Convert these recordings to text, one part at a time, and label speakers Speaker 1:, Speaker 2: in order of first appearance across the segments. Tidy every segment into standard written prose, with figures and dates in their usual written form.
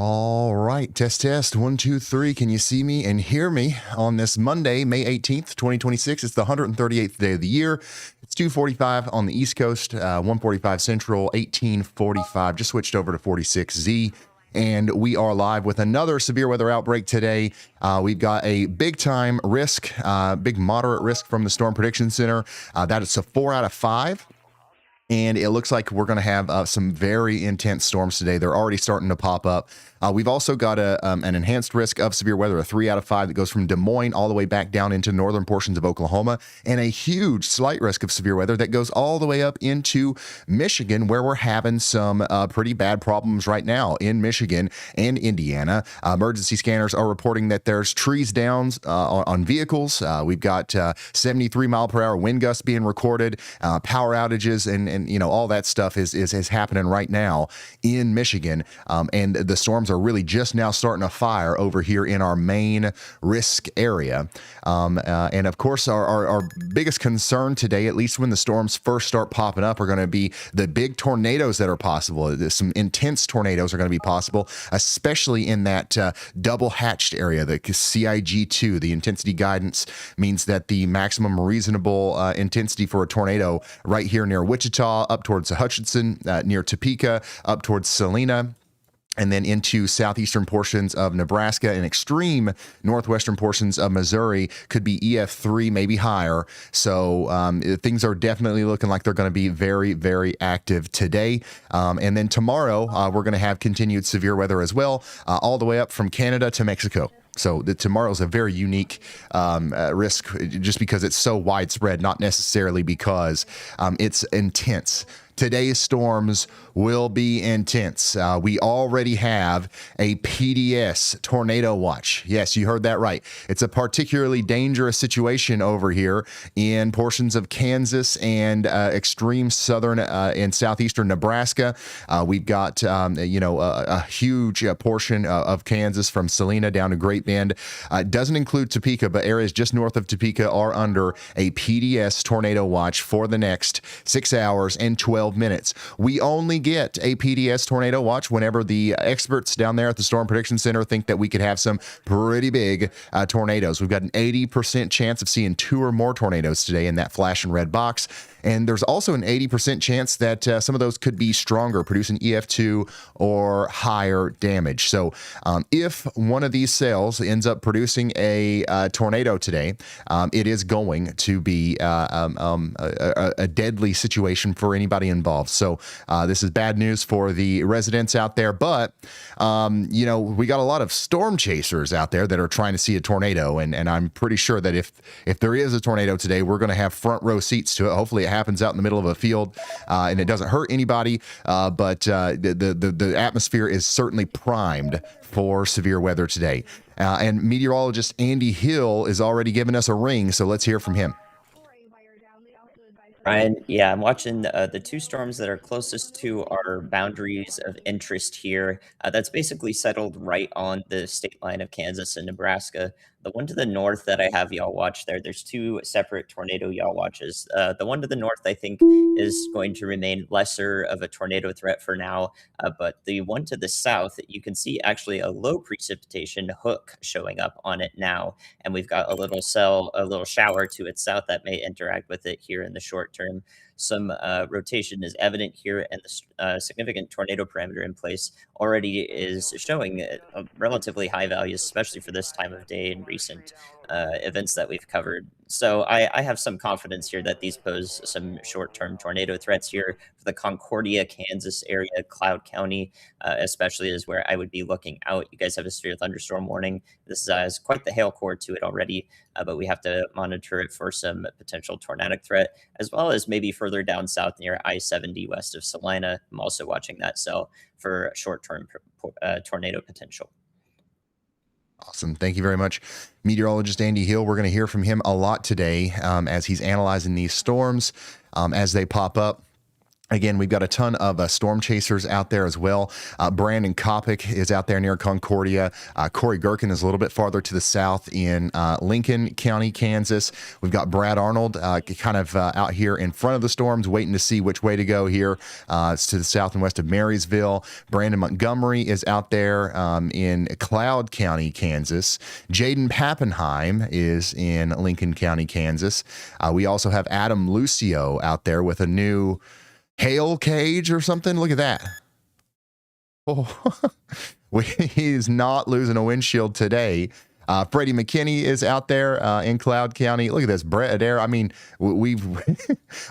Speaker 1: All right, test, test, 1, 2, 3. Can you see me and hear me on this Monday, May 18th, 2026? It's the 138th day of the year. It's 2:45 on the East Coast, 1:45 Central, 18:45. Just switched over to 46Z. And we are live with another severe weather outbreak today. We've got a big time risk, big moderate risk from the Storm Prediction Center. That is a 4 out of 5. And it looks like we're going to have some very intense storms today. They're already starting to pop up. We've also got an enhanced risk of severe weather, a 3 out of 5 that goes from Des Moines all the way back down into northern portions of Oklahoma, and a huge slight risk of severe weather that goes all the way up into Michigan, where we're having some pretty bad problems right now in Michigan and Indiana. Emergency scanners are reporting that there's trees down on vehicles. We've got 73 mile per hour wind gusts being recorded, power outages, and you know, all that stuff is happening right now in Michigan. And the storms are really just now starting to fire over here in our main risk area. And of course, our biggest concern today, at least when the storms first start popping up, are going to be the big tornadoes that are possible. Some intense tornadoes are going to be possible, especially in that double hatched area, the CIG2. The intensity guidance means that the maximum reasonable intensity for a tornado right here near Wichita, up towards Hutchinson, near Topeka, up towards Salina, and then into southeastern portions of Nebraska and extreme northwestern portions of Missouri could be EF3, maybe higher. So things are definitely looking like they're going to be very, very active today. And then tomorrow, we're going to have continued severe weather as well, all the way up from Canada to Mexico. So tomorrow is a very unique risk just because it's so widespread, not necessarily because it's intense. Today's storms will be intense. We already have a PDS tornado watch. Yes, you heard that right. It's a particularly dangerous situation over here in portions of Kansas and extreme southern and southeastern Nebraska. We've got, a huge portion of Kansas from Salina down to Great Bend. It doesn't include Topeka, but areas just north of Topeka are under a PDS tornado watch for the next 6 hours and 12 minutes. We only get a PDS tornado watch whenever the experts down there at the Storm Prediction Center think that we could have some pretty big tornadoes. We've got an 80% chance of seeing 2 or more tornadoes today in that flashing red box. And there's also an 80% chance that some of those could be stronger, producing EF2 or higher damage. So if one of these cells ends up producing a tornado today, it is going to be a deadly situation for anybody involved. So this is bad news for the residents out there. But, we got a lot of storm chasers out there that are trying to see a tornado. And I'm pretty sure that if there is a tornado today, we're going to have front row seats to it. Hopefully it happens out in the middle of a field and it doesn't hurt anybody. But the atmosphere is certainly primed for severe weather today. And meteorologist Andy Hill is already giving us a ring. So let's hear from him.
Speaker 2: Ryan, yeah, I'm watching the 2 storms that are closest to our boundaries of interest here. That's basically settled right on the state line of Kansas and Nebraska. The one to the north that I have y'all watch there's 2 separate tornado y'all watches. The one to the north, I think, is going to remain lesser of a tornado threat for now. But the one to the south, you can see actually a low precipitation hook showing up on it now. And we've got a little shower to its south that may interact with it here in the short term. Some rotation is evident here, and the significant tornado parameter in place already is showing relatively high values, especially for this time of day and recent events that we've covered. So I have some confidence here that these pose some short-term tornado threats here for the Concordia, Kansas area, Cloud County, especially is where I would be looking out. You guys have a severe thunderstorm warning. This has quite the hail core to it already, but we have to monitor it for some potential tornadic threat, as well as maybe further down south near I-70 west of Salina. I'm also watching that cell for short-term tornado potential.
Speaker 1: Awesome. Thank you very much, meteorologist Andy Hill. We're going to hear from him a lot today as he's analyzing these storms as they pop up. Again, we've got a ton of Stormchasers out there as well. Brandon Kopic is out there near Concordia. Corey Gherkin is a little bit farther to the south in Lincoln County, Kansas. We've got Brad Arnold kind of out here in front of the storms, waiting to see which way to go here. It's to the south and west of Marysville. Brandon Montgomery is out there in Cloud County, Kansas. Jaden Pappenheim is in Lincoln County, Kansas. We also have Adam Lucio out there with a new hail cage or something. Look at that. Oh, he's not losing a windshield today. Freddie McKinney is out there in Cloud County. Look at this, Brett Adair. I mean, we've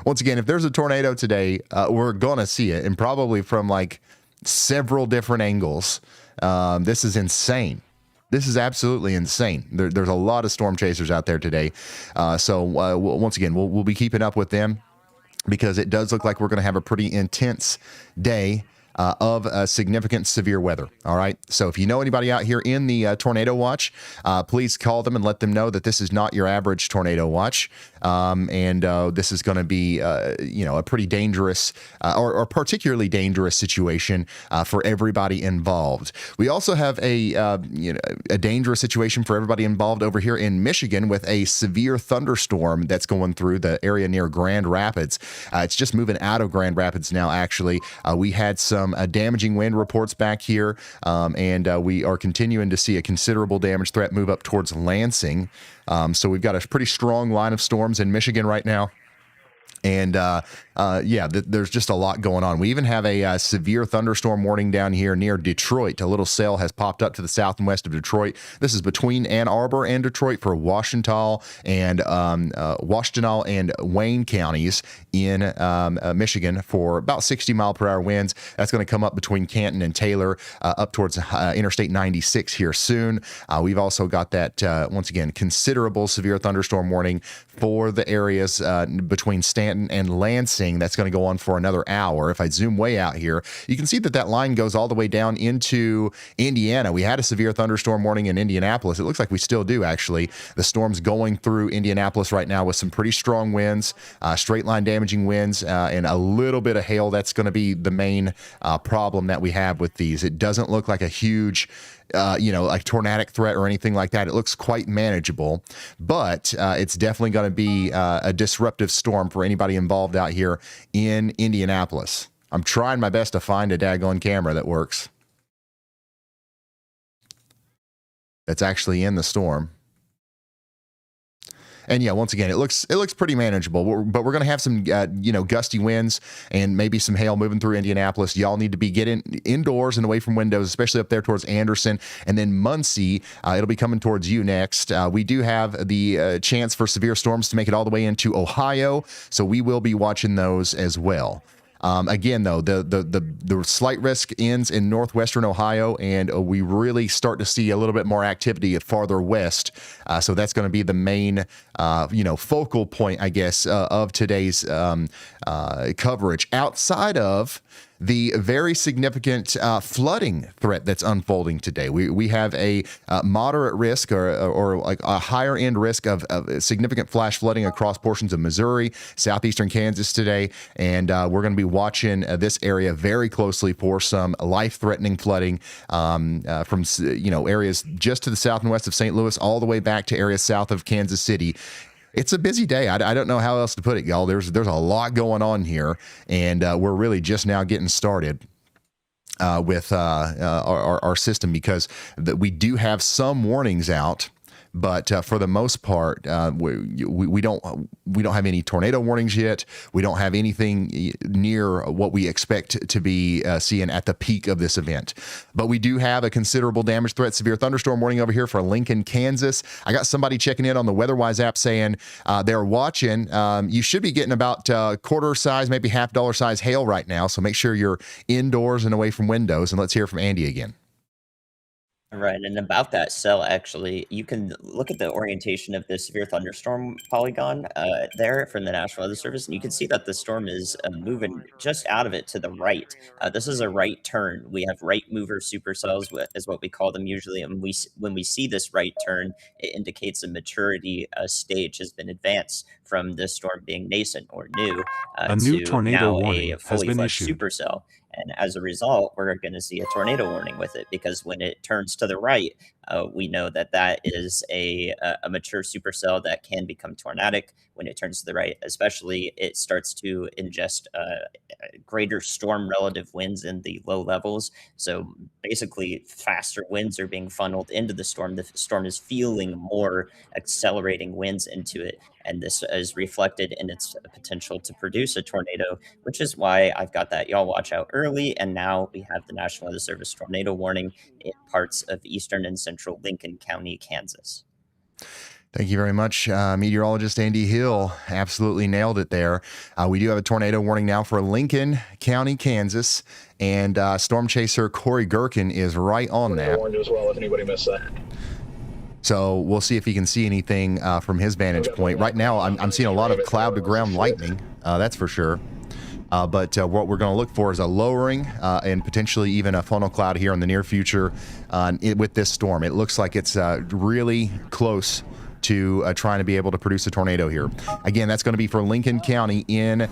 Speaker 1: once again, if there's a tornado today, we're gonna see it, and probably from like several different angles. This is insane. This is absolutely insane. There's a lot of storm chasers out there today. So once again, we'll be keeping up with them, because it does look like we're going to have a pretty intense day of significant severe weather. All right. So if you know anybody out here in the tornado watch, please call them and let them know that this is not your average tornado watch. And this is going to be, a pretty dangerous or particularly dangerous situation for everybody involved. We also have a dangerous situation for everybody involved over here in Michigan with a severe thunderstorm that's going through the area near Grand Rapids. It's just moving out of Grand Rapids now, actually. We had some damaging wind reports back here, and we are continuing to see a considerable damage threat move up towards Lansing. So we've got a pretty strong line of storms in Michigan right now. And there's just a lot going on. We even have a severe thunderstorm warning down here near Detroit. A little cell has popped up to the south and west of Detroit. This is between Ann Arbor and Detroit for Washtenaw and Wayne counties in Michigan for about 60-mile-per-hour winds. That's going to come up between Canton and Taylor up towards Interstate 96 here soon. We've also got that, once again, considerable severe thunderstorm warning for the areas between Stanton and Lansing. That's going to go on for another hour. If I zoom way out here, you can see that line goes all the way down into Indiana. We had a severe thunderstorm warning in Indianapolis. It looks like we still do, actually. The storm's going through Indianapolis right now with some pretty strong winds, straight line damaging winds, and a little bit of hail. That's going to be the main problem that we have with these. It doesn't look like a huge like tornadic threat or anything like that. It looks quite manageable, but it's definitely going to be a disruptive storm for anybody involved out here in Indianapolis. I'm trying my best to find a daggone camera that works, that's actually in the storm. And yeah, once again, it looks pretty manageable, but we're going to have some, gusty winds and maybe some hail moving through Indianapolis. Y'all need to be getting indoors and away from windows, especially up there towards Anderson and then Muncie. It'll be coming towards you next. We do have the chance for severe storms to make it all the way into Ohio, so we will be watching those as well. Again, though, the slight risk ends in northwestern Ohio, and we really start to see a little bit more activity farther west. So that's going to be the main, focal point, I guess, of today's coverage. Outside of the very significant flooding threat that's unfolding today, we have a moderate risk or like a higher end risk of significant flash flooding across portions of Missouri, southeastern Kansas today, and we're going to be watching this area very closely for some life-threatening flooding from areas just to the south and west of St. Louis all the way back to areas south of Kansas City. It's a busy day. I don't know how else to put it, y'all. There's a lot going on here, and we're really just now getting started with our system, because we do have some warnings out. But for the most part, we don't have any tornado warnings yet. We don't have anything near what we expect to be seeing at the peak of this event. But we do have a considerable damage threat, severe thunderstorm warning over here for Lincoln, Kansas. I got somebody checking in on the WeatherWise app saying they're watching. You should be getting about quarter size, maybe $half size hail right now. So make sure you're indoors and away from windows. And let's hear from Andy again.
Speaker 2: Right, and about that cell, actually, you can look at the orientation of the severe thunderstorm polygon there from the National Weather Service, and you can see that the storm is moving just out of it to the right. This is a right turn. We have right mover supercells, is what we call them usually, and when we see this right turn, it indicates a maturity stage has been advanced from the storm being nascent or new
Speaker 3: A new
Speaker 2: to
Speaker 3: tornado
Speaker 2: now a
Speaker 3: warning has
Speaker 2: fully
Speaker 3: been
Speaker 2: fledged
Speaker 3: issued.
Speaker 2: supercell. And as a result, we're going to see a tornado warning with it because when it turns to the right, we know that that is a mature supercell that can become tornadic. When it turns to the right, especially, it starts to ingest greater storm relative winds in the low levels. So basically, faster winds are being funneled into the storm. The storm is feeling more accelerating winds into it. And this is reflected in its potential to produce a tornado, which is why I've got that y'all watch out early. And now we have the National Weather Service tornado warning in parts of eastern and central Lincoln County, Kansas.
Speaker 1: Thank you very much, meteorologist Andy Hill. Absolutely nailed it there. We do have a tornado warning now for Lincoln County, Kansas, and storm chaser Corey Gherkin is right on that.
Speaker 4: Warned as well if anybody missed that.
Speaker 1: So we'll see if he can see anything from his vantage point. Right now, I'm seeing a lot of cloud-to-ground lightning. That's for sure. But what we're going to look for is a lowering and potentially even a funnel cloud here in the near future with this storm. It looks like it's really close to trying to be able to produce a tornado here. Again, that's going to be for Lincoln County in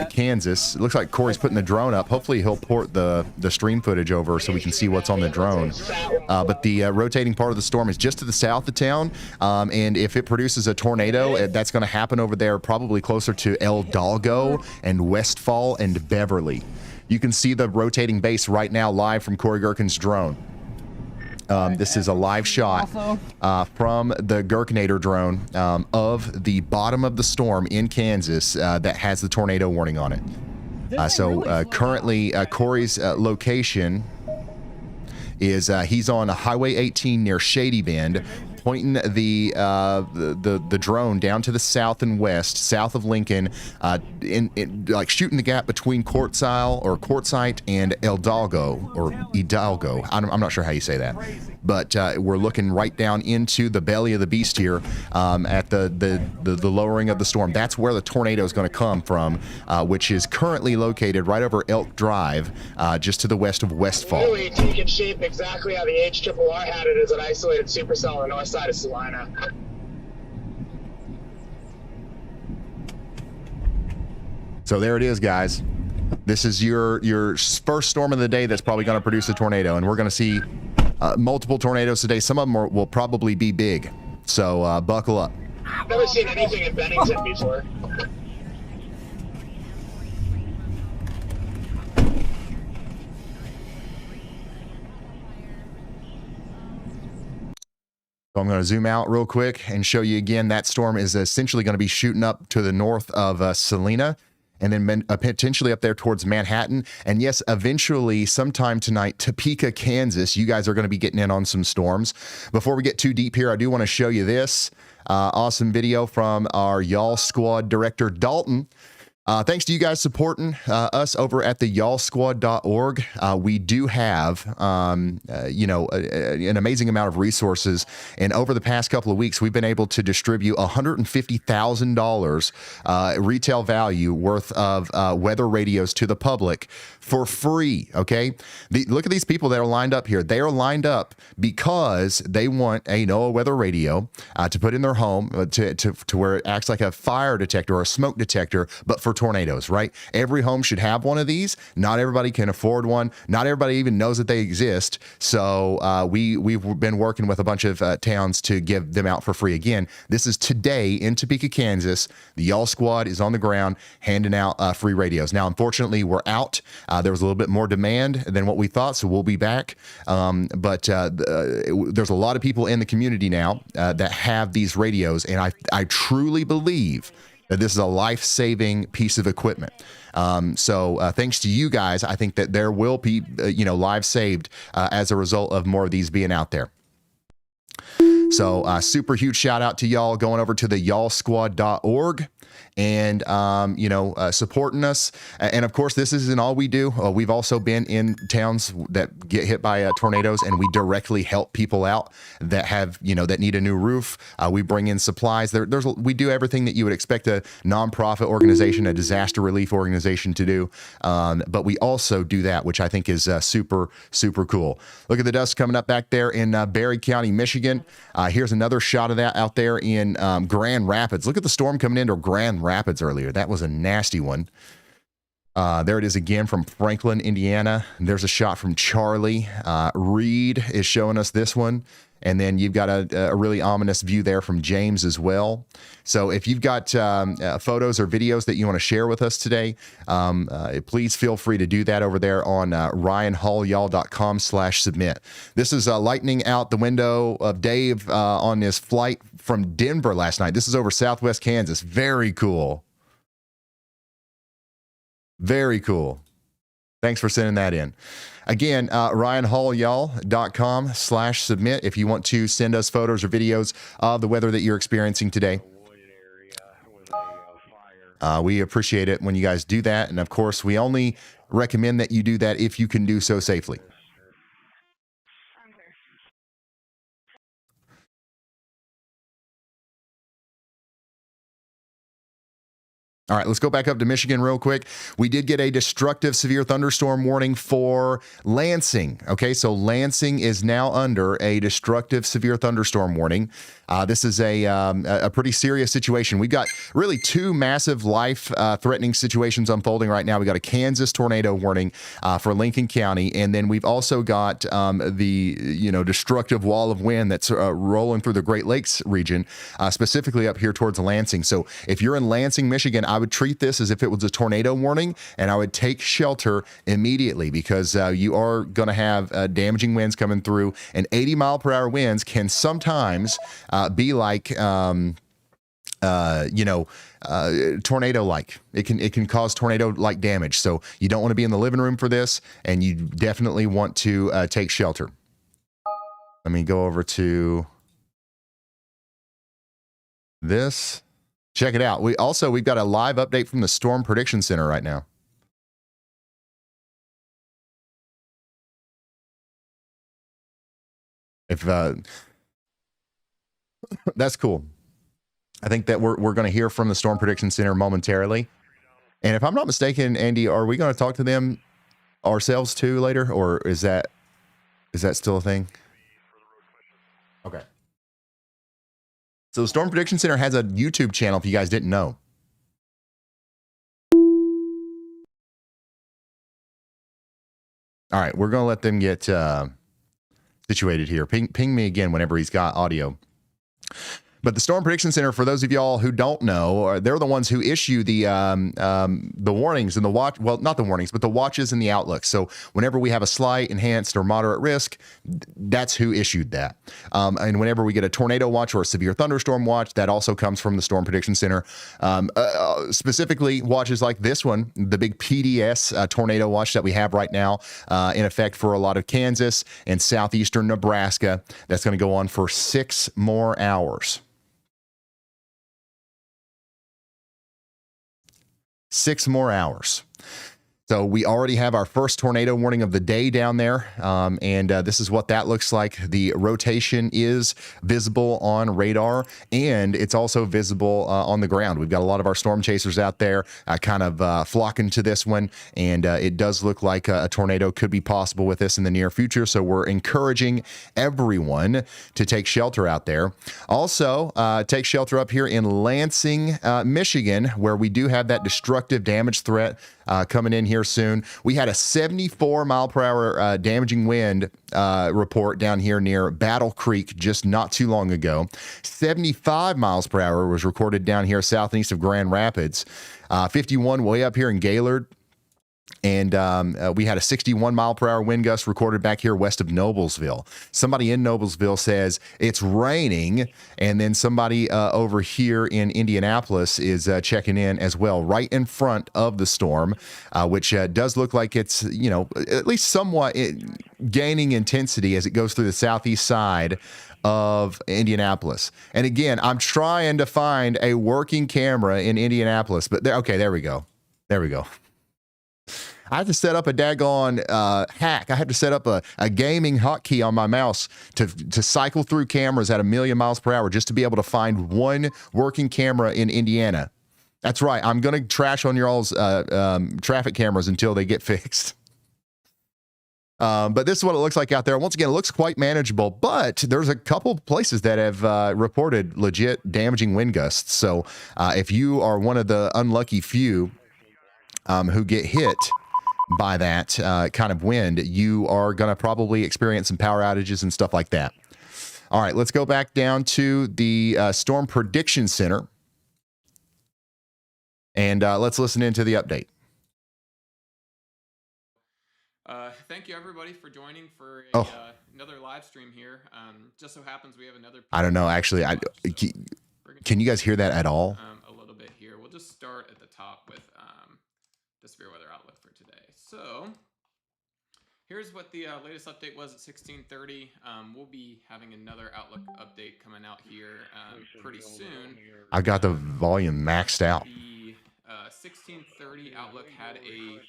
Speaker 1: Kansas. It looks like Corey's putting the drone up. Hopefully he'll port the stream footage over so we can see what's on the drone. But the rotating part of the storm is just to the south of town. And if it produces a tornado, that's going to happen over there probably closer to El Dalgo and Westfall and Beverly. You can see the rotating base right now live from Corey Gherkin's drone. This is a live shot from the Gherkinator drone of the bottom of the storm in Kansas that has the tornado warning on it. Currently, Corey's location is he's on Highway 18 near Shady Bend, pointing the drone down to the south and west, south of Lincoln, like shooting the gap between Quartzsite and Hidalgo. I'm not sure how you say that, but we're looking right down into the belly of the beast here at the lowering of the storm. That's where the tornado is going to come from, which is currently located right over Elk Drive, just to the west of Westfall.
Speaker 4: Really taking shape exactly how the HRRR had it as an isolated supercell on the north side of Salina.
Speaker 1: So there it is, guys. This is your first storm of the day that's probably going to produce a tornado, and we're going to see multiple tornadoes today. Some of them will probably be big, so buckle up.
Speaker 4: I've never seen anything in Bennington before.
Speaker 1: So I'm going to zoom out real quick and show you again. That storm is essentially going to be shooting up to the north of Salina, and then potentially up there towards Manhattan. And yes, eventually, sometime tonight, Topeka, Kansas, you guys are going to be getting in on some storms. Before we get too deep here, I do want to show you this awesome video from our Y'all Squad director, Dalton. Thanks to you guys supporting us over at the YALLSquad.org. We do have, an amazing amount of resources. And over the past couple of weeks, we've been able to distribute $150,000 retail value worth of weather radios to the public for free. Okay. Look at these people that are lined up here. They are lined up because they want a NOAA weather radio to put in their home to where it acts like a fire detector or a smoke detector, but for tornadoes, right? Every home should have one of these. Not everybody can afford one. Not everybody even knows that they exist. So we've been working with a bunch of towns to give them out for free. Again, this is today in Topeka, Kansas. The Y'all Squad is on the ground handing out free radios. Now, unfortunately, we're out. There was a little bit more demand than what we thought, so we'll be back. But there's a lot of people in the community now that have these radios, and I truly believe that this is a life-saving piece of equipment. So thanks to you guys, I think that there will be, lives saved as a result of more of these being out there. So super huge shout out to y'all going over to the YALLSquad.org. and supporting us. And of course, this isn't all we do. We've also been in towns that get hit by tornadoes, and we directly help people out that have that need a new roof. We bring in supplies. We do everything that you would expect a nonprofit organization, a disaster relief organization to do, but we also do that, which I think is super cool. Look at the dust coming up back there in Berry County, Michigan. Here's another shot of that out there in Grand Rapids. Look at the storm coming into Grand Rapids earlier. That was a nasty one. There it is again from Franklin, Indiana. There's a shot from Charlie. Reed is showing us this one. And then you've got a really ominous view there from James as well. So if you've got photos or videos that you want to share with us today, please feel free to do that over there on ryanhallyall.com/submit. This is lightning out the window of Dave on his flight from Denver last night. This is over Southwest Kansas. Very cool. Very cool. Thanks for sending that in. Again, ryanhallyall.com/submit if you want to send us photos or videos of the weather that you're experiencing today. We appreciate it when you guys do that. And of course, we only recommend that you do that if you can do so safely. All right, let's go back up to Michigan real quick. We did get a destructive severe thunderstorm warning for Lansing. Okay, so Lansing is now under a destructive severe thunderstorm warning. This is a pretty serious situation. We've got really two massive life-threatening situations unfolding right now. We got a Kansas tornado warning for Lincoln County, and then we've also got the destructive wall of wind that's rolling through the Great Lakes region, specifically up here towards Lansing. So if you're in Lansing, Michigan, I would treat this as if it was a tornado warning, and I would take shelter immediately because you are going to have damaging winds coming through, and 80-mile-per-hour winds can sometimes be like tornado-like. It can cause tornado-like damage. So you don't want to be in the living room for this, and you definitely want to take shelter. Let me go over to this. Check it out. We've got a live update from the Storm Prediction Center right now. If that's cool. I think that we're going to hear from the Storm Prediction Center momentarily. And if I'm not mistaken, Andy, are we going to talk to them ourselves too later, or is that still a thing? Okay. So the Storm Prediction Center has a YouTube channel if you guys didn't know. All right, we're going to let them get situated here. Ping me again whenever he's got audio. But the Storm Prediction Center, for those of y'all who don't know, they're the ones who issue the warnings and the watch. Well, not the warnings, but the watches and the outlooks. So whenever we have a slight, enhanced, or moderate risk, that's who issued that. And whenever we get a tornado watch or a severe thunderstorm watch, that also comes from the Storm Prediction Center. Specifically, watches like this one, the big PDS tornado watch that we have right now in effect for a lot of Kansas and southeastern Nebraska. That's going to go on for 6 more hours. 6 more hours. So we already have our first tornado warning of the day down there, and this is what that looks like. The rotation is visible on radar, and it's also visible on the ground. We've got a lot of our Stormchasers out there kind of flocking to this one, and it does look like a tornado could be possible with this in the near future, so we're encouraging everyone to take shelter out there. Also, take shelter up here in Lansing, Michigan, where we do have that destructive damage threat coming in here soon. We had a 74-mile-per-hour damaging wind report down here near Battle Creek just not too long ago. 75 miles per hour was recorded down here south and east of Grand Rapids. 51 way up here in Gaylord. And we had a 61-mile-per-hour wind gust recorded back here west of Noblesville. Somebody in Noblesville says it's raining, and then somebody over here in Indianapolis is checking in as well, right in front of the storm, which does look like it's, at least somewhat gaining intensity as it goes through the southeast side of Indianapolis. And again, I'm trying to find a working camera in Indianapolis, but there we go. There we go. I had to set up a daggone hack. I had to set up a gaming hotkey on my mouse to cycle through cameras at 1,000,000 miles per hour just to be able to find one working camera in Indiana. That's right. I'm going to trash on your all's traffic cameras until they get fixed. But this is what it looks like out there. Once again, it looks quite manageable, but there's a couple places that have reported legit damaging wind gusts. So if you are one of the unlucky few who get hit by that kind of wind, you are going to probably experience some power outages and stuff like that. All right, let's go back down to the Storm Prediction Center, and let's listen into the update.
Speaker 3: Thank you, everybody, for joining for another live stream here. Just so happens we have another...
Speaker 1: I don't know, actually. Can you guys hear that at all?
Speaker 3: A little bit here. We'll just start at the top with the severe weather outlook for today. So here's what the latest update was at 16:30. We'll be having another outlook update coming out here pretty soon.
Speaker 1: I got the volume maxed out.
Speaker 3: The 16:30 outlook had a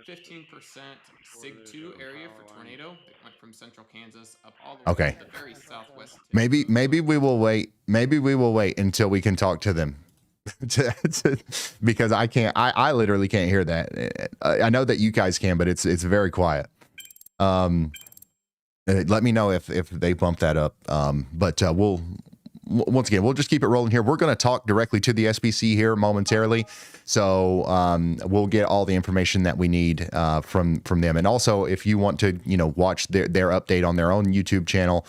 Speaker 3: 15% SIG-2 area for tornado that went from central Kansas up all the way to the very southwest.
Speaker 1: Maybe we will wait. Maybe we will wait until we can talk to them. Because I can't. I literally can't hear that. I know that you guys can, but it's very quiet. Let me know if they bump that up. But once again, we'll just keep it rolling here. We're going to talk directly to the SPC here momentarily, so we'll get all the information that we need from them. And also, if you want to, watch their update on their own YouTube channel,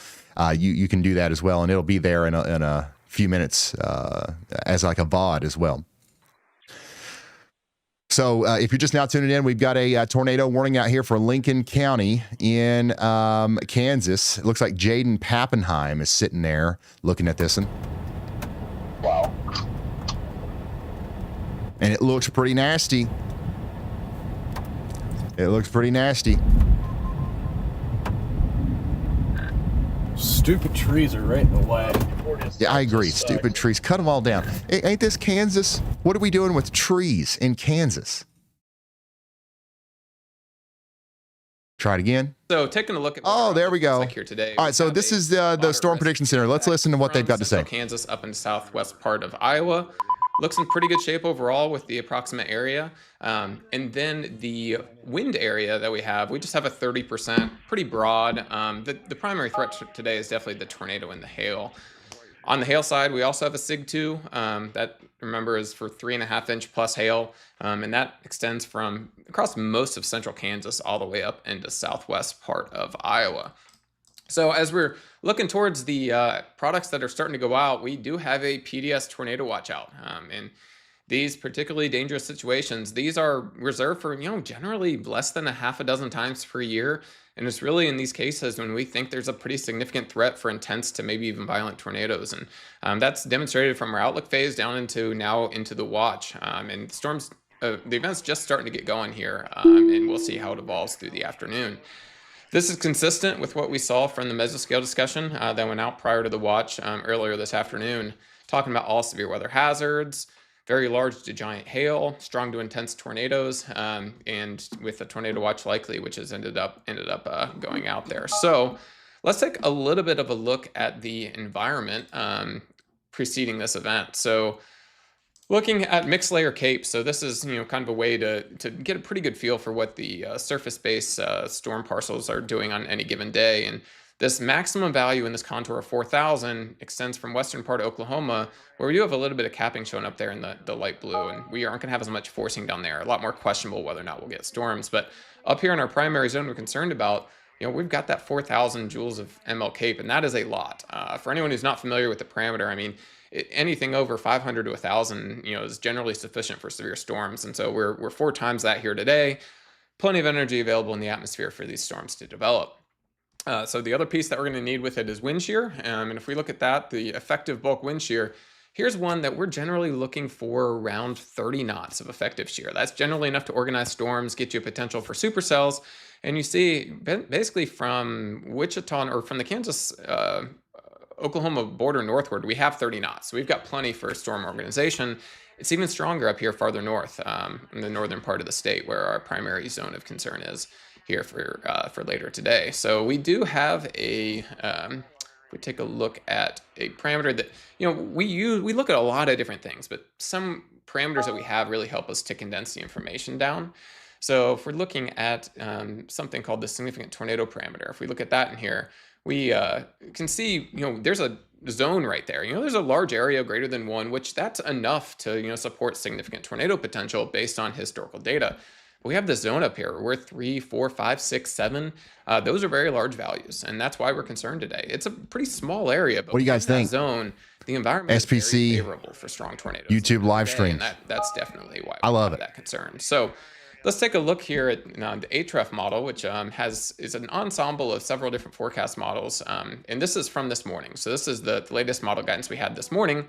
Speaker 1: you can do that as well, and it'll be there in a few minutes as like a VOD as well. So if you're just now tuning in, we've got a tornado warning out here for Lincoln County in Kansas. It looks like Jaden Pappenheim is sitting there looking at this one.
Speaker 4: Wow.
Speaker 1: And it looks pretty nasty. It looks pretty nasty.
Speaker 5: Stupid trees are right in the way.
Speaker 1: Yeah, I agree. Stupid trees. Cut them all down. Ain't this Kansas? What are we doing with trees in Kansas? Try it again.
Speaker 3: So taking a look at
Speaker 1: there we go.
Speaker 3: like here today.
Speaker 1: All right, so this is the Storm Prediction Center. Let's listen to what they've got to say.
Speaker 3: Kansas up in the southwest part of Iowa. Looks in pretty good shape overall with the approximate area. And then the wind area that we just have a 30%, pretty broad. The primary threat today is definitely the tornado and the hail. On the hail side, we also have a SIG-2 that, remember, is for 3.5-inch plus hail. And that extends from across most of central Kansas all the way up into southwest part of Iowa. So as we're looking towards the products that are starting to go out, we do have a PDS tornado watch out. And these particularly dangerous situations, these are reserved for, generally less than a half a dozen times per year. And it's really in these cases when we think there's a pretty significant threat for intense to maybe even violent tornadoes. And that's demonstrated from our outlook phase down into the watch. And storms, the event's just starting to get going here. And we'll see how it evolves through the afternoon. This is consistent with what we saw from the mesoscale discussion that went out prior to the watch earlier this afternoon, talking about all severe weather hazards, very large to giant hail, strong to intense tornadoes, and with a tornado watch likely, which has ended up going out there. So let's take a little bit of a look at the environment preceding this event. So looking at mixed layer capes, so this is kind of a way to get a pretty good feel for what the surface-based storm parcels are doing on any given day. And this maximum value in this contour of 4,000 extends from western part of Oklahoma, where we do have a little bit of capping shown up there in the light blue, and we aren't going to have as much forcing down there. A lot more questionable whether or not we'll get storms. But up here in our primary zone we're concerned about, we've got that 4,000 joules of ML cape, and that is a lot. For anyone who's not familiar with the parameter, I mean, anything over 500 to 1,000, is generally sufficient for severe storms. And so we're 4 times that here today. Plenty of energy available in the atmosphere for these storms to develop. So the other piece that we're going to need with it is wind shear. And if we look at that, the effective bulk wind shear here's one that we're generally looking for around 30 knots of effective shear. That's generally enough to organize storms, get you a potential for supercells. And you see basically from Wichita or from the Kansas Oklahoma border northward, we have 30 knots. So we've got plenty for storm organization. It's even stronger up here farther north in the northern part of the state where our primary zone of concern is here for later today. So we do have a, if we take a look at a parameter that, we look at a lot of different things, but some parameters that we have really help us to condense the information down. So if we're looking at something called the significant tornado parameter, if we look at that in here, we can see, there's a zone right there. There's a large area greater than 1, which that's enough to, support significant tornado potential based on historical data. But we have this zone up here where 3, 4, 5, 6, 7, those are very large values. And that's why we're concerned today. It's a pretty small area. But
Speaker 1: what do you guys think?
Speaker 3: Zone, the environment
Speaker 1: SPC,
Speaker 3: is very favorable for strong tornadoes.
Speaker 1: YouTube live streams.
Speaker 3: That's definitely why
Speaker 1: I love it.
Speaker 3: That concern. So let's take a look here at the HREF model, which is an ensemble of several different forecast models. And this is from this morning. So this is the latest model guidance we had this morning.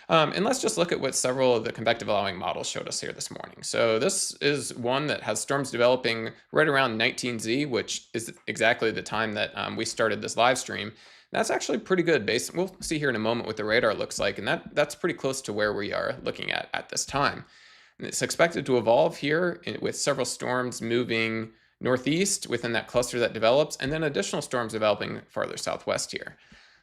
Speaker 3: And let's just look at what several of the convective allowing models showed us here this morning. So this is one that has storms developing right around 19Z, which is exactly the time that we started this live stream. That's actually pretty good. We'll see here in a moment what the radar looks like. And that's pretty close to where we are looking at this time. It's expected to evolve here with several storms moving northeast within that cluster that develops, and then additional storms developing farther southwest here.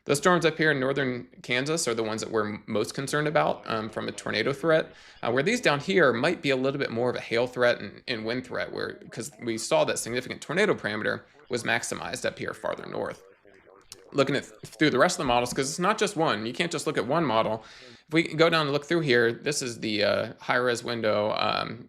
Speaker 3: Those storms up here in northern Kansas are the ones that we're most concerned about from a tornado threat, where these down here might be a little bit more of a hail threat and wind threat, because we saw that significant tornado parameter was maximized up here farther north. Looking through the rest of the models, because it's not just one. You can't just look at one model. If we go down and look through here, this is the high-res window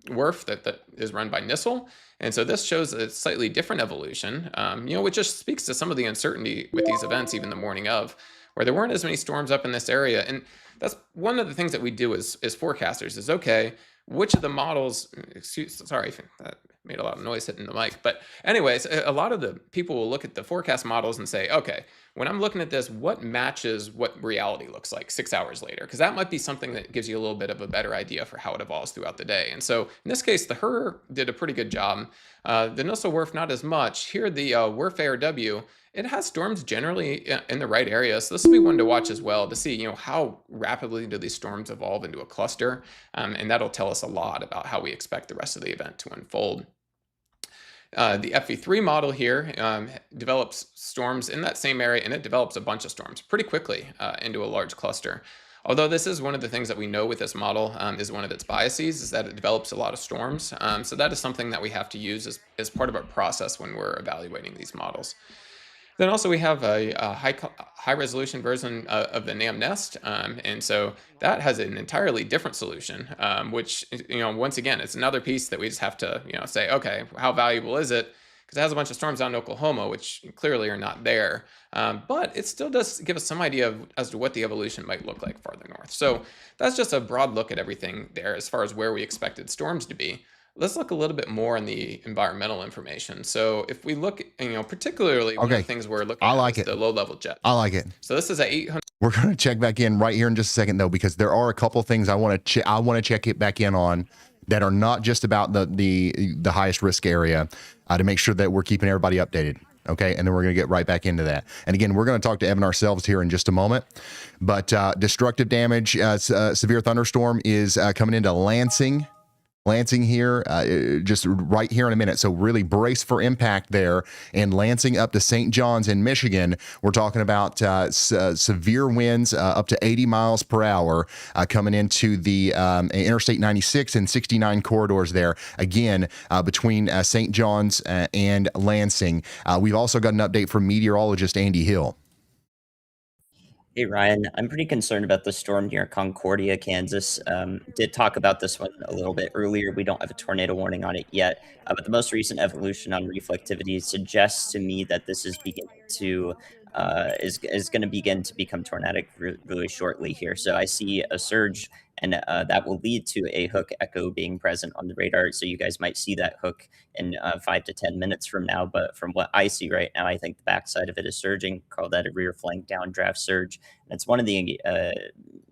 Speaker 3: WRF that is run by NISL. And so this shows a slightly different evolution, which just speaks to some of the uncertainty with these events, even the morning of, where there weren't as many storms up in this area. And that's one of the things that we do as forecasters is, okay, which of the models, sorry, that made a lot of noise hitting the mic. But anyways, a lot of the people will look at the forecast models and say, okay, when I'm looking at this, what matches what reality looks like 6 hours later? Because that might be something that gives you a little bit of a better idea for how it evolves throughout the day. And so in this case, the HER did a pretty good job. The NISL WRF, not as much. Here, the WRF ARW, it has storms generally in the right area. So this will be one to watch as well to see, how rapidly do these storms evolve into a cluster. And that'll tell us a lot about how we expect the rest of the event to unfold. The FV3 model here develops storms in that same area, and it develops a bunch of storms pretty quickly into a large cluster. Although this is one of the things that we know with this model is one of its biases, is that it develops a lot of storms. So that is something that we have to use as part of our process when we're evaluating these models. Then also we have a high resolution version of the NAM Nest. And so that has an entirely different solution, which, once again, it's another piece that we just have to, say, okay, how valuable is it? Because it has a bunch of storms out in Oklahoma, which clearly are not there. But it still does give us some idea as to what the evolution might look like farther north. So that's just a broad look at everything there as far as where we expected storms to be. Let's look a little bit more on the environmental information. So if we look, particularly one of the things we're looking at is the low-level jet.
Speaker 1: I like it.
Speaker 3: So this is at 800.
Speaker 1: We're going to check back in right here in just a second, though, because there are a couple of things I want to check it back in on that are not just about the highest risk area to make sure that we're keeping everybody updated. Okay, and then we're going to get right back into that. And again, we're going to talk to Evan ourselves here in just a moment. But destructive damage, severe thunderstorm is coming into Lansing here, just right here in a minute. So really brace for impact there. And Lansing up to St. John's in Michigan, we're talking about severe winds up to 80 miles per hour coming into the Interstate 96 and 69 corridors there. Again, between St. John's and Lansing. We've also got an update from meteorologist Andy Hill.
Speaker 2: Hey, Ryan, I'm pretty concerned about the storm near Concordia, Kansas. Did talk about this one a little bit earlier. We don't have a tornado warning on it yet, but the most recent evolution on reflectivity suggests to me that this is beginning to is going to begin to become tornadic really shortly here. So I see a surge, and that will lead to a hook echo being present on the radar. So you guys might see that hook in 5 to 10 minutes from now. But from what I see right now, I think the backside of it is surging. Call that a rear flank downdraft surge. And it's one of the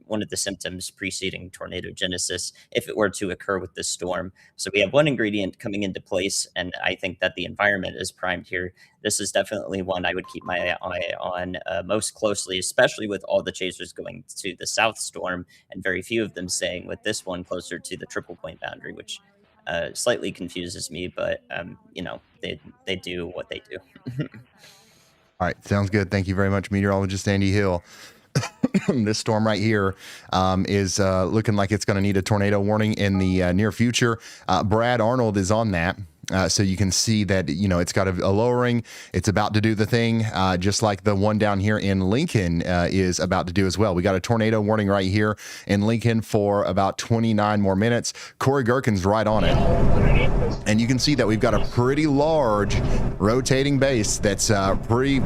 Speaker 2: one of the symptoms preceding tornadogenesis if it were to occur with this storm. So we have one ingredient coming into place, and I think that the environment is primed here. This is definitely one I would keep my eye on most closely, especially with all the chasers going to the south storm and very few of them staying with this one closer to the triple point boundary, which slightly confuses me, but they do what they do.
Speaker 1: All right, sounds good. Thank you very much, meteorologist Andy Hill. This storm right here is looking like it's going to need a tornado warning in the near future. Brad Arnold is on that. So you can see that, it's got a lowering. It's about to do the thing, just like the one down here in Lincoln is about to do as well. We got a tornado warning right here in Lincoln for about 29 more minutes. Corey Gherkin's right on it. And you can see that we've got a pretty large rotating base that's pretty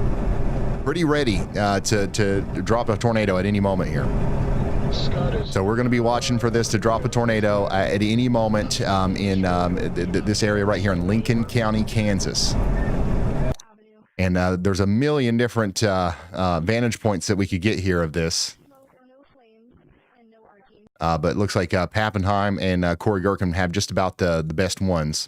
Speaker 1: ready to drop a tornado at any moment here. So we're going to be watching for this to drop a tornado at any moment in this area right here in Lincoln County, Kansas. And there's a million different vantage points that we could get here of this. But it looks like Pappenheim and Corey Gherkin have just about the best ones.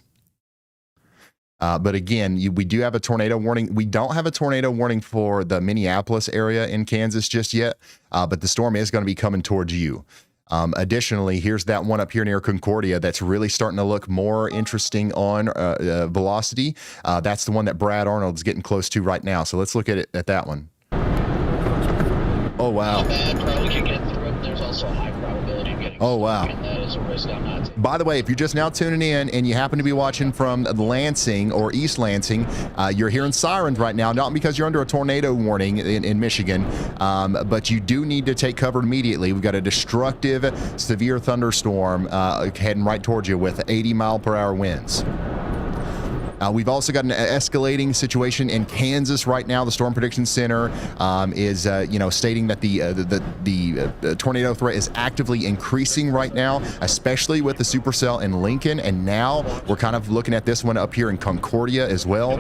Speaker 1: But again, we do have a tornado warning. We don't have a tornado warning for the Minneapolis area in Kansas just yet, but the storm is going to be coming towards you. Additionally, here's that one up here near Concordia that's really starting to look more interesting on velocity. That's the one that Brad Arnold's getting close to right now. So let's look at that one. Oh, wow.
Speaker 6: Probably can get through it. There's also a high probability of getting.
Speaker 1: Oh, wow.
Speaker 6: That is a risk I'm not taking.
Speaker 1: By the way, if you're just now tuning in and you happen to be watching from Lansing or East Lansing, you're hearing sirens right now, not because you're under a tornado warning in Michigan, but you do need to take cover immediately. We've got a destructive, severe thunderstorm heading right towards you with 80-mile-per-hour winds. We've also got an escalating situation in Kansas right now. The Storm Prediction Center is, stating that the tornado threat is actively increasing right now, especially with the supercell in Lincoln. And now we're kind of looking at this one up here in Concordia as well.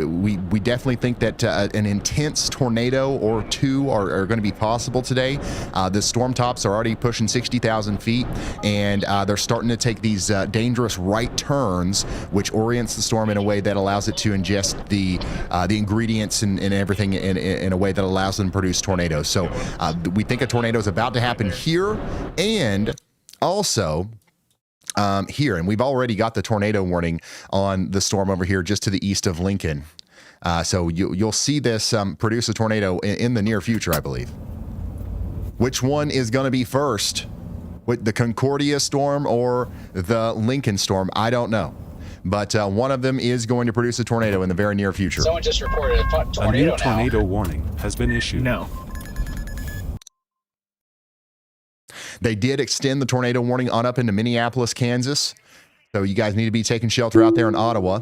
Speaker 1: We definitely think that an intense tornado or two are going to be possible today. The storm tops are already pushing 60,000 feet, and they're starting to take these dangerous right turns, which orients the storm in a way that allows it to ingest the ingredients and everything in a way that allows them to produce tornadoes. So we think a tornado is about to happen here and also here. And we've already got the tornado warning on the storm over here just to the east of Lincoln. So you'll see this produce a tornado in the near future, I believe. Which one is going to be first? With the Concordia storm or the Lincoln storm? I don't know. But one of them is going to produce a tornado in the very near future.
Speaker 6: Someone just reported a tornado.
Speaker 7: A new tornado warning has been issued.
Speaker 5: No.
Speaker 1: They did extend the tornado warning on up into Minneapolis, Kansas. So you guys need to be taking shelter out there in Ottawa.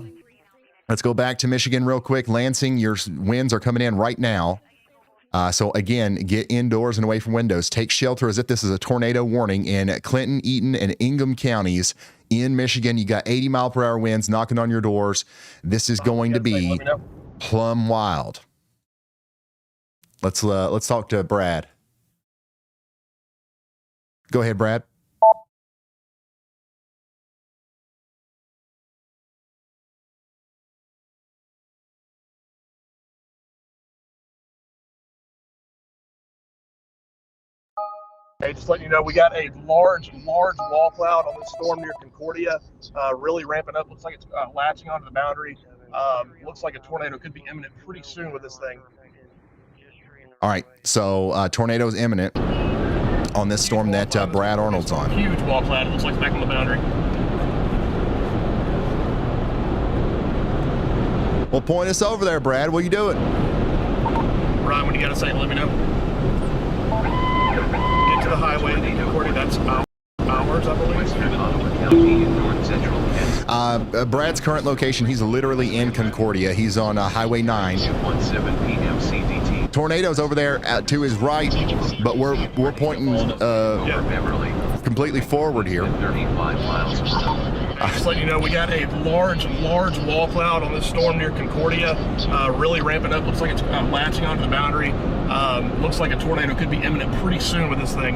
Speaker 1: Let's go back to Michigan real quick. Lansing, your winds are coming in right now. So again, get indoors and away from windows. Take shelter as if this is a tornado warning in Clinton, Eaton, and Ingham counties in Michigan. You got 80-mile-per-hour winds knocking on your doors. This is going to be plumb wild. Let's talk to Brad. Go ahead, Brad.
Speaker 8: Hey, just letting you know, we got a large wall cloud on the storm near Concordia, really ramping up. Looks like it's latching onto the boundary. Looks like a tornado could be imminent pretty soon with this thing.
Speaker 1: All right, so tornado is imminent on this storm that Brad Arnold's on.
Speaker 8: Huge wall cloud. It looks like back on the boundary.
Speaker 1: Well, point us over there, Brad. What are you doing?
Speaker 8: Ryan, when you got to say, let me know. Get to the highway, Concordia. That's hours, I believe.
Speaker 1: Brad's current location, he's literally in Concordia. He's on Highway 9.
Speaker 9: 2:17 p.m. CDT.
Speaker 1: Tornadoes over there to his right, but we're pointing completely forward here.
Speaker 9: 35 miles per hour.
Speaker 8: Just letting you know, we got a large wall cloud on this storm near Concordia, really ramping up. Looks like it's latching onto the boundary. Looks like a tornado could be imminent pretty soon with this thing.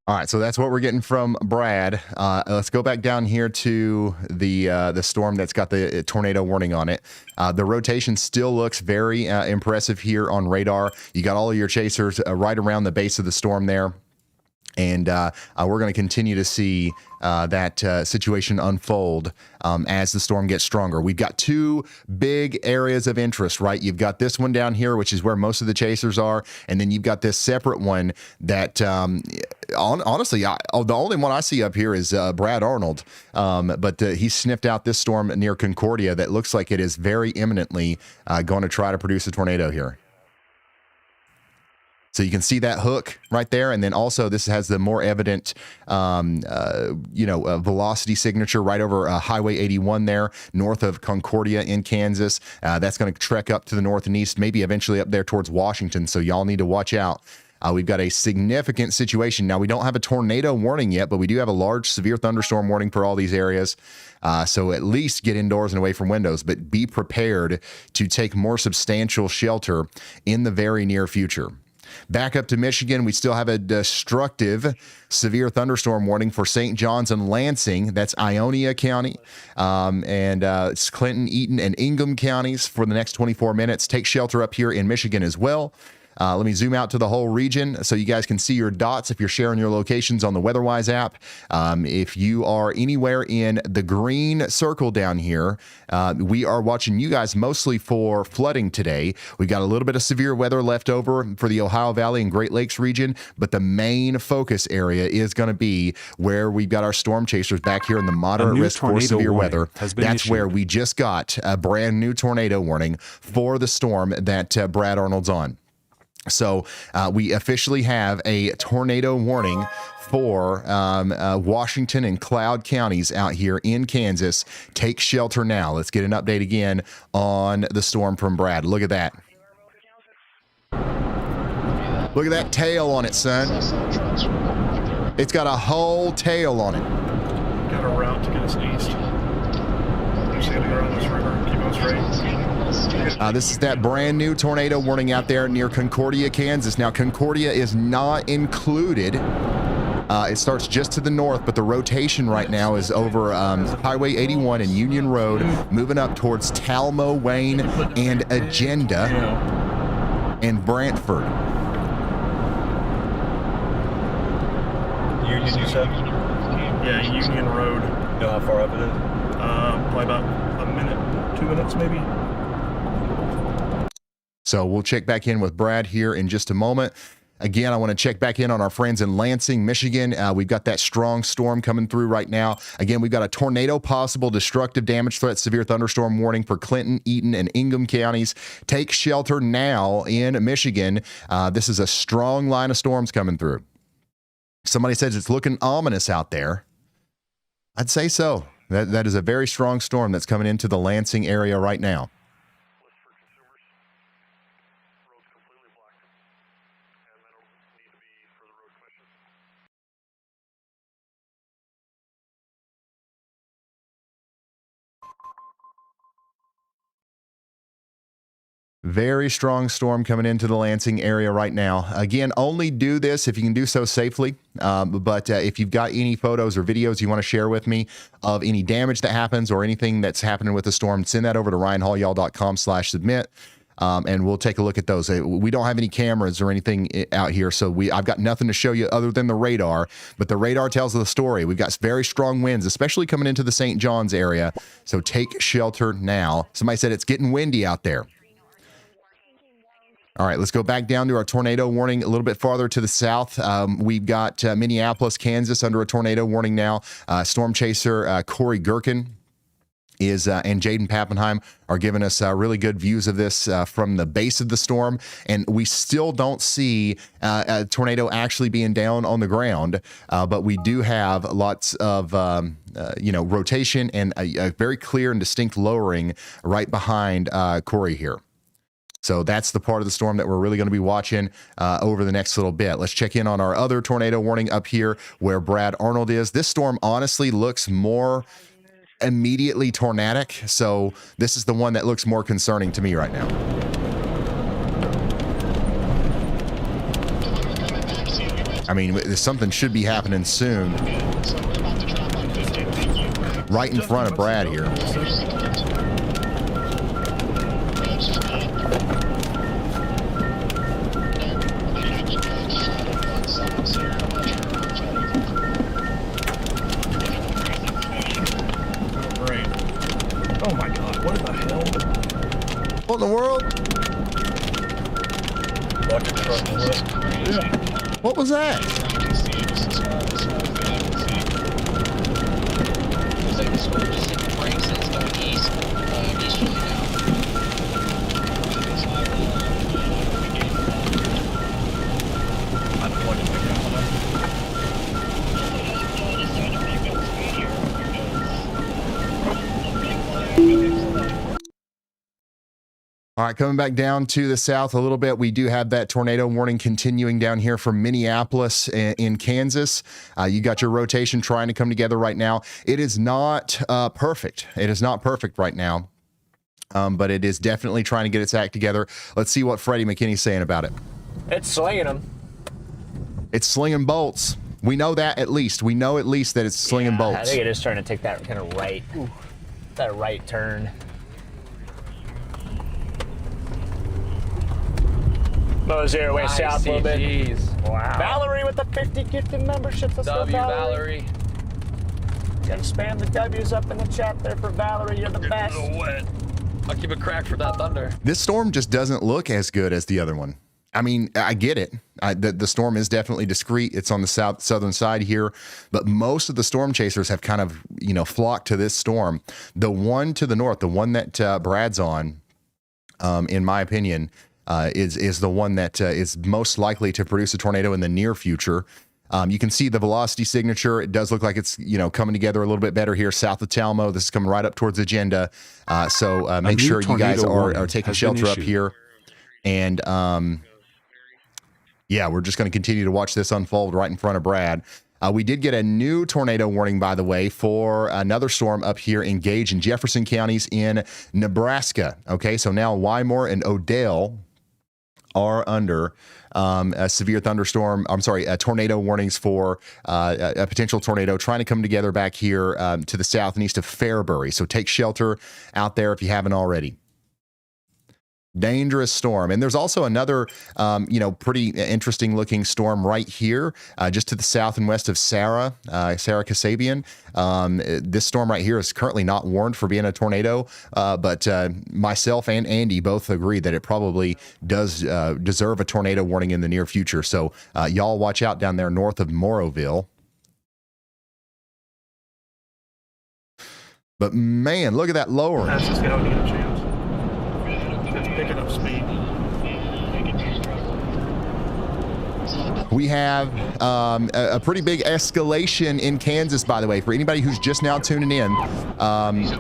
Speaker 1: All right, so that's what we're getting from Brad. Let's go back down here to the storm that's got the tornado warning on it. The rotation still looks very impressive here on radar. You got all of your chasers right around the base of the storm there. And we're going to continue to see that situation unfold as the storm gets stronger. We've got two big areas of interest, right? You've got this one down here, which is where most of the chasers are. And then you've got this separate one that, honestly, the only one I see up here is Brad Arnold. But he sniffed out this storm near Concordia that looks like it is very imminently going to try to produce a tornado here. So you can see that hook right there. And then also this has the more evident, velocity signature right over Highway 81 there, north of Concordia in Kansas. That's going to trek up to the north and east, maybe eventually up there towards Washington. So y'all need to watch out. We've got a significant situation. Now, we don't have a tornado warning yet, but we do have a large severe thunderstorm warning for all these areas. So at least get indoors and away from windows, but be prepared to take more substantial shelter in the very near future. Back up to Michigan, we still have a destructive severe thunderstorm warning for St. John's and Lansing. That's Ionia County, and it's Clinton, Eaton, and Ingham counties for the next 24 minutes. Take shelter up here in Michigan as well. Let me zoom out to the whole region so you guys can see your dots if you're sharing your locations on the WeatherWise app. If you are anywhere in the green circle down here, we are watching you guys mostly for flooding today. We got a little bit of severe weather left over for the Ohio Valley and Great Lakes region, but the main focus area is going to be where we've got our storm chasers back here in the moderate risk for severe weather. That's where we just got a brand new tornado warning for the storm that Brad Arnold's on. So we officially have a tornado warning for Washington and Cloud counties out here in Kansas. Take shelter now. Let's get an update again on the storm from Brad. Look at that. Look at that tail on it, son. It's got a whole tail on it.
Speaker 8: Got a route to get us east. Just gotta go around this river. Keep on straight.
Speaker 1: This is that brand new tornado warning out there near Concordia, Kansas. Now, Concordia is not included. It starts just to the north, but the rotation right now is over Highway 81 and Union Road, moving up towards Talmo, Wayne, and Agenda, and Brantford.
Speaker 5: Union, you said?
Speaker 8: Yeah, Union Road.
Speaker 5: You know how far up it is?
Speaker 8: Probably about a minute, 2 minutes maybe.
Speaker 1: So we'll check back in with Brad here in just a moment. Again, I want to check back in on our friends in Lansing, Michigan. We've got that strong storm coming through right now. Again, we've got a tornado possible destructive damage threat severe thunderstorm warning for Clinton, Eaton, and Ingham counties. Take shelter now in Michigan. This is a strong line of storms coming through. Somebody says it's looking ominous out there. I'd say so. That is a very strong storm that's coming into the Lansing area right now. Very strong storm coming into the Lansing area right now. Again, only do this if you can do so safely. But if you've got any photos or videos you want to share with me of any damage that happens or anything that's happening with the storm, send that over to ryanhallyall.com/submit. And we'll take a look at those. We don't have any cameras or anything out here, so I've got nothing to show you other than the radar. But the radar tells the story. We've got very strong winds, especially coming into the St. John's area. So take shelter now. Somebody said it's getting windy out there. All right, let's go back down to our tornado warning a little bit farther to the south. We've got Minneapolis, Kansas under a tornado warning now. Storm chaser Corey Gherkin and Jaden Pappenheim are giving us really good views of this from the base of the storm. And we still don't see a tornado actually being down on the ground, but we do have lots of rotation and a very clear and distinct lowering right behind Corey here. So that's the part of the storm that we're really going to be watching over the next little bit. Let's check in on our other tornado warning up here where Brad Arnold is. This storm honestly looks more immediately tornadic. So this is the one that looks more concerning to me right now. I mean, something should be happening soon. Right in front of Brad here.
Speaker 5: Oh my God, what the hell?
Speaker 1: What in the world?
Speaker 5: Bucket truck. Yeah.
Speaker 1: What was that? All right, coming back down to the south a little bit, we do have that tornado warning continuing down here from Minneapolis in Kansas. You got your rotation trying to come together right now. It is not perfect. It is not perfect right now, but it is definitely trying to get its act together. Let's see what Freddie McKinney's saying about it.
Speaker 5: It's slinging them.
Speaker 1: It's slinging bolts. We know that at least. We know at least that it's slinging bolts.
Speaker 5: I think it is starting to take that kind of right, that right turn. Mo's here, way south a little bit.
Speaker 10: Jeez. Wow.
Speaker 5: Valerie with the 50 gifted memberships. Let's go, Valerie. Gotta spam the W's up in the chat there for Valerie. You're the best.
Speaker 10: I'll keep it cracked for that thunder.
Speaker 1: This storm just doesn't look as good as the other one. I mean, I get it. The storm is definitely discreet. It's on the southern side here, but most of the storm chasers have kind of, flocked to this storm. The one to the north, the one that Brad's on, in my opinion, is the one that is most likely to produce a tornado in the near future. You can see the velocity signature. It does look like it's, coming together a little bit better here south of Talmo. This is coming right up towards Agenda. So make sure you guys are taking shelter up here. And yeah, we're just going to continue to watch this unfold right in front of Brad. We did get a new tornado warning, by the way, for another storm up here in Gage and Jefferson counties in Nebraska. Okay, so now Wymore and Odell are under a severe thunderstorm. Tornado warnings for a potential tornado trying to come together back here to the south and east of Fairbury. So take shelter out there if you haven't already. Dangerous storm. And there's also another, pretty interesting looking storm right here, just to the south and west of Sarah Kasabian. This storm right here is currently not warned for being a tornado, but myself and Andy both agree that it probably does deserve a tornado warning in the near future. So y'all watch out down there north of Moroville. But man, look at that lowering.
Speaker 8: That's just going to get a chance. Picking up speed.
Speaker 1: We have a pretty big escalation in Kansas, by the way. For anybody who's just now tuning in,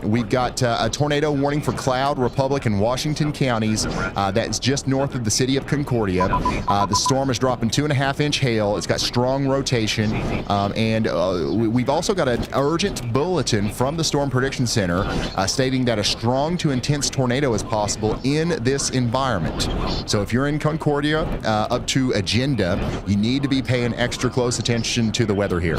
Speaker 1: we've got a tornado warning for Cloud, Republic, and Washington counties. That's just north of the city of Concordia. The storm is dropping 2.5-inch hail. It's got strong rotation. And we've also got an urgent bulletin from the Storm Prediction Center stating that a strong to intense tornado is possible in this environment. So if you're in Concordia up to Agenda, you need to be paying extra close attention to the weather here.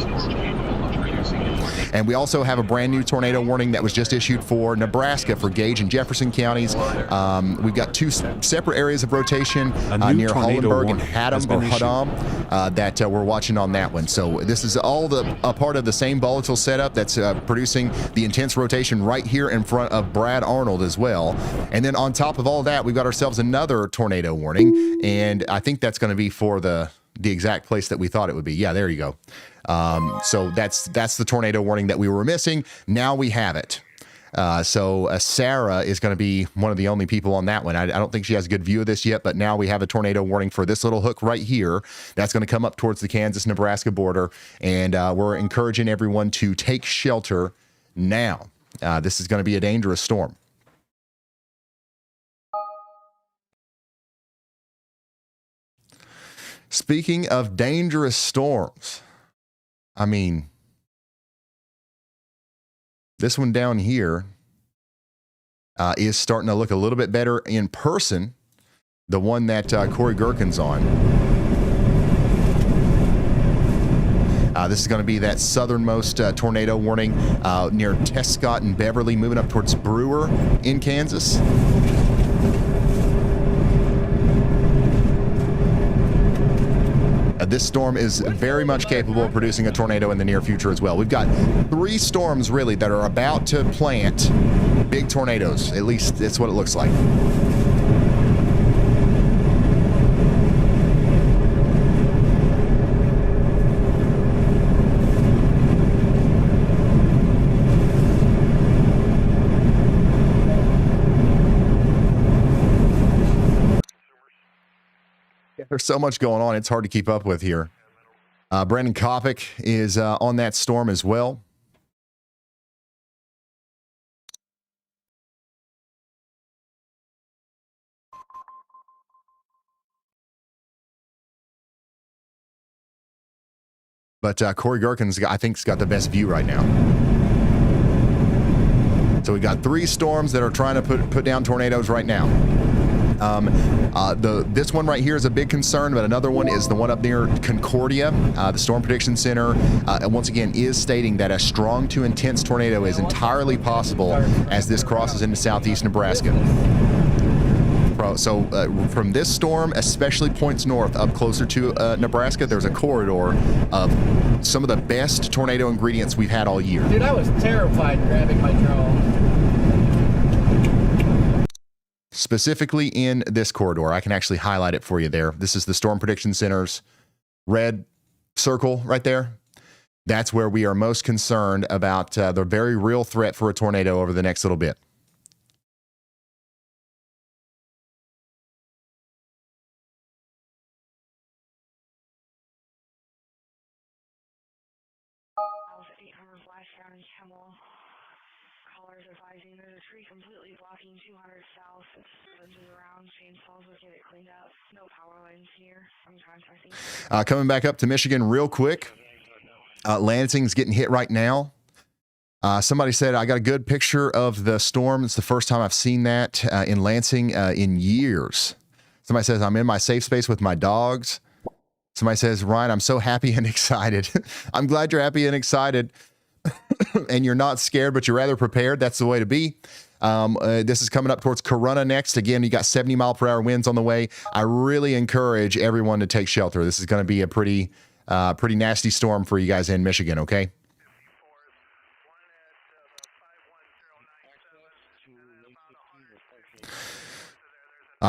Speaker 1: And we also have a brand new tornado warning that was just issued for Nebraska for Gage and Jefferson counties. We've got two separate areas of rotation near Hollenberg and Haddam that we're watching on that one. So this is all a part of the same volatile setup that's producing the intense rotation right here in front of Brad Arnold as well. And then on top of all that, we've got ourselves another tornado warning, and I think that's going to be for the exact place that we thought it would be. Yeah, there you go. So that's the tornado warning that we were missing. Now we have it. So Sarah is going to be one of the only people on that one. I don't think she has a good view of this yet, but now we have a tornado warning for this little hook right here. That's going to come up towards the Kansas-Nebraska border, and we're encouraging everyone to take shelter now. This is going to be a dangerous storm. Speaking of dangerous storms, I mean, this one down here is starting to look a little bit better in person. The one that Corey Gherkin's on. This is going to be that southernmost tornado warning near Tescott and Beverly, moving up towards Brewer in Kansas. This storm is very much capable of producing a tornado in the near future as well. We've got 3 storms really that are about to plant big tornadoes. At least that's what it looks like. There's so much going on, it's hard to keep up with here. Brandon Kopic is on that storm as well. But Corey Gherkin's, I think, has got the best view right now. So we got 3 storms that are trying to put down tornadoes right now. This one right here is a big concern, but another one is the one up near Concordia. The Storm Prediction Center, once again, is stating that a strong to intense tornado is entirely possible as this crosses into southeast Nebraska. So from this storm, especially points north up closer to Nebraska, there's a corridor of some of the best tornado ingredients we've had all year.
Speaker 10: Dude, I was terrified grabbing my drone.
Speaker 1: Specifically in this corridor, I can actually highlight it for you there. This is the Storm Prediction Center's red circle right there. That's where we are most concerned about the very real threat for a tornado over the next little bit.
Speaker 11: Callers advising there's a tree completely blocking 200 south. Winches around, chainsaws will get it cleaned up. No power lines here. I'm contacting.
Speaker 1: Coming back up to Michigan real quick. Lansing's getting hit right now. Somebody said, I got a good picture of the storm. It's the first time I've seen that in Lansing in years. Somebody says, I'm in my safe space with my dogs. Somebody says, Ryan, I'm so happy and excited. I'm glad you're happy and excited. And you're not scared, but you're rather prepared. That's the way to be. This is coming up towards Corunna next. Again, you got 70-mile-per-hour winds on the way. I really encourage everyone to take shelter. This is going to be a pretty nasty storm for you guys in Michigan, okay?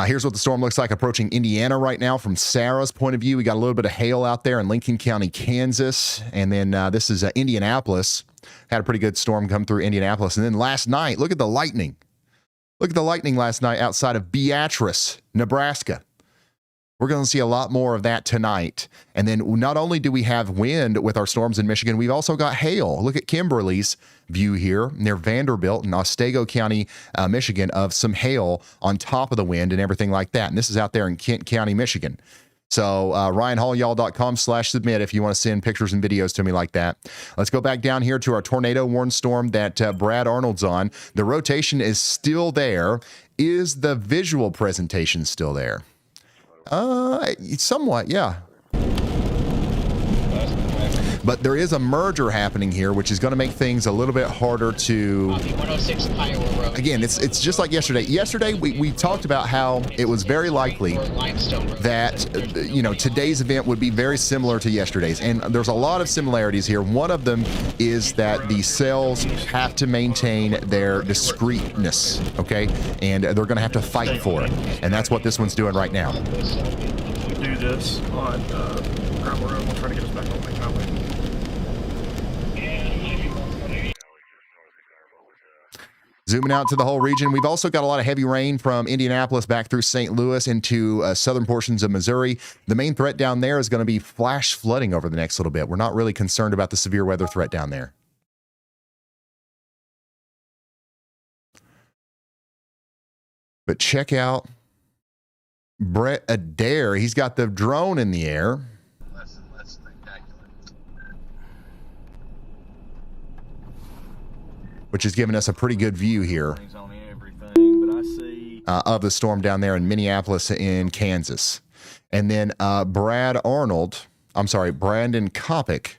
Speaker 1: Here's what the storm looks like approaching Indiana right now from Sarah's point of view. We got a little bit of hail out there in Lincoln County, Kansas. And then this is Indianapolis. Had a pretty good storm come through Indianapolis. And then last night, look at the lightning. Look at the lightning last night outside of Beatrice, Nebraska. We're going to see a lot more of that tonight. And then not only do we have wind with our storms in Michigan, we've also got hail. Look at Kimberly's view here near Vanderbilt in Otsego County, Michigan, of some hail on top of the wind and everything like that. And this is out there in Kent County, Michigan. So RyanHallYall.com/submit if you want to send pictures and videos to me like that. Let's go back down here to our tornado warned storm that Brad Arnold's on. The rotation is still there. Is the visual presentation still there? Somewhat, yeah. But there is a merger happening here, which is going to make things a little bit harder to...
Speaker 6: 106 Iowa Road.
Speaker 1: Again, it's just like yesterday. Yesterday, we talked about how it was very likely that, today's event would be very similar to yesterday's. And there's a lot of similarities here. One of them is that the cells have to maintain their discreteness, okay? And they're going to have to fight for it. And that's what this one's doing right now.
Speaker 8: We do this on Gravel Road. We'll try to get us back on the highway.
Speaker 1: Zooming out to the whole region, we've also got a lot of heavy rain from Indianapolis back through St. Louis into southern portions of Missouri. The main threat down there is going to be flash flooding over the next little bit. We're not really concerned about the severe weather threat down there. But check out Brett Adair, he's got the drone in the air.
Speaker 9: That's spectacular.
Speaker 1: Which has given us a pretty good view here of the storm down there in Minneapolis in Kansas. And then Brandon Kopic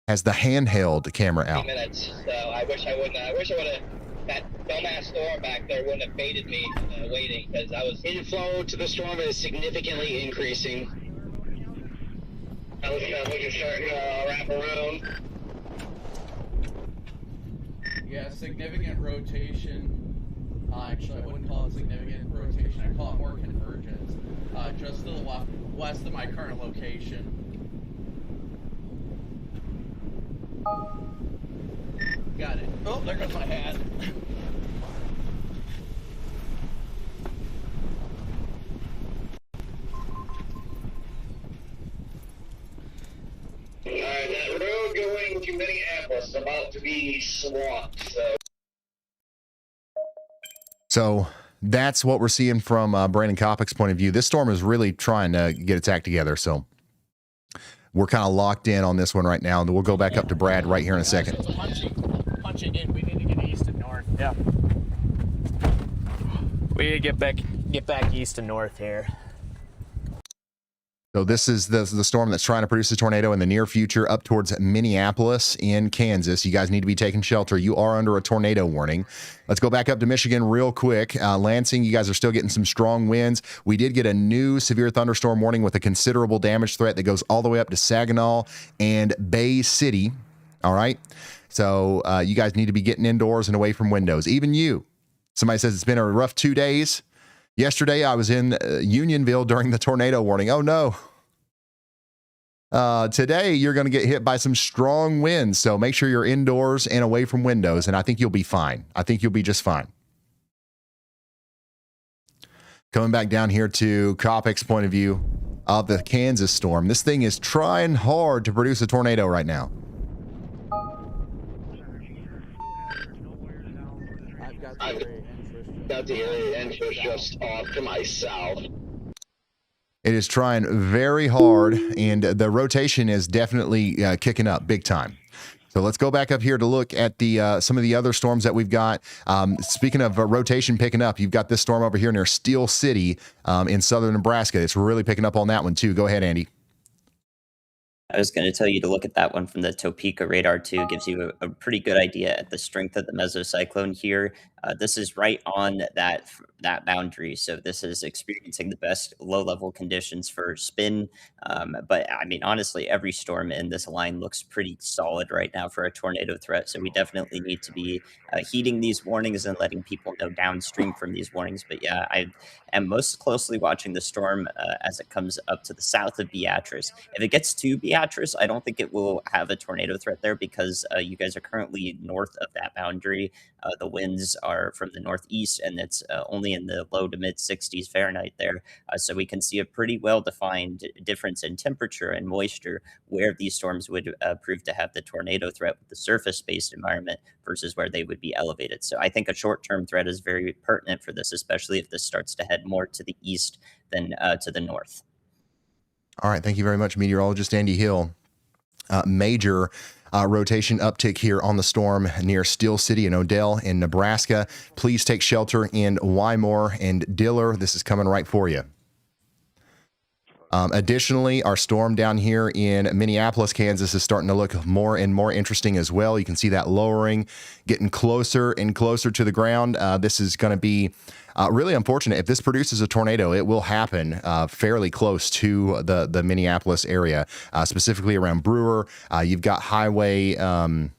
Speaker 1: has the handheld camera out.
Speaker 6: Minutes. So I wish I would have. That dumbass storm back there wouldn't have baited me waiting, because I was inflow to the storm is significantly increasing. We can start wrap around.
Speaker 10: Yeah, significant rotation. Actually, I wouldn't call it significant rotation. I call it more convergence. Just to the west of my current location. Got it. Oh, there goes my hat.
Speaker 6: Alright, that road going to Minneapolis is about to be swamped,
Speaker 1: So that's what we're seeing from Brandon Kopic's point of view. This storm is really trying to get its act together. So we're kind of locked in on this one right now. And we'll go back up to Brad right here in a second.
Speaker 5: Punching in. We need to get east and north. Yeah. We need to get back east and north here.
Speaker 1: So this is the storm that's trying to produce a tornado in the near future up towards Minneapolis in Kansas. You guys need to be taking shelter. You are under a tornado warning. Let's go back up to Michigan real quick. Lansing, you guys are still getting some strong winds. We did get a new severe thunderstorm warning with a considerable damage threat that goes all the way up to Saginaw and Bay City. All right. So you guys need to be getting indoors and away from windows. Even you. Somebody says it's been a rough 2 days. Yesterday, I was in Unionville during the tornado warning. Oh, no. Today, you're going to get hit by some strong winds. So make sure you're indoors and away from windows, and I think you'll be fine. I think you'll be just fine. Coming back down here to Kopic's point of view of the Kansas storm. This thing is trying hard to produce a tornado right now.
Speaker 6: I've got the area interest just off to my south.
Speaker 1: It is trying very hard, and the rotation is definitely kicking up big time. So let's go back up here to look at the some of the other storms that we've got. Speaking of rotation picking up, you've got this storm over here near Steel City in southern Nebraska. It's really picking up on that one too. Go ahead, Andy.
Speaker 2: I was going to tell you to look at that one from the Topeka radar too. Gives you a pretty good idea at the strength of the mesocyclone here. This is right on that boundary, so this is experiencing the best low-level conditions for spin. But I mean, honestly, every storm in this line looks pretty solid right now for a tornado threat. So we definitely need to be heeding these warnings and letting people know downstream from these warnings. But yeah, I am most closely watching the storm as it comes up to the south of Beatrice. If it gets to Beatrice, I don't think it will have a tornado threat there because you guys are currently north of that boundary. The winds are from the northeast, and it's only in the low to mid 60s Fahrenheit there. So we can see a pretty well-defined difference in temperature and moisture where these storms would prove to have the tornado threat with the surface-based environment versus where they would be elevated. So I think a short-term threat is very pertinent for this, especially if this starts to head more to the east than to the north.
Speaker 1: All right. Thank you very much, meteorologist Andy Hill. Major rotation uptick here on the storm near Steel City and Odell in Nebraska. Please take shelter in Wymore and Diller. This is coming right for you. Additionally, our storm down here in Minneapolis, Kansas is starting to look more and more interesting as well. You can see that lowering, getting closer and closer to the ground. This is going to be really unfortunate. If this produces a tornado, it will happen fairly close to the Minneapolis area, specifically around Brewer. You've got highway, well,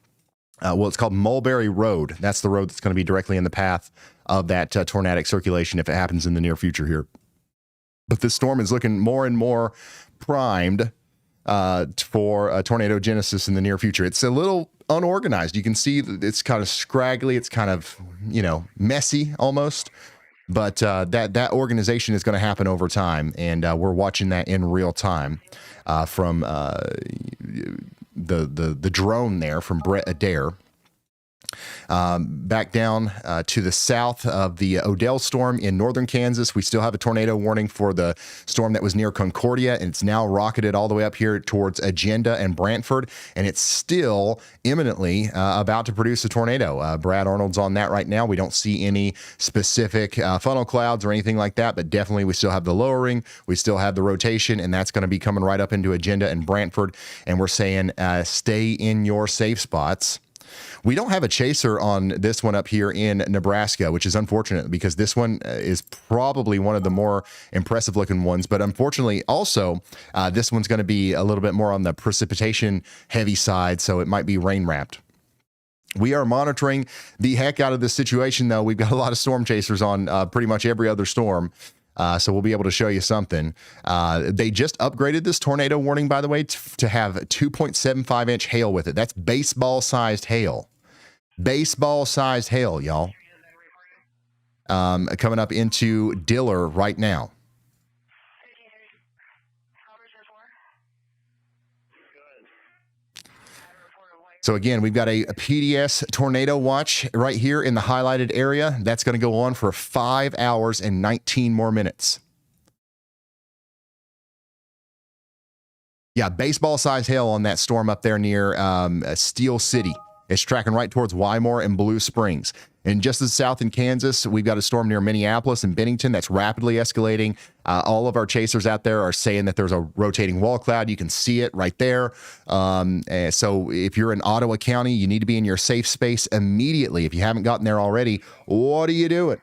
Speaker 1: it's called Mulberry Road. That's the road that's going to be directly in the path of that tornadic circulation if it happens in the near future here. But this storm is looking more and more primed for a tornado genesis in the near future. It's a little unorganized. You can see that it's kind of scraggly. It's kind of, messy almost. But that organization is going to happen over time, and we're watching that in real time from the drone there from Brett Adair. Back down to the south of the Odell storm in northern Kansas, we still have a tornado warning for the storm that was near Concordia, and it's now rocketed all the way up here towards Agenda and Brantford, and it's still imminently about to produce a tornado. Brad Arnold's on that right now. We don't see any specific funnel clouds or anything like that, but definitely we still have the lowering, we still have the rotation, and that's going to be coming right up into Agenda and Brantford, and we're saying stay in your safe spots. We don't have a chaser on this one up here in Nebraska, which is unfortunate because this one is probably one of the more impressive looking ones. But unfortunately, also, this one's going to be a little bit more on the precipitation heavy side, so it might be rain wrapped. We are monitoring the heck out of this situation, though. We've got a lot of storm chasers on pretty much every other storm. So we'll be able to show you something. They just upgraded this tornado warning, by the way, to have 2.75 inch hail with it. That's baseball-sized hail. Baseball-sized hail, y'all. Coming up into Diller right now. So again, we've got a PDS tornado watch right here in the highlighted area. That's going to go on for 5 hours and 19 more minutes. Yeah, baseball-sized hail on that storm up there near Steel City. It's tracking right towards Wymore and Blue Springs. And just as south in Kansas, we've got a storm near Minneapolis and Bennington that's rapidly escalating. All of our chasers out there are saying that there's a rotating wall cloud. You can see it right there. So if you're in Ottawa County, you need to be in your safe space immediately. If you haven't gotten there already, what are you doing?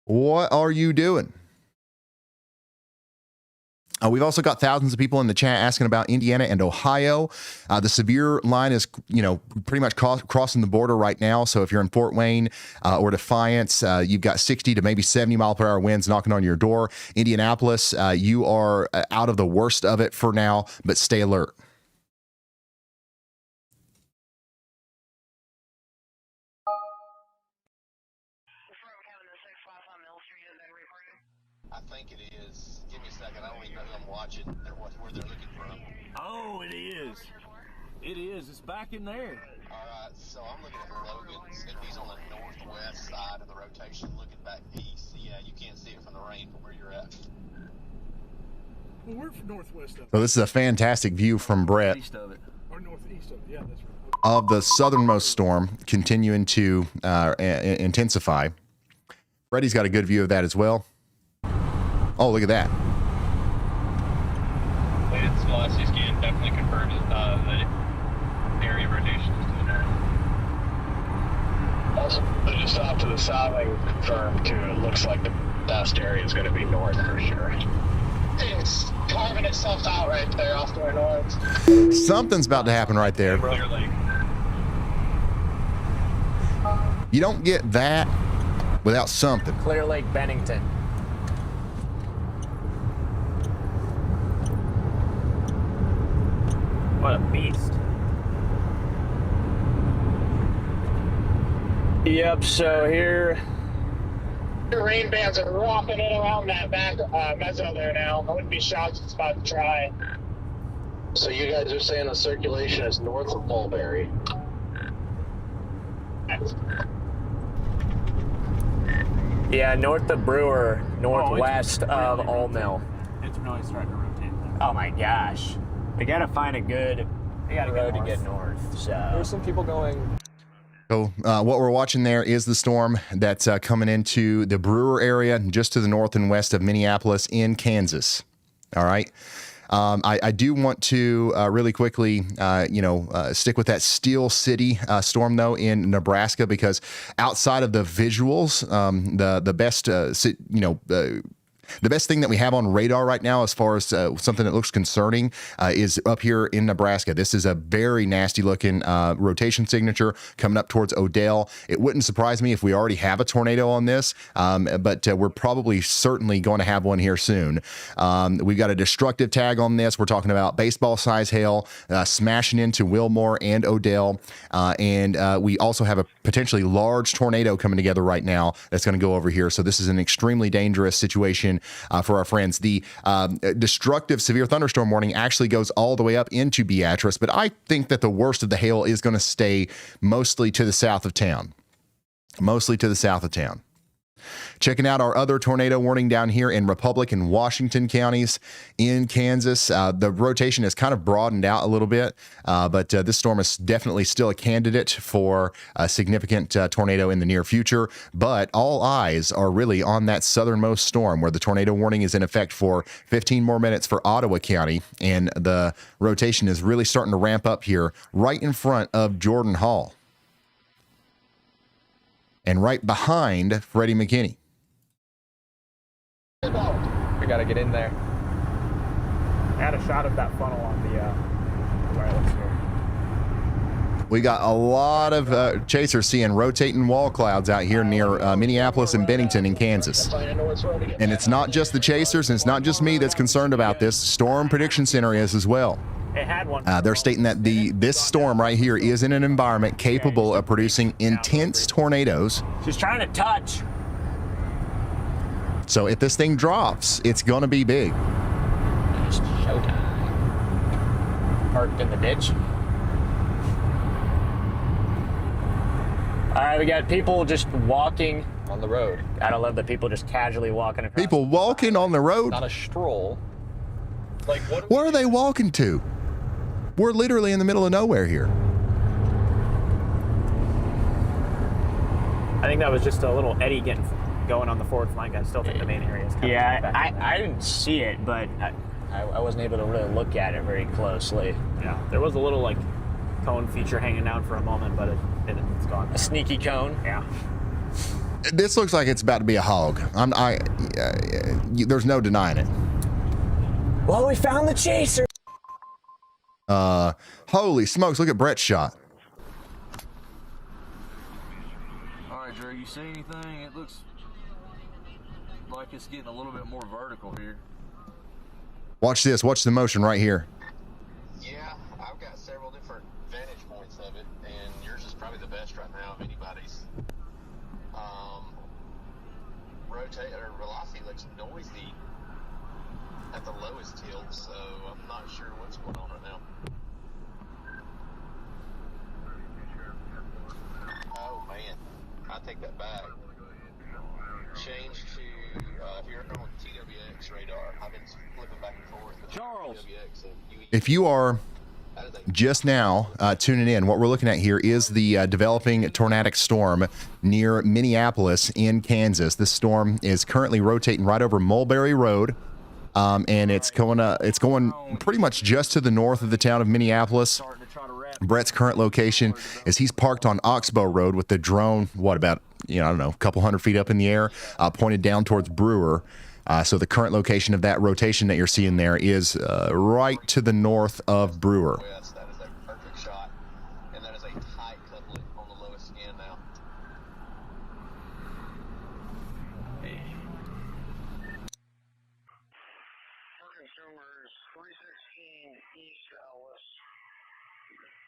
Speaker 1: What are you doing? We've also got thousands of people in the chat asking about Indiana and Ohio. The severe line is, pretty much crossing the border right now. So if you're in Fort Wayne or Defiance, you've got 60 to maybe 70 mile per hour winds knocking on your door. Indianapolis, you are out of the worst of it for now, but stay alert.
Speaker 9: I think it is. Give me a second. I don't even know who I'm watching or where they're looking from.
Speaker 5: Oh, it is. It is. It's back in there.
Speaker 9: All right, so I'm looking at Logan's, and he's on the northwest side of the rotation, looking back east. Yeah, you can't see it from the rain from where you're at.
Speaker 8: Well, we're from northwest of it.
Speaker 1: So this is a fantastic view from Brett.
Speaker 8: East of it. Or northeast of it. Yeah, that's right.
Speaker 1: Of the southernmost storm continuing to intensify. Freddie's got a good view of that as well. Oh, look at that.
Speaker 6: Latest velocity scan definitely confirmed the area of rotation is to the north.
Speaker 4: Also, just off to the south, I can confirm too. It looks like the best area is going to be north for sure. It's carving itself out right there off to our north.
Speaker 1: Something's about to happen right there.
Speaker 6: Clear Lake.
Speaker 1: You don't get that without something.
Speaker 5: Clear Lake, Bennington. What a beast. Yep, so here.
Speaker 4: The rain bands are rocking in around that back mezzo there now. I wouldn't be shocked if it's about to try.
Speaker 6: So you guys are saying the circulation is north of Mulberry?
Speaker 5: Yeah, north of Brewer, northwest of Allmill.
Speaker 10: It's really starting to rotate.
Speaker 5: Oh my gosh. They gotta find a good road to get north. So
Speaker 8: There's some people going.
Speaker 1: So what we're watching there is the storm that's coming into the Brewer area, just to the north and west of Minneapolis in Kansas. All right. I do want to really quickly, stick with that Steel City storm, though, in Nebraska, because outside of the visuals, the best, The best thing that we have on radar right now, as far as something that looks concerning, is up here in Nebraska. This is a very nasty looking rotation signature coming up towards Odell. It wouldn't surprise me if we already have a tornado on this, but we're probably certainly going to have one here soon. We've got a destructive tag on this. We're talking about baseball size hail smashing into Wilmore and Odell. And we also have a potentially large tornado coming together right now that's going to go over here. So this is an extremely dangerous situation for our friends. The destructive severe thunderstorm warning actually goes all the way up into Beatrice, but I think that the worst of the hail is going to stay mostly to the south of town. Mostly to the south of town. Checking out our other tornado warning down here in Republic and Washington counties in Kansas. The rotation has kind of broadened out a little bit, but this storm is definitely still a candidate for a significant tornado in the near future. But all eyes are really on that southernmost storm where the tornado warning is in effect for 15 more minutes for Ottawa County. And the rotation is really starting to ramp up here right in front of Jordan Hall. And right behind Freddie McKinney.
Speaker 5: We got to get in there. I had a shot of that funnel on the wireless here.
Speaker 1: We got a lot of chasers seeing rotating wall clouds out here near Minneapolis and Bennington in Kansas. And it's not just the chasers, and it's not just me that's concerned about this. Storm Prediction Center is as well. They're stating that this storm right here is in an environment capable of producing intense tornadoes.
Speaker 5: She's trying to touch.
Speaker 1: So if this thing drops, it's going to be big.
Speaker 5: It's showtime. Parked in the ditch. All right, we got people just walking on the road. Gotta love the people just casually walking across.
Speaker 1: People walking on the road?
Speaker 5: Not a stroll.
Speaker 1: Like, where are they walking to? We're literally in the middle of nowhere here.
Speaker 5: I think that was just a little eddy going on the forward flank. I still think the main area is kind of I didn't see it, but I wasn't able to really look at it very closely. Yeah, there was a little like cone feature hanging down for a moment, but it's gone. A sneaky cone. Yeah.
Speaker 1: This looks like it's about to be a hog. There's no denying it.
Speaker 5: Well, we found the chaser.
Speaker 1: Holy smokes! Look at Brett's shot.
Speaker 12: All right, Drew, you see anything? It looks like it's getting a little bit more vertical here.
Speaker 1: Watch this. Watch the motion right here.
Speaker 9: Yeah, I've got several different vantage points of it, and yours is probably the best right now of anybody's. Rotate or velocity looks noisy at the lowest tilt, so I'm not sure what's going on right now. Oh man, I take that back. Change to here on TWX radar. I've been flipping back and forth. Charles. TWX and
Speaker 1: If you are just now tuning in, what we're looking at here is the developing tornadic storm near Minneapolis in Kansas. This storm is currently rotating right over Mulberry Road. And it's going pretty much just to the north of the town of Minneapolis. Brett's current location is he's parked on Oxbow Road with the drone, about, I don't know, a couple hundred feet up in the air, pointed down towards Brewer. So the current location of that rotation that you're seeing there is right to the north of Brewer.
Speaker 9: that is a perfect shot, and that is a tight couplet on the lowest skin now.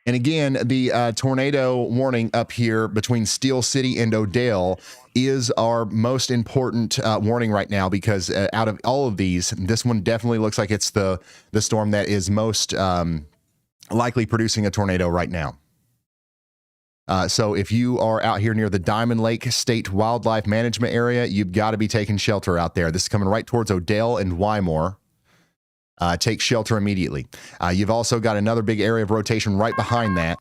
Speaker 1: And again, the tornado warning up here between Steel City and Odell is our most important warning right now, because out of all of these, this one definitely looks like it's the storm that is most likely producing a tornado right now. So if you are out here near the Diamond Lake State Wildlife Management Area, you've got to be taking shelter out there. This is coming right towards Odell and Wymore. Take shelter immediately. You've also got another big area of rotation right behind that.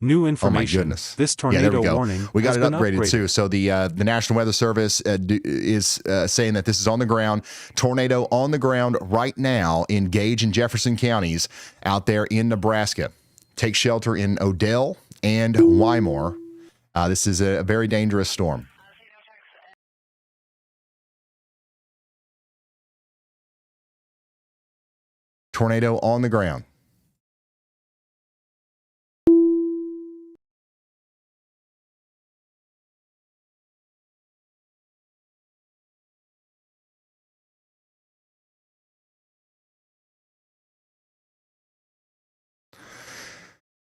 Speaker 7: New information.
Speaker 1: Oh my goodness.
Speaker 7: This tornado
Speaker 1: there we go.
Speaker 7: warning
Speaker 1: We got
Speaker 7: has
Speaker 1: it
Speaker 7: been
Speaker 1: upgraded too. So the National Weather Service is saying that this is on the ground. Tornado on the ground right now in Gage and Jefferson counties out there in Nebraska. Take shelter in Odell and Wymore. This is a very dangerous storm. tornado on the ground.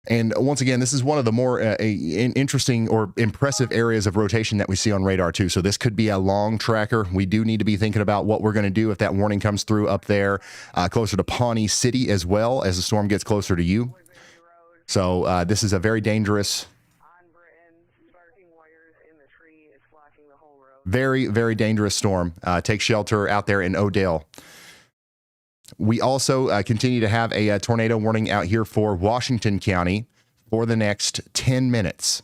Speaker 1: And once again, this is one of the more interesting or impressive areas of rotation that we see on radar too. So this could be a long tracker. We do need to be thinking about what we're going to do if that warning comes through up there closer to Pawnee City as well as the storm gets closer to you. So this is a very dangerous, very, very dangerous storm. Take shelter out there in Odell. We also continue to have a tornado warning out here for Washington County for the next 10 minutes.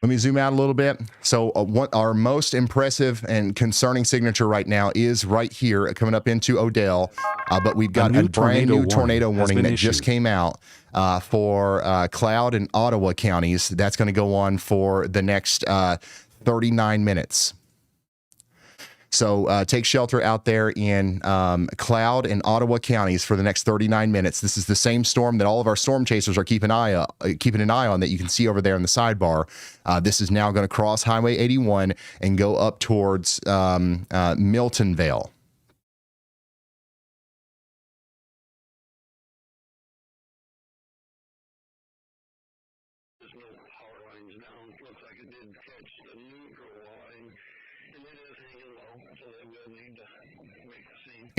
Speaker 1: Let me zoom out a little bit. So what our most impressive and concerning signature right now is right here coming up into Odell. But we've got a brand new tornado warning that just came out for Cloud and Ottawa counties. That's going to go on for the next 39 minutes. So take shelter out there in Cloud and Ottawa counties for the next 39 minutes. This is the same storm that all of our storm chasers are keeping an eye on that you can see over there in the sidebar. This is now going to cross Highway 81 and go up towards Miltonvale.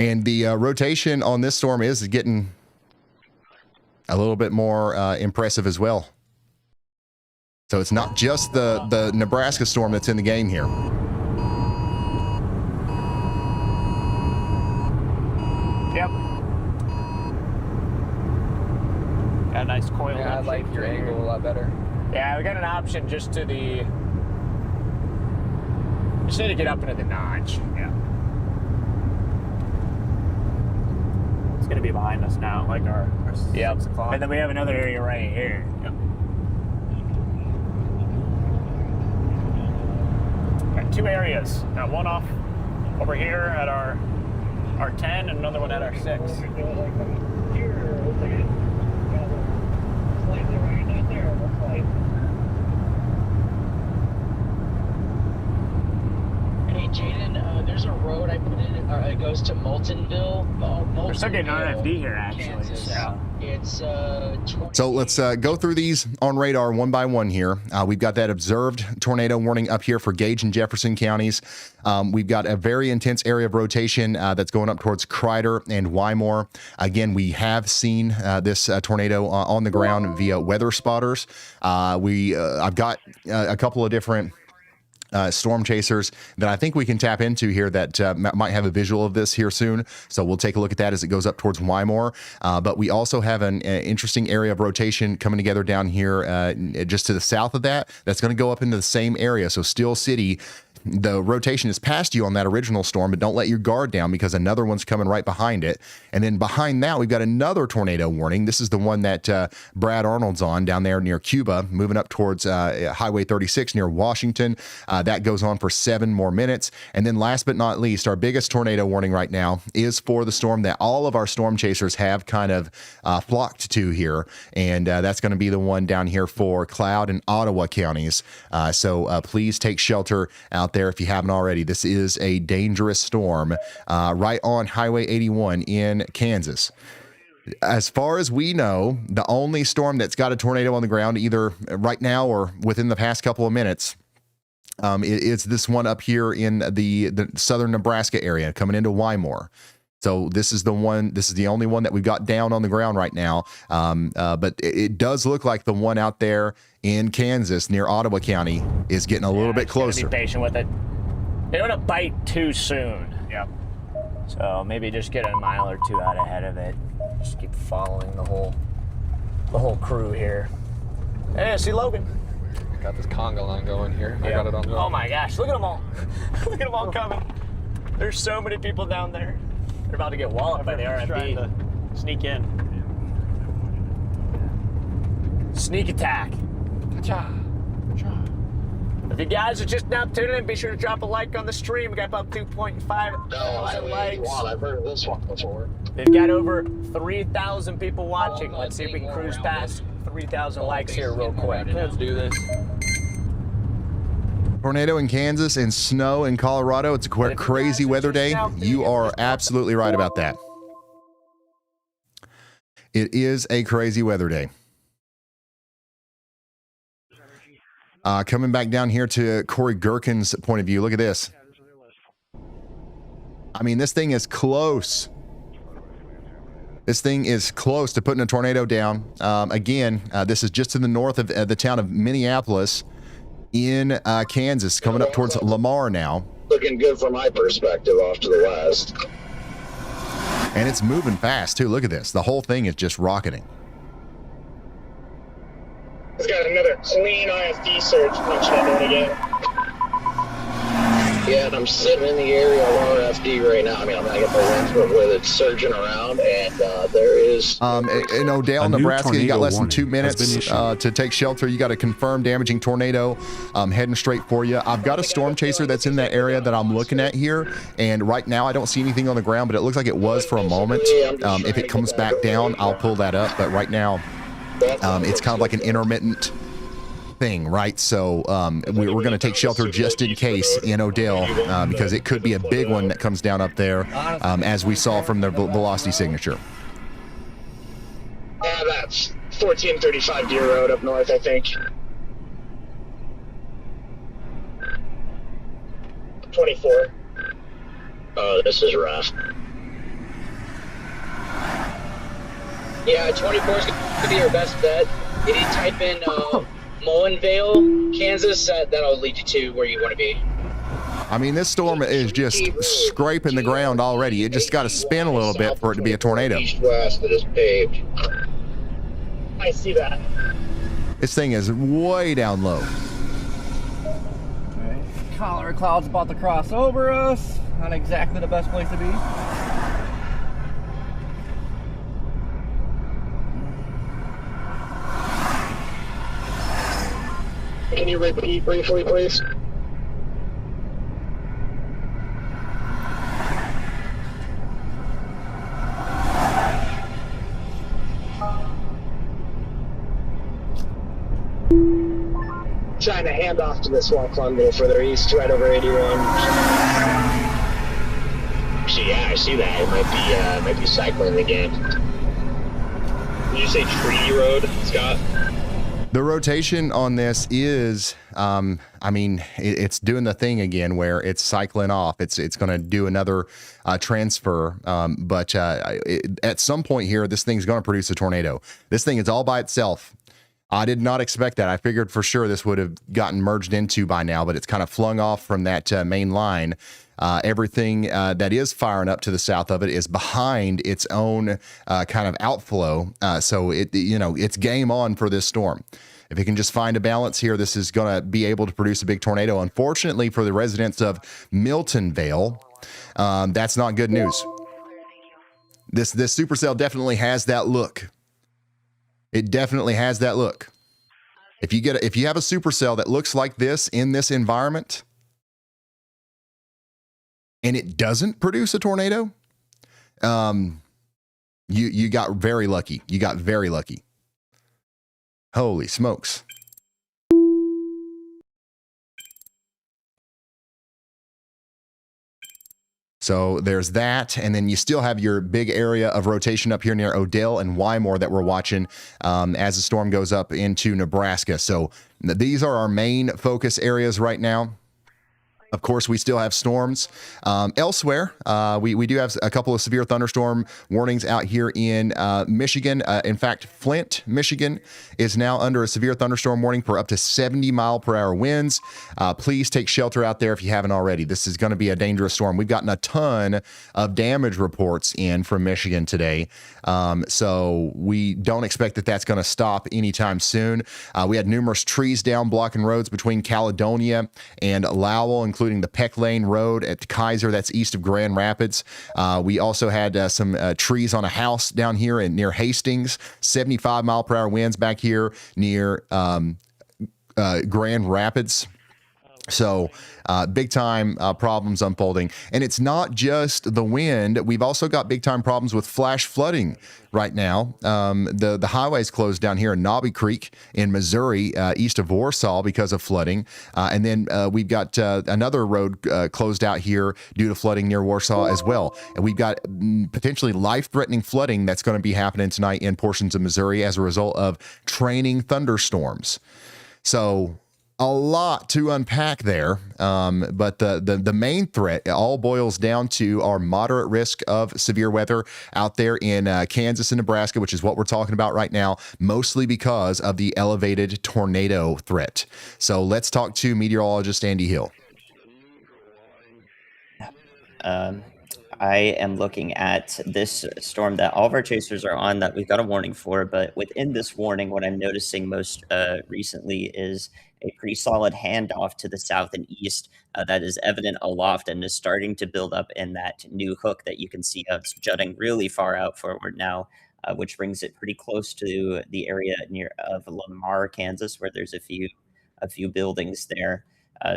Speaker 1: And the rotation on this storm is getting a little bit more impressive as well. So it's not just the Nebraska storm that's in the game here.
Speaker 5: Yep. Got a nice coil.
Speaker 13: Yeah, I like your angle a lot better.
Speaker 5: Yeah, we got an option just to the... Just need to get up into the notch. Yeah. Going to be behind us now, like our 6 o'clock. And then we have another area right here. Yep. Got 2 areas. Got one off over here at our 10 and another one at our 6.
Speaker 14: Hey Jaden, there's a road I put in. It goes to Moultonville.
Speaker 5: We're still getting RFD here, actually.
Speaker 14: Yeah. It's
Speaker 1: So let's go through these on radar one by one here. We've got that observed tornado warning up here for Gage and Jefferson counties. We've got a very intense area of rotation that's going up towards Crider and Wymore. Again, we have seen this tornado on the ground via weather spotters. I've got a couple of different storm chasers that I think we can tap into here that might have a visual of this here soon. So we'll take a look at that as it goes up towards Wymore. But we also have an interesting area of rotation coming together down here just to the south of that. That's going to go up into the same area. So Steel City, the rotation is past you on that original storm, but don't let your guard down because another one's coming right behind it. And then behind that, we've got another tornado warning. This is the one that Brad Arnold's on down there near Cuba, moving up towards Highway 36 near Washington. That goes on for 7 more minutes. And then last but not least, our biggest tornado warning right now is for the storm that all of our storm chasers have kind of flocked to here. And that's going to be the one down here for Cloud and Ottawa counties. So please take shelter out there if you haven't already. This is a dangerous storm right on Highway 81 in Kansas. As far as we know, the only storm that's got a tornado on the ground either right now or within the past couple of minutes is this one up here in the southern Nebraska area coming into Wymore. So this is the one. This is the only one that we've got down on the ground right now. But it does look like the one out there in Kansas near Ottawa County is getting a little bit closer.
Speaker 5: Be patient with it. They don't want to bite too soon. Yep. So maybe just get a mile or 2 out ahead of it. Just keep following the whole crew here. Hey, I see Logan.
Speaker 13: Got this conga line going here. I got it on the.
Speaker 5: Oh my gosh, look at them all. Look at them all coming. There's so many people down there. They're about to get walloped by the RFD. Trying to sneak in. Sneak attack. If you guys are just now tuning in, be sure to drop a like on the stream. We got about 2.5 thousand likes.
Speaker 4: I've heard of this one before.
Speaker 5: They've got over 3,000 people watching. Let's see if we can cruise past 3,000 likes here real quick.
Speaker 13: Let's do this.
Speaker 1: Tornado in Kansas and snow in Colorado. It's a crazy weather day. You are absolutely right about that. It is a crazy weather day. Coming back down here to Corey Gherkin's point of view. Look at this. I mean, this thing is close. This thing is close to putting a tornado down. Again, this is just to the north of the town of Minneapolis in Kansas, coming up towards Lamar now.
Speaker 4: Looking good from my perspective off to the west.
Speaker 1: And it's moving fast, too. Look at this. The whole thing is just rocketing.
Speaker 4: It's got another clean ISD surge punching into it again. Yeah, and I'm sitting in the area of RFD right now. I mean, I'm not getting the winds, but with it surging around, and there is...
Speaker 1: in Odell, Nebraska, you got less than 2 minutes to take shelter. You got a confirmed damaging tornado heading straight for you. I've got a storm chaser that's in that area that I'm looking at here, and right now I don't see anything on the ground, but it looks like it was for a moment. If it comes back down, I'll pull that up, but right now it's kind of like an intermittent thing, right? So we're going to take shelter just in case in Odell because it could be a big one that comes down up there as we saw from the velocity signature.
Speaker 4: Yeah, that's 1435 Deer Road up north, I think. 24. Oh, this is rough.
Speaker 14: Yeah, 24 is going to be your best bet. If you type in Mullenvale, Kansas, that'll lead you to where you want to be.
Speaker 1: I mean, this storm is just scraping the ground already. It just got to spin a little bit for it to be a tornado.
Speaker 4: East-west that is paved. I see that.
Speaker 1: This thing is way down low.
Speaker 13: Okay. Collar cloud's about to cross over us. Not exactly the best place to be.
Speaker 4: Can you repeat briefly, please? Trying to hand off to this one climb a little further east, right over 81. Actually, yeah, I see that. It might be cycling again. Did you say Treaty Road, Scott?
Speaker 1: The rotation on this is, I mean, it's doing the thing again where it's cycling off. It's going to do another transfer, but at some point here, this thing's going to produce a tornado. This thing is all by itself. I did not expect that. I figured for sure this would have gotten merged into by now, but it's kind of flung off from that main line. Everything that is firing up to the south of it is behind its own kind of outflow. So it's game on for this storm. If it can just find a balance here, this is going to be able to produce a big tornado. Unfortunately for the residents of Miltonvale, that's not good news. This supercell definitely has that look. It definitely has that look. If you have a supercell that looks like this in this environment, and it doesn't produce a tornado, you got very lucky. You got very lucky. Holy smokes. So there's that, and then you still have your big area of rotation up here near Odell and Wymore that we're watching as the storm goes up into Nebraska. So these are our main focus areas right now. Of course, we still have storms elsewhere. We do have a couple of severe thunderstorm warnings out here in Michigan. In fact, Flint, Michigan is now under a severe thunderstorm warning for up to 70-mile-per-hour winds. Please take shelter out there if you haven't already. This is going to be a dangerous storm. We've gotten a ton of damage reports in from Michigan today. So we don't expect that that's going to stop anytime soon. We had numerous trees down blocking roads between Caledonia and Lowell, including the Peck Lane Road at Kaiser, that's east of Grand Rapids. We also had some trees on a house down here near Hastings, 75-mile-per-hour winds back here near Grand Rapids. So big time problems unfolding. And it's not just the wind. We've also got big time problems with flash flooding right now. The highway's closed down here in Knobby Creek in Missouri, east of Warsaw because of flooding. And then we've got another road closed out here due to flooding near Warsaw as well. And we've got potentially life-threatening flooding that's going to be happening tonight in portions of Missouri as a result of training thunderstorms. So a lot to unpack there, but the main threat all boils down to our moderate risk of severe weather out there in Kansas and Nebraska, which is what we're talking about right now, mostly because of the elevated tornado threat. So let's talk to meteorologist Andy Hill.
Speaker 2: I am looking at this storm that all of our chasers are on that we've got a warning for, but within this warning, what I'm noticing most recently is a pretty solid handoff to the south and east that is evident aloft and is starting to build up in that new hook that you can see it's jutting really far out forward now, which brings it pretty close to the area near of Lamar, Kansas, where there's a few buildings there.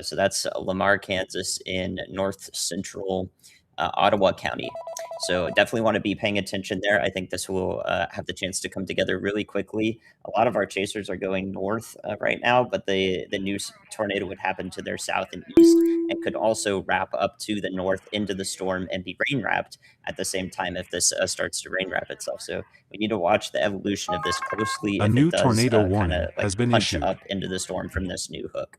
Speaker 2: So that's Lamar, Kansas in north central Ottawa County. So definitely want to be paying attention there. I think this will have the chance to come together really quickly. A lot of our chasers are going north right now, but the new tornado would happen to their south and east and could also wrap up to the north into the storm and be rain wrapped at the same time if this starts to rain wrap itself. So we need to watch the evolution of this closely.
Speaker 7: A new tornado warning has been
Speaker 2: punch
Speaker 7: issued
Speaker 2: up into the storm from this new hook.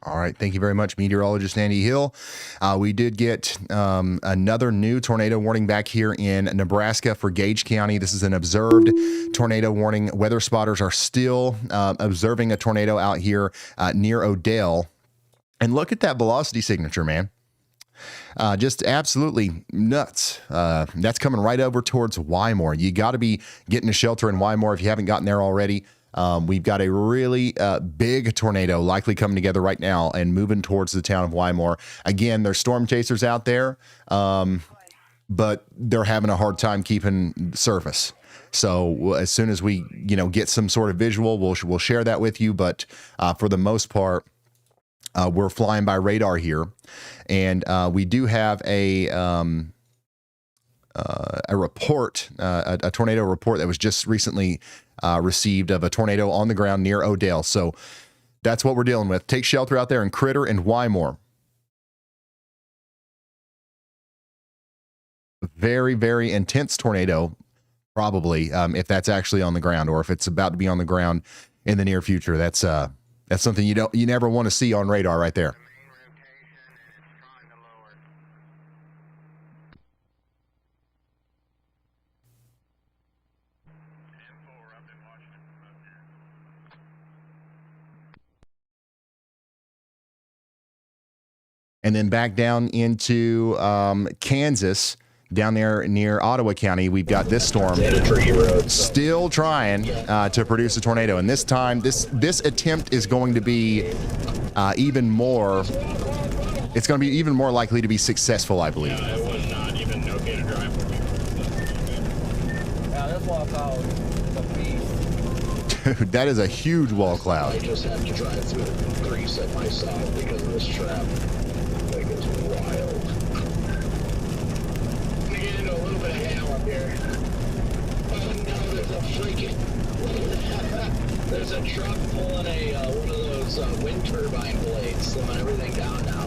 Speaker 1: All right. Thank you very much, meteorologist Andy Hill. We did get another new tornado warning back here in Nebraska for Gage County. This is an observed tornado warning. Weather spotters are still observing a tornado out here near Odell. And look at that velocity signature, man. Just absolutely nuts. That's coming right over towards Wymore. You got to be getting a shelter in Wymore if you haven't gotten there already. We've got a really big tornado likely coming together right now and moving towards the town of Wymore. Again, there's storm chasers out there, but they're having a hard time keeping surface. So as soon as we, get some sort of visual, we'll share that with you. But for the most part, we're flying by radar here, and we do have a report, a tornado report that was just recently received of a tornado on the ground near Odell. So that's what we're dealing with. Take shelter out there in Critter and Wymore. Very, very intense tornado, probably, if that's actually on the ground or if it's about to be on the ground in the near future. That's something you never want to see on radar right there. And then back down into Kansas, down there near Ottawa County, we've got this storm still trying to produce a tornado. And this time, this attempt is going to be even more. It's going to be even more likely to be successful, I believe.
Speaker 8: It was not even okay to drive.
Speaker 13: Yeah, this wall cloud is a beast.
Speaker 1: Dude, that is a huge wall cloud.
Speaker 9: I just have to drive through the grease at myself because of this trap. Like, it's wild.
Speaker 4: I'm gonna get into a little bit of hail up here.
Speaker 9: Oh no, there's a freaking... there's a truck pulling a one of those wind turbine blades, slowing everything down now.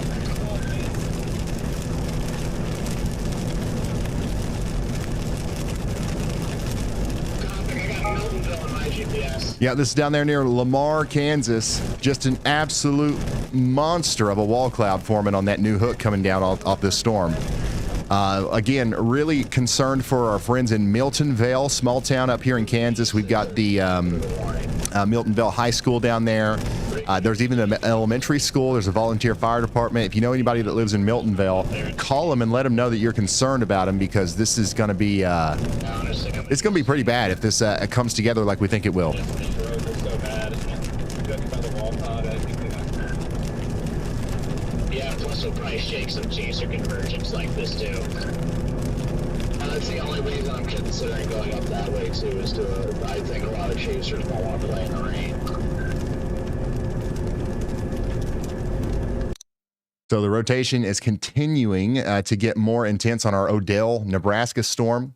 Speaker 4: I got Miltonville on my GPS.
Speaker 1: Yeah, this is down there near Lamar, Kansas. Just an absolute monster of a wall cloud forming on that new hook coming down off this storm. Again, really concerned for our friends in Miltonville, small town up here in Kansas. We've got the Miltonville High School down there. There's even an elementary school. There's a volunteer fire department. If you know anybody that lives in Miltonville, call them and let them know that you're concerned about them, because this is going to be it's going to be pretty bad if this comes together like we think it will.
Speaker 4: Yeah, plus we'll probably shake some chaser convergence like this too. That's the only reason I'm considering going up that way too, is I think a lot of chasers won't want to play in the rain.
Speaker 1: So the rotation is continuing to get more intense on our Odell, Nebraska storm.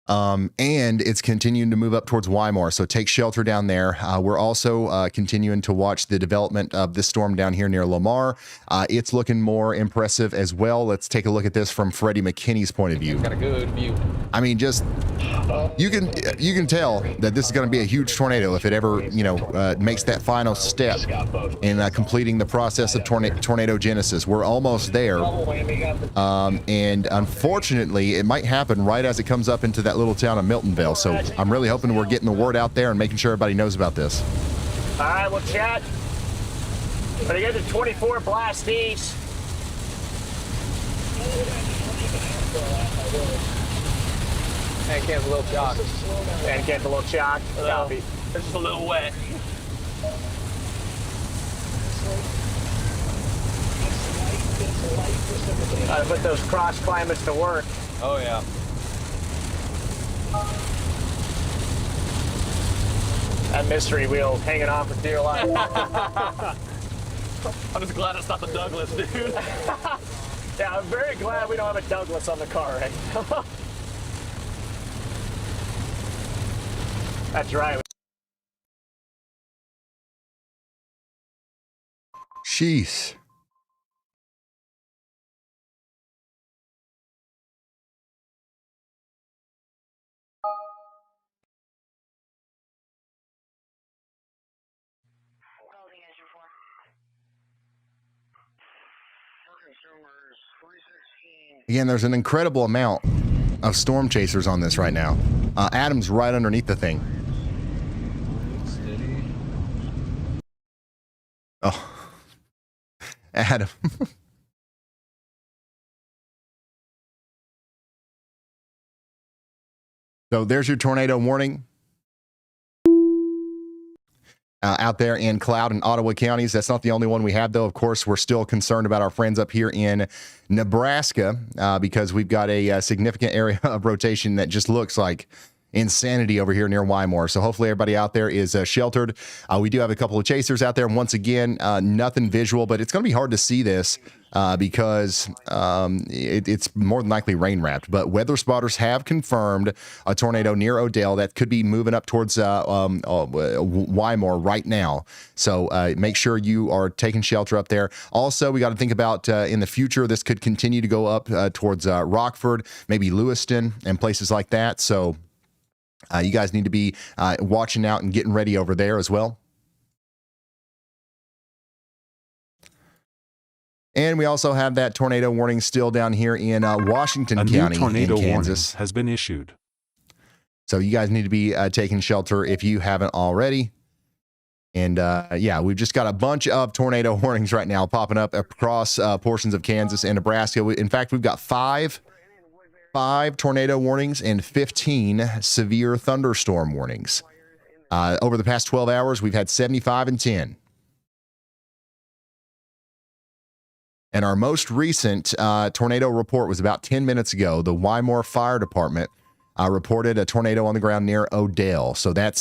Speaker 1: And it's continuing to move up towards Wymore, so take shelter down there. We're also continuing to watch the development of this storm down here near Lamar. It's looking more impressive as well. Let's take a look at this from Freddie McKinney's point of view.
Speaker 3: Got a good view.
Speaker 1: I mean, just you can tell that this is going to be a huge tornado if it ever makes that final step in completing the process of tornado genesis. We're almost there, and unfortunately, it might happen right as it comes up into that little town of Miltonville. So I'm really hoping we're getting the word out there and making sure everybody knows about this.
Speaker 5: All right, well, chat. When you get to 24 blast east.
Speaker 3: And Cam's a little shocked.
Speaker 5: And Cam's a little shocked. Copy.
Speaker 3: It's just a little wet.
Speaker 5: Gotta put those cross climates to work.
Speaker 3: Oh, yeah.
Speaker 5: That mystery wheel hanging on for dear life.
Speaker 3: I'm just glad it's not the Douglas, dude.
Speaker 5: Yeah, I'm very glad we don't have a Douglas on the car right now. That's right.
Speaker 1: Jeez. Again, there's an incredible amount of storm chasers on this right now. Adam's right underneath the thing. Oh, Adam. So there's your tornado warning. Out there in Cloud and Ottawa counties. That's not the only one we have, though. Of course, we're still concerned about our friends up here in Nebraska because we've got a significant area of rotation that just looks like insanity over here near Wymore. So hopefully everybody out there is sheltered. We do have a couple of chasers out there. And once again, nothing visual, but it's going to be hard to see this because it's more than likely rain wrapped. But weather spotters have confirmed a tornado near Odell that could be moving up towards Wymore right now. So make sure you are taking shelter up there. Also, we got to think about in the future, this could continue to go up towards Rockford, maybe Lewiston and places like that. So you guys need to be watching out and getting ready over there as well. And we also have that tornado warning still down here in Washington County,
Speaker 7: a new tornado
Speaker 1: in Kansas.
Speaker 7: warning has been issued.
Speaker 1: So you guys need to be taking shelter if you haven't already. And yeah, we've just got a bunch of tornado warnings right now popping up across portions of Kansas and Nebraska. In fact, we've got five tornado warnings and 15 severe thunderstorm warnings. Over the past 12 hours, we've had 75 and 10. And our most recent tornado report was about 10 minutes ago. The Wymore Fire Department reported a tornado on the ground near Odell. So that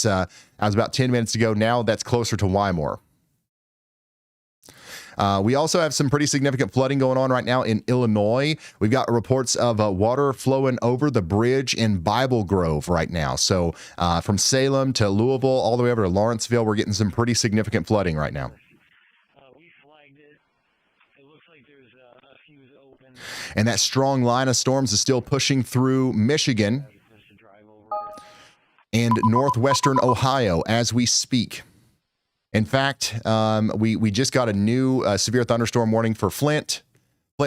Speaker 1: was about 10 minutes ago. Now that's closer to Wymore. We also have some pretty significant flooding going on right now in Illinois. We've got reports of water flowing over the bridge in Bible Grove right now. So from Salem to Louisville, all the way over to Lawrenceville, we're getting some pretty significant flooding right now. And that strong line of storms is still pushing through Michigan. and northwestern Ohio as we speak. In fact, we just got a new severe thunderstorm warning for Flint,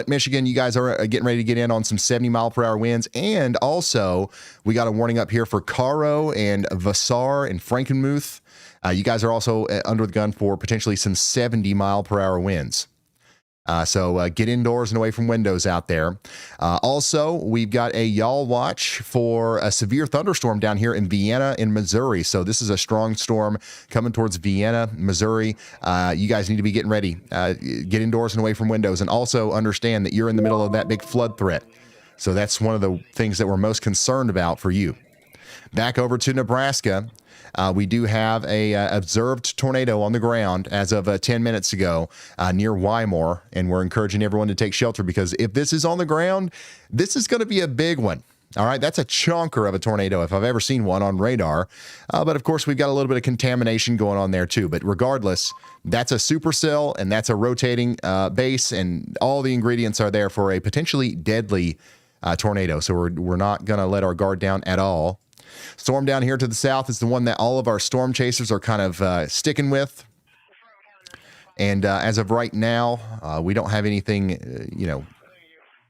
Speaker 1: Michigan. You guys are getting ready to get in on some 70-mile-per-hour winds. And also, we got a warning up here for Caro and Vassar and Frankenmuth. You guys are also under the gun for potentially some 70-mile-per-hour winds. So get indoors and away from windows out there. Also, we've got a y'all watch for a severe thunderstorm down here in Vienna in Missouri. So this is a strong storm coming towards Vienna, Missouri. You guys need to be getting ready. Get indoors and away from windows. And also understand that you're in the middle of that big flood threat. So that's one of the things that we're most concerned about for you. Back over to Nebraska. We do have a observed tornado on the ground as of 10 minutes ago near Wymore, and we're encouraging everyone to take shelter because if this is on the ground, this is going to be a big one. All right, that's a chunker of a tornado if I've ever seen one on radar. But of course, we've got a little bit of contamination going on there too. But regardless, that's a supercell and that's a rotating base, and all the ingredients are there for a potentially deadly tornado. So we're not going to let our guard down at all. Storm down here to the south is the one that all of our storm chasers are kind of sticking with. And as of right now, we don't have anything,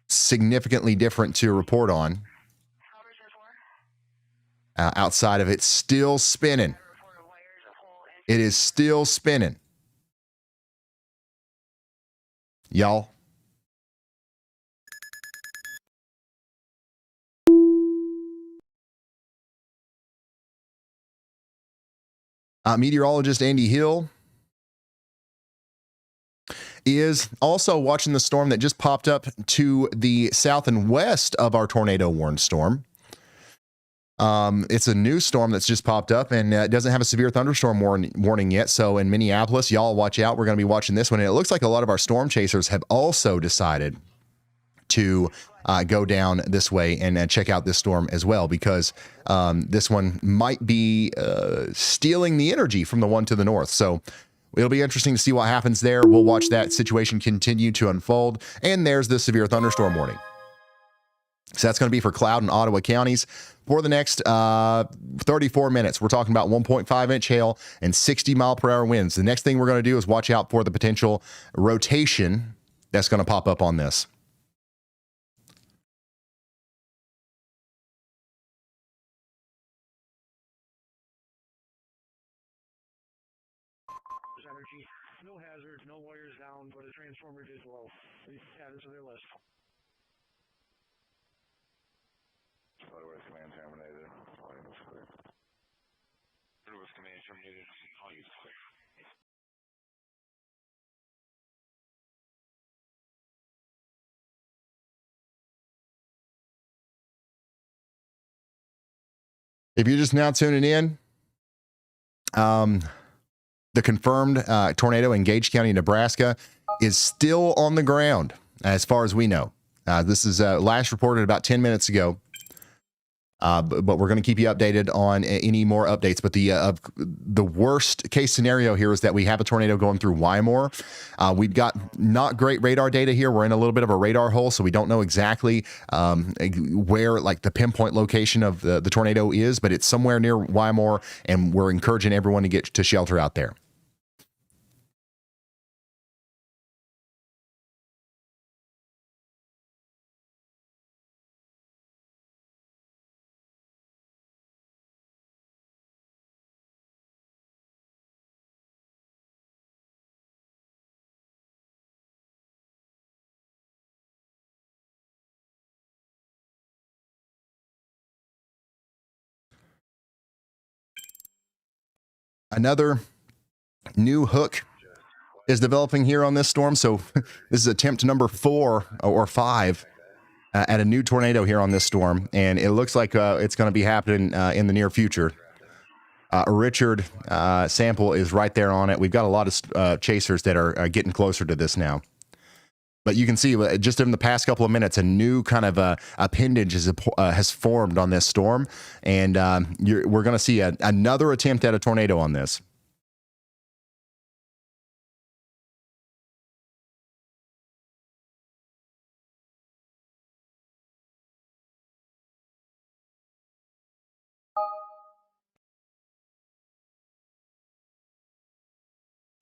Speaker 1: significantly different to report on. Outside of it, still spinning. It is still spinning. Y'all. Meteorologist Andy Hill is also watching the storm that just popped up to the south and west of our tornado warned storm. It's a new storm that's just popped up, and it doesn't have a severe thunderstorm warning yet. So in Minneapolis, y'all watch out. We're going to be watching this one. And it looks like a lot of our storm chasers have also decided to go down this way and check out this storm as well, because this one might be stealing the energy from the one to the north. So it'll be interesting to see what happens there. We'll watch that situation continue to unfold. And there's the severe thunderstorm warning. So that's going to be for Cloud and Ottawa counties for the next 34 minutes. We're talking about 1.5-inch hail and 60-mile-per-hour winds. The next thing we're going to do is watch out for the potential rotation that's going to pop up on this.
Speaker 15: Energy. No hazards, no wires down, but a transformer is low. Please add it to their list.
Speaker 16: WEATHERWISE command terminated. Volume is clear. WEATHERWISE command terminated. Volume is clear.
Speaker 1: If you're just now tuning in, the confirmed tornado in Gage County, Nebraska, is still on the ground, as far as we know. This is last reported about 10 minutes ago. But we're going to keep you updated on any more updates. But the worst case scenario here is that we have a tornado going through Wymore. We've got not great radar data here. We're in a little bit of a radar hole, so we don't know exactly where like the pinpoint location of the tornado is, but it's somewhere near Wymore, and we're encouraging everyone to get to shelter out there. Another new hook is developing here on this storm. So this is attempt number 4 or 5 at a new tornado here on this storm. And it looks like it's going to be happening in the near future. Richard Sample is right there on it. We've got a lot of chasers that are getting closer to this now. But you can see just in the past couple of minutes, a new kind of appendage has formed on this storm. And we're going to see another attempt at a tornado on this.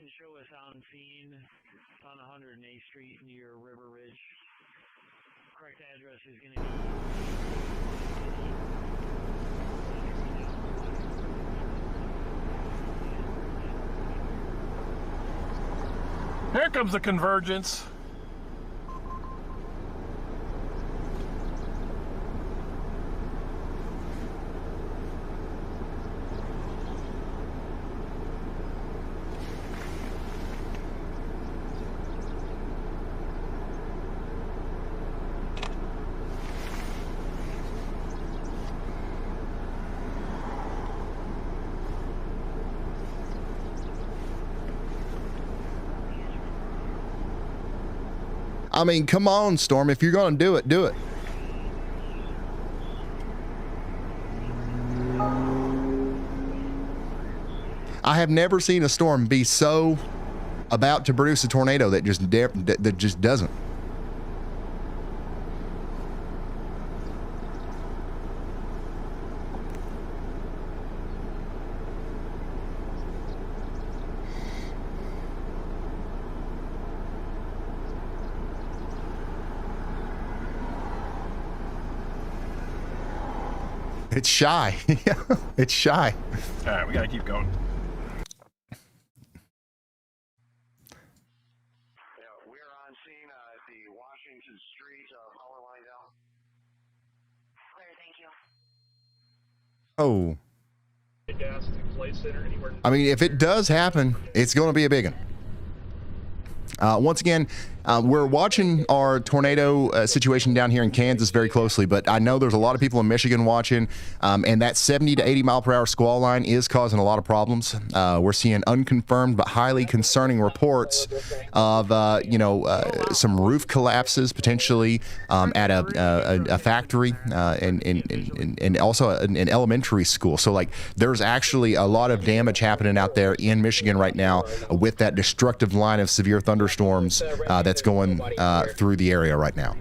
Speaker 15: can show us on scene on 108th Street near River Ridge. Correct address is going to
Speaker 8: be. Here comes the convergence.
Speaker 1: I mean, come on, Storm. If you're going to do it, do it. I have never seen a storm be so about to produce a tornado that just doesn't. It's shy. Yeah, it's shy.
Speaker 8: All right, we got to keep going.
Speaker 15: Yeah, we're on scene at the Washington Street power line down. Clear, thank you.
Speaker 1: Oh. I mean, if it does happen, it's going to be a big one. Once again, we're watching our tornado situation down here in Kansas very closely, but I know there's a lot of people in Michigan watching, and that 70 to 80 mile per hour squall line is causing a lot of problems. We're seeing unconfirmed but highly concerning reports of, some roof collapses potentially at a factory and also an elementary school. So, like, there's actually a lot of damage happening out there in Michigan right now with that destructive line of severe thunderstorms that's going through the area right now.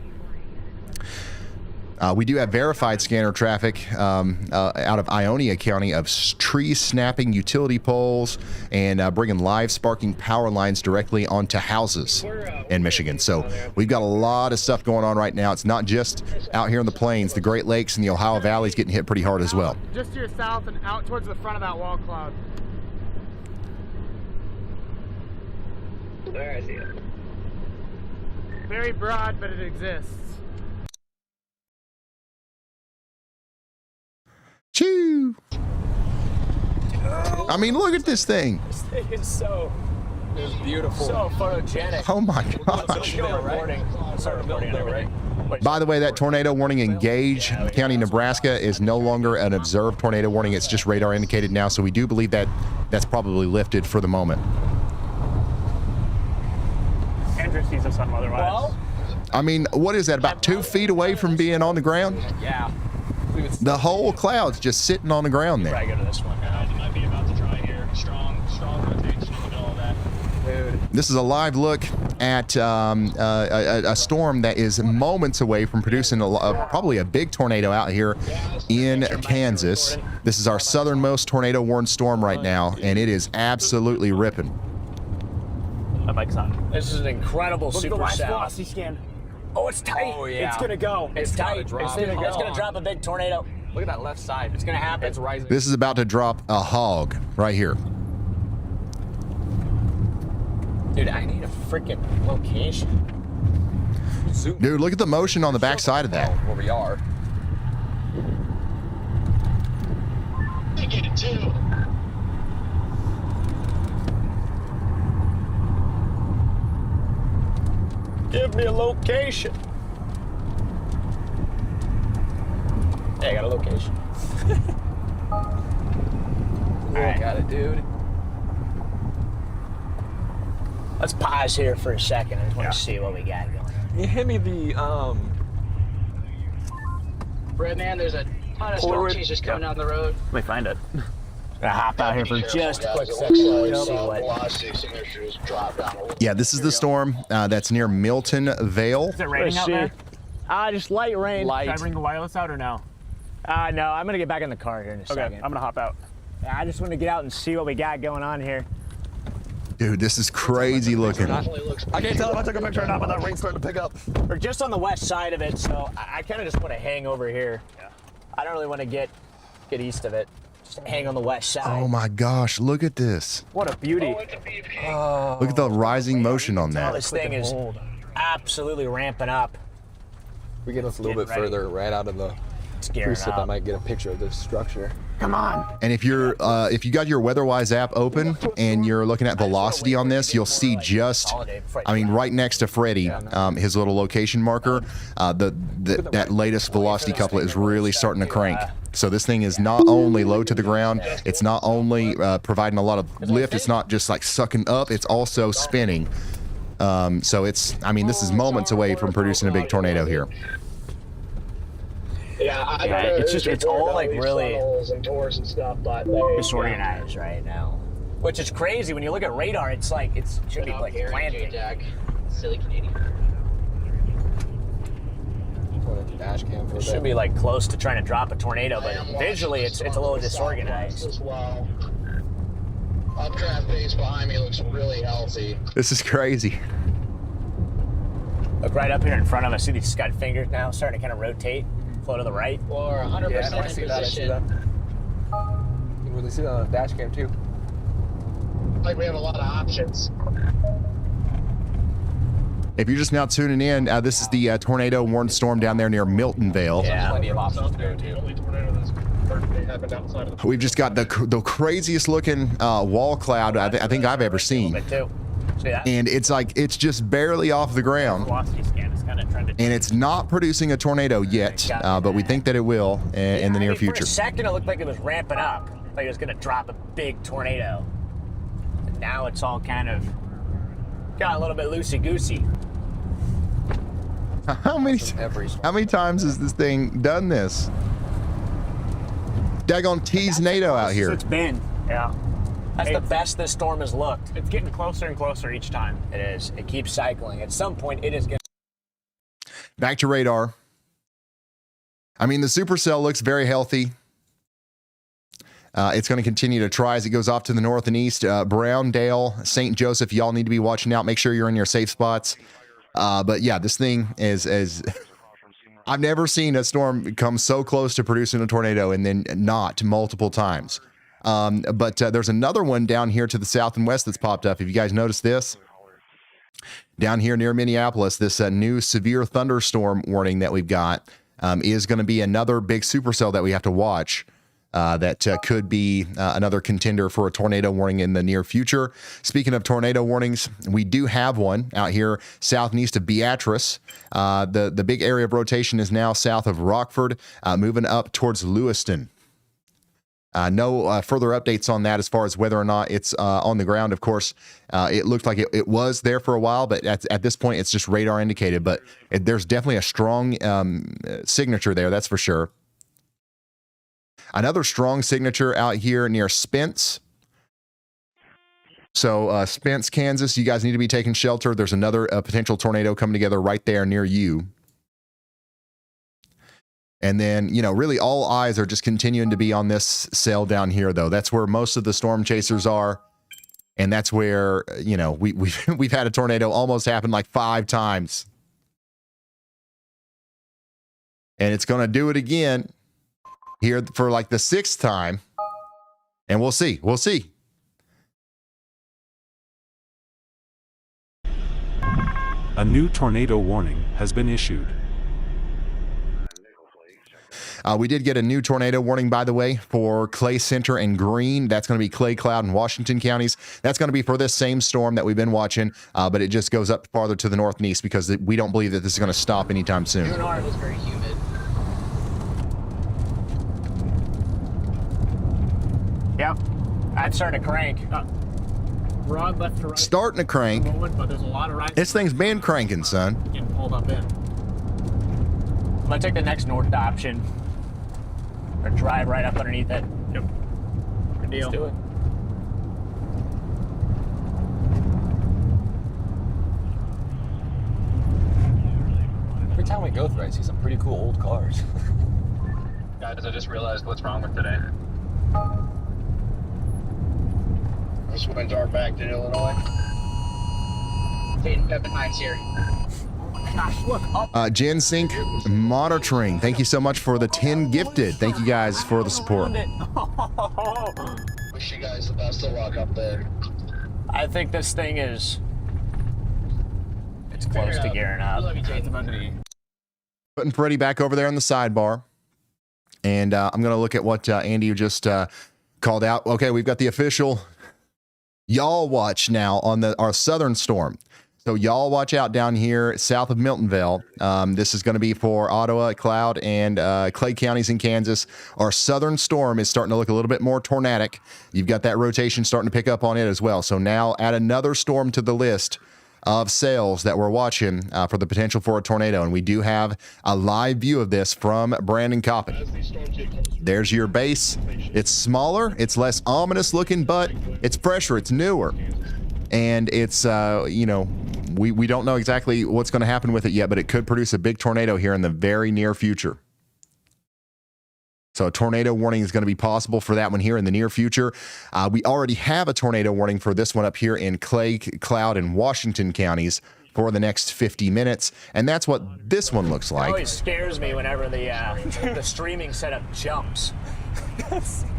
Speaker 1: We do have verified scanner traffic out of Ionia County of trees snapping utility poles and bringing live sparking power lines directly onto houses in Michigan. So we've got a lot of stuff going on right now. It's not just out here in the plains. The Great Lakes and the Ohio Valley is getting hit pretty hard as well.
Speaker 5: Just to your south and out towards the front of that wall cloud.
Speaker 14: There, I see it.
Speaker 5: Very broad, but it exists.
Speaker 1: Choo! I mean, look at this thing.
Speaker 5: This thing is so
Speaker 12: It's beautiful.
Speaker 5: So photogenic.
Speaker 1: Oh my gosh. By the way, that tornado warning in Gage County, Nebraska is no longer an observed tornado warning. It's just radar indicated now. So we do believe that that's probably lifted for the moment.
Speaker 5: Andrew sees us on otherwise. Well,
Speaker 1: I mean, what is that? About 2 feet away from being on the ground?
Speaker 5: Yeah.
Speaker 1: The whole cloud's just sitting on the ground there.
Speaker 5: Probably go to this one now. It might be about to dry here. Strong rotation in the middle of that. Dude.
Speaker 1: This is a live look at a storm that is moments away from producing probably a big tornado out here in Kansas. This is our southernmost tornado warned storm right now, and it is absolutely ripping.
Speaker 5: My bike's on.
Speaker 13: This is an incredible super
Speaker 5: south.
Speaker 13: velocity
Speaker 5: scan. Oh, it's tight.
Speaker 13: Oh, yeah.
Speaker 5: It's gonna go.
Speaker 13: It's tight.
Speaker 5: It's gonna drop a big tornado.
Speaker 13: Look at that left side. It's gonna happen.
Speaker 5: It's rising.
Speaker 1: This is about to drop a hog right here.
Speaker 13: Dude, I need a freaking location.
Speaker 1: Dude, look at the motion on the back side of that.
Speaker 13: Where we are.
Speaker 15: I get it too.
Speaker 13: Give me a location. Hey, I got a location.
Speaker 5: Alright.
Speaker 13: Got it, dude. Let's pause here for a second. I just want to see what we got going.
Speaker 5: You hit me the
Speaker 14: Redman, there's a ton of Stormchasers coming down the road.
Speaker 5: Let me find it.
Speaker 13: Gonna hop out here for just a quick second. See what.
Speaker 1: Yeah, this is the storm that's near Milton Vale.
Speaker 5: Is it raining out there?
Speaker 13: Just light rain.
Speaker 5: Should I bring the wireless out or no?
Speaker 13: No, I'm gonna get back in the car here in a second.
Speaker 5: I'm gonna hop out.
Speaker 13: I just want to get out and see what we got going on here.
Speaker 1: Dude, this is crazy looking.
Speaker 5: I can't tell if I took a picture or not, but that rain's starting to pick up. We're just on the west side of it, so I kind of just want to hang over here. Yeah. I don't really want to get east of it. Just hang on the west side.
Speaker 1: Oh my gosh, look at this.
Speaker 5: What a beauty. Oh,
Speaker 1: Look at the rising motion on that.
Speaker 5: this thing is absolutely ramping up.
Speaker 17: We get us a little bit further right out of the precip, I might get a picture of this structure.
Speaker 5: Come on.
Speaker 1: And if you're if you got your WeatherWise app open and you're looking at velocity on this, you'll see just, I mean, right next to Freddy, his little location marker, that latest velocity couplet is really starting to crank. So this thing is not only low to the ground, it's not only providing a lot of lift, it's not just like sucking up, it's also spinning. So it's, I mean, this is moments away from producing a big tornado here.
Speaker 5: Yeah, it's all like really
Speaker 4: and stuff, but
Speaker 5: disorganized right now. Which is crazy when you look at radar. It's like it should be like planted.
Speaker 14: Silly Canadian.
Speaker 17: Dash cam for
Speaker 5: It should be like close to trying to drop a tornado, but visually it's a little disorganized.
Speaker 4: As well. Updraft base behind me looks really healthy.
Speaker 1: This is crazy.
Speaker 5: Look right up here in front of us. See these scud fingers now starting to kind of rotate, flow to the right.
Speaker 14: Or 100%
Speaker 17: I
Speaker 14: in
Speaker 17: see that.
Speaker 14: position.
Speaker 17: You can really see that on the dash cam too.
Speaker 4: Like we have a lot of options.
Speaker 1: If you're just now tuning in, this is the tornado warned storm down there near Miltonvale.
Speaker 17: Yeah, plenty of options to go to.
Speaker 1: We've just got the craziest looking wall cloud I think I've ever seen. And it's like, it's just barely off the ground. And it's not producing a tornado yet, but we think that it will in the near future.
Speaker 5: For a second, it looked like it was ramping up, like it was going to drop a big tornado. And now it's all kind of got a little bit loosey-goosey.
Speaker 1: How many times has this thing done this? Daggone tease NATO out here.
Speaker 5: It's been, yeah. That's the best this storm has looked. It's getting closer and closer each time. It is. It keeps cycling. At some point, it is going to...
Speaker 1: Back to radar. I mean, the supercell looks very healthy. It's going to continue to try as it goes off to the north and east. Browndale, St. Joseph, y'all need to be watching out. Make sure you're in your safe spots. But yeah, this thing is I've never seen a storm come so close to producing a tornado and then not multiple times. But there's another one down here to the south and west that's popped up. If you guys notice this, down here near Minneapolis, this new severe thunderstorm warning that we've got is going to be another big supercell that we have to watch. That could be another contender for a tornado warning in the near future. Speaking of tornado warnings, we do have one out here south and east of Beatrice. The big area of rotation is now south of Rockford, moving up towards Lewiston. No further updates on that as far as whether or not it's on the ground. Of course, it looked like it was there for a while, but at this point, it's just radar indicated. But there's definitely a strong signature there, that's for sure. Another strong signature out here near Spence. So Spence, Kansas, you guys need to be taking shelter. There's another potential tornado coming together right there near you. And then, you know, really all eyes are just continuing to be on this cell down here, though. That's where most of the Stormchasers are. And that's where, you know, we've had a tornado almost happen like 5 times. And it's going to do it again here for like the 6th time. And we'll see. We'll see.
Speaker 7: A new tornado warning has been issued.
Speaker 1: We did get a new tornado warning, by the way, for Clay Center and Green. That's going to be Clay, Cloud, and Washington counties. That's going to be for this same storm that we've been watching, but it just goes up farther to the north and east because we don't believe that this is going to stop anytime soon.
Speaker 14: UNR was very humid.
Speaker 5: Yep, I'm starting to crank. Rod left to right.
Speaker 1: Starting to crank.
Speaker 5: But there's a lot of right.
Speaker 1: This thing's been cranking, son.
Speaker 5: Getting pulled up in. I'm gonna take the next north option. Or drive right up underneath it. Yep. Good deal. Let's do it.
Speaker 17: Every time we go through, I see some pretty cool old cars.
Speaker 18: Guys, I just realized what's wrong with today.
Speaker 4: Those winds are back in Illinois.
Speaker 14: Peyton Peppenheim's here.
Speaker 5: Gosh, look up.
Speaker 1: Jen Sink monitoring. Thank you so much for the 10 gifted. Thank you guys for the support.
Speaker 4: Wish you guys the best of luck up there.
Speaker 5: I think this thing is. It's close to gearing up.
Speaker 1: Putting Freddie back over there on the sidebar. And I'm going to look at what Andy just called out. Okay, we've got the official y'all watch now on our southern storm. So y'all watch out down here south of Miltonville. This is going to be for Ottawa, Cloud, and Clay counties in Kansas. Our southern storm is starting to look a little bit more tornadic. You've got that rotation starting to pick up on it as well. So now add another storm to the list of sails that we're watching for the potential for a tornado. And we do have a live view of this from Brandon Coppin. There's your base. It's smaller, it's less ominous looking, but it's fresher, it's newer. And it's, you know, we don't know exactly what's going to happen with it yet, but it could produce a big tornado here in the very near future. So a tornado warning is going to be possible for that one here in the near future. We already have a tornado warning for this one up here in Clay, Cloud, and Washington counties for the next 50 minutes. And that's what this one looks
Speaker 5: It
Speaker 1: like.
Speaker 5: always scares me whenever the streaming setup jumps.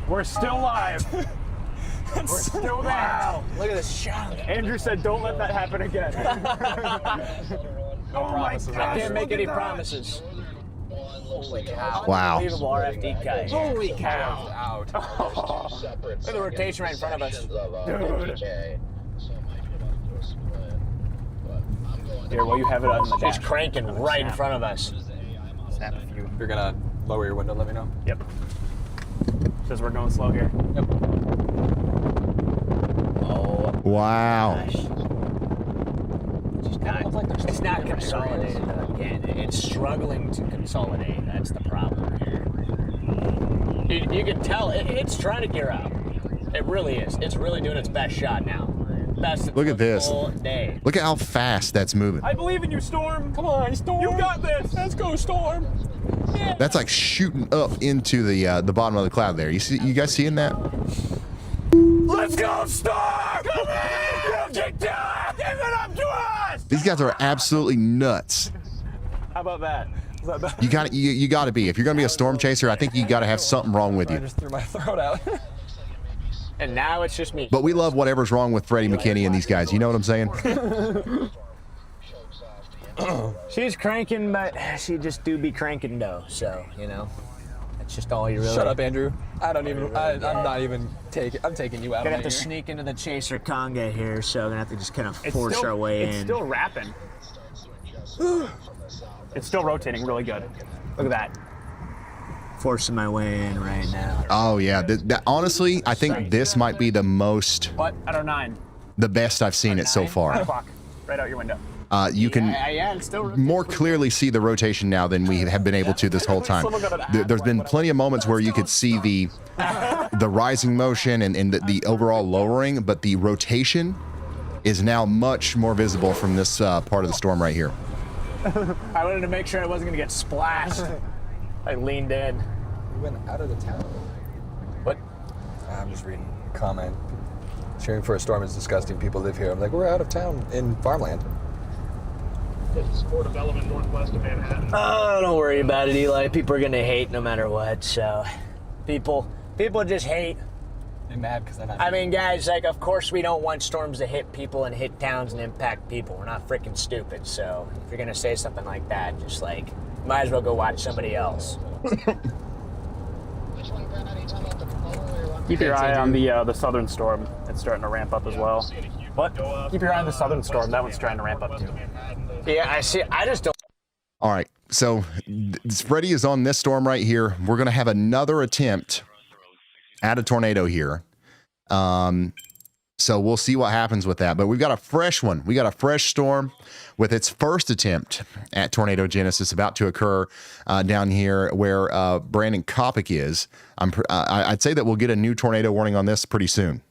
Speaker 5: We're still live. We're still there. Wow. Look at this shot.
Speaker 18: Andrew said, "Don't let that happen again."
Speaker 5: Oh my God. I can't make any promises. Holy cow.
Speaker 1: Wow.
Speaker 5: Unbelievable RFD cut. Holy cow.
Speaker 12: Out.
Speaker 5: Oh. Look at the rotation right in front of us. Dude.
Speaker 18: Here, while you have it on the dash.
Speaker 5: It's cranking right in front of us.
Speaker 18: Snap a few.
Speaker 17: If you're gonna lower your window, let me know.
Speaker 18: Yep. Says we're going slow here.
Speaker 17: Yep.
Speaker 5: Oh.
Speaker 1: Wow.
Speaker 5: It's not consolidated again. It's struggling to consolidate. That's the problem here. You can tell it's trying to gear up. It really is. It's really doing its best shot now. Best
Speaker 1: Look at this.
Speaker 5: All day.
Speaker 1: Look at how fast that's moving.
Speaker 18: I believe in you, Storm. Come on, Storm. You got this. Let's go, Storm. Yeah.
Speaker 1: That's like shooting up into the bottom of the cloud there. You guys seeing that?
Speaker 18: Let's go, Storm. Come in. You can do it. Give it up to us.
Speaker 1: These guys are absolutely nuts.
Speaker 18: How about that? Is that bad?
Speaker 1: You got to be. If you're going to be a storm chaser, I think you got to have something wrong with
Speaker 17: I
Speaker 1: you.
Speaker 17: just threw my throat out.
Speaker 5: And now it's just me.
Speaker 1: But we love whatever's wrong with Freddie McKinney and these guys. You know what I'm saying?
Speaker 5: She's cranking, but she just do be cranking though. So, you know, that's just all you really.
Speaker 17: Shut up, Andrew. I'm not even taking. I'm taking you out.
Speaker 5: Gonna
Speaker 17: of
Speaker 5: have to
Speaker 17: here.
Speaker 5: sneak into the chaser conga here, so gonna have to just kind of force our way in.
Speaker 18: It's still wrapping. It's still rotating really good. Look at that.
Speaker 5: Forcing my way in right now.
Speaker 1: Oh yeah. Honestly, I think this might be the most.
Speaker 18: What? At our 9.
Speaker 1: The best I've seen it so far.
Speaker 18: 9 o'clock. Right out your window.
Speaker 1: You can
Speaker 5: it's still
Speaker 1: more clearly see the rotation now than we have been able to this whole time. There's been plenty of moments where you could see the rising motion and the overall lowering, but the rotation is now much more visible from this part of the storm right here.
Speaker 5: I wanted to make sure I wasn't gonna get splashed. I leaned in.
Speaker 17: We went out of the town.
Speaker 5: What?
Speaker 17: I'm just reading a comment. Cheering for a storm is disgusting. People live here. I'm like, we're out of town in farmland.
Speaker 8: It's for development northwest of Manhattan.
Speaker 5: Oh, don't worry about it, Eli. People are gonna hate no matter what. So, people just hate.
Speaker 17: They're mad because
Speaker 5: I mean, guys, like, of course we don't want storms to hit people and hit towns and impact people. We're not freaking stupid. So, if you're gonna say something like that, just like, might as well go watch somebody else.
Speaker 18: Keep your eye on the southern storm. It's starting to ramp up as well. What? Keep your eye on the southern storm. That one's trying to ramp up too.
Speaker 5: Yeah, I see. I just don't.
Speaker 1: All right. So Freddie is on this storm right here. We're going to have another attempt at a tornado here. So we'll see what happens with that. But we've got a fresh one. We got a fresh storm with its first attempt at tornado genesis about to occur down here where Brandon Kopic is. I'd say that we'll get a new tornado warning on this pretty soon.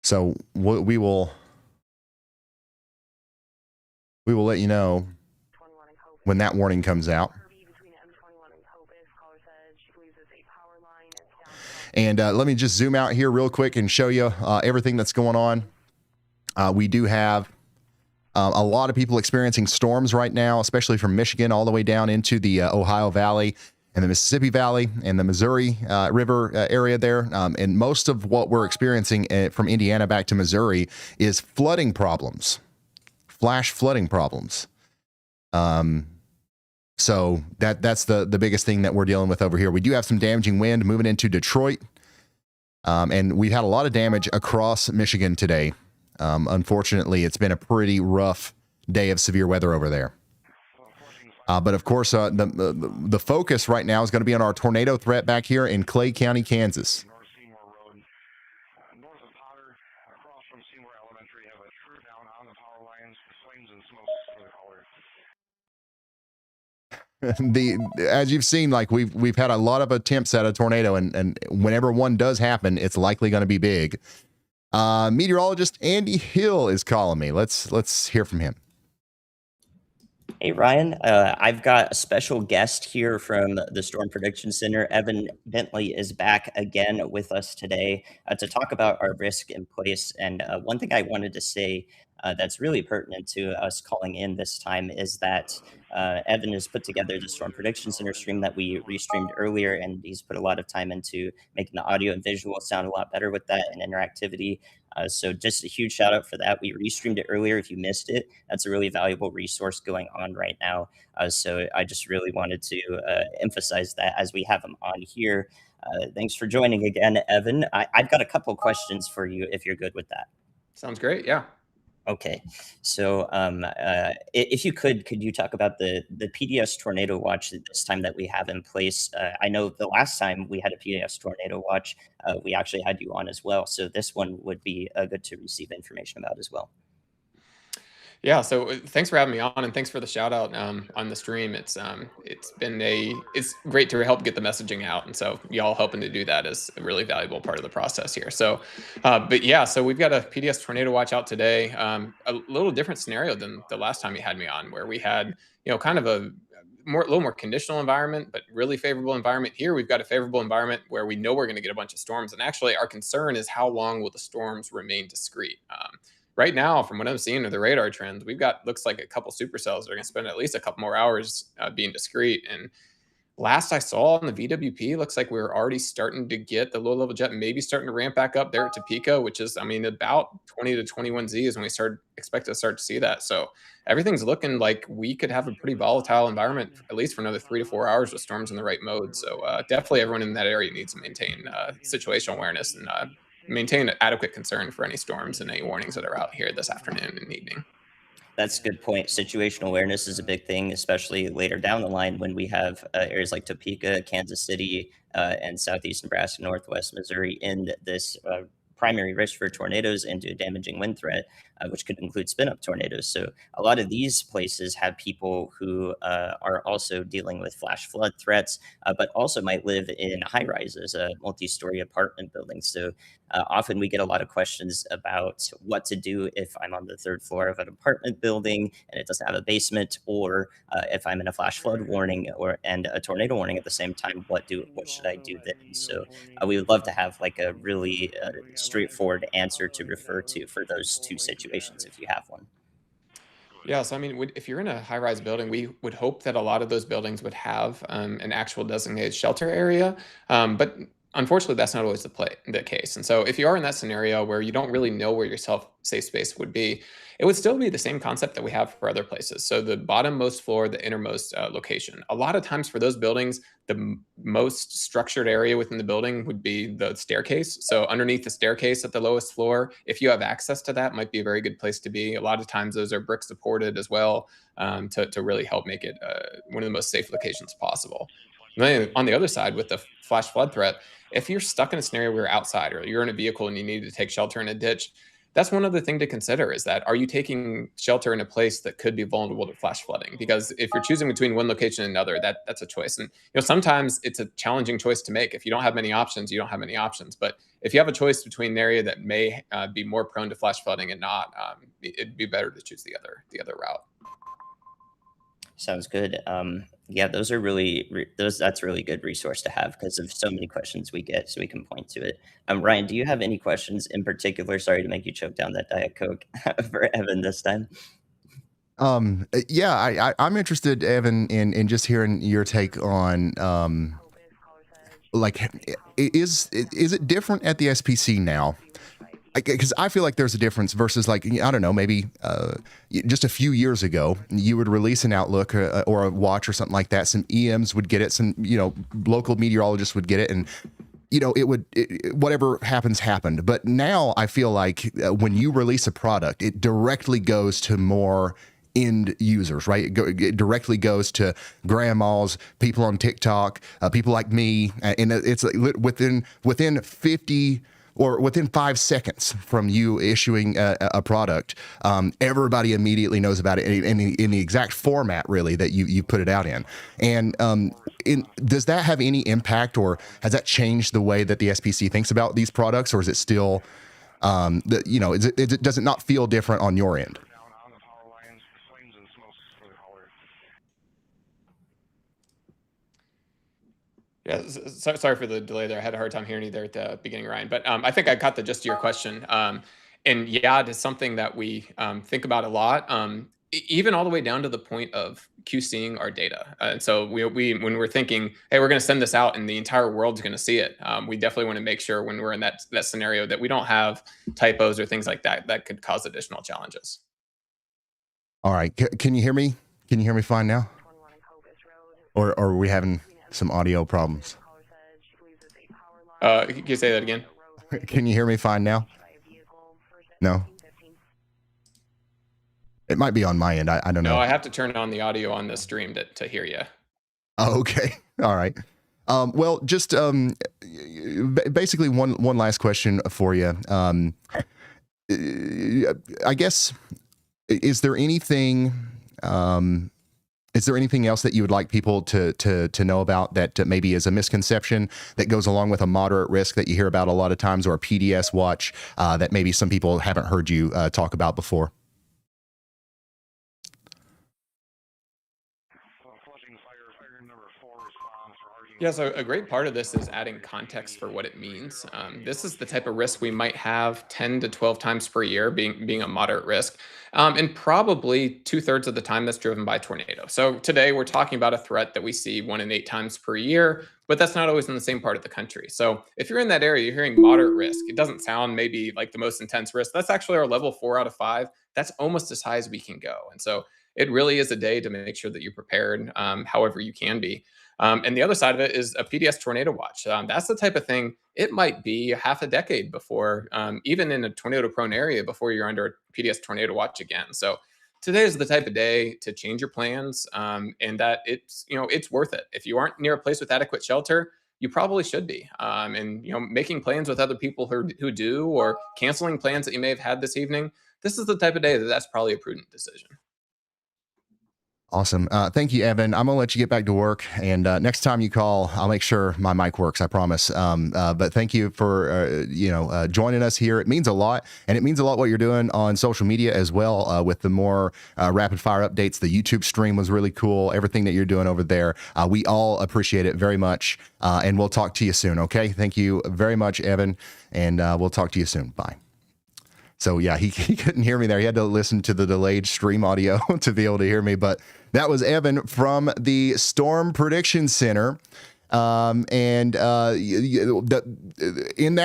Speaker 1: So we will let you know when that warning comes out. And let me just zoom out here real quick and show you everything that's going on. We do have a lot of people experiencing storms right now, especially from Michigan all the way down into the Ohio Valley and the Mississippi Valley and the Missouri River area there. And most of what we're experiencing from Indiana back to Missouri is flooding problems, flash flooding problems. So that's the biggest thing that we're dealing with over here. We do have some damaging wind moving into Detroit. And we've had a lot of damage across Michigan today. Unfortunately, it's been a pretty rough day of severe weather over there. But of course, the focus right now is going to be on our tornado threat back here in Clay County, Kansas. As you've seen, like we've had a lot of attempts at a tornado, and whenever one does happen, it's likely going to be big. Meteorologist Andy Hill is calling me. Let's hear from him.
Speaker 2: Hey, Ryan. I've got a special guest here from the Storm Prediction Center. Evan Bentley is back again with us today to talk about our risk in place. And one thing I wanted to say that's really pertinent to us calling in this time is that Evan has put together the Storm Prediction Center stream that we restreamed earlier, and he's put a lot of time into making the audio and visual sound a lot better with that and interactivity. So just a huge shout out for that. We restreamed it earlier. If you missed it, that's a really valuable resource going on right now. So I just really wanted to emphasize that as we have him on here. Thanks for joining again, Evan. I've got a couple questions for you if you're good with that.
Speaker 3: Sounds great. Yeah.
Speaker 2: Okay, so if you could you talk about the PDS Tornado Watch this time that we have in place? I know the last time we had a PDS Tornado Watch, we actually had you on as well. So this one would be good to receive information about as well.
Speaker 3: Yeah, so thanks for having me on, and thanks for the shout out on the stream. It's great to help get the messaging out, and so y'all helping to do that is a really valuable part of the process here. So, but yeah, so we've got a PDS Tornado Watch out today. A little different scenario than the last time you had me on, where we had kind of a little more conditional environment, but really favorable environment. Here we've got a favorable environment where we know we're going to get a bunch of storms, and actually our concern is how long will the storms remain discrete. Right now, from what I'm seeing of the radar trends, we've got looks like a couple supercells that are going to spend at least a couple more hours being discrete. And last I saw on the VWP, looks like we're already starting to get the low-level jet maybe starting to ramp back up there at Topeka, which is, I mean, about 20 to 21 Z is when we expect to start to see that. So everything's looking like we could have a pretty volatile environment, at least for another 3 to 4 hours with storms in the right mode. So definitely everyone in that area needs to maintain situational awareness and maintain adequate concern for any storms and any warnings that are out here this afternoon and evening.
Speaker 2: That's a good point. Situational awareness is a big thing, especially later down the line when we have areas like Topeka, Kansas City, and southeast Nebraska, northwest Missouri in this primary risk for tornadoes and to damaging wind threat, which could include spin-up tornadoes. So a lot of these places have people who are also dealing with flash flood threats, but also might live in high-rises, multi-story apartment buildings. So often we get a lot of questions about what to do if I'm on the third floor of an apartment building and it doesn't have a basement, or if I'm in a flash flood warning and a tornado warning at the same time, what should I do then? So we would love to have like a really straightforward answer to refer to for those two situations if you have one.
Speaker 3: Yeah, so I mean, if you're in a high-rise building, we would hope that a lot of those buildings would have an actual designated shelter area, but unfortunately, that's not always the case. And so if you are in that scenario where you don't really know where your safe space would be, it would still be the same concept that we have for other places. So the bottommost floor, the innermost location. A lot of times for those buildings, the most structured area within the building would be the staircase. So underneath the staircase at the lowest floor, if you have access to that, might be a very good place to be. A lot of times those are brick supported as well, to really help make it one of the most safe locations possible. And then on the other side, with the flash flood threat, if you're stuck in a scenario where you're outside or you're in a vehicle and you need to take shelter in a ditch, that's one other thing to consider, is that, are you taking shelter in a place that could be vulnerable to flash flooding? Because if you're choosing between one location and another, that's a choice. And sometimes it's a challenging choice to make. If you don't have many options, you don't have many options. But if you have a choice between an area that may be more prone to flash flooding and not, it'd be better to choose the other route.
Speaker 2: Sounds good. Yeah, those are really that's a really good resource to have because of so many questions we get, so we can point to it. Ryan, do you have any questions in particular? Sorry to make you choke down that Diet Coke for Evan this time.
Speaker 1: Yeah, I'm interested, Evan, in just hearing your take on like, is it different at the SPC now? Because I feel like there's a difference versus, like, I don't know, maybe just a few years ago, you would release an Outlook or a watch or something like that. Some EMs would get it. Some, local meteorologists would get it. And, whatever happened. But now I feel like when you release a product, it directly goes to more end users, right? It directly goes to grandmas, people on TikTok, people like me. And it's like within 50 or within 5 seconds from you issuing a product, everybody immediately knows about it in the exact format, really, that you put it out in. And does that have any impact, or has that changed the way that the SPC thinks about these products, or is it still, does it not feel different on your end?
Speaker 3: Yeah, sorry for the delay there. I had a hard time hearing you there at the beginning, Ryan. But I think I got the gist of your question. And yeah, it is something that we think about a lot, even all the way down to the point of QCing our data. And so we when we're thinking, hey, we're going to send this out and the entire world's going to see it, we definitely want to make sure when we're in that scenario that we don't have typos or things like that could cause additional challenges.
Speaker 1: All right. Can you hear me? Can you hear me fine now? Or are we having some audio problems?
Speaker 3: Can you say that again?
Speaker 1: Can you hear me fine now? No? It might be on my end. I don't know.
Speaker 3: No, I have to turn on the audio on the stream to hear you.
Speaker 1: Oh, okay. All right. Well, just basically one last question for you. I guess, is there anything else that you would like people to know about that maybe is a misconception that goes along with a moderate risk that you hear about a lot of times, or a PDS watch that maybe some people haven't heard you talk about before?
Speaker 3: Yeah, so a great part of this is adding context for what it means. This is the type of risk we might have 10 to 12 times per year, being a moderate risk. And probably 2/3 of the time that's driven by tornado. So today we're talking about a threat that we see 1 in 8 times per year, but that's not always in the same part of the country. So if you're in that area, you're hearing moderate risk. It doesn't sound maybe like the most intense risk. That's actually our level 4 out of 5. That's almost as high as we can go. And so it really is a day to make sure that you're prepared however you can be. And the other side of it is a PDS tornado watch. That's the type of thing, it might be half a decade before, even in a tornado prone area, before you're under a PDS tornado watch again. So today is the type of day to change your plans, and that it's worth it. If you aren't near a place with adequate shelter, you probably should be. And making plans with other people who do, or canceling plans that you may have had this evening, this is the type of day that's probably a prudent decision.
Speaker 1: Awesome. Thank you, Evan. I'm going to let you get back to work. And next time you call, I'll make sure my mic works, I promise. But thank you for, joining us here. It means a lot. And it means a lot what you're doing on social media as well, with the more rapid fire updates. The YouTube stream was really cool. Everything that you're doing over there. We all appreciate it very much. And we'll talk to you soon. Okay. Thank you very much, Evan. And we'll talk to you soon. Bye. So yeah, he couldn't hear me there. He had to listen to the delayed stream audio to be able to hear me. But that was Evan from the Storm Prediction Center. In that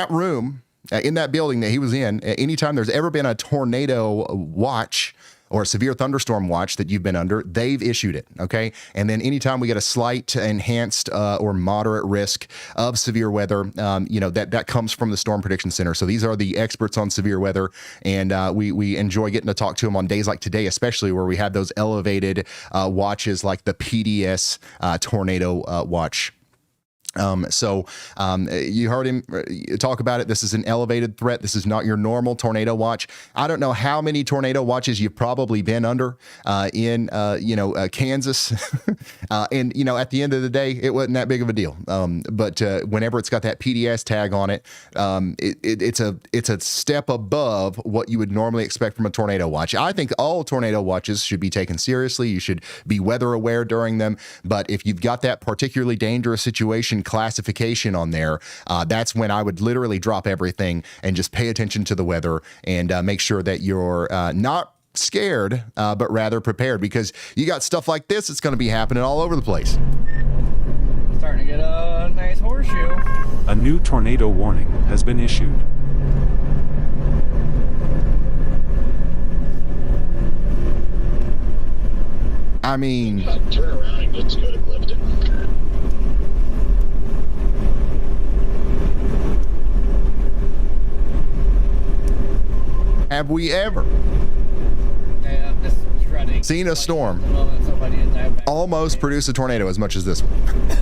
Speaker 1: room, in that building that he was in, anytime there's ever been a tornado watch or a severe thunderstorm watch that you've been under, they've issued it, okay? And then anytime we get a slight enhanced or moderate risk of severe weather, that comes from the Storm Prediction Center. So these are the experts on severe weather, and we enjoy getting to talk to them on days like today, especially where we have those elevated watches like the PDS tornado watch. You heard him talk about it. This is an elevated threat. This is not your normal tornado watch. I don't know how many tornado watches you've probably been under in Kansas. And, at the end of the day, it wasn't that big of a deal. But whenever it's got that PDS tag on it, it's a step above what you would normally expect from a tornado watch. I think all tornado watches should be taken seriously. You should be weather aware during them. But if you've got that particularly dangerous situation classification on there, that's when I would literally drop everything and just pay attention to the weather and make sure that you're not scared, but rather prepared, because you got stuff like this that's going to be happening all over the place.
Speaker 13: Starting to get a nice horseshoe.
Speaker 7: A new tornado warning has been issued.
Speaker 1: I mean,
Speaker 4: turn around and let's go to Clifton.
Speaker 1: have we ever seen a storm almost produce a tornado as much as this one?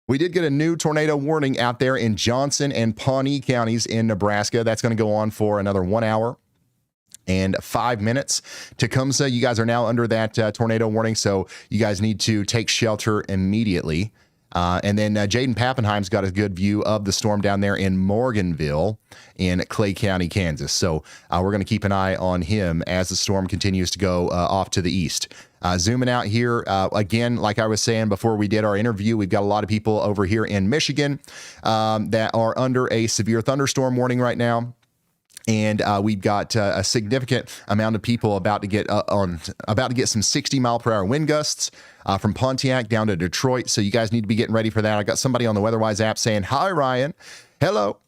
Speaker 1: We did get a new tornado warning out there in Johnson and Pawnee counties in Nebraska. That's going to go on for another 1 hour and 5 minutes. Tecumseh, you guys are now under that tornado warning, so you guys need to take shelter immediately. And then Jaden Pappenheim's got a good view of the storm down there in Morganville in Clay County, Kansas. So we're going to keep an eye on him as the storm continues to go off to the east. Zooming out here, again, like I was saying before we did our interview, we've got a lot of people over here in Michigan that are under a severe thunderstorm warning right now. And we've got a significant amount of people about to get some 60-mile-per-hour wind gusts from Pontiac down to Detroit. So you guys need to be getting ready for that. I got somebody on the WeatherWise app saying, "Hi, Ryan. Hello.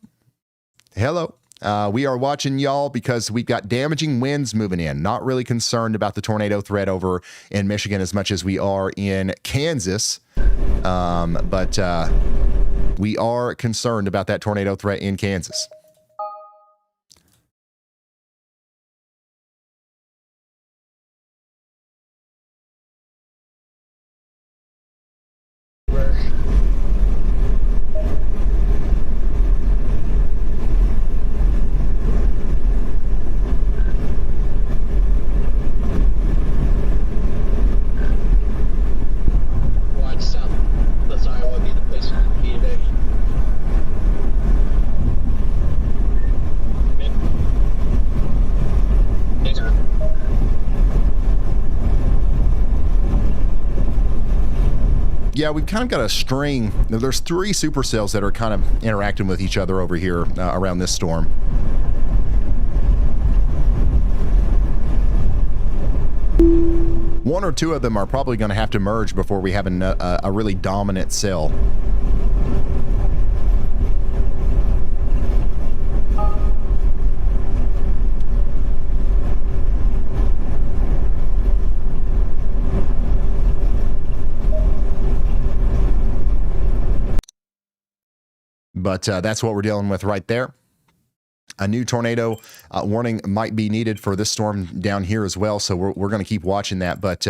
Speaker 1: We are watching y'all because we've got damaging winds moving in. Not really concerned about the tornado threat over in Michigan as much as we are in Kansas. But we are concerned about that tornado threat in Kansas." Yeah, we've kind of got a string. There's 3 supercells that are kind of interacting with each other over here around this storm. One or two of them are probably going to have to merge before we have a really dominant cell. But that's what we're dealing with right there. A new tornado warning might be needed for this storm down here as well. So we're going to keep watching that. But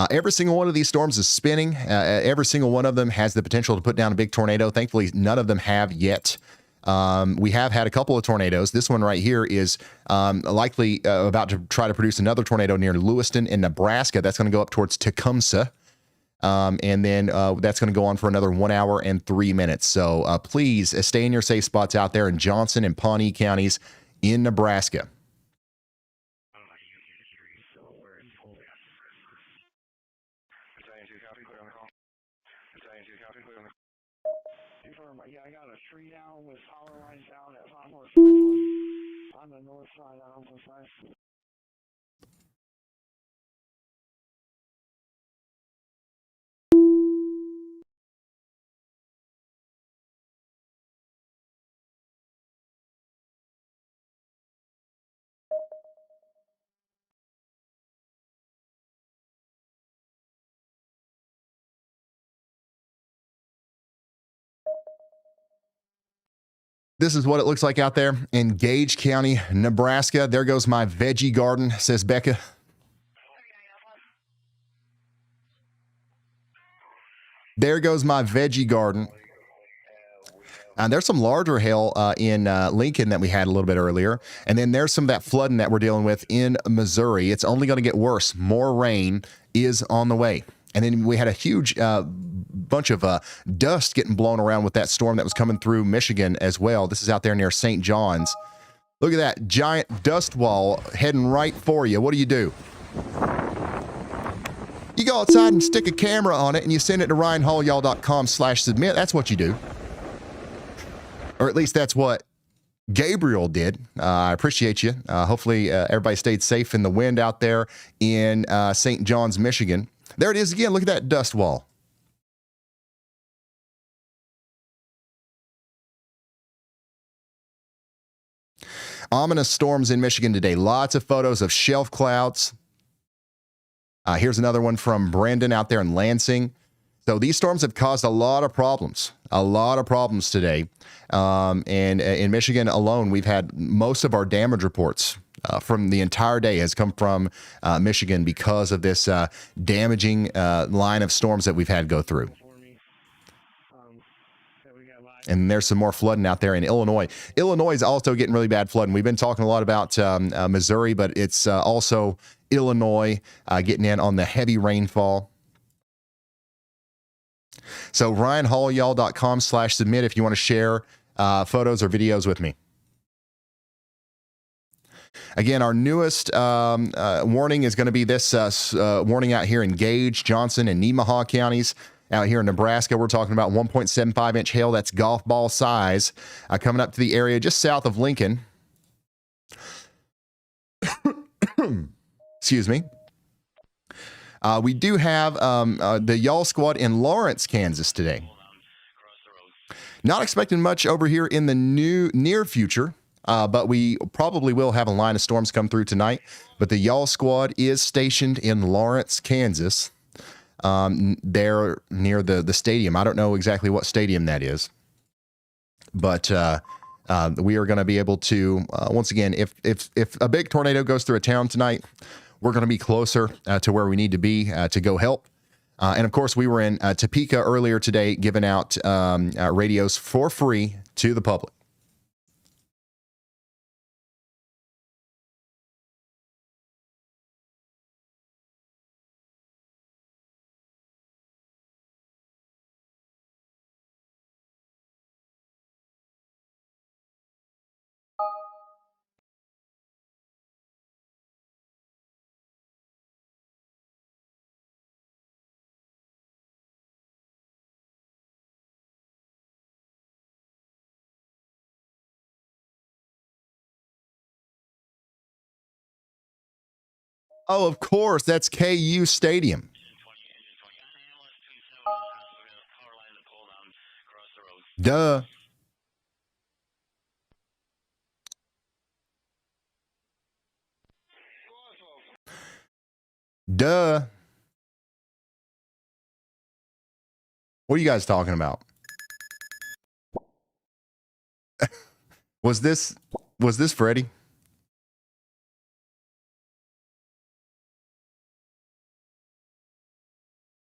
Speaker 1: every single one of these storms is spinning. Every single one of them has the potential to put down a big tornado. Thankfully, none of them have yet. We have had a couple of tornadoes. This one right here is likely about to try to produce another tornado near Lewiston in Nebraska. That's going to go up towards Tecumseh. And then that's going to go on for another 1 hour and 3 minutes. So please stay in your safe spots out there in Johnson and Pawnee counties in Nebraska.
Speaker 15: Yeah, I got a tree down with power lines down at 5 horse on the north side. I don't know if I...
Speaker 1: This is what it looks like out there in Gage County, Nebraska. There goes my veggie garden, says Becca. There goes my veggie garden. And there's some larger hail in Lincoln that we had a little bit earlier. And then there's some of that flooding that we're dealing with in Missouri. It's only going to get worse. More rain is on the way. And then we had a huge bunch of dust getting blown around with that storm that was coming through Michigan as well. This is out there near St. John's. Look at that giant dust wall heading right for you. What do? You go outside and stick a camera on it and you send it to ryanhallyall.com/submit. That's what you do. Or at least that's what Gabriel did. I appreciate you. Hopefully everybody stayed safe in the wind out there in St. John's, Michigan. There it is again. Look at that dust wall. Ominous storms in Michigan today. Lots of photos of shelf clouds. Here's another one from Brandon out there in Lansing. So these storms have caused a lot of problems today. And in Michigan alone, we've had most of our damage reports from the entire day has come from Michigan because of this damaging line of storms that we've had go through. And there's some more flooding out there in Illinois. Illinois is also getting really bad flooding. We've been talking a lot about Missouri, but it's also Illinois getting in on the heavy rainfall. So ryanhallyall.com/submit if you want to share photos or videos with me. Again, our newest warning is going to be this warning out here in Gage, Johnson, and Nemaha counties. Out here in Nebraska, we're talking about 1.75-inch hail. That's golf ball size coming up to the area just south of Lincoln. Excuse me. We do have the Y'all Squad in Lawrence, Kansas today. Not expecting much over here in the near future, but we probably will have a line of storms come through tonight. But the Y'all Squad is stationed in Lawrence, Kansas. There near the stadium. I don't know exactly what stadium that is, but we are going to be able to once again, if a big tornado goes through a town tonight, we're going to be closer to where we need to be to go help. And of course, we were in Topeka earlier today, giving out radios for free to the public. Oh, of course, that's KU Stadium. Duh. Duh. What are you guys talking about? Was this Freddie?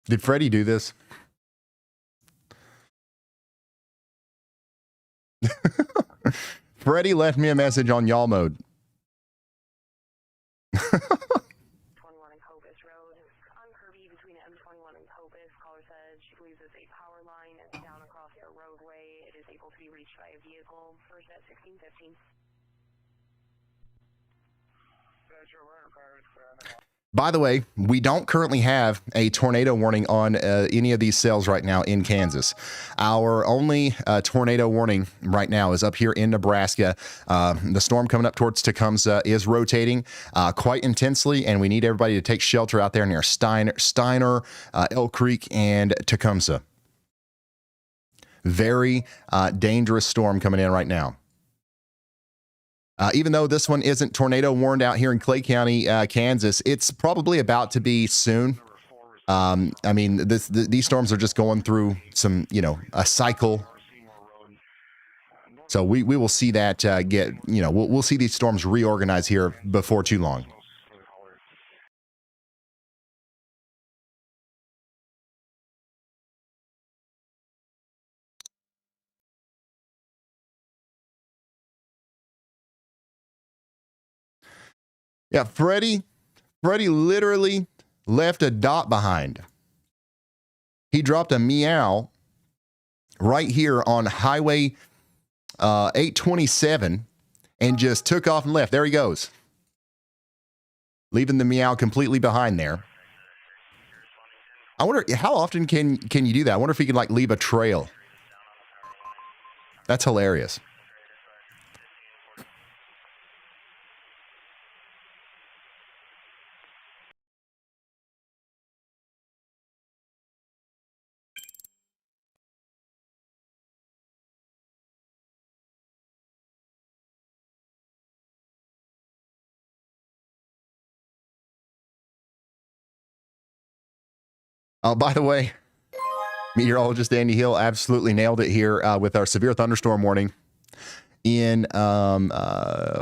Speaker 1: Did Freddie do this? Freddie left me a message on y'all mode.
Speaker 11: 21 and Copus Road. On Kirby between M21 and Copus, caller says she believes it's a power line and down across the roadway. It is able to be reached by a vehicle. First at 1615.
Speaker 1: By the way, we don't currently have a tornado warning on any of these cells right now in Kansas. Our only tornado warning right now is up here in Nebraska. The storm coming up towards Tecumseh is rotating quite intensely, and we need everybody to take shelter out there near Steiner, Elk Creek, and Tecumseh. Very dangerous storm coming in right now. Even though this one isn't tornado warned out here in Clay County, Kansas, it's probably about to be soon. I mean, these storms are just going through some, a cycle. So we will see that we'll see these storms reorganize here before too long. Yeah, Freddie literally left a dot behind. He dropped a meow right here on Highway 827 and just took off and left. There he goes. Leaving the meow completely behind there. I wonder how often can you do that? I wonder if he can like leave a trail. That's hilarious. By the way, meteorologist Andy Hill absolutely nailed it here with our severe thunderstorm warning in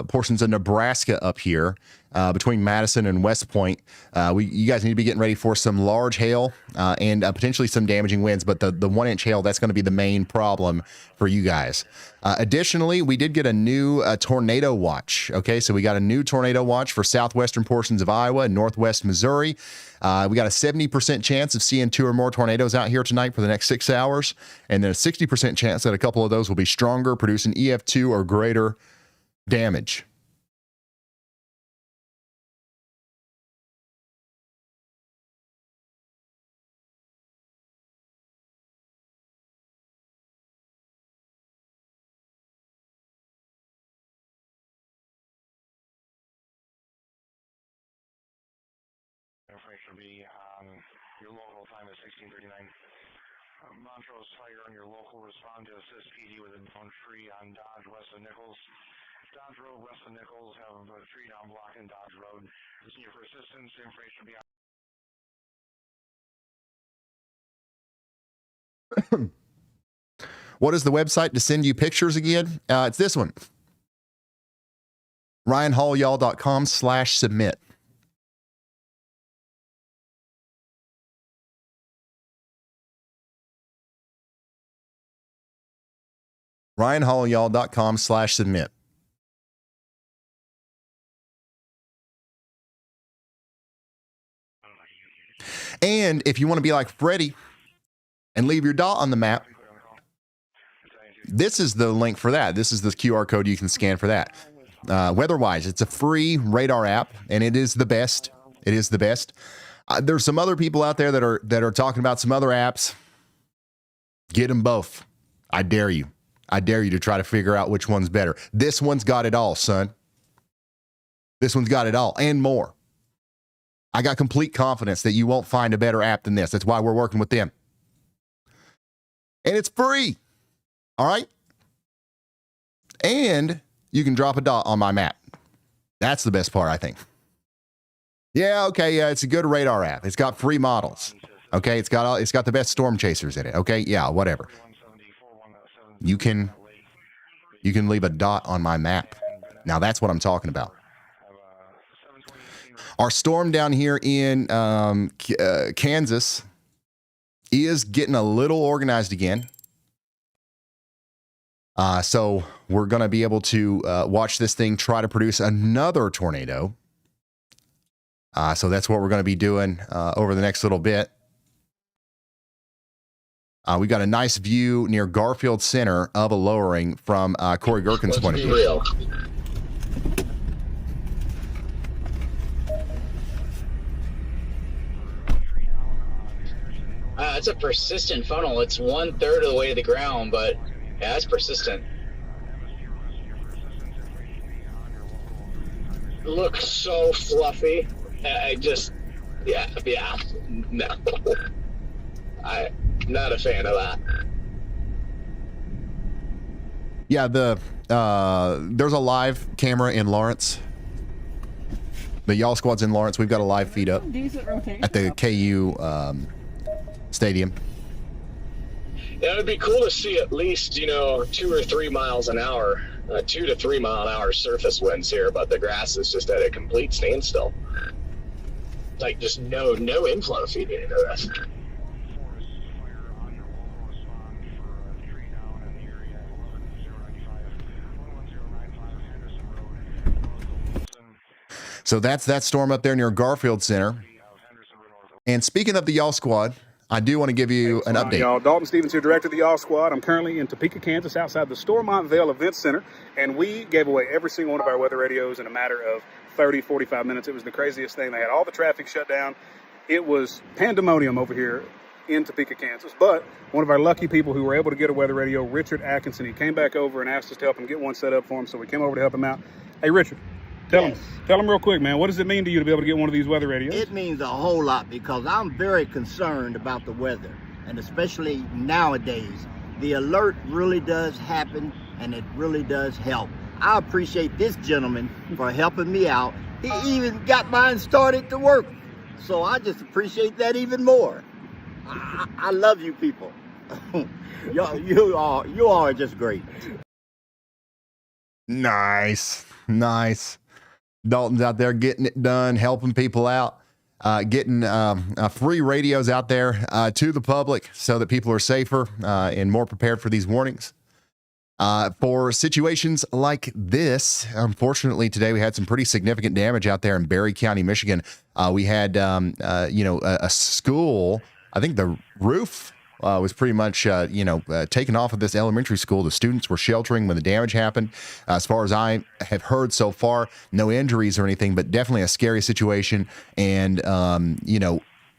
Speaker 1: portions of Nebraska up here between Madison and West Point. You guys need to be getting ready for some large hail and potentially some damaging winds, but the 1-inch hail, that's going to be the main problem for you guys. Additionally, we did get a new tornado watch. Okay, so we got a new tornado watch for southwestern portions of Iowa and northwest Missouri. We got a 70% chance of seeing 2 or more tornadoes out here tonight for the next 6 hours, and then a 60% chance that a couple of those will be stronger, producing EF2 or greater damage.
Speaker 16: Information will be on your local time at 16:39. Montrose Fire on your local respond to assist PD with a downed tree on Dodge west of Nichols. Dodge Road west of Nichols have a tree down blocking Dodge Road. Listening for assistance. Information will be on.
Speaker 1: What is the website to send you pictures again? It's this one. RyanHallYall.com/submit. RyanHallYall.com/submit. And if you want to be like Freddie and leave your dot on the map, this is the link for that. This is the QR code you can scan for that. WeatherWise, it's a free radar app, and it is the best. It is the best. There's some other people out there that are talking about some other apps. Get them both. I dare you. I dare you to try to figure out which one's better. This one's got it all, son. This one's got it all and more. I got complete confidence that you won't find a better app than this. That's why we're working with them. And it's free. All right? And you can drop a dot on my map. That's the best part, I think. Yeah, okay, yeah, it's a good radar app. It's got free models. Okay, it's got the best Stormchasers in it. Okay, yeah, whatever. You can leave a dot on my map. Now that's what I'm talking about. Our storm down here in Kansas is getting a little organized again. So we're going to be able to watch this thing try to produce another tornado. So that's what we're going to be doing over the next little bit. We got a nice view near Garfield Center of a lowering from Corey Gherkin's point of view.
Speaker 14: It's a persistent funnel. It's 1/3 of the way to the ground, but yeah, it's persistent. Looks so fluffy. No. I'm not a fan of that.
Speaker 1: Yeah, there's a live camera in Lawrence. The Y'all Squad's in Lawrence. We've got a live feed up at the KU stadium.
Speaker 8: Yeah, it'd be cool to see at least, 2 or 3 miles an hour, 2 to 3 mile an hour surface winds here, but the grass is just at a complete standstill. Like just no inflow feeding into this.
Speaker 1: So that's that storm up there near Garfield Center. And speaking of the Y'all Squad, I do want to give you an update.
Speaker 19: Y'all, Dalton Stevens here, director of the Y'all Squad. I'm currently in Topeka, Kansas, outside the Stormont Vale Event Center, and we gave away every single one of our weather radios in a matter of 30, 45 minutes. It was the craziest thing. They had all the traffic shut down. It was pandemonium over here in Topeka, Kansas. But one of our lucky people who were able to get a weather radio, Richard Atkinson, he came back over and asked us to help him get one set up for him, so we came over to help him out. Hey, Richard, tell him real quick, man, what does it mean to you to be able to get one of these weather radios?
Speaker 20: It means a whole lot because I'm very concerned about the weather, and especially nowadays. The alert really does happen, and it really does help. I appreciate this gentleman for helping me out. He even got mine started to work, so I just appreciate that even more. I love you people. you are just great.
Speaker 1: Nice. Dalton's out there getting it done, helping people out, getting free radios out there to the public so that people are safer and more prepared for these warnings. For situations like this, unfortunately, today we had some pretty significant damage out there in Berry County, Michigan. We had, a school. I think the roof was pretty much, taken off of this elementary school. The students were sheltering when the damage happened. As far as I have heard so far, no injuries or anything, but definitely a scary situation. And,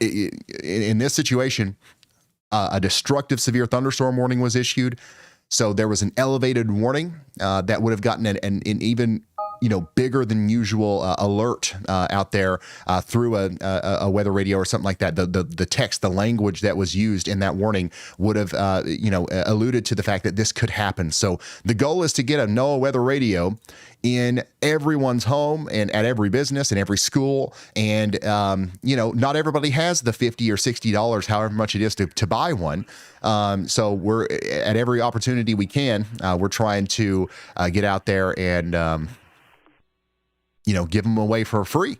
Speaker 1: in this situation, a destructive severe thunderstorm warning was issued. So there was an elevated warning that would have gotten an even bigger than usual alert out there through a weather radio or something like that. The text, the language that was used in that warning would have alluded to the fact that this could happen. So the goal is to get a NOAA weather radio in everyone's home and at every business and every school. And, not everybody has the $50 or $60, however much it is to buy one. So we're at every opportunity we can, we're trying to get out there and, give them away for free.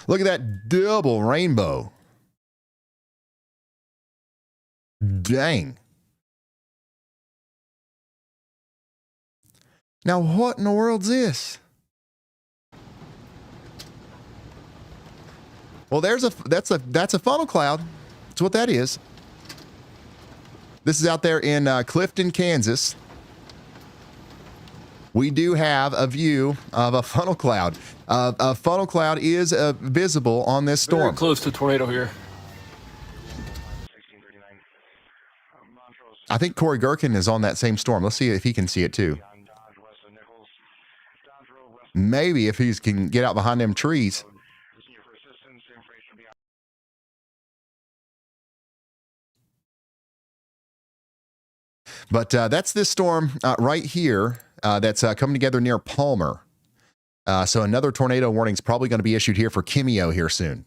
Speaker 1: Look at that double rainbow. Dang. Now, what in the world's this? Well, that's a funnel cloud. That's what that is. This is out there in Clifton, Kansas. We do have a view of a funnel cloud. A funnel cloud is visible on this storm.
Speaker 21: Very close to tornado here.
Speaker 1: I think Corey Gherkin is on that same storm. Let's see if he can see it too. Maybe if he can get out behind them trees. But that's this storm right here that's coming together near Palmer. So another tornado warning is probably going to be issued here for Kimio here soon.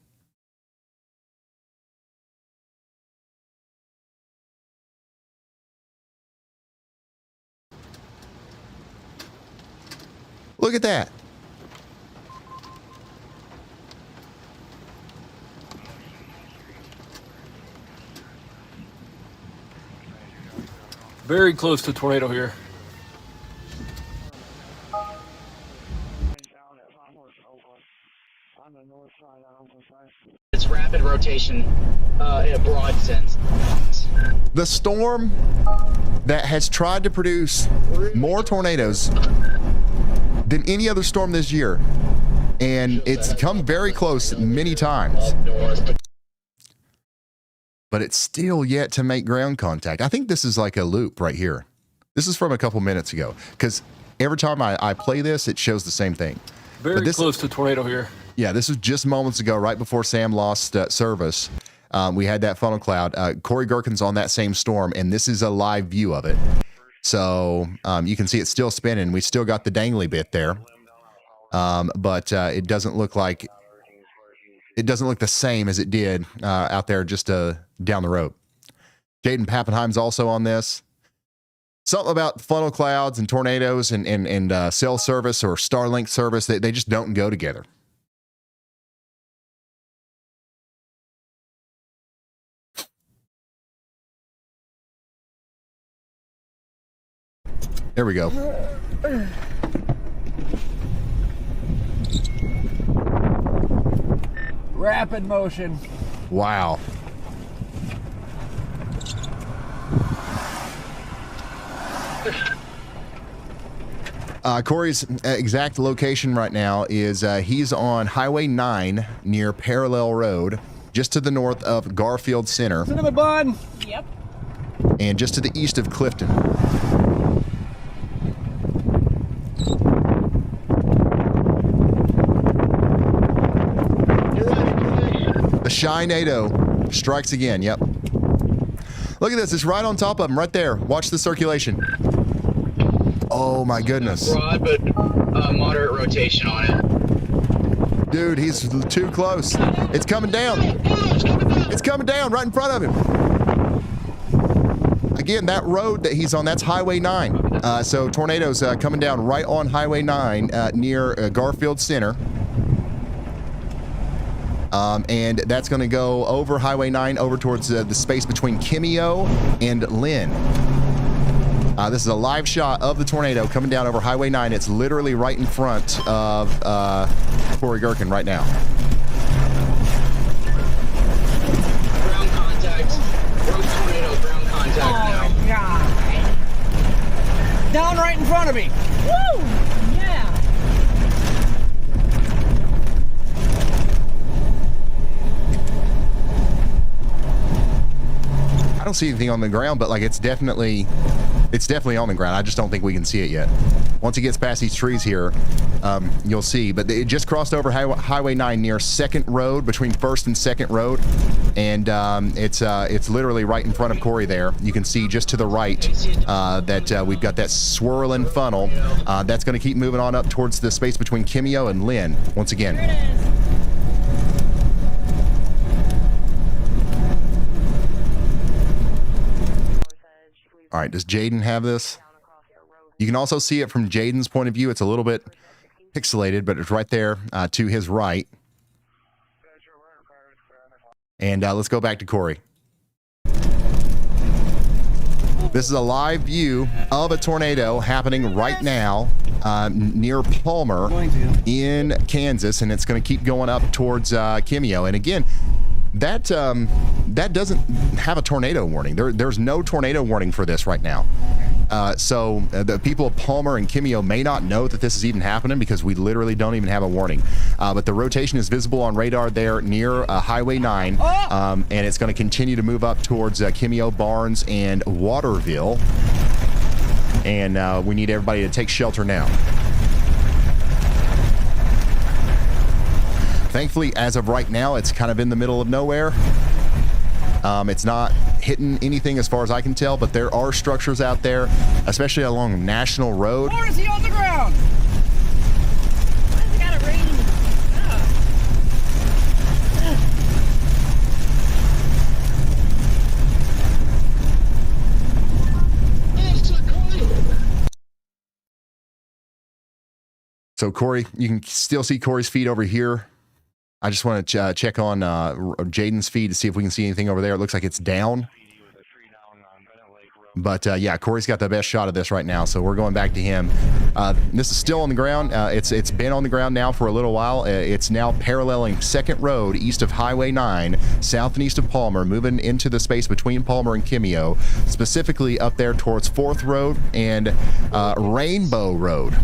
Speaker 1: Look at that.
Speaker 21: Very close to tornado here.
Speaker 14: It's rapid rotation in a broad sense.
Speaker 1: The storm that has tried to produce more tornadoes than any other storm this year. And it's come very close many times. But it's still yet to make ground contact. I think this is like a loop right here. This is from a couple minutes ago. Because every time I play this, it shows the same thing.
Speaker 21: Very close to tornado here.
Speaker 1: Yeah, this was just moments ago, right before Sam lost service. We had that funnel cloud. Corey Gherkin's on that same storm, and this is a live view of it. So you can see it's still spinning. We still got the dangly bit there. But it doesn't look like... It doesn't look the same as it did out there just down the road. Jaden Pappenheim's also on this. Something about funnel clouds and tornadoes and cell service or Starlink service, they just don't go together. There we go.
Speaker 13: Rapid motion.
Speaker 1: Wow. Corey's exact location right now is he's on Highway 9 near Parallel Road, just to the north of Garfield Center.
Speaker 13: Cinnamon bun.
Speaker 11: Yep.
Speaker 1: And just to the east of Clifton. The Shinado strikes again. Yep. Look at this. It's right on top of him, right there. Watch the circulation. Oh my goodness.
Speaker 14: Broad, but moderate rotation on it.
Speaker 1: Dude, he's too close. It's coming down. It's coming down right in front of him. Again, that road that he's on, that's Highway 9. So tornadoes coming down right on Highway 9 near Garfield Center. And that's going to go over Highway 9 over towards the space between Kimio and Lynn. This is a live shot of the tornado coming down over Highway 9. It's literally right in front of Corey Gherkin right now.
Speaker 14: Ground contact. Road tornado, ground contact now.
Speaker 13: Oh, God. Down right in front of me.
Speaker 11: Woo! Yeah.
Speaker 1: I don't see anything on the ground, but like it's definitely on the ground. I just don't think we can see it yet. Once it gets past these trees here, you'll see. But it just crossed over Highway 9 near 2nd Road, between 1st and 2nd Road, and it's literally right in front of Corey there. You can see just to the right that we've got that swirling funnel. That's going to keep moving on up towards the space between Kimio and Lynn once again.
Speaker 11: There it is.
Speaker 1: All right, does Jaden have this? You can also see it from Jaden's point of view. It's a little bit pixelated, but it's right there to his right. And let's go back to Corey. This is a live view of a tornado happening right now near Palmer in Kansas, and it's going to keep going up towards Kimio. And again, that doesn't have a tornado warning. There's no tornado warning for this right now. So the people of Palmer and Kimio may not know that this is even happening because we literally don't even have a warning. But the rotation is visible on radar there near Highway 9, and it's going to continue to move up towards Kimio, Barnes, and Waterville. And we need everybody to take shelter now. Thankfully, as of right now, it's kind of in the middle of nowhere. It's not hitting anything as far as I can tell, but there are structures out there, especially along National Road.
Speaker 13: Or is he on the ground?
Speaker 11: Why does it gotta rain?
Speaker 1: So Corey, you can still see Corey's feet over here. I just want to check on Jaden's feed to see if we can see anything over there. It looks like it's down. But yeah, Corey's got the best shot of this right now, so we're going back to him. This is still on the ground. It's been on the ground now for a little while. It's now paralleling 2nd Road east of Highway 9, south and east of Palmer, moving into the space between Palmer and Kimio, specifically up there towards 4th Road and Rainbow Road.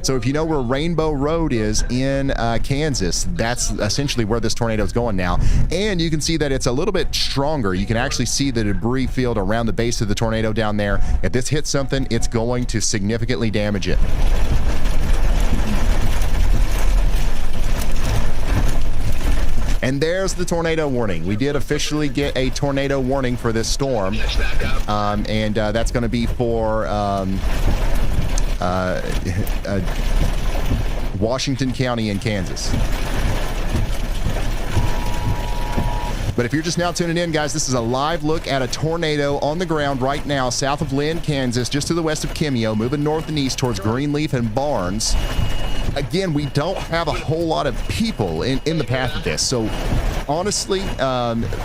Speaker 1: So if you know where Rainbow Road is in Kansas, that's essentially where this tornado is going now. And you can see that it's a little bit stronger. You can actually see the debris field around the base of the tornado down there. If this hits something, it's going to significantly damage it. And there's the tornado warning. We did officially get a tornado warning for this storm. And that's going to be for Washington County in Kansas. But if you're just now tuning in, guys, this is a live look at a tornado on the ground right now south of Lynn, Kansas, just to the west of Kimio, moving north and east towards Greenleaf and Barnes. Again, we don't have a whole lot of people in the path of this, so honestly,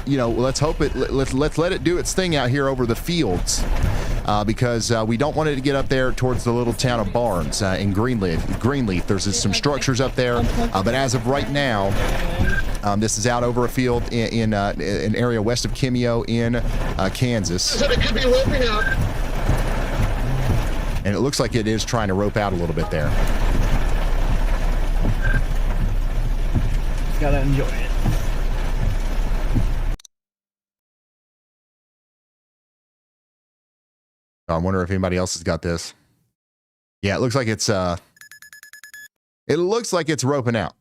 Speaker 1: you know, let's hope let's let it do its thing out here over the fields. because we don't want it to get up there towards the little town of Barnes in Greenleaf. There's some structures up there, but as of right now, this is out over a field in an area west of Kimio in Kansas.
Speaker 4: So it could be roping out.
Speaker 1: And it looks like it is trying to rope out a little bit there.
Speaker 5: Just gotta enjoy it.
Speaker 1: I wonder if anybody else has got this. Yeah, it looks like it's roping out.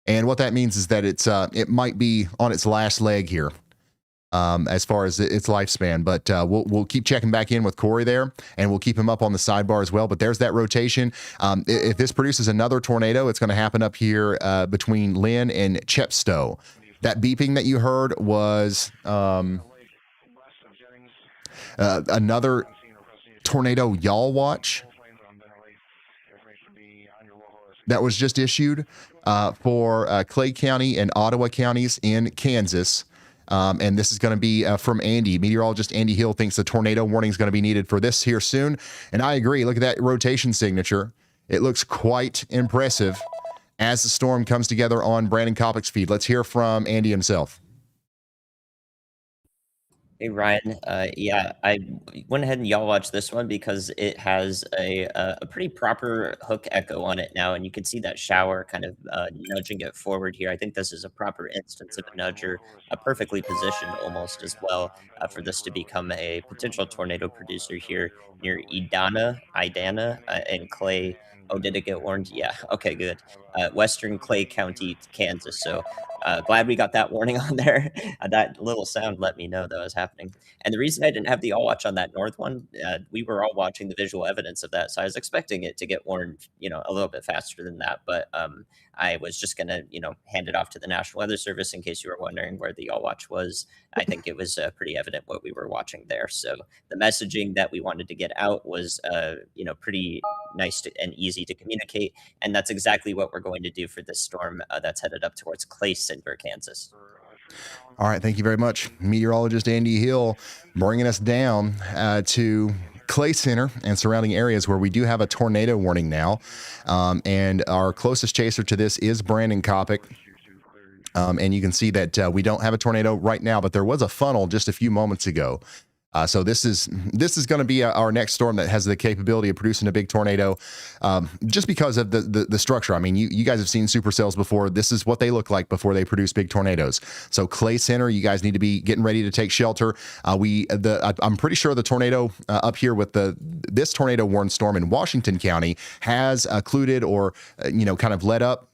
Speaker 1: And what that means is that it might be on its last leg here, as far as its lifespan. But we'll keep checking back in with Corey there, and we'll keep him up on the sidebar as well. But there's that rotation. If this produces another tornado, it's going to happen up here between Lynn and Chepstow. That beeping that you heard was another tornado yaw watch that was just issued for Clay County and Ottawa counties in Kansas. And this is going to be from Andy. Meteorologist Andy Hill thinks the tornado warning is going to be needed for this here soon. And I agree. Look at that rotation signature. It looks quite impressive as the storm comes together on Brandon Kopic's feed. Let's hear from Andy himself.
Speaker 2: Hey Ryan, yeah, I went ahead and y'all watch this one because it has a pretty proper hook echo on it now, and you can see that shower kind of nudging it forward here. I think this is a proper instance of a nudger, perfectly positioned almost as well for this to become a potential tornado producer here near Idana, and Clay. Oh, did it get warned? Yeah, okay, good. Western Clay County, Kansas. So glad we got that warning on there. That little sound let me know that was happening. And the reason I didn't have the all watch on that north one, we were all watching the visual evidence of that. So I was expecting it to get warned, a little bit faster than that. But I was just going to, hand it off to the National Weather Service in case you were wondering where the all watch was. I think it was pretty evident what we were watching there. So the messaging that we wanted to get out was, pretty nice and easy to communicate. And that's exactly what we're going to do for this storm that's headed up towards Clay Center, Kansas.
Speaker 1: All right. Thank you very much. Meteorologist Andy Hill bringing us down to Clay Center and surrounding areas where we do have a tornado warning now. And our closest chaser to this is Brandon Kopic. And you can see that we don't have a tornado right now, but there was a funnel just a few moments ago. So this is going to be our next storm that has the capability of producing a big tornado, just because of the structure. I mean, you guys have seen supercells before. This is what they look like before they produce big tornadoes. So Clay Center, you guys need to be getting ready to take shelter. I'm pretty sure the tornado up here with this tornado warned storm in Washington County has occluded or kind of let up.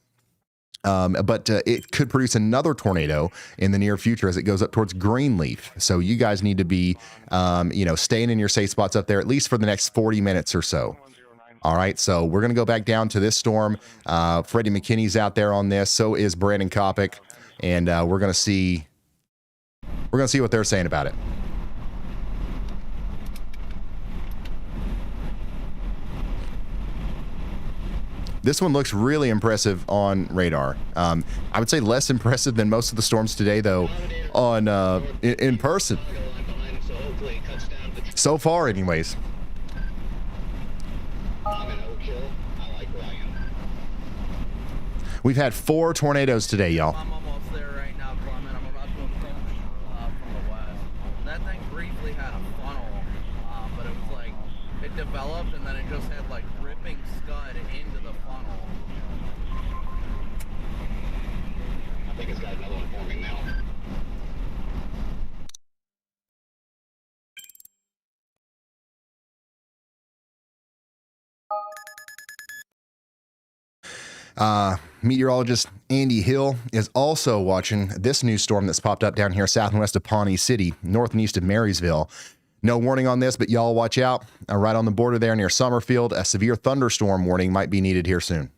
Speaker 1: But it could produce another tornado in the near future as it goes up towards Greenleaf. So you guys need to be, staying in your safe spots up there at least for the next 40 minutes or so. All right, so we're going to go back down to this storm. Freddie McKinney's out there on this. So is Brandon Kopic, and we're going to see what they're saying about it. This one looks really impressive on radar. I would say less impressive than most of the storms today, though, on in person. So far, anyways. We've had 4 tornadoes today, y'all.
Speaker 10: I'm almost there right now, Clement. I'm about to approach from the west. That thing briefly had a funnel, but it was like, it developed and then it just had like ripping scud into the funnel.
Speaker 4: I think it's got another one forming now.
Speaker 1: Meteorologist Andy Hill is also watching this new storm that's popped up down here south and west of Pawnee City, north and east of Marysville. No warning on this, but y'all watch out. Right on the border there near Summerfield, a severe thunderstorm warning might be needed here soon.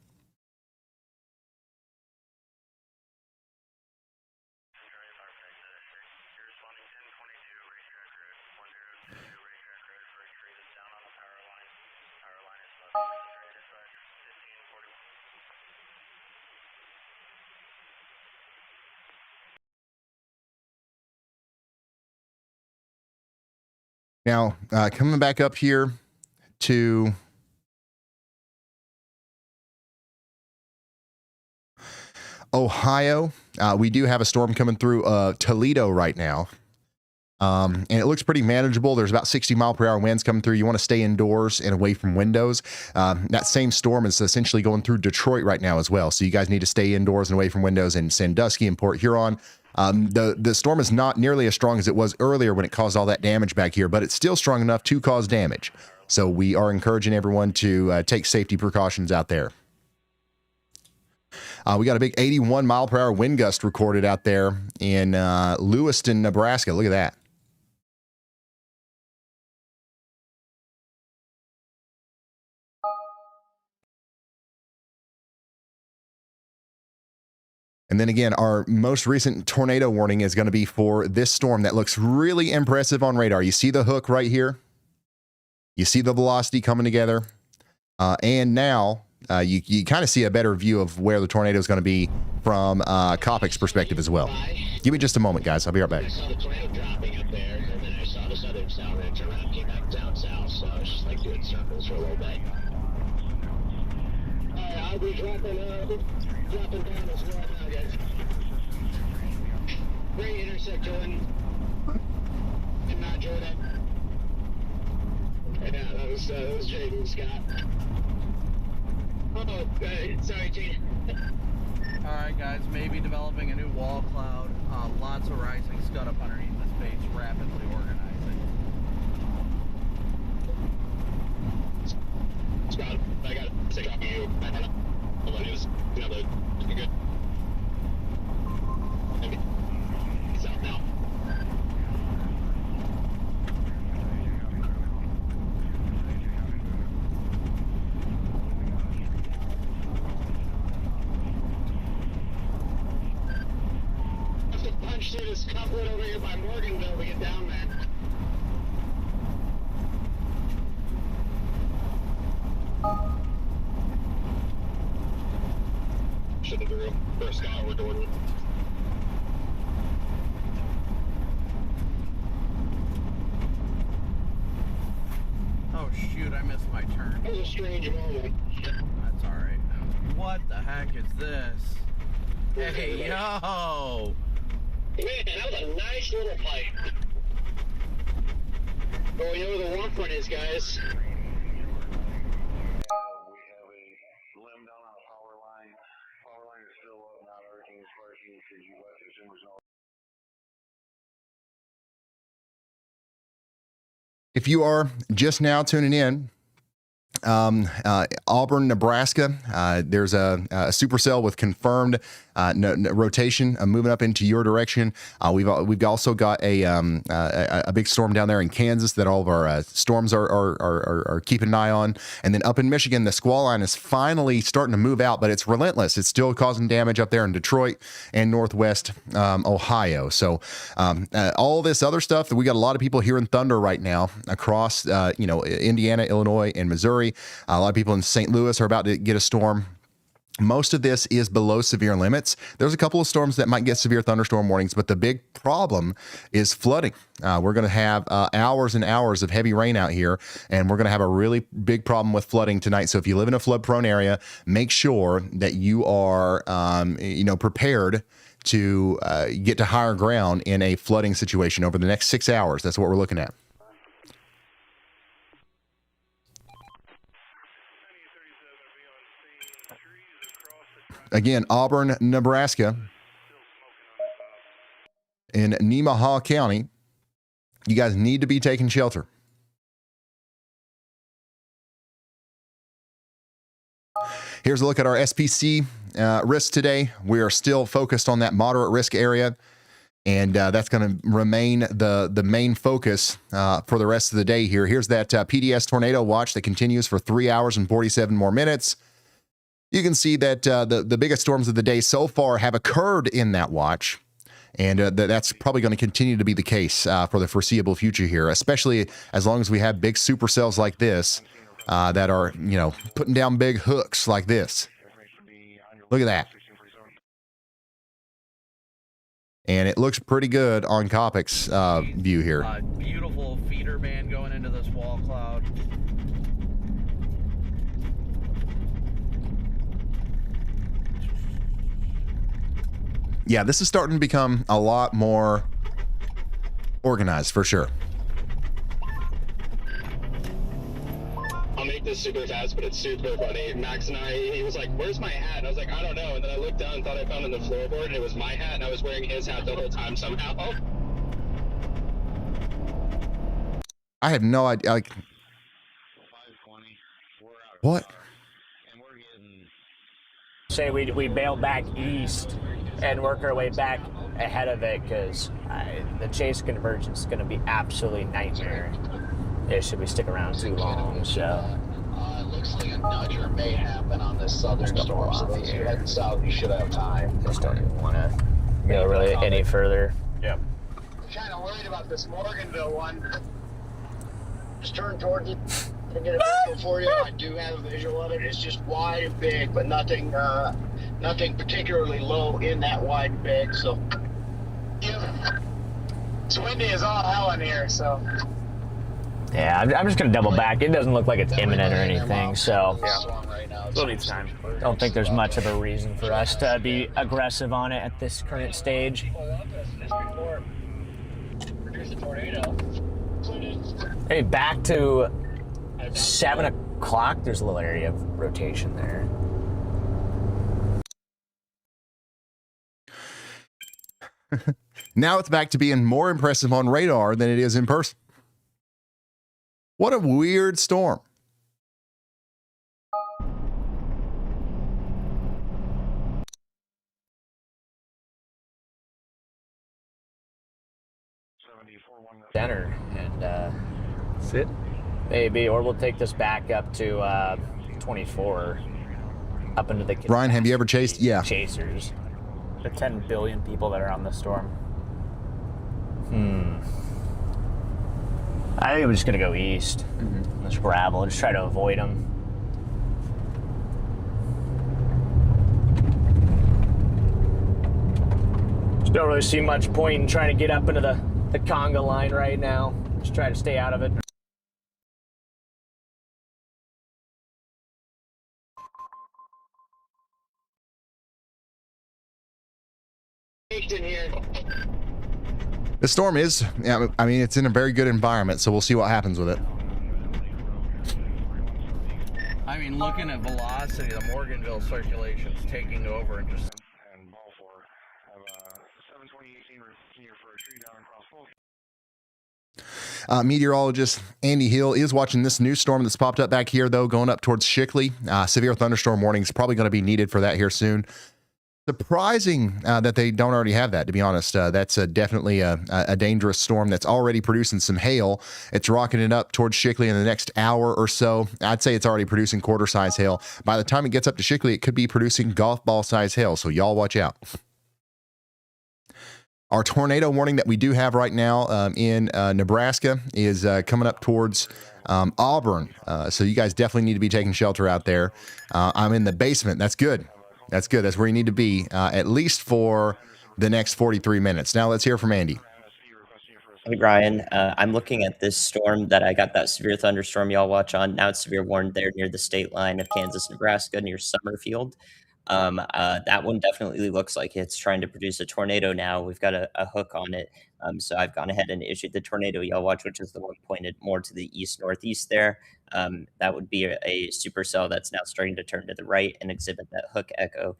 Speaker 1: Now, coming back up here to Ohio, we do have a storm coming through Toledo right now. And it looks pretty manageable. There's about 60-mile-per-hour winds coming through. You want to stay indoors and away from windows. That same storm is essentially going through Detroit right now as well. So you guys need to stay indoors and away from windows in Sandusky and Port Huron. The storm is not nearly as strong as it was earlier when it caused all that damage back here, but it's still strong enough to cause damage. So we are encouraging everyone to take safety precautions out there. We got a big 81-mile-per-hour wind gust recorded out there in Lewiston, Nebraska. Look at that. And then again, our most recent tornado warning is going to be for this storm that looks really impressive on radar. You see the hook right here? You see the velocity coming together? And now you kind of see a better view of where the tornado is going to be from Copic's perspective as well. Give me just a moment, guys. I'll be right back.
Speaker 4: I saw the tornado dropping up there, and then I saw this other sound, and I turned around, came back down south, so I was just like doing circles for a little bit. Alright, I'll be dropping down as well now, guys. Great intersect, Jordan. And not Jordan. Yeah, that was Jaden Scott. Oh, sorry, Jaden.
Speaker 10: Alright guys, maybe developing a new wall cloud. Lots of rising scud up underneath this base, rapidly organizing.
Speaker 4: Scott, I got to take off of you. I don't know. Hold on, it was, you know, you're good. Maybe. He's out now. I have to punch through this couplet over here by Morganville to get down there. Shut the room. First Scott, we're doing.
Speaker 10: Oh shoot, I missed my turn.
Speaker 4: That was a strange moment.
Speaker 10: That's alright. What the heck is this? Hey, yo!
Speaker 4: Man, that was a nice little pipe. Oh, you know where the warm front is, guys.
Speaker 1: If you are just now tuning in, Auburn, Nebraska, there's a supercell with confirmed rotation moving up into your direction. We've also got a big storm down there in Kansas that all of our storms are keeping an eye on. And then up in Michigan, the squall line is finally starting to move out, but it's relentless. It's still causing damage up there in Detroit and Northwest Ohio. So all this other stuff that we got a lot of people hearing thunder right now across Indiana, Illinois, and Missouri. A lot of people in St. Louis are about to get a storm. Most of this is below severe limits. There's a couple of storms that might get severe thunderstorm warnings, but the big problem is flooding. We're going to have hours and hours of heavy rain out here, and we're going to have a really big problem with flooding tonight. So if you live in a flood-prone area, make sure that you are, prepared to get to higher ground in a flooding situation over the next 6 hours. That's what we're looking at. Again, Auburn, Nebraska, in Nemaha County, you guys need to be taking shelter. Here's a look at our SPC risk today. We are still focused on that moderate risk area, and that's going to remain the main focus for the rest of the day here. Here's that PDS tornado watch that continues for 3 hours and 47 more minutes. You can see that the biggest storms of the day so far have occurred in that watch, and that's probably going to continue to be the case for the foreseeable future here, especially as long as we have big supercells like this that are, putting down big hooks like this. Look at that. And it looks pretty good on Kopic's view here.
Speaker 10: Beautiful feeder band going into this wall cloud.
Speaker 1: Yeah, this is starting to become a lot more organized for sure.
Speaker 4: I'll make this super fast, but it's super funny. Max and he was like, "Where's my hat?" And I was like, "I don't know." And then I looked down and thought I found it on the floorboard, and it was my hat, and I was wearing his hat the whole time somehow.
Speaker 1: I have no idea. Like, what?
Speaker 5: Say we bail back east and work our way back ahead of it, because the chase convergence is going to be absolutely nightmare should we stick around too long. So
Speaker 4: It looks like a nudger may happen on this southern storm, so those who heading south, you should have time.
Speaker 5: Just don't even want to go really any further.
Speaker 4: Yep. I'm kind of worried about this Morganville one. Just turn towards it and get a visual for you. I do have a visual of it. It's just wide and big, but nothing particularly low in that wide and big. So, yeah. It's windy as all hell in here, so.
Speaker 5: Yeah, I'm just going to double back. It doesn't look like it's imminent or anything, so
Speaker 18: Still needs time.
Speaker 5: don't think there's much of a reason for us to be aggressive on it at this current stage.
Speaker 4: Produce a tornado.
Speaker 5: Hey, back to 7 o'clock. There's a little area of rotation there.
Speaker 1: Now it's back to being more impressive on radar than it is in person. What a weird storm.
Speaker 5: Center and
Speaker 17: sit
Speaker 5: maybe, or we'll take this back up to 24, up into the
Speaker 1: Ryan, have you ever chased? Yeah.
Speaker 5: Chasers.
Speaker 18: The 10 billion people that are on this storm.
Speaker 5: I think I'm just gonna go east. Let's gravel. Just try to avoid them. Just don't really see much point in trying to get up into the conga line right now. Just try to stay out of it.
Speaker 4: In here.
Speaker 1: The storm is, I mean, it's in a very good environment, so we'll see what happens with it.
Speaker 10: I mean, looking at velocity, the Morganville circulation's taking over and just.
Speaker 16: And Balfour have 72018 here for a tree down across both.
Speaker 1: Meteorologist Andy Hill is watching this new storm that's popped up back here, though, going up towards Shickley. Severe thunderstorm warning is probably going to be needed for that here soon. Surprising that they don't already have that, to be honest. That's definitely a dangerous storm that's already producing some hail. It's rocketing up towards Shickley in the next hour or so. I'd say it's already producing quarter-size hail. By the time it gets up to Shickley, it could be producing golf ball-size hail, so y'all watch out. Our tornado warning that we do have right now in Nebraska is coming up towards Auburn, so you guys definitely need to be taking shelter out there. I'm in the basement. That's good. That's good. That's where you need to be, at least for the next 43 minutes. Now let's hear from Andy.
Speaker 2: Hey, Ryan. I'm looking at this storm that I got that severe thunderstorm y'all watch on. Now it's severe warned there near the state line of Kansas, Nebraska, near Summerfield. That one definitely looks like it's trying to produce a tornado now. We've got a hook on it. So I've gone ahead and issued the tornado y'all watch, which is the one pointed more to the east-northeast there. That would be a supercell that's now starting to turn to the right and exhibit that hook echo.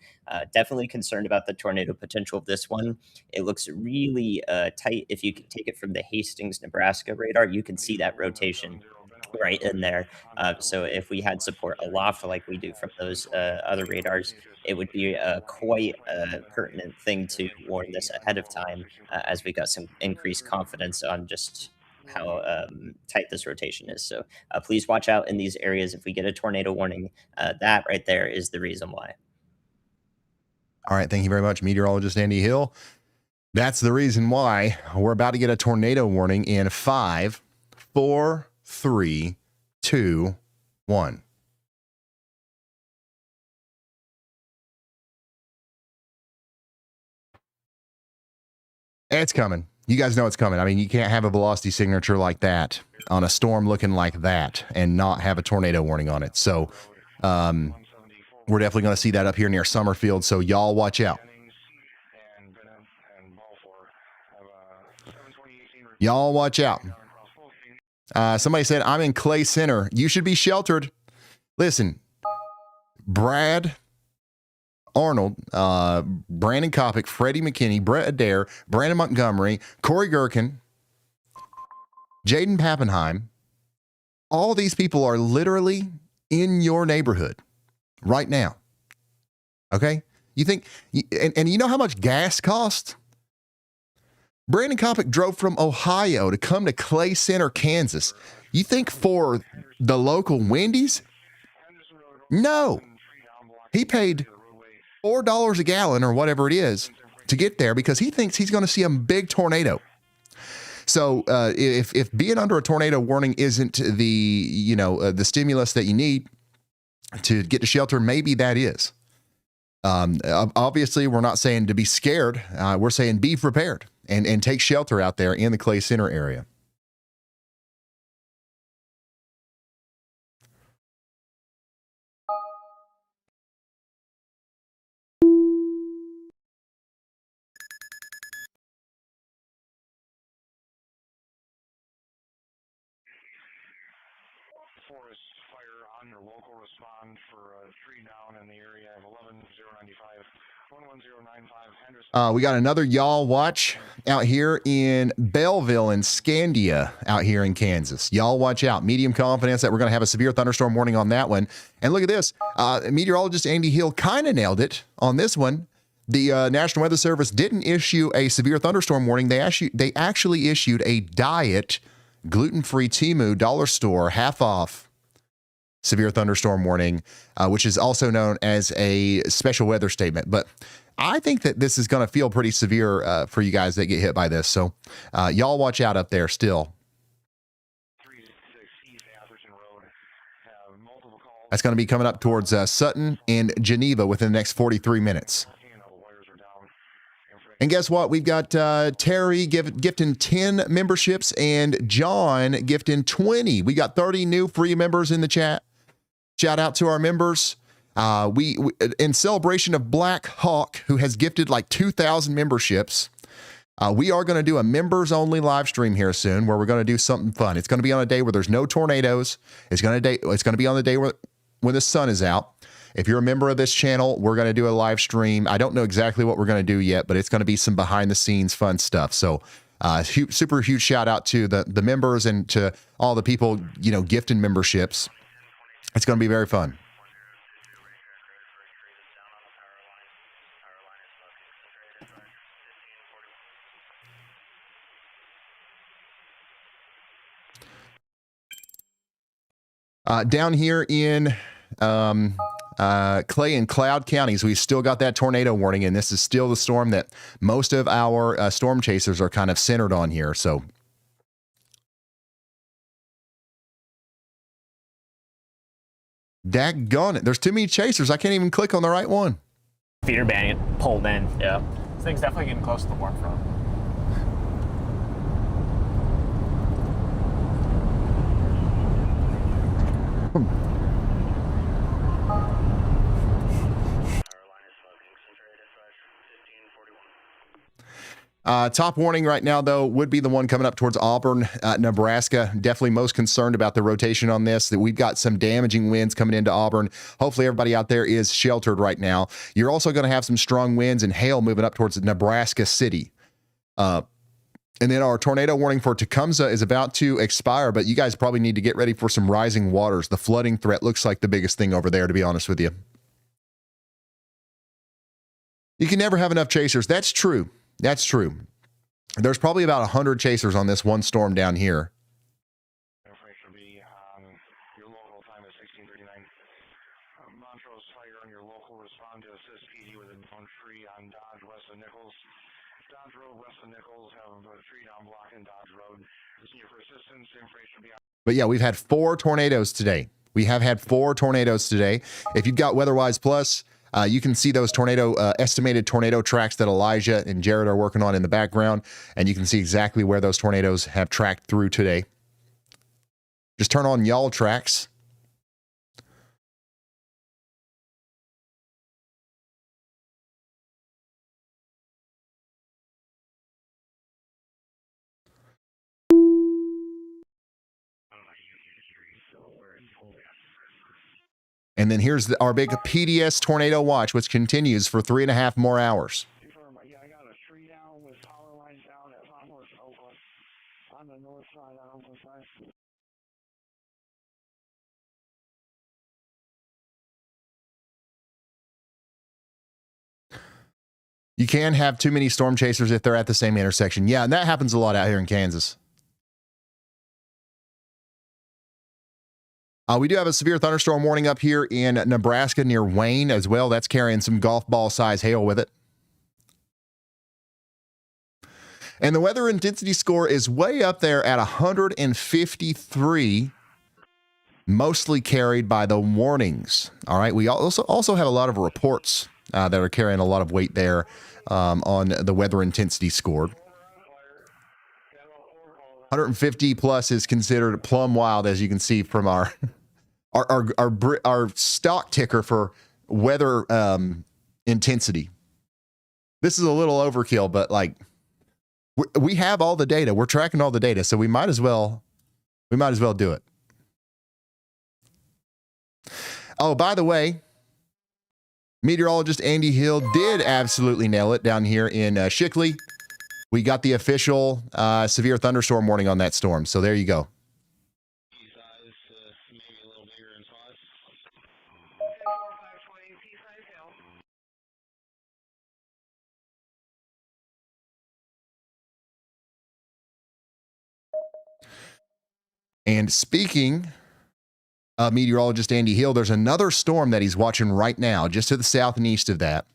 Speaker 2: Definitely concerned about the tornado potential of this one. It looks really tight. If you can take it from the Hastings, Nebraska radar, you can see that rotation right in there. So if we had support aloft like we do from those other radars, it would be quite a pertinent thing to warn this ahead of time, as we got some increased confidence on just how tight this rotation is. So please watch out in these areas. If we get a tornado warning, that right there is the reason why.
Speaker 1: All right. Thank you very much, meteorologist Andy Hill. That's the reason why. We're about to get a tornado warning in 5, 4, 3, 2, 1. It's coming. You guys know it's coming. I mean, you can't have a velocity signature like that on a storm looking like that and not have a tornado warning on it. So we're definitely going to see that up here near Summerfield. So y'all watch out. Y'all watch out. Somebody said, I'm in Clay Center. You should be sheltered. Listen, Brad Arnold, Brandon Kopic, Freddie McKinney, Brett Adair, Brandon Montgomery, Corey Gherkin, Jaden Pappenheim, all these people are literally in your neighborhood right now. Okay? You think, and you know how much gas costs? Brandon Kopic drove from Ohio to come to Clay Center, Kansas. You think for the local Wendy's? No. He paid $4 a gallon or whatever it is to get there because he thinks he's going to see a big tornado. So if being under a tornado warning isn't the stimulus that you need to get to shelter, maybe that is. Obviously, we're not saying to be scared. We're saying be prepared and take shelter out there in the Clay Center area.
Speaker 16: Forest fire on your local respond for a tree down in the area of 11095, 11095 Henderson.
Speaker 1: We got another y'all watch out here in Belleville and Scandia out here in Kansas. Y'all watch out. Medium confidence that we're going to have a severe thunderstorm warning on that one. And look at this. Meteorologist Andy Hill kind of nailed it on this one. The National Weather Service didn't issue a severe thunderstorm warning. They actually issued a diet gluten-free Temu dollar store half off severe thunderstorm warning, which is also known as a special weather statement. But I think that this is going to feel pretty severe for you guys that get hit by this. So y'all watch out up there still. That's going to be coming up towards Sutton and Geneva within the next 43 minutes. And guess what? We've got Terry gifting 10 memberships and John gifting 20. We got 30 new free members in the chat. Shout out to our members. We in celebration of Black Hawk, who has gifted like 2,000 memberships. We are going to do a members only live stream here soon where we're going to do something fun. It's going to be on a day where there's no tornadoes. It's going to be on the day when the sun is out. If you're a member of this channel, we're going to do a live stream. I don't know exactly what we're going to do yet, but it's going to be some behind the scenes fun stuff. So super huge shout out to the members and to all the people, gifting memberships. It's going to be very fun. Down here in Clay and Cloud counties, we've still got that tornado warning, and this is still the storm that most of our storm chasers are kind of centered on here. So daggone it, there's too many chasers. I can't even click on the right one.
Speaker 5: Feeder band pulled in. Yeah. This thing's definitely getting close to the warm front.
Speaker 1: Top warning right now, though, would be the one coming up towards Auburn, Nebraska. Definitely most concerned about the rotation on this, that we've got some damaging winds coming into Auburn. Hopefully everybody out there is sheltered right now. You're also going to have some strong winds and hail moving up towards Nebraska City. And then our tornado warning for Tecumseh is about to expire, but you guys probably need to get ready for some rising waters. The flooding threat looks like the biggest thing over there, to be honest with you. You can never have enough chasers. That's true. That's true. There's probably about 100 chasers on this one storm down here.
Speaker 16: Information will be your local time is 16:39. Montrose fire on your local respond to assist PD with a down tree on Dodge west of Nichols. Dodge Road west of Nichols have a tree down block in Dodge Road. Listening for assistance. Information will be on.
Speaker 1: But yeah, we've had 4 tornadoes today. We have had 4 tornadoes today. If you've got WeatherWise Plus, You can see those estimated tornado tracks that Elijah and Jared are working on in the background, and you can see exactly where those tornadoes have tracked through today. Just turn on y'all tracks. And then here's our big PDS tornado watch, which continues for 3.5 more hours.
Speaker 15: Yeah, I got a tree down with power lines down at Farmers Oakland on the north side of Oakland side.
Speaker 1: You can have too many storm chasers if they're at the same intersection. Yeah, and that happens a lot out here in Kansas. We do have a severe thunderstorm warning up here in Nebraska near Wayne as well. That's carrying some golf ball size hail with it. And the weather intensity score is way up there at 153, mostly carried by the warnings. All right. We also have a lot of reports that are carrying a lot of weight there on the weather intensity score. 150 plus is considered plumb wild, as you can see from our stock ticker for weather intensity. This is a little overkill, but like we have all the data. We're tracking all the data, so we might as well do it. Oh, by the way, meteorologist Andy Hill did absolutely nail it down here in Shickley. We got the official severe thunderstorm warning on that storm, so there you go. And speaking of meteorologist Andy Hill, there's another storm that he's watching right now, just to the south and east of that.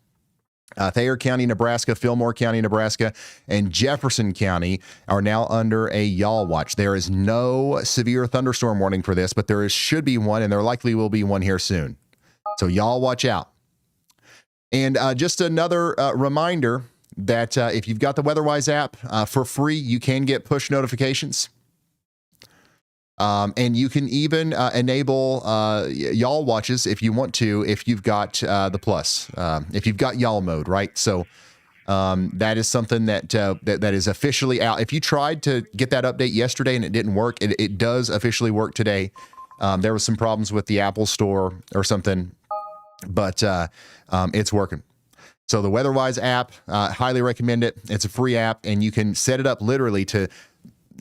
Speaker 1: Thayer County, Nebraska, Fillmore County, Nebraska, and Jefferson County are now under a y'all watch. There is no severe thunderstorm warning for this, but should be one, and there likely will be one here soon. So y'all watch out. And just another reminder that if you've got the WeatherWise app for free, you can get push notifications. And you can even enable y'all watches if you want to, if you've got the plus, if you've got y'all mode, right? So that is something that is officially out. If you tried to get that update yesterday and it didn't work, it does officially work today. There was some problems with the Apple Store or something, but it's working. So the WeatherWise app, highly recommend it. It's a free app, and you can set it up literally to,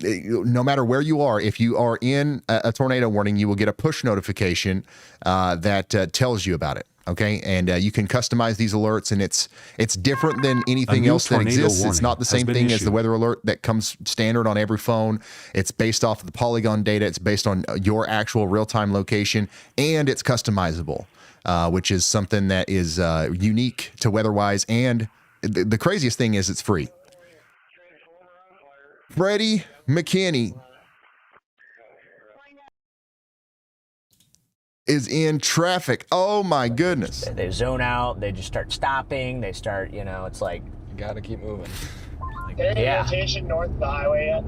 Speaker 1: no matter where you are, if you are in a tornado warning, you will get a push notification that tells you about it. Okay, and you can customize these alerts, and it's different than anything else that exists. It's not the same thing as the weather alert that comes standard on every phone. It's based off of the Polygon data. It's based on your actual real-time location, and it's customizable, which is something that is unique to WeatherWise. And the craziest thing is it's free. Freddie McKinney is in traffic. Oh my goodness.
Speaker 5: They zone out, they just start stopping, they start, it's like,
Speaker 17: you gotta keep moving.
Speaker 8: Any rotation north of the highway yet?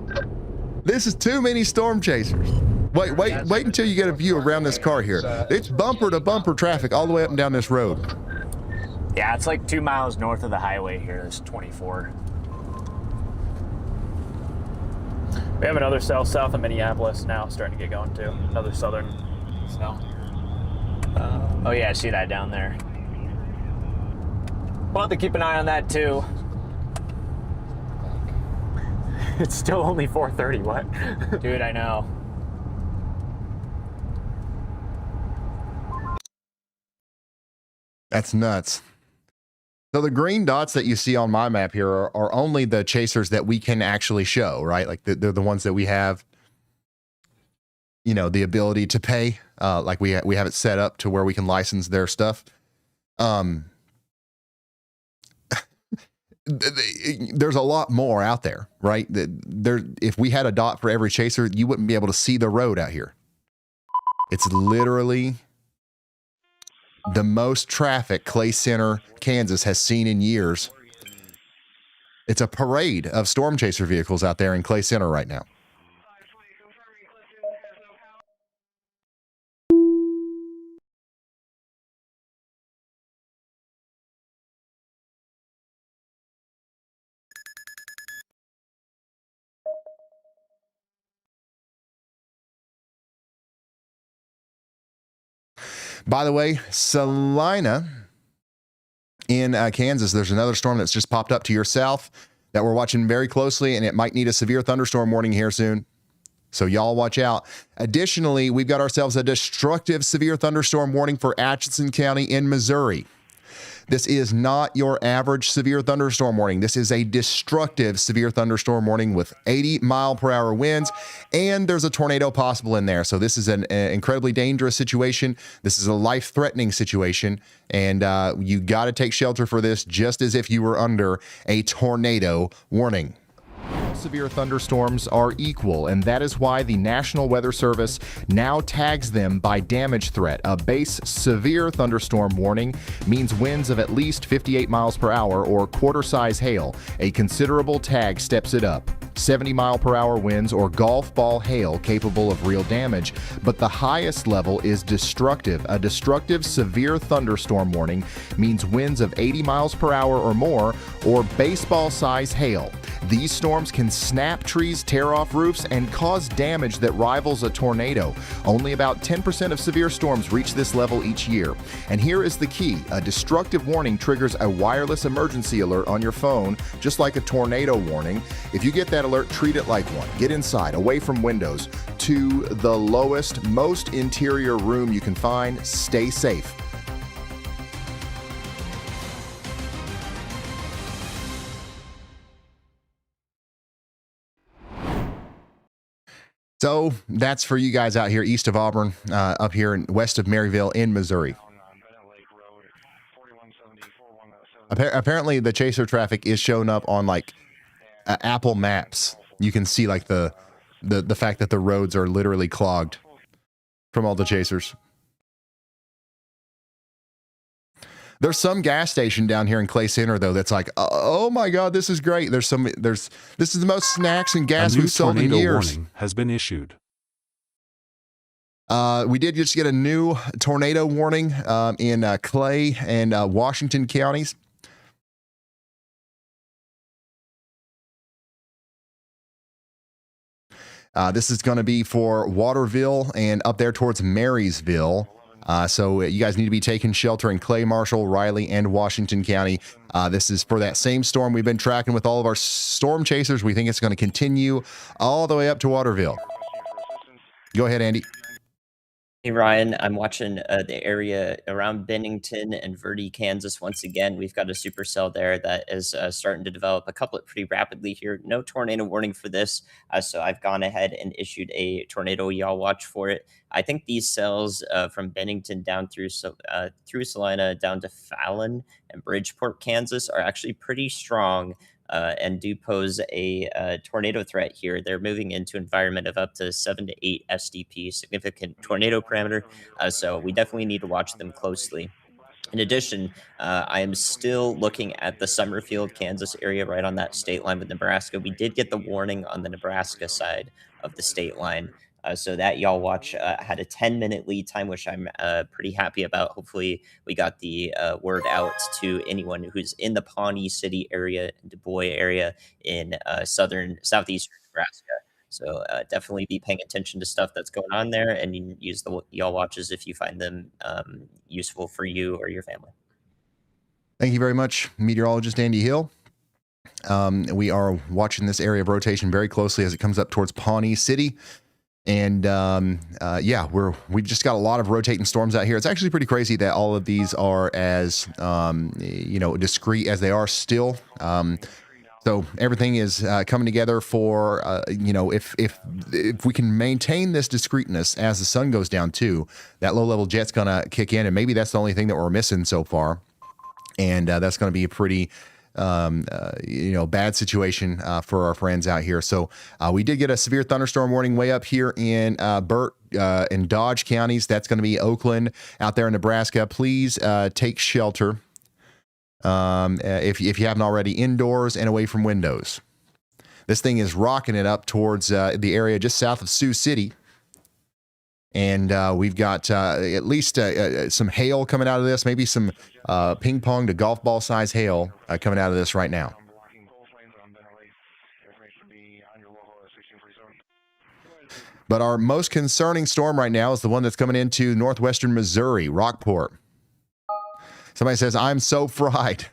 Speaker 1: This is too many storm chasers. Wait until you get a view around this car here. It's bumper to bumper traffic all the way up and down this road.
Speaker 5: Yeah, it's like 2 miles north of the highway here. It's 24.
Speaker 18: We have another cell south of Minneapolis now starting to get going too. Another southern cell.
Speaker 5: Oh yeah, I see that down there. We'll have to keep an eye on that too.
Speaker 18: It's still only 4:30. What?
Speaker 5: Dude, I know.
Speaker 1: That's nuts. So the green dots that you see on my map here are only the chasers that we can actually show, right? Like they're the ones that we have, the ability to pay. Like we have it set up to where we can license their stuff. There's a lot more out there, right? If we had a dot for every chaser, you wouldn't be able to see the road out here. It's literally the most traffic Clay Center, Kansas has seen in years. It's a parade of Stormchaser vehicles out there in Clay Center right now. By the way, Salina in Kansas, there's another storm that's just popped up to your south that we're watching very closely, and it might need a severe thunderstorm warning here soon. So y'all watch out. Additionally, we've got ourselves a destructive severe thunderstorm warning for Atchison County in Missouri. This is not your average severe thunderstorm warning. This is a destructive severe thunderstorm warning with 80-mile-per-hour winds, and there's a tornado possible in there. So this is an incredibly dangerous situation. This is a life-threatening situation, and you got to take shelter for this just as if you were under a tornado warning. Severe thunderstorms are equal, and that is why the National Weather Service now tags them by damage threat. A base severe thunderstorm warning means winds of at least 58 miles per hour or quarter-size hail. A considerable tag steps it up. 70-mile-per-hour winds or golf ball hail capable of real damage, but the highest level is destructive. A destructive severe thunderstorm warning means winds of 80 miles per hour or more or baseball-size hail. These storms can snap trees, tear off roofs, and cause damage that rivals a tornado. Only about 10% of severe storms reach this level each year. And here is the key. A destructive warning triggers a wireless emergency alert on your phone, just like a tornado warning. If you get that alert, treat it like one. Get inside, away from windows, to the lowest, most interior room you can find. Stay safe. So that's for you guys out here east of Auburn, up here in west of Maryville in Missouri. Apparently the chaser traffic is showing up on like Apple Maps. You can see like the fact that the roads are literally clogged from all the chasers. There's some gas station down here in Clay Center though that's like, oh my God, this is great. This is the most snacks and gas we've sold in years.
Speaker 7: Warning has been issued.
Speaker 1: We did just get a new tornado warning in Clay and Washington counties. This is going to be for Waterville and up there towards Marysville. So you guys need to be taking shelter in Clay, Marshall, Riley, and Washington County. This is for that same storm we've been tracking with all of our storm chasers. We think it's going to continue all the way up to Waterville. Go ahead, Andy.
Speaker 2: Hey, Ryan, I'm watching the area around Bennington and Verde, Kansas. Once again, we've got a supercell there that is starting to develop a couplet pretty rapidly here. No tornado warning for this, so I've gone ahead and issued a tornado y'all watch for it. I think these cells from Bennington down through Salina down to Fallon and Bridgeport, Kansas, are actually pretty strong. And do pose a tornado threat here. They're moving into an environment of up to 7 to 8 SDP, significant tornado parameter. So we definitely need to watch them closely. In addition, I am still looking at the Summerfield, Kansas area right on that state line with Nebraska. We did get the warning on the Nebraska side of the state line. So that y'all watch had a 10-minute lead time, which I'm pretty happy about. Hopefully we got the word out to anyone who's in the Pawnee City area, Du Bois area in southeastern Nebraska. So definitely be paying attention to stuff that's going on there, and you can use the y'all watches if you find them useful for you or your family.
Speaker 1: Thank you very much, meteorologist Andy Hill. We are watching this area of rotation very closely as it comes up towards Pawnee City. And yeah, we've just got a lot of rotating storms out here. It's actually pretty crazy that all of these are as discrete as they are still. So everything is coming together for if we can maintain this discreteness as the sun goes down too, that low level jet's gonna kick in, and maybe that's the only thing that we're missing so far, and that's gonna be a pretty bad situation for our friends out here. So we did get a severe thunderstorm warning way up here in Burt, and Dodge counties. That's going to be Oakland out there in Nebraska. Please take shelter if you haven't already, indoors and away from windows. This thing is rocking it up towards the area just south of Sioux City. And we've got at least some hail coming out of this, maybe some ping pong to golf ball size hail coming out of this right now. But our most concerning storm right now is the one that's coming into northwestern Missouri, Rockport. Somebody says, I'm so fried.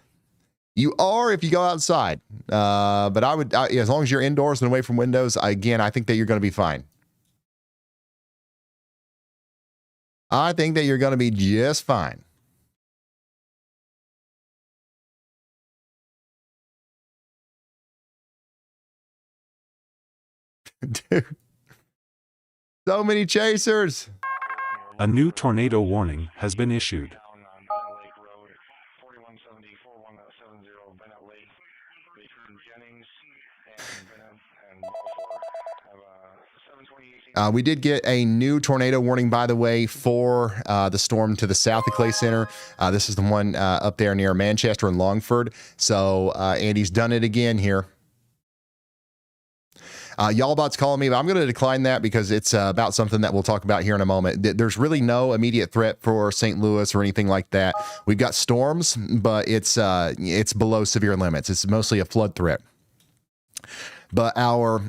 Speaker 1: You are if you go outside. But I would, as long as you're indoors and away from windows, again, I think that you're going to be fine. I think that you're going to be just fine. Dude. So many chasers.
Speaker 7: A new tornado warning has been issued.
Speaker 1: We did get a new tornado warning, by the way, for the storm to the south of Clay Center. This is the one up there near Manchester and Longford. So Andy's done it again here. Y'allbot's calling me, but I'm going to decline that because it's about something that we'll talk about here in a moment. There's really no immediate threat for St. Louis or anything like that. We've got storms, but it's below severe limits. It's mostly a flood threat. But our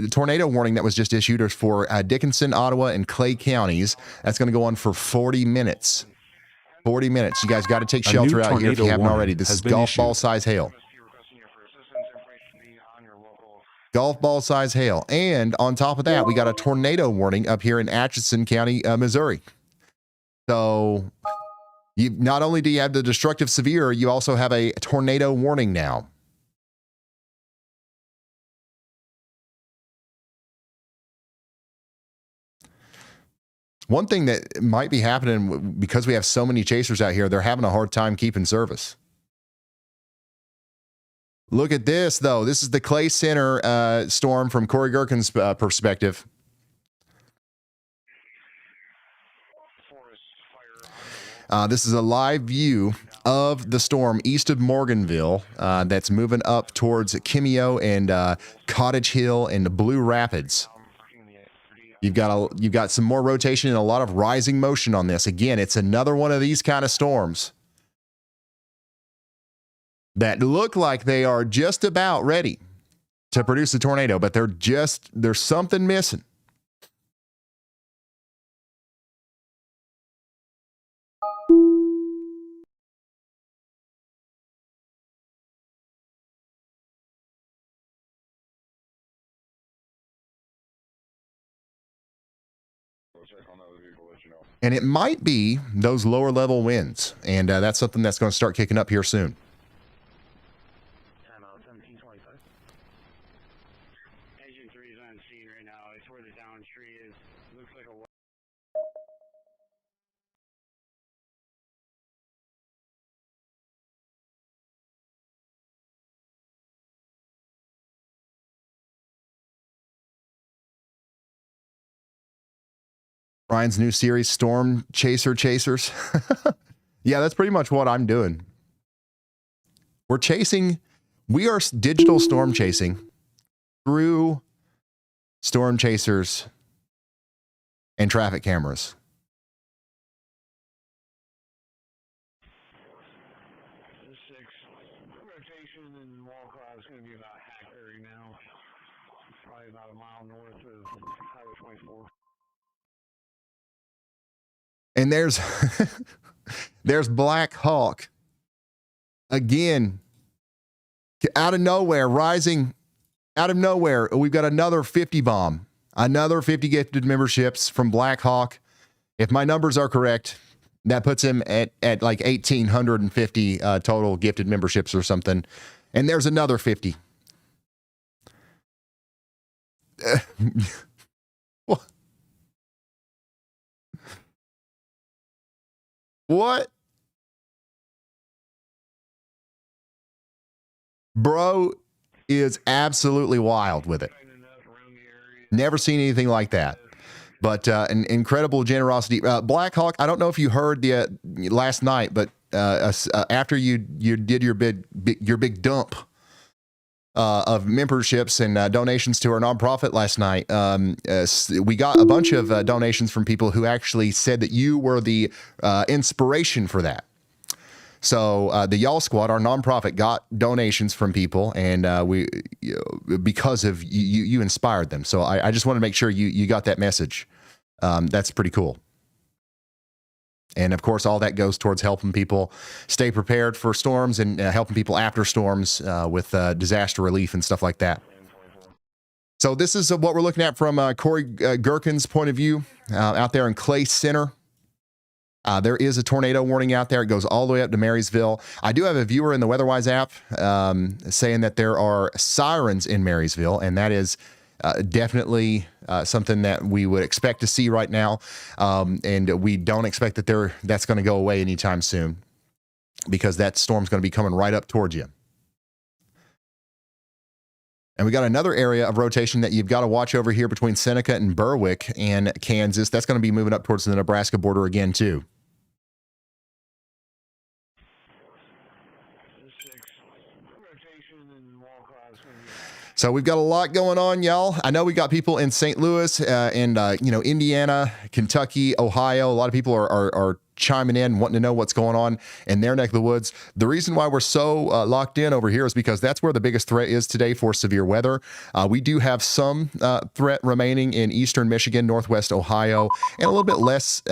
Speaker 1: tornado warning that was just issued is for Dickinson, Ottawa, and Clay counties. That's going to go on for 40 minutes. 40 minutes. You guys got to take shelter out here if you haven't already. This is golf ball size hail. Golf ball size hail. And on top of that, we got a tornado warning up here in Atchison County, Missouri. So you not only do you have the destructive severe, you also have a tornado warning now. One thing that might be happening because we have so many chasers out here, they're having a hard time keeping service. Look at this, though. This is the Clay Center storm from Corey Gherkin's perspective. This is a live view of the storm east of Morganville that's moving up towards Kimio and Cottage Hill and Blue Rapids. You've got some more rotation and a lot of rising motion on this. Again, it's another one of these kind of storms that look like they are just about ready to produce a tornado, but there's something missing. And it might be those lower level winds. And that's something that's going to start kicking up here soon.
Speaker 15: Time out, 1725. Engine 3 is on scene right now. It's where the down tree is. Looks like a...
Speaker 1: Ryan's new series, Stormchasers. Yeah, that's pretty much what I'm doing. We are digital storm chasing through storm chasers and traffic cameras.
Speaker 15: The 6 rotation in YALLCALL is going to be about Hackberry now. Probably about a mile north of Highway 24.
Speaker 1: And there's Black Hawk again, out of nowhere, rising out of nowhere. We've got another 50 bomb, another 50 gifted memberships from Black Hawk. If my numbers are correct, that puts him at like 1,850 total gifted memberships or something. And there's another 50. What? Bro is absolutely wild with it. Never seen anything like that. But an incredible generosity. Black Hawk, I don't know if you heard the last night, but after you did your big dump of memberships and donations to our nonprofit last night, we got a bunch of donations from people who actually said that you were the inspiration for that. So the Y'all Squad, our nonprofit, got donations from people, and because of you inspired them. So I just want to make sure you got that message. That's pretty cool. And of course, all that goes towards helping people stay prepared for storms and helping people after storms with disaster relief and stuff like that. So this is what we're looking at from Corey Gherkin's point of view out there in Clay Center. There is a tornado warning out there. It goes all the way up to Marysville. I do have a viewer in the WeatherWise app saying that there are sirens in Marysville, and that is definitely something that we would expect to see right now. And we don't expect that that's going to go away anytime soon, because that storm's going to be coming right up towards you. And we got another area of rotation that you've got to watch over here between Seneca and Berwick and Kansas. That's going to be moving up towards the Nebraska border again, too. So we've got a lot going on, y'all. I know we got people in St. Louis and Indiana, Kentucky, Ohio. A lot of people are chiming in, wanting to know what's going on in their neck of the woods. The reason why we're so locked in over here is because that's where the biggest threat is today for severe weather. We do have some threat remaining in eastern Michigan, northwest Ohio, and a little bit less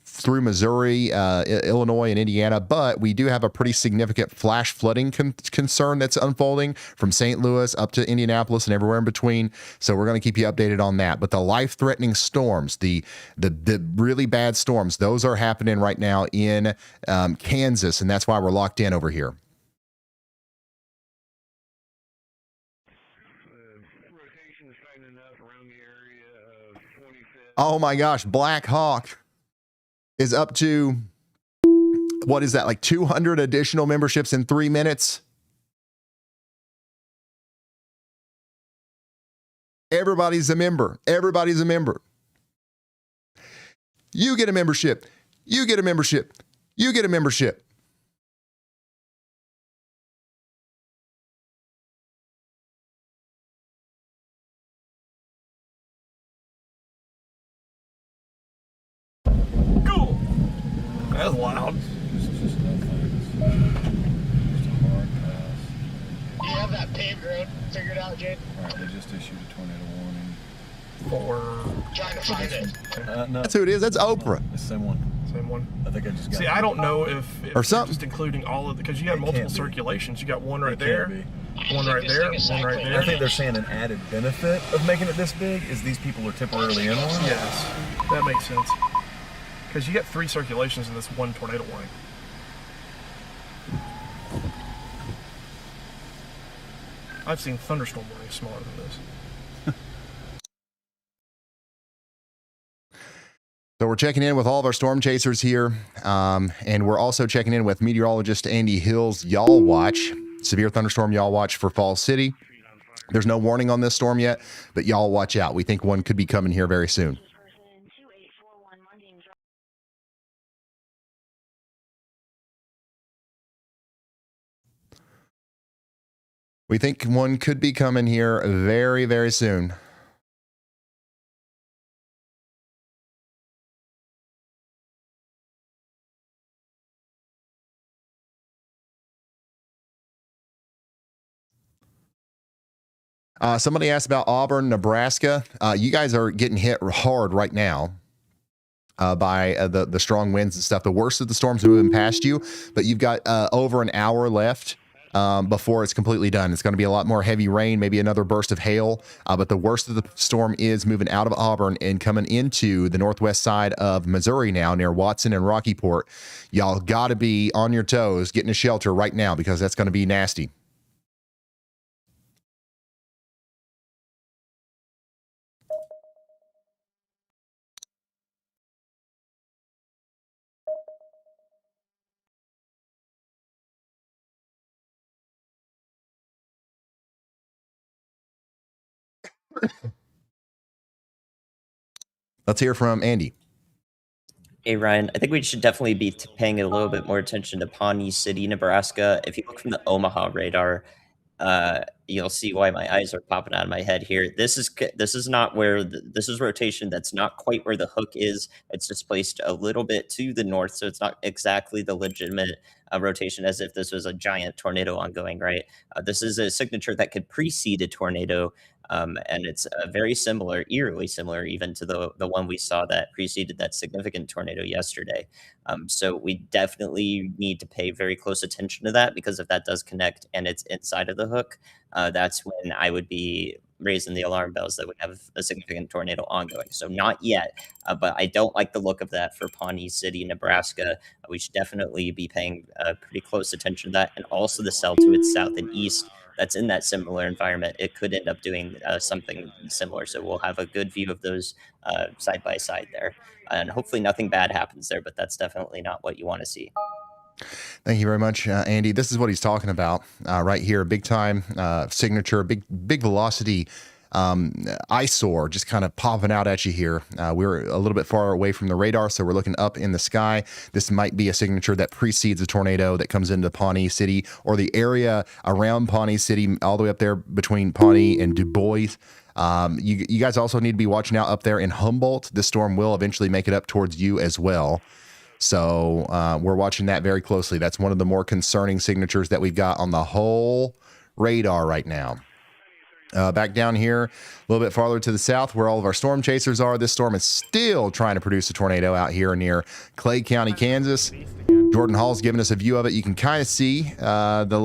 Speaker 1: through Missouri, Illinois, and Indiana, but we do have a pretty significant flash flooding concern that's unfolding from St. Louis up to Indianapolis and everywhere in between. So we're going to keep you updated on that. But the life-threatening storms, the really bad storms, those are happening right now in Kansas, and that's why we're locked in over here. Oh my gosh, Black Hawk is up to, what is that, like 200 additional memberships in 3 minutes? Everybody's a member. Everybody's a member. You get a membership. You get a membership. You get a membership.
Speaker 8: Cool. That's loud.
Speaker 4: Do you have that paved road figured out, Jade?
Speaker 12: Alright, they just issued a tornado warning.
Speaker 8: For
Speaker 4: trying to find it.
Speaker 12: No.
Speaker 1: That's who it is. That's Oprah.
Speaker 12: It's the same one.
Speaker 8: Same one.
Speaker 12: I think I just got
Speaker 8: See,
Speaker 12: it.
Speaker 8: I don't know if
Speaker 1: or something.
Speaker 8: Just including all of the, because you got
Speaker 12: It
Speaker 8: multiple
Speaker 12: can't be.
Speaker 8: circulations. You got one right
Speaker 12: It
Speaker 8: there,
Speaker 12: can't
Speaker 8: one right there, one right there.
Speaker 12: I think they're saying an added benefit of making it this big is these people are temporarily in one.
Speaker 8: Yes, that makes sense. Because you get 3 circulations in this one tornado warning. I've seen thunderstorm warnings smaller than this.
Speaker 1: So we're checking in with all of our storm chasers here, and we're also checking in with meteorologist Andy Hill's Y'all Watch, severe thunderstorm Y'all Watch for Falls City. There's no warning on this storm yet, but y'all watch out. We think one could be coming here very soon. We think one could be coming here very, very soon. Somebody asked about Auburn, Nebraska. You guys are getting hit hard right now by the strong winds and stuff. The worst of the storms are moving past you, but you've got over an hour left before it's completely done. It's going to be a lot more heavy rain, maybe another burst of hail, but the worst of the storm is moving out of Auburn and coming into the northwest side of Missouri now, near Watson and Rockyport. Y'all got to be on your toes, getting a shelter right now, because that's going to be nasty. Let's hear from Andy.
Speaker 2: Hey, Ryan, I think we should definitely be paying a little bit more attention to Pawnee City, Nebraska. If you look from the Omaha radar, you'll see why my eyes are popping out of my head here. This is not where this is rotation. That's not quite where the hook is. It's just placed a little bit to the north, so it's not exactly the legitimate rotation as if this was a giant tornado ongoing, right? This is a signature that could precede a tornado, and it's very similar, eerily similar even to the one we saw that preceded that significant tornado yesterday. So we definitely need to pay very close attention to that, because if that does connect and it's inside of the hook, that's when I would be raising the alarm bells that we have a significant tornado ongoing. So not yet, but I don't like the look of that for Pawnee City, Nebraska. We should definitely be paying pretty close attention to that, and also the cell to its south and east that's in that similar environment. It could end up doing something similar. So we'll have a good view of those side by side there. And hopefully nothing bad happens there, but that's definitely not what you want to see.
Speaker 1: Thank you very much, Andy. This is what he's talking about right here. Big time signature, big velocity eyesore just kind of popping out at you here. We're a little bit far away from the radar, so we're looking up in the sky. This might be a signature that precedes a tornado that comes into Pawnee City, or the area around Pawnee City, all the way up there between Pawnee and Du Bois. You guys also need to be watching out up there in Humboldt. This storm will eventually make it up towards you as well. So we're watching that very closely. That's one of the more concerning signatures that we've got on the whole radar right now. Back down here, a little bit farther to the south where all of our storm chasers are, this storm is still trying to produce a tornado out here near Clay County, Kansas. Jordan Hall's giving us a view of it. You can kind of see on the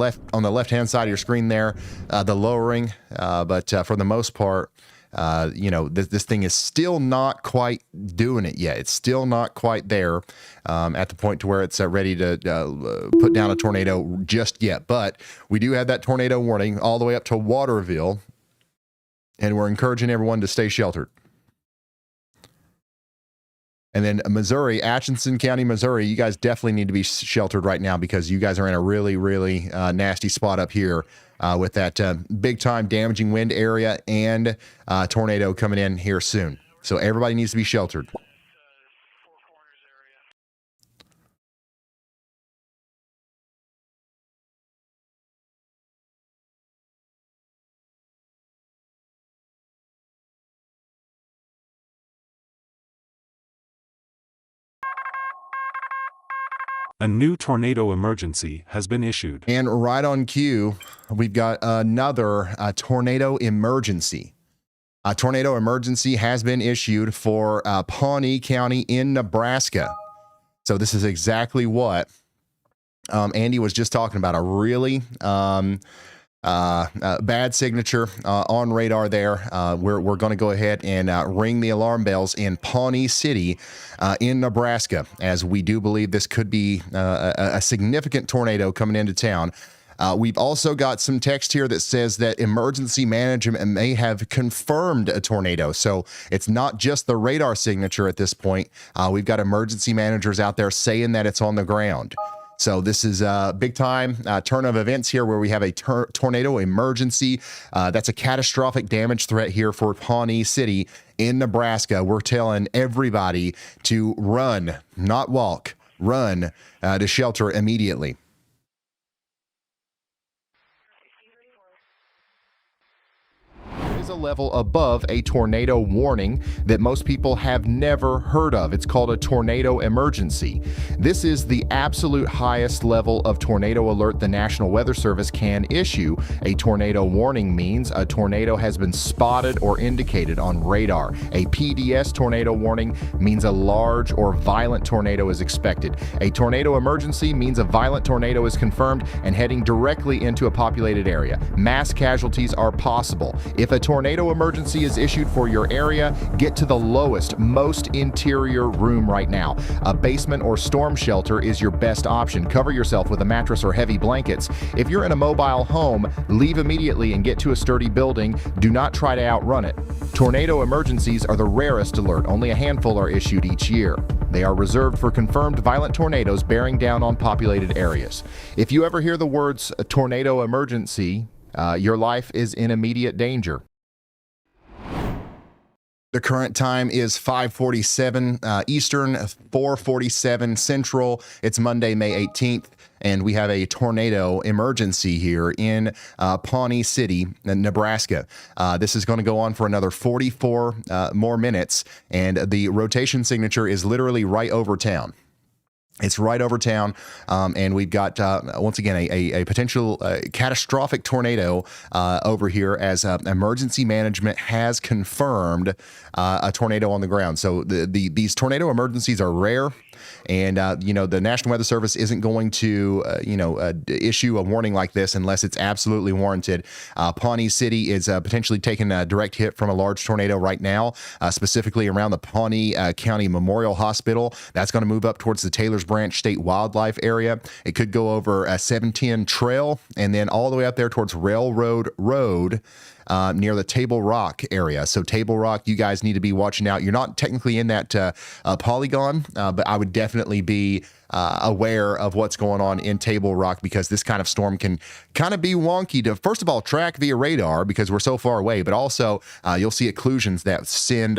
Speaker 1: left-hand side of your screen there, the lowering, but for the most part, this thing is still not quite doing it yet. It's still not quite there at the point to where it's ready to put down a tornado just yet. But we do have that tornado warning all the way up to Waterville, and we're encouraging everyone to stay sheltered. And then Missouri, Atchison County, Missouri, you guys definitely need to be sheltered right now, because you guys are in a really, really nasty spot up here with that big-time damaging wind area and tornado coming in here soon. So everybody needs to be sheltered.
Speaker 7: A new tornado emergency has been issued.
Speaker 1: And right on cue, we've got another tornado emergency. A tornado emergency has been issued for Pawnee County in Nebraska. So this is exactly what Andy was just talking about. A really bad signature on radar there. We're going to go ahead and ring the alarm bells in Pawnee City in Nebraska, as we do believe this could be a significant tornado coming into town. We've also got some text here that says that emergency management may have confirmed a tornado. So it's not just the radar signature at this point. We've got emergency managers out there saying that it's on the ground. So this is a big time turn of events here, where we have a tornado emergency. That's a catastrophic damage threat here for Pawnee City in Nebraska. We're telling everybody to run, not walk, run to shelter immediately. A level above a tornado warning that most people have never heard of. It's called a tornado emergency. This is the absolute highest level of tornado alert the National Weather Service can issue. A tornado warning means a tornado has been spotted or indicated on radar. A PDS tornado warning means a large or violent tornado is expected. A tornado emergency means a violent tornado is confirmed and heading directly into a populated area. Mass casualties are possible. If a tornado emergency is issued for your area, get to the lowest, most interior room right now. A basement or storm shelter is your best option. Cover yourself with a mattress or heavy blankets. If you're in a mobile home, leave immediately and get to a sturdy building. Do not try to outrun it. Tornado emergencies are the rarest alert. Only a handful are issued each year. They are reserved for confirmed violent tornadoes bearing down on populated areas. If you ever hear the words tornado emergency, your life is in immediate danger. The current time is 5:47 Eastern, 4:47 Central. It's Monday, May 18th, and we have a tornado emergency here in Pawnee City, Nebraska. This is going to go on for another 44 more minutes, and the rotation signature is literally right over town. It's right over town, and we've got, once again, a potential catastrophic tornado over here as emergency management has confirmed a tornado on the ground. So these tornado emergencies are rare. And, the National Weather Service isn't going to, issue a warning like this unless it's absolutely warranted. Pawnee City is potentially taking a direct hit from a large tornado right now, specifically around the Pawnee County Memorial Hospital. That's going to move up towards the Taylor's Branch State Wildlife Area. It could go over 710 Trail and then all the way up there towards Railroad Road. Near the Table Rock area. So Table Rock, you guys need to be watching out. You're not technically in that polygon, but I would definitely be aware of what's going on in Table Rock, because this kind of storm can kind of be wonky to, first of all, track via radar because we're so far away, but also you'll see occlusions that send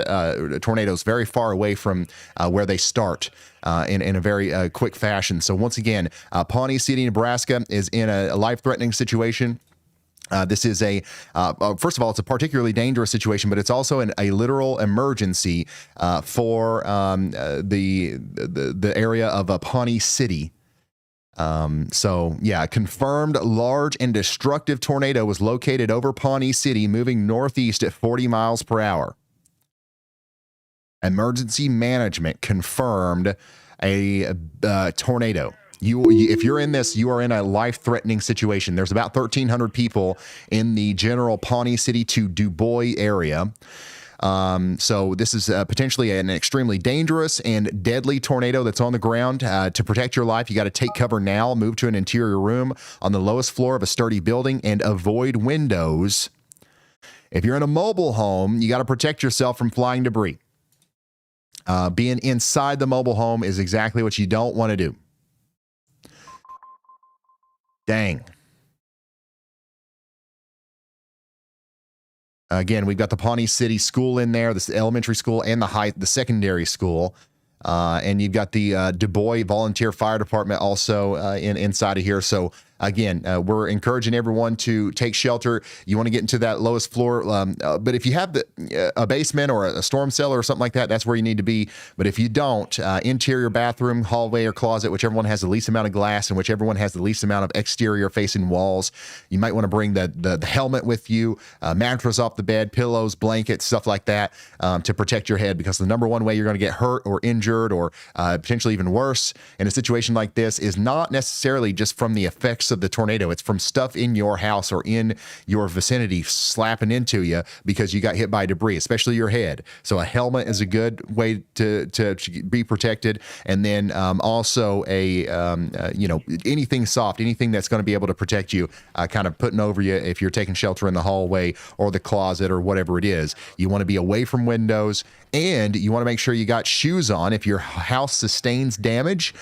Speaker 1: tornadoes very far away from where they start. In a very quick fashion. So once again, Pawnee City, Nebraska is in a life-threatening situation. This is first of all, it's a particularly dangerous situation, but it's also a literal emergency for the area of Pawnee City. So yeah, confirmed large and destructive tornado was located over Pawnee City, moving northeast at 40 miles per hour. Emergency management confirmed a tornado. If you're in this, you are in a life-threatening situation. There's about 1,300 people in the general Pawnee City to Du Bois area. So this is potentially an extremely dangerous and deadly tornado that's on the ground. To protect your life, you got to take cover now, move to an interior room on the lowest floor of a sturdy building, and avoid windows. If you're in a mobile home, you got to protect yourself from flying debris. Being inside the mobile home is exactly what you don't want to do. Dang. Again, we've got the Pawnee City School in there, the elementary school, and the secondary school. And you've got the Du Bois Volunteer Fire Department also inside of here. So again, we're encouraging everyone to take shelter. You want to get into that lowest floor. But if you have a basement or a storm cellar or something like that, that's where you need to be. But if you don't, interior bathroom, hallway, or closet, whichever one has the least amount of glass and whichever one has the least amount of exterior facing walls, you might want to bring the helmet with you, mattress off the bed, pillows, blankets, stuff like that to protect your head, because the number one way you're going to get hurt or injured or potentially even worse in a situation like this is not necessarily just from the effects of the tornado. It's from stuff in your house or in your vicinity slapping into you because you got hit by debris, especially your head. So a helmet is a good way to be protected. And then also anything soft, anything that's going to be able to protect you, kind of putting over you if you're taking shelter in the hallway or the closet or whatever it is. You want to be away from windows, and you want to make sure you got shoes on. If your house sustains damage,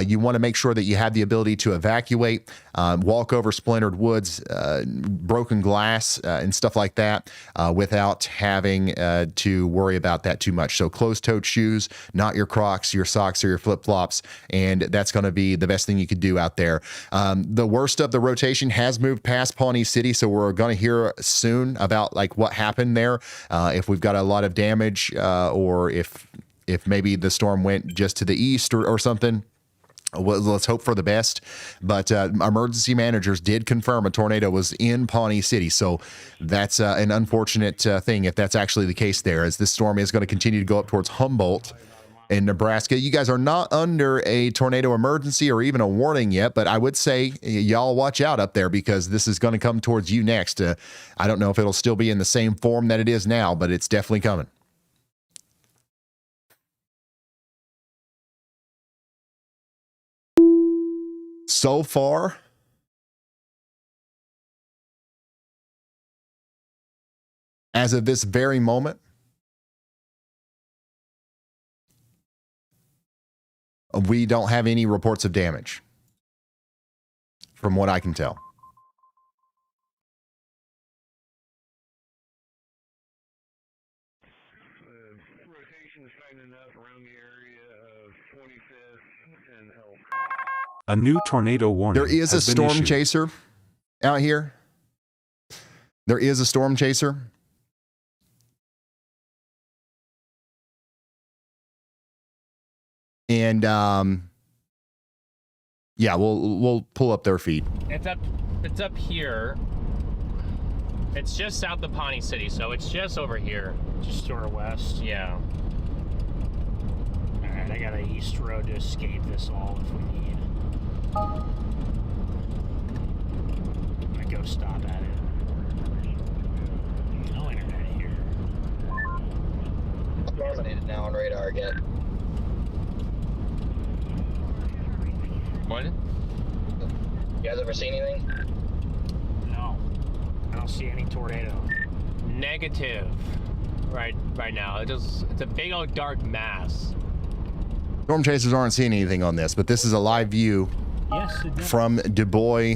Speaker 1: you want to make sure that you have the ability to evacuate, walk over splintered woods, broken glass, and stuff like that without having to worry about that too much. So closed-toed shoes, not your Crocs, your socks, or your flip-flops, and that's going to be the best thing you could do out there. The worst of the rotation has moved past Pawnee City, so we're going to hear soon about what happened there, if we've got a lot of damage, or if maybe the storm went just to the east or something. Well, let's hope for the best. But emergency managers did confirm a tornado was in Pawnee City. So that's an unfortunate thing if that's actually the case there, as this storm is going to continue to go up towards Humboldt in Nebraska. You guys are not under a tornado emergency or even a warning yet, but I would say y'all watch out up there, because this is going to come towards you next. I don't know if it'll still be in the same form that it is now, but it's definitely coming. So far, as of this very moment, we don't have any reports of damage, from what I can tell.
Speaker 15: shining up around the area of 25th and Elk.
Speaker 7: A new tornado warning.
Speaker 1: There is a storm chaser out here. There is a storm chaser. And yeah, we'll pull up their feed.
Speaker 6: It's up here. It's just south of Pawnee City, so it's just over here.
Speaker 5: Just to our west.
Speaker 6: Yeah.
Speaker 5: Alright, I got an east road to escape this all if we need. I'm gonna go stop at it. No internet here.
Speaker 14: Dominated now on radar again.
Speaker 6: What?
Speaker 14: You guys ever see anything?
Speaker 5: No. I don't see any tornado.
Speaker 6: Negative. Right now. It's a big old dark mass.
Speaker 1: Storm chasers aren't seeing anything on this, but this is a live view from Du Bois,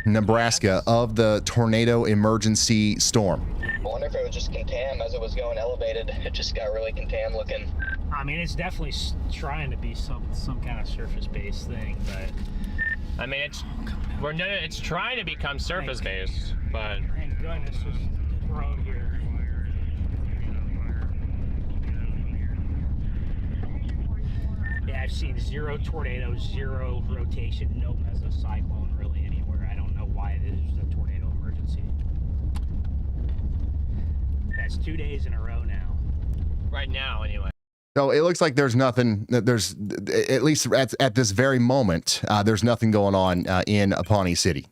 Speaker 1: Nebraska of the tornado emergency storm.
Speaker 14: I wonder if it was just contam as it was going elevated. It just got really contam looking.
Speaker 5: I mean, it's definitely trying to be some kind of surface-based thing, but
Speaker 6: I mean, it's trying to become surface-based, but
Speaker 5: thank goodness there's a road here. Yeah, I've seen 0 tornadoes, 0 rotation, no mesocyclone really anywhere. I don't know why it is a tornado emergency. That's 2 days in a row now.
Speaker 6: Right now, anyway.
Speaker 1: So it looks like there's nothing. There's at least at this very moment, there's nothing going on in Pawnee City.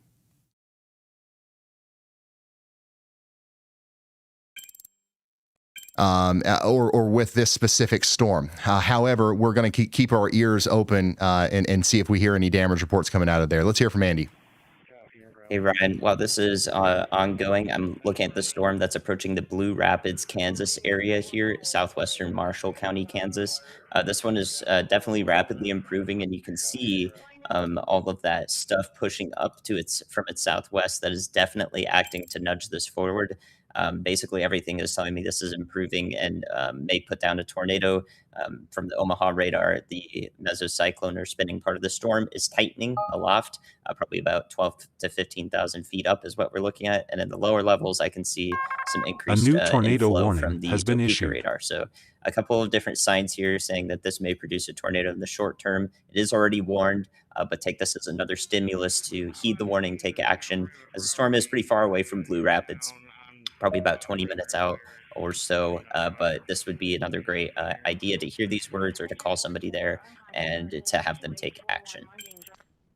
Speaker 1: Or with this specific storm. However, we're going to keep our ears open and see if we hear any damage reports coming out of there. Let's hear from Andy.
Speaker 2: Hey, Ryan. While this is ongoing, I'm looking at the storm that's approaching the Blue Rapids, Kansas area here, southwestern Marshall County, Kansas. This one is definitely rapidly improving, and you can see all of that stuff pushing up to from its southwest that is definitely acting to nudge this forward. Basically, everything is telling me this is improving and may put down a tornado. From the Omaha radar, the mesocyclone or spinning part of the storm is tightening aloft, probably about 12 to 15,000 feet up is what we're looking at. And in the lower levels, I can see some increased
Speaker 7: A new tornado
Speaker 2: inflow
Speaker 7: warning
Speaker 2: from the
Speaker 7: has been
Speaker 2: Topeka
Speaker 7: issued.
Speaker 2: radar. So a couple of different signs here saying that this may produce a tornado in the short term. It is already warned, but take this as another stimulus to heed the warning, take action, as the storm is pretty far away from Blue Rapids, probably about 20 minutes out or so, but this would be another great idea to hear these words or to call somebody there and to have them take action.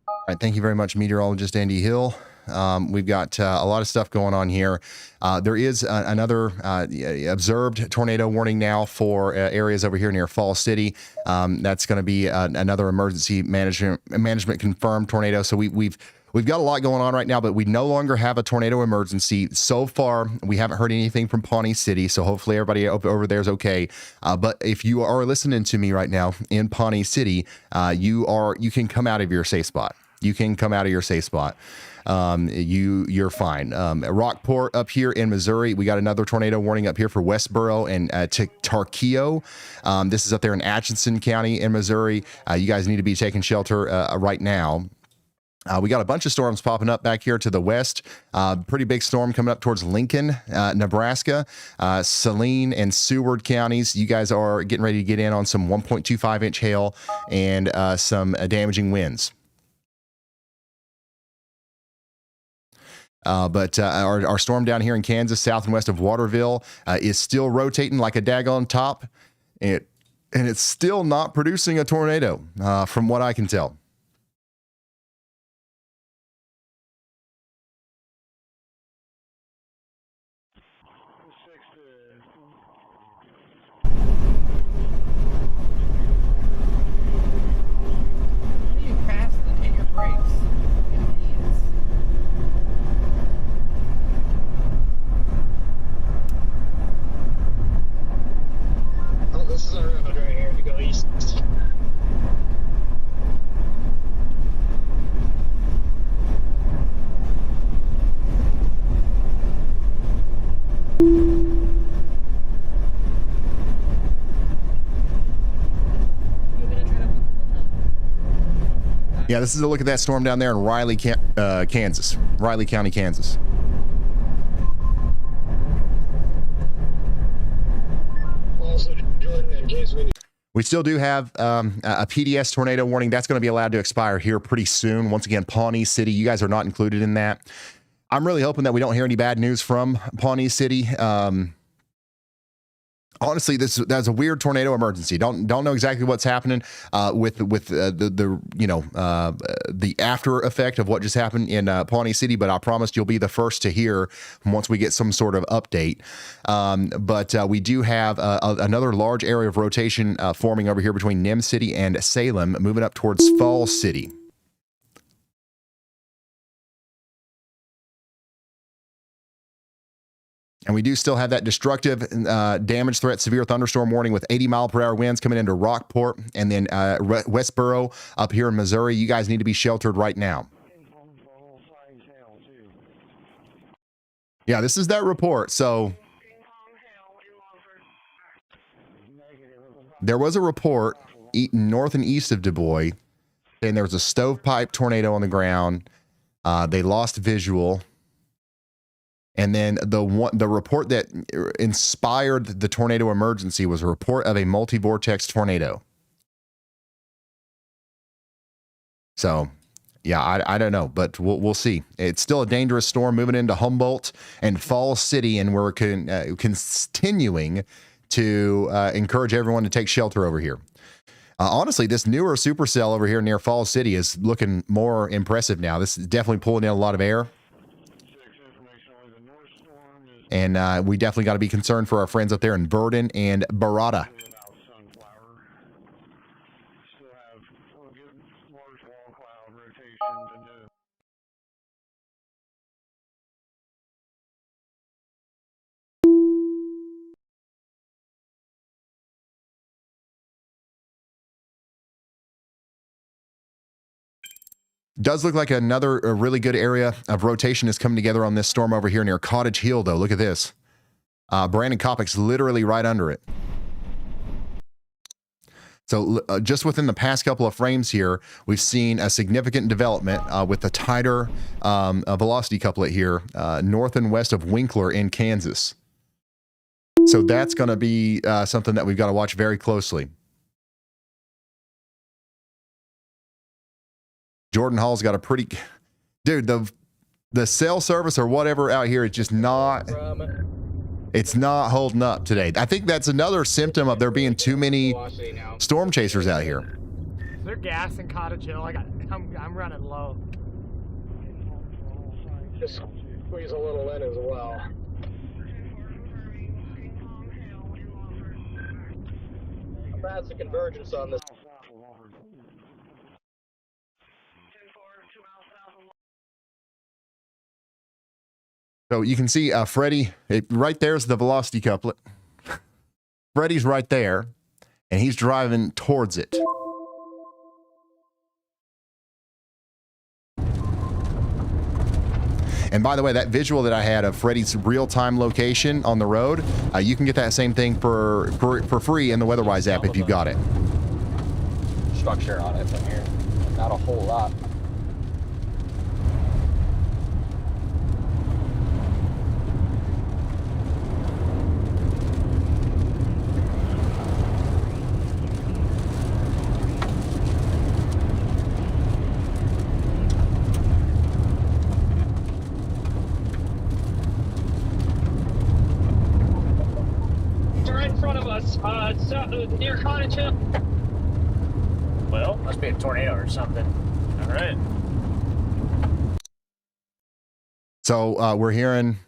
Speaker 1: All right, thank you very much, meteorologist Andy Hill. We've got a lot of stuff going on here. There is another observed tornado warning now for areas over here near Fall City. That's going to be another emergency management confirmed tornado. So We've got a lot going on right now, but we no longer have a tornado emergency. So far, we haven't heard anything from Pawnee City, so hopefully everybody over there is okay. But if you are listening to me right now in Pawnee City, you can come out of your safe spot. You can come out of your safe spot. You're fine. Rockport up here in Missouri, we got another tornado warning up here for Westboro and Tarkio. This is up there in Atchison County in Missouri. You guys need to be taking shelter right now. We got a bunch of storms popping up back here to the west. Pretty big storm coming up towards Lincoln, Nebraska, Saline and Seward counties. You guys are getting ready to get in on some 1.25 inch hail and some damaging winds. But our storm down here in Kansas, south and west of Waterville, is still rotating like a daggone top. And it's still not producing a tornado, from what I can tell.
Speaker 14: Oh, this is our road right here to go east.
Speaker 1: Yeah, this is a look at that storm down there in Riley, Kansas. Riley County, Kansas.
Speaker 4: Also, Jordan, in case
Speaker 1: we still do have a PDS tornado warning. That's going to be allowed to expire here pretty soon. Once again, Pawnee City, you guys are not included in that. I'm really hoping that we don't hear any bad news from Pawnee City. Honestly, that's a weird tornado emergency. Don't know exactly what's happening with the after effect of what just happened in Pawnee City, but I promise you'll be the first to hear once we get some sort of update. But we do have another large area of rotation forming over here between Nim City and Salem, moving up towards Falls City. And we do still have that destructive damage threat, severe thunderstorm warning with 80-mile-per-hour winds coming into Rockport and then Westboro up here in Missouri. You guys need to be sheltered right now. Yeah, this is that report. So there was a report north and east of Du Bois, and there was a stovepipe tornado on the ground. They lost visual. And then the report that inspired the tornado emergency was a report of a multi-vortex tornado. So, yeah, I don't know, but we'll see. It's still a dangerous storm moving into Humboldt and Falls City, and we're continuing to encourage everyone to take shelter over here. Honestly, this newer supercell over here near Falls City is looking more impressive now. This is definitely pulling in a lot of air. And we definitely got to be concerned for our friends up there in Verdon and Barada. Does look like a really good area of rotation is coming together on this storm over here near Cottage Hill, though. Look at this. Brandon Kopic's literally right under it. So just within the past couple of frames here, we've seen a significant development with the tighter velocity couplet here, north and west of Winkler in Kansas. So that's going to be something that we've got to watch very closely. Jordan Hall's got a pretty... Dude, the cell service or whatever out here is just not... It's not holding up today. I think that's another symptom of there being too many storm chasers out here.
Speaker 9: Is there gas in Cottage Hill? I'm running low.
Speaker 4: Just squeeze a little in as well. That's the convergence on this.
Speaker 1: So you can see Freddie, right there's the velocity couplet. Freddie's right there, and he's driving towards it. And by the way, that visual that I had of Freddie's real-time location on the road, you can get that same thing for free in the WeatherWise app if you've got it.
Speaker 17: Structure on it from here, not a whole lot.
Speaker 9: Near Cottage Hill.
Speaker 5: Well, must be a tornado or something. All right.
Speaker 1: So we're hearing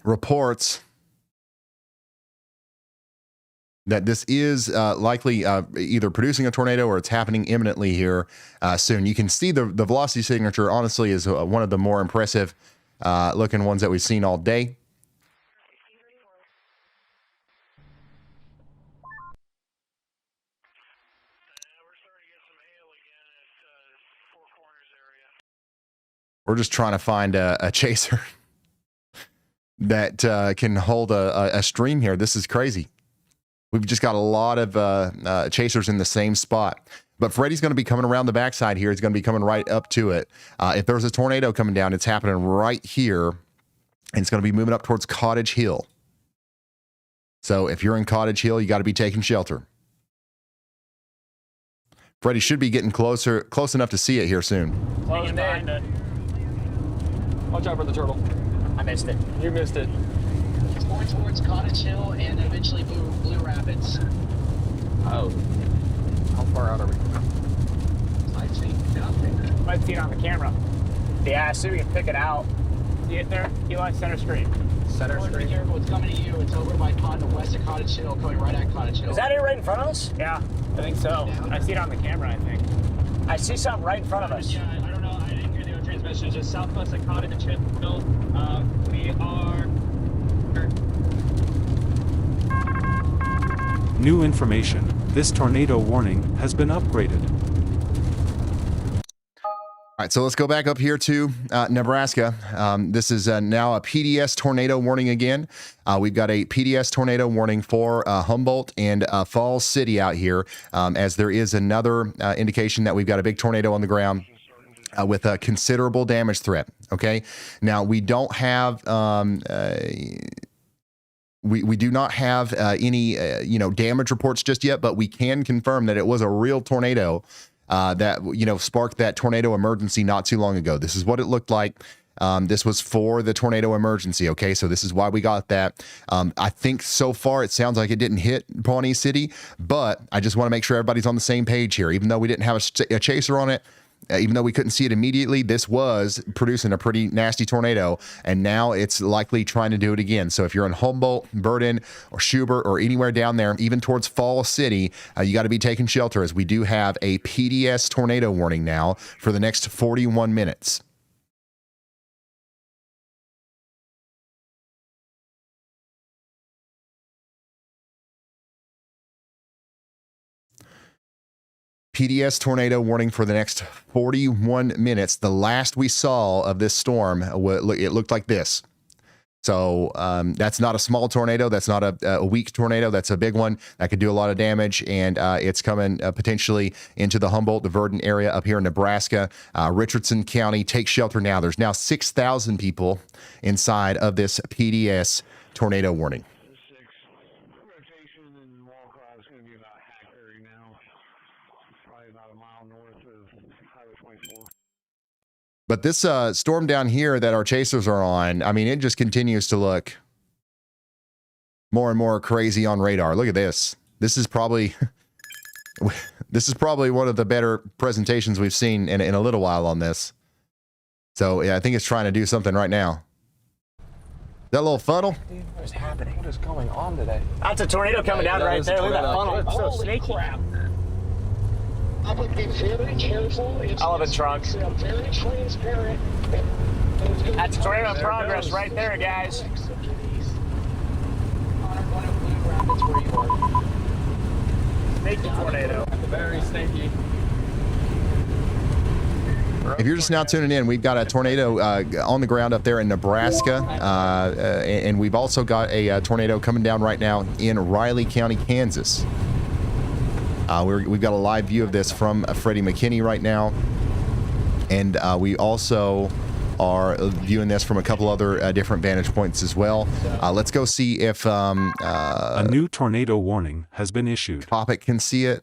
Speaker 1: reports that this is likely either producing a tornado or it's happening imminently here soon. You can see the velocity signature, honestly, is one of the more impressive looking ones that we've seen all day. We're just trying to find a chaser that can hold a stream here. This is crazy. We've just got a lot of chasers in the same spot. But Freddie's going to be coming around the backside here. He's going to be coming right up to it. If there's a tornado coming down, it's happening right here, and it's going to be moving up towards Cottage Hill. So if you're in Cottage Hill, you got to be taking shelter. Freddie should be getting close enough to see it here soon.
Speaker 5: Close behind it.
Speaker 21: Watch out for the turtle.
Speaker 5: I missed it.
Speaker 21: You missed it.
Speaker 14: It's going towards Cottage Hill and eventually Blue Rapids.
Speaker 5: Oh.
Speaker 21: How far out are we?
Speaker 14: 5 feet. Okay.
Speaker 5: 5 feet on the camera. Yeah, I see we can pick it out. See it there? Eli, center street.
Speaker 21: Center
Speaker 14: Be
Speaker 21: street.
Speaker 14: careful, it's coming to you. It's over by west of Cottage Hill, coming right at Cottage Hill.
Speaker 5: Is that it right in front of us? Yeah, I think so. I see it on the camera, I think. I see something right in front of us.
Speaker 6: Yeah, I don't know. I didn't hear the transmission. It's just southwest of Cottage Hill. We are...
Speaker 7: New information. This tornado warning has been upgraded.
Speaker 1: All right, so let's go back up here to Nebraska. This is now a PDS tornado warning again. We've got a PDS tornado warning for Humboldt and Falls City out here, as there is another indication that we've got a big tornado on the ground with a considerable damage threat. Okay, now we don't have... We do not have any damage reports just yet, but we can confirm that it was a real tornado that sparked that tornado emergency not too long ago. This is what it looked like. This was for the tornado emergency. Okay, so this is why we got that. I think so far it sounds like it didn't hit Pawnee City, but I just want to make sure everybody's on the same page here. Even though we didn't have a chaser on it, even though we couldn't see it immediately, this was producing a pretty nasty tornado, and now it's likely trying to do it again. So if you're in Humboldt, Burden, or Schubert, or anywhere down there, even towards Falls City, you got to be taking shelter, as we do have a PDS tornado warning now for the next 41 minutes. PDS tornado warning for the next 41 minutes. The last we saw of this storm, it looked like this. So that's not a small tornado. That's not a weak tornado. That's a big one that could do a lot of damage. And it's coming potentially into the Humboldt, the Verdon area up here in Nebraska. Richardson County, take shelter now. There's now 6,000 people inside of this PDS tornado warning. But this storm down here that our chasers are on, I mean, it just continues to look more and more crazy on radar. Look at this. This is probably one of the better presentations we've seen in a little while on this. So yeah, I think it's trying to do something right now. That little funnel?
Speaker 5: Dude, what is happening?
Speaker 21: What is going on today?
Speaker 5: That's a tornado coming down right there. Look at that funnel. It's so snaky.
Speaker 14: Crap. I would be very careful.
Speaker 5: I'll have a trunk.
Speaker 14: Very transparent.
Speaker 5: That's a tornado in progress right there, guys. Snaky tornado.
Speaker 21: Very snaky.
Speaker 1: If you're just now tuning in, we've got a tornado on the ground up there in Nebraska, and we've also got a tornado coming down right now in Riley County, Kansas. We've got a live view of this from Freddie McKinney right now, and we also are viewing this from a couple other different vantage points as well. Let's go see if
Speaker 7: a new tornado warning has been issued.
Speaker 1: Topic can see it.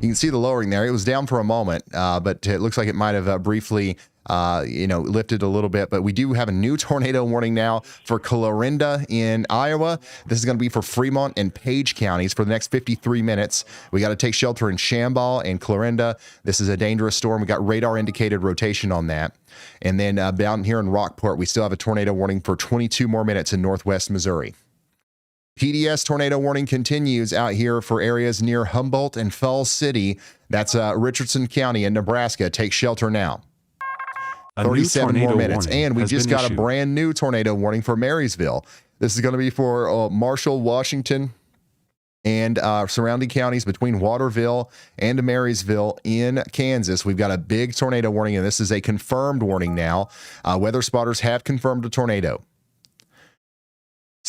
Speaker 1: You can see the lowering there. It was down for a moment, but it looks like it might have briefly lifted a little bit. But we do have a new tornado warning now for Clarinda in Iowa. This is going to be for Fremont and Page counties for the next 53 minutes. We got to take shelter in Shamball and Clarinda. This is a dangerous storm. We got radar indicated rotation on that. And then down here in Rockport, we still have a tornado warning for 22 more minutes in northwest Missouri. PDS tornado warning continues out here for areas near Humboldt and Falls City. That's Richardson County in Nebraska. Take shelter now. 37 more minutes. And we just got a brand new tornado warning for Marysville. This is going to be for Marshall, Washington, and surrounding counties between Waterville and Marysville in Kansas. We've got a big tornado warning, and this is a confirmed warning now. Weather spotters have confirmed a tornado.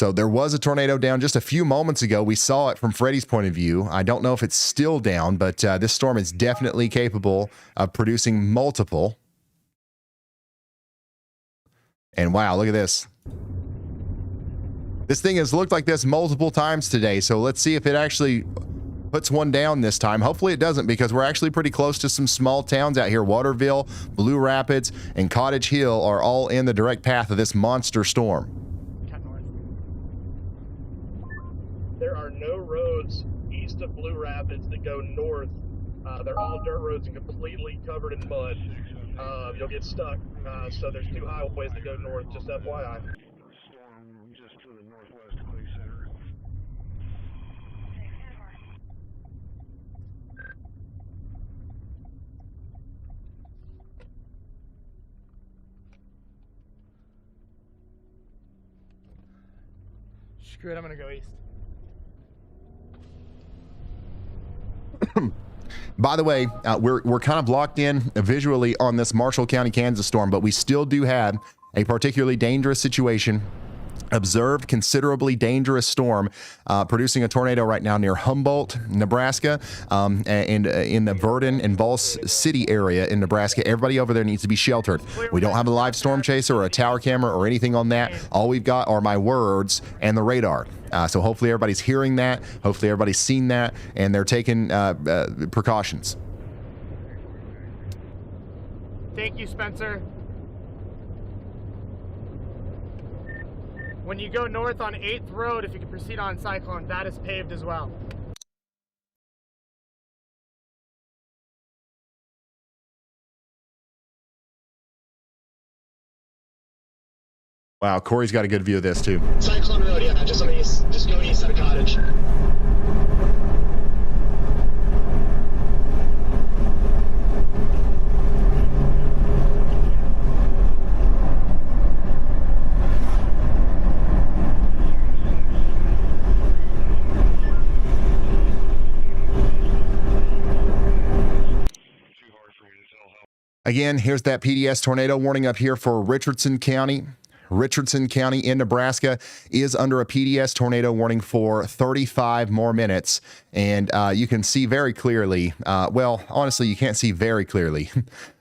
Speaker 1: So there was a tornado down just a few moments ago. We saw it from Freddie's point of view. I don't know if it's still down, but this storm is definitely capable of producing multiple. And wow, look at this. This thing has looked like this multiple times today. So let's see if it actually puts one down this time. Hopefully it doesn't, because we're actually pretty close to some small towns out here. Waterville, Blue Rapids, and Cottage Hill are all in the direct path of this monster storm.
Speaker 8: There are no roads east of Blue Rapids that go north. They're all dirt roads and completely covered in mud. You'll get stuck. So there's 2 highways that go north, just FYI.
Speaker 15: Storm just to the northwest of Clay Center.
Speaker 9: Screw it, I'm gonna go east.
Speaker 1: By the way, we're kind of locked in visually on this Marshall County, Kansas storm, but we still do have a particularly dangerous situation. Observed considerably dangerous storm producing a tornado right now near Humboldt, Nebraska, and in the Verdon and Falls City area in Nebraska. Everybody over there needs to be sheltered. We don't have a live storm chaser or a tower camera or anything on that. All we've got are my words and the radar. So hopefully everybody's hearing that. Hopefully everybody's seen that, and they're taking precautions.
Speaker 9: Thank you, Spencer. When you go north on 8th Road, if you can proceed on Cyclone, that is paved as well.
Speaker 1: Wow, Corey's got a good view of this too.
Speaker 4: Cyclone Road, yeah, just go east of Cottage.
Speaker 1: Again, here's that PDS tornado warning up here for Richardson County. Richardson County in Nebraska is under a PDS tornado warning for 35 more minutes. And you can see very clearly, well, honestly, you can't see very clearly,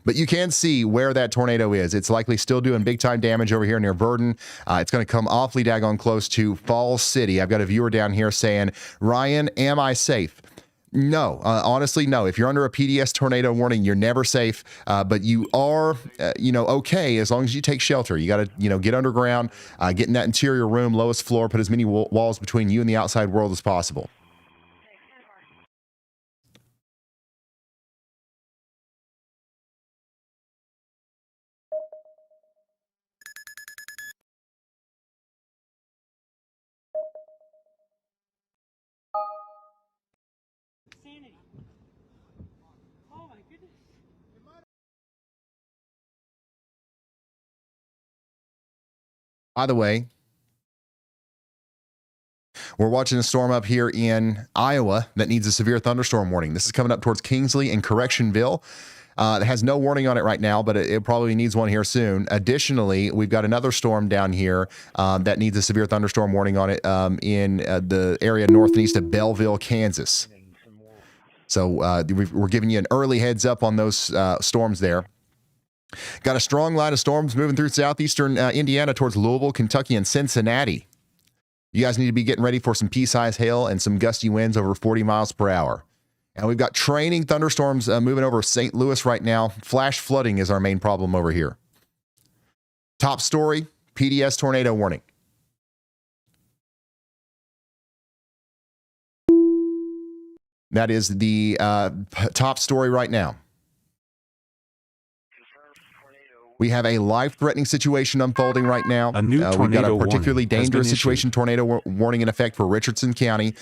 Speaker 1: but you can see where that tornado is. It's likely still doing big time damage over here near Verdon. It's going to come awfully daggone close to Falls City. I've got a viewer down here saying, Ryan, am I safe? No, honestly, no. If you're under a PDS tornado warning, you're never safe, but you are, okay as long as you take shelter. You got to, get underground, get in that interior room, lowest floor, put as many walls between you and the outside world as possible. By the way, we're watching a storm up here in Iowa that needs a severe thunderstorm warning. This is coming up towards Kingsley and Correctionville. It has no warning on it right now, but it probably needs one here soon. Additionally, we've got another storm down here that needs a severe thunderstorm warning on it in the area north and east of Belleville, Kansas. So we're giving you an early heads up on those storms there. Got a strong line of storms moving through southeastern Indiana towards Louisville, Kentucky, and Cincinnati. You guys need to be getting ready for some pea-sized hail and some gusty winds over 40 miles per hour. And we've got training thunderstorms moving over St. Louis right now. Flash flooding is our main problem over here. Top story, PDS tornado warning. That is the top story right now. We have a life-threatening situation unfolding right now.
Speaker 7: A new tornado
Speaker 1: we've got a particularly
Speaker 7: warning
Speaker 1: dangerous situation, tornado warning in effect for Richardson County.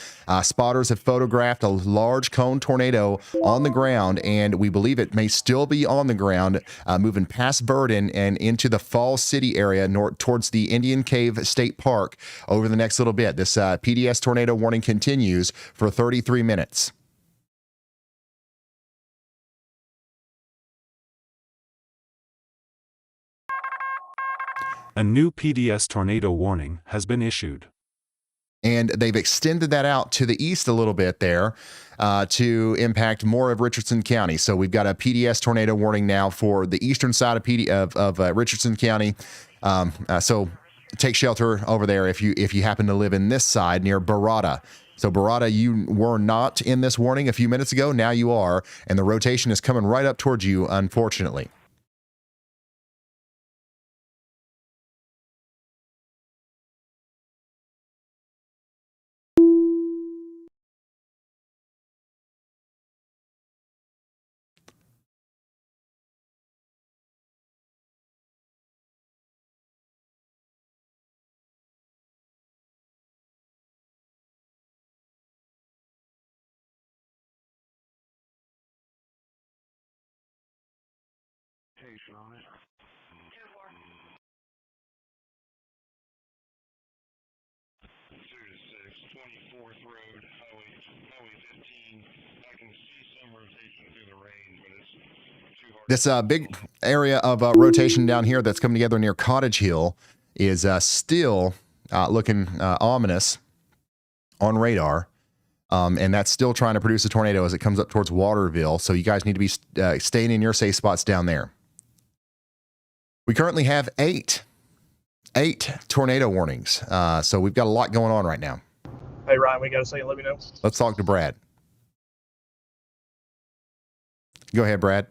Speaker 1: Spotters have photographed a large cone tornado on the ground, and we believe it may still be on the ground, moving past Verdon and into the Falls City area towards the Indian Cave State Park over the next little bit. This PDS tornado warning continues for 33 minutes.
Speaker 7: A new PDS tornado warning has been issued.
Speaker 1: And they've extended that out to the east a little bit there to impact more of Richardson County. So we've got a PDS tornado warning now for the eastern side of Richardson County. So take shelter over there if you happen to live in this side near Barada. So Barada, you were not in this warning a few minutes ago. Now you are, and the rotation is coming right up towards you, unfortunately.
Speaker 15: On it. 2-6, 24th Road, Highway 15. I can see some rotation through the rain, but it's too hard.
Speaker 1: This big area of rotation down here that's coming together near Cottage Hill is still looking ominous on radar. And that's still trying to produce a tornado as it comes up towards Waterville. So you guys need to be staying in your safe spots down there. We currently have eight tornado warnings. So we've got a lot going on right now.
Speaker 8: Hey, Ryan, we got to say, let me know.
Speaker 1: Let's talk to Brad. Go ahead, Brad.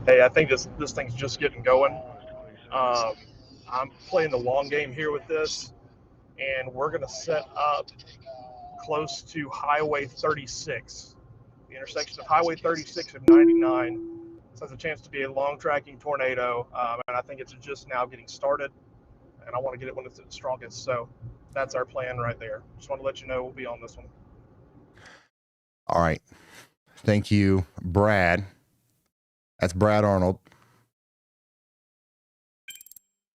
Speaker 8: Hey, I think this thing's just getting going. I'm playing the long game here with this, and we're going to set up close to Highway 36. The intersection of Highway 36 and 99. This has a chance to be a long tracking tornado, and I think it's just now getting started, and I want to get it when it's at its strongest. So that's our plan right there. Just want to let you know we'll be on this one.
Speaker 1: All right. Thank you, Brad. That's Brad Arnold,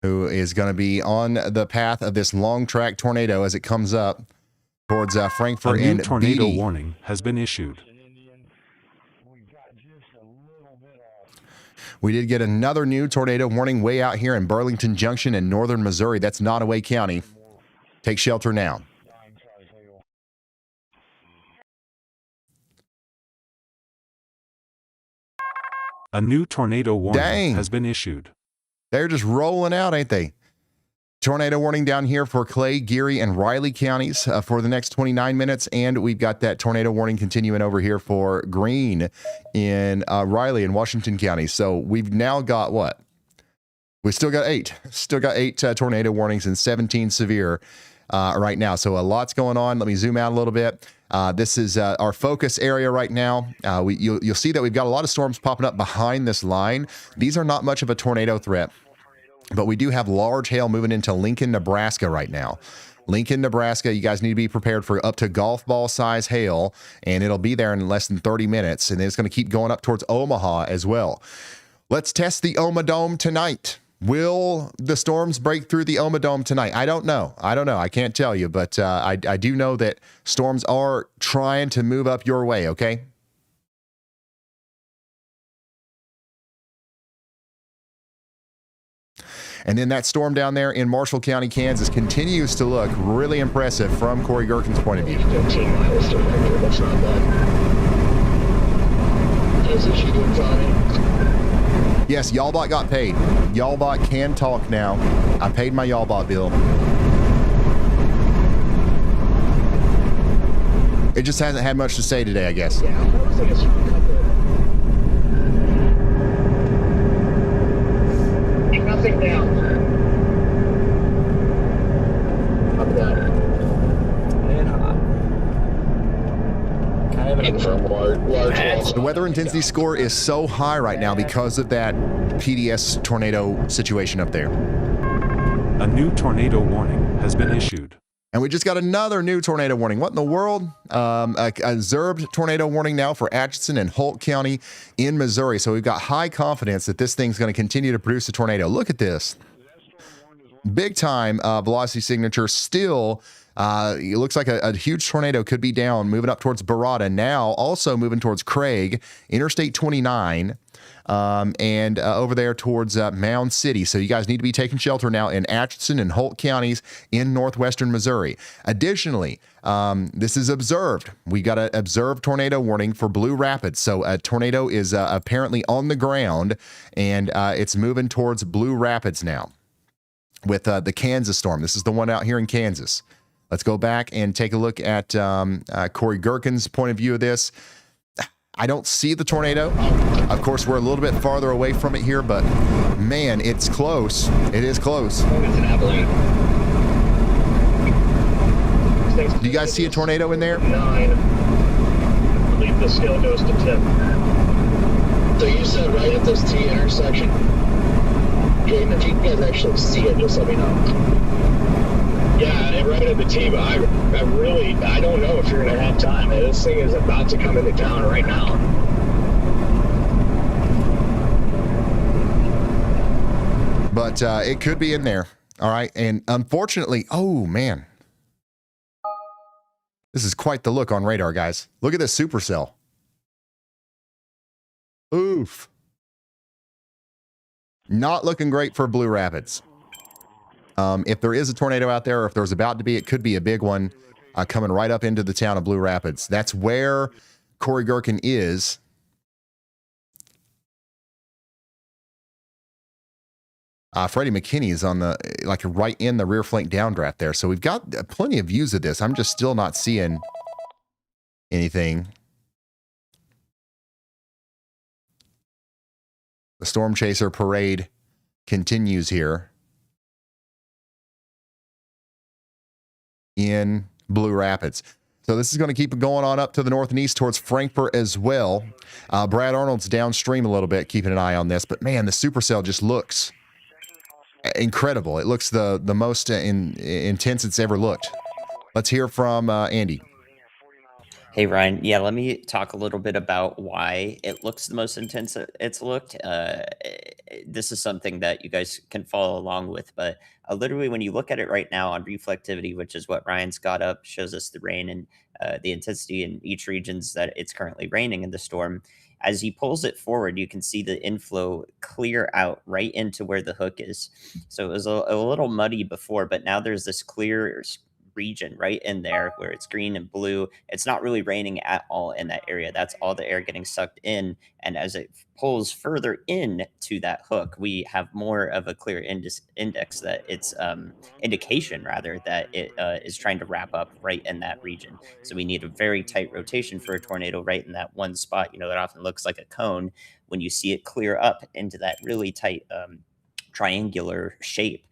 Speaker 1: who is going to be on the path of this long track tornado as it comes up towards Frankfort
Speaker 7: and
Speaker 1: and
Speaker 7: tornado
Speaker 1: Beatty.
Speaker 7: warning has been issued.
Speaker 1: We did get another new tornado warning way out here in Burlington Junction in northern Missouri. That's Nottoway County. Take shelter now.
Speaker 7: A new tornado warning has been issued.
Speaker 1: They're just rolling out, ain't they? Tornado warning down here for Clay, Geary, and Riley counties for the next 29 minutes. And we've got that tornado warning continuing over here for Greene in Riley and Washington counties. So we've now got what? We still got eight. Still got eight tornado warnings and 17 severe right now. So a lot's going on. Let me zoom out a little bit. This is our focus area right now. You'll see that we've got a lot of storms popping up behind this line. These are not much of a tornado threat, but we do have large hail moving into Lincoln, Nebraska right now. Lincoln, Nebraska, you guys need to be prepared for up to golf ball size hail, and it'll be there in less than 30 minutes, and it's going to keep going up towards Omaha as well. Let's test the Oma Dome tonight. Will the storms break through the Oma Dome tonight? I don't know. I can't tell you, but I do know that storms are trying to move up your way, okay? And then that storm down there in Marshall County, Kansas continues to look really impressive from Corey Gherkin's point of view.
Speaker 4: 15 miles to Victor, that's not bad. Is it you doing fine?
Speaker 1: Yes, YALLBot got paid. YALLBot can talk now. I paid my YALLBot bill. It just hasn't had much to say today, I guess.
Speaker 4: Yeah, I was like a strong couple. Nothing down. Up that.
Speaker 13: And hot. Kind of
Speaker 4: in for a large
Speaker 1: The weather intensity score is so high right now because of that PDS tornado situation up there.
Speaker 7: A new tornado warning has been issued.
Speaker 1: And we just got another new tornado warning. What in the world? A observed tornado warning now for Atchison and Holt County in Missouri. So we've got high confidence that this thing's going to continue to produce a tornado. Look at this. Big time velocity signature still It looks like a huge tornado could be down, moving up towards Barada. Now also moving towards Craig, Interstate 29, and over there towards Mound City. So you guys need to be taking shelter now in Atchison and Holt counties in northwestern Missouri. Additionally, this is observed. We got an observed tornado warning for Blue Rapids. So a tornado is apparently on the ground, and it's moving towards Blue Rapids now with the Kansas storm. This is the one out here in Kansas. Let's go back and take a look at Corey Gherkin's point of view of this. I don't see the tornado. Of course, we're a little bit farther away from it here, but man, it's close. It is close.
Speaker 4: It's an avalanche.
Speaker 1: Do you guys see a tornado in there?
Speaker 8: 9. I believe the scale goes to 10.
Speaker 4: So you said right at this T intersection. Jaden, if you guys actually see it, just let me know.
Speaker 8: Yeah, right at the T, but I don't know if you're going to have time. This thing is about to come into town right now.
Speaker 1: But it could be in there. All right. And unfortunately, oh, man. This is quite the look on radar, guys. Look at this supercell. Oof. Not looking great for Blue Rapids. If there is a tornado out there, or if there's about to be, it could be a big one coming right up into the town of Blue Rapids. That's where Corey Gherkin is. Freddie McKinney is on the, like, right in the rear flank downdraft there. So we've got plenty of views of this. I'm just still not seeing anything. The Storm Chaser parade continues here in Blue Rapids. So this is going to keep going on up to the north and east towards Frankfort as well. Brad Arnold's downstream a little bit, keeping an eye on this. But man, the supercell just looks incredible. It looks the most intense it's ever looked. Let's hear from Andy.
Speaker 2: Hey, Ryan. Yeah, let me talk a little bit about why it looks the most intense it's looked. This is something that you guys can follow along with, but literally when you look at it right now on reflectivity, which is what Ryan's got up, shows us the rain and the intensity in each regions that it's currently raining in the storm. As he pulls it forward, you can see the inflow clear out right into where the hook is. So it was a little muddy before, but now there's this clear region right in there where it's green and blue. It's not really raining at all in that area. That's all the air getting sucked in. And as it pulls further in to that hook, we have more of a clear index that it's indication rather that it is trying to wrap up right in that region. So we need a very tight rotation for a tornado right in that one spot. You know, that often looks like a cone. When you see it clear up into that really tight triangular shape,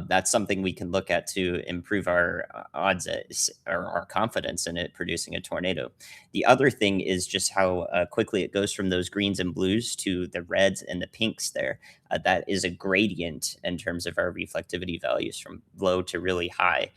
Speaker 2: that's something we can look at to improve our odds at, or our confidence in it producing a tornado. The other thing is just how quickly it goes from those greens and blues to the reds and the pinks there. That is a gradient in terms of our reflectivity values from low to really high.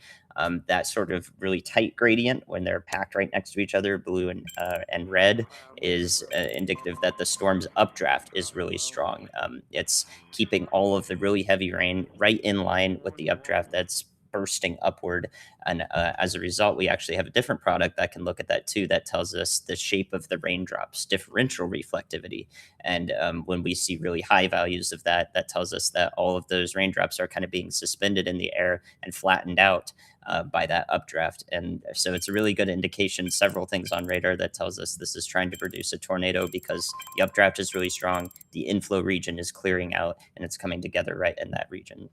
Speaker 2: That sort of really tight gradient when they're packed right next to each other, blue and red, is indicative that the storm's updraft is really strong. It's keeping all of the really heavy rain right in line with the updraft that's bursting upward. And as a result, we actually have a different product that can look at that too, that tells us the shape of the raindrops, differential reflectivity. And when we see really high values of that, that tells us that all of those raindrops are kind of being suspended in the air and flattened out by that updraft. And so it's a really good indication, several things on radar that tells us this is trying to produce a tornado because the updraft is really strong, the inflow region is clearing out, and it's coming together right in that region,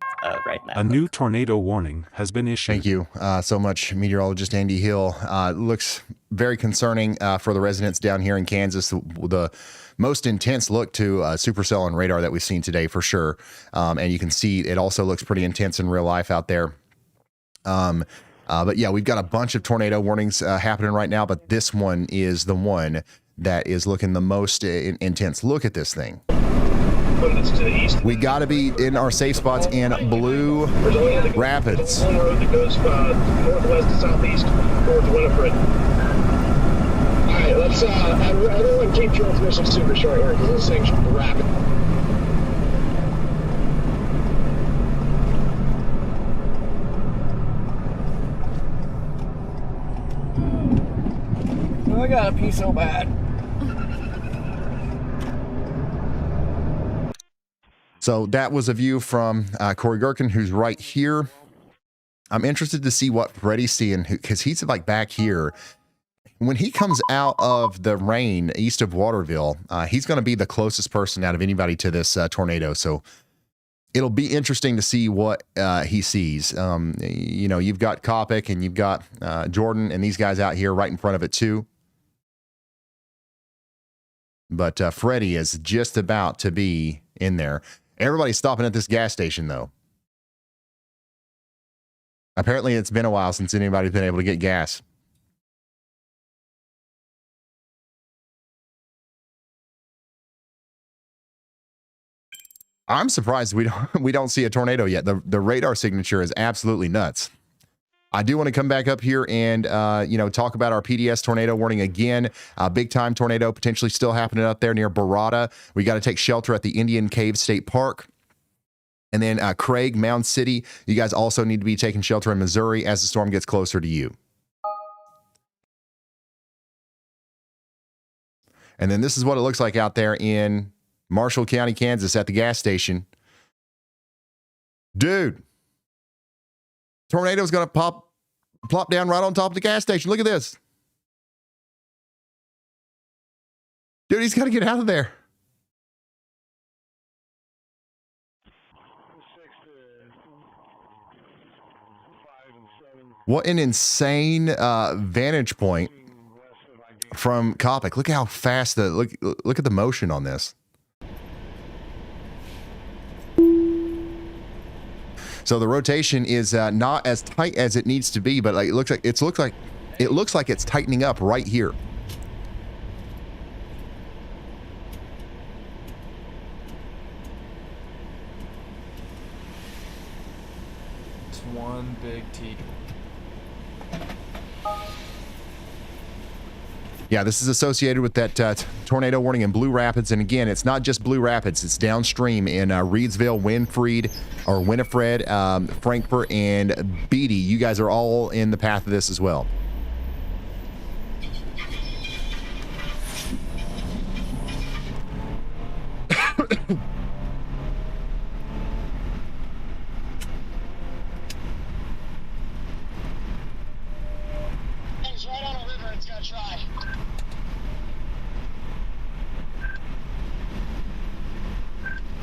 Speaker 2: right in that.
Speaker 7: A new tornado warning has been issued.
Speaker 1: Thank you so much, meteorologist Andy Hill. Looks very concerning for the residents down here in Kansas. The most intense look to supercell and radar that we've seen today for sure. And you can see it also looks pretty intense in real life out there. But yeah, we've got a bunch of tornado warnings happening right now, but this one is the one that is looking the most intense. Look at this thing. We got to be in our safe spots in Blue Rapids.
Speaker 8: One road that goes northwest to southeast towards Winifred. All right, let's. Everyone keep transmission super short here because this thing's rapid.
Speaker 13: gotta pee so bad.
Speaker 1: So that was a view from Corey Gherkin, who's right here. I'm interested to see what Freddie's seeing, because he's like back here. When he comes out of the rain east of Waterville, he's going to be the closest person out of anybody to this tornado. So it'll be interesting to see what he sees. You know, you've got Kopic and you've got Jordan and these guys out here right in front of it too. But Freddie is just about to be in there. Everybody's stopping at this gas station, though. Apparently, it's been a while since anybody's been able to get gas. I'm surprised we don't see a tornado yet. The radar signature is absolutely nuts. I do want to come back up here and talk about our PDS tornado warning again. Big time tornado potentially still happening up there near Barada. We got to take shelter at the Indian Cave State Park. And then Craig, Mound City, you guys also need to be taking shelter in Missouri as the storm gets closer to you. And then this is what it looks like out there in Marshall County, Kansas at the gas station. Dude, tornado's going to plop down right on top of the gas station. Look at this. Dude, he's got to get out of there. What an insane vantage point from Kopic. Look how fast look at the motion on this. So the rotation is not as tight as it needs to be, but like it looks like it's tightening up right here.
Speaker 21: It's one big T.
Speaker 1: Yeah, this is associated with that tornado warning in Blue Rapids. And again, it's not just Blue Rapids. It's downstream in Reedsville, Winifred, Frankfort, and Beatty. You guys are all in the path of this as well.
Speaker 4: It's right on a river. It's gonna try.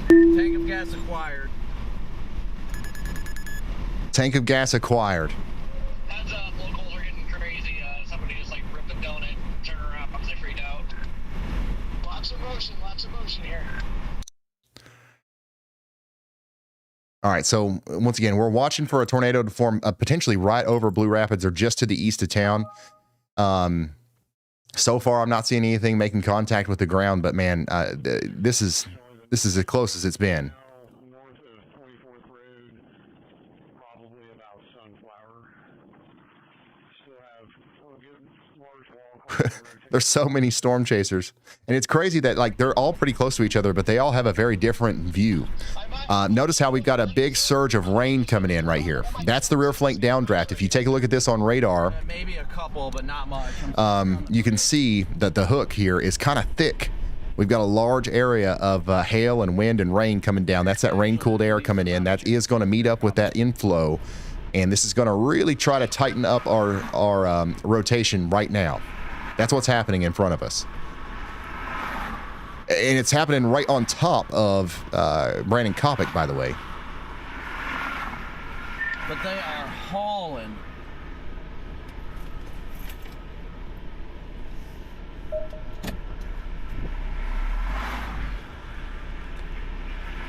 Speaker 10: Tank of gas acquired.
Speaker 1: Tank of gas acquired.
Speaker 4: Heads up, locals are getting crazy. Somebody just like ripped a donut, turn around because they freaked out. Lots of motion here.
Speaker 1: All right, so once again, we're watching for a tornado to form potentially right over Blue Rapids or just to the east of town. So far, I'm not seeing anything making contact with the ground, but man, this is as close as it's been. There's so many Stormchasers, and it's crazy that like they're all pretty close to each other, but they all have a very different view. Notice how we've got a big surge of rain coming in right here. That's the rear flank downdraft. If you take a look at this on radar,
Speaker 10: Maybe a couple, but not much.
Speaker 1: you can see that the hook here is kind of thick. We've got a large area of hail and wind and rain coming down. That's that rain-cooled air coming in. That is going to meet up with that inflow, and this is going to really try to tighten up our rotation right now. That's what's happening in front of us. And it's happening right on top of Brandon Kopic, by the way.
Speaker 10: But they are hauling.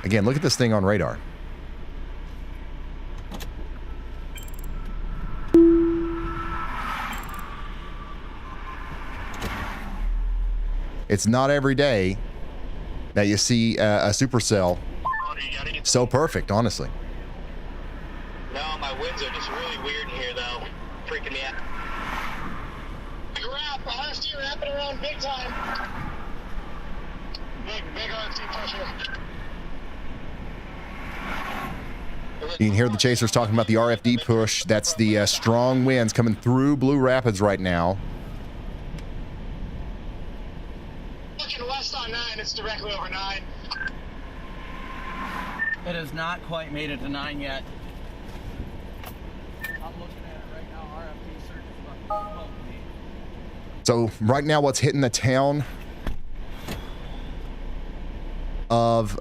Speaker 1: Again, look at this thing on radar. It's not every day that you see a supercell so perfect, honestly.
Speaker 4: No, my winds are just really weird in here, though. Freaking me out. Big wrap, RFD wrapping around big time. Big RFD pressure.
Speaker 1: You can hear the chasers talking about the RFD push. That's the strong winds coming through Blue Rapids right now.
Speaker 15: It's directly over 9.
Speaker 10: It has not quite made it to 9 yet. I'm looking at it right now. RFD search is about 12 feet.
Speaker 1: So right now what's hitting the town of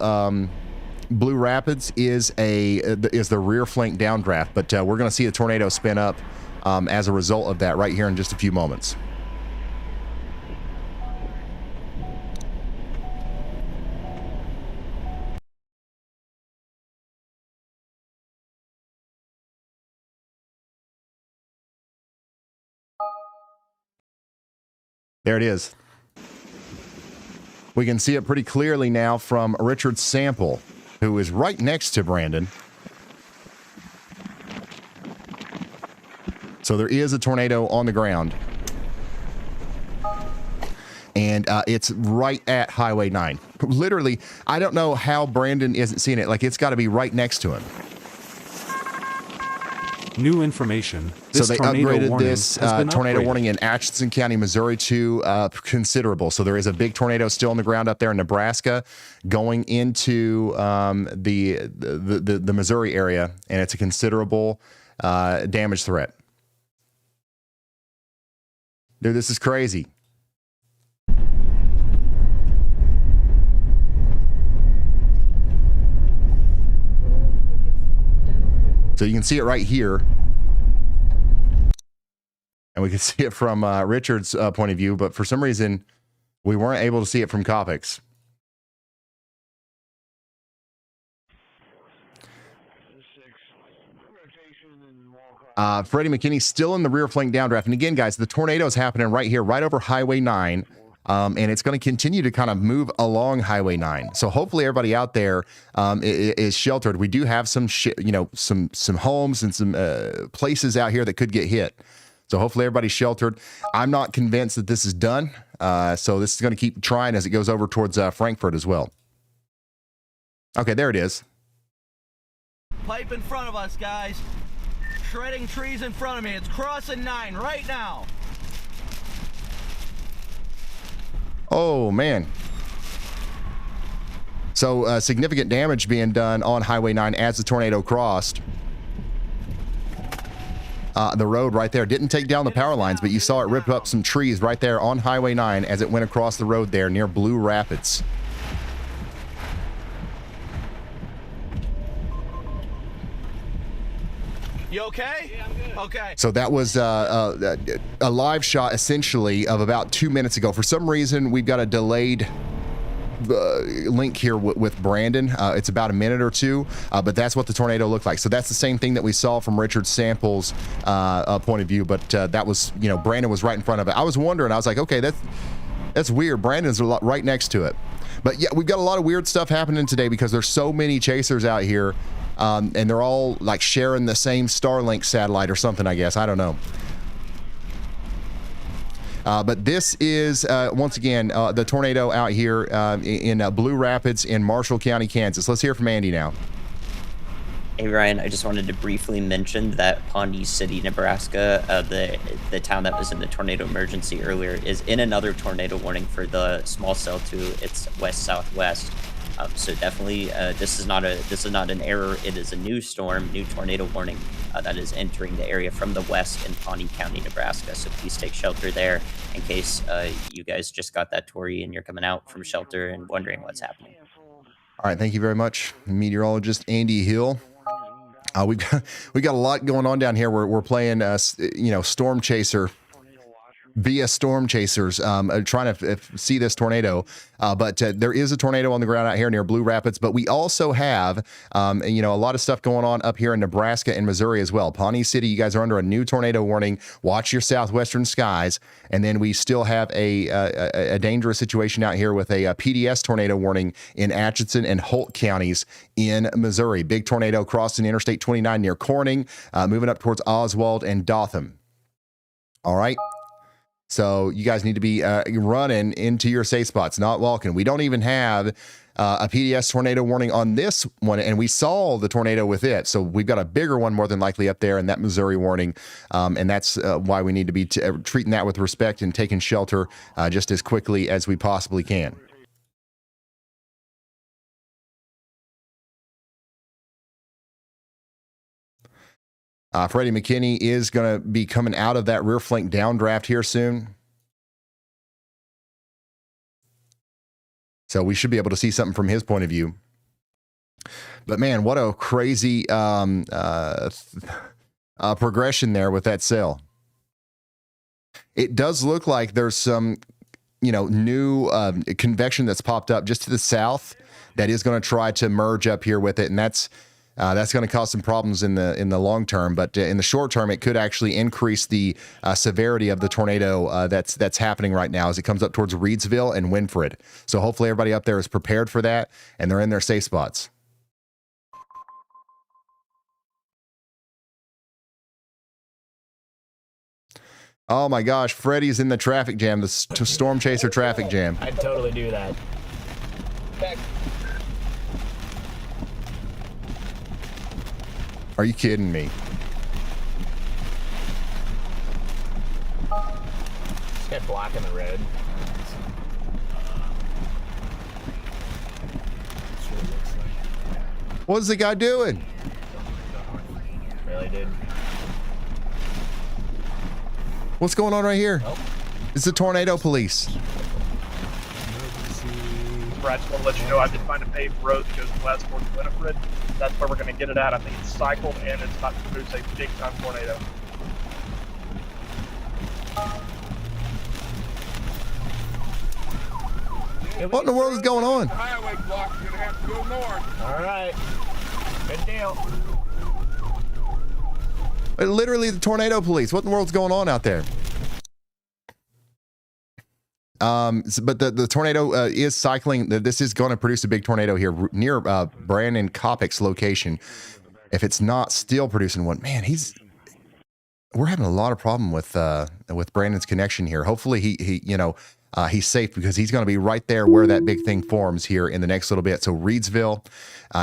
Speaker 1: Blue Rapids is the rear flank downdraft, but we're going to see a tornado spin up as a result of that right here in just a few moments. There it is. We can see it pretty clearly now from Richard Sample, who is right next to Brandon. So there is a tornado on the ground. And it's right at Highway 9. Literally, I don't know how Brandon isn't seeing it. Like, it's got to be right next to him.
Speaker 7: New information.
Speaker 1: So
Speaker 7: This
Speaker 1: they
Speaker 7: tornado
Speaker 1: upgraded
Speaker 7: warning
Speaker 1: this
Speaker 7: has been
Speaker 1: tornado
Speaker 7: upgraded.
Speaker 1: warning in Atchison County, Missouri to considerable. So there is a big tornado still on the ground up there in Nebraska going into the Missouri area, and it's a considerable damage threat. Dude, this is crazy. So you can see it right here. And we can see it from Richard's point of view, but for some reason, we weren't able to see it from Copics. Freddie McKinney's still in the rear flank downdraft. And again, guys, the tornado is happening right here, right over Highway 9. And it's going to continue to kind of move along Highway 9. So hopefully everybody out there is sheltered. We do have some homes and some places out here that could get hit. So hopefully everybody's sheltered. I'm not convinced that this is done. So this is going to keep trying as it goes over towards Frankfurt as well. Okay, there it is.
Speaker 10: Pipe in front of us, guys. Shredding trees in front of me. It's crossing 9 right now.
Speaker 1: Oh, man. So significant damage being done on Highway 9 as the tornado crossed. The road right there didn't take down the power lines, but you saw it rip up some trees right there on Highway 9 as it went across the road there near Blue Rapids.
Speaker 10: You okay? Yeah, I'm good. Okay.
Speaker 1: So that was a live shot essentially of about 2 minutes ago. For some reason, we've got a delayed link here with Brandon. It's about a minute or two, but that's what the tornado looked like. So that's the same thing that we saw from Richard Sample's point of view, but that was, Brandon was right in front of it. I was wondering, I was like, okay, that's weird. Brandon's right next to it. But yeah, we've got a lot of weird stuff happening today because there's so many chasers out here, and they're all like sharing the same Starlink satellite or something, I guess. I don't know. But this is, once again, the tornado out here in Blue Rapids in Marshall County, Kansas. Let's hear from Andy now.
Speaker 2: Hey, Ryan, I just wanted to briefly mention that Pawnee City, Nebraska, the town that was in the tornado emergency earlier, is in another tornado warning for the small cell to its west-southwest. So definitely, this is not an error. It is a new storm, new tornado warning that is entering the area from the west in Pawnee County, Nebraska. So please take shelter there in case you guys just got that Tory and you're coming out from shelter and wondering what's happening.
Speaker 1: All right, thank you very much, meteorologist Andy Hill. We got a lot going on down here. We're playing, Storm Chaser via Storm Chasers, trying to see this tornado. But there is a tornado on the ground out here near Blue Rapids. But we also have, a lot of stuff going on up here in Nebraska and Missouri as well. Pawnee City, you guys are under a new tornado warning. Watch your southwestern skies. And then we still have a dangerous situation out here with a PDS tornado warning in Atchison and Holt counties in Missouri. Big tornado crossing Interstate 29 near Corning, moving up towards Oswald and Dothan. All right. So you guys need to be running into your safe spots, not walking. We don't even have a PDS tornado warning on this one, and we saw the tornado with it. So we've got a bigger one more than likely up there in that Missouri warning, and that's why we need to be treating that with respect and taking shelter just as quickly as we possibly can. Freddie McKinney is going to be coming out of that rear flank downdraft here soon. So we should be able to see something from his point of view. But man, what a crazy progression there with that cell. It does look like there's some, new convection that's popped up just to the south that is going to try to merge up here with it, and that's going to cause some problems in the long term. But in the short term, it could actually increase the severity of the tornado that's happening right now as it comes up towards Reidsville and Winfred. So hopefully everybody up there is prepared for that and they're in their safe spots. Oh my gosh, Freddie's in the traffic jam, the Storm Chaser traffic jam.
Speaker 5: I'd totally do that.
Speaker 1: Are you kidding me?
Speaker 5: Just got blocking the road.
Speaker 1: What is the guy doing?
Speaker 5: Really, dude?
Speaker 1: What's going on right here?
Speaker 5: Oh.
Speaker 1: It's the tornado police.
Speaker 8: Brad, just want to let you know I did find a paved road that goes west towards Winifred. That's where we're going to get it at. I think it's cycled and it's about to produce a big time tornado.
Speaker 1: What in the world is going on?
Speaker 15: Highway block is going to have to go north.
Speaker 5: All right. Good deal.
Speaker 1: Literally the tornado police. What in the world's going on out there? But the tornado is cycling. This is going to produce a big tornado here near Brandon Kopic's location. If it's not still producing one, man, we're having a lot of problem with Brandon's connection here. Hopefully he's safe because he's going to be right there where that big thing forms here in the next little bit. So Reidsville,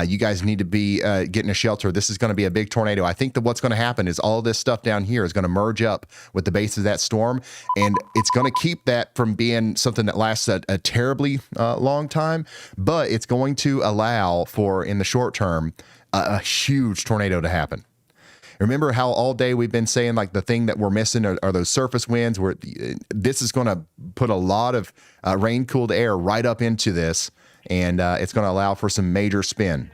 Speaker 1: you guys need to be getting a shelter. This is going to be a big tornado. I think that what's going to happen is all this stuff down here is going to merge up with the base of that storm, and it's going to keep that from being something that lasts a terribly long time, but it's going to allow for, in the short term, a huge tornado to happen. Remember how all day we've been saying like the thing that we're missing are those surface winds, where this is going to put a lot of rain-cooled air right up into this, and it's going to allow for some major spin.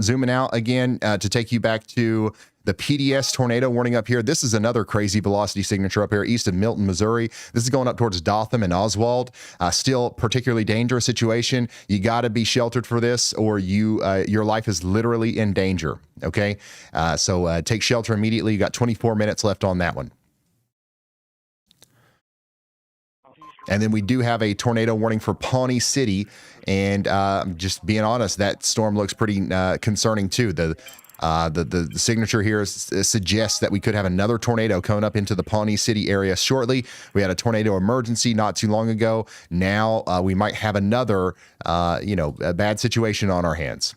Speaker 1: Zooming out again to take you back to the PDS tornado warning up here. This is another crazy velocity signature up here east of Milton, Missouri. This is going up towards Dothan and Oswald. Still particularly dangerous situation. You got to be sheltered for this, or your life is literally in danger. Okay, so take shelter immediately. You got 24 minutes left on that one. And then we do have a tornado warning for Pawnee City. And just being honest, that storm looks pretty concerning too. The signature here suggests that we could have another tornado coming up into the Pawnee City area shortly. We had a tornado emergency not too long ago. Now we might have another, a bad situation on our hands.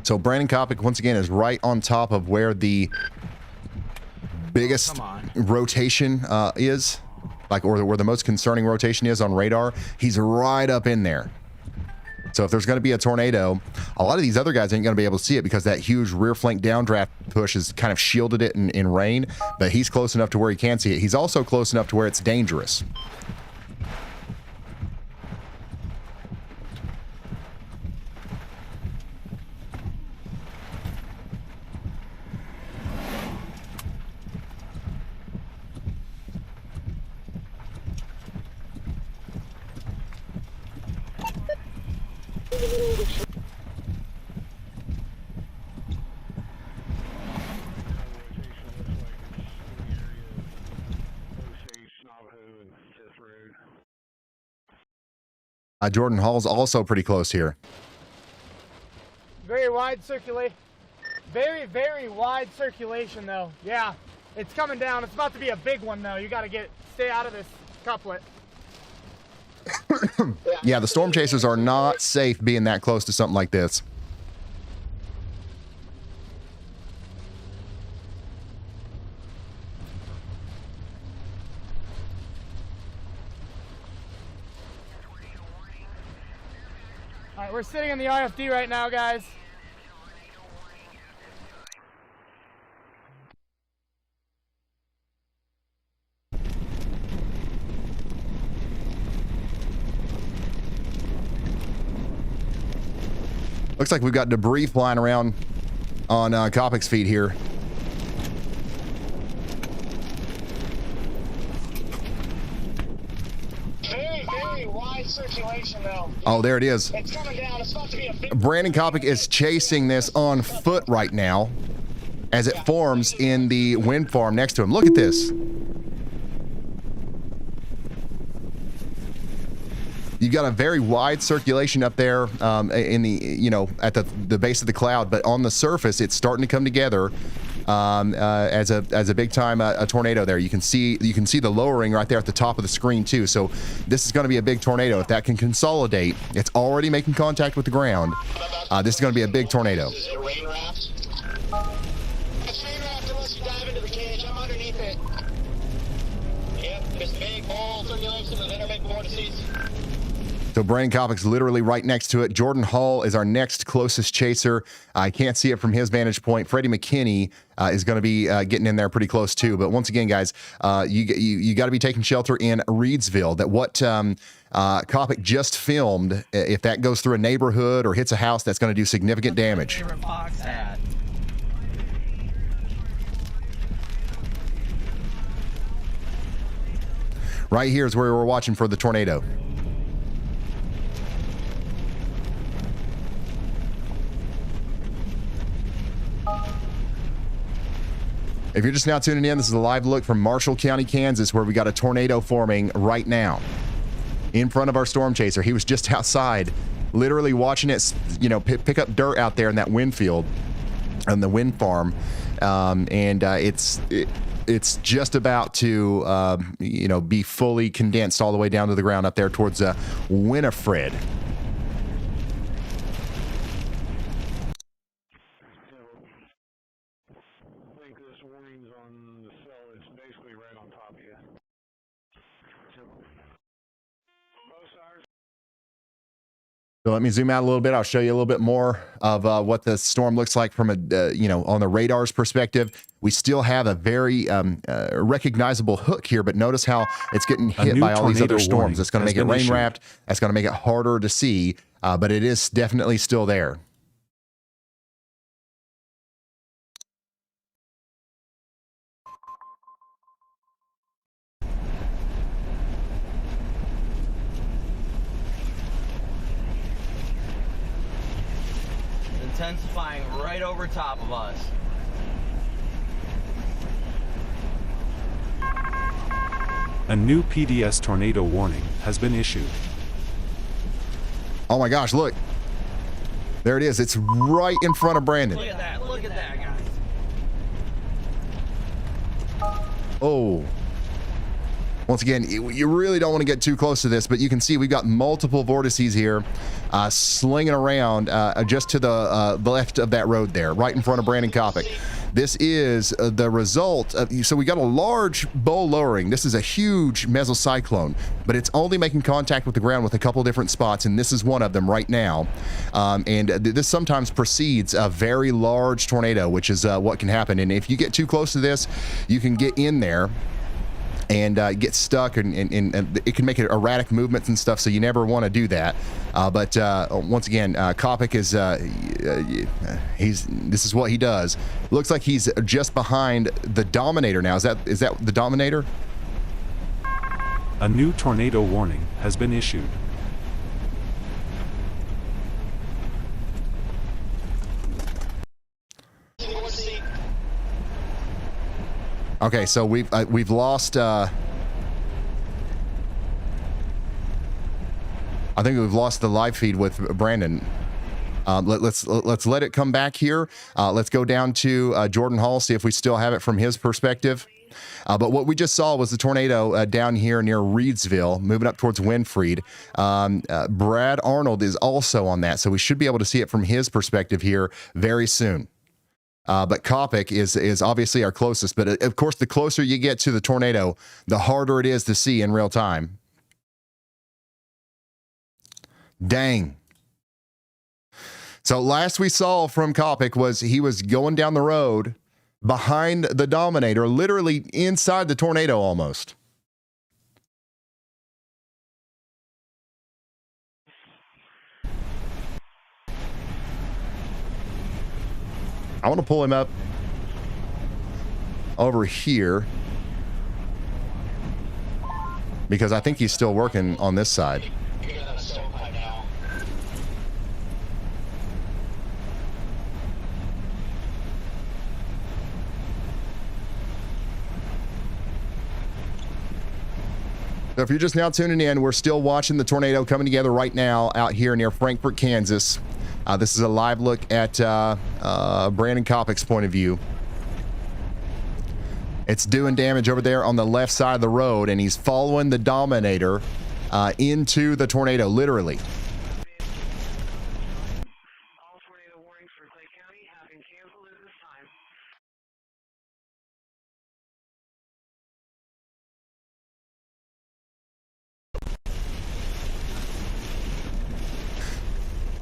Speaker 1: So Brandon Kopic, once again, is right on top of where the biggest rotation is, or where the most concerning rotation is on radar. He's right up in there. So if there's going to be a tornado, a lot of these other guys ain't going to be able to see it because that huge rear flank downdraft push has kind of shielded it in rain, but he's close enough to where he can see it. He's also close enough to where it's dangerous. Jordan Hall's also pretty close here.
Speaker 9: Very wide circulation. Very, very wide circulation, though. Yeah, it's coming down. It's about to be a big one, though. You got to stay out of this couplet.
Speaker 1: Yeah, the Stormchasers are not safe being that close to something like this.
Speaker 9: All right, we're sitting in the RFD right now, guys.
Speaker 1: Looks like we've got debris flying around on Kopic's feet here.
Speaker 9: Very, very wide circulation, though.
Speaker 1: Oh, there it is.
Speaker 9: It's coming down. It's about to be a big...
Speaker 1: Brandon Kopic is chasing this on foot right now as it forms in the wind farm next to him. Look at this. You've got a very wide circulation up there in the, at the base of the cloud, but on the surface, it's starting to come together as a big time a tornado there. You can see the lowering right there at the top of the screen too. So this is going to be a big tornado. If that can consolidate, it's already making contact with the ground. This is going to be a big tornado.
Speaker 9: Is it a rain raft? It's rain raft unless you dive into the cage. I'm underneath it. Yep, there's big hole circulation. The intermittent vortices.
Speaker 1: So Brandon Kopic's literally right next to it. Jordan Hall is our next closest chaser. I can't see it from his vantage point. Freddie McKinney is going to be getting in there pretty close too. But once again, guys, you got to be taking shelter in Reedsville. That what Kopic just filmed, if that goes through a neighborhood or hits a house, that's going to do significant damage. Right here is where we're watching for the tornado. If you're just now tuning in, this is a live look from Marshall County, Kansas, where we got a tornado forming right now in front of our storm chaser. He was just outside, literally watching it, pick up dirt out there in that wind field and the wind farm. It's just about to, be fully condensed all the way down to the ground up there towards Winifred. So let me zoom out a little bit. I'll show you a little bit more of what the storm looks like from on the radar's perspective. We still have a very recognizable hook here, but notice how it's getting hit by all these other storms. It's going to make it rain wrapped. That's going to make it harder to see, but it is definitely still there.
Speaker 10: Intensifying right over top of us.
Speaker 7: A new PDS tornado warning has been issued.
Speaker 1: Oh my gosh, look. There it is. It's right in front of Brandon.
Speaker 10: Look at that. Look at that, guys.
Speaker 1: Oh. Once again, you really don't want to get too close to this, but you can see we've got multiple vortices here slinging around just to the left of that road there, right in front of Brandon Kopic. This is the result of, so we got a large bowl lowering. This is a huge mesocyclone, but it's only making contact with the ground with a couple different spots, and this is one of them right now. This sometimes precedes a very large tornado, which is what can happen. And if you get too close to this, you can get in there and get stuck, and it can make erratic movements and stuff, so you never want to do that. But once again, Kopic is this is what he does. Looks like he's just behind the Dominator now. Is that the Dominator?
Speaker 7: A new tornado warning has been issued.
Speaker 1: Okay, so we've lost I think we've lost the live feed with Brandon. Let's let it come back here. Let's go down to Jordan Hall, see if we still have it from his perspective. But what we just saw was the tornado down here near Reedsville, moving up towards Winfried. Brad Arnold is also on that, so we should be able to see it from his perspective here very soon. But Coppock is obviously our closest. But of course, the closer you get to the tornado, the harder it is to see in real time. Dang. So last we saw from Coppock was he was going down the road behind the Dominator, literally inside the tornado almost. I want to pull him up over here because I think he's still working on this side. So if you're just now tuning in, we're still watching the tornado coming together right now out here near Frankfort, Kansas. This is a live look at Brandon Coppock's point of view. It's doing damage over there on the left side of the road, and he's following the Dominator into the tornado, literally.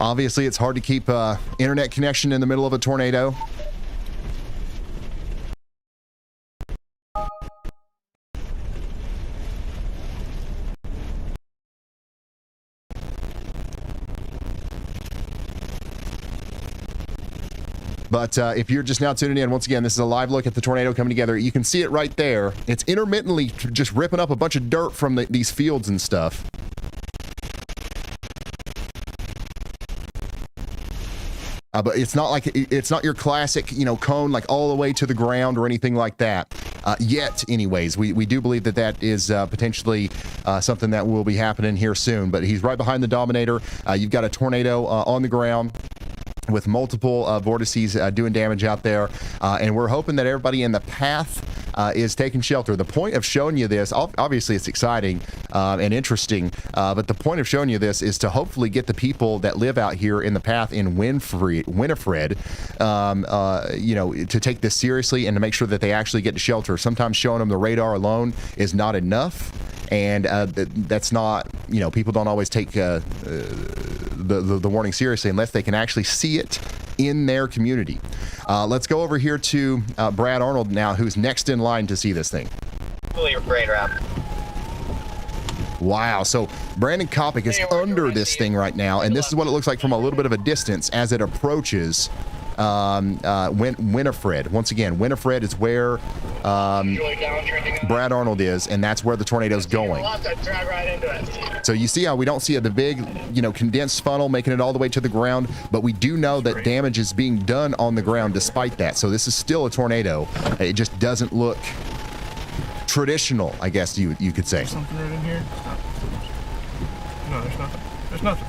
Speaker 1: Obviously, it's hard to keep internet connection in the middle of a tornado. But if you're just now tuning in, once again, this is a live look at the tornado coming together. You can see it right there. It's intermittently just ripping up a bunch of dirt from these fields and stuff. But it's not like it's not your classic, cone like all the way to the ground or anything like that. Yet, anyways, we do believe that is potentially something that will be happening here soon. But he's right behind the Dominator. You've got a tornado on the ground with multiple vortices doing damage out there. And we're hoping that everybody in the path is taking shelter. The point of showing you this, obviously it's exciting and interesting, but the point of showing you this is to hopefully get the people that live out here in the path in Winifred, to take this seriously and to make sure that they actually get to shelter. Sometimes showing them the radar alone is not enough. And that's not, people don't always take the warning seriously unless they can actually see it in their community. Let's go over here to Brad Arnold now, who's next in line to see this thing.
Speaker 3: Pull your brain around.
Speaker 1: Wow, so Brandon Coppock is under this thing right now, and this is what it looks like from a little bit of a distance as it approaches Winifred. Once again, Winifred is where Brad Arnold is, and that's where the tornado's going. So you see how we don't see the big, condensed funnel making it all the way to the ground, but we do know that damage is being done on the ground despite that. So this is still a tornado. It just doesn't look traditional, I guess you could say.
Speaker 8: There's something right in here? No, there's nothing. There's nothing.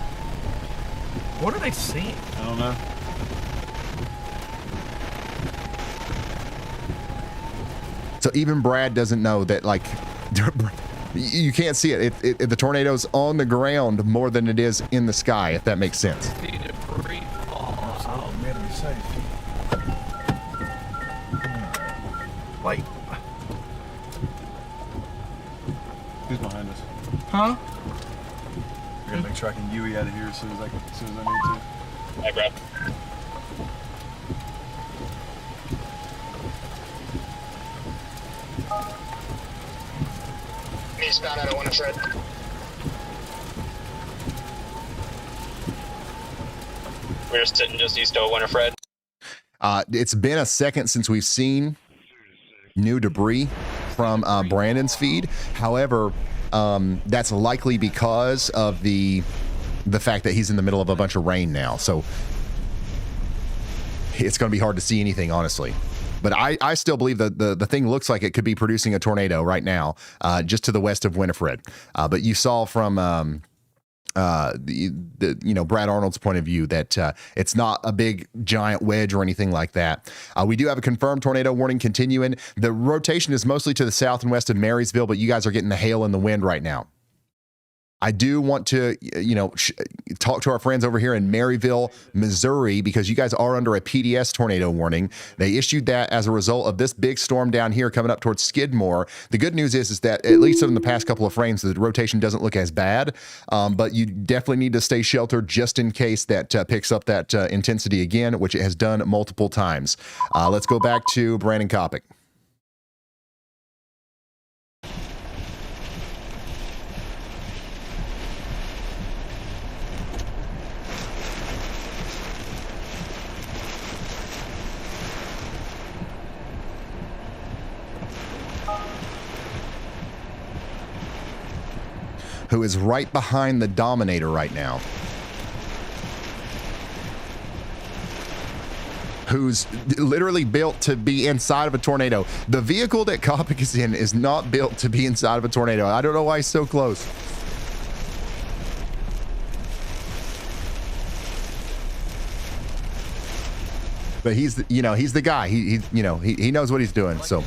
Speaker 8: What are they seeing?
Speaker 21: I don't know.
Speaker 1: So even Brad doesn't know that, like, you can't see it. The tornado's on the ground more than it is in the sky, if that makes sense.
Speaker 8: Like,
Speaker 21: who's behind us?
Speaker 8: Huh?
Speaker 21: I gotta make sure I can UE out of here as soon as I need to.
Speaker 3: Hi, Brad. Eastbound out of Winifred. We're sitting just east of Winifred.
Speaker 1: It's been a second since we've seen new debris from Brandon's feed. However, that's likely because of the fact that he's in the middle of a bunch of rain now. So it's going to be hard to see anything, honestly. But I still believe that the thing looks like it could be producing a tornado right now, just to the west of Winifred. But you saw from Brad Arnold's point of view that it's not a big giant wedge or anything like that. We do have a confirmed tornado warning continuing. The rotation is mostly to the south and west of Marysville, but you guys are getting the hail and the wind right now. I do want to, talk to our friends over here in Maryville, Missouri, because you guys are under a PDS tornado warning. They issued that as a result of this big storm down here coming up towards Skidmore. The good news is that at least in the past couple of frames, the rotation doesn't look as bad, but you definitely need to stay sheltered just in case that picks up that intensity again, which it has done multiple times. Let's go back to Brandon Kopic. Who is right behind the Dominator right now. Who's literally built to be inside of a tornado. The vehicle that Kopic is in is not built to be inside of a tornado. I don't know why he's so close. But he's the guy. He knows what he's doing. So.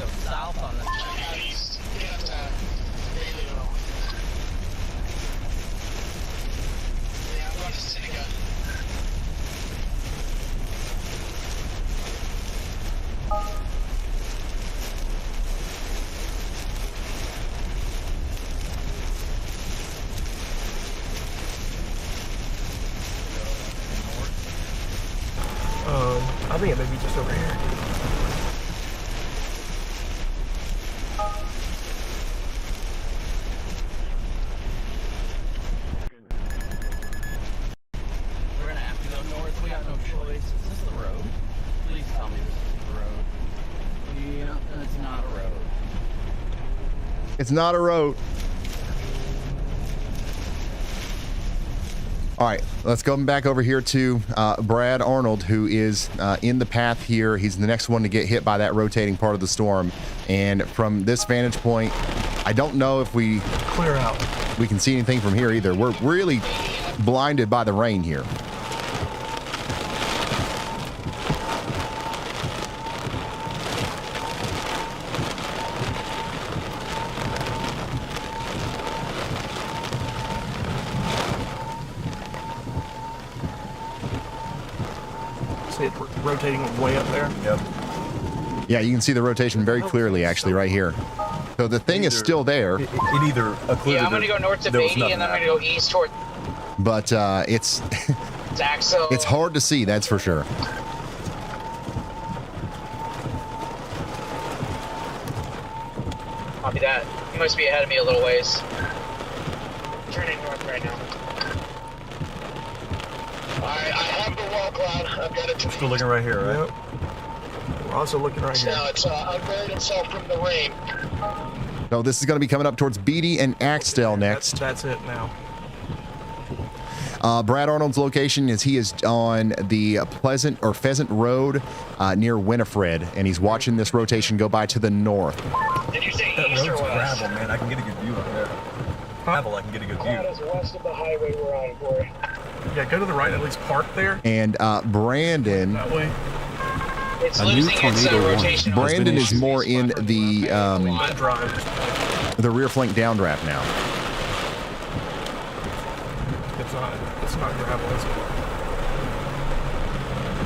Speaker 8: I think it may be just over here.
Speaker 10: We're gonna have to go north. We got no choice. Is this the road? Please tell me this is the road. Yeah, that's not a road.
Speaker 1: It's not a road. All right, let's go back over here to Brad Arnold, who is in the path here. He's the next one to get hit by that rotating part of the storm. And from this vantage point, I don't know if we
Speaker 8: clear out.
Speaker 1: We can see anything from here either. We're really blinded by the rain here.
Speaker 8: See it rotating way up there?
Speaker 21: Yep.
Speaker 1: Yeah, you can see the rotation very clearly, actually, right here. So the thing is still there.
Speaker 21: It either occluded.
Speaker 14: Yeah, I'm gonna go north to Beatty, and then I'm gonna go east toward
Speaker 1: But it's
Speaker 14: Axel.
Speaker 1: it's hard to see, that's for sure.
Speaker 14: Copy that. You must be ahead of me a little ways.
Speaker 9: Turning north right now. I have the wall cloud. I've got it to
Speaker 21: Still looking right here, right?
Speaker 8: Yep. We're also looking right here.
Speaker 9: Now it's unburied itself from the rain.
Speaker 1: So this is going to be coming up towards Beatty and Axtell next.
Speaker 8: That's it now.
Speaker 1: Brad Arnold's location is he is on the Pleasant or Pheasant Road near Winifred, and he's watching this rotation go by to the north.
Speaker 9: Did you say
Speaker 21: That
Speaker 9: east or
Speaker 21: road's
Speaker 9: west?
Speaker 21: gravel, man. I can get a good view up there. Gravel, I can get a good view.
Speaker 9: That is west of the highway we're on, Corey.
Speaker 8: Yeah, go to the right, at least park there.
Speaker 1: And Brandon.
Speaker 8: That way.
Speaker 14: It's
Speaker 1: A new
Speaker 14: losing its
Speaker 1: tornado
Speaker 14: rotation.
Speaker 1: Brandon is more in the rear flank downdraft now.
Speaker 8: It's not gravel, is it?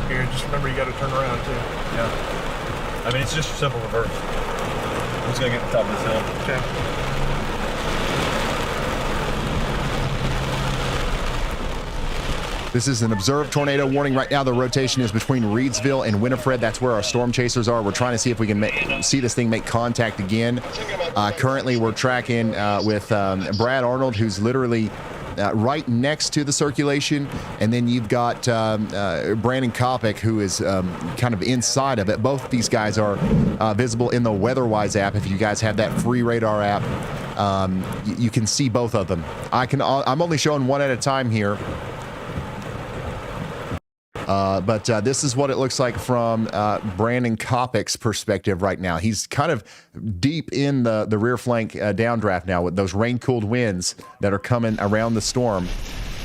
Speaker 8: Here, just remember you got to turn around too.
Speaker 21: Yeah. I mean, it's just simple reverse. I'm just gonna get to the top of this hill.
Speaker 8: Okay.
Speaker 1: This is an observed tornado warning right now. The rotation is between Reedsville and Winifred. That's where our storm chasers are. We're trying to see if we can see this thing make contact again. Currently, we're tracking with Brad Arnold, who's literally right next to the circulation, and then you've got Brandon Kopic, who is kind of inside of it. Both these guys are visible in the WEATHERWISE app. If you guys have that free radar app, you can see both of them. I'm only showing one at a time here. But this is what it looks like from Brandon Kopic's perspective right now. He's kind of deep in the rear flank downdraft now with those rain-cooled winds that are coming around the storm.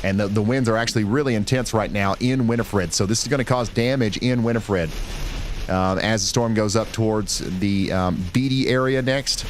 Speaker 1: And the winds are actually really intense right now in Winifred. So this is going to cause damage in Winifred as the storm goes up towards the Beatty area next.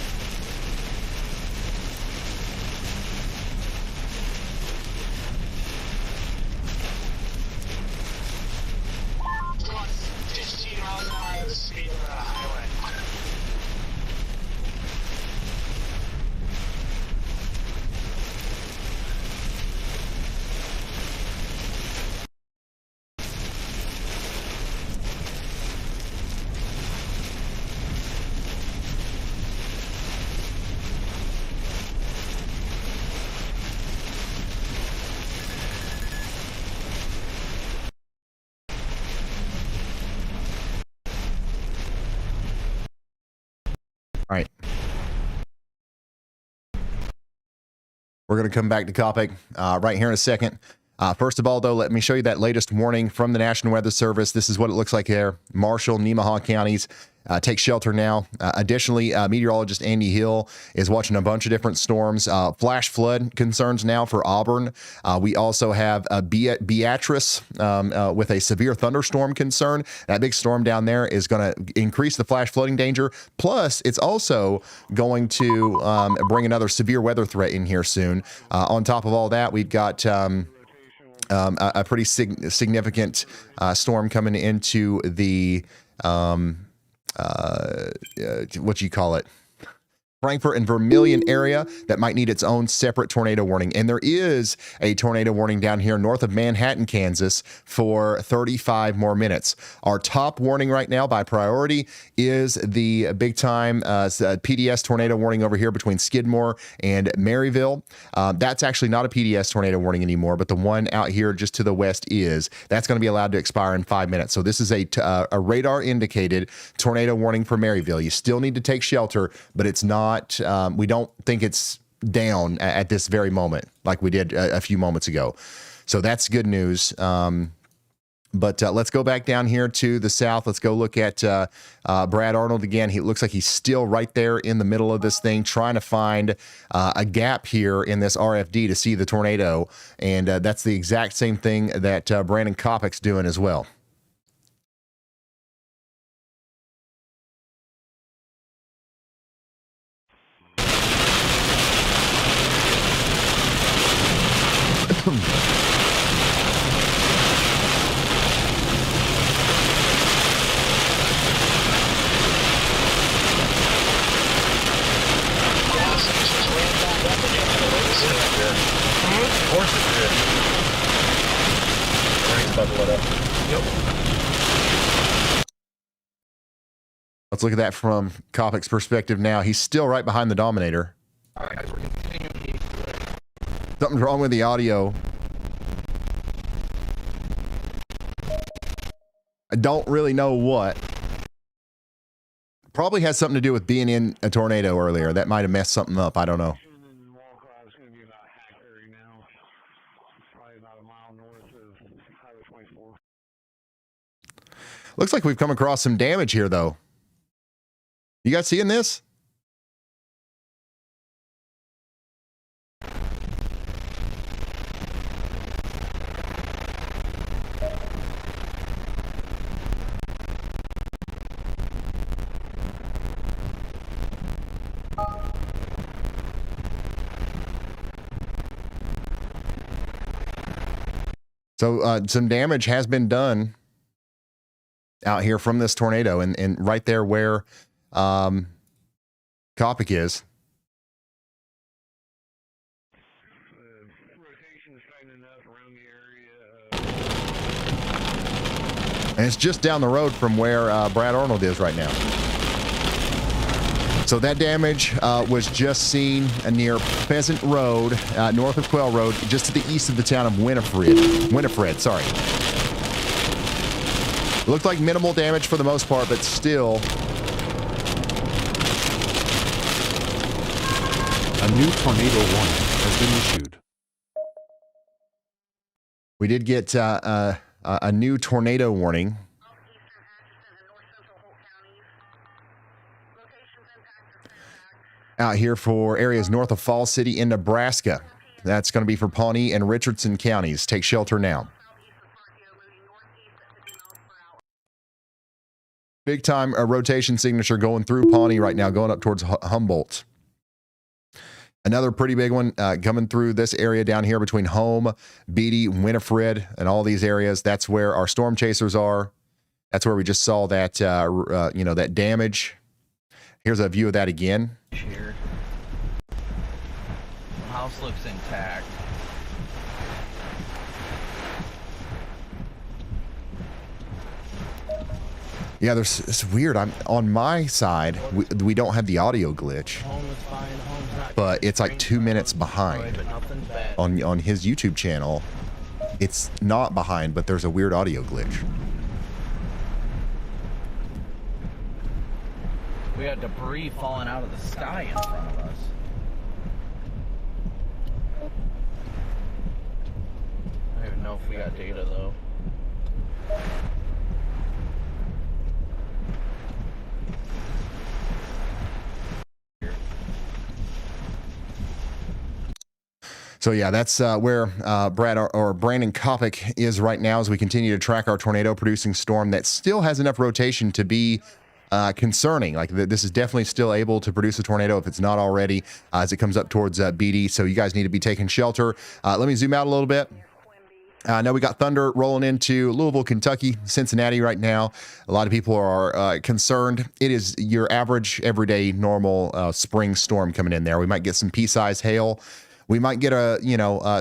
Speaker 1: All right. We're going to come back to Coppic right here in a second. First of all, though, let me show you that latest warning from the National Weather Service. This is what it looks like there. Marshall, Nemaha counties. Take shelter now. Additionally, meteorologist Andy Hill is watching a bunch of different storms. Flash flood concerns now for Auburn. We also have Beatrice with a severe thunderstorm concern. That big storm down there is going to increase the flash flooding danger. Plus, it's also going to bring another severe weather threat in here soon. On top of all that, we've got a pretty significant storm coming into the what you call it, Frankfort and Vermilion area that might need its own separate tornado warning. And there is a tornado warning down here north of Manhattan, Kansas for 35 more minutes. Our top warning right now by priority is the big time PDS tornado warning over here between Skidmore and Maryville. That's actually not a PDS tornado warning anymore, but the one out here just to the west is. That's going to be allowed to expire in 5 minutes. So this is a radar indicated tornado warning for Maryville. You still need to take shelter, but it's not. We don't think it's down at this very moment like we did a few moments ago. So that's good news. But let's go back down here to the south. Let's go look at Brad Arnold again. He looks like he's still right there in the middle of this thing, trying to find a gap here in this RFD to see the tornado. And that's the exact same thing that Brandon Koppic's doing as well. Let's look at that from Koppic's perspective now. He's still right behind the Dominator. Something's wrong with the audio. I don't really know what. Probably has something to do with being in a tornado earlier. That might have messed something up. I don't know. Looks like we've come across some damage here, though. You guys seeing this? So some damage has been done out here from this tornado, and right there where Coppic is. And it's just down the road from where Brad Arnold is right now. So that damage was just seen near Pheasant Road, north of Quail Road, just to the east of the town of Winifred, sorry. It looked like minimal damage for the most part, but still.
Speaker 7: A new tornado warning has been issued.
Speaker 1: We did get a new tornado warning. Out here for areas north of Falls City in Nebraska. That's going to be for Pawnee and Richardson counties. Take shelter now. Big time rotation signature going through Pawnee right now, going up towards Humboldt. Another pretty big one coming through this area down here between Home, Beatty, Winifred, and all these areas. That's where our storm chasers are. That's where we just saw that, that damage. Here's a view of that again.
Speaker 10: Here. The house looks intact.
Speaker 1: Yeah, it's weird. I'm on my side. We don't have the audio glitch, but it's like 2 minutes behind. On his YouTube channel, it's not behind, but there's a weird audio glitch.
Speaker 10: We got debris falling out of the sky in front of us. I don't even know if we got data though.
Speaker 1: So yeah, that's where Brad or Brandon Kopic is right now as we continue to track our tornado-producing storm that still has enough rotation to be concerning. Like this is definitely still able to produce a tornado if it's not already as it comes up towards BD. So you guys need to be taking shelter. Let me zoom out a little bit. Now we got thunder rolling into Louisville, Kentucky, Cincinnati right now. A lot of people are concerned. It is your average, everyday, normal spring storm coming in there. We might get some pea-sized hail. We might get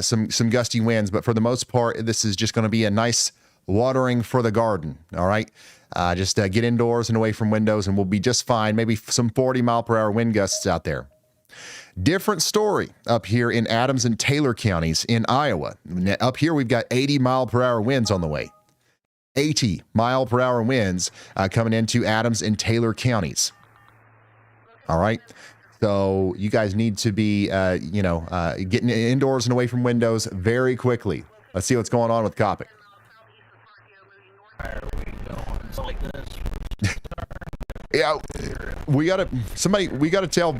Speaker 1: some gusty winds, but for the most part, this is just going to be a nice watering for the garden. All right, just get indoors and away from windows, and we'll be just fine. Maybe some 40-mile-per-hour wind gusts out there. Different story up here in Adams and Taylor counties in Iowa. Up here, we've got 80-mile-per-hour winds on the way. 80-mile-per-hour winds coming into Adams and Taylor counties. All right. So you guys need to be, getting indoors and away from windows very quickly. Let's see what's going on with Kopic. Yeah, we gotta tell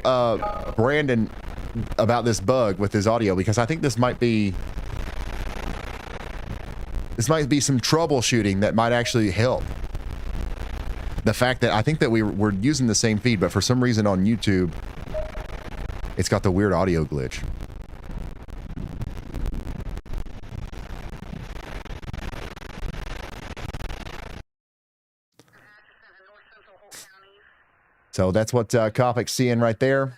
Speaker 1: Brandon about this bug with his audio, because I think this might be some troubleshooting that might actually help. The fact that I think that we're using the same feed, but for some reason on YouTube, it's got the weird audio glitch. So that's what Kopic's seeing right there.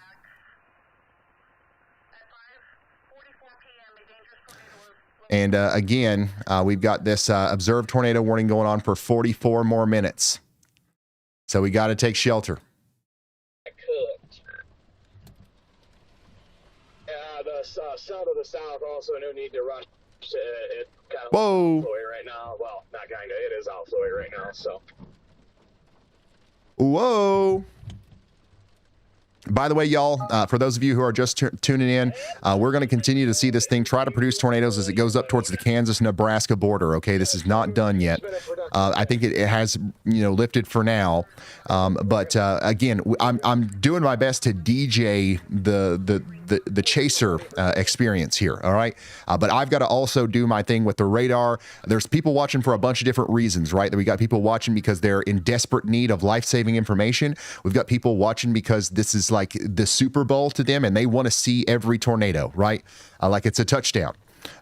Speaker 1: And again, we've got this observed tornado warning going on for 44 more minutes. So we got to take shelter.
Speaker 4: South of the south, also no need to rush. It kind of
Speaker 1: Whoa.
Speaker 4: Right now. Well, not kind of. It is out Floyd right now. So.
Speaker 1: Whoa. By the way, y'all, for those of you who are just tuning in, we're going to continue to see this thing try to produce tornadoes as it goes up towards the Kansas-Nebraska border. Okay, this is not done yet. I think it has, lifted for now. But again, I'm doing my best to DJ the chaser experience here. All right, but I've got to also do my thing with the radar. There's people watching for a bunch of different reasons, right? That we got people watching because they're in desperate need of life-saving information. We've got people watching because this is like the Super Bowl to them, and they want to see every tornado, right? Like it's a touchdown.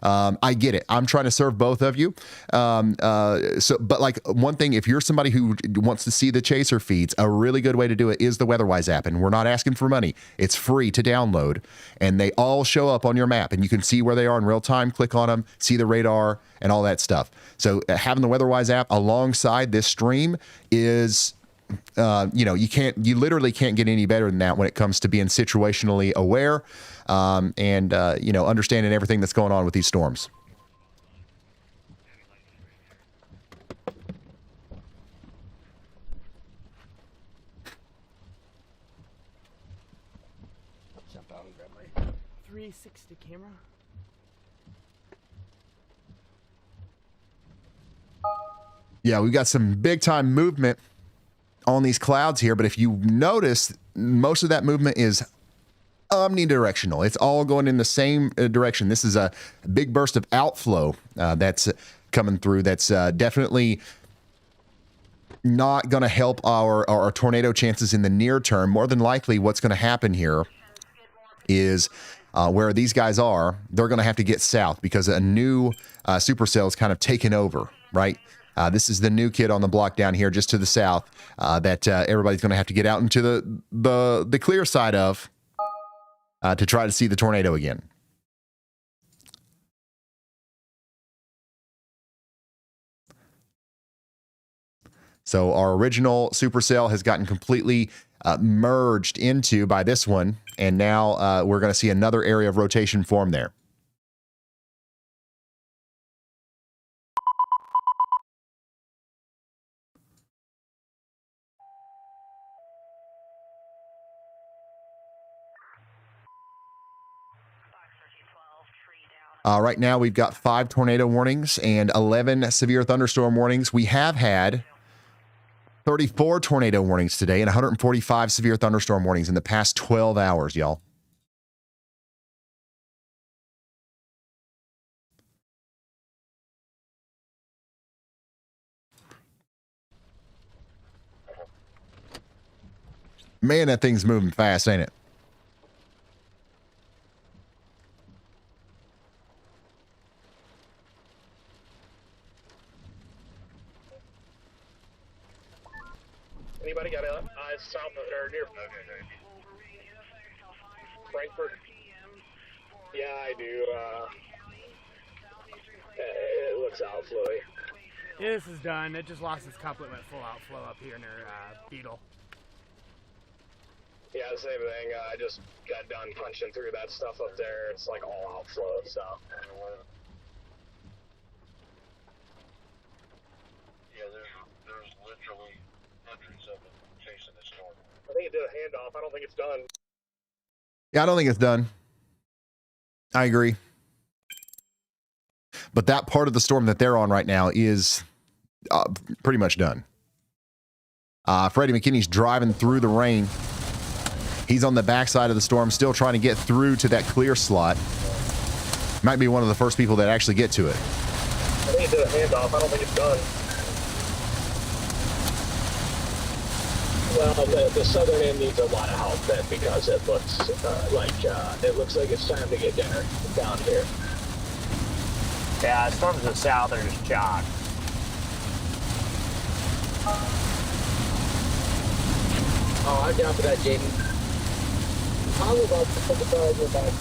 Speaker 1: I get it. I'm trying to serve both of you. But like one thing, if you're somebody who wants to see the chaser feeds, a really good way to do it is the WEATHERWISE app. And we're not asking for money. It's free to download, and they all show up on your map, and you can see where they are in real time, click on them, see the radar and all that stuff. So having the WEATHERWISE app alongside this stream is, you literally can't get any better than that when it comes to being situationally aware, and understanding everything that's going on with these storms.
Speaker 5: Jump out and grab my 360 camera.
Speaker 1: Yeah, we've got some big time movement on these clouds here, but if you notice, most of that movement is omnidirectional. It's all going in the same direction. This is a big burst of outflow that's coming through. That's definitely not going to help our tornado chances in the near term. More than likely, what's going to happen here is where these guys are, they're going to have to get south because a new supercell is kind of taken over, right? This is the new kid on the block down here just to the south that everybody's going to have to get out into the clear side of to try to see the tornado again. So our original supercell has gotten completely merged into by this one, and now we're going to see another area of rotation form there. Right now, we've got 5 tornado warnings and 11 severe thunderstorm warnings. We have had 34 tornado warnings today and 145 severe thunderstorm warnings in the past 12 hours, y'all. Man, that thing's moving fast, ain't it?
Speaker 8: Anybody got eyes south of or near Frankfurt? Yeah, I do. It looks outflowy.
Speaker 19: Yeah, this is done. It just lost its couplet, went full outflow up here near Beetle.
Speaker 8: Yeah, the same thing. I just got done punching through that stuff up there. It's like all outflow, so.
Speaker 16: Yeah, there's literally hundreds of them chasing the storm.
Speaker 8: I think it did a handoff. I don't think it's done.
Speaker 1: Yeah, I don't think it's done. I agree. But that part of the storm that they're on right now is pretty much done. Freddie McKinney's driving through the rain. He's on the backside of the storm, still trying to get through to that clear slot. Might be one of the first people that actually get to it.
Speaker 8: I think it did a handoff. I don't think it's done. Well, the southern end needs a lot of help then because it looks it looks like it's time to get dinner down here.
Speaker 5: Yeah, storms to the south are just chalk.
Speaker 14: Oh, I'm down for that, Jaden. I'm about to put the bag in back.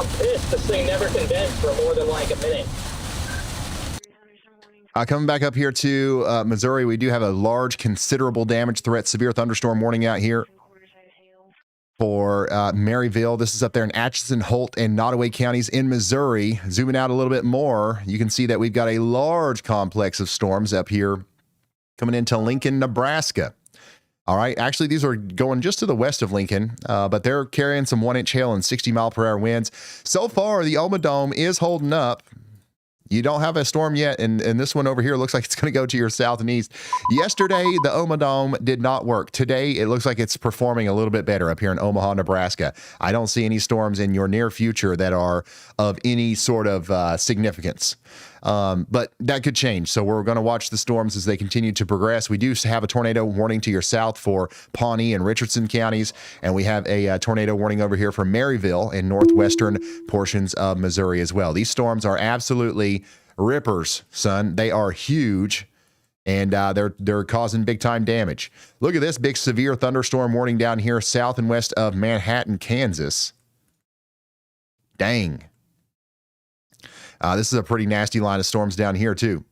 Speaker 14: I'm pissed this thing never condensed for more than like a minute.
Speaker 1: Coming back up here to Missouri, we do have a large, considerable damage threat, severe thunderstorm warning out here for Maryville. This is up there in Atchison, Holt, and Nottoway counties in Missouri. Zooming out a little bit more, you can see that we've got a large complex of storms up here coming into Lincoln, Nebraska. All right, actually, these are going just to the west of Lincoln, but they're carrying some 1-inch hail and 60-mile-per-hour winds. So far, the Omadome is holding up. You don't have a storm yet, and this one over here looks like it's going to go to your south and east. Yesterday, the Omadome did not work. Today, it looks like it's performing a little bit better up here in Omaha, Nebraska. I don't see any storms in your near future that are of any sort of significance. But that could change. So we're going to watch the storms as they continue to progress. We do have a tornado warning to your south for Pawnee and Richardson counties, and we have a tornado warning over here for Maryville and northwestern portions of Missouri as well. These storms are absolutely rippers, son. They are huge, and they're causing big time damage. Look at this big severe thunderstorm warning down here south and west of Manhattan, Kansas. Dang. This is a pretty nasty line of storms down here, too.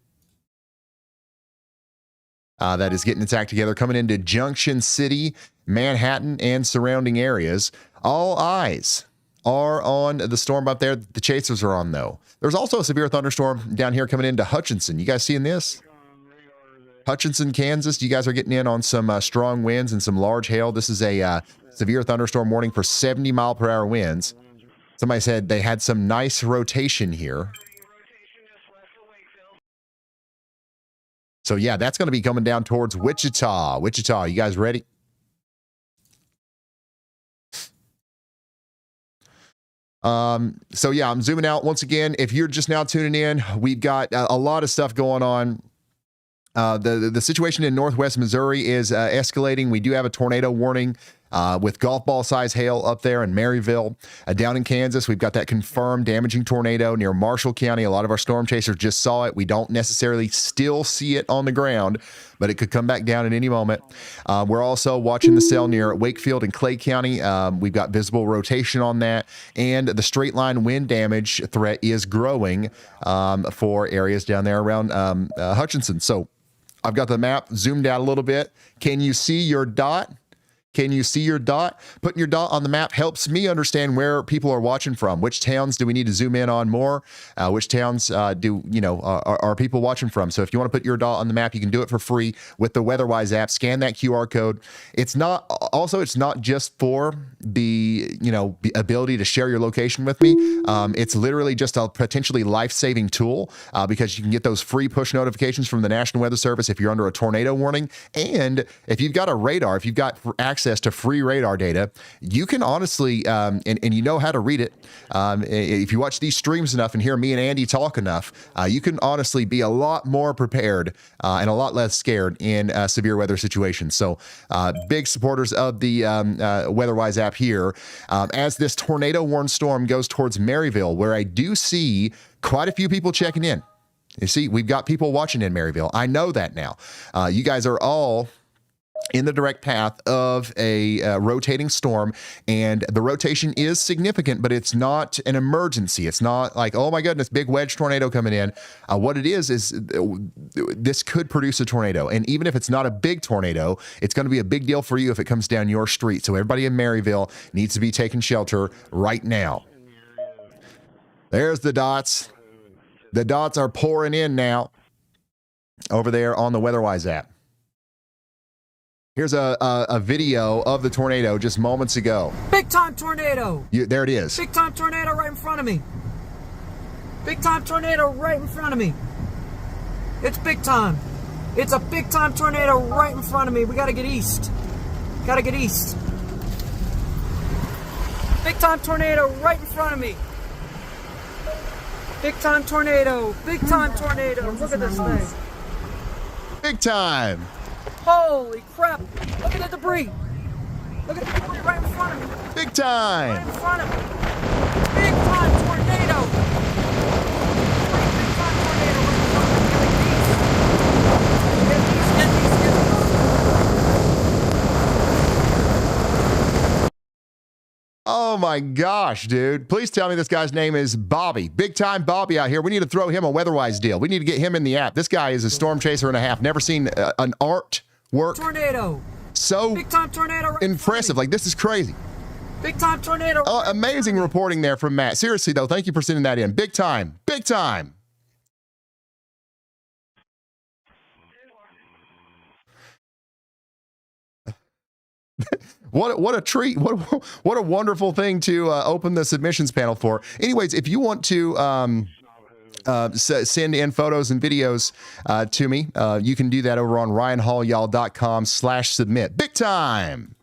Speaker 1: That is getting its act together, coming into Junction City, Manhattan, and surrounding areas. All eyes are on the storm up there. The chasers are on, though. There's also a severe thunderstorm down here coming into Hutchinson. You guys seeing this? Hutchinson, Kansas. You guys are getting in on some strong winds and some large hail. This is a severe thunderstorm warning for 70-mile-per-hour winds. Somebody said they had some nice rotation here. So yeah, that's going to be coming down towards Wichita. Wichita, you guys ready? So yeah, I'm zooming out once again. If you're just now tuning in, we've got a lot of stuff going on. The situation in northwest Missouri is escalating. We do have a tornado warning with golf ball size hail up there in Maryville. Down in Kansas, we've got that confirmed damaging tornado near Marshall County. A lot of our storm chasers just saw it. We don't necessarily still see it on the ground, but it could come back down at any moment. We're also watching the cell near Wakefield and Clay County. We've got visible rotation on that, and the straight line wind damage threat is growing for areas down there around Hutchinson. So I've got the map zoomed out a little bit. Can you see your dot? Can you see your dot? Putting your dot on the map helps me understand where people are watching from. Which towns do we need to zoom in on more? Which towns are people watching from? So if you want to put your dot on the map, you can do it for free with the WEATHERWISE app. Scan that QR code. It's not just for the ability to share your location with me. It's literally just a potentially life-saving tool because you can get those free push notifications from the National Weather Service if you're under a tornado warning. And if you've got a radar, if you've got access to free radar data, you can honestly, and you know how to read it. If you watch these streams enough and hear me and Andy talk enough, you can honestly be a lot more prepared and a lot less scared in severe weather situations. So big supporters of the WeatherWise app here. As this tornado warned storm goes towards Maryville, where I do see quite a few people checking in. You see, we've got people watching in Maryville. I know that now. You guys are all in the direct path of a rotating storm, and the rotation is significant, but it's not an emergency. It's not like, oh my goodness, big wedge tornado coming in. What it is this could produce a tornado, and even if it's not a big tornado, it's going to be a big deal for you if it comes down your street. So everybody in Maryville needs to be taking shelter right now. There's the dots. The dots are pouring in now over there on the WeatherWise app. Here's a video of the tornado just moments ago.
Speaker 20: Big time tornado.
Speaker 1: There it is.
Speaker 20: Big time tornado right in front of me. Big time tornado right in front of me. It's big time. It's a big time tornado right in front of me. We gotta get east. Gotta get east. Big time tornado right in front of me. Big time tornado. Big time tornado. Look at this thing.
Speaker 1: Big time.
Speaker 20: Holy crap! Look at the debris! Look at the debris right in front of me!
Speaker 1: Big time!
Speaker 20: Right in front of me! Big time tornado! Big time tornado right in front of me! Get these!
Speaker 1: Oh my gosh, dude. Please tell me this guy's name is Bobby. Big time Bobby out here. We need to throw him a WeatherWise deal. We need to get him in the app. This guy is a storm chaser and a half. Never seen an art work
Speaker 20: tornado.
Speaker 1: So
Speaker 20: big time tornado right
Speaker 1: impressive. Like, this is crazy.
Speaker 20: Big time tornado.
Speaker 1: Amazing reporting there from Matt. Seriously though, thank you for sending that in. Big time. Big time. What a treat. What a wonderful thing to open the submissions panel for. Anyways, if you want to send in photos and videos to me, you can do that over on ryanhallyall.com/submit. Big time.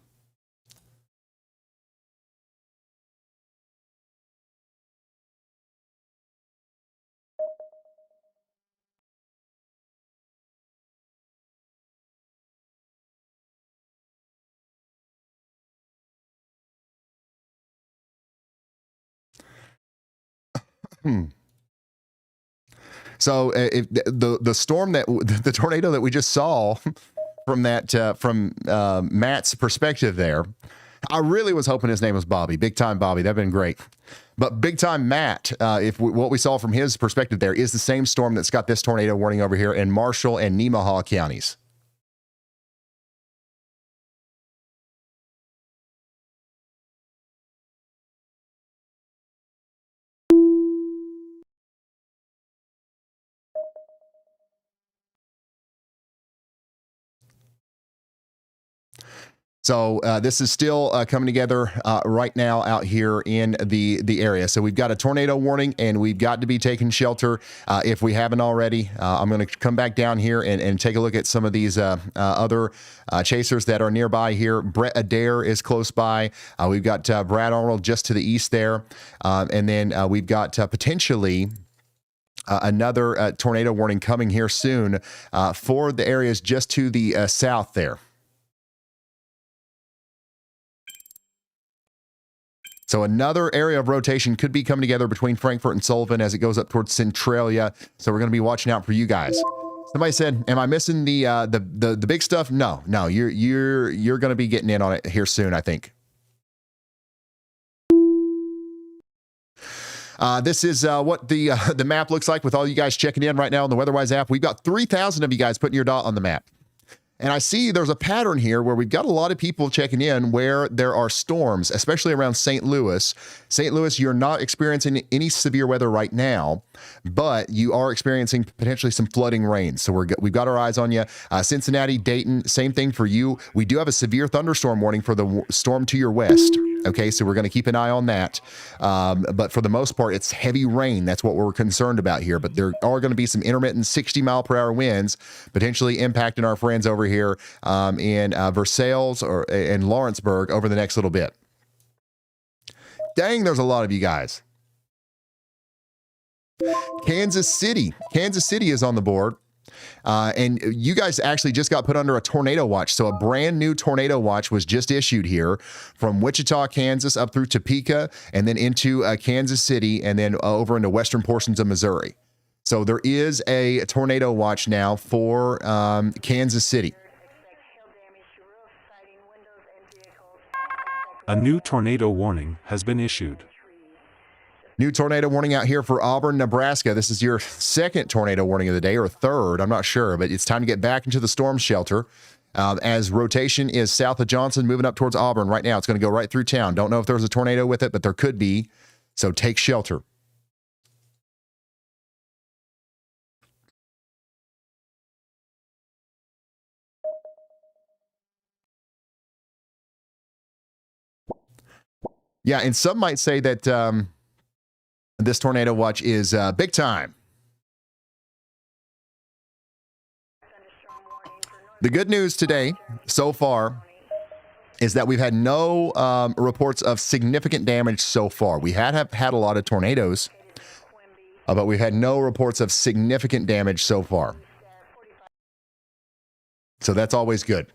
Speaker 1: So if the storm the tornado that we just saw from Matt's perspective there, I really was hoping his name was Bobby. Big time Bobby. That'd been great. But big time Matt, what we saw from his perspective there is the same storm that's got this tornado warning over here in Marshall and Nemaha counties. So this is still coming together right now out here in the area. So we've got a tornado warning, and we've got to be taking shelter if we haven't already. I'm going to come back down here and take a look at some of these other chasers that are nearby here. Brett Adair is close by. We've got Brad Arnold just to the east there. And then we've got potentially another tornado warning coming here soon for the areas just to the south there. So another area of rotation could be coming together between Frankfurt and Sullivan as it goes up towards Centralia. So we're going to be watching out for you guys. Somebody said, "Am I missing the big stuff?" No, you're going to be getting in on it here soon, I think. This is what the map looks like with all you guys checking in right now on the WeatherWise app. We've got 3,000 of you guys putting your dot on the map. And I see there's a pattern here where we've got a lot of people checking in where there are storms, especially around St. Louis. St. Louis, you're not experiencing any severe weather right now, but you are experiencing potentially some flooding rain. So we've got our eyes on you. Cincinnati, Dayton, same thing for you. We do have a severe thunderstorm warning for the storm to your west. Okay, so we're going to keep an eye on that. But for the most part, it's heavy rain. That's what we're concerned about here. But there are going to be some intermittent 60-mile-per-hour winds potentially impacting our friends over here in Versailles and Lawrenceburg over the next little bit. Dang, there's a lot of you guys. Kansas City. Kansas City is on the board. And you guys actually just got put under a tornado watch. So a brand new tornado watch was just issued here from Wichita, Kansas, up through Topeka, and then into Kansas City, and then over into western portions of Missouri. So there is a tornado watch now for Kansas City.
Speaker 7: A new tornado warning has been issued.
Speaker 1: New tornado warning out here for Auburn, Nebraska. This is your second tornado warning of the day, or third, I'm not sure, but it's time to get back into the storm shelter. As rotation is south of Johnson, moving up towards Auburn. Right now, it's going to go right through town. Don't know if there's a tornado with it, but there could be. So take shelter. Yeah, and some might say that this tornado watch is big time. The good news today, so far, is that we've had no reports of significant damage so far. We have had a lot of tornadoes, but we've had no reports of significant damage so far. So that's always good.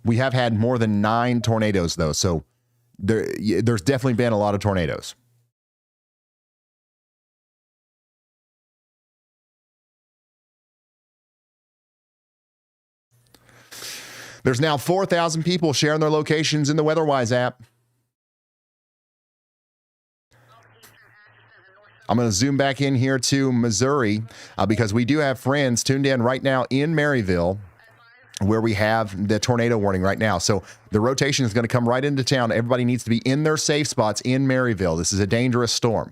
Speaker 1: We have had more than 9 tornadoes, though, so there's definitely been a lot of tornadoes. There's now 4,000 people sharing their locations in the WeatherWise app. I'm going to zoom back in here to Missouri because we do have friends tuned in right now in Maryville, where we have the tornado warning right now. So the rotation is going to come right into town. Everybody needs to be in their safe spots in Maryville. This is a dangerous storm.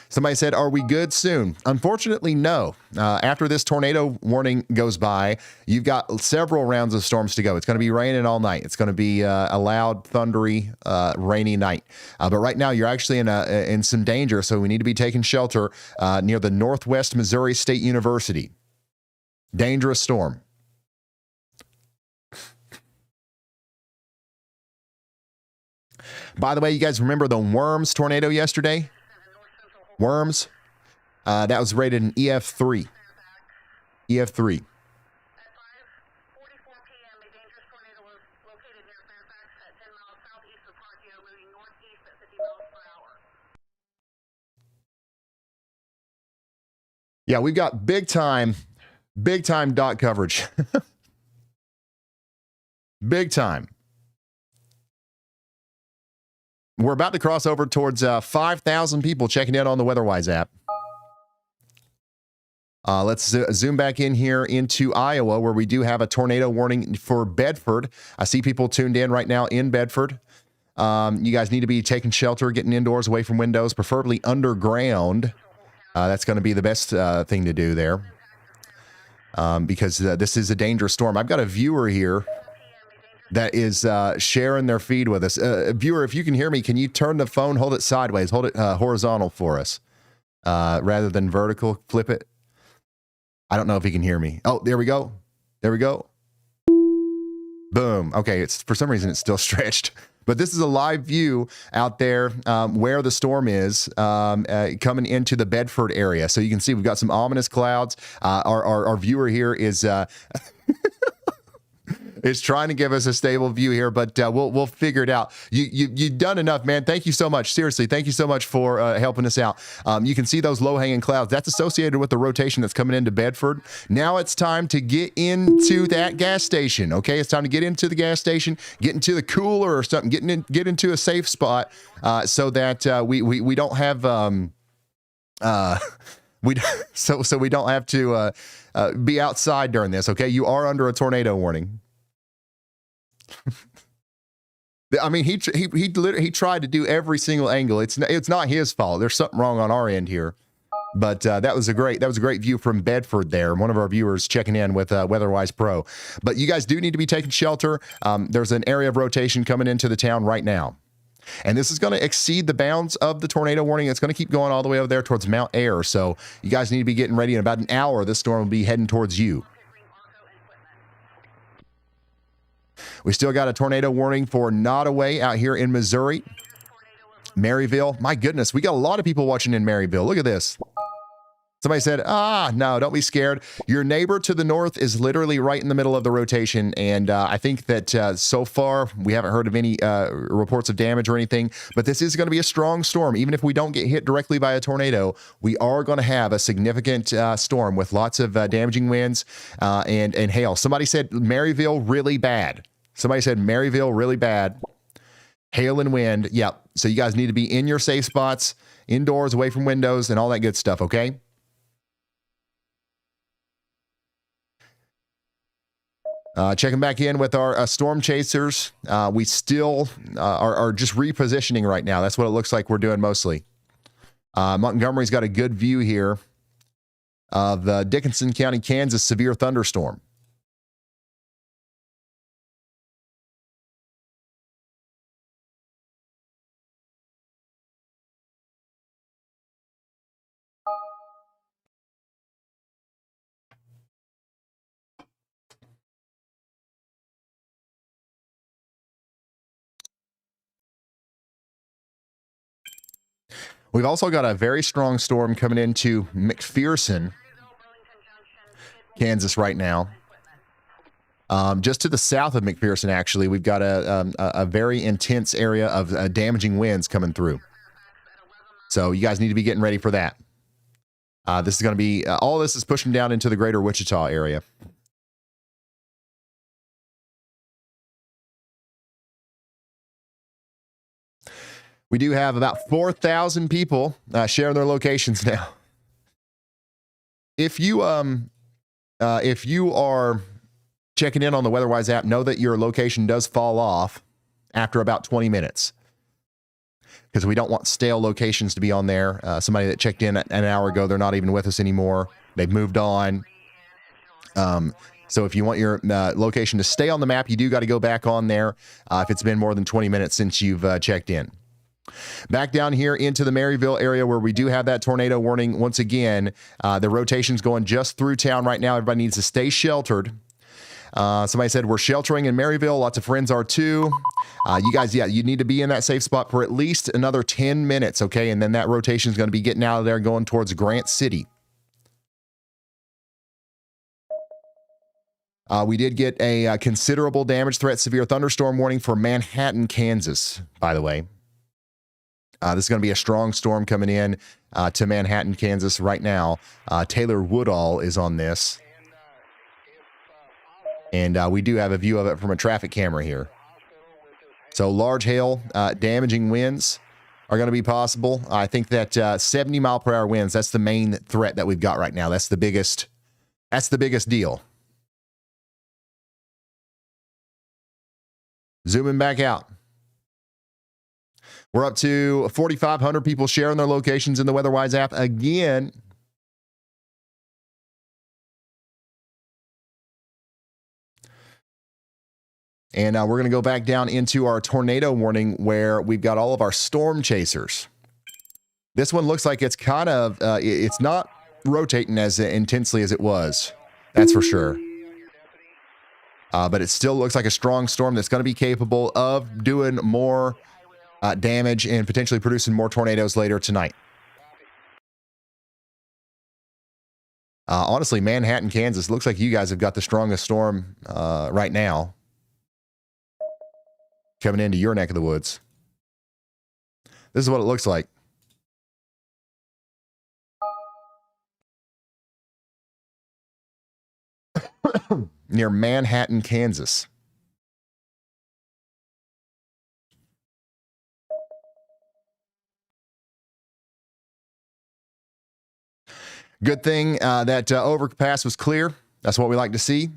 Speaker 1: Somebody said, "Are we good soon?" Unfortunately, no. After this tornado warning goes by, you've got several rounds of storms to go. It's going to be raining all night. It's going to be a loud, thundery, rainy night. But right now, you're actually in some danger, so we need to be taking shelter near the Northwest Missouri State University. Dangerous storm. By the way, you guys remember the Worms tornado yesterday? Worms? That was rated an EF3. EF3. Yeah, we've got big time dot coverage. Big time. We're about to cross over towards 5,000 people checking in on the WeatherWise app. Let's zoom back in here into Iowa, where we do have a tornado warning for Bedford. I see people tuned in right now in Bedford. You guys need to be taking shelter, getting indoors away from windows, preferably underground. That's going to be the best thing to do there. Because this is a dangerous storm. I've got a viewer here that is sharing their feed with us. Viewer, if you can hear me, can you turn the phone, hold it sideways, hold it horizontal for us rather than vertical, flip it. I don't know if he can hear me. Oh, there we go. There we go. Boom. Okay, it's for some reason it's still stretched. But this is a live view out there where the storm is coming into the Bedford area. So you can see we've got some ominous clouds. Our viewer here is is trying to give us a stable view here, but we'll figure it out. You've done enough, man. Thank you so much. Seriously, thank you so much for helping us out. You can see those low-hanging clouds. That's associated with the rotation that's coming into Bedford. Now it's time to get into that gas station, okay? It's time to get into the gas station, get into the cooler or something, get into a safe spot so that we don't have... so we don't have to be outside during this, okay? You are under a tornado warning. I mean, he tried to do every single angle. It's not his fault. There's something wrong on our end here, but that was a great view from Bedford there. One of our viewers checking in with WeatherWise Pro. But you guys do need to be taking shelter. There's an area of rotation coming into the town right now. And this is going to exceed the bounds of the tornado warning. It's going to keep going all the way over there towards Mount Air. So you guys need to be getting ready. In about an hour, this storm will be heading towards you. We still got a tornado warning for Nottoway out here in Missouri. Maryville. My goodness, we got a lot of people watching in Maryville. Look at this. Somebody said, no, don't be scared. Your neighbor to the north is literally right in the middle of the rotation. And I think that so far we haven't heard of any reports of damage or anything. But this is going to be a strong storm. Even if we don't get hit directly by a tornado, we are going to have a significant storm with lots of damaging winds and hail. Somebody said Maryville really bad. Somebody said Maryville really bad. Hail and wind. Yep. So you guys need to be in your safe spots, indoors, away from windows, and all that good stuff, okay? Checking back in with our storm chasers. We still are just repositioning right now. That's what it looks like we're doing mostly. Montgomery's got a good view here of the Dickinson County, Kansas severe thunderstorm. We've also got a very strong storm coming into McPherson, Kansas right now. Just to the south of McPherson, actually, we've got a very intense area of damaging winds coming through. So you guys need to be getting ready for that. This is going to be, all this is pushing down into the greater Wichita area. We do have about 4,000 people sharing their locations now. If you are checking in on the WeatherWise app, know that your location does fall off after about 20 minutes because we don't want stale locations to be on there. Somebody that checked in an hour ago, they're not even with us anymore. They've moved on. So if you want your location to stay on the map, you do got to go back on there if it's been more than 20 minutes since you've checked in. Back down here into the Maryville area where we do have that tornado warning. Once again, the rotation's going just through town right now. Everybody needs to stay sheltered. Somebody said we're sheltering in Maryville. Lots of friends are too. You guys, yeah, you need to be in that safe spot for at least another 10 minutes, okay? And then that rotation is going to be getting out of there going towards Grant City. We did get a considerable damage threat, severe thunderstorm warning for Manhattan, Kansas, by the way. This is going to be a strong storm coming in to Manhattan, Kansas right now. Taylor Woodall is on this. And we do have a view of it from a traffic camera here. So large hail, damaging winds are going to be possible. I think that 70 mile per hour winds, that's the main threat that we've got right now. That's the biggest deal. Zooming back out. We're up to 4,500 people sharing their locations in the WeatherWise app. Again, And we're going to go back down into our tornado warning where we've got all of our storm chasers. This one looks like it's kind of, it's not rotating as intensely as it was. That's for sure. But it still looks like a strong storm that's going to be capable of doing more damage and potentially producing more tornadoes later tonight. Honestly, Manhattan, Kansas, looks like you guys have got the strongest storm right now coming into your neck of the woods. This is what it looks like. Near Manhattan, Kansas. Good thing that overpass was clear. That's what we like to see.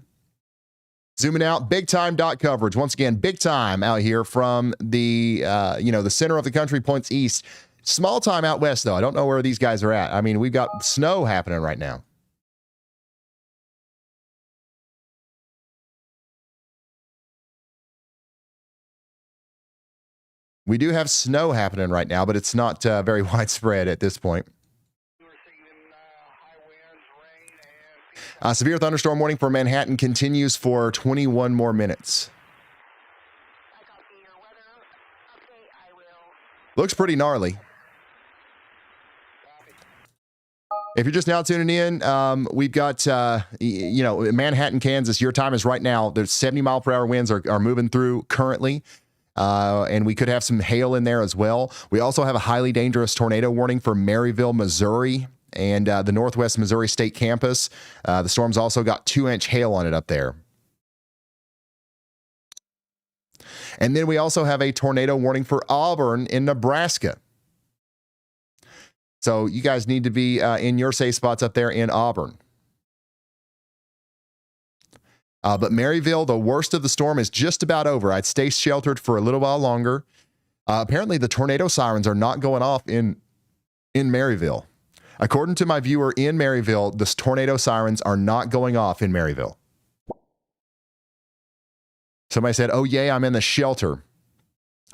Speaker 1: Zooming out, big time dot coverage. Once again, big time out here from the the center of the country points east. Small time out west, though. I don't know where these guys are at. I mean, we've got snow happening right now. We do have snow happening right now, but it's not very widespread at this point. Severe thunderstorm warning for Manhattan continues for 21 more minutes. Looks pretty gnarly. If you're just now tuning in, we've got, Manhattan, Kansas. Your time is right now. There's 70-mile-per-hour winds are moving through currently. And we could have some hail in there as well. We also have a highly dangerous tornado warning for Maryville, Missouri, and the Northwest Missouri State Campus. The storm's also got 2-inch hail on it up there. And then we also have a tornado warning for Auburn in Nebraska. So you guys need to be in your safe spots up there in Auburn. But Maryville, the worst of the storm is just about over. I'd stay sheltered for a little while longer. Apparently, the tornado sirens are not going off in Maryville. According to my viewer in Maryville, the tornado sirens are not going off in Maryville. Somebody said, oh, yay, I'm in the shelter.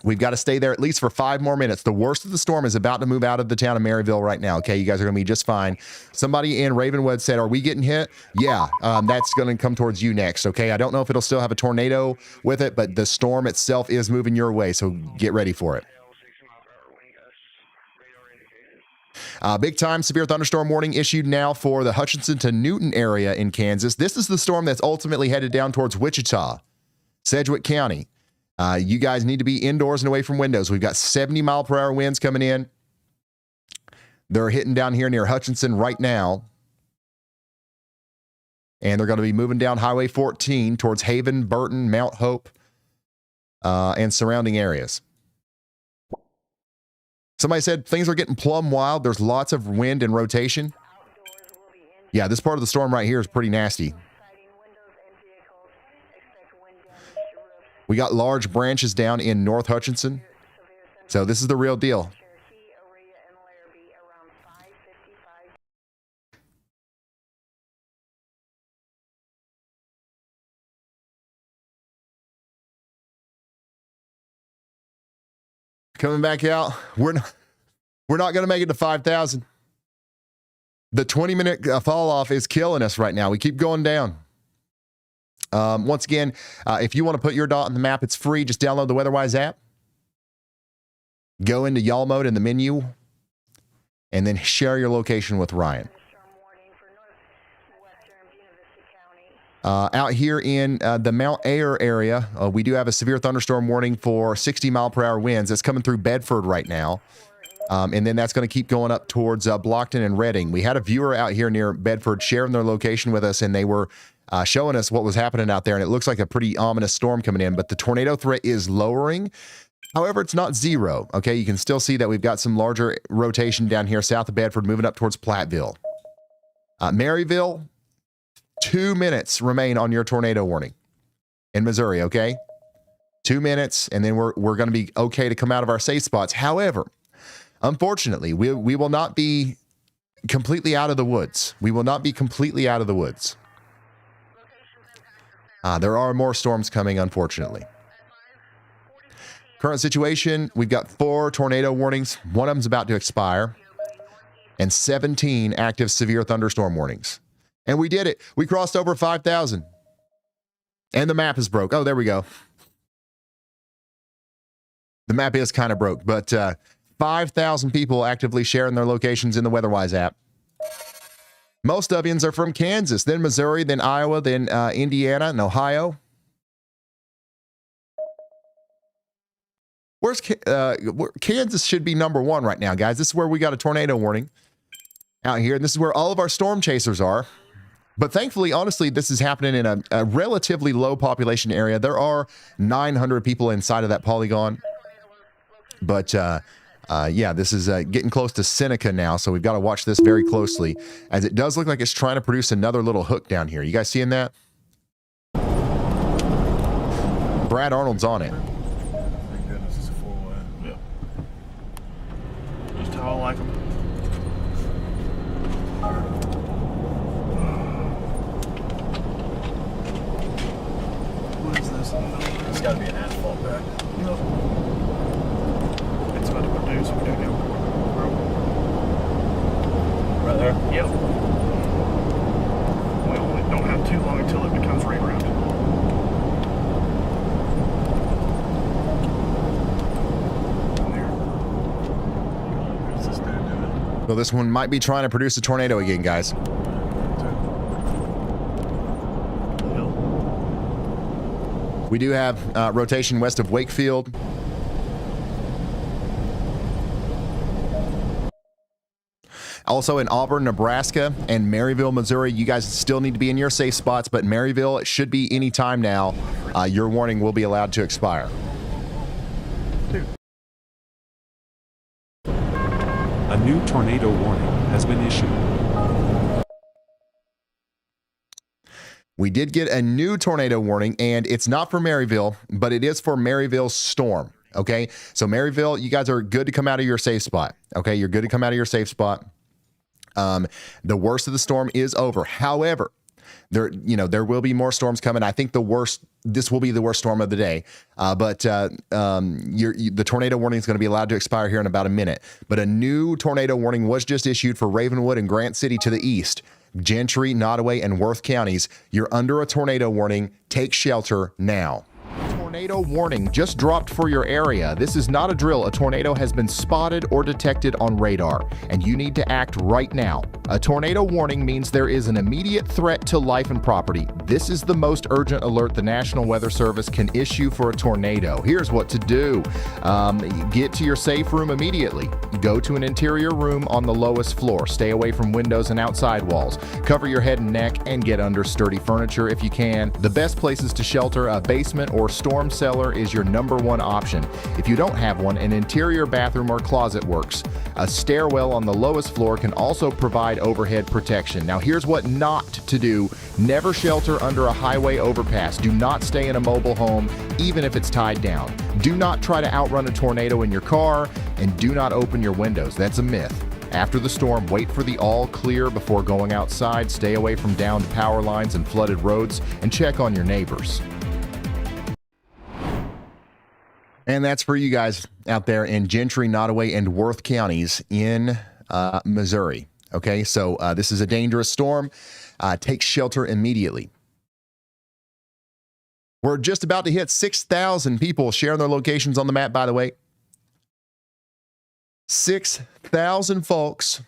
Speaker 1: We've got to stay there at least for 5 more minutes. The worst of the storm is about to move out of the town of Maryville right now. Okay, you guys are going to be just fine. Somebody in Ravenwood said, are we getting hit? Yeah, that's going to come towards you next. Okay, I don't know if it'll still have a tornado with it, but the storm itself is moving your way, so get ready for it. Big time severe thunderstorm warning issued now for the Hutchinson to Newton area in Kansas. This is the storm that's ultimately headed down towards Wichita, Sedgwick County. You guys need to be indoors and away from windows. We've got 70-mile-per-hour winds coming in. They're hitting down here near Hutchinson right now. And they're going to be moving down Highway 14 towards Haven, Burton, Mount Hope, and surrounding areas. Somebody said things are getting plumb wild. There's lots of wind and rotation. Yeah, this part of the storm right here is pretty nasty. We got large branches down in North Hutchinson. So this is the real deal. Coming back out. We're not going to make it to 5,000. The 20-minute fall off is killing us right now. We keep going down. Once again, if you want to put your dot on the map, it's free. Just download the WeatherWise app. Go into y'all mode in the menu. And then share your location with Ryan. Out here in the Mount Ayr area, we do have a severe thunderstorm warning for 60-mile-per-hour winds. That's coming through Bedford right now. And then that's going to keep going up towards Blockton and Reading. We had a viewer out here near Bedford sharing their location with us, and they were showing us what was happening out there. And it looks like a pretty ominous storm coming in, but the tornado threat is lowering. However, it's not zero. Okay, you can still see that we've got some larger rotation down here south of Bedford, moving up towards Platteville. Maryville, 2 minutes remain on your tornado warning in Missouri, okay? 2 minutes, and then we're going to be okay to come out of our safe spots. However, unfortunately, we will not be completely out of the woods. We will not be completely out of the woods. There are more storms coming, unfortunately. Current situation, we've got 4 tornado warnings. One of them's about to expire. And 17 active severe thunderstorm warnings. And we did it. We crossed over 5,000. And the map is broke. Oh, there we go. The map is kind of broke, but 5,000 people actively sharing their locations in the WeatherWise app. Most of yous are from Kansas, then Missouri, then Iowa, then Indiana and Ohio. Where's Kansas should be number 1 right now, guys. This is where we got a tornado warning out here, and this is where all of our storm chasers are. But thankfully, honestly, this is happening in a relatively low population area. There are 900 people inside of that polygon. But yeah, this is getting close to Seneca now, so we've got to watch this very closely, as it does look like it's trying to produce another little hook down here. You guys seeing that? Brad Arnold's on it.
Speaker 8: Thank goodness it's a 4-way. Yep. Just how I like them. What is this? It's got to be an asphalt back. Yep. It's about to produce. We're going to go. Right there? Yep. We only don't have too long until it becomes rain round.
Speaker 1: Well, this one might be trying to produce a tornado again, guys. We do have rotation west of Wakefield. Also in Auburn, Nebraska, and Maryville, Missouri. You guys still need to be in your safe spots, but Maryville, it should be any time now. Your warning will be allowed to expire.
Speaker 7: A new tornado warning has been issued.
Speaker 1: We did get a new tornado warning, and it's not for Maryville, but it is for Maryville Storm. Okay, so Maryville, you guys are good to come out of your safe spot. Okay, you're good to come out of your safe spot. The worst of the storm is over. However, there will be more storms coming. I think this will be the worst storm of the day. But the tornado warning is going to be allowed to expire here in about a minute. But a new tornado warning was just issued for Ravenwood and Grant City to the east. Gentry, Nottoway, and Worth counties. You're under a tornado warning. Take shelter now. Tornado warning just dropped for your area. This is not a drill. A tornado has been spotted or detected on radar, and you need to act right now. A tornado warning means there is an immediate threat to life and property. This is the most urgent alert the National Weather Service can issue for a tornado. Here's what to do. Get to your safe room immediately. Go to an interior room on the lowest floor. Stay away from windows and outside walls. Cover your head and neck and get under sturdy furniture if you can. The best places to shelter, a basement or storm cellar, is your #1 option. If you don't have one, an interior bathroom or closet works. A stairwell on the lowest floor can also provide overhead protection. Now here's what not to do. Never shelter under a highway overpass. Do not stay in a mobile home, even if it's tied down. Do not try to outrun a tornado in your car, and do not open your windows. That's a myth. After the storm, wait for the all clear before going outside. Stay away from downed power lines and flooded roads, and check on your neighbors. And that's for you guys out there in Gentry, Nottoway, and Worth counties in Missouri. Okay, so this is a dangerous storm. Take shelter immediately. We're just about to hit 6,000 people sharing their locations on the map, by the way. 6,000 folks.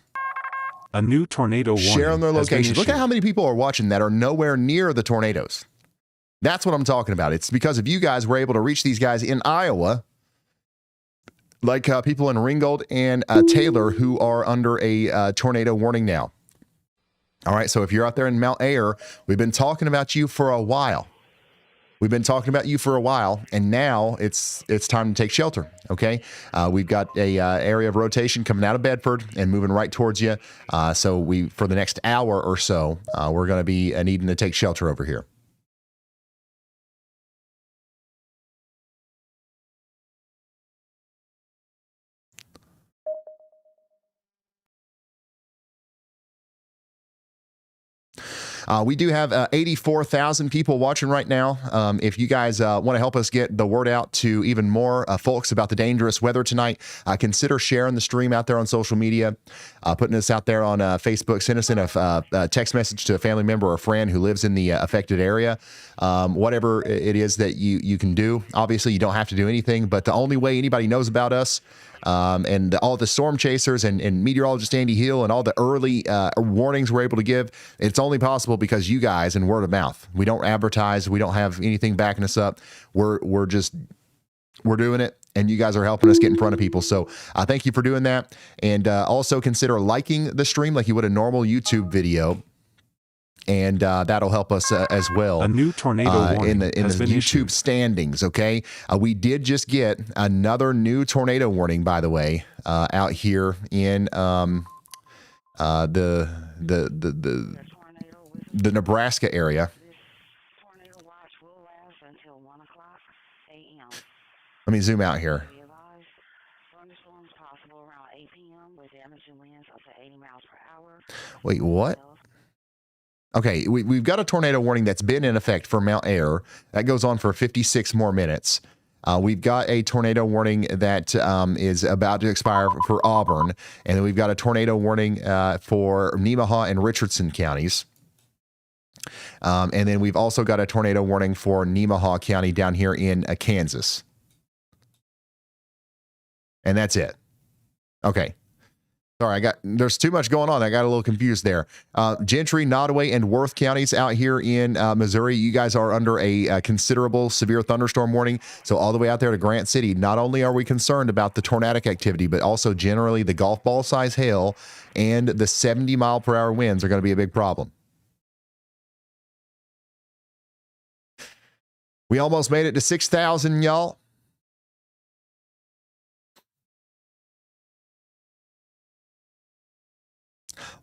Speaker 7: A new tornado warning
Speaker 1: sharing their
Speaker 7: has been
Speaker 1: locations. Look at
Speaker 7: issued.
Speaker 1: how many people are watching that are nowhere near the tornadoes. That's what I'm talking about. It's because of you guys we're able to reach these guys in Iowa, like people in Ringgold and Taylor, who are under a tornado warning now. All right, so if you're out there in Mount Ayr, we've been talking about you for a while. And now it's time to take shelter, okay? We've got a area of rotation coming out of Bedford and moving right towards you. So for the next hour or so, we're going to be needing to take shelter over here. We do have 84,000 people watching right now. If you guys want to help us get the word out to even more folks about the dangerous weather tonight, consider sharing the stream out there on social media, putting us out there on Facebook. Send us in a text message to a family member or a friend who lives in the affected area. Whatever it is that you can do. Obviously, you don't have to do anything, but the only way anybody knows about us and all the Stormchasers and meteorologist Andy Hill and all the early warnings we're able to give, it's only possible because you guys and word of mouth. We don't advertise. We don't have anything backing us up. We're doing it, and you guys are helping us get in front of people. So thank you for doing that. And also consider liking the stream like you would a normal YouTube video. And that'll help us as well.
Speaker 7: A new tornado warning
Speaker 1: in the YouTube
Speaker 7: issued.
Speaker 1: standings. Okay, we did just get another new tornado warning, by the way, out here in the Nebraska area. Let me zoom out here. Wait, what? Okay, we've got a tornado warning that's been in effect for Mount Ayr. That goes on for 56 more minutes. We've got a tornado warning that is about to expire for Auburn. And then we've got a tornado warning for Nemaha and Richardson counties. And then we've also got a tornado warning for Nemaha County down here in Kansas. And that's it. Okay. Sorry, there's too much going on. I got a little confused there. Gentry, Nottoway, and Worth counties out here in Missouri, you guys are under a considerable severe thunderstorm warning. So all the way out there to Grant City, not only are we concerned about the tornadic activity, but also generally the golf ball size hail and the 70-mile-per-hour winds are going to be a big problem. We almost made it to 6,000, y'all.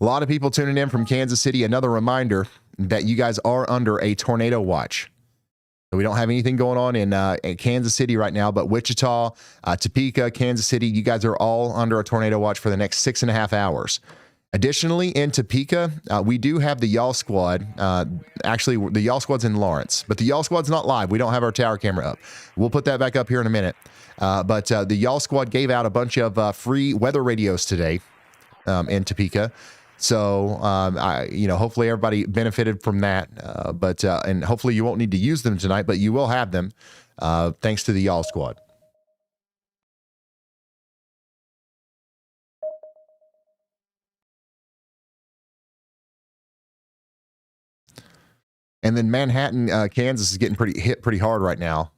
Speaker 1: A lot of people tuning in from Kansas City. Another reminder that you guys are under a tornado watch. So we don't have anything going on in Kansas City right now, but Wichita, Topeka, Kansas City, you guys are all under a tornado watch for the next 6.5 hours. Additionally, in Topeka, we do have the Y'all Squad. Actually, the Y'all Squad's in Lawrence, but the Y'all Squad's not live. We don't have our tower camera up. We'll put that back up here in a minute. But the Y'all Squad gave out a bunch of free weather radios today in Topeka. So, hopefully everybody benefited from that. And hopefully you won't need to use them tonight, but you will have them thanks to the Y'all Squad. And then Manhattan, Kansas is getting hit pretty hard right now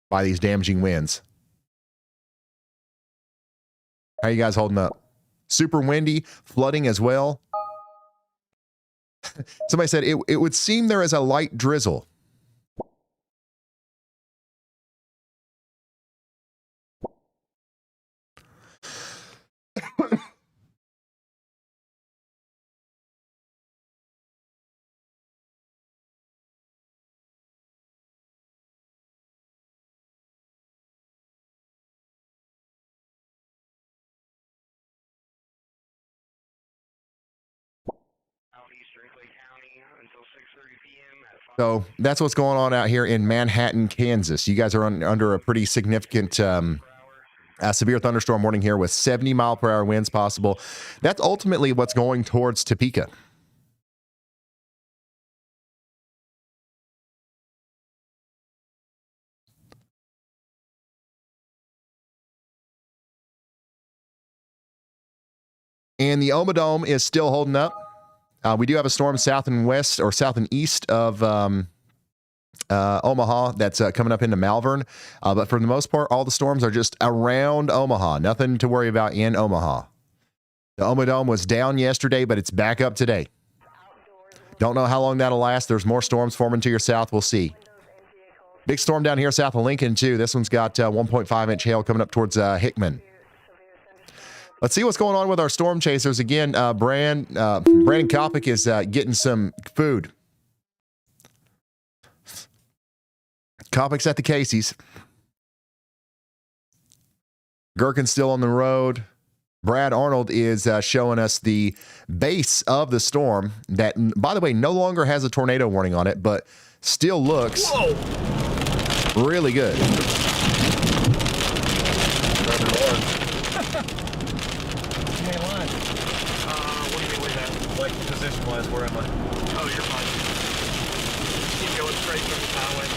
Speaker 1: by these damaging winds. How are you guys holding up? Super windy, flooding as well. Somebody said it would seem there is a light drizzle. So that's what's going on out here in Manhattan, Kansas. You guys are under a pretty significant severe thunderstorm warning here with 70-mile-per-hour winds possible. That's ultimately what's going towards Topeka. And the Omadome is still holding up. We do have a storm south and west or south and east of Omaha that's coming up into Malvern. But for the most part, all the storms are just around Omaha. Nothing to worry about in Omaha. The Omadome was down yesterday, but it's back up today. Don't know how long that'll last. There's more storms forming to your south. We'll see. Big storm down here south of Lincoln, too. This one's got 1.5-inch hail coming up towards Hickman. Let's see what's going on with our storm chasers. Again, Brandon Kopic is getting some food. Kopic's at the Casey's. Gherkin's still on the road. Brad Arnold is showing us the base of the storm that, by the way, no longer has a tornado warning on it, but still looks really good.
Speaker 8: What do you mean way down? Like position-wise, where am I? Oh, you're fine. Keep going straight from the highway.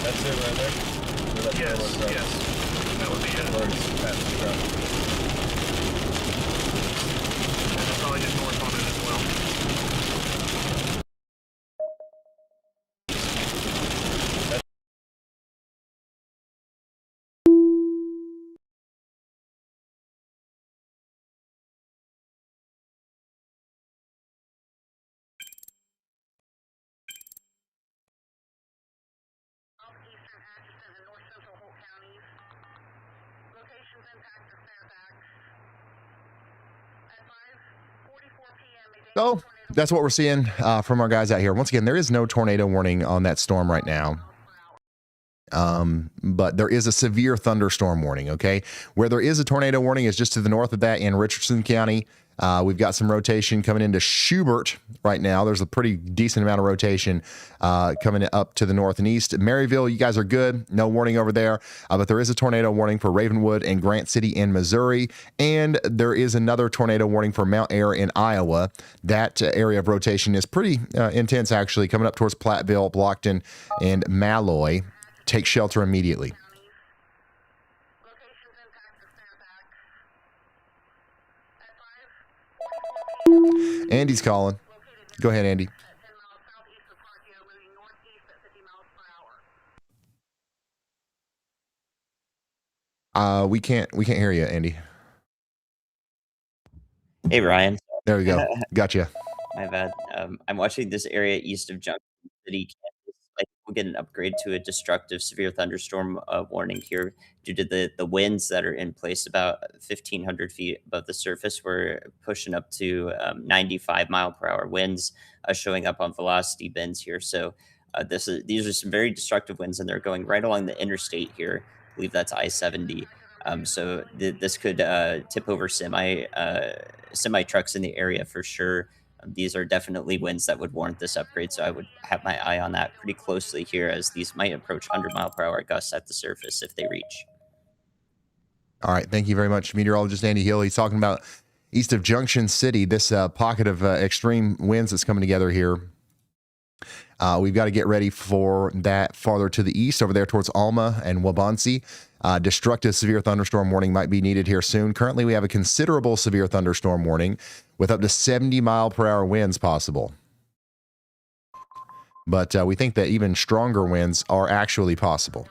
Speaker 8: That's it right there? Yes, yes. That would be it. Or just past the truck. And I'll probably just north on it as well.
Speaker 1: So that's what we're seeing from our guys out here. Once again, there is no tornado warning on that storm right now. But there is a severe thunderstorm warning, okay? Where there is a tornado warning is just to the north of that in Richardson County. We've got some rotation coming into Schubert right now. There's a pretty decent amount of rotation coming up to the north and east. Maryville, you guys are good. No warning over there. But there is a tornado warning for Ravenwood and Grant City in Missouri. And there is another tornado warning for Mount Ayr in Iowa. That area of rotation is pretty intense, actually, coming up towards Platteville, Blockton, and Malloy. Take shelter immediately. Andy's calling. Go ahead, Andy. We can't hear you, Andy.
Speaker 2: Hey, Ryan.
Speaker 1: There we go. Gotcha.
Speaker 2: My bad. I'm watching this area east of Junction City, Kansas. Like, we'll get an upgrade to a destructive severe thunderstorm warning here due to the winds that are in place about 1,500 feet above the surface. We're pushing up to 95-mile-per-hour winds showing up on velocity bins here. So these are some very destructive winds, and they're going right along the interstate here. I believe that's I-70. So this could tip over semi trucks in the area for sure. These are definitely winds that would warrant this upgrade, so I would have my eye on that pretty closely here, as these might approach 100-mile-per-hour gusts at the surface if they reach.
Speaker 1: All right, thank you very much, meteorologist Andy Hill. He's talking about east of Junction City, this pocket of extreme winds that's coming together here. We've got to get ready for that farther to the east, over there towards Alma and Wabansie. Destructive severe thunderstorm warning might be needed here soon. Currently, we have a considerable severe thunderstorm warning with up to 70-mile-per-hour winds possible. But we think that even stronger winds are actually possible.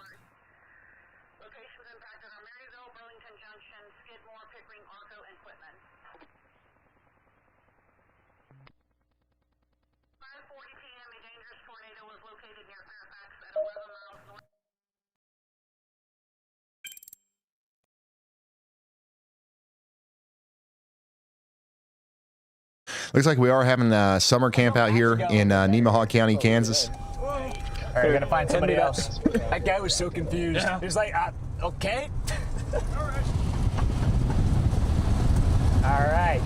Speaker 1: Looks like we are having a summer camp out here in Nemaha County, Kansas.
Speaker 5: All right, we're gonna find somebody else. That guy was so confused. Yeah. He was like, okay. All right.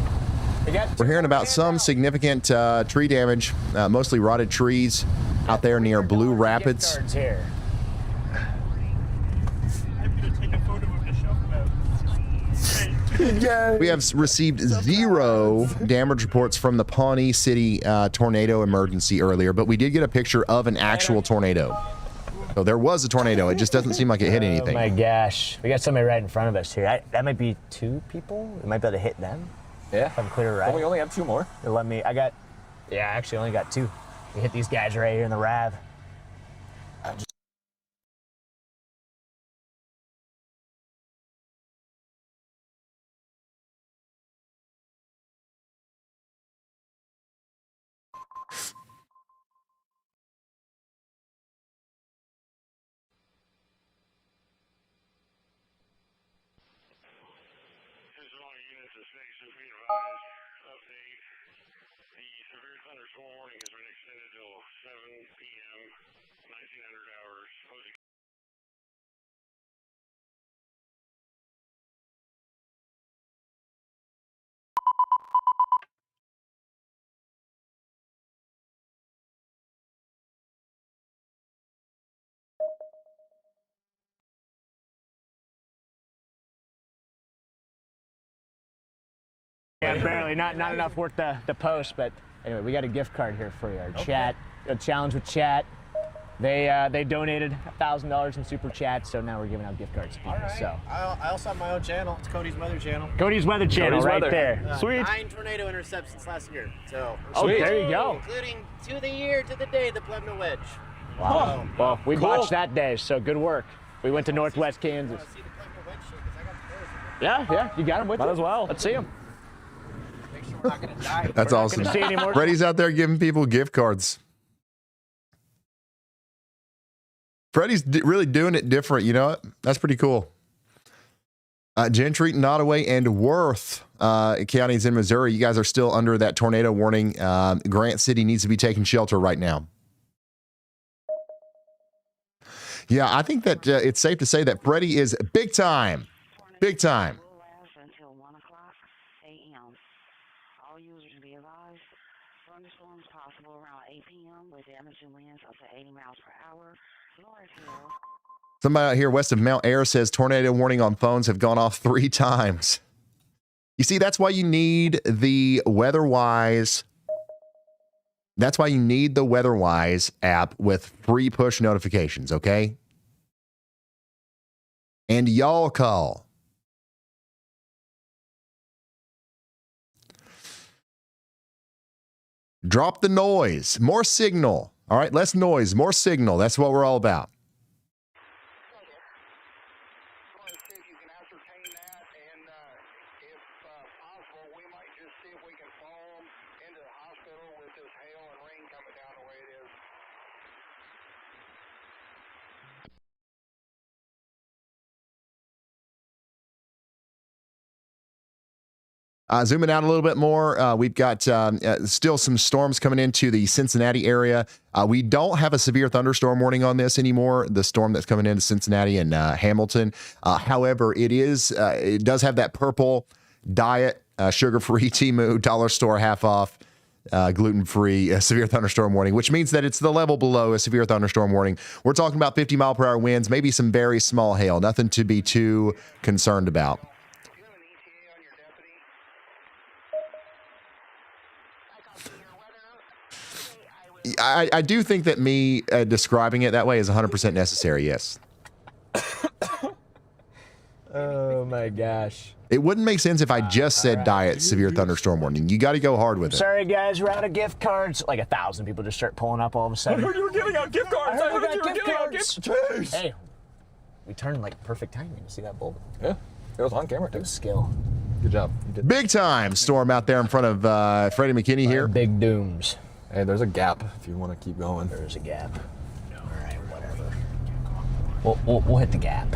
Speaker 1: We're hearing about some significant tree damage, mostly rotted trees out there near Blue Rapids. We have received 0 damage reports from the Pawnee City tornado emergency earlier, but we did get a picture of an actual tornado. So there was a tornado. It just doesn't seem like it hit anything.
Speaker 5: Oh my gosh. We got somebody right in front of us here. That might be 2 people. We might be able to hit them. Yeah. If I'm clear right.
Speaker 17: We only have 2 more.
Speaker 5: I actually only got 2. We hit these guys right here in the RAV.
Speaker 15: severe thunderstorm warning has been extended till 7 p.m. 1900 hours. Posing.
Speaker 5: Yeah, barely. Not enough work to post, but anyway, we got a gift card here for you. Our chat, a challenge with chat. They donated $1,000 in super chat, so now we're giving out gift cards to people.
Speaker 11: Right.
Speaker 5: So
Speaker 11: I also have my own channel. It's Cody's Weather Channel.
Speaker 5: Cody's Weather Channel, right there.
Speaker 11: Sweet. 9 tornado interceptions last year. So.
Speaker 5: Sweet. There you go.
Speaker 11: Including to the year, to the day, the Plebna Wedge.
Speaker 5: Wow. Well, we watched that day, so good work. We went to Northwest Kansas. Yeah, you got him with you.
Speaker 18: Might as well.
Speaker 5: Let's see him.
Speaker 11: We're not gonna die.
Speaker 1: That's awesome. Freddie's out there giving people gift cards. Freddie's really doing it different. You know what? That's pretty cool. Gentry, Nottoway, and Worth counties in Missouri, you guys are still under that tornado warning. Grant City needs to be taking shelter right now. Yeah, I think that it's safe to say that Freddie is big time. Big time.
Speaker 22: Until 1 o'clock a.m. All users be advised, thunderstorms possible around 8 p.m. with damaging winds up to 80 miles per hour. North Hill.
Speaker 1: Somebody out here west of Mount Ayr says tornado warning on phones have gone off 3 times. You see, that's why you need the WeatherWise. That's why you need the WeatherWise app with free push notifications, okay? And YALLCALL. Drop the noise. More signal. All right, less noise, more signal. That's what we're all about. Zooming out a little bit more, we've got still some storms coming into the Cincinnati area. We don't have a severe thunderstorm warning on this anymore, the storm that's coming into Cincinnati and Hamilton. However, it does have that purple diet, sugar-free Temu, dollar store, half off, gluten-free severe thunderstorm warning, which means that it's the level below a severe thunderstorm warning. We're talking about 50-mile-per-hour winds, maybe some very small hail, nothing to be too concerned about. I do think that me describing it that way is 100% necessary, yes.
Speaker 5: Oh my gosh.
Speaker 1: It wouldn't make sense if I just said diet severe thunderstorm warning. You got to go hard with it.
Speaker 5: Sorry, guys, we're out of gift cards. Like 1,000 people just start pulling up all of a sudden.
Speaker 18: I heard you were giving out gift cards. I heard you were giving out gift cards.
Speaker 5: Hey, we turned like perfect timing. You see that bulb?
Speaker 17: Yeah, it was on camera too.
Speaker 5: Skill.
Speaker 17: Good job. You did.
Speaker 1: Big time storm out there in front of Freddie McKinney here.
Speaker 5: Big dooms.
Speaker 17: Hey, there's a gap if you want to keep going.
Speaker 5: There's a gap. All right, whatever. We'll hit the gap.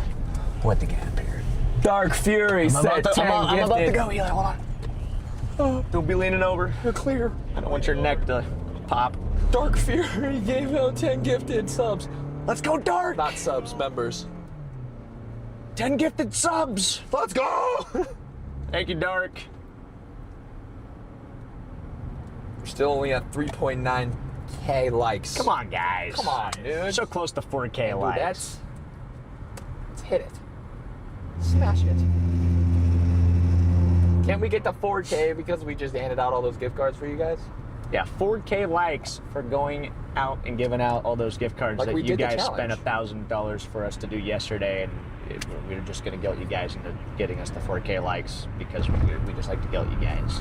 Speaker 5: We'll hit the gap here.
Speaker 18: Dark Fury said 10
Speaker 5: I'm about to
Speaker 18: gifted.
Speaker 5: go, Eli. Hold on. Oh, don't be leaning over. You're clear. I don't want your neck to pop.
Speaker 18: Dark Fury gave out 10 gifted subs.
Speaker 5: Let's go, Dark.
Speaker 17: Not subs, members.
Speaker 5: 10 gifted subs.
Speaker 17: Let's go.
Speaker 5: Thank you, Dark.
Speaker 17: We're still only at 3.9K likes.
Speaker 5: Come on, guys.
Speaker 17: Come on, dude.
Speaker 5: So close to 4K likes.
Speaker 17: Let's hit it. Smash it. Can't we get to 4K because we just handed out all those gift cards for you guys?
Speaker 5: Yeah, 4K likes for going out and giving out all those gift cards
Speaker 17: Like
Speaker 5: that
Speaker 17: we
Speaker 5: you
Speaker 17: did the
Speaker 5: guys
Speaker 17: challenge.
Speaker 5: spent $1,000 for us to do yesterday, and we were just going to guilt you guys into getting us the 4K likes because we just like to guilt you guys.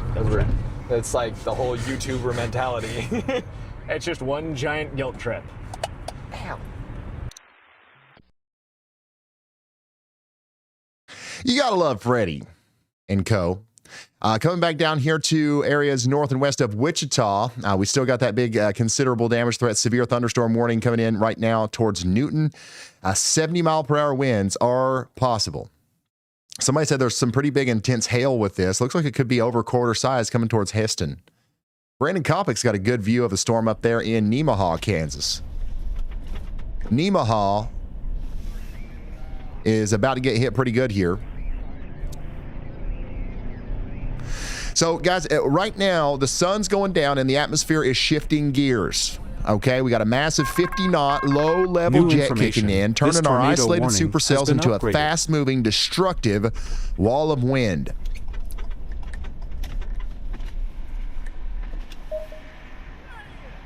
Speaker 17: It's like the whole YouTuber mentality.
Speaker 5: It's just one giant guilt trip.
Speaker 17: Damn.
Speaker 1: You got to love Freddie and co. Coming back down here to areas north and west of Wichita, we still got that big considerable damage threat, severe thunderstorm warning coming in right now towards Newton. 70-mile-per-hour winds are possible. Somebody said there's some pretty big intense hail with this. Looks like it could be over quarter size coming towards Heston. Brandon Koppick's got a good view of the storm up there in Nemaha, Kansas. Nemaha is about to get hit pretty good here. So, guys, right now, the sun's going down and the atmosphere is shifting gears. Okay, we got a massive 50-knot low-level jet kicking in, turning our isolated supercells into a fast-moving, destructive wall of wind.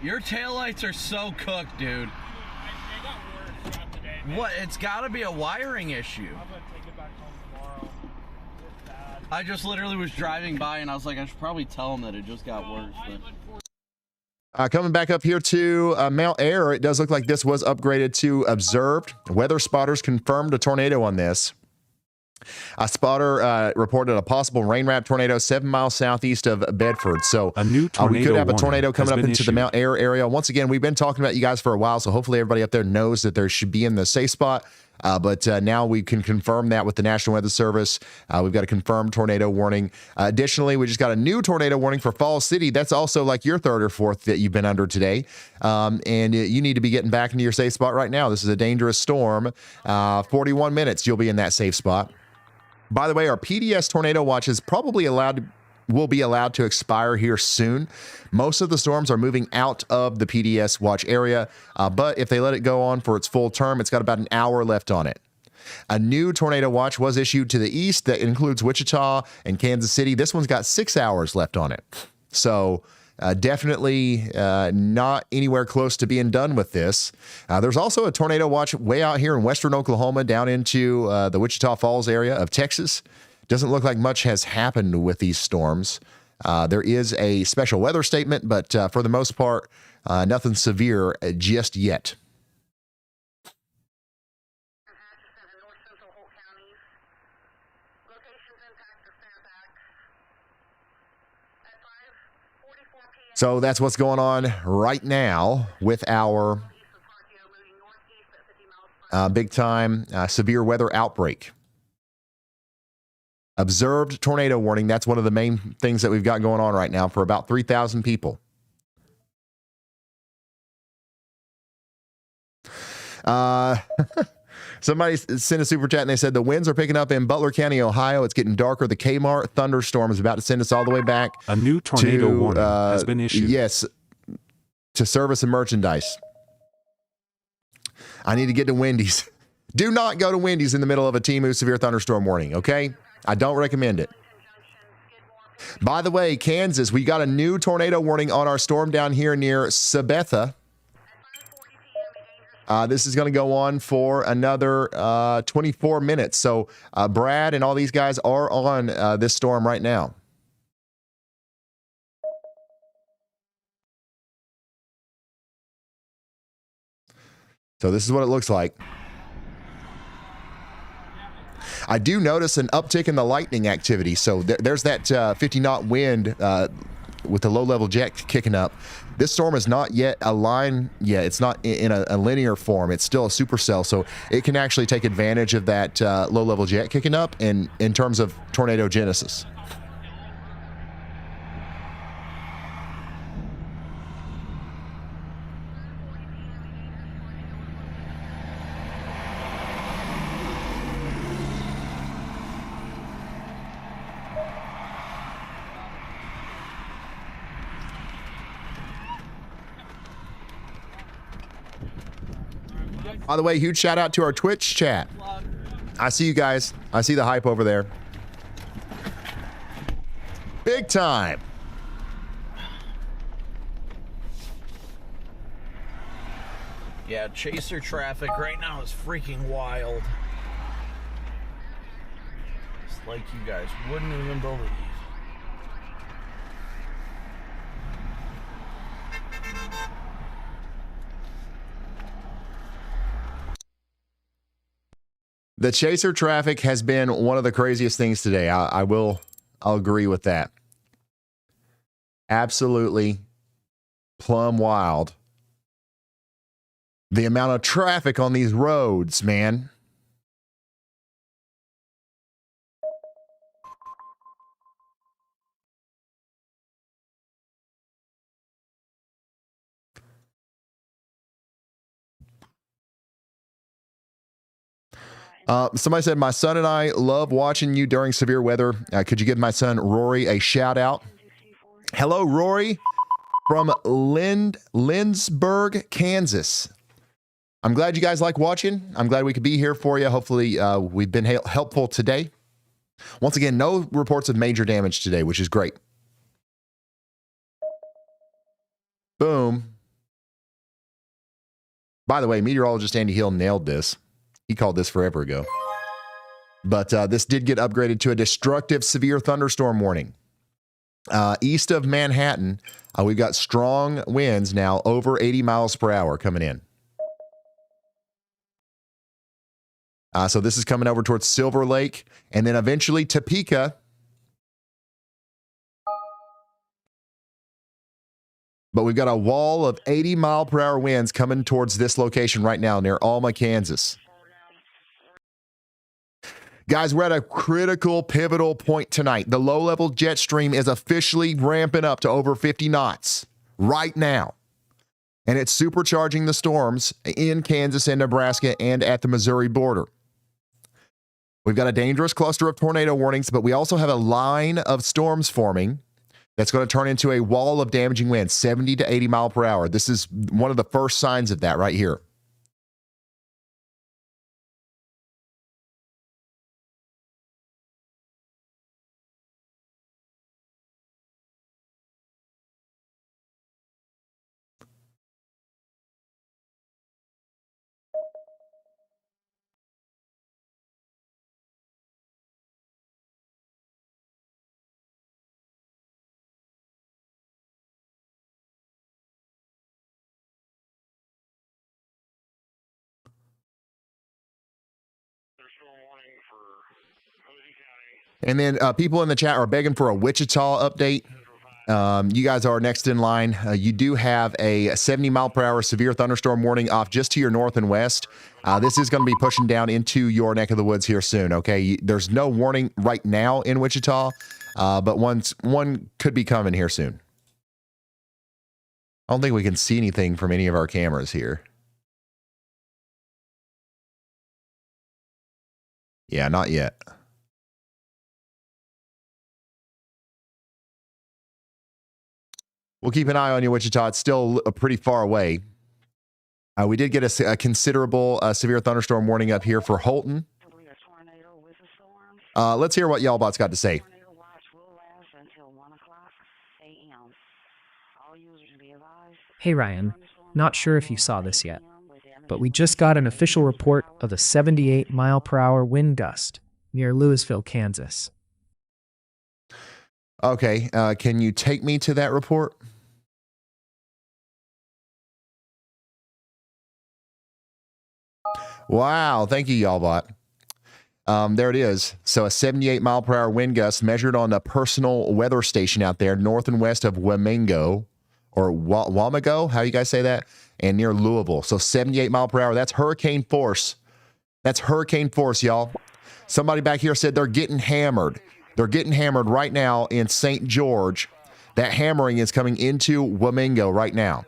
Speaker 10: Your taillights are so cooked, dude. What? It's got to be a wiring issue. I'm gonna take it back home tomorrow. It's bad. I just literally was driving by and I was like, I should probably tell them that it just got worse. But...
Speaker 1: Coming back up here to Mount Air, it does look like this was upgraded to observed. Weather spotters confirmed a tornado on this. A spotter reported a possible rain-wrapped tornado 7 miles southeast of Bedford. So
Speaker 7: a new tornado
Speaker 1: we could have a tornado coming up into
Speaker 7: issued.
Speaker 1: the Mount Air area. Once again, we've been talking about you guys for a while, so hopefully everybody up there knows that there should be in the safe spot. But now we can confirm that with the National Weather Service. We've got a confirmed tornado warning. Additionally, we just got a new tornado warning for Falls City. That's also like your third or fourth that you've been under today. And you need to be getting back into your safe spot right now. This is a dangerous storm. 41 minutes, you'll be in that safe spot. By the way, our PDS tornado watch is probably will be allowed to expire here soon. Most of the storms are moving out of the PDS watch area, but if they let it go on for its full term, it's got about an hour left on it. A new tornado watch was issued to the east that includes Wichita and Kansas City. This one's got 6 hours left on it. So definitely not anywhere close to being done with this. There's also a tornado watch way out here in western Oklahoma down into the Wichita Falls area of Texas. Doesn't look like much has happened with these storms. There is a special weather statement, but for the most part, nothing severe just yet. So that's what's going on right now with our big time severe weather outbreak. Observed tornado warning. That's one of the main things that we've got going on right now for about 3,000 people. Somebody sent a super chat and they said the winds are picking up in Butler County, Ohio. It's getting darker. The Kmart thunderstorm is about to send us all the way back.
Speaker 7: A new tornado warning has been issued.
Speaker 1: Yes, to service and merchandise. I need to get to Wendy's. Do not go to Wendy's in the middle of a Temu severe thunderstorm warning, okay? I don't recommend it. By the way, Kansas, we got a new tornado warning on our storm down here near Sabetha. This is going to go on for another 24 minutes. So Brad and all these guys are on this storm right now. So this is what it looks like. I do notice an uptick in the lightning activity. So there's that 50-knot wind with the low-level jet kicking up. This storm is not yet a line yet. It's not in a linear form. It's still a supercell, so it can actually take advantage of that low-level jet kicking up in terms of tornado genesis. By the way, huge shout out to our Twitch chat. I see you guys. I see the hype over there. Big time.
Speaker 10: Yeah, chaser traffic right now is freaking wild. It's like you guys wouldn't even believe.
Speaker 1: The chaser traffic has been one of the craziest things today. I'll agree with that. Absolutely plumb wild. The amount of traffic on these roads, man. Somebody said, my son and I love watching you during severe weather. Could you give my son Rory a shout out? Hello, Rory from Lindsburg, Kansas. I'm glad you guys like watching. I'm glad we could be here for you. Hopefully, we've been helpful today. Once again, no reports of major damage today, which is great. Boom. By the way, meteorologist Andy Hill nailed this. He called this forever ago. But this did get upgraded to a destructive severe thunderstorm warning. East of Manhattan, we've got strong winds now over 80 miles per hour coming in. So this is coming over towards Silver Lake and then eventually Topeka. But we've got a wall of 80 mile per hour winds coming towards this location right now near Alma, Kansas. Guys, we're at a critical, pivotal point tonight. The low-level jet stream is officially ramping up to over 50 knots right now. And it's supercharging the storms in Kansas and Nebraska and at the Missouri border. We've got a dangerous cluster of tornado warnings, but we also have a line of storms forming that's going to turn into a wall of damaging winds, 70 to 80 mile per hour. This is one of the first signs of that right here. And then people in the chat are begging for a Wichita update. You guys are next in line. You do have a 70 mile per hour severe thunderstorm warning off just to your north and west. This is going to be pushing down into your neck of the woods here soon. Okay, there's no warning right now in Wichita, but one could be coming here soon. I don't think we can see anything from any of our cameras here. Yeah, not yet. We'll keep an eye on you, Wichita. It's still pretty far away. We did get a considerable severe thunderstorm warning up here for Holton. Let's hear what Y'allbot's got to say.
Speaker 6: Hey Ryan, not sure if you saw this yet, but we just got an official report of a 78 mile per hour wind gust near Louisville, Kansas.
Speaker 1: Okay, can you take me to that report? Wow, thank you, Y'allbot. There it is. So a 78 mile per hour wind gust measured on a personal weather station out there north and west of Wamego, or Wamego, how you guys say that? And near Louisville. So 78 mile per hour. That's hurricane force. That's hurricane force, y'all. Somebody back here said they're getting hammered. They're getting hammered right now in St. George. That hammering is coming into Wamego right now.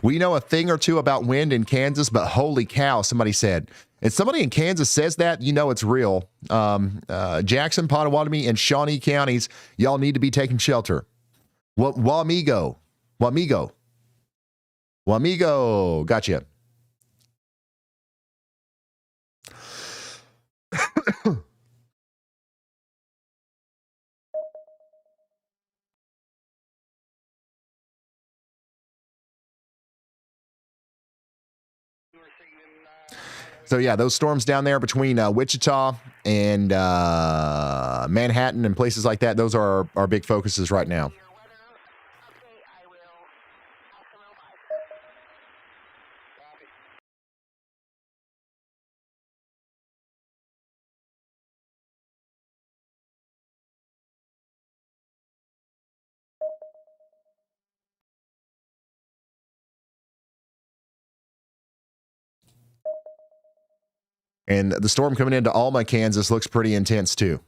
Speaker 1: We know a thing or two about wind in Kansas, but holy cow, somebody said. If somebody in Kansas says that, you know it's real. Jackson, Pottawatomie, and Shawnee counties, y'all need to be taking shelter. Wamego. Gotcha. So yeah, those storms down there between Wichita and Manhattan and places like that, those are our big focuses right now. And the storm coming into Alma, Kansas looks pretty intense too.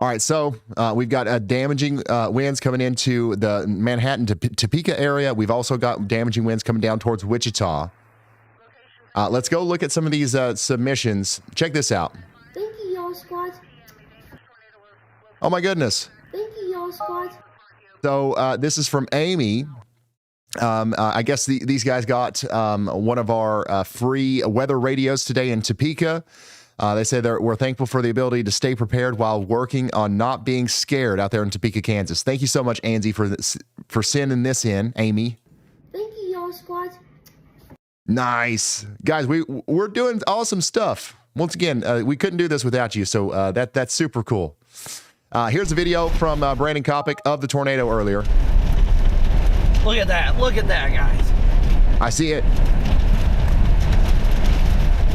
Speaker 1: All right, so we've got damaging winds coming into the Manhattan to Topeka area. We've also got damaging winds coming down towards Wichita. Let's go look at some of these submissions. Check this out.
Speaker 12: Thank you, y'all squad.
Speaker 1: Oh my goodness.
Speaker 12: Thank you, y'all squad.
Speaker 1: So this is from Amy. I guess these guys got one of our free weather radios today in Topeka. They say we're thankful for the ability to stay prepared while working on not being scared out there in Topeka, Kansas. Thank you so much, Angie, for sending this in, Amy.
Speaker 12: Thank you, y'all squad.
Speaker 1: Nice. Guys, we're doing awesome stuff. Once again, we couldn't do this without you, so that's super cool. Here's a video from Brandon Kopic of the tornado earlier.
Speaker 10: Look at that, guys.
Speaker 1: I see it.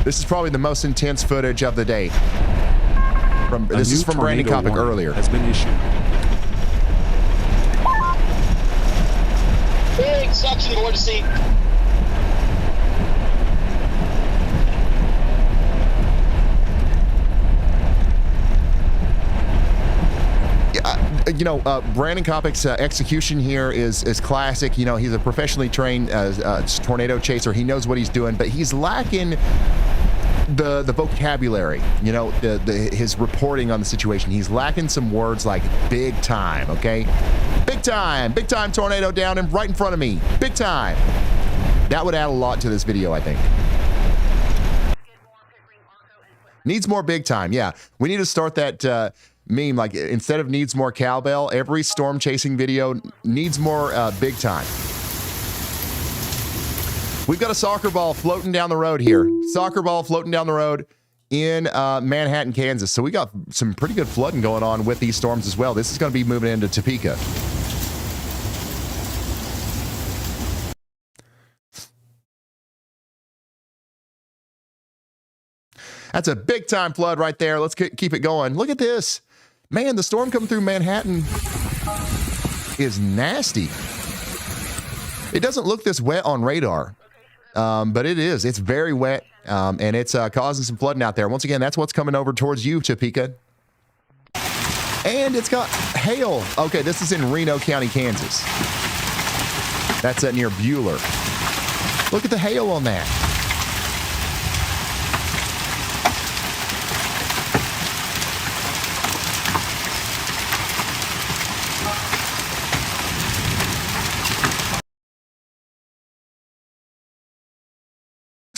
Speaker 1: This is probably the most intense footage of the day. This is from Brandon Kopic earlier.
Speaker 7: Has been issued.
Speaker 9: Big suction vortice.
Speaker 1: You know, Brandon Kopic's execution here is classic. You know, he's a professionally trained tornado chaser. He knows what he's doing, but he's lacking the vocabulary. You know, his reporting on the situation. He's lacking some words like big time. Okay, big time tornado down and right in front of me. Big time. That would add a lot to this video, I think. Needs more big time. Yeah, we need to start that. Meme, like instead of needs more cowbell, every storm chasing video needs more big time. We've got a soccer ball floating down the road here. Soccer ball floating down the road in Manhattan, Kansas. So we got some pretty good flooding going on with these storms as well. This is going to be moving into Topeka. That's a big time flood right there. Let's keep it going. Look at this. Man, the storm coming through Manhattan is nasty. It doesn't look this wet on radar, but it is. It's very wet, and it's causing some flooding out there. Once again, that's what's coming over towards you, Topeka. And it's got hail. Okay, this is in Reno County, Kansas. That's near Bueller. Look at the hail on that.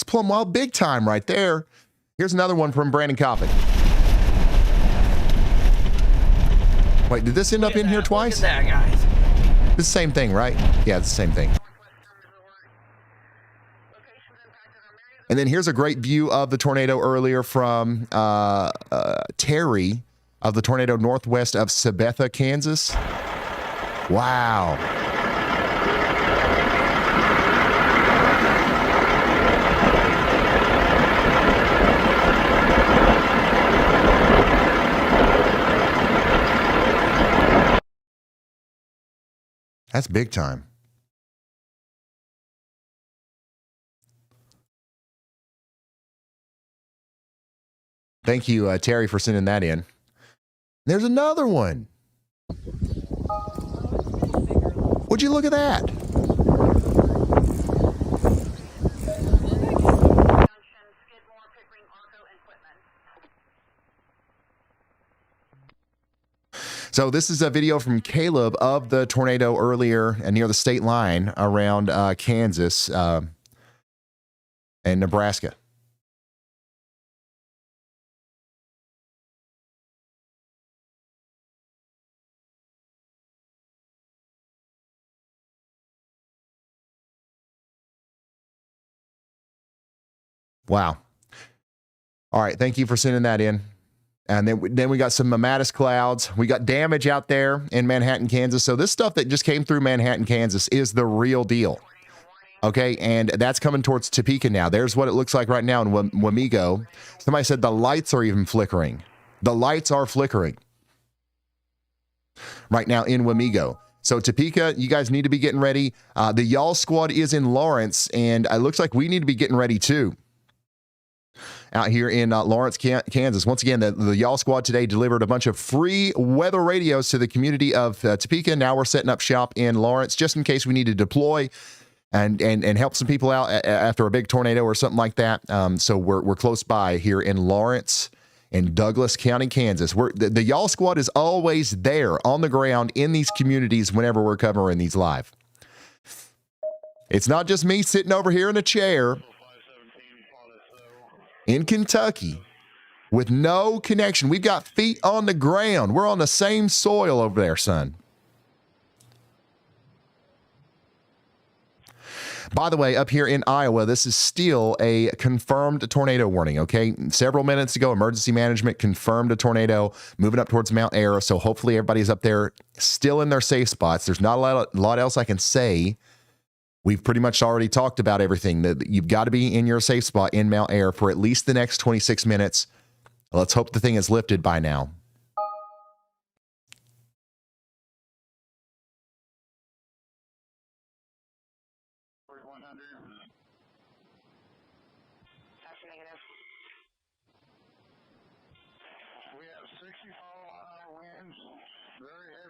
Speaker 1: Plum Wild big time right there. Here's another one from Brandon Kopic. Wait, did this end up in here twice?
Speaker 10: Look at that, guys.
Speaker 1: It's the same thing, right? Yeah, it's the same thing. And then here's a great view of the tornado earlier from Terry of the tornado northwest of Sabetha, Kansas. Wow. That's big time. Thank you, Terry, for sending that in. There's another one. Would you look at that? So this is a video from Caleb of the tornado earlier near the state line around Kansas and Nebraska. Wow. All right. Thank you for sending that in. And then we got some mammatus clouds. We got damage out there in Manhattan, Kansas. So this stuff that just came through Manhattan, Kansas is the real deal. Okay, and that's coming towards Topeka now. There's what it looks like right now in Wamego. Somebody said the lights are even flickering. The lights are flickering right now in Wamego. So Topeka, you guys need to be getting ready. The Y'all squad is in Lawrence, and it looks like we need to be getting ready too. out here in Lawrence, Kansas. Once again, the Y'all Squad today delivered a bunch of free weather radios to the community of Topeka. Now we're setting up shop in Lawrence just in case we need to deploy and help some people out after a big tornado or something like that. So we're close by here in Lawrence in Douglas County, Kansas. The Y'all Squad is always there on the ground in these communities whenever we're covering these live. It's not just me sitting over here in a chair in Kentucky with no connection. We've got feet on the ground. We're on the same soil over there, son. By the way, up here in Iowa, this is still a confirmed tornado warning, okay? Several minutes ago, emergency management confirmed a tornado moving up towards Mount Ayr, so hopefully everybody's up there still in their safe spots. There's not a lot else I can say. We've pretty much already talked about everything. That you've got to be in your safe spot in Mount Ayr for at least the next 26 minutes. Let's hope the thing is lifted by now.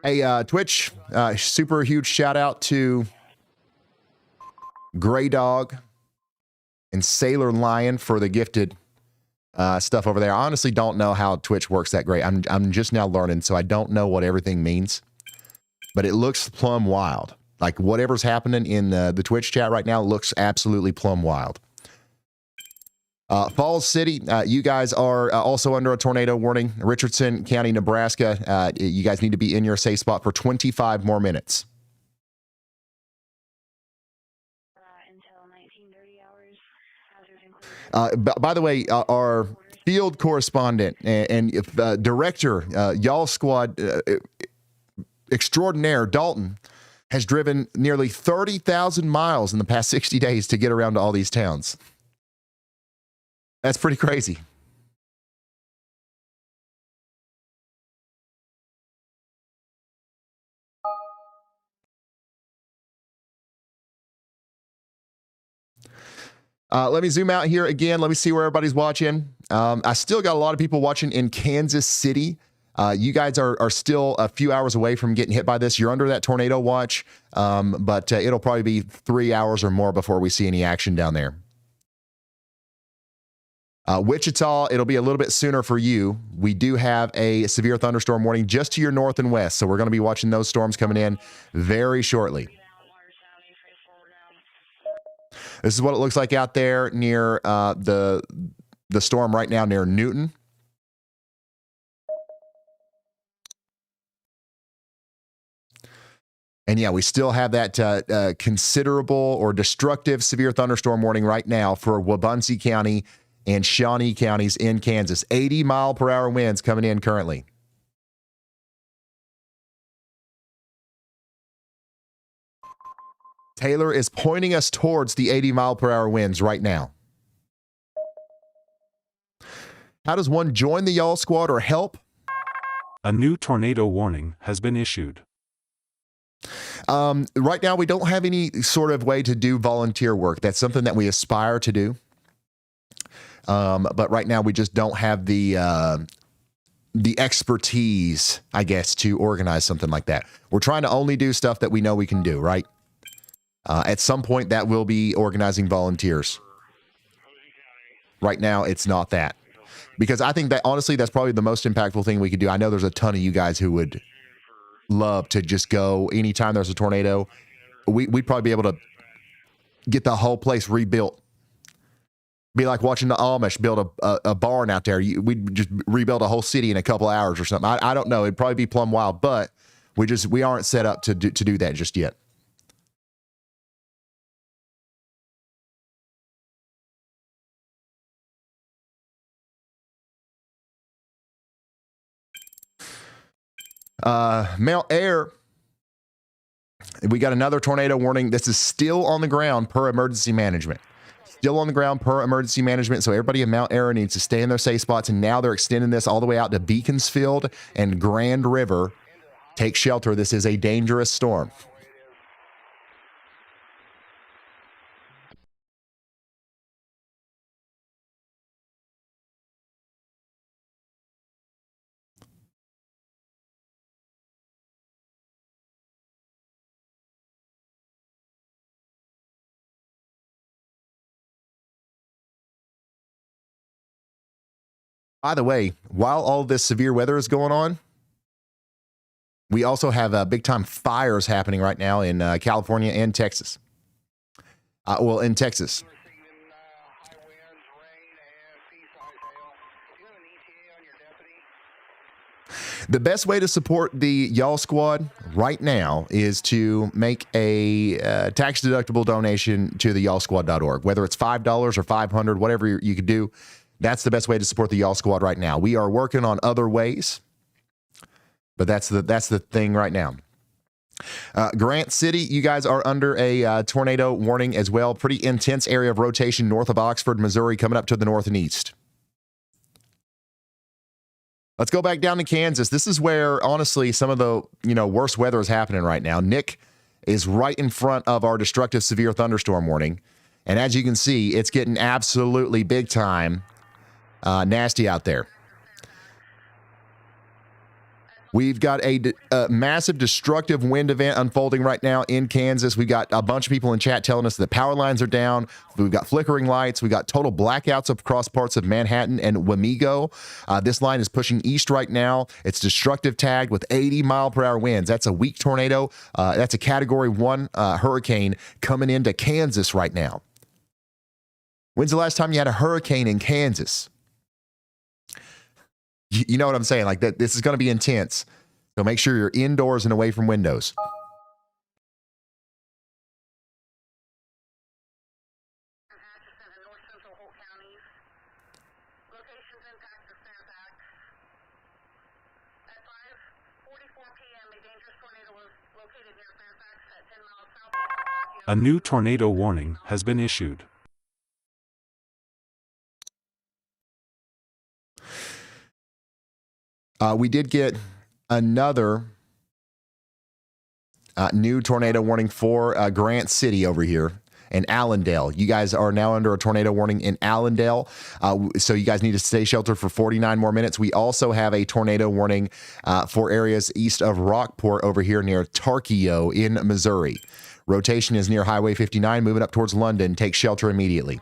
Speaker 1: Hey, Twitch, super huge shout out to Gray Dog and Sailor Lion for the gifted stuff over there. I honestly don't know how Twitch works that great. I'm just now learning, so I don't know what everything means. But it looks plumb wild. Like whatever's happening in the Twitch chat right now looks absolutely plumb wild. Falls City, you guys are also under a tornado warning. Richardson County, Nebraska, you guys need to be in your safe spot for 25 more minutes. By the way, our field correspondent and director, Y'all Squad extraordinaire, Dalton, has driven nearly 30,000 miles in the past 60 days to get around to all these towns. That's pretty crazy. Let me zoom out here again. Let me see where everybody's watching. I still got a lot of people watching in Kansas City. You guys are still a few hours away from getting hit by this. You're under that tornado watch, but it'll probably be 3 hours or more before we see any action down there. Wichita, it'll be a little bit sooner for you. We do have a severe thunderstorm warning just to your north and west, so we're going to be watching those storms coming in very shortly. This is what it looks like out there near the storm right now near Newton. And yeah, we still have that considerable or destructive severe thunderstorm warning right now for Wabaunsee County and Shawnee counties in Kansas. 80-mile-per-hour winds coming in currently. Taylor is pointing us towards the 80-mile-per-hour winds right now. How does one join the Y'all Squad or help?
Speaker 7: A new tornado warning has been issued.
Speaker 1: Right now, we don't have any sort of way to do volunteer work. That's something that we aspire to do. But right now, we just don't have the expertise, I guess, to organize something like that. We're trying to only do stuff that we know we can do, right? At some point, that will be organizing volunteers. Right now, it's not that. Because I think that, honestly, that's probably the most impactful thing we could do. I know there's a ton of you guys who would love to just go anytime there's a tornado. We'd probably be able to get the whole place rebuilt. Be like watching the Amish build a barn out there. We'd just rebuild a whole city in a couple hours or something. I don't know. It'd probably be plumb wild, but we aren't set up to do that just yet. Mount Ayr, we got another tornado warning. This is still on the ground per emergency management. Still on the ground per emergency management. So everybody in Mount Ayr needs to stay in their safe spots. And now they're extending this all the way out to Beaconsfield and Grand River. Take shelter. This is a dangerous storm. By the way, while all this severe weather is going on, we also have big time fires happening right now in California and Texas. Well, in Texas. The best way to support the Y'all Squad right now is to make a tax-deductible donation to the y'allsquad.org. Whether it's $5 or $500, whatever you could do, that's the best way to support the Y'all Squad right now. We are working on other ways, but that's the thing right now. Grant City, you guys are under a tornado warning as well. Pretty intense area of rotation north of Oxford, Missouri, coming up to the north and east. Let's go back down to Kansas. This is where, honestly, some of the worst weather is happening right now. Nick is right in front of our destructive severe thunderstorm warning. And as you can see, it's getting absolutely big time nasty out there. We've got a massive destructive wind event unfolding right now in Kansas. We've got a bunch of people in chat telling us that power lines are down. We've got flickering lights. We've got total blackouts across parts of Manhattan and Wamego. This line is pushing east right now. It's destructive tagged with 80-mile-per-hour winds. That's a weak tornado. That's a Category 1 hurricane coming into Kansas right now. When's the last time you had a hurricane in Kansas? You know what I'm saying? Like that, this is going to be intense. So make sure you're indoors and away from windows.
Speaker 7: A new tornado warning has been issued.
Speaker 1: We did get another new tornado warning for Grant City over here in Allendale. You guys are now under a tornado warning in Allendale, so you guys need to stay sheltered for 49 more minutes. We also have a tornado warning for areas east of Rockport over here near Tarkio in Missouri. Rotation is near Highway 59, moving up towards London. Take shelter immediately.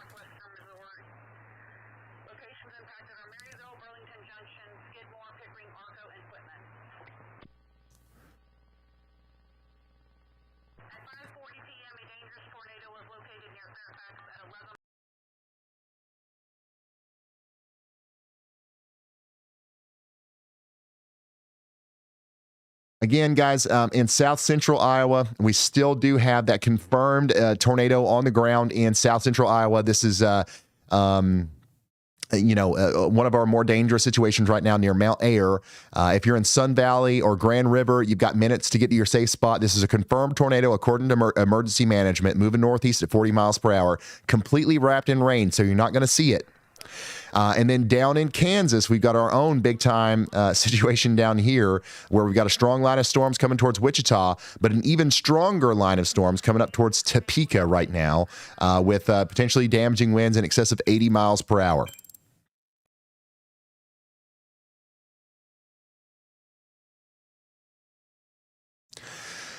Speaker 1: Again, guys, in south central Iowa, we still do have that confirmed tornado on the ground in south central Iowa. This is, one of our more dangerous situations right now near Mount Ayr. If you're in Sun Valley or Grand River, you've got minutes to get to your safe spot. This is a confirmed tornado according to emergency management, moving northeast at 40 miles per hour, completely wrapped in rain, so you're not going to see it. And then down in Kansas, we've got our own big-time situation down here where we've got a strong line of storms coming towards Wichita, but an even stronger line of storms coming up towards Topeka right now with potentially damaging winds in excess of 80 miles per hour.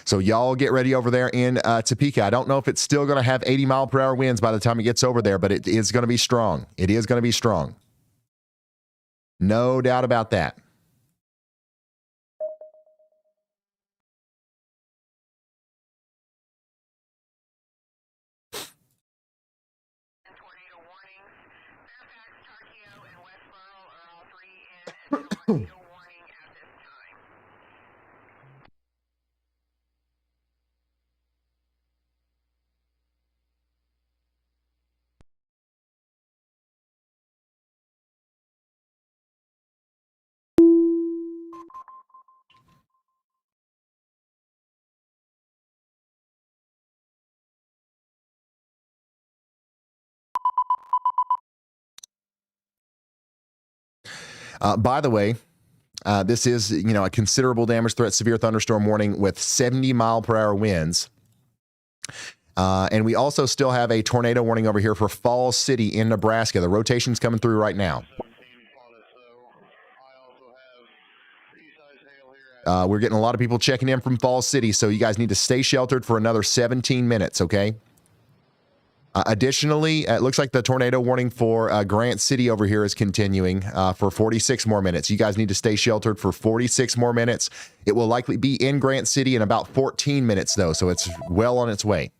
Speaker 1: So y'all get ready over there in Topeka. I don't know if it's still going to have 80-mile-per-hour winds by the time it gets over there, but it is going to be strong. It is going to be strong. No doubt about that. By the way, this is, a considerable damage threat, severe thunderstorm warning with 70-mile-per-hour winds. And we also still have a tornado warning over here for Falls City in Nebraska. The rotation's coming through right now. We're getting a lot of people checking in from Falls City, so you guys need to stay sheltered for another 17 minutes, okay? Additionally, it looks like the tornado warning for Grant City over here is continuing for 46 more minutes. You guys need to stay sheltered for 46 more minutes. It will likely be in Grant City in about 14 minutes, though, so it's well on its way.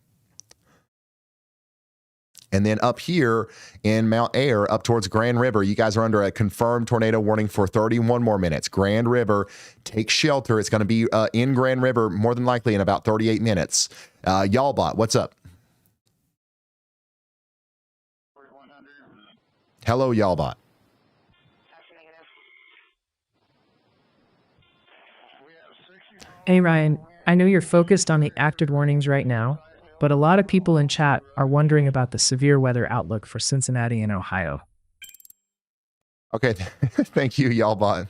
Speaker 1: And then up here in Mount Air, up towards Grand River, you guys are under a confirmed tornado warning for 31 more minutes. Grand River, take shelter. It's going to be in Grand River more than likely in about 38 minutes. Y'allbot, what's up? Hello, Y'allbot.
Speaker 6: Hey, Ryan, I know you're focused on the active warnings right now, but a lot of people in chat are wondering about the severe weather outlook for Cincinnati and Ohio.
Speaker 1: Okay, thank you, Y'allbot.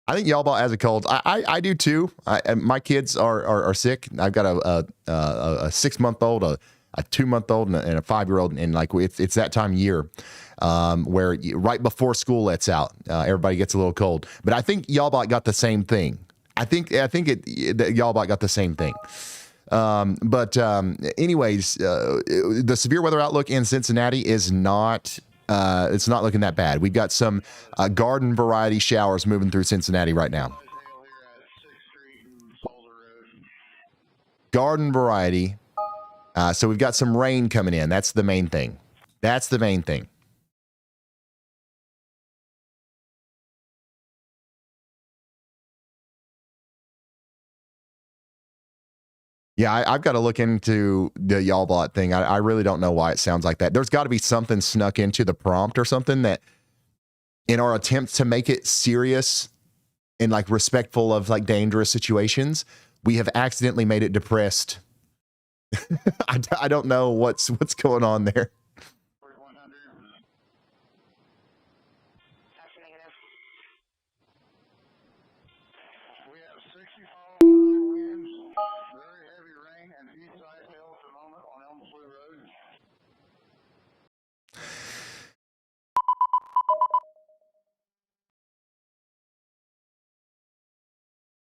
Speaker 1: I think Y'allbot has a cold. I do too. My kids are sick. I've got a 6-month-old, a 2-month-old, and a 5-year-old, and like it's that time of year where right before school lets out, everybody gets a little cold. But I think Y'allbot got the same thing. I think Y'allbot got the same thing. Anyways, the severe weather outlook in Cincinnati is not. It's not looking that bad. We've got some garden variety showers moving through Cincinnati right now. Garden variety. So we've got some rain coming in. That's the main thing. That's the main thing. Yeah, I've got to look into the Y'allbot thing. I really don't know why it sounds like that. There's got to be something snuck into the prompt or something that in our attempt to make it serious and like respectful of like dangerous situations, we have accidentally made it depressed. I don't know what's going on there.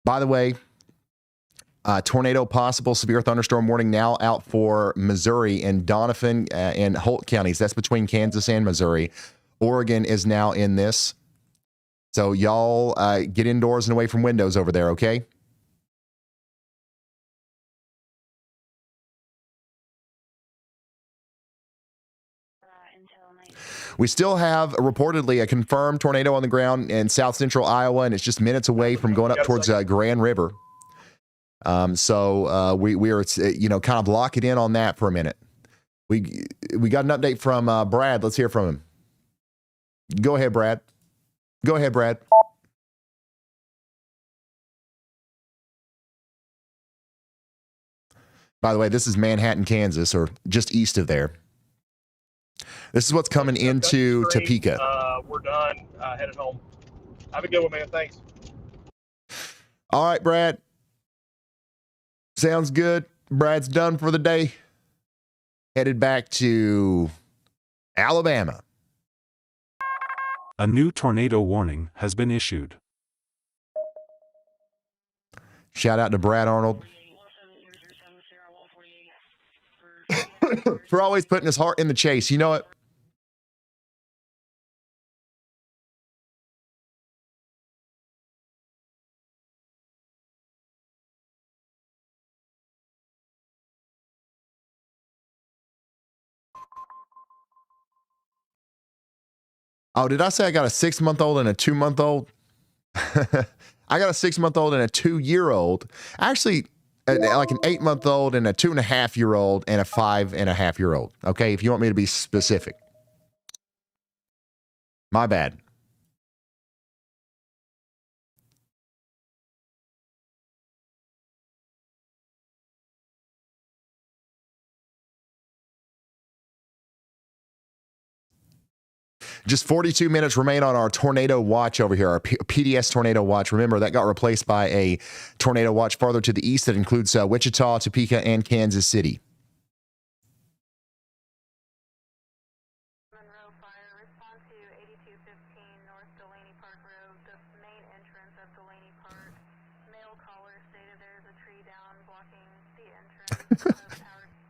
Speaker 1: By the way, tornado possible severe thunderstorm warning now out for Missouri and Donovan and Holt counties. That's between Kansas and Missouri. Oregon is now in this. So y'all get indoors and away from windows over there, okay? We still have reportedly a confirmed tornado on the ground in south central Iowa, and it's just minutes away from going up towards Grand River. So we are, kind of lock it in on that for a minute. We got an update from Brad. Let's hear from him. Go ahead, Brad. Go ahead, Brad. By the way, this is Manhattan, Kansas, or just east of there. This is what's coming into Topeka.
Speaker 8: We're done. Headed home. Have a good one, man. Thanks.
Speaker 1: All right, Brad. Sounds good. Brad's done for the day. Headed back to Alabama.
Speaker 7: A new tornado warning has been issued.
Speaker 1: Shout out to Brad Arnold for always putting his heart in the chase. You know what? Oh, did I say I got a 6-month-old and a 2-month-old? I got a 6-month-old and a 2-year-old. Actually, like an 8-month-old and a 2.5-year-old and a 5.5-year-old. Okay, if you want me to be specific. My bad. Just 42 minutes remain on our tornado watch over here, our PDS tornado watch. Remember, that got replaced by a tornado watch farther to the east that includes Wichita, Topeka, and Kansas City.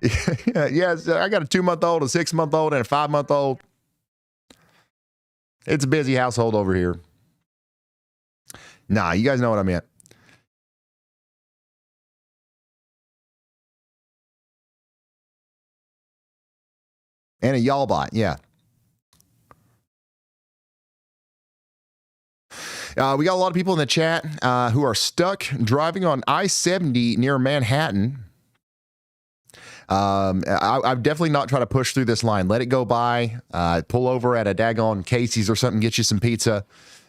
Speaker 1: Yes, I got a 2-month-old, a 6-month-old, and a 5-month-old. It's a busy household over here. Nah, you guys know what I meant. And a y'all bot, yeah. We got a lot of people in the chat who are stuck driving on I-70 near Manhattan. I've definitely not tried to push through this line. Let it go by. Pull over at a daggone Casey's or something, get you some pizza,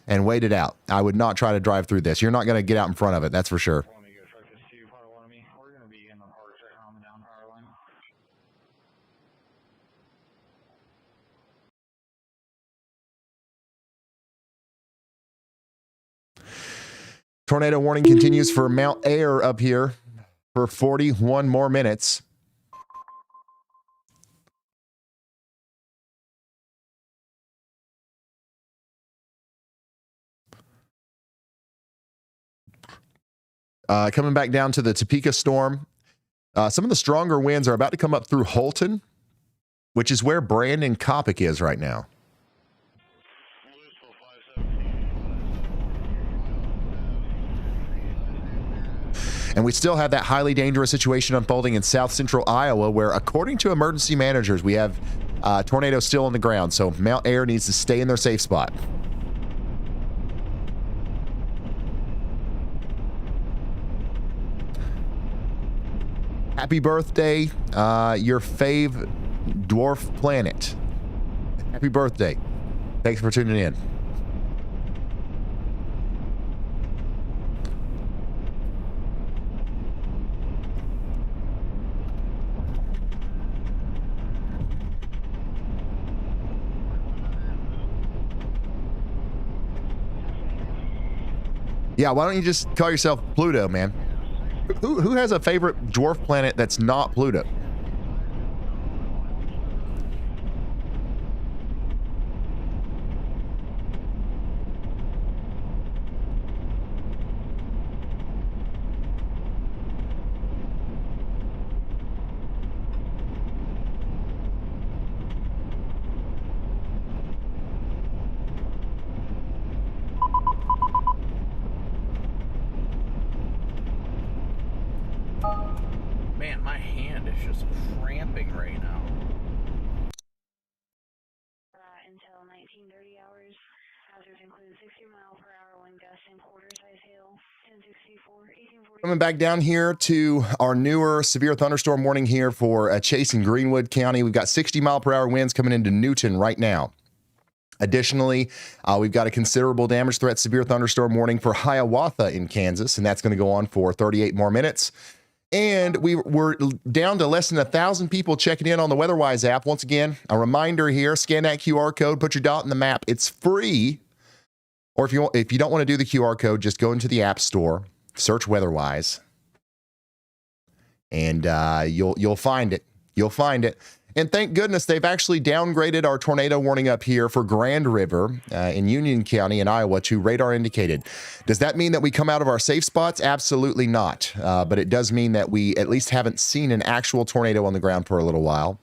Speaker 1: and wait it out. I would not try to drive through this. You're not going to get out in front of it, that's for sure. Tornado warning continues for Mount Air up here for 41 more minutes. Coming back down to the Topeka storm. Some of the stronger winds are about to come up through Holton, which is where Brandon Coppock is right now. And we still have that highly dangerous situation unfolding in south central Iowa, where, according to emergency managers, we have tornadoes still on the ground. So Mount Air needs to stay in their safe spot. Happy birthday, your fave dwarf planet. Happy birthday. Thanks for tuning in. Yeah, why don't you just call yourself Pluto, man? Who has a favorite dwarf planet that's not Pluto?
Speaker 10: Man, my hand is just cramping right now.
Speaker 22: Until 1930 hours, hazards include 60-mile-per-hour wind gusts and quarter-size hail. 1064, 1840.
Speaker 1: Coming back down here to our newer severe thunderstorm warning here for Chase and Greenwood County. We've got 60-mile-per-hour winds coming into Newton right now. Additionally, we've got a considerable damage threat severe thunderstorm warning for Hiawatha in Kansas, and that's going to go on for 38 more minutes. And we're down to less than 1,000 people checking in on the WeatherWise app. Once again, a reminder here, scan that QR code, put your dot in the map. It's free. Or if you don't want to do the QR code, just go into the App Store, search WeatherWise, and you'll find it. You'll find it. And thank goodness they've actually downgraded our tornado warning up here for Grand River in Union County in Iowa to radar indicated. Does that mean that we come out of our safe spots? Absolutely not. But it does mean that we at least haven't seen an actual tornado on the ground for a little while.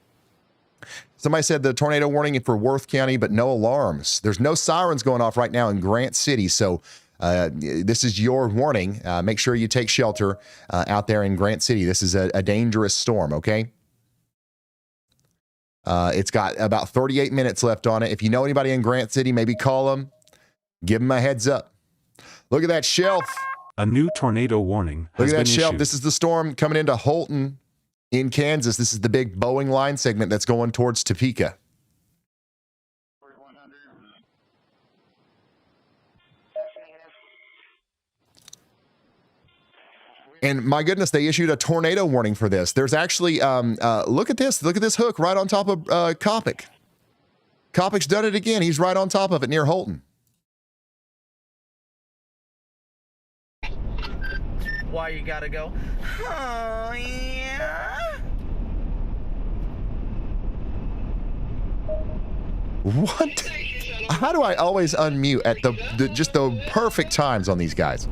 Speaker 1: Somebody said the tornado warning for Worth County, but no alarms. There's no sirens going off right now in Grant City. So this is your warning. Make sure you take shelter out there in Grant City. This is a dangerous storm, okay? It's got about 38 minutes left on it. If you know anybody in Grant City, maybe call them. Give them a heads up. Look at that shelf.
Speaker 7: A new tornado warning
Speaker 1: Look
Speaker 7: has
Speaker 1: at that
Speaker 7: been
Speaker 1: shelf.
Speaker 7: issued.
Speaker 1: This is the storm coming into Holton in Kansas. This is the big Boeing line segment that's going towards Topeka. And my goodness, they issued a tornado warning for this. There's actually, look at this. Look at this hook right on top of Coppock. Coppock's done it again. He's right on top of it near Holton.
Speaker 10: Why you gotta go? Oh, yeah.
Speaker 1: What? How do I always unmute at just the perfect times on these guys?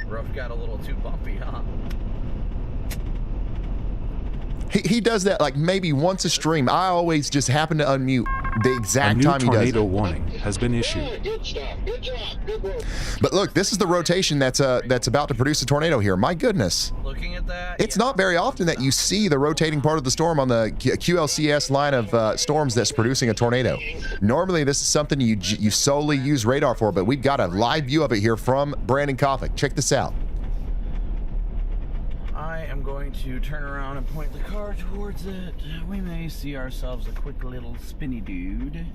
Speaker 10: Rough got a little too bumpy, huh?
Speaker 1: He does that like maybe once a stream. I always just happen to unmute the exact time he does it.
Speaker 7: A new tornado warning has been issued.
Speaker 9: Good stuff. Good job. Good work.
Speaker 1: But look, this is the rotation that's about to produce a tornado here. My goodness.
Speaker 10: Looking at that,
Speaker 1: It's not very often that you see the rotating part of the storm on the QLCS line of storms that's producing a tornado. Normally, this is something you solely use radar for, but we've got a live view of it here from Brandon Kovic. Check this out.
Speaker 10: I am going to turn around and point the car towards it. We may see ourselves a quick little spinny dude.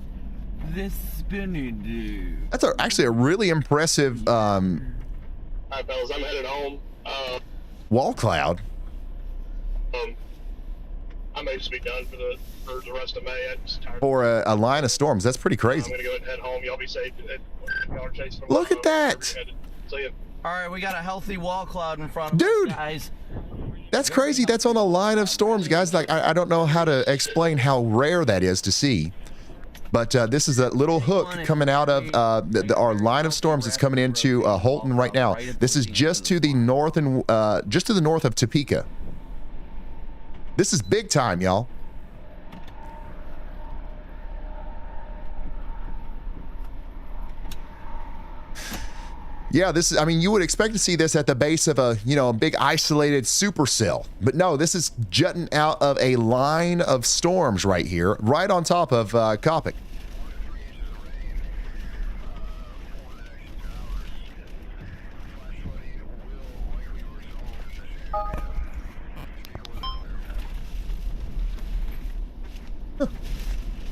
Speaker 10: This spinny dude.
Speaker 1: That's actually a really impressive
Speaker 8: All right, fellas, I'm headed home.
Speaker 1: wall cloud.
Speaker 8: I may just be done for the rest of May. I'm just tired.
Speaker 1: For a line of storms. That's pretty
Speaker 8: I'm
Speaker 1: crazy.
Speaker 8: gonna go ahead and head home. Y'all be safe. Y'all are chasing them.
Speaker 1: Look at that.
Speaker 8: See ya.
Speaker 10: All right, we got a healthy wall cloud in front of
Speaker 1: Dude.
Speaker 10: us, guys.
Speaker 1: That's crazy. That's on a line of storms, guys. Like I don't know how to explain how rare that is to see. But this is a little hook coming out of our line of storms that's coming into Holton right now. This is just to the north and just to the north of Topeka. This is big time, y'all. Yeah, this is, I mean, you would expect to see this at the base of a, a big isolated supercell. But no, this is jutting out of a line of storms right here, right on top of Kopic.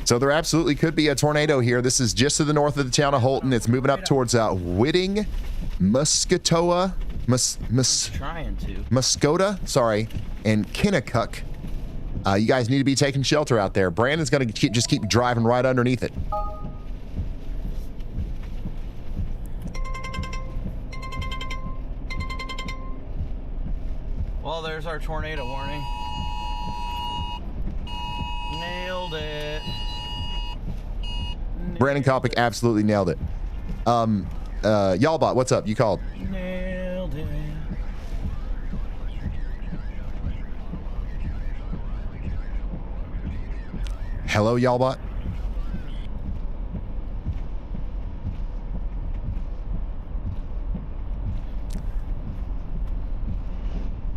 Speaker 1: So there absolutely could be a tornado here. This is just to the north of the town of Holton. It's moving up towards Whitting, Muscatoa, Muscota, sorry, and Kinnicuk. You guys need to be taking shelter out there. Brandon's going to just keep driving right underneath it.
Speaker 10: Well, there's our tornado warning. Nailed it.
Speaker 1: Brandon Kopic absolutely nailed it. Y'allbot, what's up? You called.
Speaker 10: Nailed it.
Speaker 1: Hello, Y'allbot.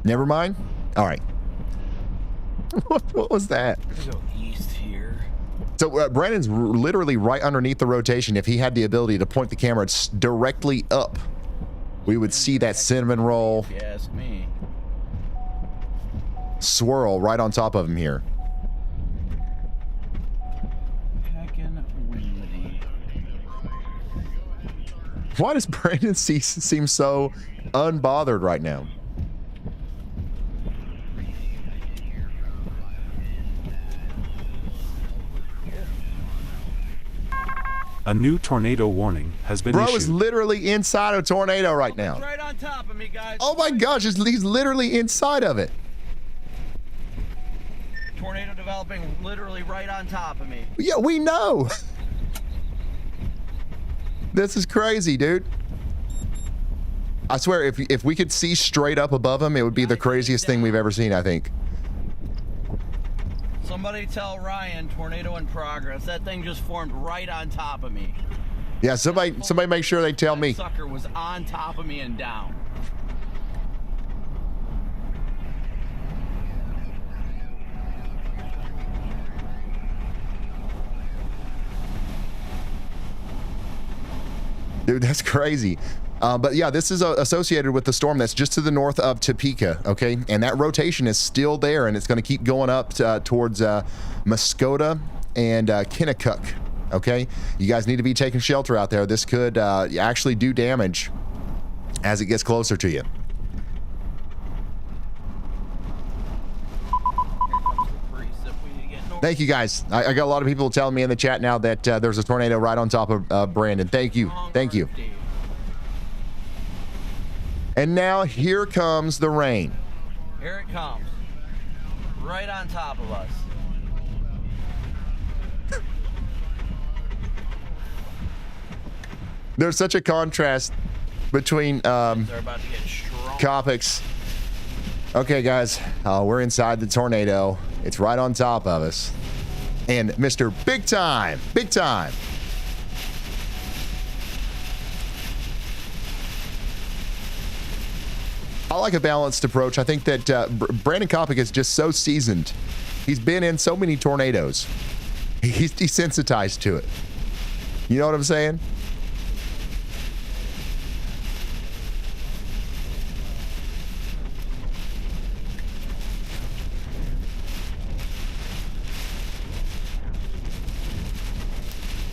Speaker 1: Never mind. All right. What was that?
Speaker 10: Go east here.
Speaker 1: So Brandon's literally right underneath the rotation. If he had the ability to point the camera directly up, we would see that cinnamon roll.
Speaker 10: If you ask me.
Speaker 1: Swirl right on top of him here.
Speaker 10: Heckin' windy.
Speaker 1: Why does Brandon seem so unbothered right now?
Speaker 7: A new tornado warning has been
Speaker 1: Bro
Speaker 7: issued.
Speaker 1: is literally inside a tornado right now.
Speaker 10: Right on top of me, guys.
Speaker 1: Oh my gosh, he's literally inside of it.
Speaker 10: Tornado developing literally right on top of me.
Speaker 1: Yeah, we know. This is crazy, dude. I swear, if we could see straight up above him, it would be the craziest thing we've ever seen, I think.
Speaker 10: Somebody tell Ryan, tornado in progress. That thing just formed right on top of me.
Speaker 1: Yeah, somebody make sure they tell me.
Speaker 10: That sucker was on top of me and down.
Speaker 1: Dude, that's crazy. But yeah, this is associated with the storm that's just to the north of Topeka, okay? And that rotation is still there, and it's going to keep going up towards Muscota and Kinnicuk, okay? You guys need to be taking shelter out there. This could actually do damage as it gets closer to you. Thank you, guys. I got a lot of people telling me in the chat now that there's a tornado right on top of Brandon. Thank you. Thank you. And now here comes the rain.
Speaker 10: Here it comes. Right on top of us.
Speaker 1: There's such a contrast between Kopic's Okay, guys, we're inside the tornado. It's right on top of us. And Mr. Big Time, Big Time. I like a balanced approach. I think that Brandon Kopic is just so seasoned. He's been in so many tornadoes. He's desensitized to it. You know what I'm saying?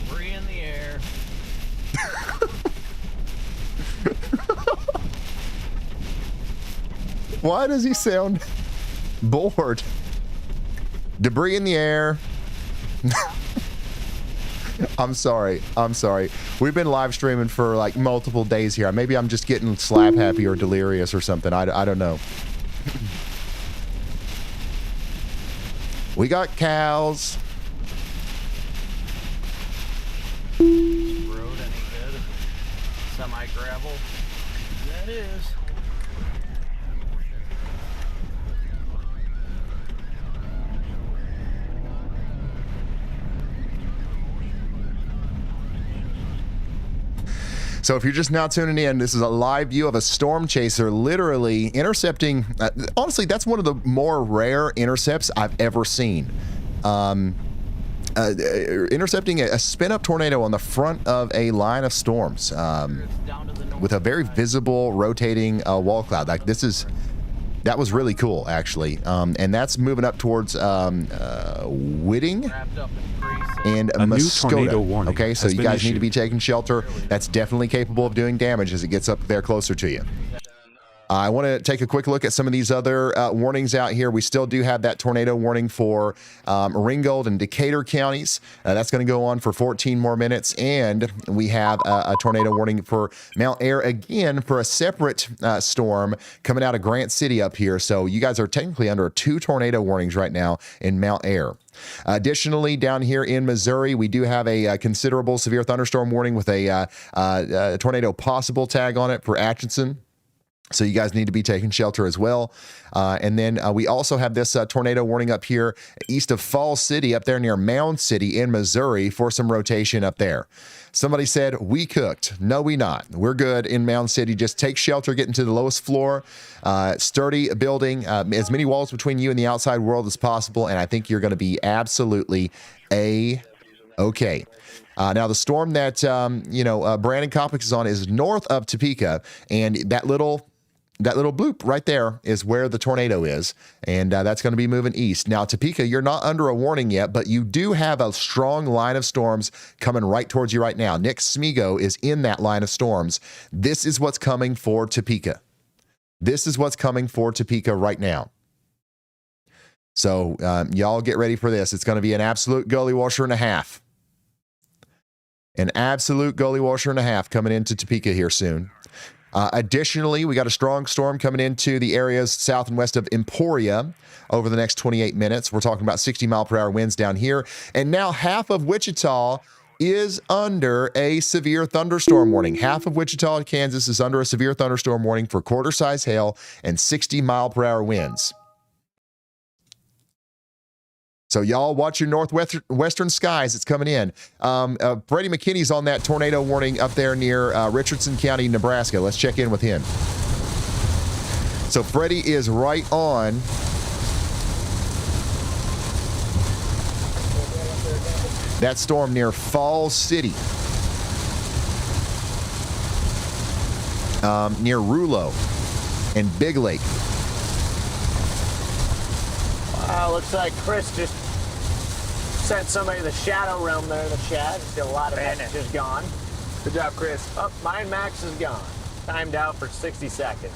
Speaker 10: Free in the air.
Speaker 1: Why does he sound bored? Debris in the air. I'm sorry. I'm sorry. We've been live streaming for like multiple days here. Maybe I'm just getting slap happy or delirious or something. I don't know. We got cows.
Speaker 10: Road any good? Semi-gravel? That is.
Speaker 1: So if you're just now tuning in, this is a live view of a storm chaser literally intercepting. Honestly, that's one of the more rare intercepts I've ever seen. Intercepting a spin-up tornado on the front of a line of storms with a very visible rotating wall cloud. Like that was really cool, actually. And that's moving up towards Whitting and
Speaker 7: A new
Speaker 1: Muskota.
Speaker 7: tornado warning
Speaker 1: Okay, so
Speaker 7: has
Speaker 1: you
Speaker 7: been
Speaker 1: guys need to
Speaker 7: issued.
Speaker 1: be taking shelter. That's definitely capable of doing damage as it gets up there closer to you. I want to take a quick look at some of these other warnings out here. We still do have that tornado warning for Ringgold and Decatur counties. That's going to go on for 14 more minutes. And we have a tornado warning for Mount Air again for a separate storm coming out of Grant City up here. So you guys are technically under 2 tornado warnings right now in Mount Air. Additionally, down here in Missouri, we do have a considerable severe thunderstorm warning with a tornado possible tag on it for Atchison. So you guys need to be taking shelter as well. And then we also have this tornado warning up here east of Falls City, up there near Mound City in Missouri for some rotation up there. Somebody said, we cooked. No, we not. We're good in Mound City. Just take shelter, get into the lowest floor, sturdy building, as many walls between you and the outside world as possible. And I think you're going to be absolutely A-okay. Now, the storm that, Brandon Kopic is on is north of Topeka, and that little bloop right there is where the tornado is, and that's going to be moving east. Now, Topeka, you're not under a warning yet, but you do have a strong line of storms coming right towards you right now. Nick Smigo is in that line of storms. This is what's coming for Topeka. This is what's coming for Topeka right now. So y'all get ready for this. It's going to be an absolute gully washer and a half. An absolute gully washer and a half coming into Topeka here soon. Additionally, we got a strong storm coming into the areas south and west of Emporia over the next 28 minutes. We're talking about 60-mile-per-hour winds down here. And now half of Wichita is under a severe thunderstorm warning. Half of Wichita, Kansas is under a severe thunderstorm warning for quarter-size hail and 60-mile-per-hour winds. So y'all watch your northwestern skies. It's coming in. Freddie McKinney's on that tornado warning up there near Richardson County, Nebraska. Let's check in with him. So Freddie is right on. That storm near Falls City. Near Rulo and Big Lake.
Speaker 5: Looks like Chris just sent somebody to the shadow realm there in the chat. Still a lot of messages gone. Good job, Chris. Oh, mine Max is gone. Timed out for 60 seconds.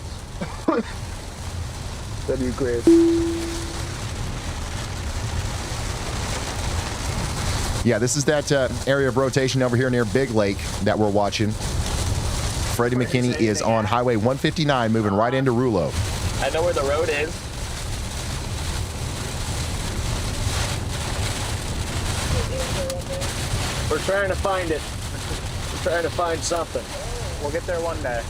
Speaker 5: Good you, Chris.
Speaker 1: Yeah, this is that area of rotation over here near Big Lake that we're watching. Freddie McKinney is on Highway 159 moving right into Rulo.
Speaker 5: I know where the road is. We're trying to find it. We're trying to find something. We'll get there one day.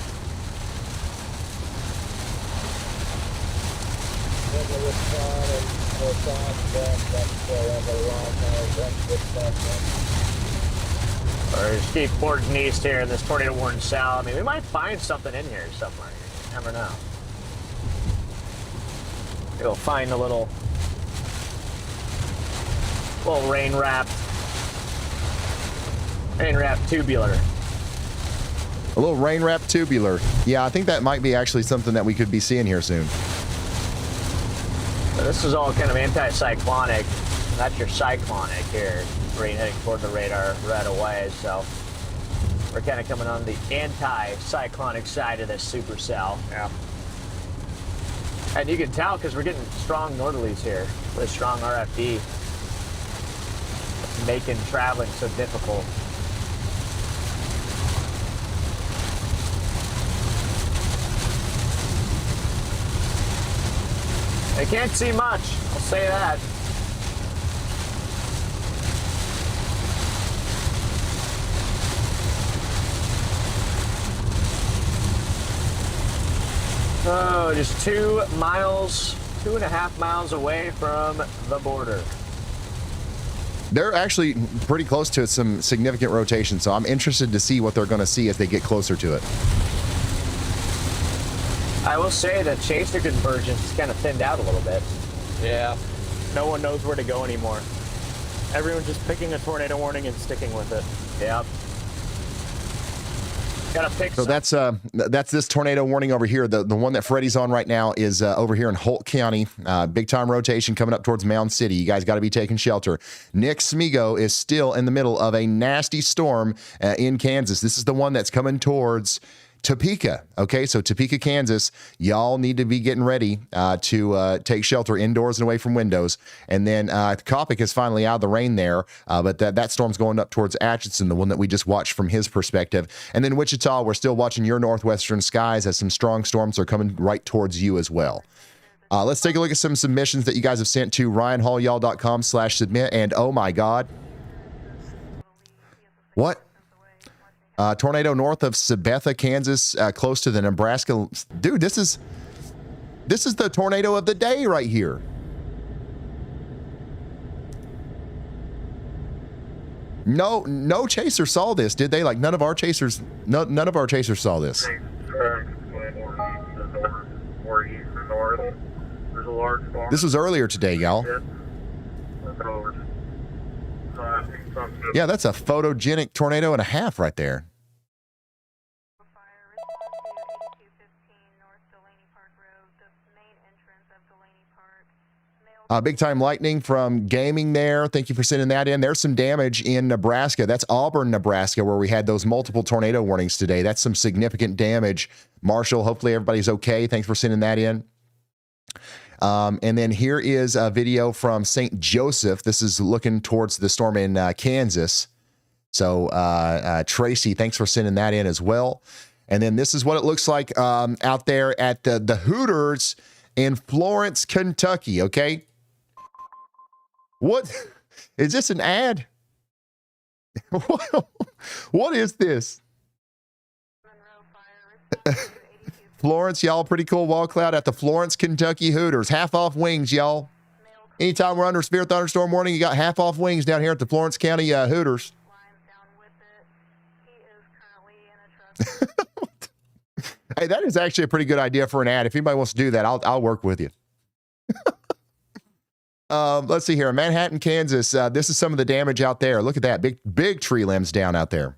Speaker 5: Or just keep porting east here in this tornado warning cell. I mean, we might find something in here somewhere. You never know. We'll find a little rain-wrapped tubular.
Speaker 1: A little rain-wrapped tubular. Yeah, I think that might be actually something that we could be seeing here soon.
Speaker 5: So this is all kind of anti-cyclonic. That's your cyclonic here. Rain heading toward the radar right away, so we're kind of coming on the anti-cyclonic side of this supercell. Yeah. And you can tell because we're getting strong northerlies here, really strong RFD. It's making traveling so difficult. I can't see much, I'll say that. Oh, just 2 miles, 2.5 miles away from the border.
Speaker 1: They're actually pretty close to some significant rotation, so I'm interested to see what they're going to see as they get closer to it.
Speaker 5: I will say that chaser convergence is kind of thinned out a little bit.
Speaker 18: Yeah. No one knows where to go anymore. Everyone's just picking a tornado warning and sticking with it.
Speaker 5: Yep. Gotta pick
Speaker 1: So that's this tornado warning over here. The one that Freddie's on right now is over here in Holt County. Big time rotation coming up towards Mound City. You guys got to be taking shelter. Nick Smigo is still in the middle of a nasty storm in Kansas. This is the one that's coming towards Topeka. Okay, so Topeka, Kansas, y'all need to be getting ready to take shelter indoors and away from windows. And then Coppock is finally out of the rain there, but that storm's going up towards Atchison, the one that we just watched from his perspective. And then Wichita, we're still watching your northwestern skies as some strong storms are coming right towards you as well. Let's take a look at some submissions that you guys have sent to ryanhallyall.com/submit. And oh my God. What? Tornado north of Sabetha, Kansas, close to the Nebraska. Dude, this is the tornado of the day right here. No chaser saw this, did they? Like none of our chasers saw this. This was earlier today, y'all. Yeah, that's a photogenic tornado and a half right there. Big time lightning from gaming there. Thank you for sending that in. There's some damage in Nebraska. That's Auburn, Nebraska, where we had those multiple tornado warnings today. That's some significant damage. Marshall, hopefully everybody's okay. Thanks for sending that in. And then here is a video from St. Joseph. This is looking towards the storm in Kansas. So Tracy, thanks for sending that in as well. And then this is what it looks like out there at the Hooters in Florence, Kentucky. Okay. What is this, an ad? What is this? Florence, y'all, pretty cool wall cloud at the Florence, Kentucky Hooters. Half off wings, y'all. Anytime we're under severe thunderstorm warning, you got half off wings down here at the Florence County Hooters. Hey, that is actually a pretty good idea for an ad. If anybody wants to do that, I'll work with you. Let's see here. Manhattan, Kansas. This is some of the damage out there. Look at that. Big tree limbs down out there.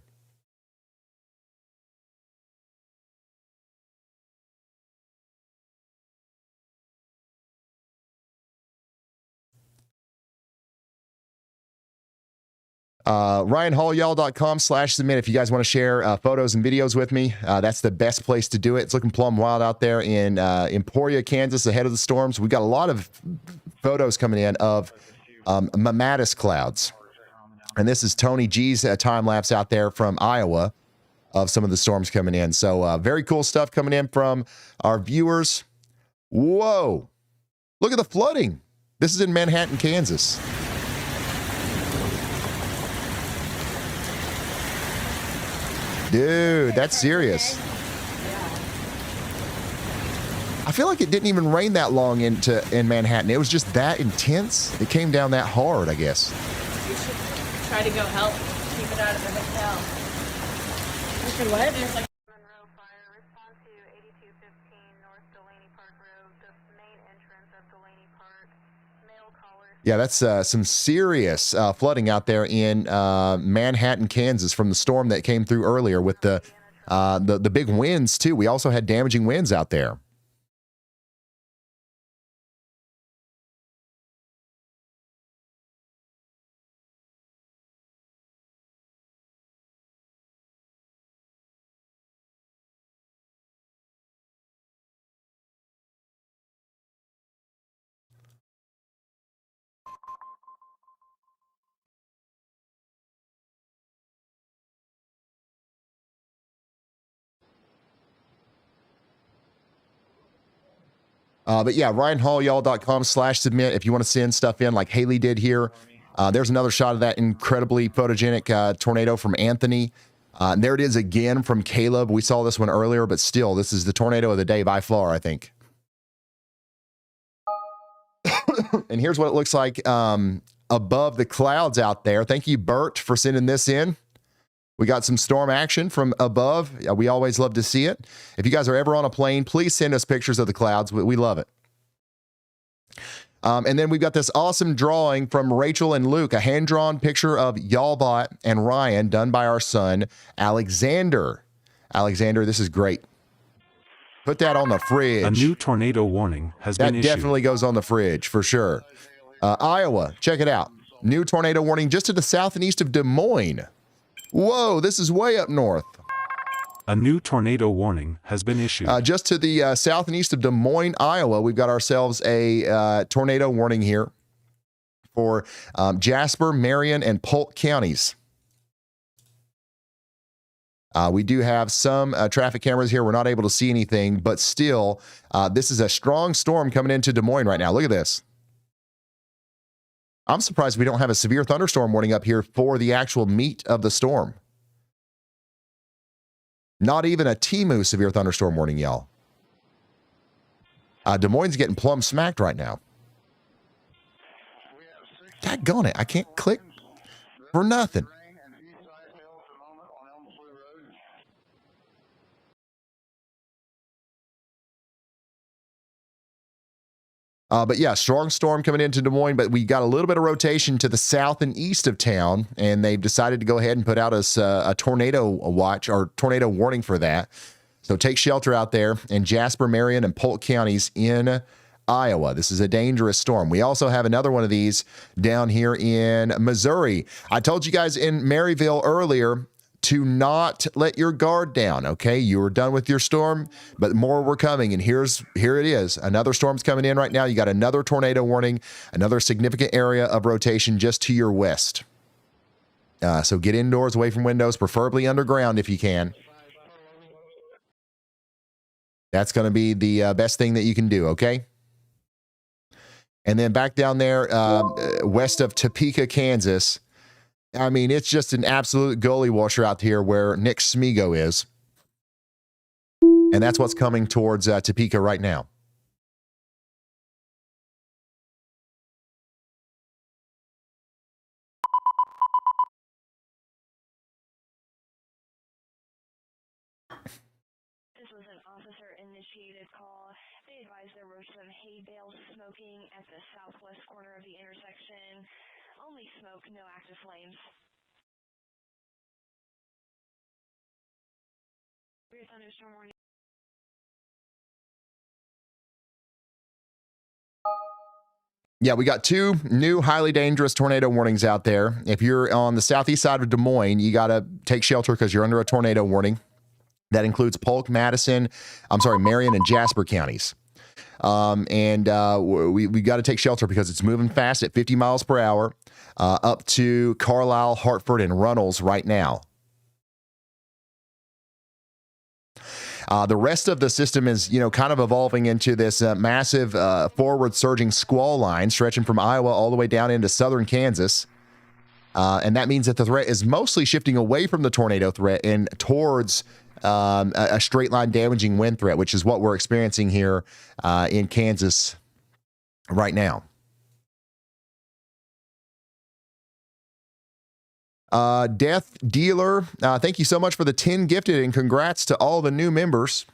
Speaker 1: RyanHallYall.com/submit if you guys want to share photos and videos with me. That's the best place to do it. It's looking plumb wild out there in Emporia, Kansas, ahead of the storms. We've got a lot of photos coming in of mammatus clouds. And this is Tony G's time-lapse out there from Iowa of some of the storms coming in. So very cool stuff coming in from our viewers. Whoa. Look at the flooding. This is in Manhattan, Kansas. Dude, that's serious. I feel like it didn't even rain that long in Manhattan. It was just that intense. It came down that hard, I guess.
Speaker 3: You should try to go help keep it out of the hotel. You should what? There's like
Speaker 1: Yeah, that's some serious flooding out there in Manhattan, Kansas, from the storm that came through earlier with the big winds too. We also had damaging winds out there. But yeah, RyanHallYall.com/submit if you want to send stuff in like Haley did here. There's another shot of that incredibly photogenic tornado from Anthony. And there it is again from Caleb. We saw this one earlier, but still, this is the tornado of the day by far, I think. And here's what it looks like above the clouds out there. Thank you, Bert, for sending this in. We got some storm action from above. We always love to see it. If you guys are ever on a plane, please send us pictures of the clouds. We love it. And then we've got this awesome drawing from Rachel and Luke, a hand-drawn picture of Yallbot and Ryan done by our son, Alexander. Alexander, this is great. Put that on the fridge.
Speaker 7: A new tornado warning has been issued.
Speaker 1: That definitely goes on the fridge for sure. Iowa, check it out. New tornado warning just to the south and east of Des Moines. Whoa, this is way up north.
Speaker 7: A new tornado warning has been issued.
Speaker 1: Just to the south and east of Des Moines, Iowa, we've got ourselves a tornado warning here for Jasper, Marion, and Polk counties. We do have some traffic cameras here. We're not able to see anything, but still, this is a strong storm coming into Des Moines right now. Look at this. I'm surprised we don't have a severe thunderstorm warning up here for the actual meat of the storm. Not even a Temu severe thunderstorm warning, y'all. Des Moines is getting plumb smacked right now. Daggone it, I can't click for nothing. But yeah, strong storm coming into Des Moines, but we got a little bit of rotation to the south and east of town, and they've decided to go ahead and put out a tornado watch or tornado warning for that. So take shelter out there in Jasper, Marion, and Polk counties in Iowa. This is a dangerous storm. We also have another one of these down here in Missouri. I told you guys in Maryville earlier to not let your guard down, okay? You were done with your storm, but more were coming, and here it is. Another storm's coming in right now. You got another tornado warning, another significant area of rotation just to your west. So get indoors, away from windows, preferably underground if you can. That's going to be the best thing that you can do, okay? And then back down there, west of Topeka, Kansas, I mean, it's just an absolute gully washer out here where Nick Smigo is. And that's what's coming towards Topeka right now.
Speaker 22: This was an officer-initiated call. They advised there were some hay bales smoking at the southwest corner of the intersection. Only smoke, no active flames. Your thunderstorm warning.
Speaker 1: Yeah, we got two new highly dangerous tornado warnings out there. If you're on the southeast side of Des Moines, you got to take shelter because you're under a tornado warning. That includes Polk, Marion, and Jasper counties. We got to take shelter because it's moving fast at 50 miles per hour up to Carlisle, Hartford, and Runnels right now. The rest of the system is, kind of evolving into this massive forward surging squall line stretching from Iowa all the way down into southern Kansas. And that means that the threat is mostly shifting away from the tornado threat and towards a straight line damaging wind threat, which is what we're experiencing here in Kansas right now. Death Dealer, thank you so much for the 10 gifted, and congrats to all the new members.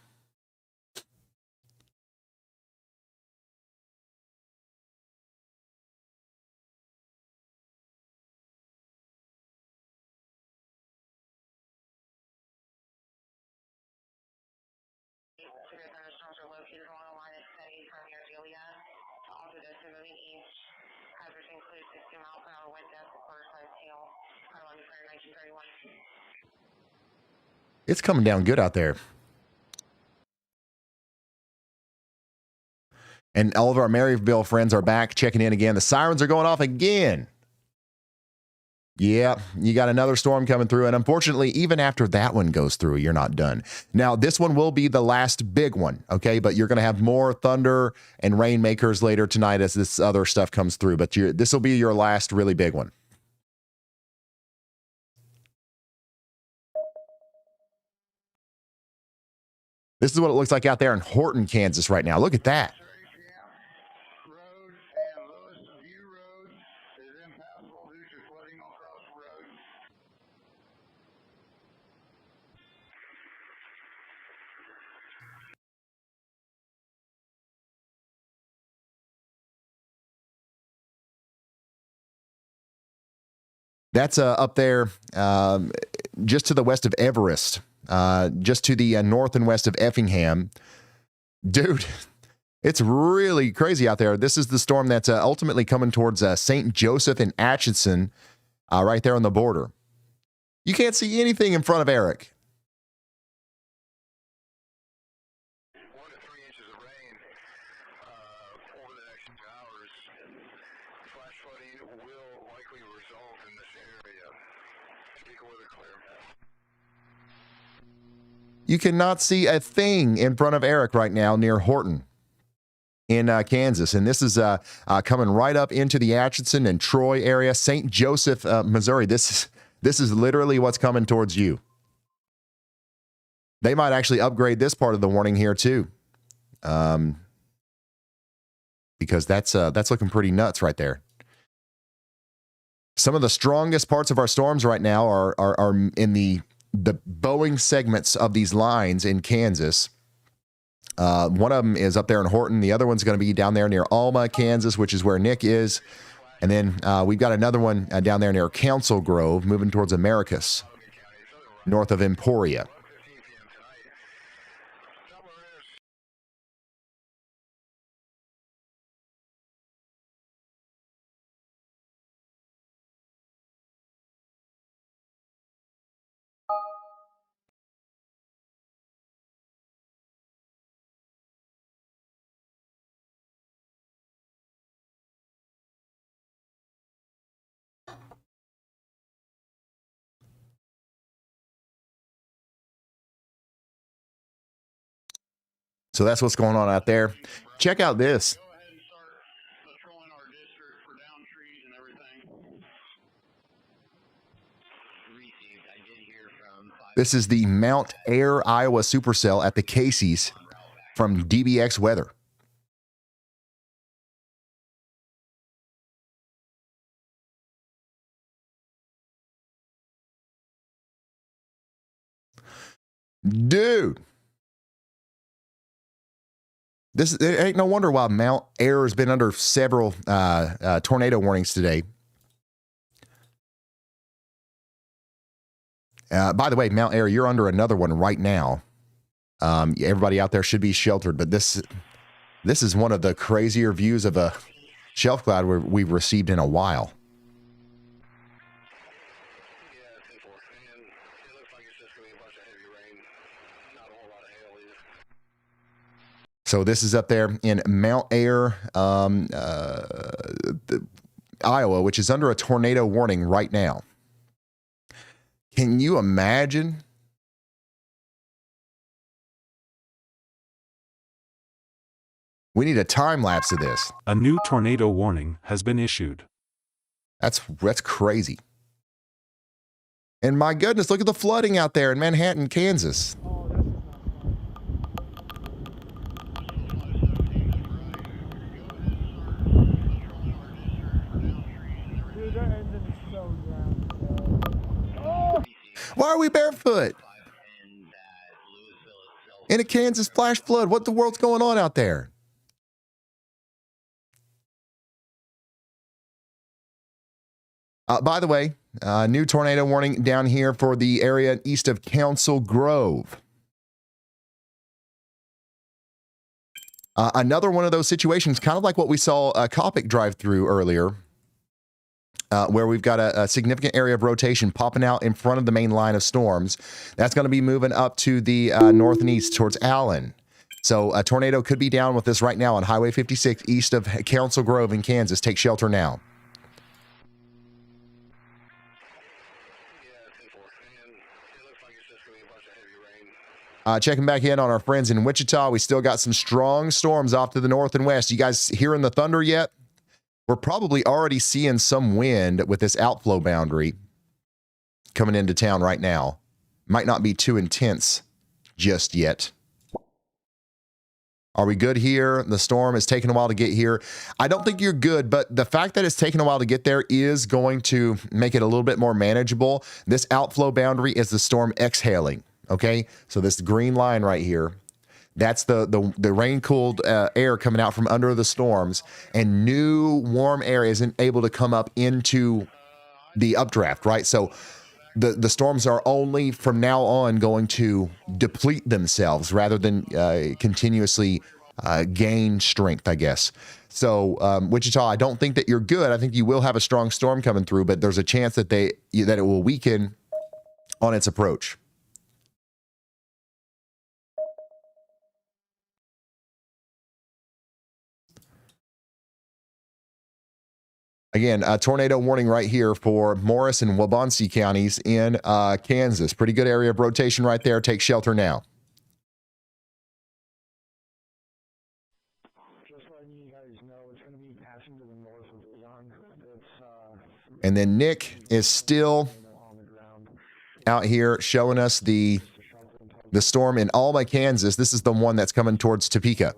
Speaker 1: It's coming down good out there. And all of our Maryville friends are back checking in again. The sirens are going off again. Yeah, you got another storm coming through. And unfortunately, even after that one goes through, you're not done. Now, this one will be the last big one, okay? But you're going to have more thunder and rainmakers later tonight as this other stuff comes through. But this will be your last really big one. This is what it looks like out there in Horton, Kansas right now. Look at that. That's up there just to the west of Everest, just to the north and west of Effingham. Dude, it's really crazy out there. This is the storm that's ultimately coming towards St. Joseph and Atchison, right there on the border. You can't see anything in front of Eric. You cannot see a thing in front of Eric right now near Horton in Kansas. And this is coming right up into the Atchison and Troy area, St. Joseph, Missouri. This is literally what's coming towards you. They might actually upgrade this part of the warning here too, because that's looking pretty nuts right there. Some of the strongest parts of our storms right now are in the bowing segments of these lines in Kansas. One of them is up there in Horton. The other one's going to be down there near Alma, Kansas, which is where Nick is. And then we've got another one down there near Council Grove, moving towards Americus, north of Emporia. So that's what's going on out there. Check out this. This is the Mount Air, Iowa supercell at the Casey's from DBX Weather. Dude. It ain't no wonder why Mount Air has been under several tornado warnings today. By the way, Mount Air, you're under another one right now. Everybody out there should be sheltered, but this is one of the crazier views of a shelf cloud we've received in a while. So this is up there in Mount Air, Iowa, which is under a tornado warning right now. Can you imagine? We need a time lapse of this.
Speaker 7: A new tornado warning has been issued.
Speaker 1: That's crazy. And my goodness, look at the flooding out there in Manhattan, Kansas. are we barefoot? In a Kansas flash flood. What the world's going on out there? By the way, new tornado warning down here for the area east of Council Grove. Another one of those situations, kind of like what we saw Copic drive through earlier, where we've got a significant area of rotation popping out in front of the main line of storms. That's going to be moving up to the north and east towards Allen. So a tornado could be down with this right now on Highway 56 east of Council Grove in Kansas. Take shelter now. Checking back in on our friends in Wichita. We still got some strong storms off to the north and west. You guys hearing the thunder yet? We're probably already seeing some wind with this outflow boundary coming into town right now. Might not be too intense just yet. Are we good here? The storm is taking a while to get here. I don't think you're good, but the fact that it's taking a while to get there is going to make it a little bit more manageable. This outflow boundary is the storm exhaling. Okay, so this green line right here, that's the rain-cooled air coming out from under the storms, and new warm air isn't able to come up into the updraft, right? So the storms are only from now on going to deplete themselves rather than continuously gain strength, I guess. So Wichita, I don't think that you're good. I think you will have a strong storm coming through, but there's a chance that that it will weaken on its approach. Again, a tornado warning right here for Morris and Waubonsee counties in Kansas. Pretty good area of rotation right there. Take shelter now.
Speaker 15: Just letting you guys know, it's going to be passing to the north of Leon.
Speaker 1: And then Nick is still out here showing us the storm in Alma, Kansas. This is the one that's coming towards Topeka.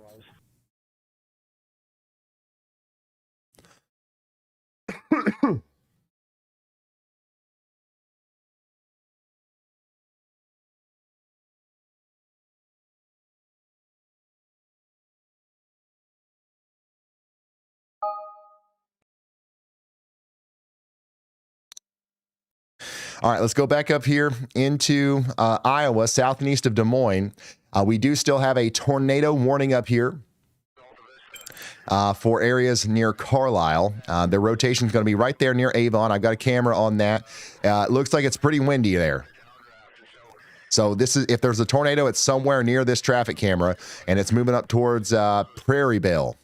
Speaker 1: All right, let's go back up here into Iowa, south and east of Des Moines. We do still have a tornado warning up here for areas near Carlisle. The rotation is going to be right there near Avon. I've got a camera on that. It looks like it's pretty windy there. So this is, if there's a tornado, it's somewhere near this traffic camera, and it's moving up towards Prairieville.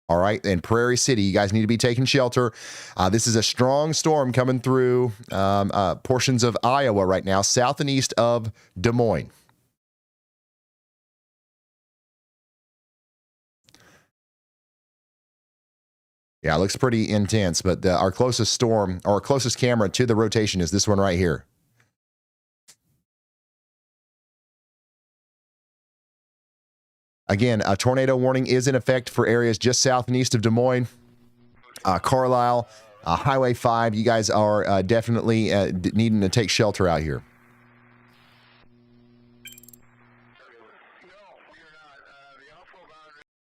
Speaker 1: All right, in Prairie City, you guys need to be taking shelter. This is a strong storm coming through portions of Iowa right now, south and east of Des Moines. Yeah, it looks pretty intense, but our closest storm, or our closest camera to the rotation is this one right here. Again, a tornado warning is in effect for areas just south and east of Des Moines, Carlisle, Highway 5. You guys are definitely needing to take shelter out here.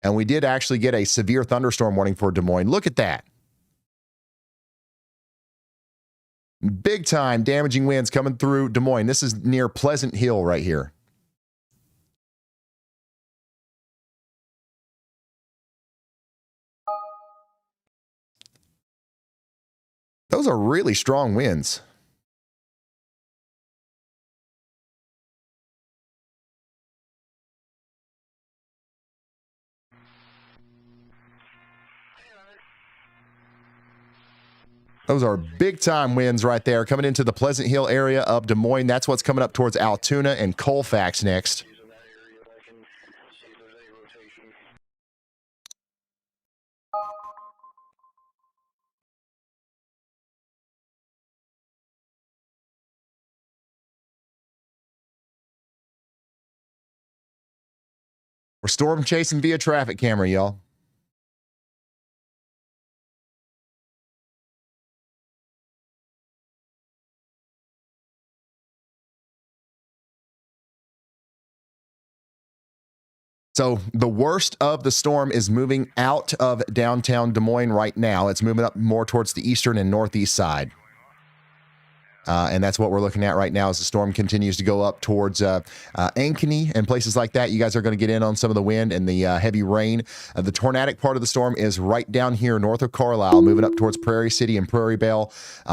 Speaker 1: And we did actually get a severe thunderstorm warning for Des Moines. Look at that. Big time damaging winds coming through Des Moines. This is near Pleasant Hill right here. Those are really strong winds. Those are big time winds right there coming into the Pleasant Hill area of Des Moines. That's what's coming up towards Altoona and Colfax next. We're storm chasing via traffic camera, y'all. So the worst of the storm is moving out of downtown Des Moines right now. It's moving up more towards the eastern and northeast side. And that's what we're looking at right now as the storm continues to go up towards Ankeny and places like that. You guys are going to get in on some of the wind and the heavy rain. The tornadic part of the storm is right down here north of Carlisle, moving up towards Prairie City and Prairie Belle.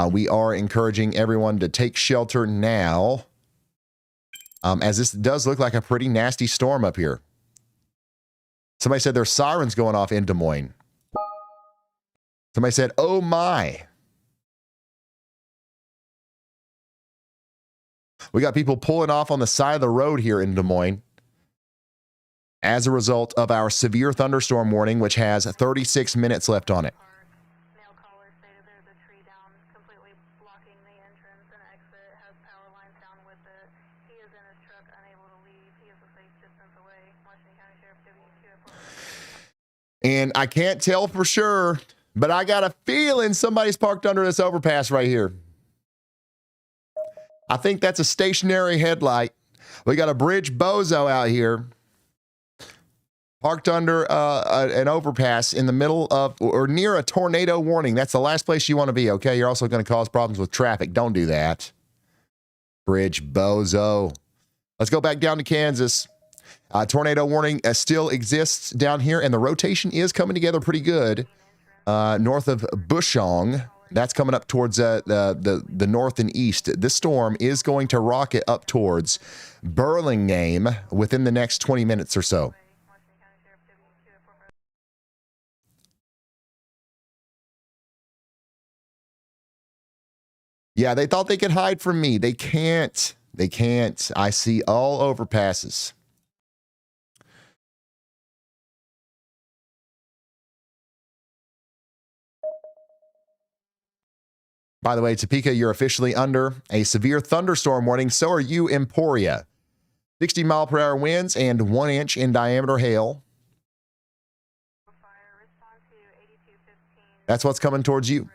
Speaker 1: We are encouraging everyone to take shelter now, as this does look like a pretty nasty storm up here. Somebody said there's sirens going off in Des Moines. Somebody said, oh my. We got people pulling off on the side of the road here in Des Moines as a result of our severe thunderstorm warning, which has 36 minutes left on it. And I can't tell for sure, but I got a feeling somebody's parked under this overpass right here. I think that's a stationary headlight. We got a bridge bozo out here parked under an overpass in the middle of or near a tornado warning. That's the last place you want to be, okay? You're also going to cause problems with traffic. Don't do that. Bridge bozo. Let's go back down to Kansas. Tornado warning still exists down here, and the rotation is coming together pretty good north of Bushong. That's coming up towards the north and east. This storm is going to rocket up towards Burlingame within the next 20 minutes or so. Yeah, they thought they could hide from me. They can't. They can't. I see all overpasses. By the way, Topeka, you're officially under a severe thunderstorm warning. So are you, Emporia. 60-mile-per-hour winds and 1-inch in diameter hail. That's what's coming towards you.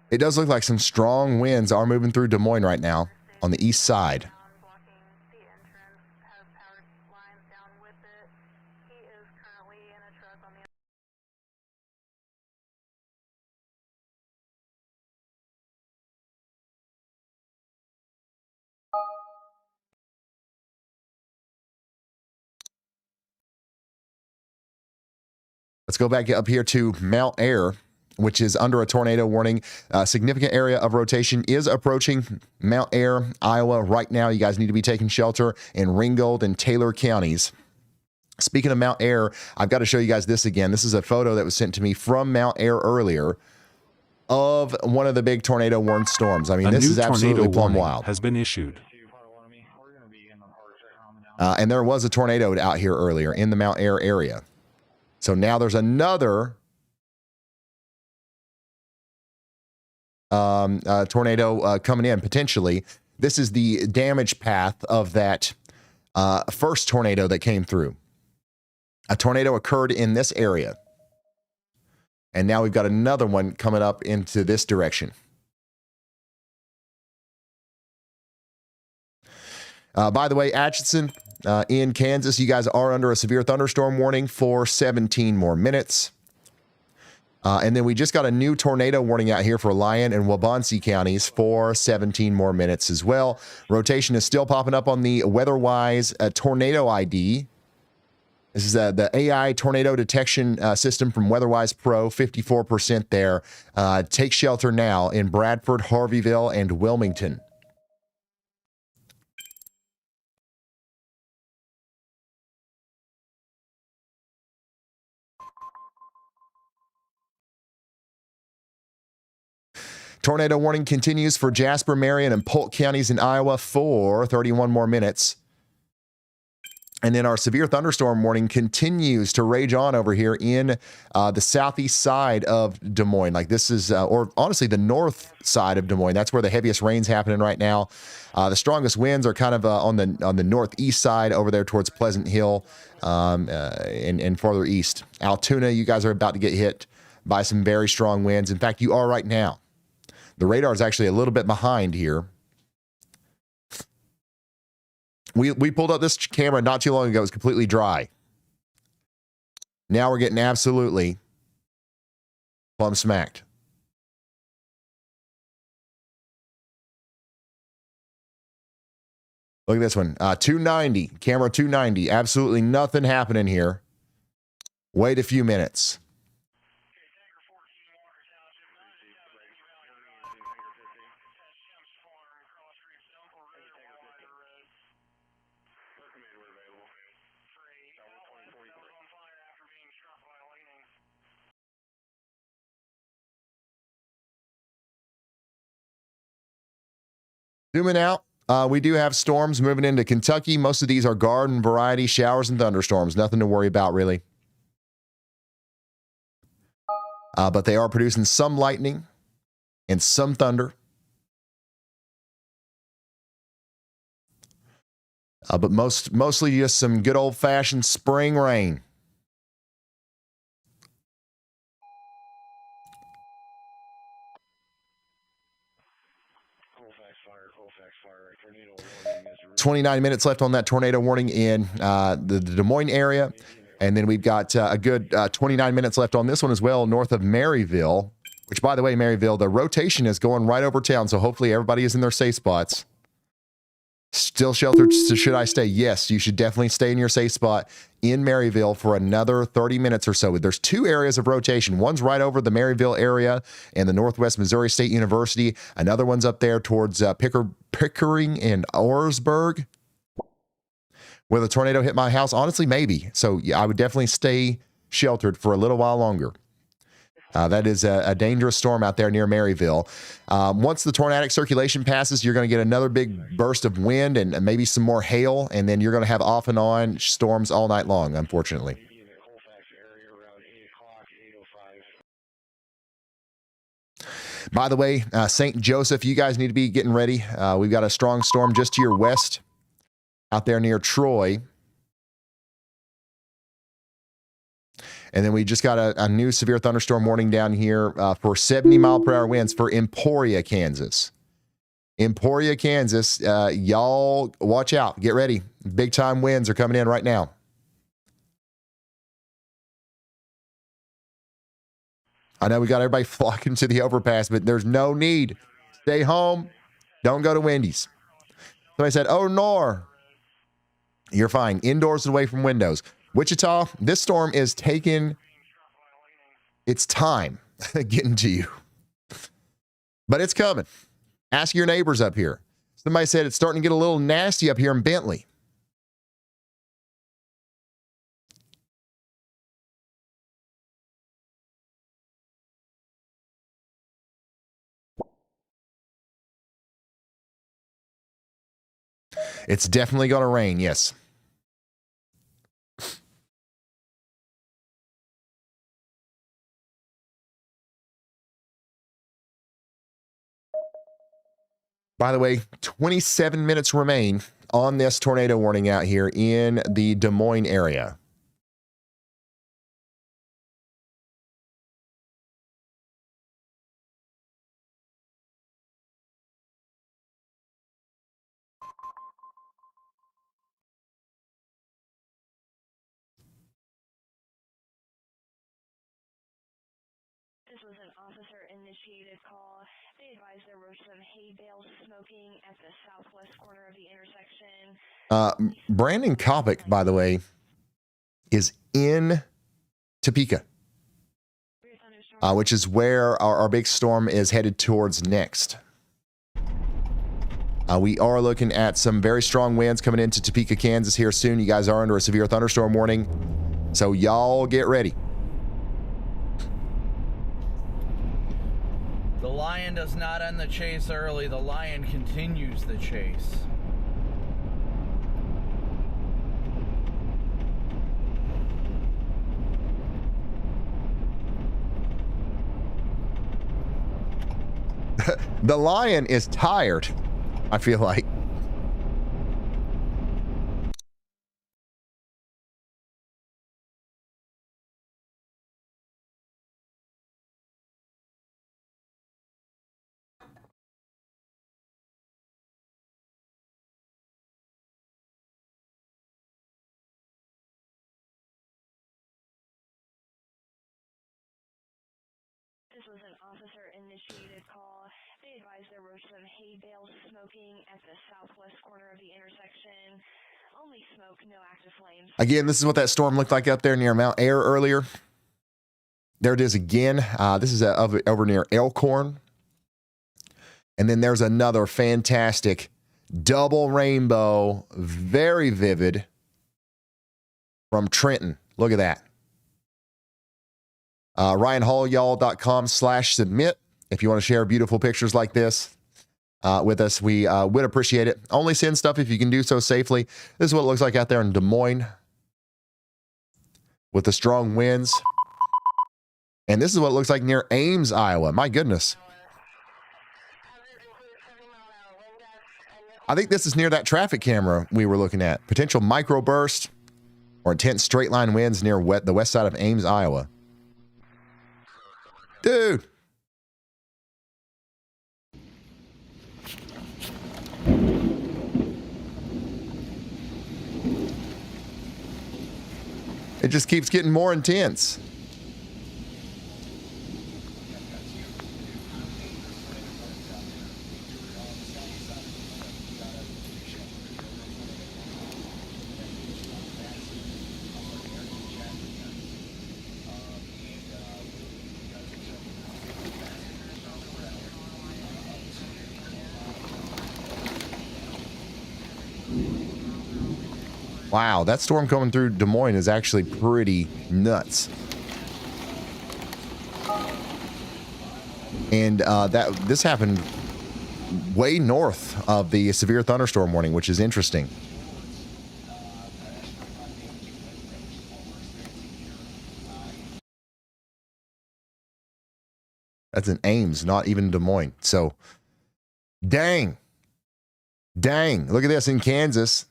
Speaker 1: It does look like some strong winds are moving through Des Moines right now on the east side. Let's go back up here to Mount Air, which is under a tornado warning. A significant area of rotation is approaching Mount Air, Iowa right now. You guys need to be taking shelter in Ringgold and Taylor counties. Speaking of Mount Air, I've got to show you guys this again. This is a photo that was sent to me from Mount Air earlier of one of the big tornado warned storms. I mean, this is absolutely plumb wild.
Speaker 7: Has been issued.
Speaker 1: And there was a tornado out here earlier in the Mount Air area. So now there's another tornado coming in, potentially. This is the damage path of that first tornado that came through. A tornado occurred in this area. And now we've got another one coming up into this direction. By the way, Atchison, in Kansas, you guys are under a severe thunderstorm warning for 17 more minutes. And then we just got a new tornado warning out here for Lyon and Waubonsee counties for 17 more minutes as well. Rotation is still popping up on the WeatherWise tornado ID. This is the AI tornado detection system from WeatherWise Pro, 54% there. Take shelter now in Bradford, Harveyville, and Wilmington. Tornado warning continues for Jasper, Marion, and Polk counties in Iowa for 31 more minutes. And then our severe thunderstorm warning continues to rage on over here in the southeast side of Des Moines. Like this is, or honestly, the north side of Des Moines. That's where the heaviest rain's happening right now. The strongest winds are kind of on the northeast side over there towards Pleasant Hill and farther east. Altoona, you guys are about to get hit by some very strong winds. In fact, you are right now. The radar is actually a little bit behind here. We pulled up this camera not too long ago. It was completely dry. Now we're getting absolutely plumb smacked. Look at this one. 290. Camera 290. Absolutely nothing happening here. Wait a few minutes. Zooming out, we do have storms moving into Kentucky. Most of these are garden variety showers and thunderstorms. Nothing to worry about, really. But they are producing some lightning and some thunder. But mostly just some good old-fashioned spring rain.
Speaker 15: Colfax fire. Tornado warning is
Speaker 1: 29 minutes left on that tornado warning in the Des Moines area. And then we've got a good 29 minutes left on this one as well, north of Maryville, which, by the way, Maryville, the rotation is going right over town. So hopefully everybody is in their safe spots. Still sheltered, so should I stay? Yes, you should definitely stay in your safe spot in Maryville for another 30 minutes or so. There's two areas of rotation. One's right over the Maryville area and the Northwest Missouri State University. Another one's up there towards Pickering and Orangeburg. Will the tornado hit my house? Honestly, maybe. So yeah, I would definitely stay sheltered for a little while longer. That is a dangerous storm out there near Maryville. Once the tornadic circulation passes, you're going to get another big burst of wind and maybe some more hail, and then you're going to have off and on storms all night long, unfortunately. By the way, St. Joseph, you guys need to be getting ready. We've got a strong storm just to your west out there near Troy. And then we just got a new severe thunderstorm warning down here for 70-mile-per-hour winds for Emporia, Kansas. Emporia, Kansas, y'all watch out. Get ready. Big-time winds are coming in right now. I know we got everybody flocking to the overpass, but there's no need. Stay home. Don't go to Wendy's. Somebody said, oh, Nor. You're fine. Indoors and away from windows. Wichita, this storm is taking its time getting to you. But it's coming. Ask your neighbors up here. Somebody said it's starting to get a little nasty up here in Bentley. It's definitely going to rain, yes. By the way, 27 minutes remain on this tornado warning out here in the Des Moines area.
Speaker 13: This was an officer-initiated call. They advised there were some hay bales smoking at the southwest corner of the intersection.
Speaker 1: Brandon Kopic, by the way, is in Topeka, which is where our big storm is headed towards next. We are looking at some very strong winds coming into Topeka, Kansas here soon. You guys are under a severe thunderstorm warning, so y'all get ready.
Speaker 10: The lion does not end the chase early. The lion continues the chase.
Speaker 1: The lion is tired, I feel like.
Speaker 13: This was an officer-initiated call. They advised there were some hay bales smoking at the southwest corner of the intersection. Only smoke, no active flames.
Speaker 1: Again, this is what that storm looked like up there near Mount Air earlier. There it is again. This is over near Elkhorn. And then there's another fantastic double rainbow, very vivid, from Trenton. Look at that. RyanHallYall.com/submit. If you want to share beautiful pictures like this with us, we would appreciate it. Only send stuff if you can do so safely. This is what it looks like out there in Des Moines with the strong winds. And this is what it looks like near Ames, Iowa. My goodness. I think this is near that traffic camera we were looking at. Potential microburst or intense straight line winds near the west side of Ames, Iowa. Dude. It just keeps getting more intense. Wow, that storm coming through Des Moines is actually pretty nuts. And this happened way north of the severe thunderstorm warning, which is interesting. That's in Ames, not even Des Moines. So, dang. Look at this in Kansas.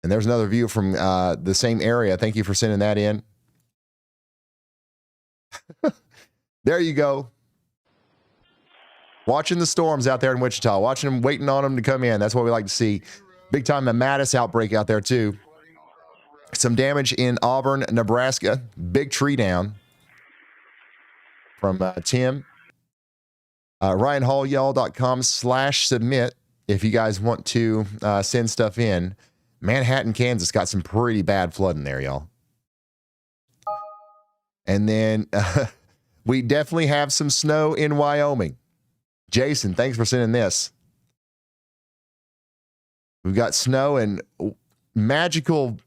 Speaker 1: And there's another view from the same area. Thank you for sending that in. There you go. Watching the storms out there in Wichita. Watching them, waiting on them to come in. That's what we like to see. Big time Mattis outbreak out there too. Some damage in Auburn, Nebraska. Big tree down from Tim. RyanHallYall.com/submit if you guys want to send stuff in. Manhattan, Kansas got some pretty bad flooding there, y'all. And then we definitely have some snow in Wyoming. Jason, thanks for sending this. We've got snow and magical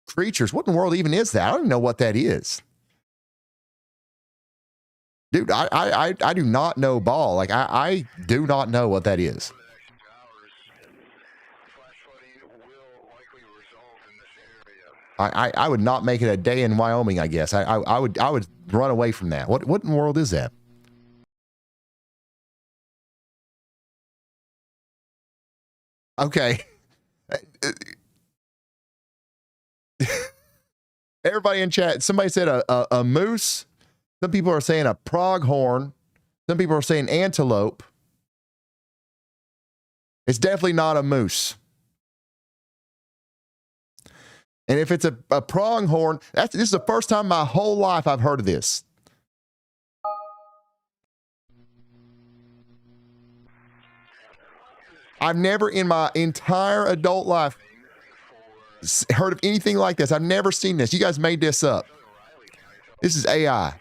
Speaker 1: creatures. What in the world even is that? I don't even know what that is. Dude, I do not know ball. Like, I do not know what that is. I would not make it a day in Wyoming, I guess. I would run away from that. What in the world is that? Okay. Everybody in chat, somebody said a moose. Some people are saying a pronghorn. Some people are saying antelope. It's definitely not a moose. And if it's a pronghorn, this is the first time in my whole life I've heard of this. I've never in my entire adult life heard of anything like this. I've never seen this. You guys made this up. This is AI.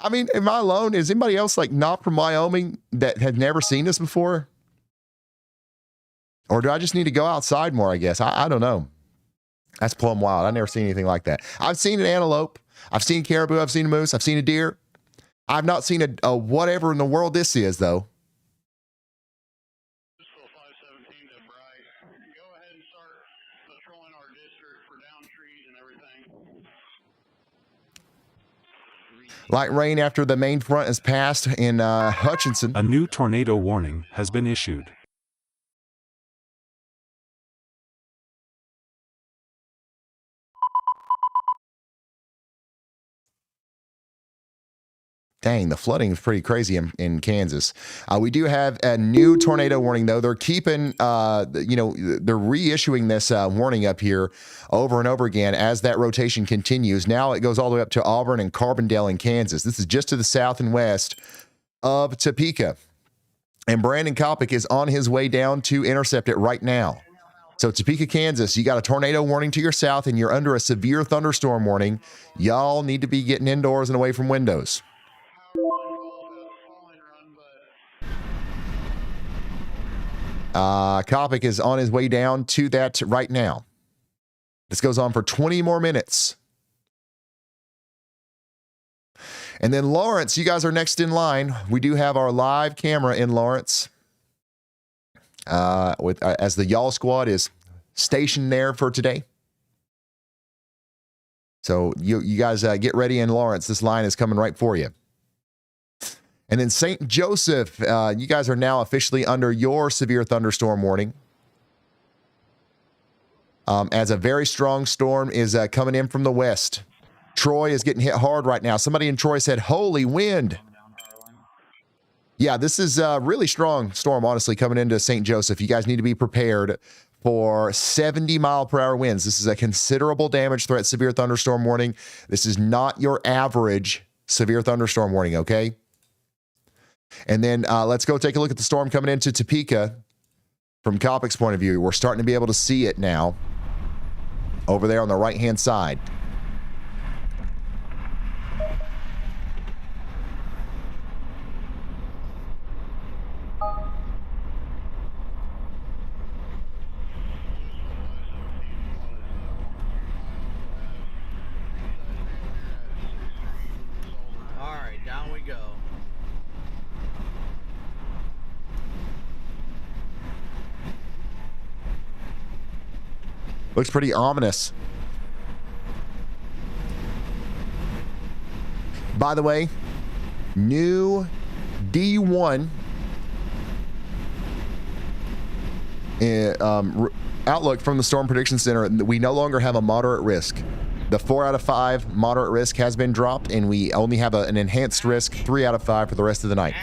Speaker 1: I mean, am I alone? Is anybody else like not from Wyoming that had never seen this before? Or do I just need to go outside more, I guess? I don't know. That's plumb wild. I've never seen anything like that. I've seen an antelope. I've seen caribou. I've seen a moose. I've seen a deer. I've not seen a whatever in the world this is, though. Light rain after the main front has passed in Hutchinson.
Speaker 7: A new tornado warning has been issued.
Speaker 1: Dang, the flooding is pretty crazy in Kansas. We do have a new tornado warning, though. They're keeping, they're reissuing this warning up here over and over again as that rotation continues. Now it goes all the way up to Auburn and Carbondale in Kansas. This is just to the south and west of Topeka. And Brandon Kopic is on his way down to intercept it right now. So Topeka, Kansas, you got a tornado warning to your south and you're under a severe thunderstorm warning. Y'all need to be getting indoors and away from windows. Kopic is on his way down to that right now. This goes on for 20 more minutes. And then Lawrence, you guys are next in line. We do have our live camera in Lawrence. As the Y'all Squad is stationed there for today. So you guys get ready in Lawrence. This line is coming right for you. And then St. Joseph, you guys are now officially under your severe thunderstorm warning. As a very strong storm is coming in from the west. Troy is getting hit hard right now. Somebody in Troy said, holy wind. Yeah, this is a really strong storm, honestly, coming into St. Joseph. You guys need to be prepared for 70-mile-per-hour winds. This is a considerable damage threat severe thunderstorm warning. This is not your average severe thunderstorm warning, okay? And then let's go take a look at the storm coming into Topeka from Kopic's point of view. We're starting to be able to see it now over there on the right-hand side.
Speaker 10: All right, down we go.
Speaker 1: Looks pretty ominous. By the way, new D1 outlook from the Storm Prediction Center. We no longer have a moderate risk. The 4 out of 5 moderate risk has been dropped, and we only have an enhanced risk 3 out of 5 for the rest of the night.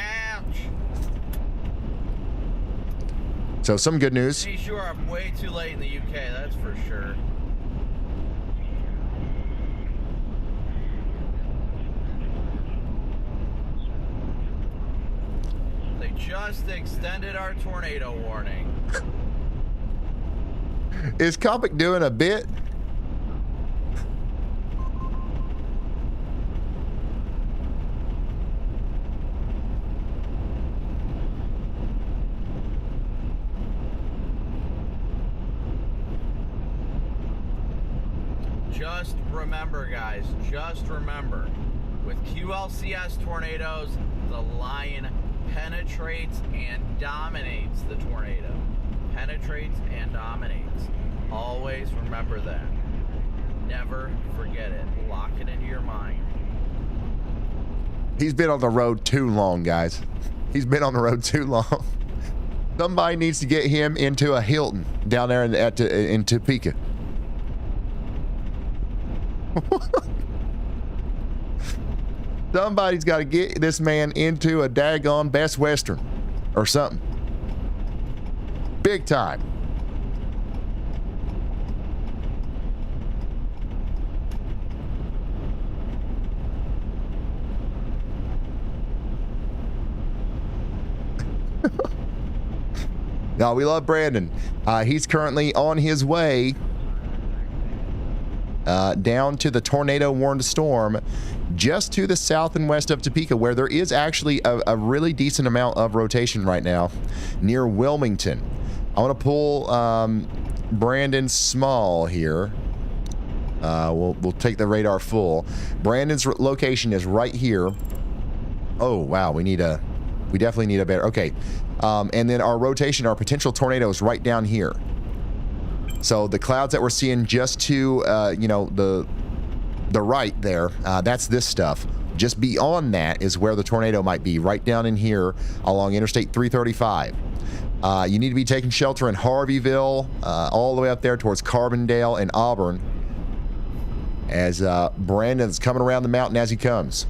Speaker 1: So some good news.
Speaker 10: Hey, sure, I'm way too late in the UK, that's for sure. They just extended our tornado warning.
Speaker 1: Is Kopic doing a bit?
Speaker 10: Just remember, guys, just remember, with QLCS tornadoes, the line penetrates and dominates the tornado. Penetrates and dominates. Always remember that. Never forget it. Lock it into your mind.
Speaker 1: He's been on the road too long, guys. He's been on the road too long. Somebody needs to get him into a Hilton down there in Topeka. Somebody's got to get this man into a daggone Best Western or something. Big time. No, we love Brandon. He's currently on his way down to the tornado warned storm just to the south and west of Topeka, where there is actually a really decent amount of rotation right now near Wilmington. I want to pull Brandon Small here. We'll take the radar full. Brandon's location is right here. Oh wow, we definitely need a better. Okay, and then our rotation, our potential tornado is right down here. So the clouds that we're seeing just to you know, the right there, that's this stuff. Just beyond that is where the tornado might be, right down in here along Interstate 335. You need to be taking shelter in Harveyville, all the way up there towards Carbondale and Auburn, as Brandon's coming around the mountain as he comes.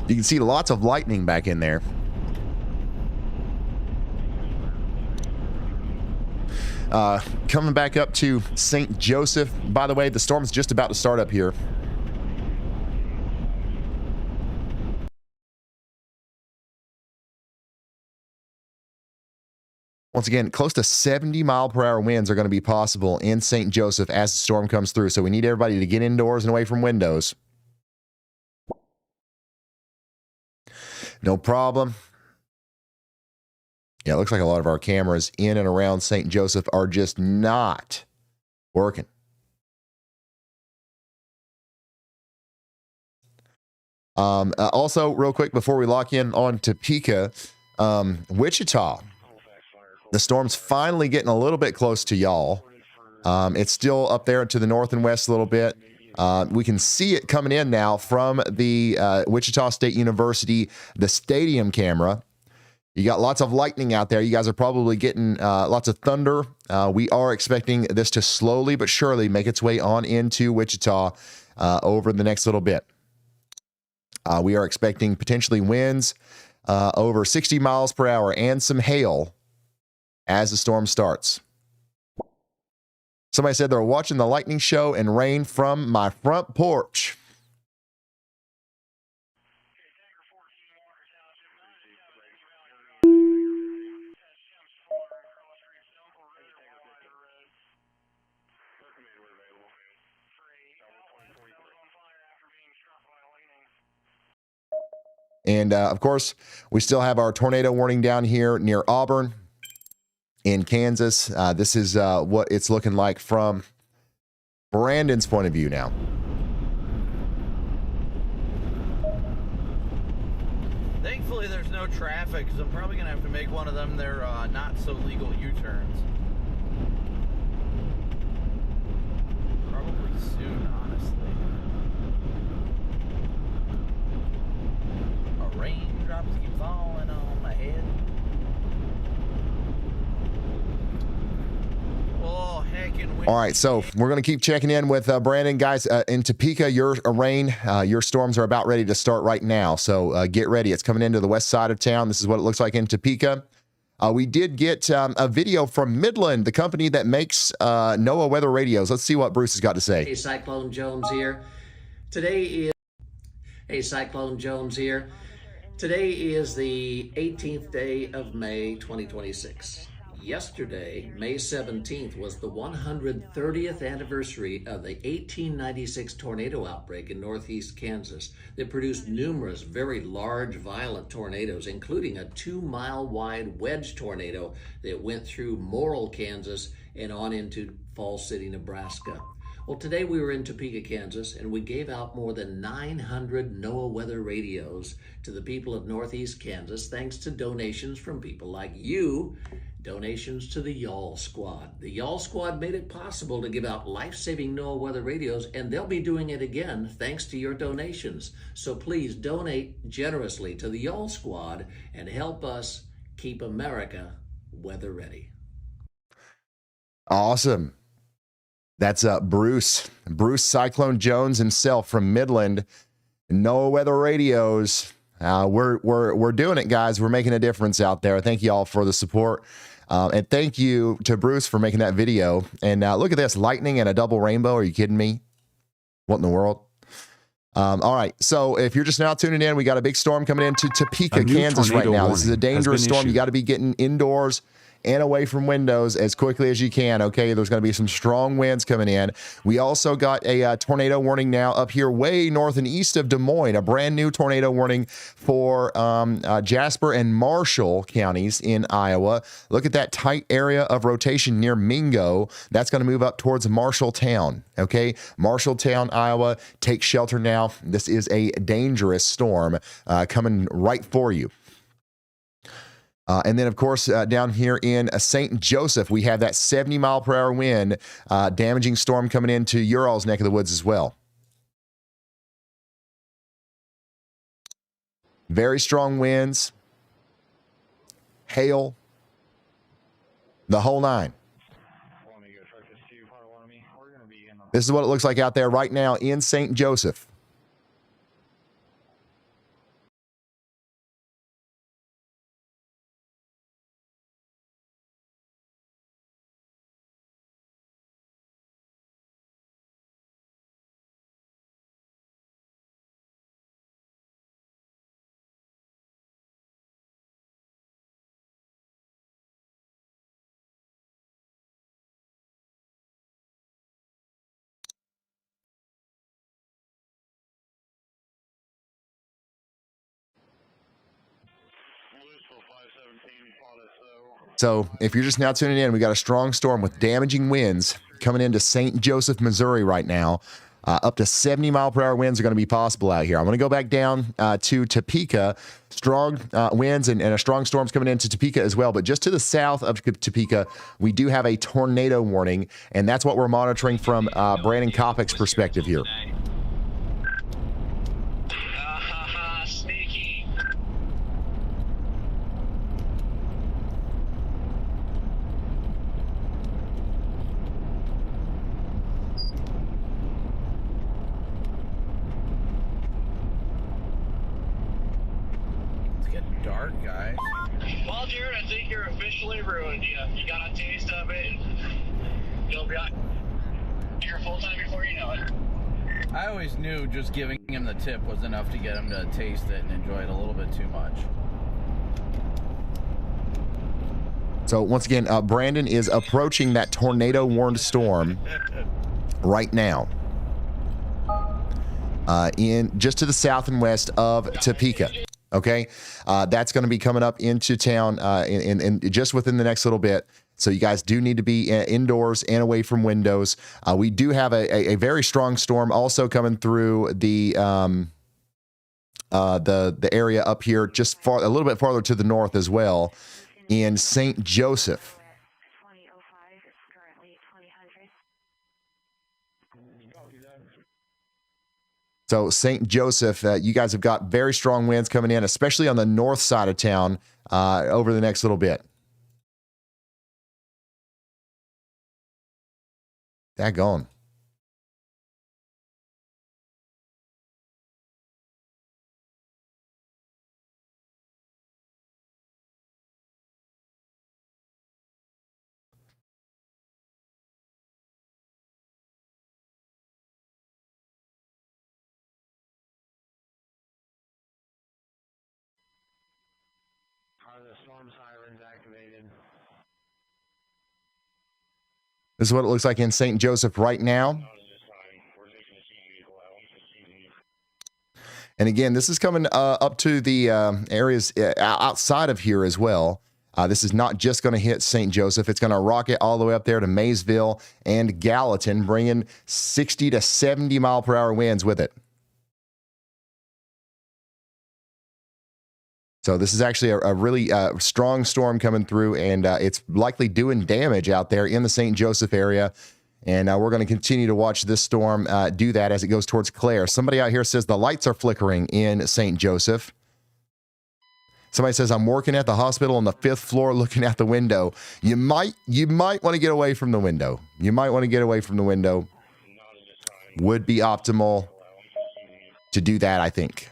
Speaker 1: You can see lots of lightning back in there. Coming back up to St. Joseph. By the way, the storm's just about to start up here. Once again, close to 70-mile-per-hour winds are going to be possible in St. Joseph as the storm comes through. So we need everybody to get indoors and away from windows. No problem. Yeah, it looks like a lot of our cameras in and around St. Joseph are just not working. Also, real quick, before we lock in on Topeka, Wichita, the storm's finally getting a little bit close to y'all. It's still up there to the north and west a little bit. We can see it coming in now from the Wichita State University, the stadium camera. You got lots of lightning out there. You guys are probably getting lots of thunder. We are expecting this to slowly but surely make its way on into Wichita over the next little bit. We are expecting potentially winds over 60 miles per hour and some hail as the storm starts. Somebody said they're watching the lightning show and rain from my front porch. And of course, we still have our tornado warning down here near Auburn in Kansas. This is what it's looking like from Brandon's point of view now.
Speaker 10: Thankfully, there's no traffic, because I'm probably going to have to make one of them their not-so-legal U-turns. Probably soon, honestly. Raindrops keep falling on my head. Oh, heckin'
Speaker 1: All right, so we're going to keep checking in with Brandon. Guys, in Topeka, your rain, your storms are about ready to start right now. So get ready. It's coming into the west side of town. This is what it looks like in Topeka. We did get a video from Midland, the company that makes NOAA weather radios. Let's see what Bruce has got to say.
Speaker 4: Hey, Cyclone Jones here. Today is the 18th day of May 2026. Yesterday, May 17th, was the 130th anniversary of the 1896 tornado outbreak in northeast Kansas that produced numerous very large, violent tornadoes, including a 2-mile-wide wedge tornado that went through Morrill, Kansas, and on into Falls City, Nebraska. Well, today we were in Topeka, Kansas, and we gave out more than 900 NOAA weather radios to the people of Northeast Kansas, thanks to donations from people like you, donations to the YALL Squad. The YALL Squad made it possible to give out life-saving NOAA weather radios, and they'll be doing it again thanks to your donations. So please donate generously to the YALL Squad and help us keep America weather ready.
Speaker 1: Awesome. That's Bruce Cyclone Jones himself from Midland. No weather radios. We're doing it, guys. We're making a difference out there. Thank you all for the support. And thank you to Bruce for making that video. And look at this, lightning and a double rainbow. Are you kidding me? What in the world? All right. So if you're just now tuning in, we got a big storm coming into Topeka, Kansas right now. This is a dangerous storm. You got to be getting indoors and away from windows as quickly as you can. Okay, there's going to be some strong winds coming in. We also got a tornado warning now up here way north and east of Des Moines, a brand new tornado warning for Jasper and Marshall counties in Iowa. Look at that tight area of rotation near Mingo. That's going to move up towards Marshalltown. Okay, Marshalltown, Iowa. Take shelter now. This is a dangerous storm coming right for you. And then, of course, down here in St. Joseph, we have that 70-mile-per-hour wind, damaging storm coming into your all's neck of the woods as well. Very strong winds, hail, the whole nine. This is what it looks like out there right now in St. Joseph. So if you're just now tuning in, we got a strong storm with damaging winds coming into St. Joseph, Missouri right now. Up to 70-mile-per-hour winds are going to be possible out here. I'm going to go back down to Topeka. Strong winds and a strong storm's coming into Topeka as well. But just to the south of Topeka, we do have a tornado warning, and that's what we're monitoring from Brandon Kopic's perspective here.
Speaker 10: Dark, guys.
Speaker 9: Well, Jared, I think you're officially ruined. You got a taste of it. You'll be out here full time before you know it.
Speaker 10: I always knew just giving him the tip was enough to get him to taste it and enjoy it a little bit too much.
Speaker 1: So once again, Brandon is approaching that tornado warned storm right now. In just to the south and west of Topeka. Okay, that's going to be coming up into town in just within the next little bit. So you guys do need to be indoors and away from windows. We do have a very strong storm also coming through the area up here, just a little bit farther to the north as well, in St. Joseph. So St. Joseph, you guys have got very strong winds coming in, especially on the north side of town over the next little bit. Daggone.
Speaker 16: Are the storm sirens activated?
Speaker 1: This is what it looks like in St. Joseph right now. And again, this is coming up to the areas outside of here as well. This is not just going to hit St. Joseph. It's going to rocket all the way up there to Maysville and Gallatin, bringing 60 to 70 mile per hour winds with it. So this is actually a really strong storm coming through, and it's likely doing damage out there in the St. Joseph area. And we're going to continue to watch this storm do that as it goes towards Clare. Somebody out here says the lights are flickering in St. Joseph. Somebody says, I'm working at the hospital on the 5th floor looking out the window. You might want to get away from the window. You might want to get away from the window. Would be optimal to do that, I think.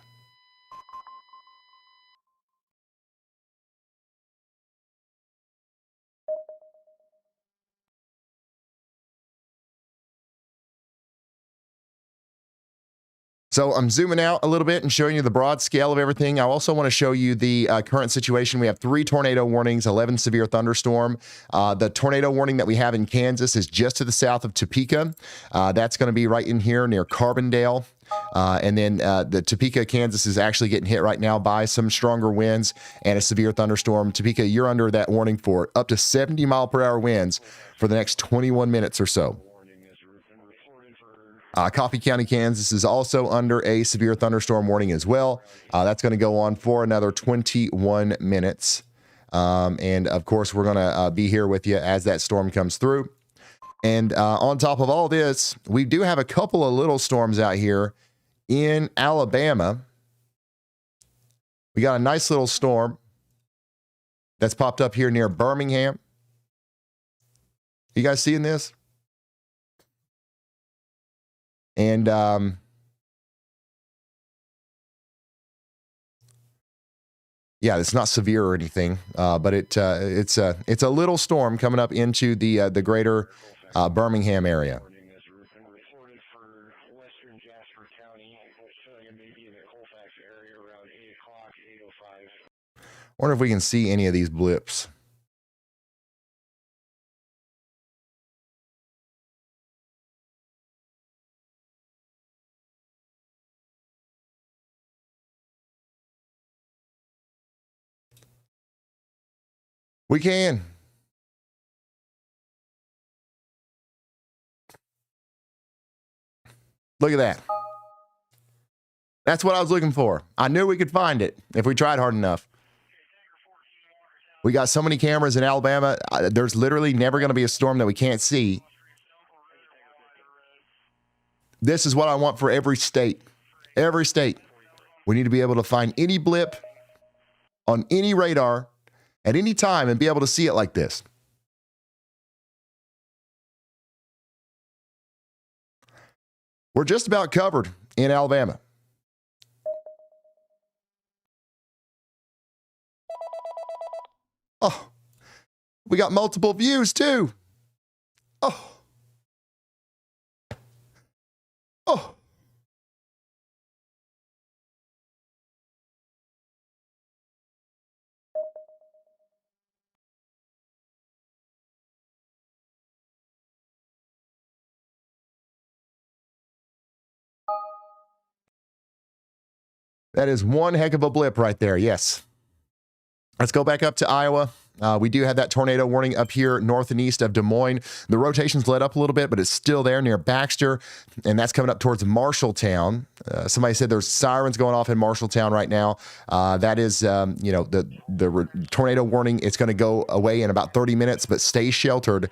Speaker 1: So I'm zooming out a little bit and showing you the broad scale of everything. I also want to show you the current situation. We have 3 tornado warnings, 11 severe thunderstorm. The tornado warning that we have in Kansas is just to the south of Topeka. That's going to be right in here near Carbondale. And then the Topeka, Kansas is actually getting hit right now by some stronger winds and a severe thunderstorm. Topeka, you're under that warning for up to 70 mile per hour winds for the next 21 minutes or so. Coffee County, Kansas is also under a severe thunderstorm warning as well. That's going to go on for another 21 minutes. And of course, we're going to be here with you as that storm comes through. And on top of all this, we do have a couple of little storms out here in Alabama. We got a nice little storm that's popped up here near Birmingham. You guys seeing this? And yeah, it's not severe or anything, but it's a little storm coming up into the greater Birmingham area. Wonder if we can see any of these blips. We can. Look at that. That's what I was looking for. I knew we could find it if we tried hard enough. We got so many cameras in Alabama. There's literally never going to be a storm that we can't see. This is what I want for every state. Every state. We need to be able to find any blip on any radar at any time and be able to see it like this. We're just about covered in Alabama. Oh, we got multiple views too. Oh. Oh. That is one heck of a blip right there. Yes. Let's go back up to Iowa. We do have that tornado warning up here north and east of Des Moines. The rotation's let up a little bit, but it's still there near Baxter, and that's coming up towards Marshalltown. Somebody said there's sirens going off in Marshalltown right now. That is, the tornado warning. It's going to go away in about 30 minutes, but stay sheltered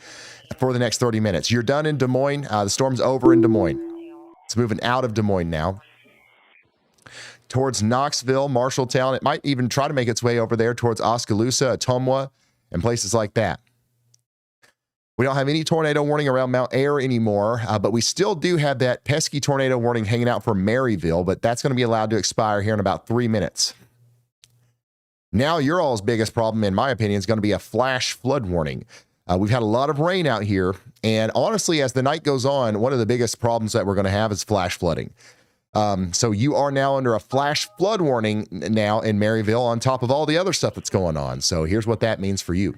Speaker 1: for the next 30 minutes. You're done in Des Moines. The storm's over in Des Moines. It's moving out of Des Moines now towards Knoxville, Marshalltown. It might even try to make its way over there towards Oskaloosa, Ottumwa, and places like that. We don't have any tornado warning around Mount Ayr anymore, but we still do have that pesky tornado warning hanging out for Maryville, but that's going to be allowed to expire here in about 3 minutes. Now, your all's biggest problem, in my opinion, is going to be a flash flood warning. We've had a lot of rain out here, and honestly, as the night goes on, one of the biggest problems that we're going to have is flash flooding. So you are now under a flash flood warning now in Maryville on top of all the other stuff that's going on. So here's what that means for you.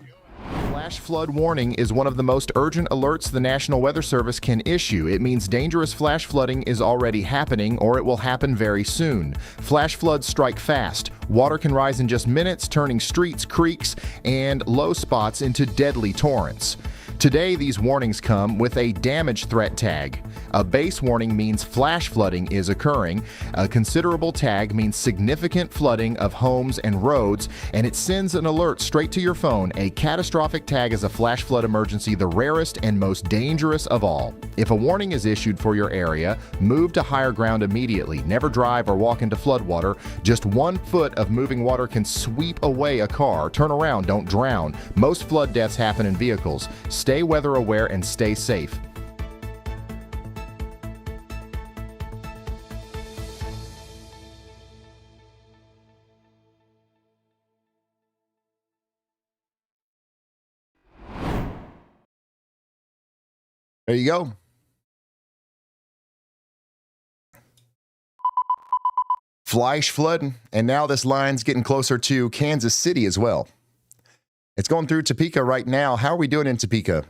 Speaker 1: Flash flood warning is one of the most urgent alerts the National Weather Service can issue. It means dangerous flash flooding is already happening or it will happen very soon. Flash floods strike fast. Water can rise in just minutes, turning streets, creeks, and low spots into deadly torrents. Today, these warnings come with a damage threat tag. A base warning means flash flooding is occurring. A considerable tag means significant flooding of homes and roads, and it sends an alert straight to your phone. A catastrophic tag is a flash flood emergency, the rarest and most dangerous of all. If a warning is issued for your area, move to higher ground immediately. Never drive or walk into floodwater. Just 1 foot of moving water can sweep away a car. Turn around, don't drown. Most flood deaths happen in vehicles. Stay weather aware and stay safe. There you go. Flash flooding, and now this line's getting closer to Kansas City as well. It's going through Topeka right now. How are we doing in Topeka?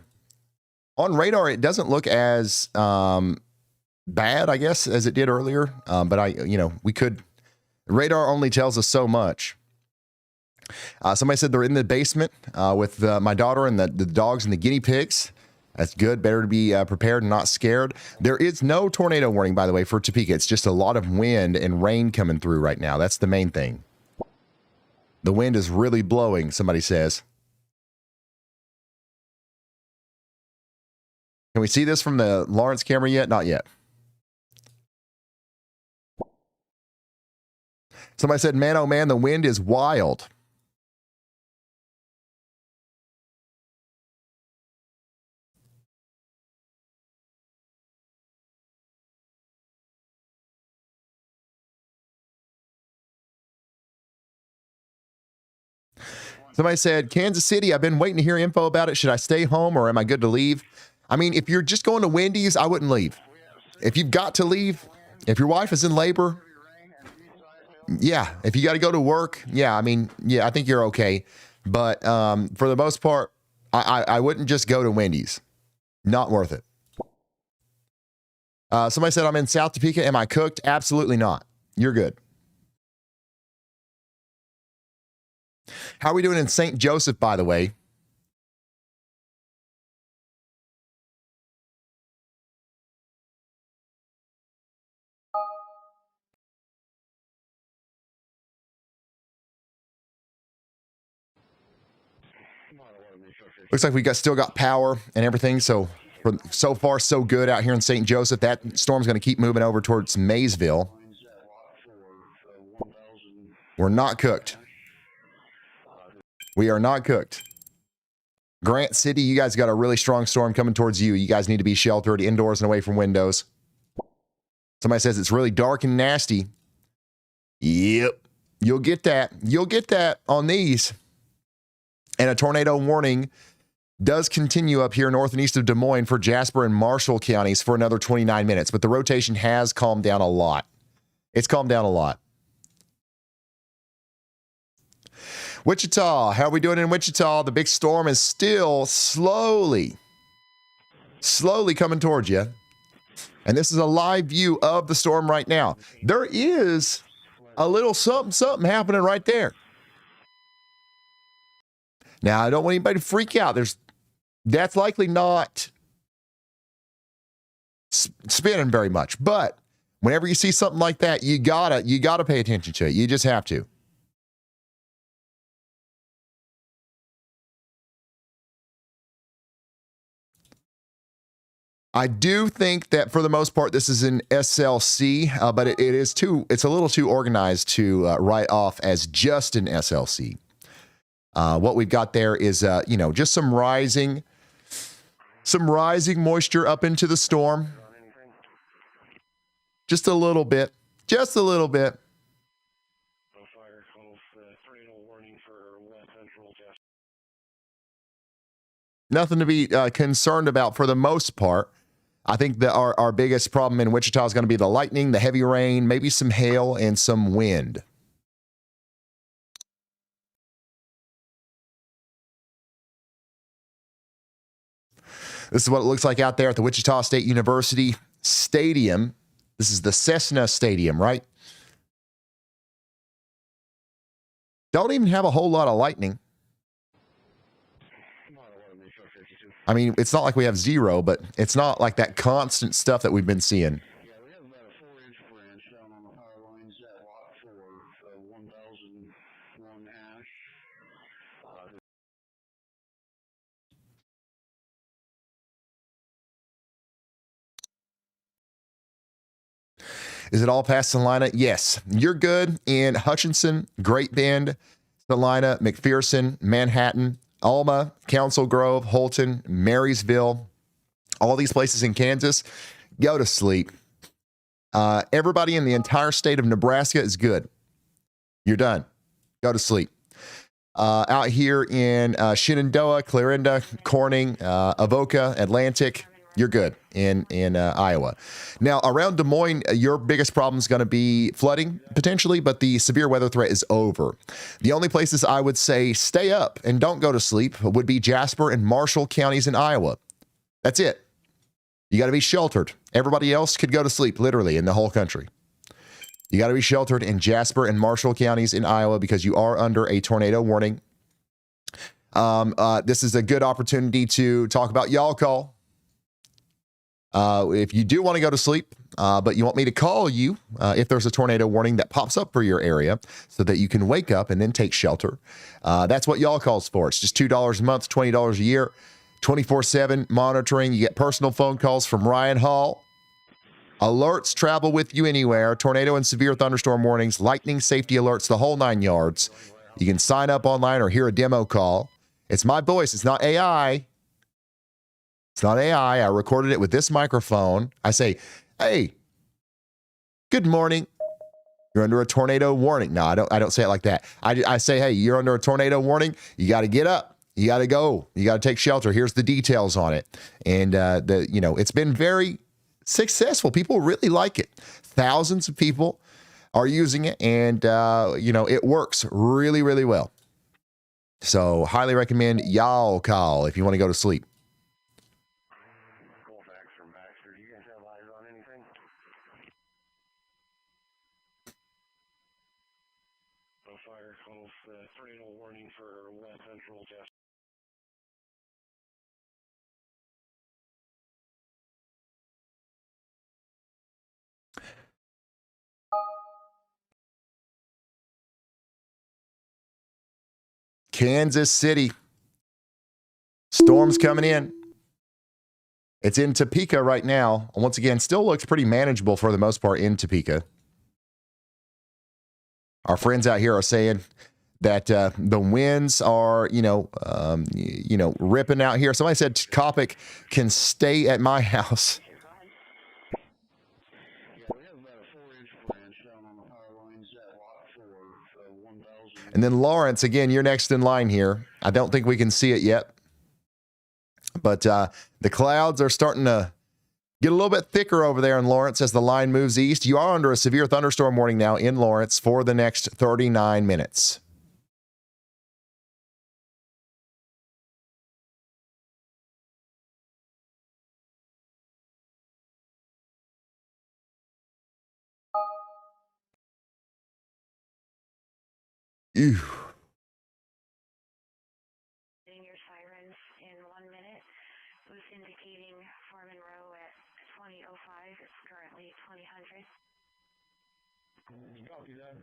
Speaker 1: On radar, it doesn't look as bad, I guess, as it did earlier. But we could. Radar only tells us so much. Somebody said they're in the basement with my daughter and the dogs and the guinea pigs. That's good. Better to be prepared and not scared. There is no tornado warning, by the way, for Topeka. It's just a lot of wind and rain coming through right now. That's the main thing. The wind is really blowing, somebody says. Can we see this from the Lawrence camera yet? Not yet. Somebody said, man, oh man, the wind is wild. Somebody said, Kansas City, I've been waiting to hear info about it. Should I stay home or am I good to leave? I mean, if you're just going to Wendy's, I wouldn't leave. If you've got to leave, if your wife is in labor, yeah. If you got to go to work, yeah, I mean, yeah, I think you're okay. But for the most part, I wouldn't just go to Wendy's. Not worth it. Somebody said, I'm in South Topeka. Am I cooked? Absolutely not. You're good. How are we doing in St. Joseph, by the way? Looks like we still got power and everything. So far, so good out here in St. Joseph. That storm's going to keep moving over towards Maysville. We're not cooked. We are not cooked. Grant City, you guys got a really strong storm coming towards you. You guys need to be sheltered indoors and away from windows. Somebody says it's really dark and nasty. Yep. You'll get that. You'll get that on these. And a tornado warning does continue up here north and east of Des Moines for Jasper and Marshall counties for another 29 minutes. But the rotation has calmed down a lot. It's calmed down a lot. Wichita, how are we doing in Wichita? The big storm is still slowly coming towards you. And this is a live view of the storm right now. There is a little something happening right there. Now, I don't want anybody to freak out. That's likely not spinning very much. But whenever you see something like that, you gotta pay attention to it. You just have to. I do think that for the most part, this is an SLC, but it's a little too organized to write off as just an SLC. What we've got there is, just some rising moisture up into the storm. Just a little bit. Nothing to be concerned about for the most part. I think that our biggest problem in Wichita is going to be the lightning, the heavy rain, maybe some hail, and some wind. This is what it looks like out there at the Wichita State University Stadium. This is the Cessna Stadium, right? Don't even have a whole lot of lightning. I mean, it's not like we have zero, but it's not like that constant stuff that we've been seeing. Is it all past Salina? Yes. You're good in Hutchinson, Great Bend, Salina, McPherson, Manhattan, Alma, Council Grove, Holton, Marysville, all these places in Kansas. Go to sleep. Everybody in the entire state of Nebraska is good. You're done. Go to sleep. Out here in Shenandoah, Clarinda, Corning, Avoca, Atlantic, You're good in Iowa. Now, around Des Moines, your biggest problem is going to be flooding, potentially, but the severe weather threat is over. The only places I would say stay up and don't go to sleep would be Jasper and Marshall counties in Iowa. That's it. You got to be sheltered. Everybody else could go to sleep, literally, in the whole country. You got to be sheltered in Jasper and Marshall counties in Iowa because you are under a tornado warning. This is a good opportunity to talk about YALLCALL. If you do want to go to sleep, but you want me to call you if there's a tornado warning that pops up for your area so that you can wake up and then take shelter, that's what YALLCALL's for. It's just $2 a month, $20 a year, 24/7 monitoring. You get personal phone calls from Ryan Hall. Alerts travel with you anywhere. Tornado and severe thunderstorm warnings, lightning safety alerts, the whole 9 yards. You can sign up online or hear a demo call. It's my voice. It's not AI. It's not AI. I recorded it with this microphone. I say, hey, good morning. You're under a tornado warning. No, I don't say it like that. I say, hey, you're under a tornado warning. You got to get up. You got to go. You got to take shelter. Here's the details on it. And it's been very successful. People really like it. Thousands of people are using it, and it works really, really well. So highly recommend YALLCALL if you want to go to sleep.
Speaker 16: Tornado warning for West Central Jasper.
Speaker 1: Kansas City. Storm's coming in. It's in Topeka right now. Once again, still looks pretty manageable for the most part in Topeka. Our friends out here are saying that the winds are, ripping out here. Somebody said Kopic can stay at my house. And then Lawrence, again, you're next in line here. I don't think we can see it yet. But the clouds are starting to get a little bit thicker over there in Lawrence as the line moves east. You are under a severe thunderstorm warning now in Lawrence for the next 39 minutes. Ew.
Speaker 13: Your sirens in 1 minute. Boost indicating for Monroe at 20:05. It's currently 2000.
Speaker 16: Copy that.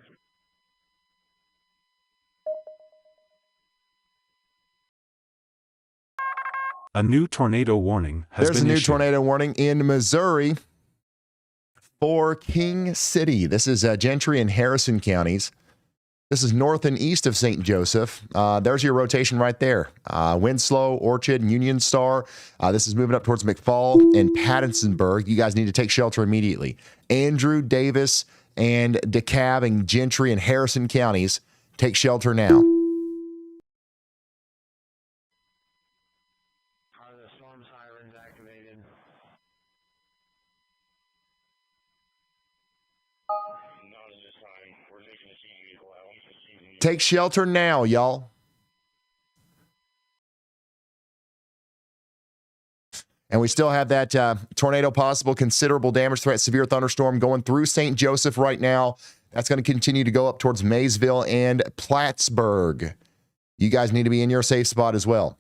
Speaker 7: A new tornado warning has
Speaker 1: There's
Speaker 7: been
Speaker 1: a new
Speaker 7: issued.
Speaker 1: tornado warning in Missouri for King City. This is Gentry and Harrison counties. This is north and east of St. Joseph. There's your rotation right there. Winslow, Orchard, Union Star. This is moving up towards McFall and Pattinsonburg. You guys need to take shelter immediately. Andrew, Davis, and DeKalb and Gentry and Harrison counties, take shelter now.
Speaker 16: Are the storm sirens activated? Not at this time. We're taking a team vehicle out.
Speaker 1: Take shelter now, y'all. And we still have that tornado possible, considerable damage threat, severe thunderstorm going through St. Joseph right now. That's going to continue to go up towards Maysville and Plattsburgh. You guys need to be in your safe spot as well.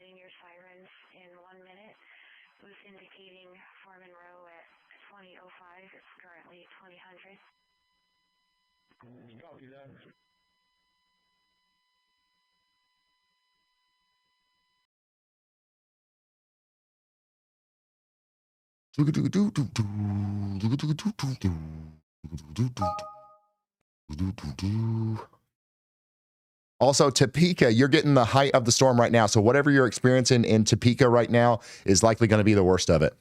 Speaker 13: Your sirens in 1 minute. Boost indicating for Monroe at 20:05. It's currently 2000.
Speaker 16: Copy that.
Speaker 1: Also, Topeka, you're getting the height of the storm right now. So whatever you're experiencing in Topeka right now is likely going to be the worst of it.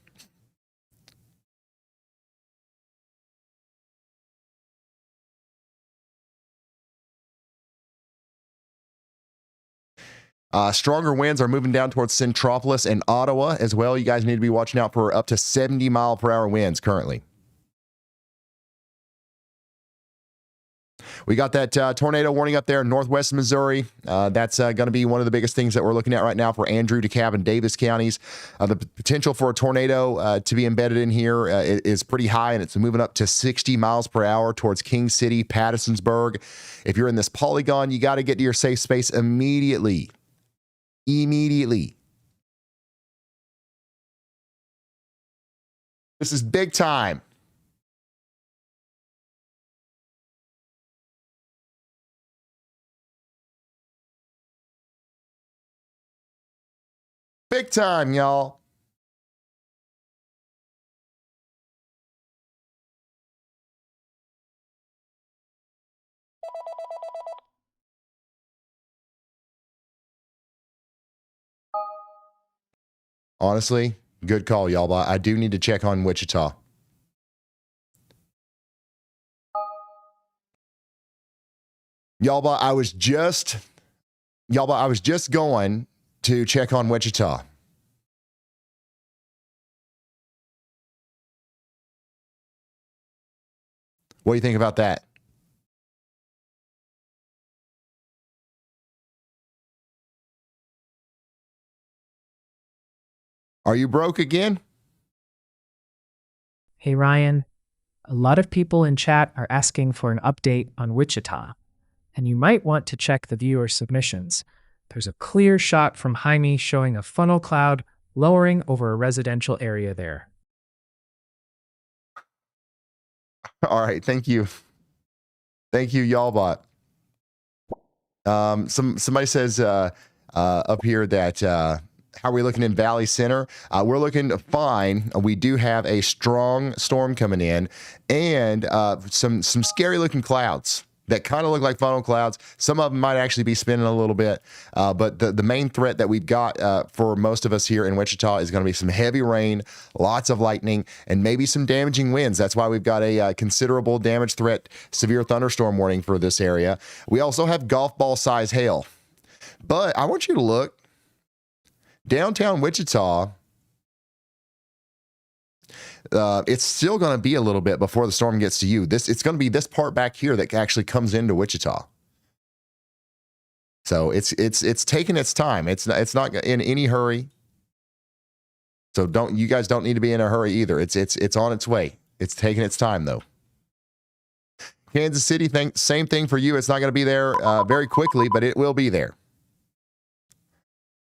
Speaker 1: Stronger winds are moving down towards Centropolis and Ottawa as well. You guys need to be watching out for up to 70-mile-per-hour winds currently. We got that tornado warning up there in northwest Missouri. That's going to be one of the biggest things that we're looking at right now for Andrew, DeKalb, and Davis counties. The potential for a tornado to be embedded in here is pretty high, and it's moving up to 60 miles per hour towards King City, Pattersonsburg. If you're in this polygon, you got to get to your safe space immediately. Immediately. This is big time. Big time, y'all. Honestly, good call, y'all. But I do need to check on Wichita. Y'all, I was just going to check on Wichita. What do you think about that? Are you broke again?
Speaker 6: Hey Ryan, a lot of people in chat are asking for an update on Wichita, and you might want to check the viewer submissions. There's a clear shot from Jaime showing a funnel cloud lowering over a residential area there.
Speaker 1: All right, thank you. Thank you, y'all bot. Somebody says up here that how are we looking in Valley Center? We're looking fine. We do have a strong storm coming in and some scary looking clouds that kind of look like funnel clouds. Some of them might actually be spinning a little bit. But the main threat that we've got for most of us here in Wichita is going to be some heavy rain, lots of lightning, and maybe some damaging winds. That's why we've got a considerable damage threat, severe thunderstorm warning for this area. We also have golf ball size hail. But I want you to look. Downtown Wichita, it's still going to be a little bit before the storm gets to you. It's going to be this part back here that actually comes into Wichita. So it's taking its time. It's not in any hurry. So you guys don't need to be in a hurry either. It's on its way. It's taking its time though. Kansas City, same thing for you. It's not going to be there very quickly, but it will be there.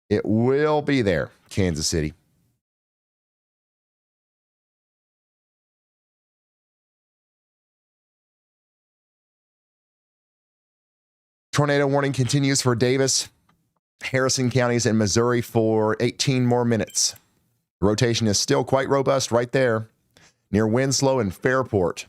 Speaker 1: It will be there, Kansas City. Tornado warning continues for Davis, Harrison counties, and Missouri for 18 more minutes. Rotation is still quite robust right there near Winslow and Fairport.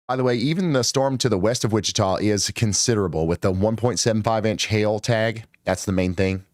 Speaker 1: By the way, even the storm to the west of Wichita is considerable with the 1.75-inch hail tag. That's the main thing.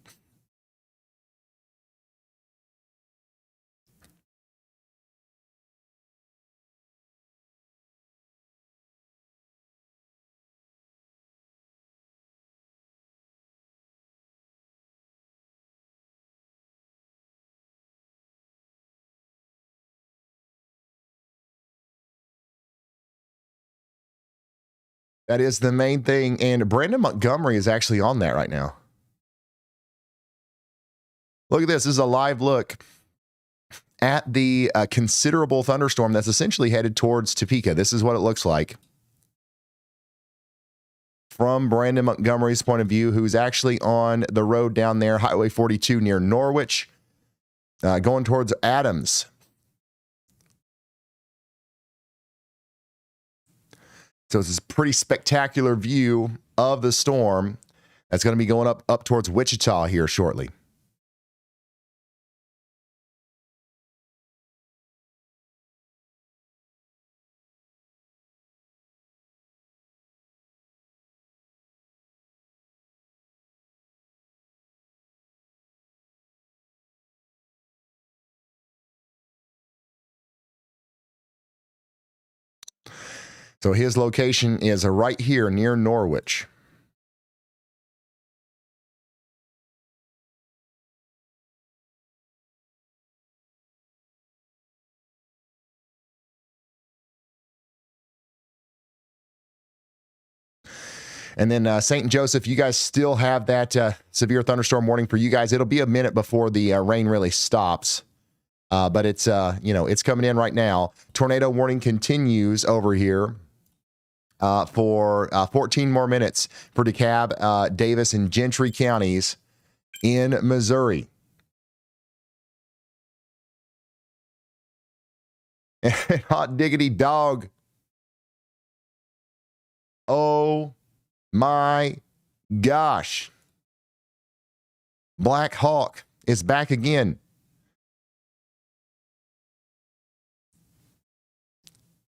Speaker 1: That is the main thing. And Brandon Montgomery is actually on that right now. Look at this. This is a live look at the considerable thunderstorm that's essentially headed towards Topeka. This is what it looks like from Brandon Montgomery's point of view, who's actually on the road down there, Highway 42 near Norwich, going towards Adams. So it's this pretty spectacular view of the storm that's going to be going up towards Wichita here shortly. So his location is right here near Norwich. And then St. Joseph, you guys still have that severe thunderstorm warning for you guys. It'll be a minute before the rain really stops. But it's, it's coming in right now. Tornado warning continues over here for 14 more minutes for DeKalb, Davis, and Gentry counties in Missouri. Hot diggity dog. Oh my gosh. Black Hawk is back again.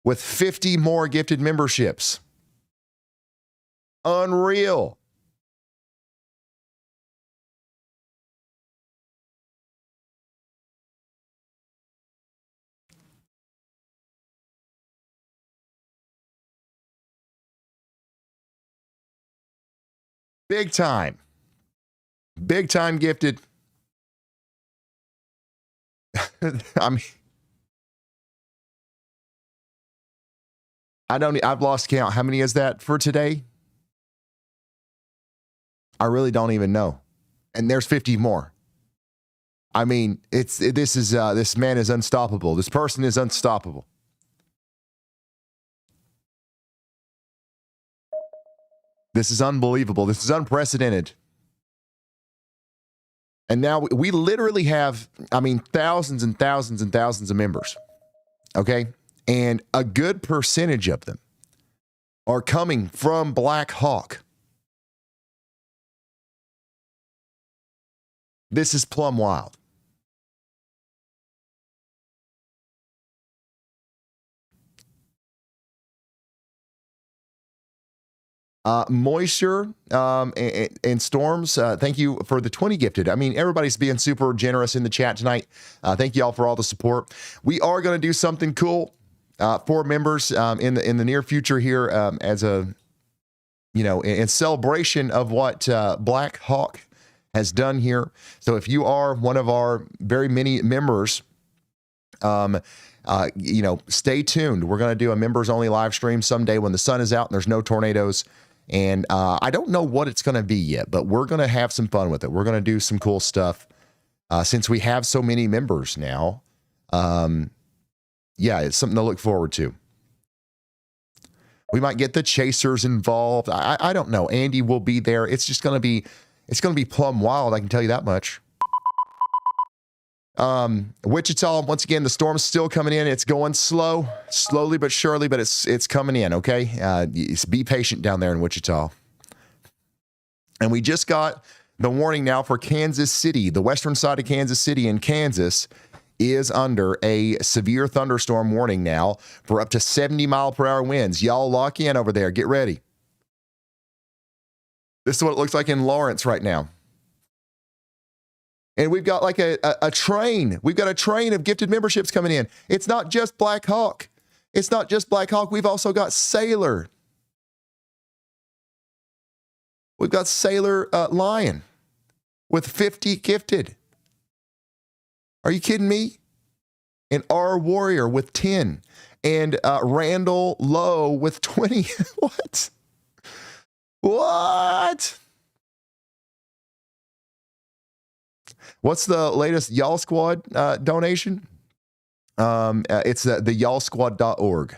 Speaker 1: With 50 more gifted memberships. Unreal. Big time. Big time gifted. I mean, I've lost count. How many is that for today? I really don't even know. And there's 50 more. I mean, this man is unstoppable. This person is unstoppable. This is unbelievable. This is unprecedented. And now we literally have, thousands and thousands and thousands of members. Okay? And a good percentage of them are coming from Black Hawk. This is plumb wild. Moisture and storms, thank you for the 20 gifted. I mean, everybody's being super generous in the chat tonight. Thank you all for all the support. We are going to do something cool for members in the near future here as a, in celebration of what Black Hawk has done here. So if you are one of our very many members, stay tuned. We're going to do a members only live stream someday when the sun is out and there's no tornadoes. And I don't know what it's going to be yet, but we're going to have some fun with it. We're going to do some cool stuff since we have so many members now. It's something to look forward to. We might get the chasers involved. I don't know. Andy will be there. It's going to be plumb wild. I can tell you that much. Wichita, once again, the storm's still coming in. It's going slowly but surely, but it's coming in. Okay. Be patient down there in Wichita. And we just got the warning now for Kansas City. The western side of Kansas City in Kansas is under a severe thunderstorm warning now for up to 70-mile-per-hour winds. Y'all lock in over there. Get ready. This is what it looks like in Lawrence right now. And we've got like a train. We've got a train of gifted memberships coming in. It's not just Black Hawk. It's not just Black Hawk. We've also got Sailor. We've got Sailor Lion with 50 gifted. Are you kidding me? And R Warrior with 10. And Randall Lowe with 20. What? What? What's the latest Y'all Squad donation? It's the y'allsquad.org.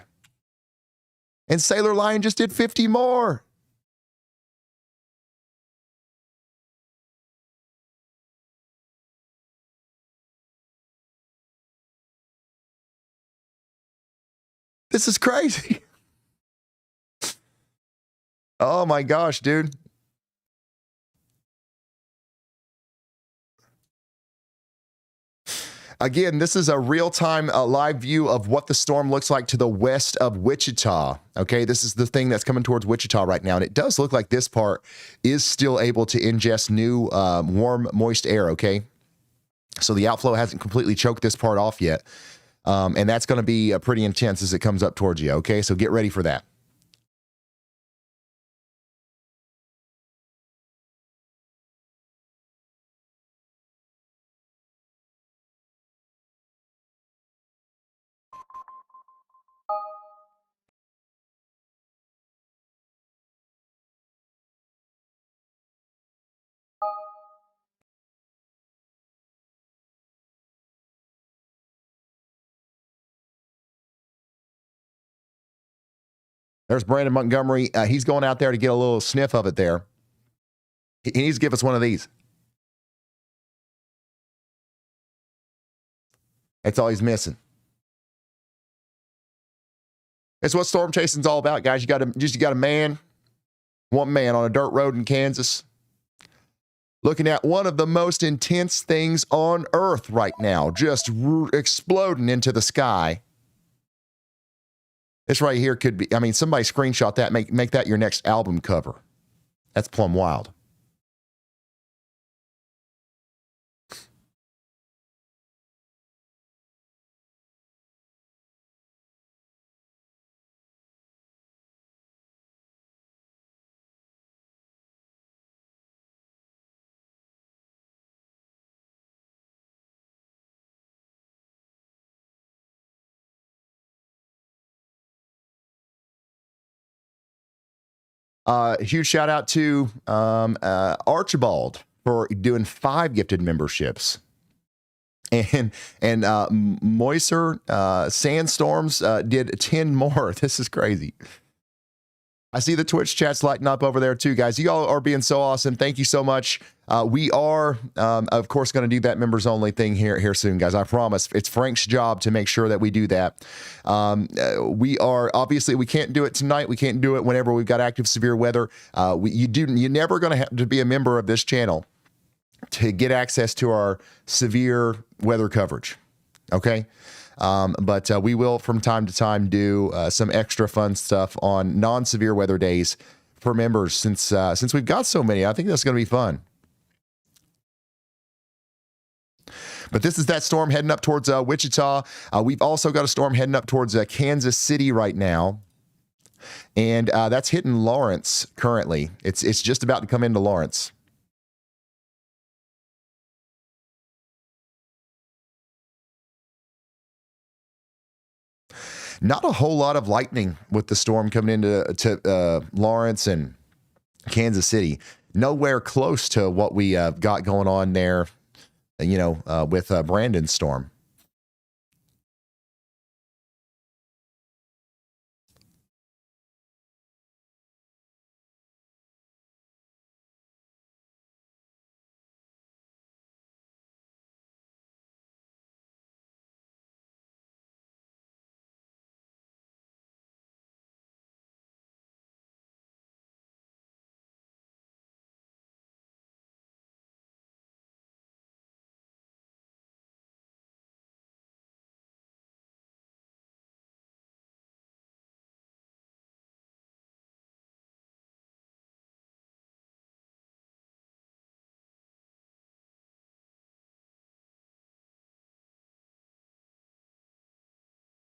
Speaker 1: And Sailor Lion just did 50 more. This is crazy. Oh my gosh, dude. Again, this is a real-time live view of what the storm looks like to the west of Wichita. Okay, this is the thing that's coming towards Wichita right now. And it does look like this part is still able to ingest new warm, moist air, okay? So the outflow hasn't completely choked this part off yet. And that's going to be pretty intense as it comes up towards you, okay? So get ready for that. There's Brandon Montgomery. He's going out there to get a little sniff of it there. He needs to give us one of these. That's all he's missing. That's what storm chasing's all about, guys. You got a man, one man on a dirt road in Kansas, looking at one of the most intense things on earth right now, just exploding into the sky. This right here could be, I mean, somebody screenshot that, make that your next album cover. That's plumb wild. Huge shout out to Archibald for doing 5 gifted memberships. And Moiser Sandstorms did 10 more. This is crazy. I see the Twitch chat's lighting up over there too, guys. You all are being so awesome. Thank you so much. We are, of course, going to do that members only thing here soon, guys. I promise. It's Frank's job to make sure that we do that. We are obviously we can't do it tonight. We can't do it whenever we've got active severe weather. You're never going to have to be a member of this channel to get access to our severe weather coverage. Okay. But we will from time to time do some extra fun stuff on non-severe weather days for members since we've got so many. I think that's going to be fun. But this is that storm heading up towards Wichita. We've also got a storm heading up towards Kansas City right now. And that's hitting Lawrence currently. It's just about to come into Lawrence. Not a whole lot of lightning with the storm coming into Lawrence and Kansas City. Nowhere close to what we got going on there, with Brandon's storm.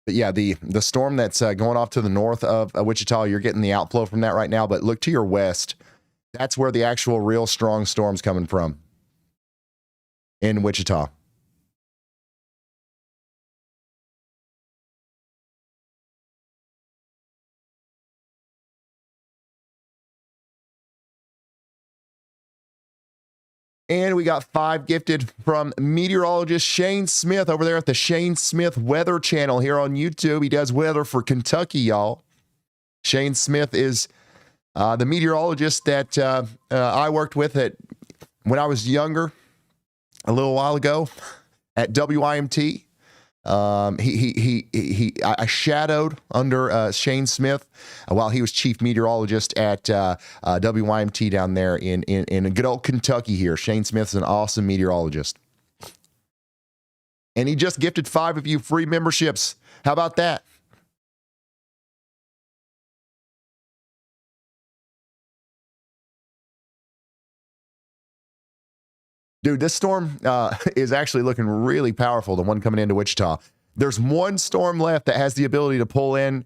Speaker 1: But yeah, the storm that's going off to the north of Wichita, you're getting the outflow from that right now. But look to your west. That's where the actual real strong storm's coming from in Wichita. And we got 5 gifted from meteorologist Shane Smith over there at the Shane Smith Weather Channel here on YouTube. He does weather for Kentucky, y'all. Shane Smith is the meteorologist that I worked with when I was younger, a little while ago at WIMT. I shadowed under Shane Smith while he was chief meteorologist at WIMT down there in good old Kentucky here. Shane Smith's an awesome meteorologist. And he just gifted 5 of you free memberships. How about that? Dude, this storm is actually looking really powerful, the one coming into Wichita. There's one storm left that has the ability to pull in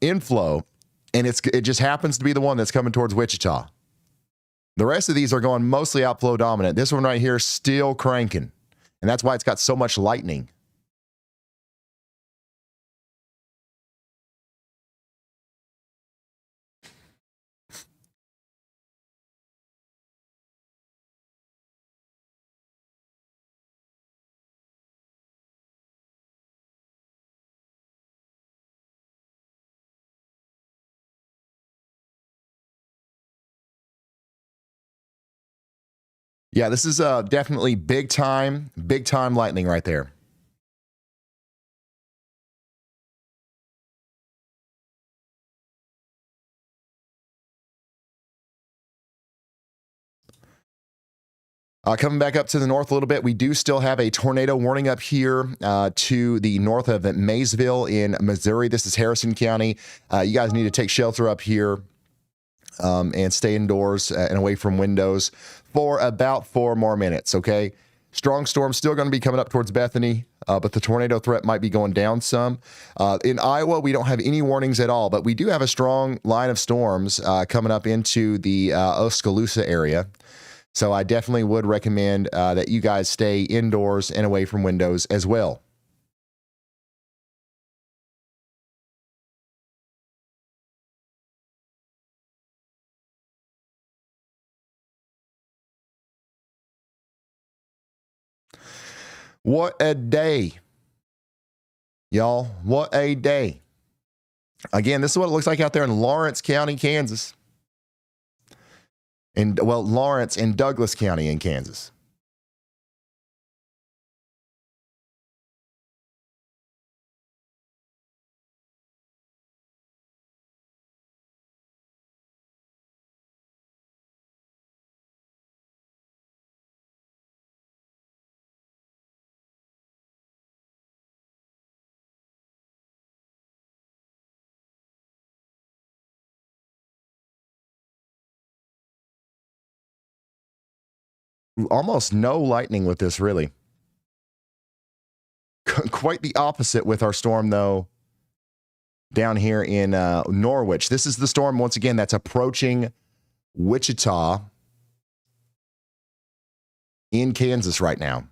Speaker 1: inflow, and it just happens to be the one that's coming towards Wichita. The rest of these are going mostly outflow dominant. This one right here is still cranking, and that's why it's got so much lightning. Yeah, this is definitely big time lightning right there. Coming back up to the north a little bit, we do still have a tornado warning up here to the north of Maysville in Missouri. This is Harrison County. You guys need to take shelter up here and stay indoors and away from windows for about 4 more minutes, okay? Strong storm still going to be coming up towards Bethany, but the tornado threat might be going down some. In Iowa, we don't have any warnings at all, but we do have a strong line of storms coming up into the Oskaloosa area. So I definitely would recommend that you guys stay indoors and away from windows as well. What a day, y'all. What a day. Again, this is what it looks like out there in Lawrence County, Kansas. Lawrence and Douglas County in Kansas. Almost no lightning with this, really. Quite the opposite with our storm, though, down here in Norwich. This is the storm, once again, that's approaching Wichita in Kansas right now.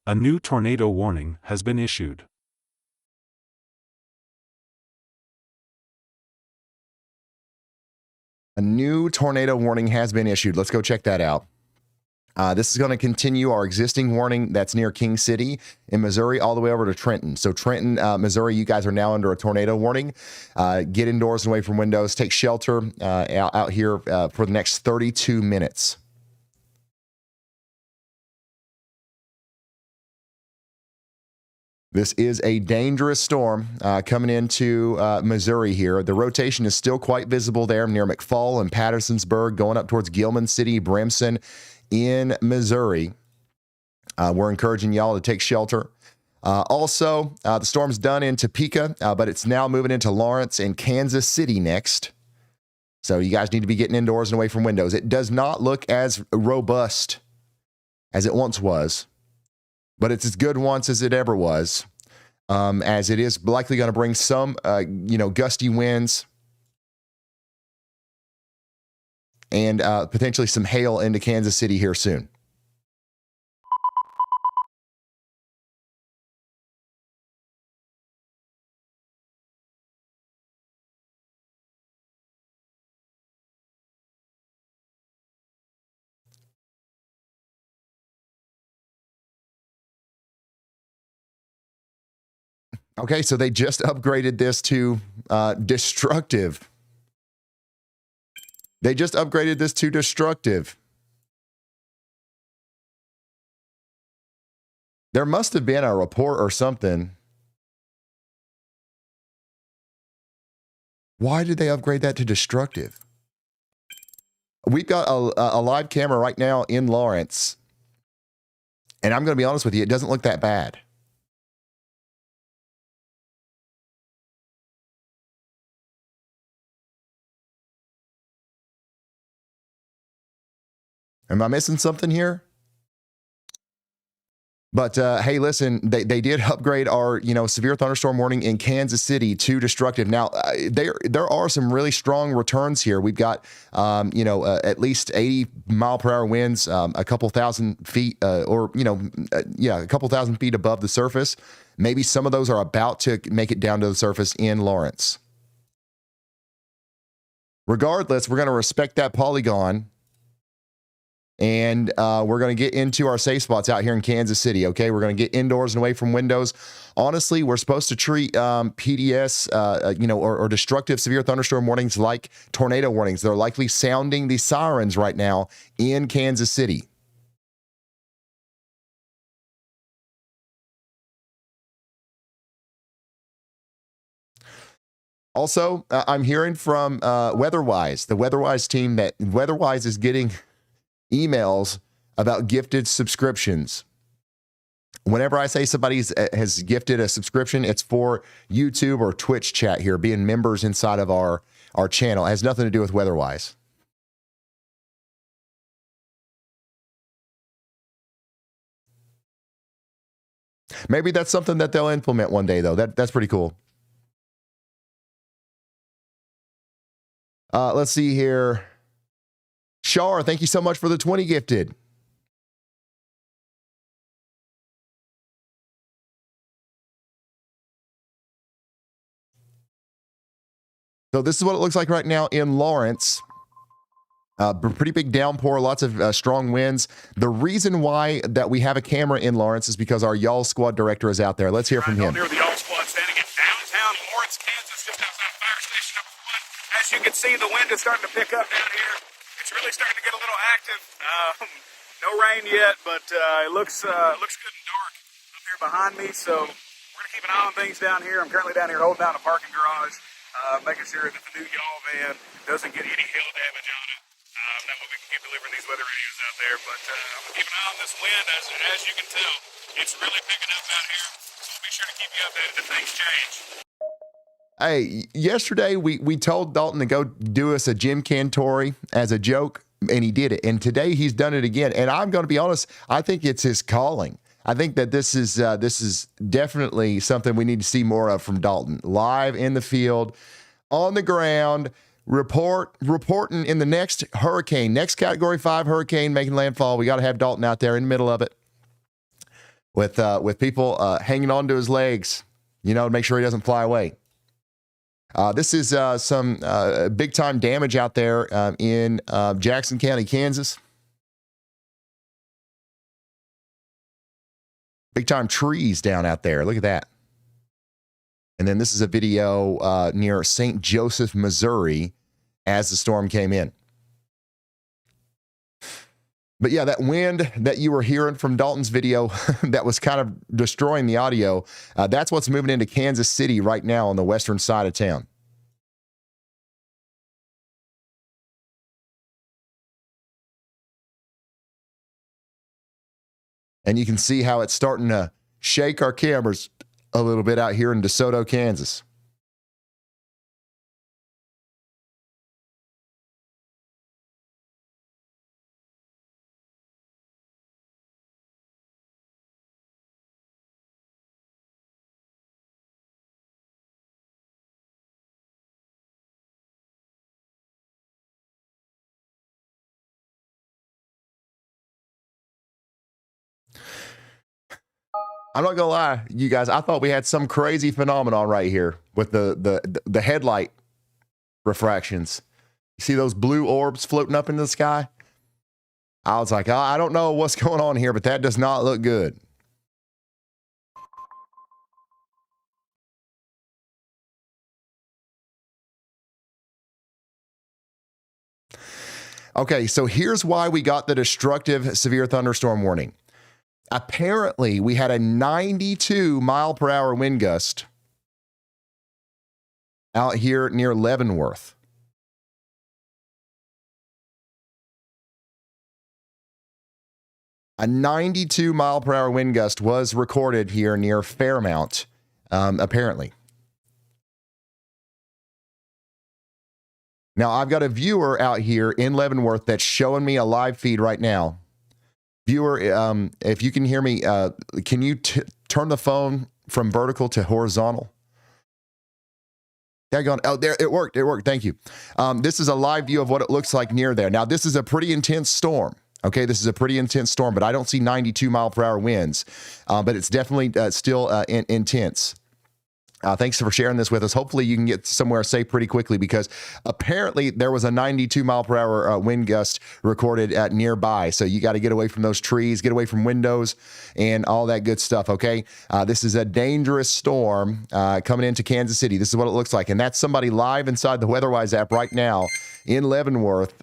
Speaker 7: A new tornado warning has been issued.
Speaker 1: A new tornado warning has been issued. Let's go check that out. This is going to continue our existing warning that's near King City in Missouri all the way over to Trenton. So Trenton, Missouri, you guys are now under a tornado warning. Get indoors and away from windows. Take shelter out here for the next 32 minutes. This is a dangerous storm coming into Missouri here. The rotation is still quite visible there near McFall and Pattersonsburg, going up towards Gilman City, Brimson in Missouri. We're encouraging y'all to take shelter. Also, the storm's done in Topeka, but it's now moving into Lawrence and Kansas City next. So you guys need to be getting indoors and away from windows. It does not look as robust as it once was. but it's as good once as it ever was, as it is likely going to bring some, gusty winds and potentially some hail into Kansas City here soon. Okay, so they just upgraded this to destructive. They just upgraded this to destructive. There must have been a report or something. Why did they upgrade that to destructive? We've got a live camera right now in Lawrence, and I'm going to be honest with you, it doesn't look that bad. Am I missing something here? But hey, listen, they did upgrade our severe thunderstorm warning in Kansas City to destructive. Now there are some really strong returns here. We've got at least 80 mile per hour winds, a couple thousand feet, a couple thousand feet above the surface. Maybe some of those are about to make it down to the surface in Lawrence. Regardless, we're going to respect that polygon. And we're going to get into our safe spots out here in Kansas City, okay? We're going to get indoors and away from windows. Honestly, we're supposed to treat PDS, or destructive severe thunderstorm warnings like tornado warnings. They're likely sounding the sirens right now in Kansas City. Also, I'm hearing from WEATHERWISE, the WEATHERWISE team, that WEATHERWISE is getting emails about gifted subscriptions. Whenever I say somebody has gifted a subscription, it's for YouTube or Twitch chat here, being members inside of our channel. It has nothing to do with WEATHERWISE. Maybe that's something that they'll implement one day, though. That's pretty cool. Let's see here. Shar, thank you so much for the 20 gifted. So this is what it looks like right now in Lawrence. Pretty big downpour, lots of strong winds. The reason why that we have a camera in Lawrence is because our Y'all Squad director is out there. Let's hear from him.
Speaker 19: Near the Y'all Squad standing in downtown Lawrence, Kansas, just outside Fire Station number 1. As you can see, the wind is starting to pick up down here. It's really starting to get a little active. No rain yet, but it looks good and dark up here behind me. So we're gonna keep an eye on things down here. I'm currently down here holding down a parking garage, making sure that the new Y'all van doesn't get any hail damage on it. That way we can keep delivering these weather radios out there. But I'm gonna keep an eye on this wind. As you can tell, it's really picking up out here. So we'll be sure to keep you updated if things change.
Speaker 1: Hey, yesterday we told Dalton to go do us a Jim Cantori as a joke, and he did it. And today he's done it again. And I'm going to be honest, I think it's his calling. I think that this is definitely something we need to see more of from Dalton. Live in the field, on the ground, reporting in the next hurricane, next Category 5 hurricane making landfall. We got to have Dalton out there in the middle of it with people hanging on to his legs, to make sure he doesn't fly away. This is some big-time damage out there in Jackson County, Kansas. Big-time trees down out there. Look at that. And then this is a video near St. Joseph, Missouri, as the storm came in. But yeah, that wind that you were hearing from Dalton's video that was kind of destroying the audio, that's what's moving into Kansas City right now on the western side of town. And you can see how it's starting to shake our cameras a little bit out here in DeSoto, Kansas. I'm not gonna lie, you guys. I thought we had some crazy phenomenon right here with the headlight refractions. You see those blue orbs floating up into the sky? I was like, I don't know what's going on here, but that does not look good. Okay, so here's why we got the destructive severe thunderstorm warning. Apparently, we had a 92 mile per hour wind gust out here near Leavenworth. A 92 mile per hour wind gust was recorded here near Fairmount, apparently. Now, I've got a viewer out here in Leavenworth that's showing me a live feed right now. Viewer, if you can hear me, can you turn the phone from vertical to horizontal? Oh, there, it worked. It worked. Thank you. This is a live view of what it looks like near there. Now, this is a pretty intense storm. Okay, this is a pretty intense storm, but I don't see 92 mile per hour winds. But it's definitely still intense. Thanks for sharing this with us. Hopefully you can get somewhere safe pretty quickly, because apparently there was a 92 mile per hour wind gust recorded at nearby. So you got to get away from those trees, get away from windows and all that good stuff. Okay. This is a dangerous storm coming into Kansas City. This is what it looks like. And that's somebody live inside the WeatherWise app right now in Leavenworth,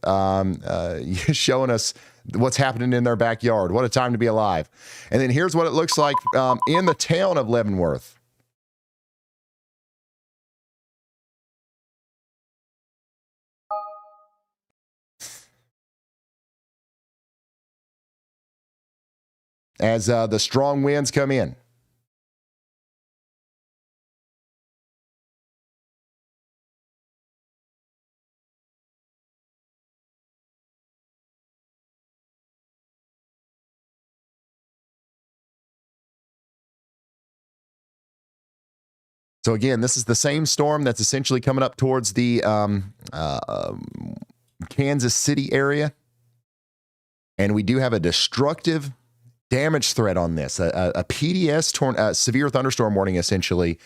Speaker 1: showing us what's happening in their backyard. What a time to be alive. And then here's what it looks like in the town of Leavenworth. As the strong winds come in. So again, this is the same storm that's essentially coming up towards the Kansas City area. And we do have a destructive damage threat on this, a PDS severe thunderstorm warning, essentially,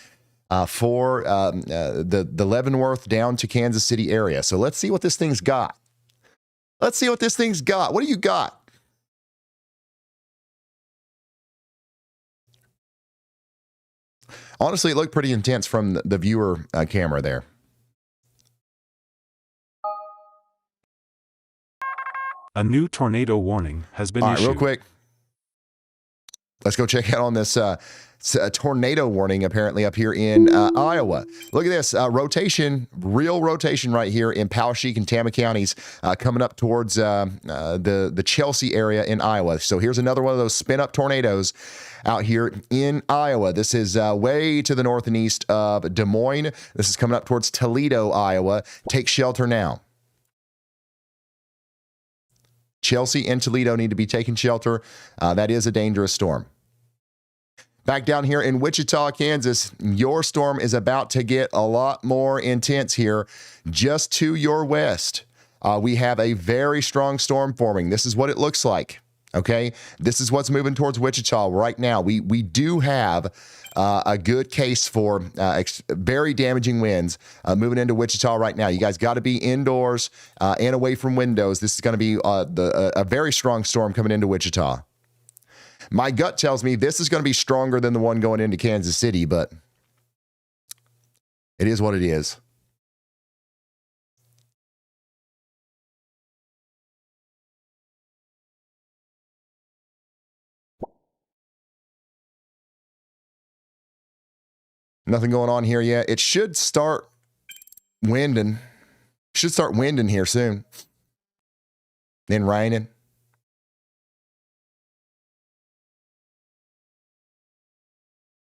Speaker 1: for the Leavenworth down to Kansas City area. So let's see what this thing's got. Let's see what this thing's got. What do you got? Honestly, it looked pretty intense from the viewer camera there.
Speaker 7: A new tornado warning has been
Speaker 1: issued.
Speaker 7: issued.
Speaker 1: Real quick. Let's go check out on this tornado warning apparently up here in Iowa. Look at this rotation, real rotation right here in Poweshiek and Tama counties coming up towards the Chelsea area in Iowa. So here's another one of those spin up tornadoes out here in Iowa. This is way to the north and east of Des Moines. This is coming up towards Toledo, Iowa. Take shelter now. Chelsea and Toledo need to be taking shelter. That is a dangerous storm. Back down here in Wichita, Kansas, your storm is about to get a lot more intense here. Just to your west, we have a very strong storm forming. This is what it looks like. Okay, this is what's moving towards Wichita right now. We do have a good case for very damaging winds moving into Wichita right now. You guys got to be indoors and away from windows. This is going to be a very strong storm coming into Wichita. My gut tells me this is going to be stronger than the one going into Kansas City, but it is what it is. Nothing going on here yet. It should start winding. Should start winding here soon. Then raining.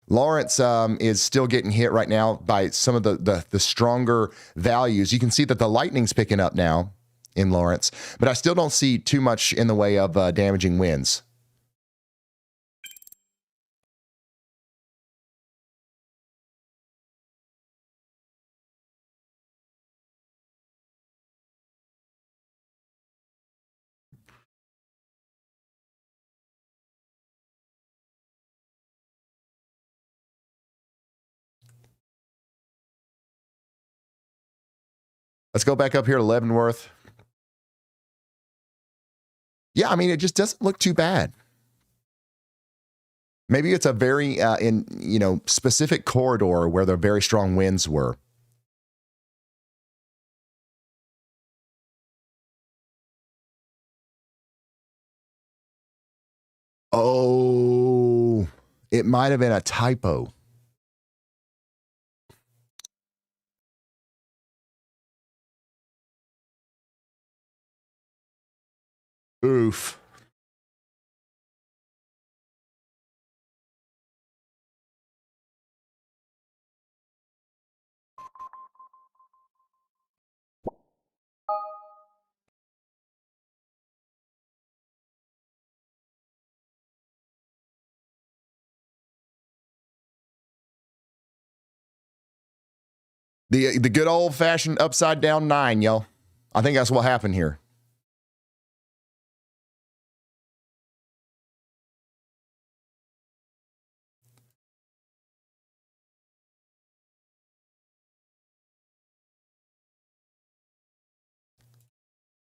Speaker 1: Lawrence is still getting hit right now by some of the stronger values. You can see that the lightning's picking up now in Lawrence, but I still don't see too much in the way of damaging winds. Let's go back up here to Leavenworth. Yeah, I mean, it just doesn't look too bad. Maybe it's a very, specific corridor where the very strong winds were. Oh, it might have been a typo. Oof. The good old-fashioned upside-down 9, y'all. I think that's what happened here.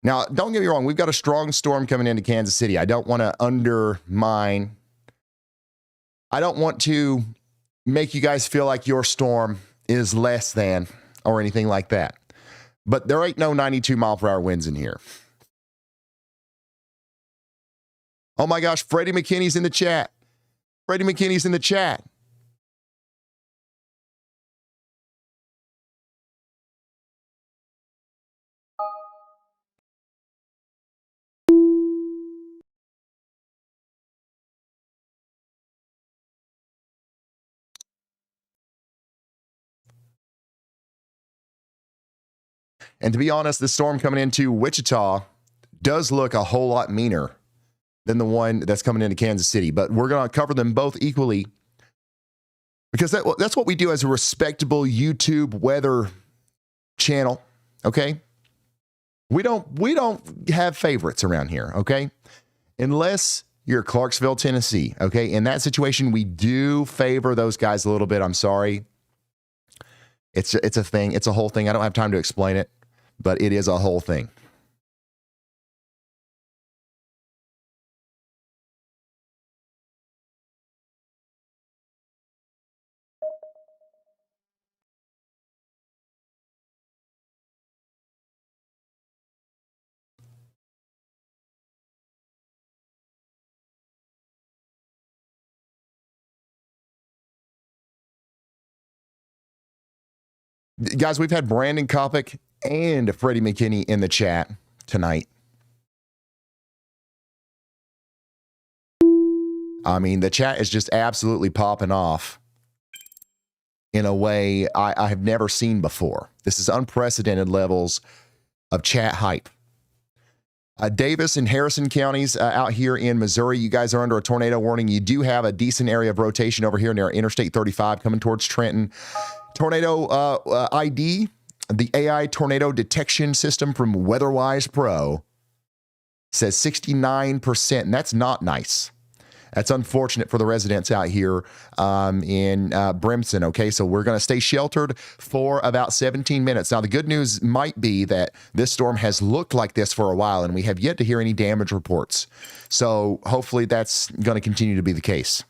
Speaker 1: Now, don't get me wrong. We've got a strong storm coming into Kansas City. I don't want to undermine. I don't want to make you guys feel like your storm is less than or anything like that. But there ain't no 92-mile-per-hour winds in here. Oh, my gosh. Freddie McKinney's in the chat. Freddie McKinney's in the chat. And to be honest, the storm coming into Wichita does look a whole lot meaner than the one that's coming into Kansas City. But we're going to cover them both equally because that's what we do as a respectable YouTube weather channel, okay? We don't have favorites around here, okay? Unless you're Clarksville, Tennessee, okay? In that situation, we do favor those guys a little bit. I'm sorry. It's a thing. It's a whole thing. I don't have time to explain it, but it is a whole thing. Guys, we've had Brandon Kopic and Freddie McKinney in the chat tonight. I mean, the chat is just absolutely popping off in a way I have never seen before. This is unprecedented levels of chat hype. Davis and Harrison counties out here in Missouri, you guys are under a tornado warning. You do have a decent area of rotation over here near Interstate 35 coming towards Trenton. Tornado ID, the AI tornado detection system from WeatherWise Pro, says 69%, and that's not nice. That's unfortunate for the residents out here in Brimson, okay? So we're going to stay sheltered for about 17 minutes. Now, the good news might be that this storm has looked like this for a while, and we have yet to hear any damage reports. So hopefully that's going to continue to be the case.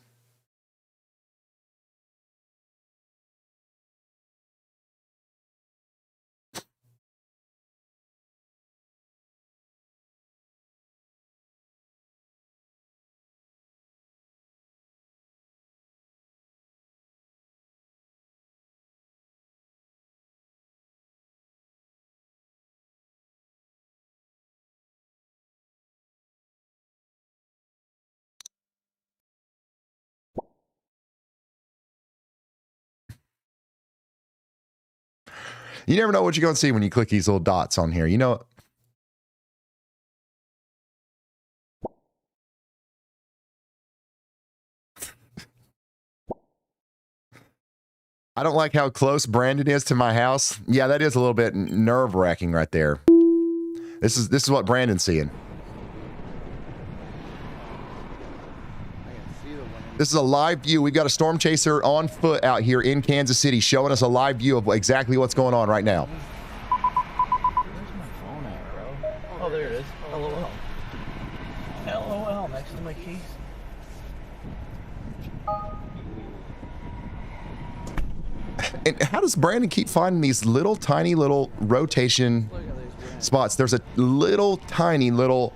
Speaker 1: You never know what you're going to see when you click these little dots on here. You know, I don't like how close Brandon is to my house. Yeah, that is a little bit nerve-wracking right there. This is what Brandon's seeing. This is a live view. We've got a storm chaser on foot out here in Kansas City showing us a live view of exactly what's going on right now. And how does Brandon keep finding these little tiny little rotation spots? There's a little tiny little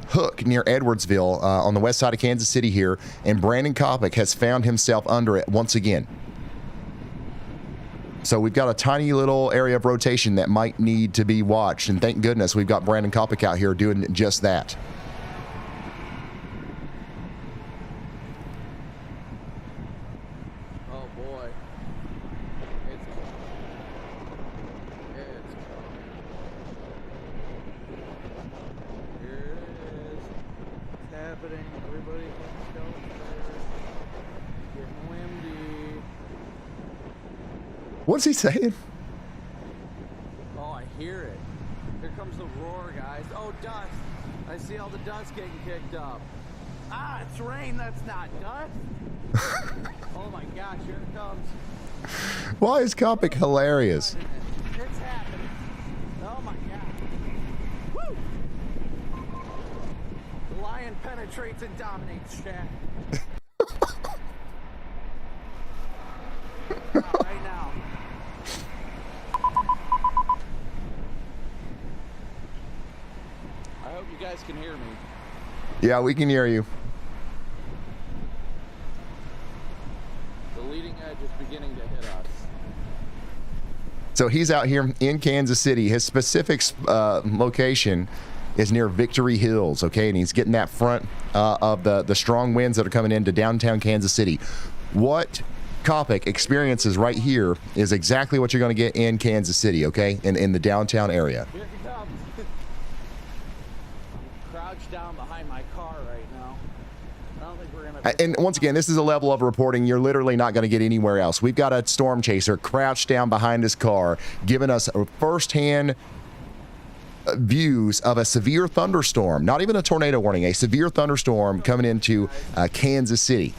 Speaker 1: hook near Edwardsville on the west side of Kansas City here, and Brandon Kopic has found himself under it once again. So we've got a tiny little area of rotation that might need to be watched, and thank goodness we've got Brandon Kopic out here doing just that.
Speaker 10: Oh boy. It's coming. It's coming. Here it is. It's happening. Everybody get shelter. Getting windy.
Speaker 1: What's he saying?
Speaker 10: Oh, I hear it. Here comes the roar, guys. Oh, dust. I see all the dust getting kicked up. Ah, it's rain. That's not dust. Oh my gosh, here it comes.
Speaker 1: Why is Kopic hilarious?
Speaker 10: It's happening. Oh my god. Woo! The lion penetrates and dominates, Shaq. Right now. I hope you guys can hear me.
Speaker 1: Yeah, we can hear you.
Speaker 10: The leading edge is beginning to hit us.
Speaker 1: So he's out here in Kansas City. His specific location is near Victory Hills, okay? And he's getting that front of the strong winds that are coming into downtown Kansas City. What Kopic experiences right here is exactly what you're going to get in Kansas City, okay? In the downtown area.
Speaker 10: Here he comes. I'm crouched down behind my car right now. I don't think we're going to...
Speaker 1: And once again, this is a level of reporting you're literally not going to get anywhere else. We've got a storm chaser crouched down behind his car, giving us a firsthand views of a severe thunderstorm, not even a tornado warning, a severe thunderstorm coming into Kansas City.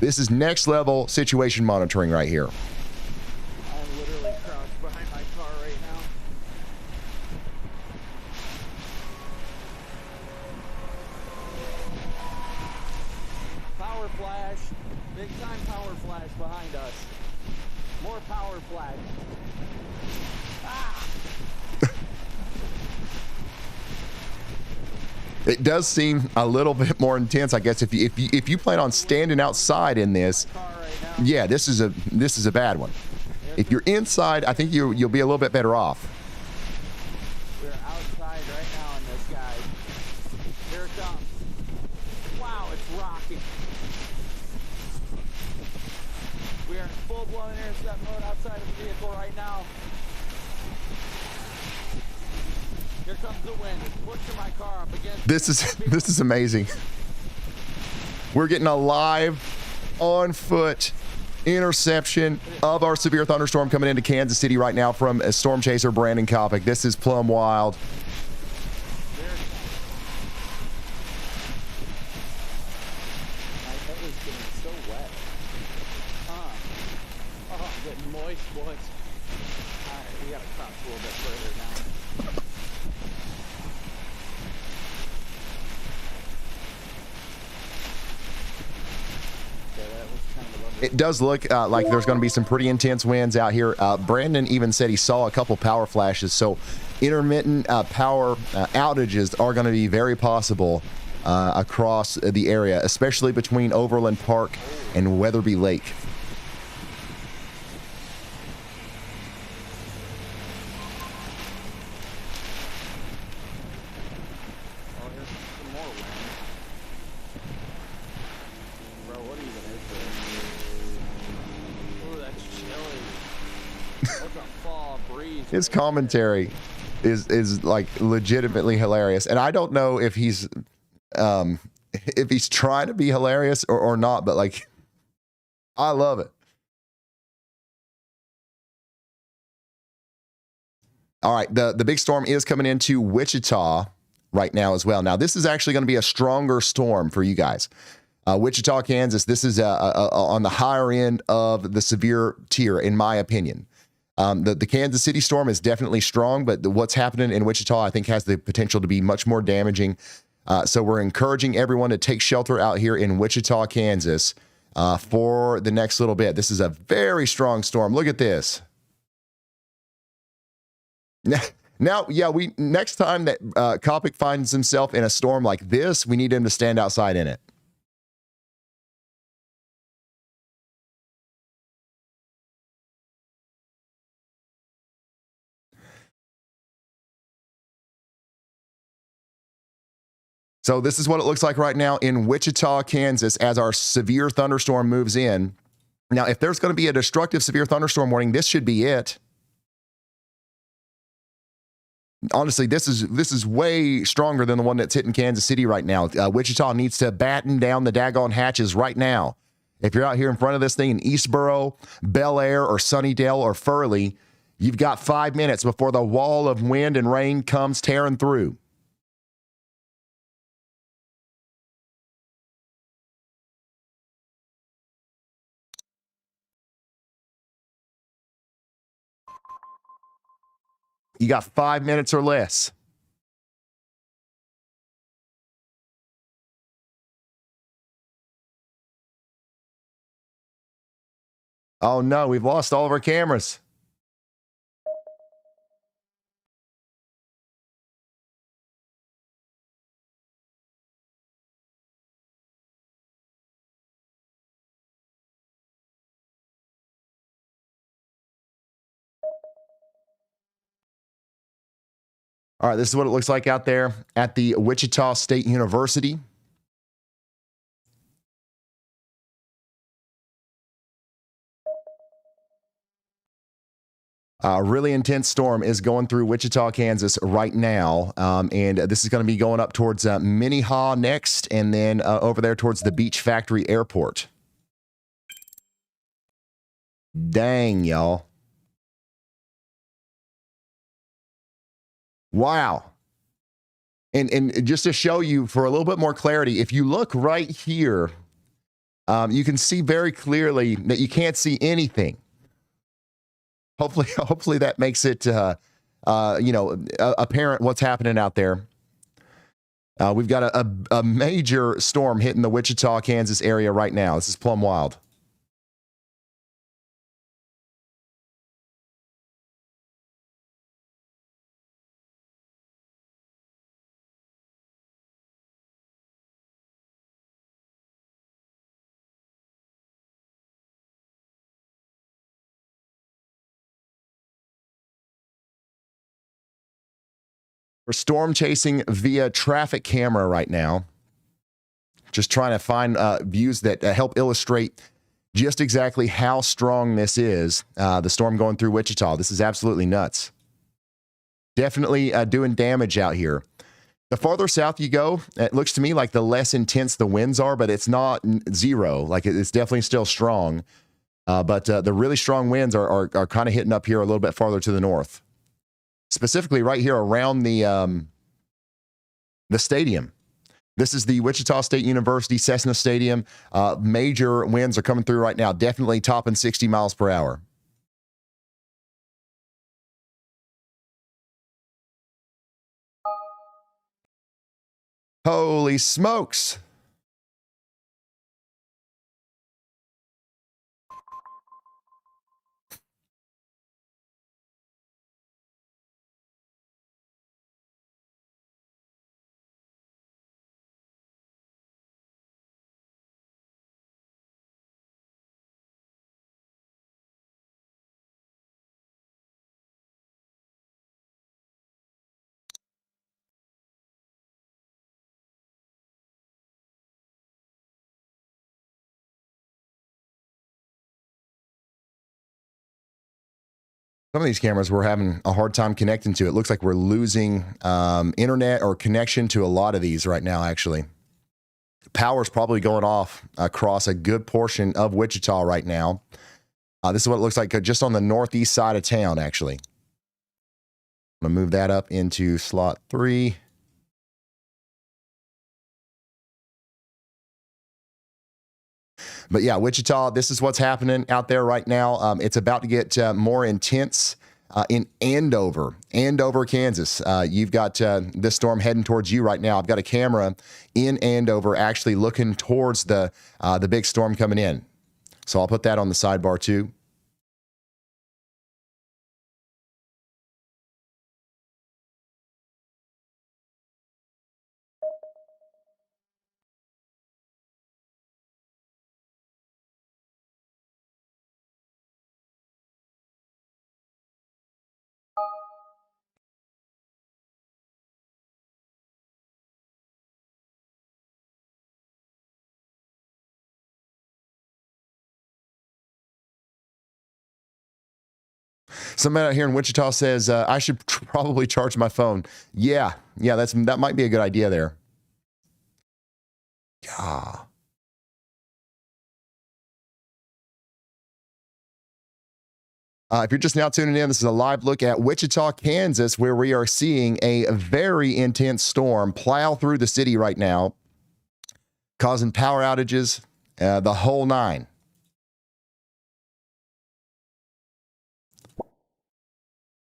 Speaker 1: This is next level situation monitoring right here.
Speaker 10: I'm literally crouched behind my car right now. Power flash. Big time power flash behind us. More power flash. Ah!
Speaker 1: It does seem a little bit more intense, I guess. If you plan on standing outside in this, yeah, this is a bad one. If you're inside, I think you'll be a little bit better off.
Speaker 10: We're outside right now in this, guys. Here it comes. Wow, it's rocking. We are in full-blown intercept mode outside of the vehicle right now. Here comes the wind. It's pushing my car up against...
Speaker 1: This is amazing. We're getting a live, on foot interception of our severe thunderstorm coming into Kansas City right now from a storm chaser Brandon Kopic. This is plumb wild.
Speaker 10: My head is getting so wet. Oh, I'm getting moist, boys. All right, we gotta crouch a little bit further now.
Speaker 1: It does look like there's going to be some pretty intense winds out here. Brandon even said he saw a couple power flashes, so intermittent power outages are going to be very possible across the area, especially between Overland Park and Weatherby Lake. His commentary is like legitimately hilarious, and I don't know if he's trying to be hilarious or not, but like, I love it. All right, the big storm is coming into Wichita right now as well. Now, this is actually going to be a stronger storm for you guys. Wichita, Kansas, this is on the higher end of the severe tier, in my opinion. The Kansas City storm is definitely strong, but what's happening in Wichita, I think, has the potential to be much more damaging. So we're encouraging everyone to take shelter out here in Wichita, Kansas. for the next little bit. This is a very strong storm. Look at this. Now, yeah, next time that Kopic finds himself in a storm like this, we need him to stand outside in it. So this is what it looks like right now in Wichita, Kansas, as our severe thunderstorm moves in. Now, if there's going to be a destructive severe thunderstorm warning, this should be it. Honestly, this is way stronger than the one that's hitting Kansas City right now. Wichita needs to batten down the daggone hatches right now. If you're out here in front of this thing in Eastboro, Bel Air, or Sunnydale, or Furley, you've got 5 minutes before the wall of wind and rain comes tearing through. You got 5 minutes or less. Oh no, we've lost all of our cameras. All right, this is what it looks like out there at the Wichita State University. A really intense storm is going through Wichita, Kansas right now. And this is going to be going up towards Minnehaha next, and then over there towards the Beach Factory Airport. Dang, y'all. Wow. And just to show you for a little bit more clarity, if you look right here, you can see very clearly that you can't see anything. Hopefully that makes it, apparent what's happening out there. We've got a major storm hitting the Wichita, Kansas area right now. This is plumb wild. We're storm chasing via traffic camera right now. Just trying to find views that help illustrate just exactly how strong this is. The storm going through Wichita. This is absolutely nuts. Definitely doing damage out here. The farther south you go, it looks to me like the less intense the winds are, but it's not zero. Like it's definitely still strong. But the really strong winds are kind of hitting up here a little bit farther to the north. Specifically right here around the stadium. This is the Wichita State University Cessna Stadium. Major winds are coming through right now, definitely topping 60 miles per hour. Holy smokes. Some of these cameras we're having a hard time connecting to. It looks like we're losing internet or connection to a lot of these right now, actually. Power's probably going off across a good portion of Wichita right now. This is what it looks like just on the northeast side of town, actually. I'm going to move that up into slot 3. But yeah, Wichita, this is what's happening out there right now. It's about to get more intense in Andover, Kansas. You've got this storm heading towards you right now. I've got a camera in Andover actually looking towards the big storm coming in. So I'll put that on the sidebar too. Somebody out here in Wichita says, I should probably charge my phone. Yeah, that might be a good idea there. Yeah. If you're just now tuning in, this is a live look at Wichita, Kansas, where we are seeing a very intense storm plow through the city right now, causing power outages, the whole nine.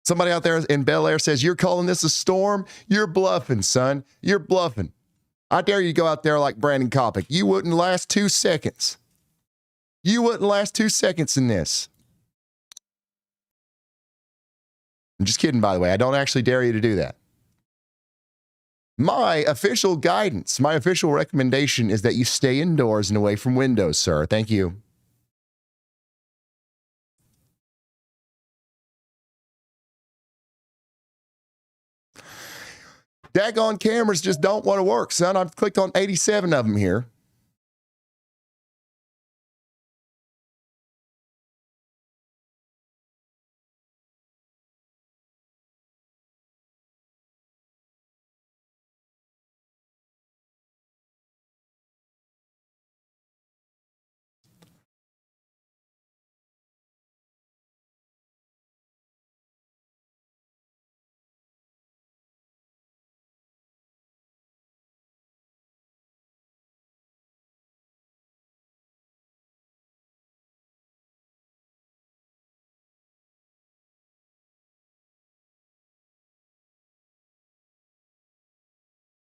Speaker 1: Somebody out there in Bel Air says, you're calling this a storm? You're bluffing, son. You're bluffing. I dare you to go out there like Brandon Kopic. You wouldn't last 2 seconds. You wouldn't last 2 seconds in this. I'm just kidding, by the way. I don't actually dare you to do that. My official guidance, my official recommendation is that you stay indoors and away from windows, sir. Thank you. Daggone cameras just don't want to work, son. I've clicked on 87 of them here.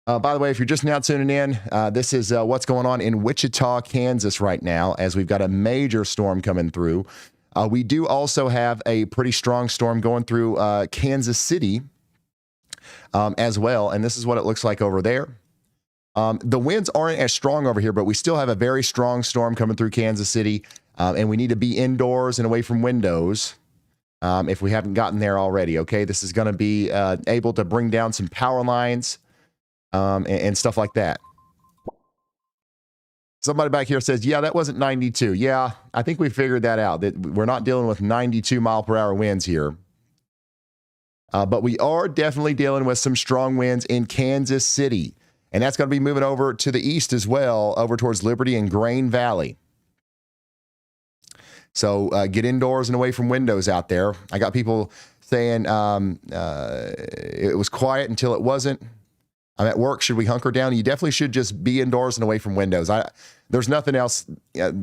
Speaker 1: By the way, if you're just now tuning in, this is what's going on in Wichita, Kansas right now, as we've got a major storm coming through. We do also have a pretty strong storm going through Kansas City as well, and this is what it looks like over there. The winds aren't as strong over here, but we still have a very strong storm coming through Kansas City, and we need to be indoors and away from windows if we haven't gotten there already, okay? This is going to be able to bring down some power lines, and stuff like that. Somebody back here says, yeah, that wasn't 92. Yeah, I think we figured that out, that we're not dealing with 92 mile per hour winds here. But we are definitely dealing with some strong winds in Kansas City. And that's going to be moving over to the east as well, over towards Liberty and Grain Valley. So get indoors and away from windows out there. I got people saying it was quiet until it wasn't. I'm at work. Should we hunker down? You definitely should just be indoors and away from windows. There's nothing else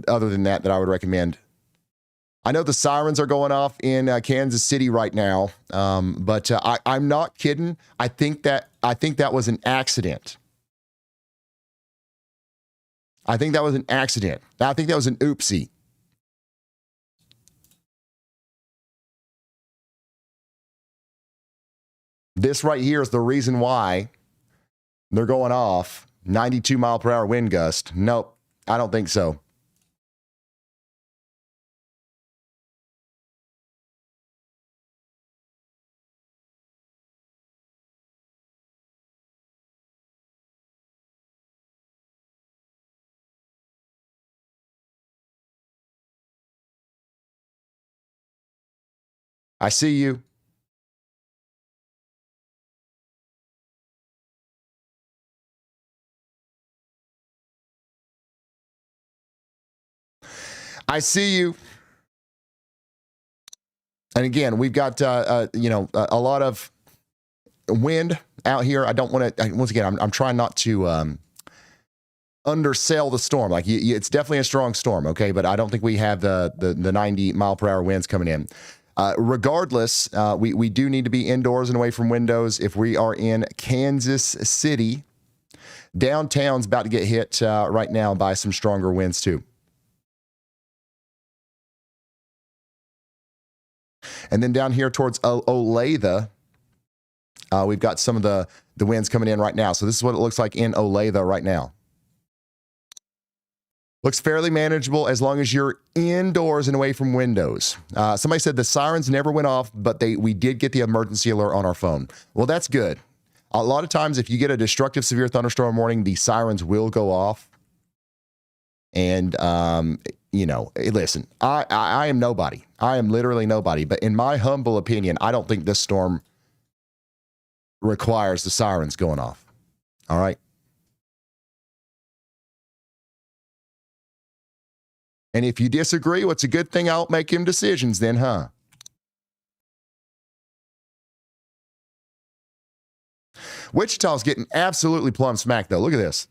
Speaker 1: other than that I would recommend. I know the sirens are going off in Kansas City right now, but I'm not kidding. I think that was an accident. I think that was an accident. I think that was an oopsie. This right here is the reason why they're going off 92 mile per hour wind gust. Nope, I don't think so. I see you. I see you. And again, we've got, a lot of wind out here. I don't want to, once again, I'm trying not to undersell the storm. Like it's definitely a strong storm. Okay. But I don't think we have the 90 mile per hour winds coming in. Regardless, we do need to be indoors and away from windows if we are in Kansas City. Downtown's about to get hit right now by some stronger winds too. And then down here towards Olathe, we've got some of the winds coming in right now. So this is what it looks like in Olathe right now. Looks fairly manageable as long as you're indoors and away from windows. Somebody said the sirens never went off, but we did get the emergency alert on our phone. Well, that's good. A lot of times if you get a destructive severe thunderstorm warning, the sirens will go off. And, you know, listen, I am nobody. I am literally nobody. But in my humble opinion, I don't think this storm requires the sirens going off. All right. And if you disagree, well, it's a good thing I don't make him decisions then, huh? Wichita's getting absolutely plumb smacked, though. Look at this.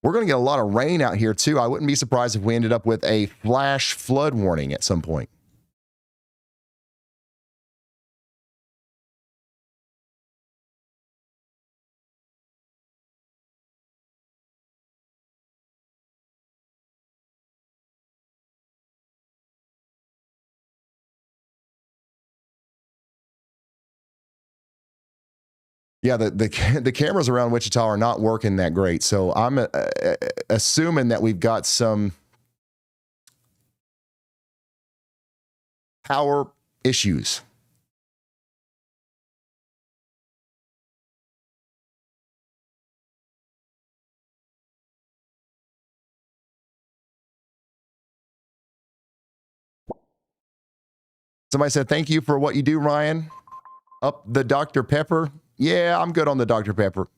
Speaker 1: We're going to get a lot of rain out here, too. I wouldn't be surprised if we ended up with a flash flood warning at some point. Yeah, the cameras around Wichita are not working that great. So I'm assuming that we've got some power issues. Somebody said, thank you for what you do, Ryan. Up the Dr. Pepper. Yeah, I'm good on the Dr. Pepper.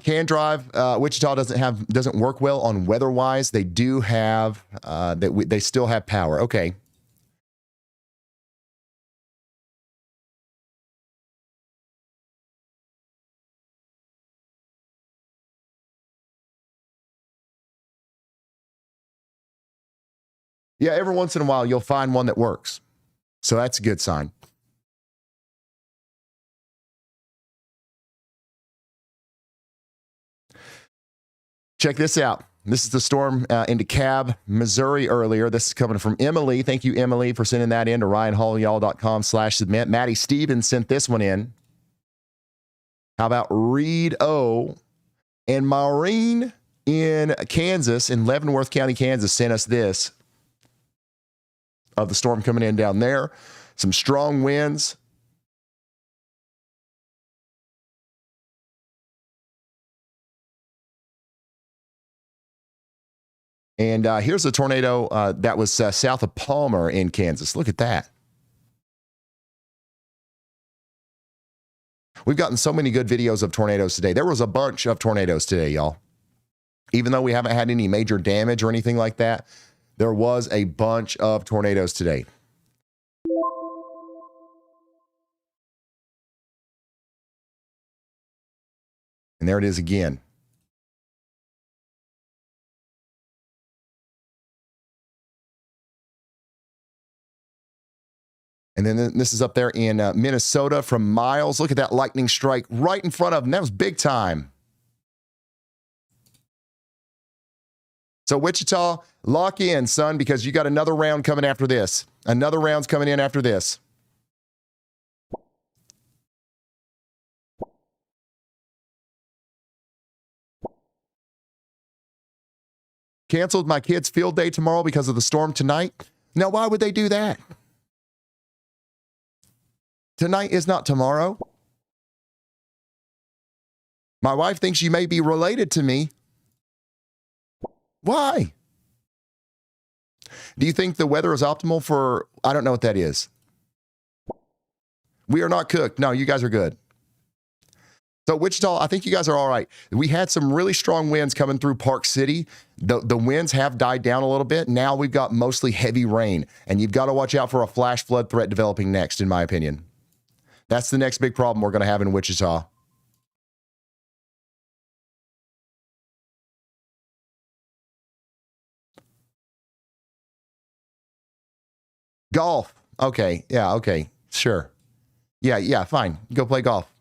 Speaker 1: Can drive. Wichita doesn't work well on WEATHERWISE. They do have they still have power. Okay. Yeah, every once in a while you'll find one that works. So that's a good sign. Check this out. This is the storm into Cab, Missouri earlier. This is coming from Emily. Thank you, Emily, for sending that in to ryanhallyall.com/submit. Maddie Stevens sent this one in. How about Reed O. and Maureen in Kansas, in Leavenworth County, Kansas, sent us this of the storm coming in down there. Some strong winds. And here's a tornado that was south of Palmer in Kansas. Look at that. We've gotten so many good videos of tornadoes today. There was a bunch of tornadoes today, y'all. Even though we haven't had any major damage or anything like that, there was a bunch of tornadoes today. And there it is again. And then this is up there in Minnesota from Miles. Look at that lightning strike right in front of them. That was big time. So Wichita, lock in, son, because you got another round coming after this. Another round's coming in after this. Canceled my kids' field day tomorrow because of the storm tonight. Now, why would they do that? Tonight is not tomorrow. My wife thinks you may be related to me. Why? Do you think the weather is optimal for, I don't know what that is. We are not cooked. No, you guys are good. So Wichita, I think you guys are all right. We had some really strong winds coming through Park City. The winds have died down a little bit. Now we've got mostly heavy rain, and you've got to watch out for a flash flood threat developing next, in my opinion. That's the next big problem we're going to have in Wichita. Golf. Okay. Yeah. Okay. Sure. Yeah. Yeah. Fine. Go play golf.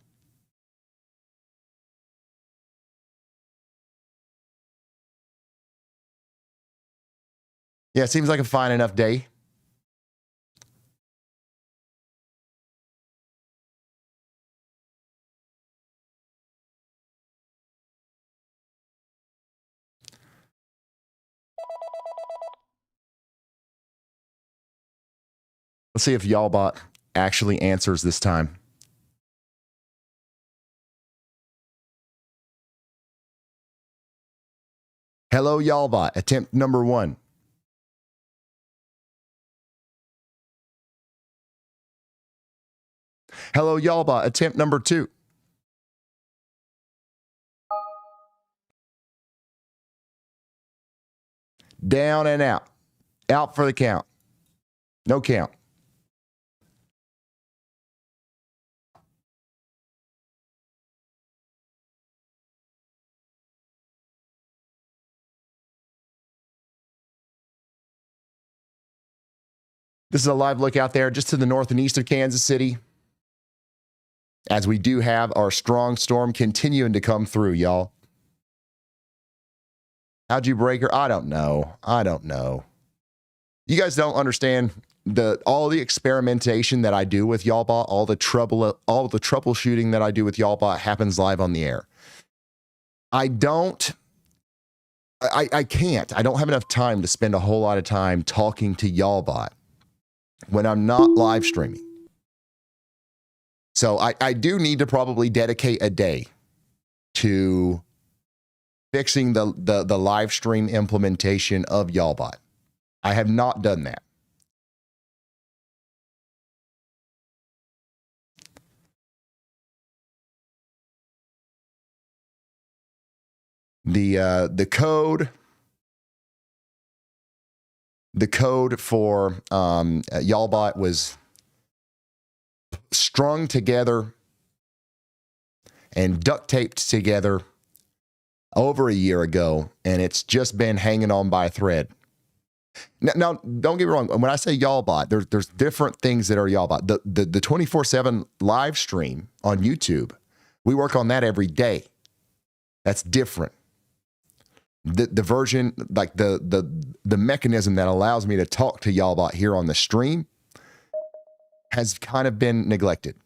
Speaker 1: Yeah. It seems like a fine enough day. Let's see if YALLBot actually answers this time. Hello, YALLBot. Attempt number 1. Hello, YALLBot. Attempt number 2. Down and out. Out for the count. No count. This is a live look out there just to the north and east of Kansas City, as we do have our strong storm continuing to come through, y'all. How'd you break her? I don't know. You guys don't understand all the experimentation that I do with YALLBot, all the troubleshooting that I do with YALLBot happens live on the air. I can't. I don't have enough time to spend a whole lot of time talking to YALLBot when I'm not live streaming. So I do need to probably dedicate a day to fixing the live stream implementation of YALLBot. I have not done that. The code for YALLBot was strung together and duct taped together over a year ago, and it's just been hanging on by a thread. Now, don't get me wrong. When I say YALLBot, there's different things that are YALLBot. The 24/7 live stream on YouTube, we work on that every day. That's different. The version, like the mechanism that allows me to talk to YALLBot here on the stream has kind of been neglected.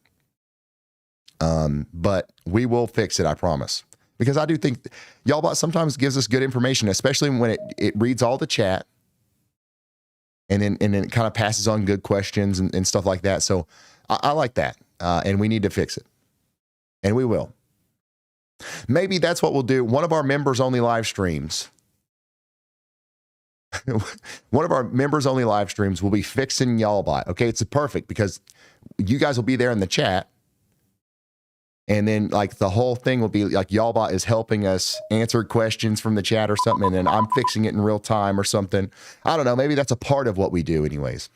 Speaker 1: But we will fix it, I promise. Because I do think YALLBot sometimes gives us good information, especially when it reads all the chat and then it kind of passes on good questions and stuff like that. So I like that. And we need to fix it. And we will. Maybe that's what we'll do. One of our members only live streams. One of our members only live streams will be fixing YALLBot. Okay, it's perfect because you guys will be there in the chat. And then like the whole thing will be like YALLBot is helping us answer questions from the chat or something. And then I'm fixing it in real time or something. I don't know. Maybe that's a part of what we do anyways.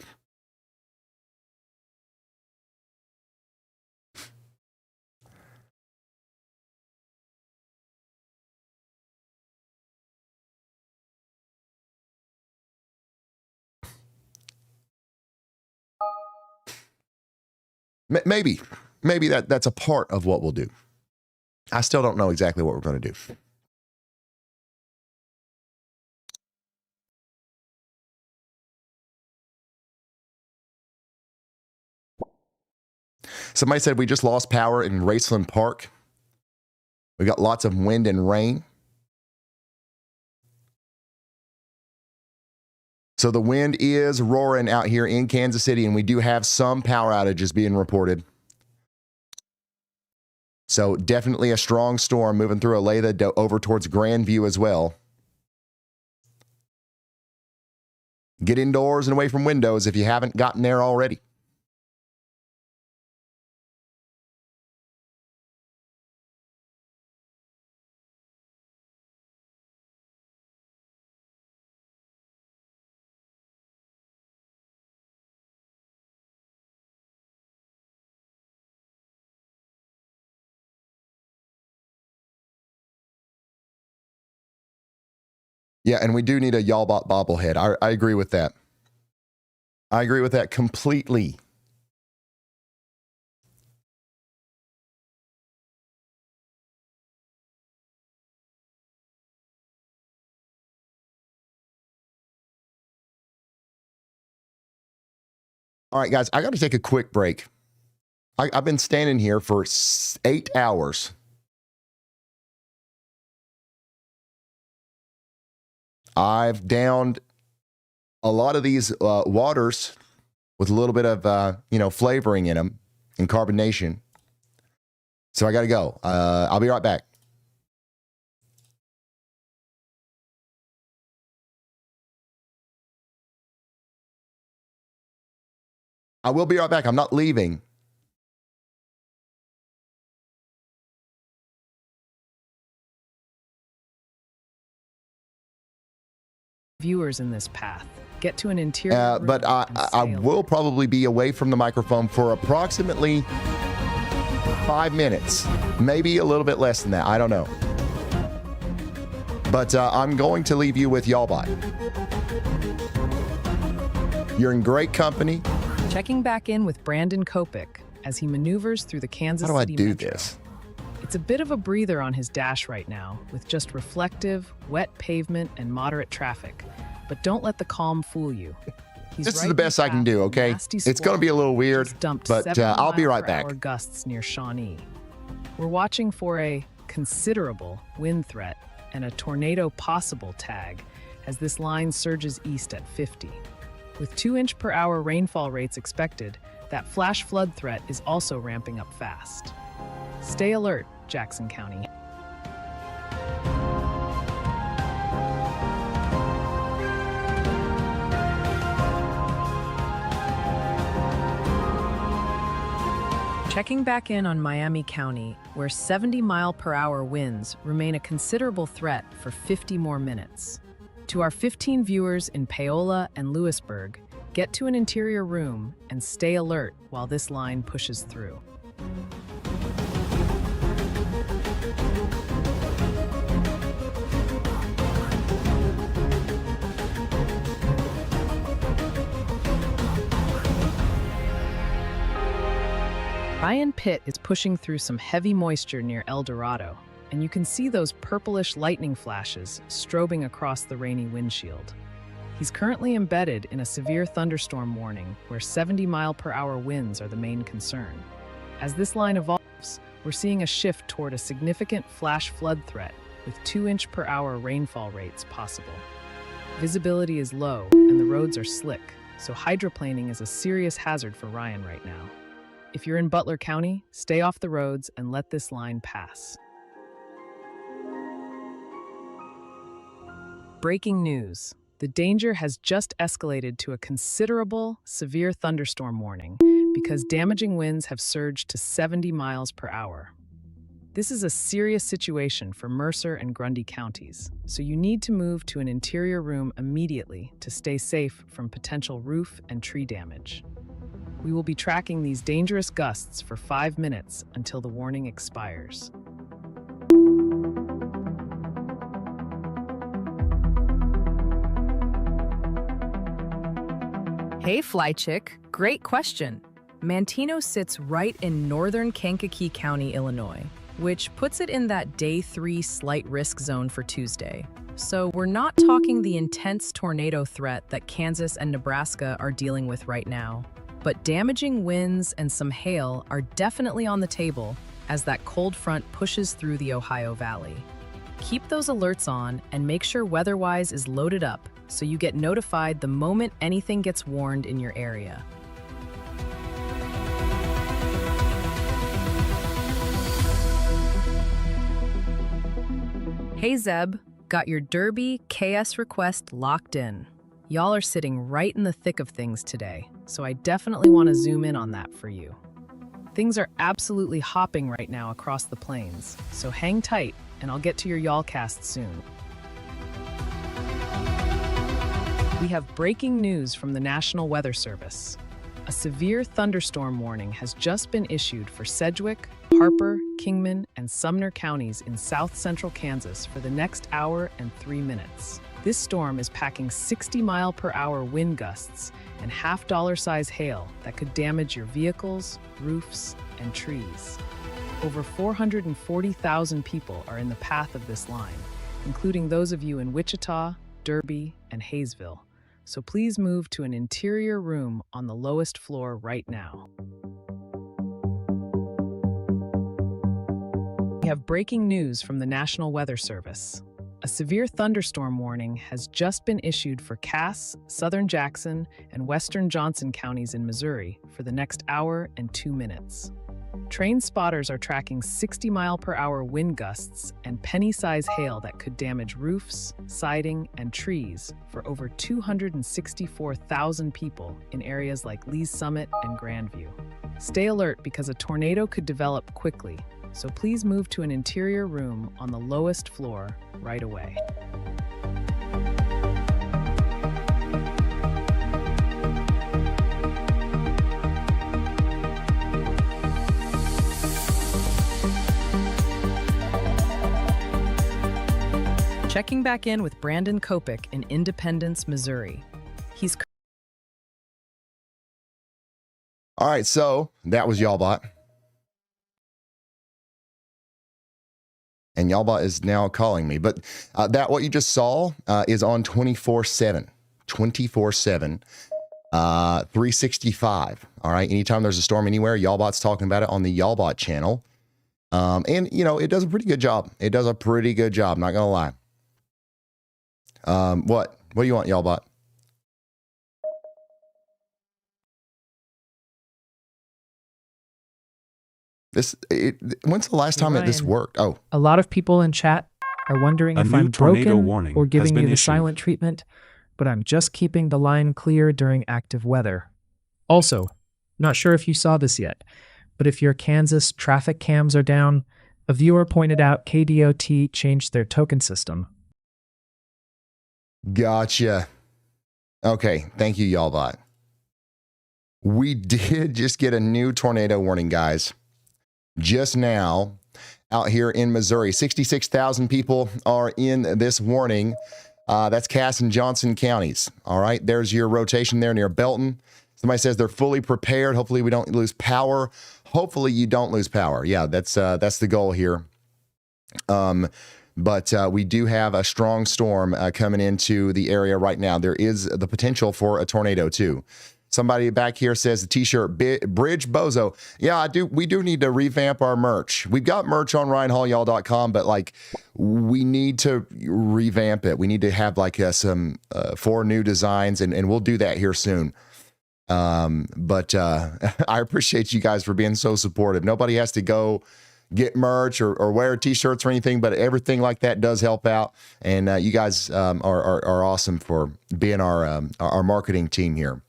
Speaker 1: Maybe that's a part of what we'll do. I still don't know exactly what we're going to do. Somebody said we just lost power in Raceland Park. We got lots of wind and rain. So the wind is roaring out here in Kansas City, and we do have some power outages being reported. So definitely a strong storm moving through Olathe over towards Grandview as well. Get indoors and away from windows if you haven't gotten there already. Yeah, and we do need a YALLBot bobblehead. I agree with that. I agree with that completely. All right, guys, I got to take a quick break. I've been standing here for 8 hours. I've downed a lot of these waters with a little bit of, flavoring in them and carbonation. So I got to go. I'll be right back. I will be right back. I'm not leaving.
Speaker 6: Viewers in this path. Get to an interior room
Speaker 1: But I will probably be away from the microphone for approximately 5 minutes, maybe a little bit less than that. I don't know. But I'm going to leave you with YALLBOT. You're in great company.
Speaker 6: Checking back in with Brandon Kopik as he maneuvers through the Kansas
Speaker 1: How do I
Speaker 6: City
Speaker 1: do
Speaker 6: Metro.
Speaker 1: this?
Speaker 6: It's a bit of a breather on his dash right now, with just reflective, wet pavement and moderate traffic. But don't let the calm fool you. He's
Speaker 1: This is
Speaker 6: right
Speaker 1: the best I can do, okay? It's going to be a little weird, but I'll be right back.
Speaker 6: Gusts near Shawnee. We're watching for a considerable wind threat and a tornado possible tag as this line surges east at 50. With 2-inch-per-hour rainfall rates expected, that flash flood threat is also ramping up fast. Stay alert, Jackson County. Checking back in on Miami County, where 70-mile-per-hour winds remain a considerable threat for 50 more minutes. To our 15 viewers in Paola and Lewisburg, get to an interior room and stay alert while this line pushes through. Ryan Pitt is pushing through some heavy moisture near El Dorado, and you can see those purplish lightning flashes strobing across the rainy windshield. He's currently embedded in a severe thunderstorm warning where 70-mile-per-hour winds are the main concern. As this line evolves, we're seeing a shift toward a significant flash flood threat with 2-inch-per-hour rainfall rates possible. Visibility is low and the roads are slick, so hydroplaning is a serious hazard for Ryan right now. If you're in Butler County, stay off the roads and let this line pass. Breaking news. The danger has just escalated to a considerable, severe thunderstorm warning because damaging winds have surged to 70 miles per hour. This is a serious situation for Mercer and Grundy counties, so you need to move to an interior room immediately to stay safe from potential roof and tree damage. We will be tracking these dangerous gusts for 5 minutes until the warning expires.
Speaker 14: Hey, Fly Chick. Great question. Manteno sits right in northern Kankakee County, Illinois, which puts it in that day 3 slight risk zone for Tuesday. So we're not talking the intense tornado threat that Kansas and Nebraska are dealing with right now. But damaging winds and some hail are definitely on the table as that cold front pushes through the Ohio Valley. Keep those alerts on and make sure WEATHERWISE is loaded up so you get notified the moment anything gets warned in your area. Hey Zeb, got your Derby KS request locked in. Y'all are sitting right in the thick of things today, so I definitely want to zoom in on that for you. Things are absolutely hopping right now across the plains, so hang tight and I'll get to your YALLcast soon. We have breaking news from the National Weather Service. A severe thunderstorm warning has just been issued for Sedgwick, Harper, Kingman, and Sumner counties in south central Kansas for the next hour and 3 minutes. This storm is packing 60-mile-per-hour wind gusts and half-dollar-size hail that could damage your vehicles, roofs, and trees. Over 440,000 people are in the path of this line, including those of you in Wichita, Derby, and Hayesville. So please move to an interior room on the lowest floor right now. We have breaking news from the National Weather Service. A severe thunderstorm warning has just been issued for Cass, southern Jackson, and western Johnson counties in Missouri for the next hour and 2 minutes. Trained spotters are tracking 60-mile-per-hour wind gusts and penny-size hail that could damage roofs, siding, and trees for over 264,000 people in areas like Lee's Summit and Grandview. Stay alert because a tornado could develop quickly, so please move to an interior room on the lowest floor right away. Checking back in with Brandon Kopik in Independence, Missouri. He's
Speaker 1: All right, so that was YALLBot. And YALLBot is now calling me. But what you just saw is on 24/7. 24/7. 365. All right. Anytime there's a storm anywhere, YALLBot's talking about it on the YALLBot channel. And, you know, it does a pretty good job. It does a pretty good job. Not going to lie. What do you want, YALLBot? When's the last time that this worked? Oh,
Speaker 6: a lot of people in chat are wondering if I'm broken or giving you the silent treatment, but I'm just keeping the line clear during active weather. Also, not sure if you saw this yet, but if your Kansas traffic cams are down, a viewer pointed out KDOT changed their token system.
Speaker 1: Gotcha. Okay, thank you, YALLBot. We did just get a new tornado warning, guys. Just now, out here in Missouri, 66,000 people are in this warning. That's Cass and Johnson counties. All right, there's your rotation there near Belton. Somebody says they're fully prepared. Hopefully we don't lose power. Hopefully you don't lose power. Yeah, that's the goal here. But we do have a strong storm coming into the area right now. There is the potential for a tornado too. Somebody back here says the t-shirt Bridge Bozo. Yeah, we do need to revamp our merch. We've got merch on RyanHallYall.com, but like we need to revamp it. We need to have like some 4 new designs, and we'll do that here soon. But I appreciate you guys for being so supportive. Nobody has to go get merch or wear t-shirts or anything, but everything like that does help out. And you guys are awesome for being our marketing team here.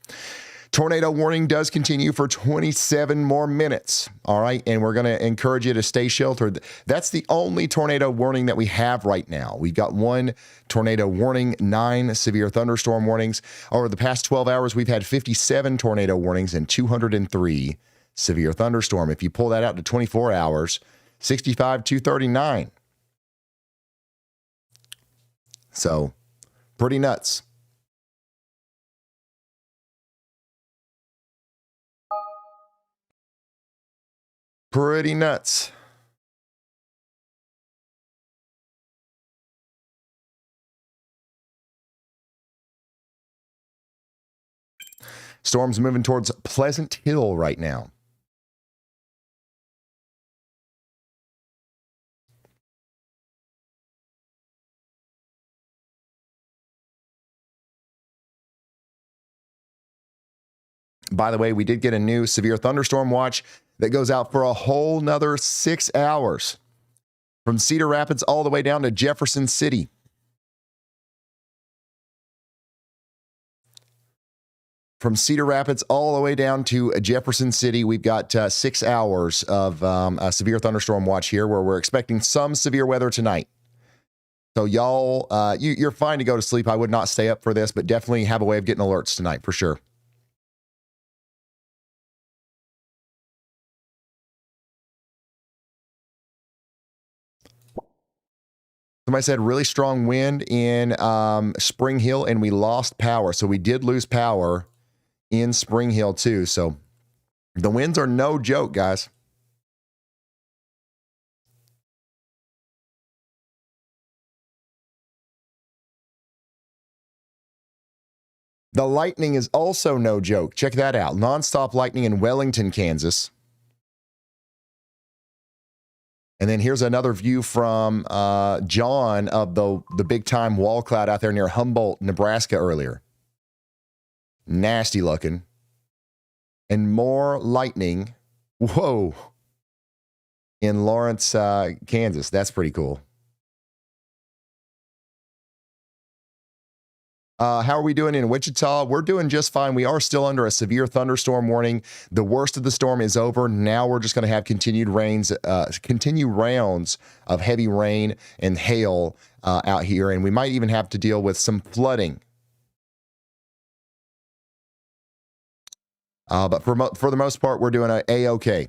Speaker 1: Tornado warning does continue for 27 more minutes. All right. And we're going to encourage you to stay sheltered. That's the only tornado warning that we have right now. We've got 1 tornado warning, 9 severe thunderstorm warnings. Over the past 12 hours, we've had 57 tornado warnings and 203 severe thunderstorm. If you pull that out to 24 hours, 65, 239. So pretty nuts. Pretty nuts. Storm's moving towards Pleasant Hill right now. By the way, we did get a new severe thunderstorm watch that goes out for a whole nother 6 hours from Cedar Rapids all the way down to Jefferson City. From Cedar Rapids all the way down to Jefferson City, we've got 6 hours of a severe thunderstorm watch here where we're expecting some severe weather tonight. So y'all, you're fine to go to sleep. I would not stay up for this, but definitely have a way of getting alerts tonight for sure. Somebody said really strong wind in Spring Hill, and we lost power. So we did lose power in Spring Hill too. So the winds are no joke, guys. The lightning is also no joke. Check that out. Nonstop lightning in Wellington, Kansas. And then here's another view from John of the big time wall cloud out there near Humboldt, Nebraska earlier. Nasty looking. And more lightning. Whoa. In Lawrence, Kansas. That's pretty cool. How are we doing in Wichita? We're doing just fine. We are still under a severe thunderstorm warning. The worst of the storm is over. Now we're just going to have continued rounds of heavy rain and hail out here, and we might even have to deal with some flooding. But for the most part, we're doing A-okay.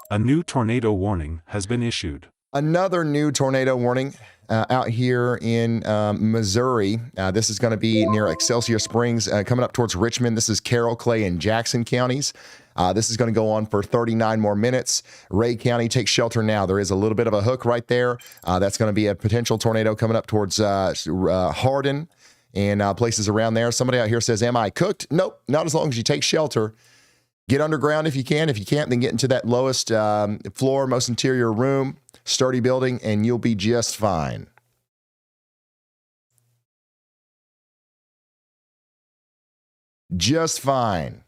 Speaker 7: A new tornado warning has been issued.
Speaker 1: Another new tornado warning out here in Missouri. This is going to be near Excelsior Springs, coming up towards Richmond. This is Carroll, Clay, and Jackson counties. This is going to go on for 39 more minutes. Ray County, take shelter now. There is a little bit of a hook right there. That's going to be a potential tornado coming up towards Hardin and places around there. Somebody out here says, am I cooked? Nope, not as long as you take shelter. Get underground if you can. If you can't, then get into that lowest floor, most interior room, sturdy building, and you'll be just fine. Just fine.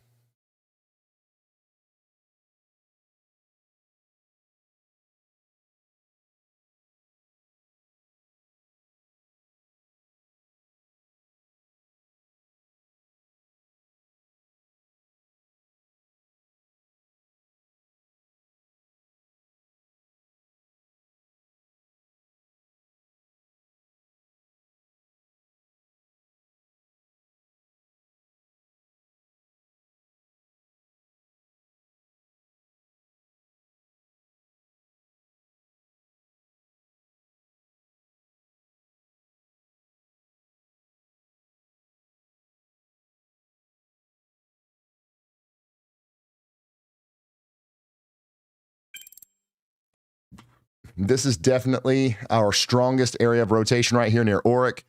Speaker 1: This is definitely our strongest area of rotation right here near Oric.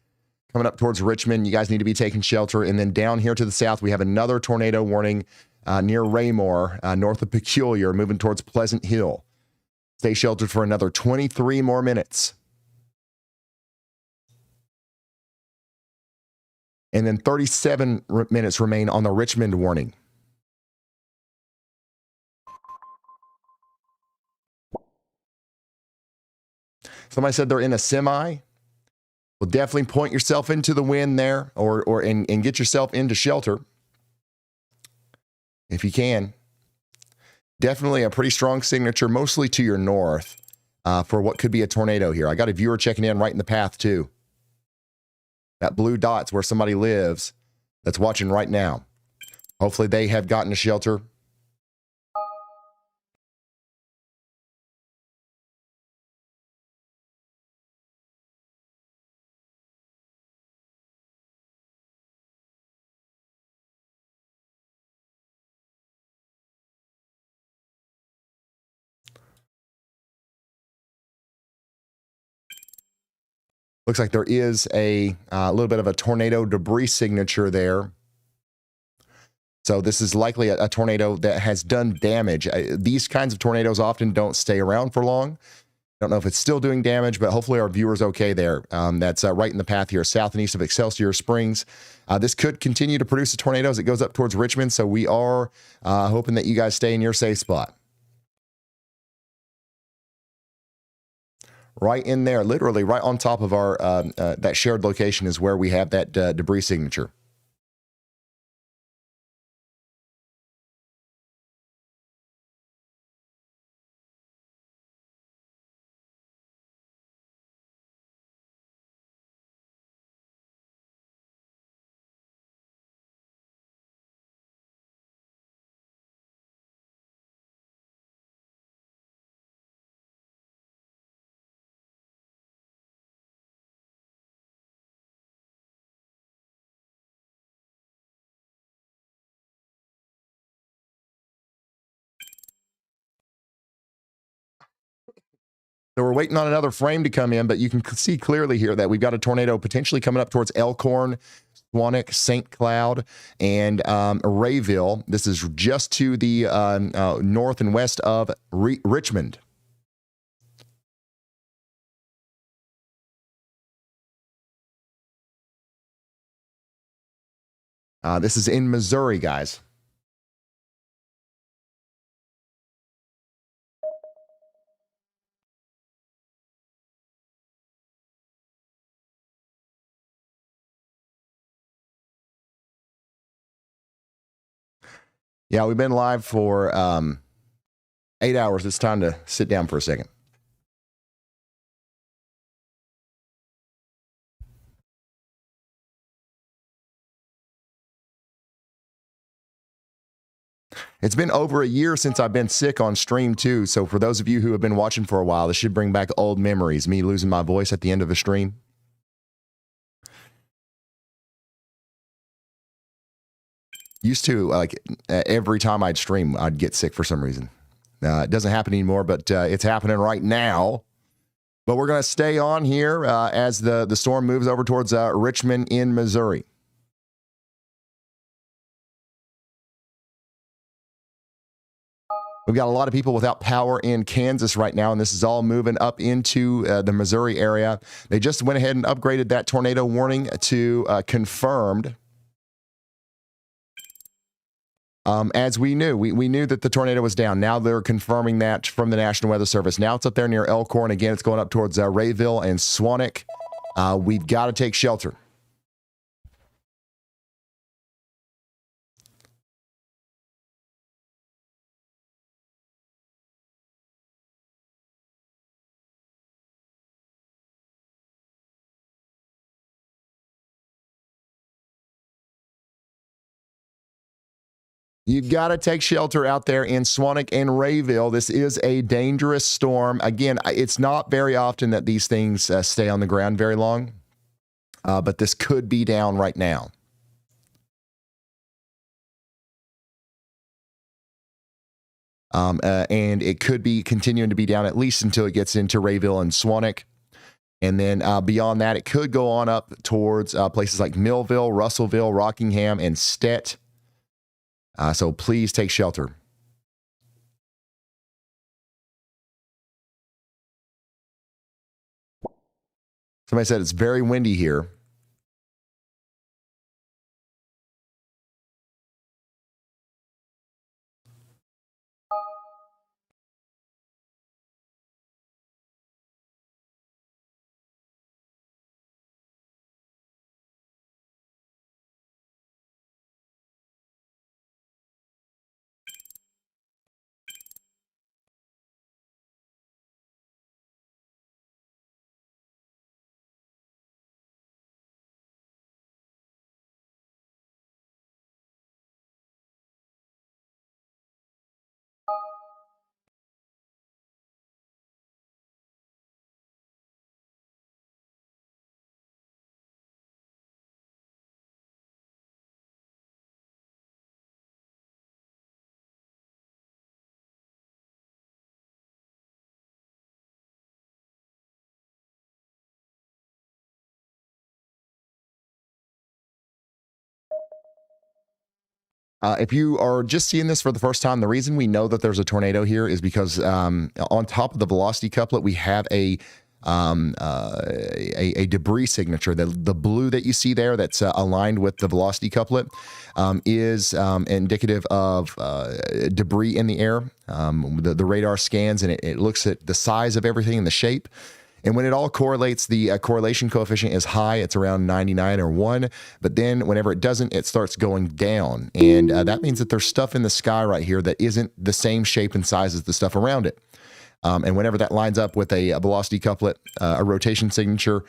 Speaker 1: Coming up towards Richmond, you guys need to be taking shelter. And then down here to the south, we have another tornado warning near Raymore, north of Peculiar, moving towards Pleasant Hill. Stay sheltered for another 23 more minutes. And then 37 minutes remain on the Richmond warning. Somebody said they're in a semi. Well, definitely point yourself into the wind there and get yourself into shelter if you can. Definitely a pretty strong signature, mostly to your north for what could be a tornado here. I got a viewer checking in right in the path too. That blue dot's where somebody lives that's watching right now. Hopefully they have gotten to shelter. Looks like there is a little bit of a tornado debris signature there. So this is likely a tornado that has done damage. These kinds of tornadoes often don't stay around for long. Don't know if it's still doing damage, but hopefully our viewer's okay there. That's right in the path here, south and east of Excelsior Springs. This could continue to produce a tornado as it goes up towards Richmond, so we are hoping that you guys stay in your safe spot. Right in there, literally right on top of our that shared location is where we have that debris signature. So we're waiting on another frame to come in, but you can see clearly here that we've got a tornado potentially coming up towards Elkhorn, Swanwick, St. Cloud, and Rayville. This is just to the north and west of Richmond. This is in Missouri, guys. Yeah, we've been live for 8 hours. It's time to sit down for a second. It's been over a year since I've been sick on stream, too. So for those of you who have been watching for a while, this should bring back old memories, me losing my voice at the end of a stream. Used to, like, every time I'd stream, I'd get sick for some reason. It doesn't happen anymore, but it's happening right now. But we're going to stay on here as the storm moves over towards Richmond in Missouri. We've got a lot of people without power in Kansas right now, and this is all moving up into the Missouri area. They just went ahead and upgraded that tornado warning to confirmed. As we knew, we knew that the tornado was down. Now they're confirming that from the National Weather Service. Now it's up there near Elkhorn. Again, it's going up towards Rayville and Swanwick. We've got to take shelter. You've got to take shelter out there in Swanwick and Rayville. This is a dangerous storm. Again, it's not very often that these things stay on the ground very long, but this could be down right now. And it could be continuing to be down at least until it gets into Rayville and Swanwick. And then beyond that, it could go on up towards places like Millville, Russellville, Rockingham, and Stett. So please take shelter. Somebody said it's very windy here. If you are just seeing this for the first time, the reason we know that there's a tornado here is because on top of the velocity couplet, we have a debris signature. The blue that you see there that's aligned with the velocity couplet is indicative of debris in the air. The radar scans and it looks at the size of everything and the shape. And when it all correlates, the correlation coefficient is high. It's around 99 or 1. But then whenever it doesn't, it starts going down. And that means that there's stuff in the sky right here that isn't the same shape and size as the stuff around it. And whenever that lines up with a velocity couplet, a rotation signature,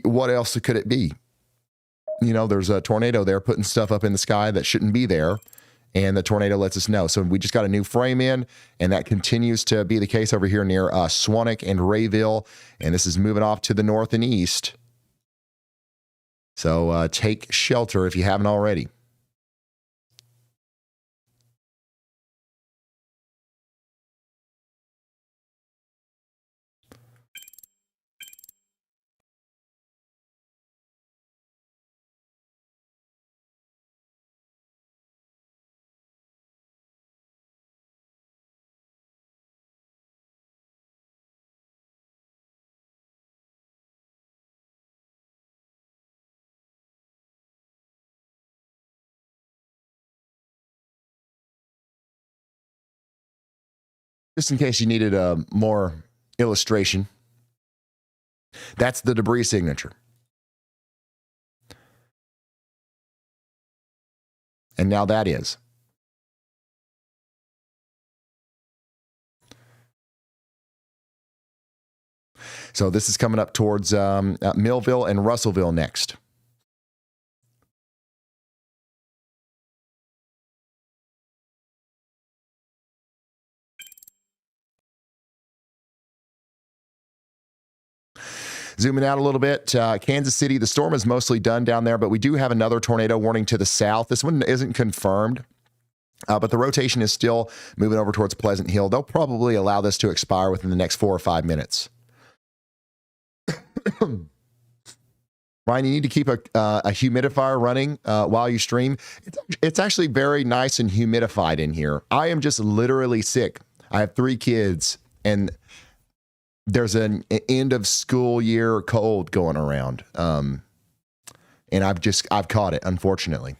Speaker 1: what else could it be? You know, there's a tornado there putting stuff up in the sky that shouldn't be there. And the tornado lets us know. So we just got a new frame in, and that continues to be the case over here near Swanwick and Rayville. And this is moving off to the north and east. So take shelter if you haven't already. Just in case you needed a more illustration, that's the debris signature. And now that is. So this is coming up towards Millville and Russellville next. Zooming out a little bit, Kansas City, the storm is mostly done down there, but we do have another tornado warning to the south. This one isn't confirmed, but the rotation is still moving over towards Pleasant Hill. They'll probably allow this to expire within the next 4 or 5 minutes. Ryan, you need to keep a humidifier running while you stream. It's actually very nice and humidified in here. I am just literally sick. I have 3 kids, and there's an end of school year cold going around. And I've caught it, unfortunately.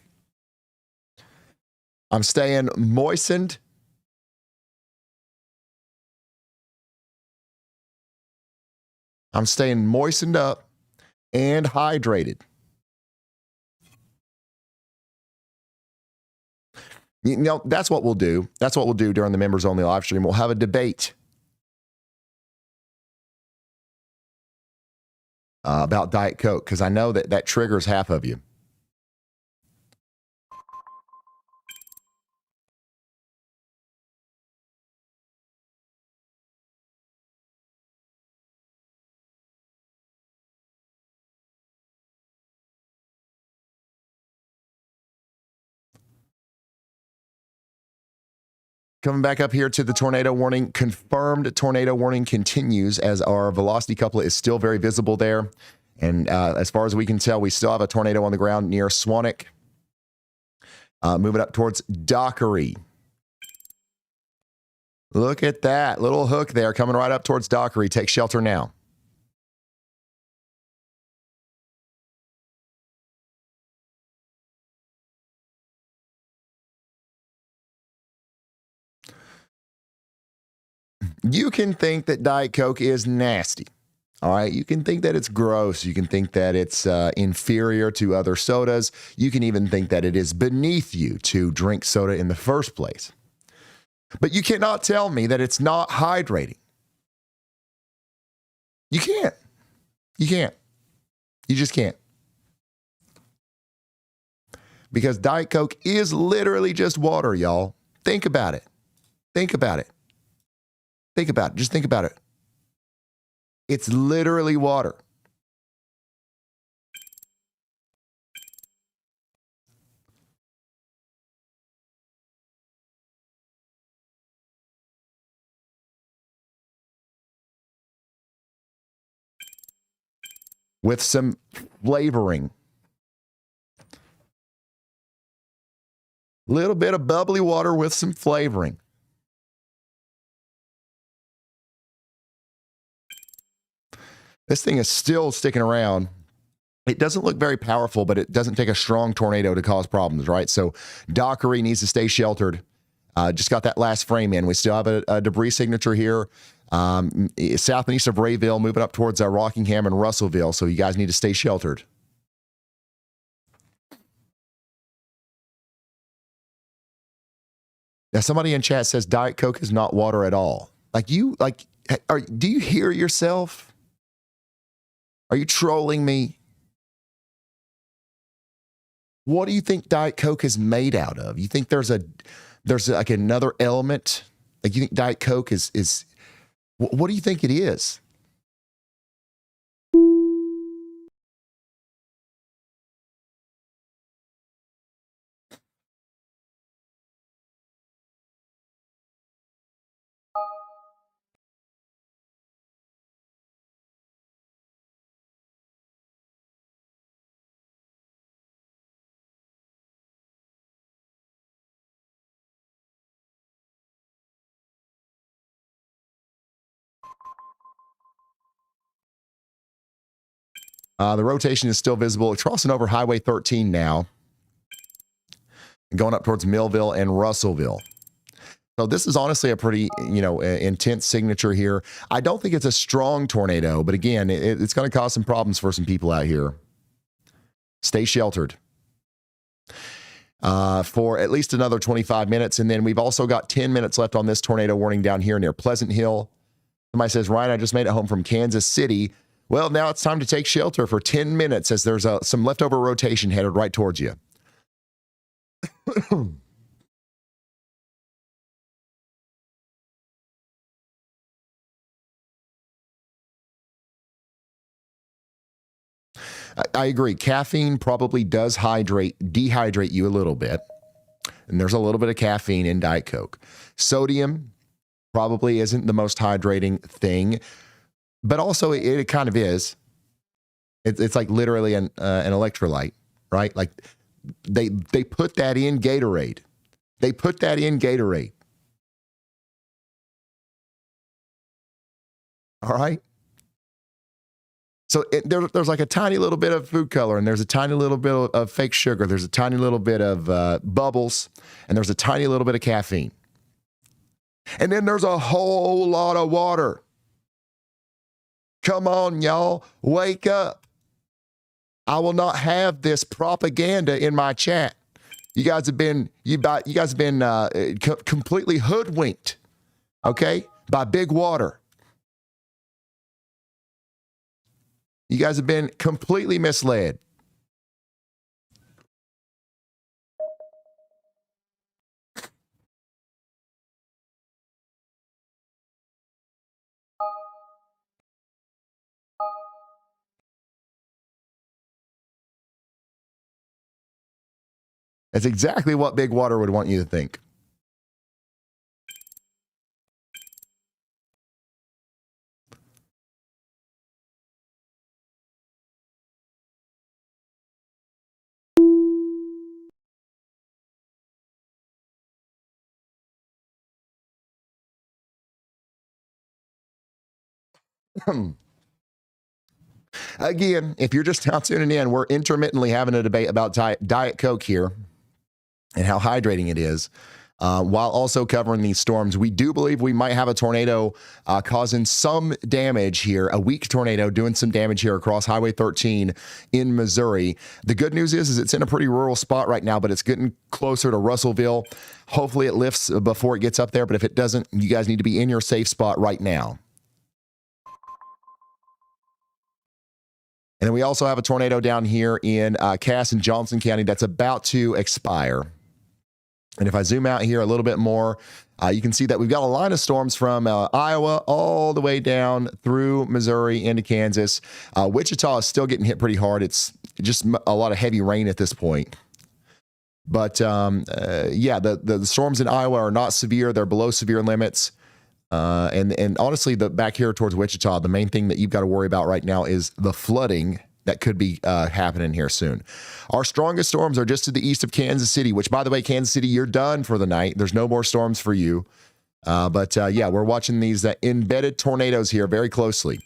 Speaker 1: I'm staying moistened. I'm staying moistened up and hydrated. You know, that's what we'll do. That's what we'll do during the members only live stream. We'll have a debate about Diet Coke, because I know that triggers half of you. Coming back up here to the tornado warning. Confirmed tornado warning continues as our velocity couplet is still very visible there. And as far as we can tell, we still have a tornado on the ground near Swanwick. Moving up towards Dockery. Look at that little hook there coming right up towards Dockery. Take shelter now. You can think that Diet Coke is nasty. All right. You can think that it's gross. You can think that it's inferior to other sodas. You can even think that it is beneath you to drink soda in the first place. But you cannot tell me that it's not hydrating. You can't. You can't. You just can't. Because Diet Coke is literally just water, y'all. Think about it. Think about it. Think about it. Just think about it. It's literally water. With some flavoring. Little bit of bubbly water with some flavoring. This thing is still sticking around. It doesn't look very powerful, but it doesn't take a strong tornado to cause problems, right? So Dockery needs to stay sheltered. Just got that last frame in. We still have a debris signature here. South and east of Rayville, moving up towards Rockingham and Russellville. So you guys need to stay sheltered. Now, somebody in chat says Diet Coke is not water at all. Do you hear yourself? Are you trolling me? What do you think Diet Coke is made out of? You think there's like another element? Like, you think Diet Coke is what do you think it is? The rotation is still visible. It's crossing over Highway 13 now, going up towards Millville and Russellville. So this is honestly a pretty, intense signature here. I don't think it's a strong tornado, but again, it's going to cause some problems for some people out here. Stay sheltered for at least another 25 minutes. And then we've also got 10 minutes left on this tornado warning down here near Pleasant Hill. Somebody says, Ryan, I just made it home from Kansas City. Well, now it's time to take shelter for 10 minutes as there's some leftover rotation headed right towards you. I agree. Caffeine probably does dehydrate you a little bit. And there's a little bit of caffeine in Diet Coke. Sodium probably isn't the most hydrating thing, but also it kind of is. It's like literally an electrolyte, right? Like they put that in Gatorade. They put that in Gatorade. All right. So there's like a tiny little bit of food color, and there's a tiny little bit of fake sugar. There's a tiny little bit of bubbles, and there's a tiny little bit of caffeine. And then there's a whole lot of water. Come on, y'all, wake up. I will not have this propaganda in my chat. You guys have been completely hoodwinked, okay, by big water. You guys have been completely misled. That's exactly what big water would want you to think. Again, if you're just now tuning in, we're intermittently having a debate about Diet Coke here and how hydrating it is, while also covering these storms. We do believe we might have a tornado causing some damage here, a weak tornado doing some damage here across Highway 13 in Missouri. The good news is it's in a pretty rural spot right now, but it's getting closer to Russellville. Hopefully it lifts before it gets up there, but if it doesn't, you guys need to be in your safe spot right now. And then we also have a tornado down here in Cass and Johnson County that's about to expire. And if I zoom out here a little bit more, you can see that we've got a line of storms from Iowa all the way down through Missouri into Kansas. Wichita is still getting hit pretty hard. It's just a lot of heavy rain at this point. But yeah, the storms in Iowa are not severe. They're below severe limits. And honestly, back here towards Wichita, the main thing that you've got to worry about right now is the flooding that could be happening here soon. Our strongest storms are just to the east of Kansas City, which, by the way, Kansas City, you're done for the night. There's no more storms for you. But yeah, we're watching these embedded tornadoes here very closely.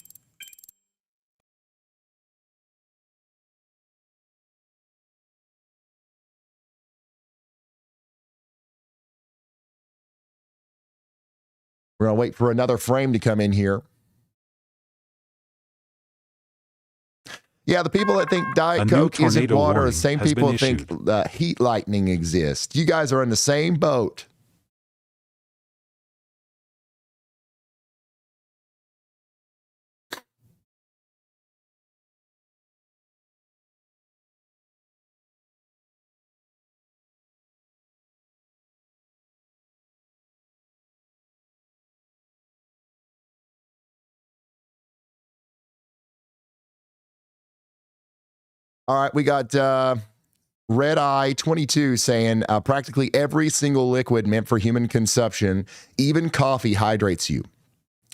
Speaker 1: We're going to wait for another frame to come in here. Yeah, the people that think Diet Coke isn't water are the same people that think heat lightning exists. You guys are in the same boat. All right, we got Red Eye 22 saying practically every single liquid meant for human consumption, even coffee, hydrates you.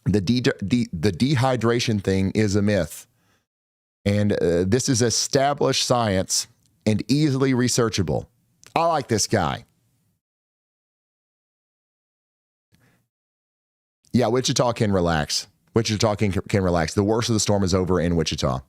Speaker 1: The dehydration thing is a myth. And this is established science and easily researchable. I like this guy. Yeah, Wichita can relax. Wichita can relax. The worst of the storm is over in Wichita.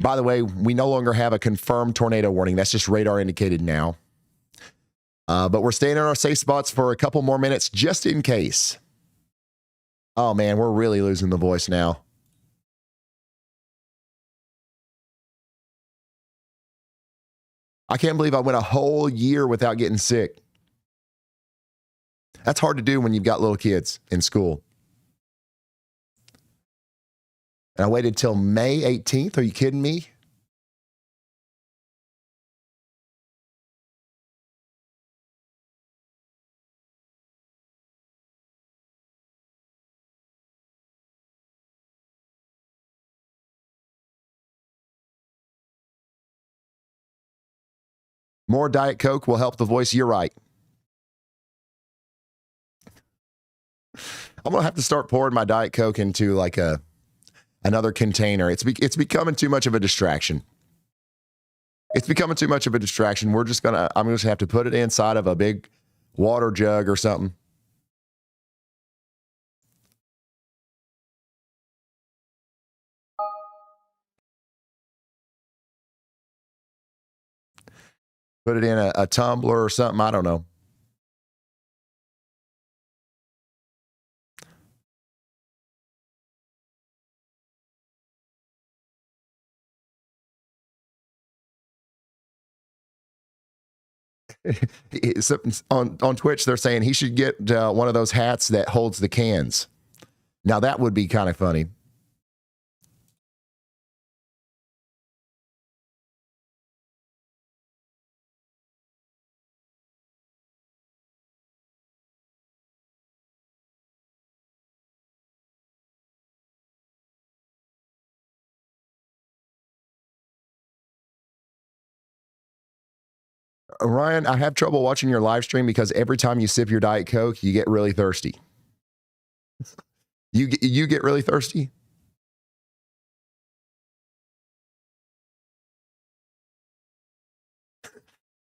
Speaker 1: By the way, we no longer have a confirmed tornado warning. That's just radar indicated now. But we're staying in our safe spots for a couple more minutes just in case. Oh, man, we're really losing the voice now. I can't believe I went a whole year without getting sick. That's hard to do when you've got little kids in school. And I waited till May 18th. Are you kidding me? More Diet Coke will help the voice. You're right. I'm going to have to start pouring my Diet Coke into like another container. It's becoming too much of a distraction. It's becoming too much of a distraction. I'm just going to have to put it inside of a big water jug or something. Put it in a tumbler or something. I don't know. On Twitch, they're saying he should get one of those hats that holds the cans. Now, that would be kind of funny. Ryan, I have trouble watching your live stream because every time you sip your Diet Coke, you get really thirsty. You get really thirsty?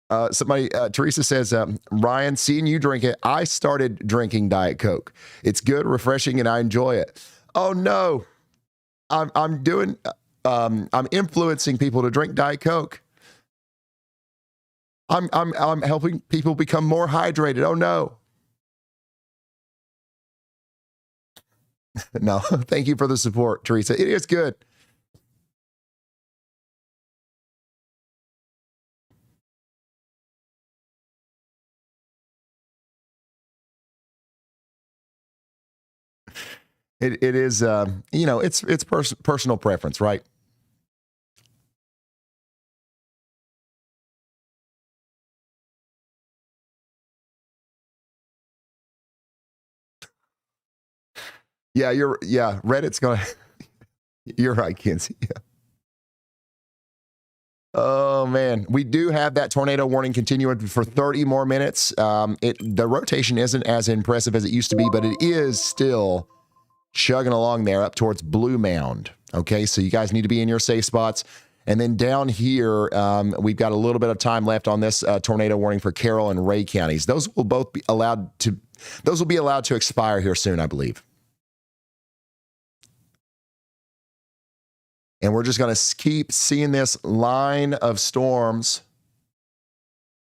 Speaker 1: Teresa says, Ryan, seeing you drink it, I started drinking Diet Coke. It's good, refreshing, and I enjoy it. Oh no, I'm influencing people to drink Diet Coke. I'm helping people become more hydrated. Oh no. No, thank you for the support, Teresa. It is good. It is, it's personal preference, right? Yeah, Reddit's gonna. You're right, Kenzie. Yeah. Oh man, we do have that tornado warning continuing for 30 more minutes. The rotation isn't as impressive as it used to be, but it is still chugging along there up towards Blue Mound. Okay, so you guys need to be in your safe spots. And then down here, we've got a little bit of time left on this tornado warning for Carroll and Ray counties. Those will be allowed to expire here soon, I believe. And we're just going to keep seeing this line of storms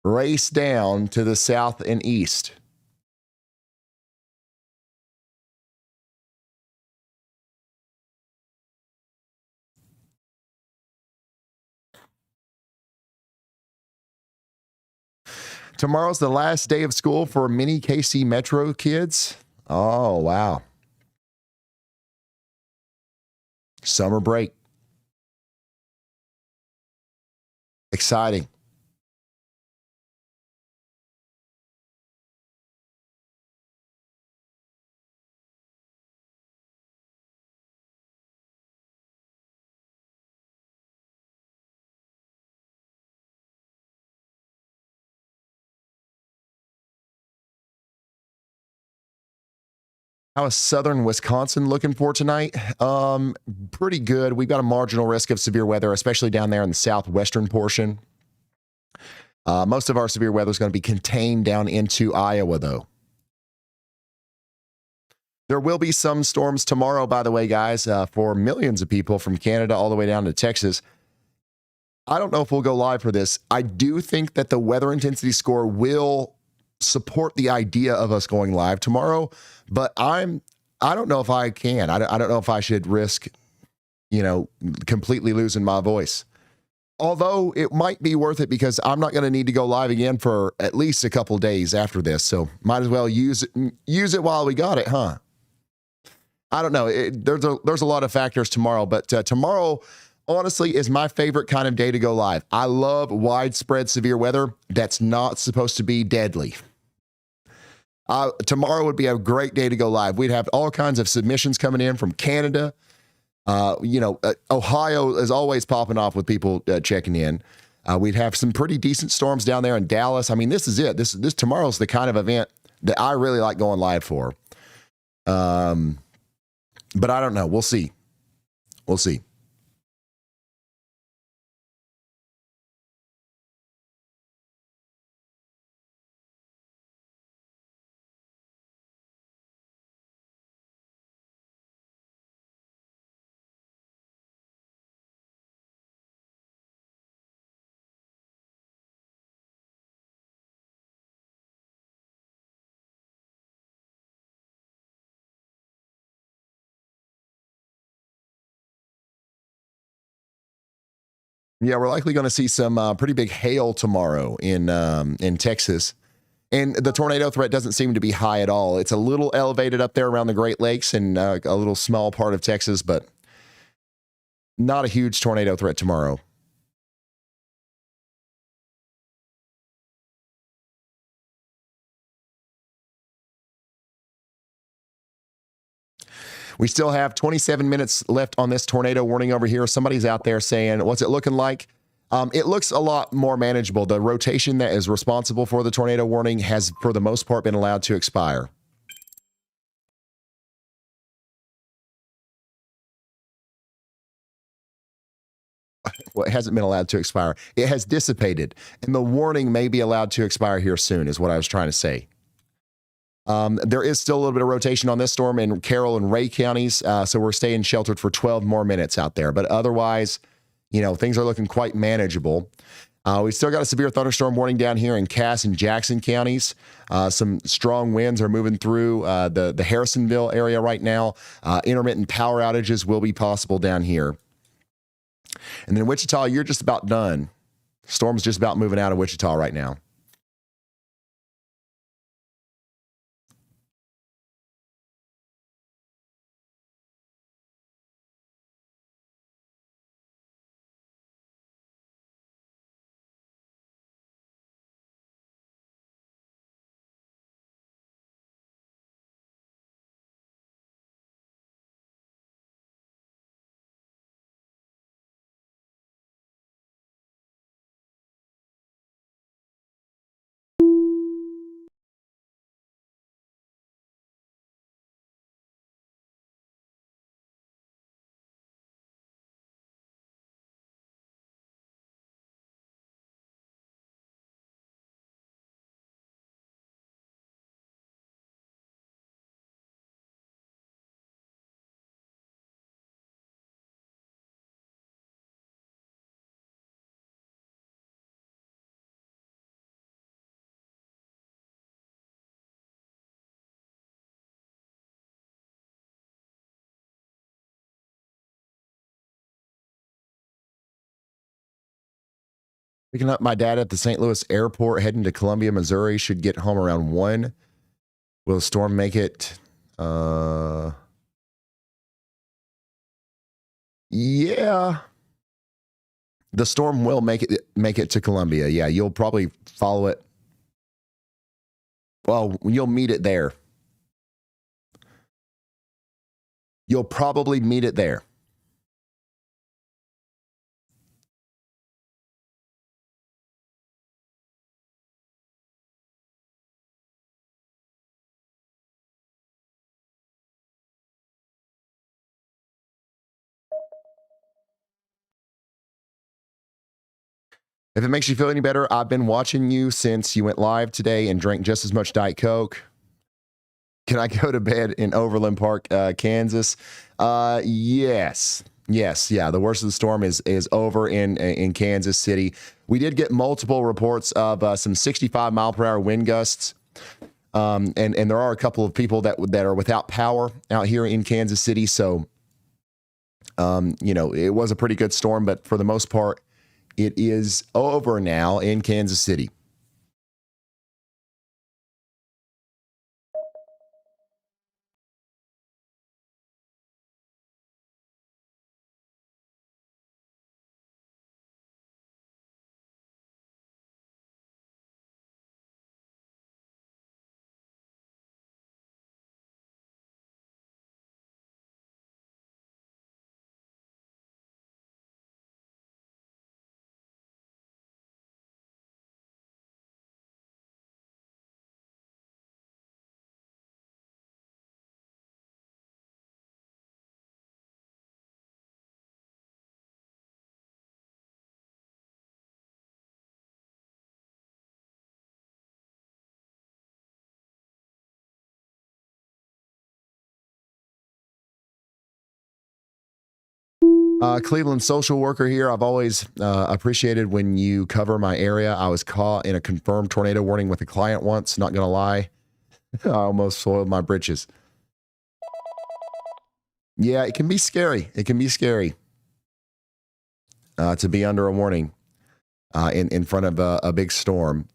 Speaker 1: race down to the south and east. Tomorrow's the last day of school for many KC Metro kids. Oh, wow. Summer break. Exciting. How is southern Wisconsin looking for tonight? Pretty good. We've got a marginal risk of severe weather, especially down there in the southwestern portion. Most of our severe weather is going to be contained down into Iowa, though. There will be some storms tomorrow, by the way, guys, for millions of people from Canada all the way down to Texas. I don't know if we'll go live for this. I do think that the weather intensity score will support the idea of us going live tomorrow, but I don't know if I can. I don't know if I should risk, completely losing my voice. Although it might be worth it because I'm not going to need to go live again for at least a couple days after this. So might as well use it while we got it, huh? I don't know. There's a lot of factors tomorrow, but tomorrow, honestly, is my favorite kind of day to go live. I love widespread severe weather that's not supposed to be deadly. Tomorrow would be a great day to go live. We'd have all kinds of submissions coming in from Canada. Ohio is always popping off with people checking in. We'd have some pretty decent storms down there in Dallas. I mean, this is it. This tomorrow's the kind of event that I really like going live for. But I don't know. We'll see. We'll see. Yeah, we're likely going to see some pretty big hail tomorrow in Texas. And the tornado threat doesn't seem to be high at all. It's a little elevated up there around the Great Lakes and a little small part of Texas, but not a huge tornado threat tomorrow. We still have 27 minutes left on this tornado warning over here. Somebody's out there saying, what's it looking like? It looks a lot more manageable. The rotation that is responsible for the tornado warning has, for the most part, been allowed to expire. Well, it hasn't been allowed to expire. It has dissipated, and the warning may be allowed to expire here soon, is what I was trying to say. There is still a little bit of rotation on this storm in Carroll and Ray counties, so we're staying sheltered for 12 more minutes out there. But otherwise, things are looking quite manageable. We've still got a severe thunderstorm warning down here in Cass and Jackson counties. Some strong winds are moving through the Harrisonville area right now. Intermittent power outages will be possible down here. And then Wichita, you're just about done. Storm's just about moving out of Wichita right now. Picking up my dad at the St. Louis airport, heading to Columbia, Missouri. Should get home around 1. Will the storm make it? Yeah. The storm will make it to Columbia. Yeah, you'll probably follow it. Well, you'll meet it there. You'll probably meet it there. If it makes you feel any better, I've been watching you since you went live today and drank just as much Diet Coke. Can I go to bed in Overland Park, Kansas? Yes. Yes, yeah, the worst of the storm is over in Kansas City. We did get multiple reports of some 65 mile per hour wind gusts, and there are a couple of people that are without power out here in Kansas City. So, it was a pretty good storm, but for the most part, it is over now in Kansas City. Cleveland social worker here. I've always appreciated when you cover my area. I was caught in a confirmed tornado warning with a client once. Not going to lie. I almost soiled my britches. Yeah, it can be scary. It can be scary to be under a warning in front of a big storm.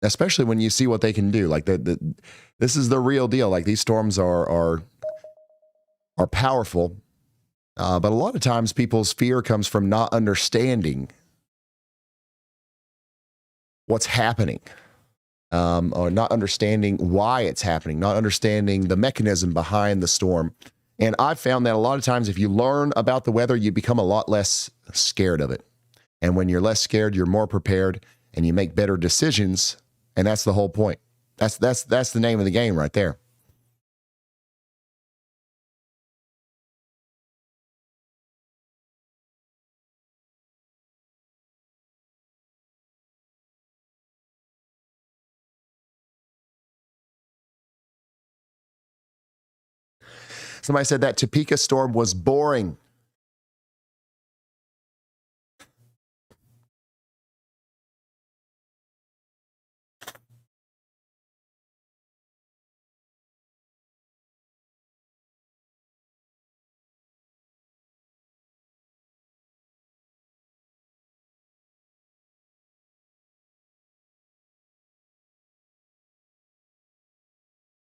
Speaker 1: Especially when you see what they can do. Like this is the real deal. Like these storms are powerful, but a lot of times people's fear comes from not understanding what's happening, or not understanding why it's happening, not understanding the mechanism behind the storm. And I've found that a lot of times if you learn about the weather, you become a lot less scared of it. And when you're less scared, you're more prepared and you make better decisions. And that's the whole point. That's the name of the game right there. Somebody said that Topeka storm was boring.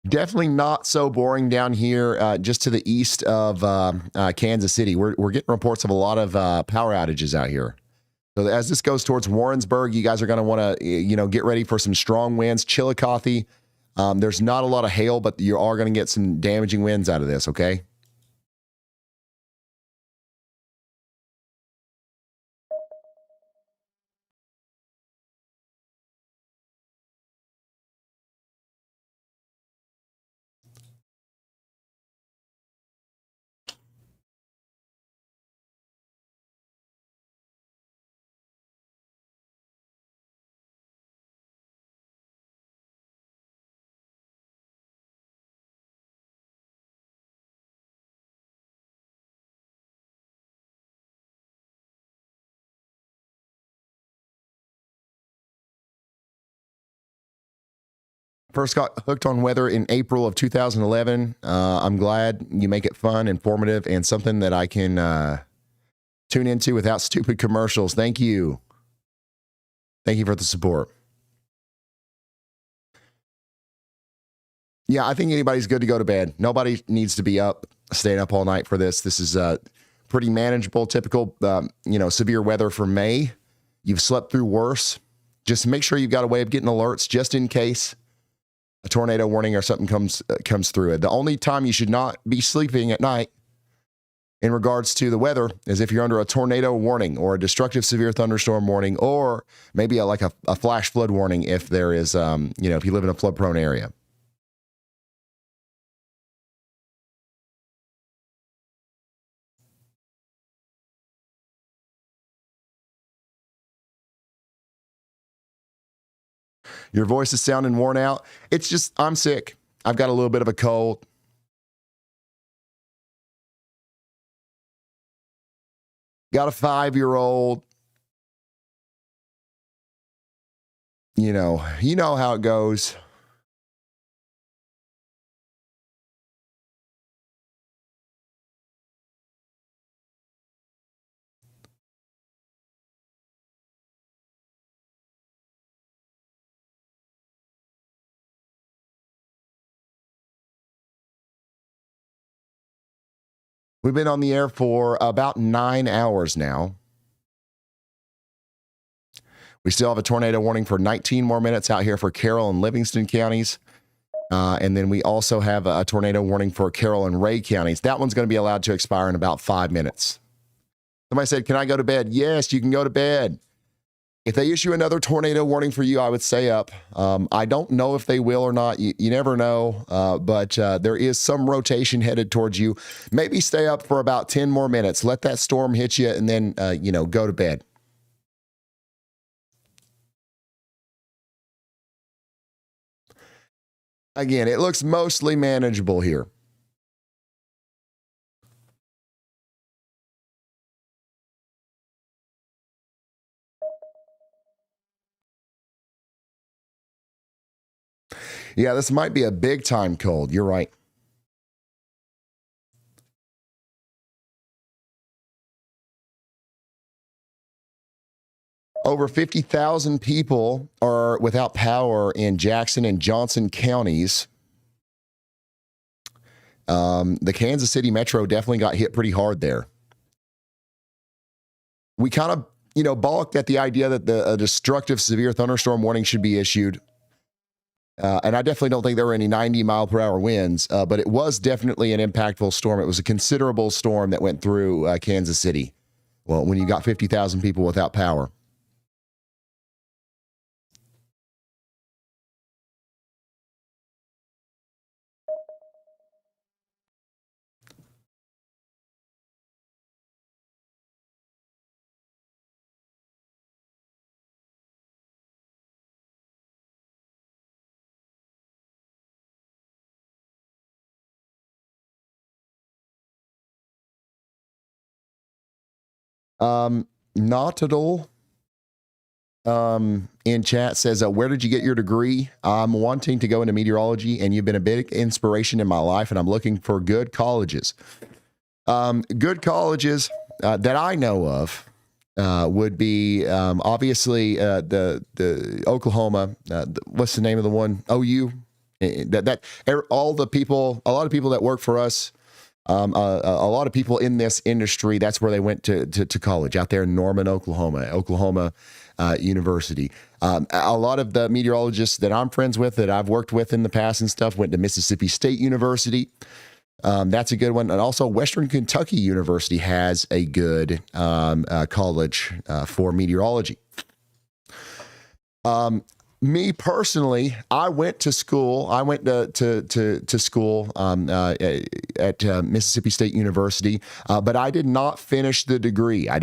Speaker 1: Definitely not so boring down here, just to the east of Kansas City. We're getting reports of a lot of power outages out here. So as this goes towards Warrensburg, you guys are going to want to, get ready for some strong winds. Chillicothe, there's not a lot of hail, but you are going to get some damaging winds out of this, okay? First got hooked on weather in April of 2011. I'm glad you make it fun, informative, and something that I can tune into without stupid commercials. Thank you. Thank you for the support. Yeah, I think anybody's good to go to bed. Nobody needs to be up, staying up all night for this. This is pretty manageable, typical, severe weather for May. You've slept through worse. Just make sure you've got a way of getting alerts just in case a tornado warning or something comes through. The only time you should not be sleeping at night in regards to the weather is if you're under a tornado warning or a destructive severe thunderstorm warning, or maybe a flash flood warning if there is, if you live in a flood prone area. Your voice is sounding worn out. It's just, I'm sick. I've got a little bit of a cold. got a 5-year-old. You know how it goes. We've been on the air for about 9 hours now. We still have a tornado warning for 19 more minutes out here for Carroll and Livingston counties. And then we also have a tornado warning for Carroll and Ray counties. That one's going to be allowed to expire in about 5 minutes. Somebody said, can I go to bed? Yes, you can go to bed. If they issue another tornado warning for you, I would stay up. I don't know if they will or not. You never know. But there is some rotation headed towards you. Maybe stay up for about 10 more minutes. Let that storm hit you and then, go to bed. Again, it looks mostly manageable here. Yeah, this might be a big time cold. You're right. Over 50,000 people are without power in Jackson and Johnson counties. The Kansas City Metro definitely got hit pretty hard there. We kind of, balked at the idea that a destructive severe thunderstorm warning should be issued. And I definitely don't think there were any 90-mile-per-hour winds, but it was definitely an impactful storm. It was a considerable storm that went through Kansas City. Well, when you got 50,000 people without power. Not at all. In chat says, where did you get your degree? I'm wanting to go into meteorology, and you've been a big inspiration in my life, and I'm looking for good colleges. Good colleges that I know of would be obviously the Oklahoma. What's the name of the one? OU. A lot of people that work for us. A lot of people in this industry, that's where they went to college, out there in Norman, Oklahoma University. A lot of the meteorologists that I'm friends with, that I've worked with in the past and stuff, went to Mississippi State University. That's a good one. And also Western Kentucky University has a good college for meteorology. Me personally, I went to school. I went to school at Mississippi State University, but I did not finish the degree. I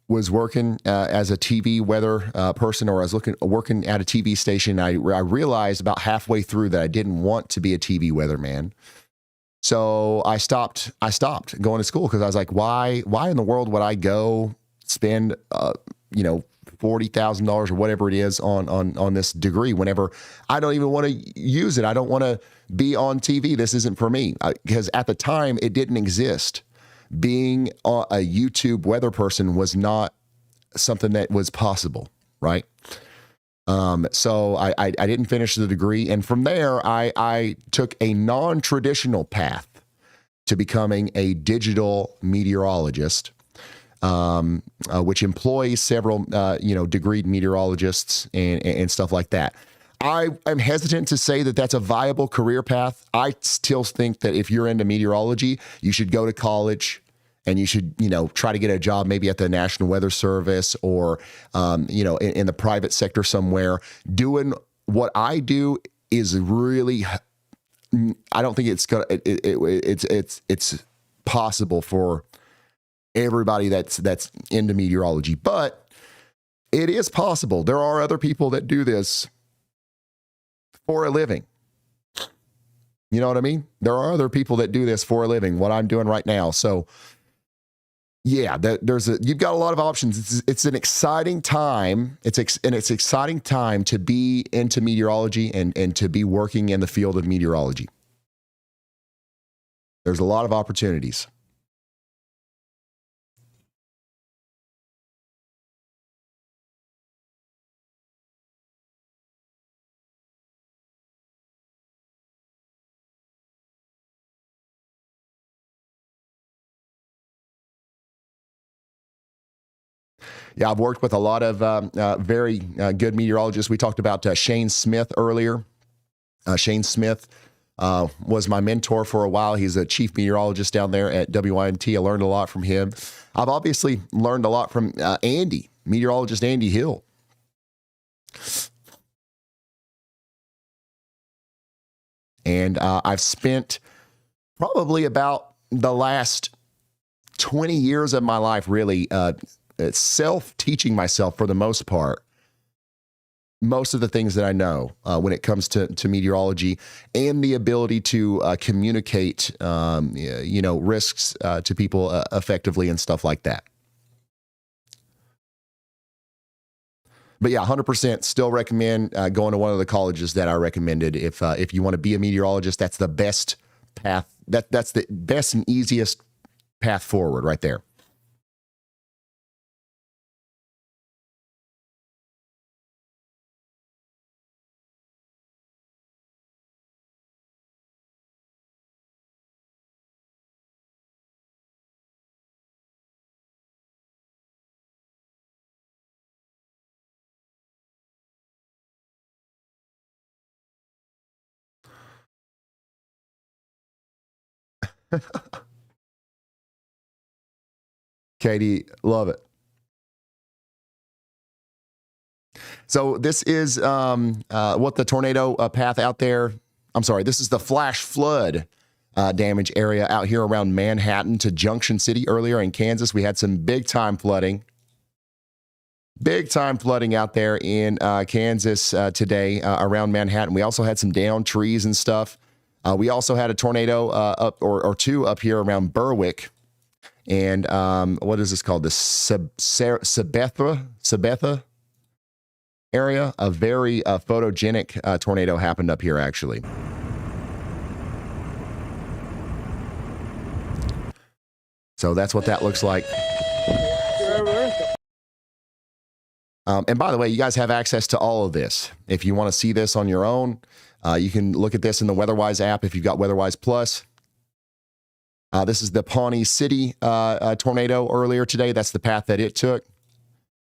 Speaker 1: was working as a TV weather person, or I was working at a TV station. I realized about halfway through that I didn't want to be a TV weatherman. So I stopped going to school, because I was like, why in the world would I go spend $40,000 or whatever it is on this degree whenever I don't even want to use it. I don't want to be on TV. This isn't for me, because at the time it didn't exist. Being a YouTube weather person was not something that was possible, right? So I didn't finish the degree, and from there I took a non-traditional path to becoming a digital meteorologist. Which employs several, degreed meteorologists and stuff like that. I am hesitant to say that that's a viable career path. I still think that if you're into meteorology, you should go to college, and you should, try to get a job maybe at the National Weather Service, or, in the private sector somewhere. Doing what I do is really, I don't think it's possible for everybody that's into meteorology, but it is possible. There are other people that do this for a living. You know what I mean? There are other people that do this for a living, what I'm doing right now. So yeah, you've got a lot of options. It's an exciting time. It's exciting time to be into meteorology and to be working in the field of meteorology. There's a lot of opportunities. Yeah, I've worked with a lot of very good meteorologists. We talked about Shane Smith earlier. Shane Smith was my mentor for a while. He's a chief meteorologist down there at WINT. I learned a lot from him. I've obviously learned a lot from Andy, meteorologist Andy Hill. And I've spent probably about the last 20 years of my life really self-teaching myself for the most part, most of the things that I know when it comes to meteorology and the ability to communicate, risks to people effectively and stuff like that. But yeah, 100% still recommend going to one of the colleges that I recommended. If you want to be a meteorologist, that's the best path. That's the best and easiest path forward right there. Katie, love it. So this is what the tornado path out there. I'm sorry, this is the flash flood damage area out here around Manhattan to Junction City earlier in Kansas. We had some big time flooding. Big time flooding out there in Kansas today around Manhattan. We also had some downed trees and stuff. We also had a tornado up or two up here around Berwick. And what is this called? The Sabetha area. A very photogenic tornado happened up here, actually. So that's what that looks like. And by the way, you guys have access to all of this. If you want to see this on your own, you can look at this in the WeatherWise app if you've got WeatherWise Plus. This is the Pawnee City tornado earlier today. That's the path that it took.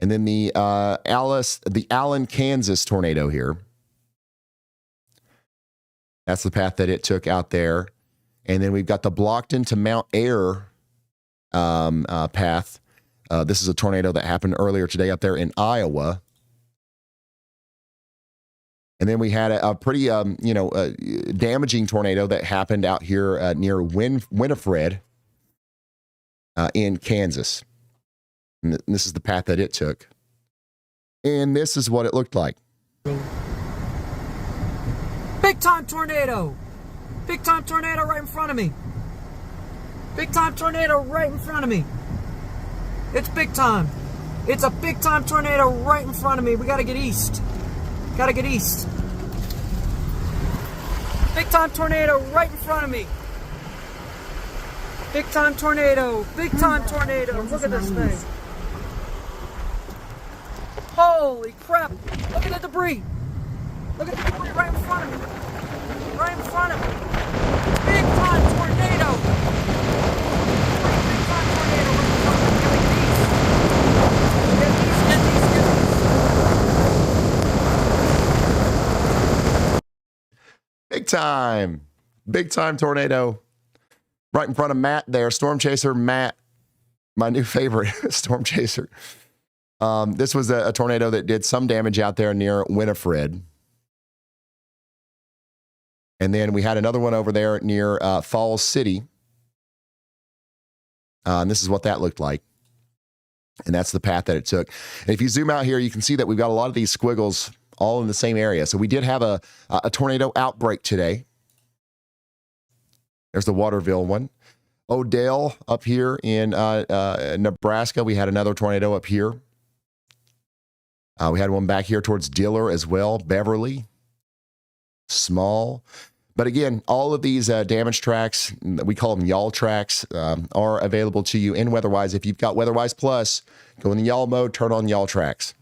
Speaker 1: And then the Allen, Kansas tornado here. That's the path that it took out there. And then we've got the Blockton to Mount Ayr path. This is a tornado that happened earlier today up there in Iowa. And then we had a pretty, damaging tornado that happened out here near Winifred in Kansas. And this is the path that it took. And this is what it looked like.
Speaker 20: Big time tornado! Big time tornado right in front of me! Big time tornado right in front of me! It's big time! It's a big time tornado right in front of me. We gotta get east. Gotta get east. Big time tornado right in front of me. Big time tornado. Big time tornado. Look at this thing. Holy crap. Look at the debris. Look at the debris right in front of me. Right in front of me. Big time tornado. Big time tornado right in front of me. Get east. Get east. Get
Speaker 1: east. Big time tornado right in front of Matt there. Stormchaser Matt, my new favorite Stormchaser. This was a tornado that did some damage out there near Winifred. And then we had another one over there near Falls City. And this is what that looked like. And that's the path that it took. And if you zoom out here, you can see that we've got a lot of these squiggles all in the same area. So we did have a tornado outbreak today. There's the Waterville one. Odell up here in Nebraska. We had another tornado up here. We had one back here towards Diller as well. Beverly. Small. But again, all of these damage tracks, we call them YALL tracks, are available to you in WeatherWise. If you've got WeatherWise Plus, go in the YALL mode, turn on YALL tracks.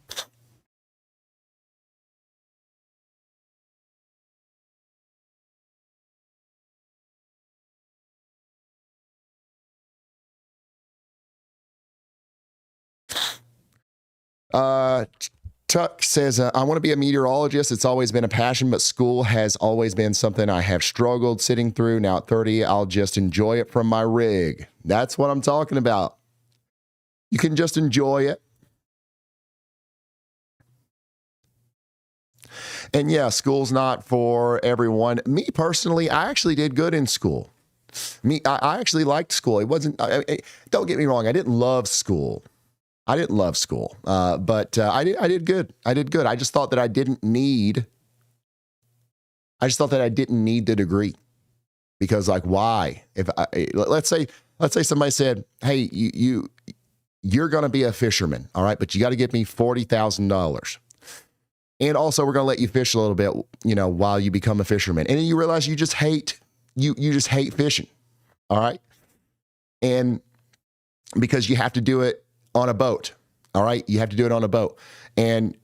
Speaker 1: Tuck says, I want to be a meteorologist. It's always been a passion, but school has always been something I have struggled sitting through. Now at 30, I'll just enjoy it from my rig. That's what I'm talking about. You can just enjoy it. And yeah, school's not for everyone. Me personally, I actually did good in school. I actually liked school. It wasn't, don't get me wrong, I didn't love school. I didn't love school, but I did good. I did good. I just thought that I didn't need the degree, because like, why? If let's say somebody said, hey, you're going to be a fisherman. All right. But you got to give me $40,000. And also we're going to let you fish a little bit, while you become a fisherman. And then you realize you just hate fishing. All right. And because you have to do it on a boat. All right. You have to do it on a boat. And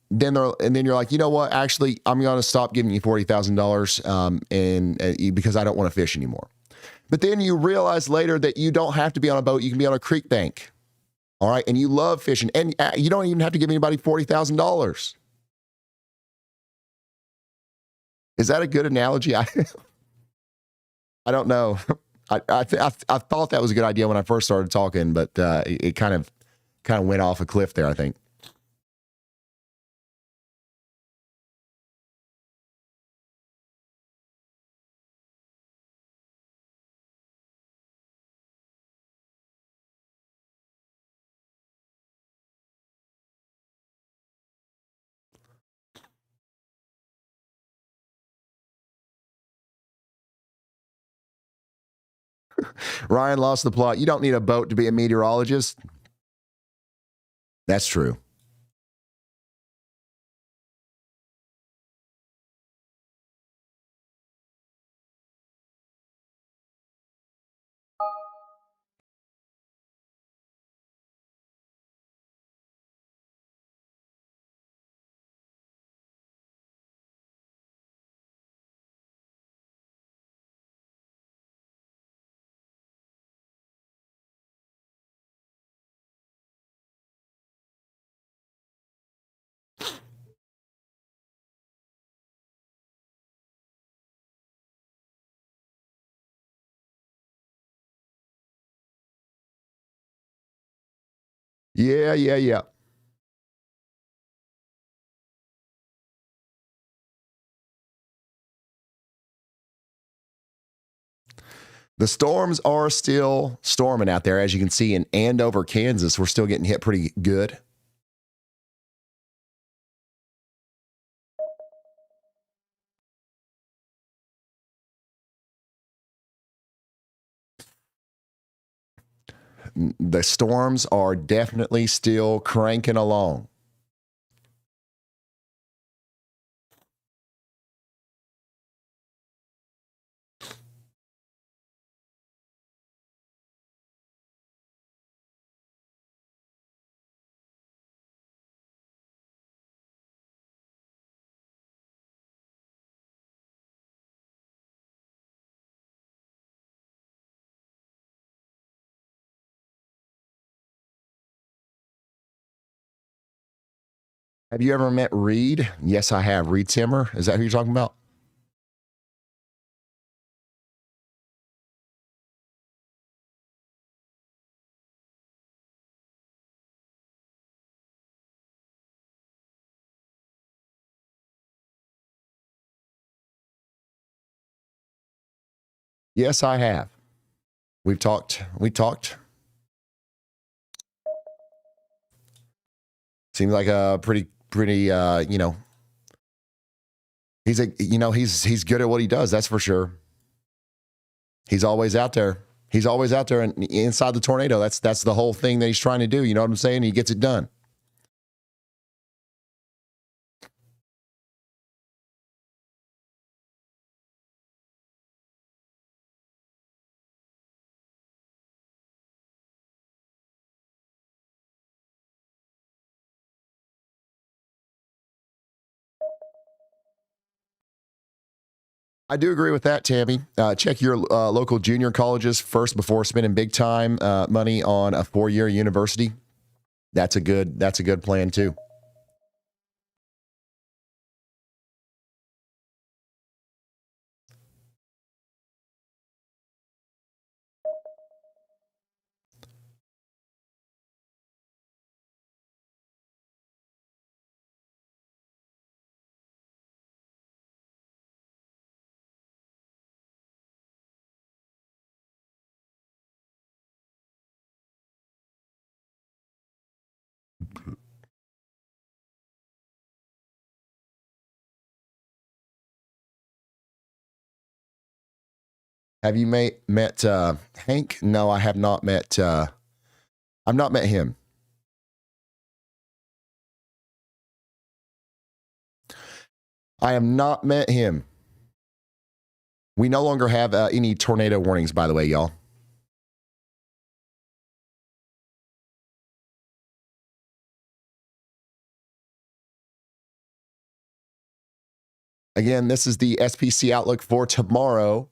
Speaker 1: then you're like, you know what? Actually, I'm going to stop giving you $40,000 because I don't want to fish anymore. But then you realize later that you don't have to be on a boat. You can be on a creek bank. All right. And you love fishing, and you don't even have to give anybody $40,000. Is that a good analogy? I don't know. I thought that was a good idea when I first started talking, but it kind of went off a cliff there, I think. Ryan lost the plot. You don't need a boat to be a meteorologist. That's true. Yeah. The storms are still storming out there. As you can see in Andover, Kansas, we're still getting hit pretty good. The storms are definitely still cranking along. Have you ever met Reed? Yes, I have. Reed Timmer. Is that who you're talking about? Yes, I have. We talked. Seems like a pretty, he's good at what he does. That's for sure. He's always out there. He's always out there and inside the tornado. That's the whole thing that he's trying to do. You know what I'm saying? He gets it done. I do agree with that, Tammy. Check your local junior colleges first before spending big time money on a 4-year university. That's a good plan too. Have you met Hank? No, I have not met. I've not met him. I have not met him. We no longer have any tornado warnings, by the way, y'all. Again, this is the SPC outlook for tomorrow.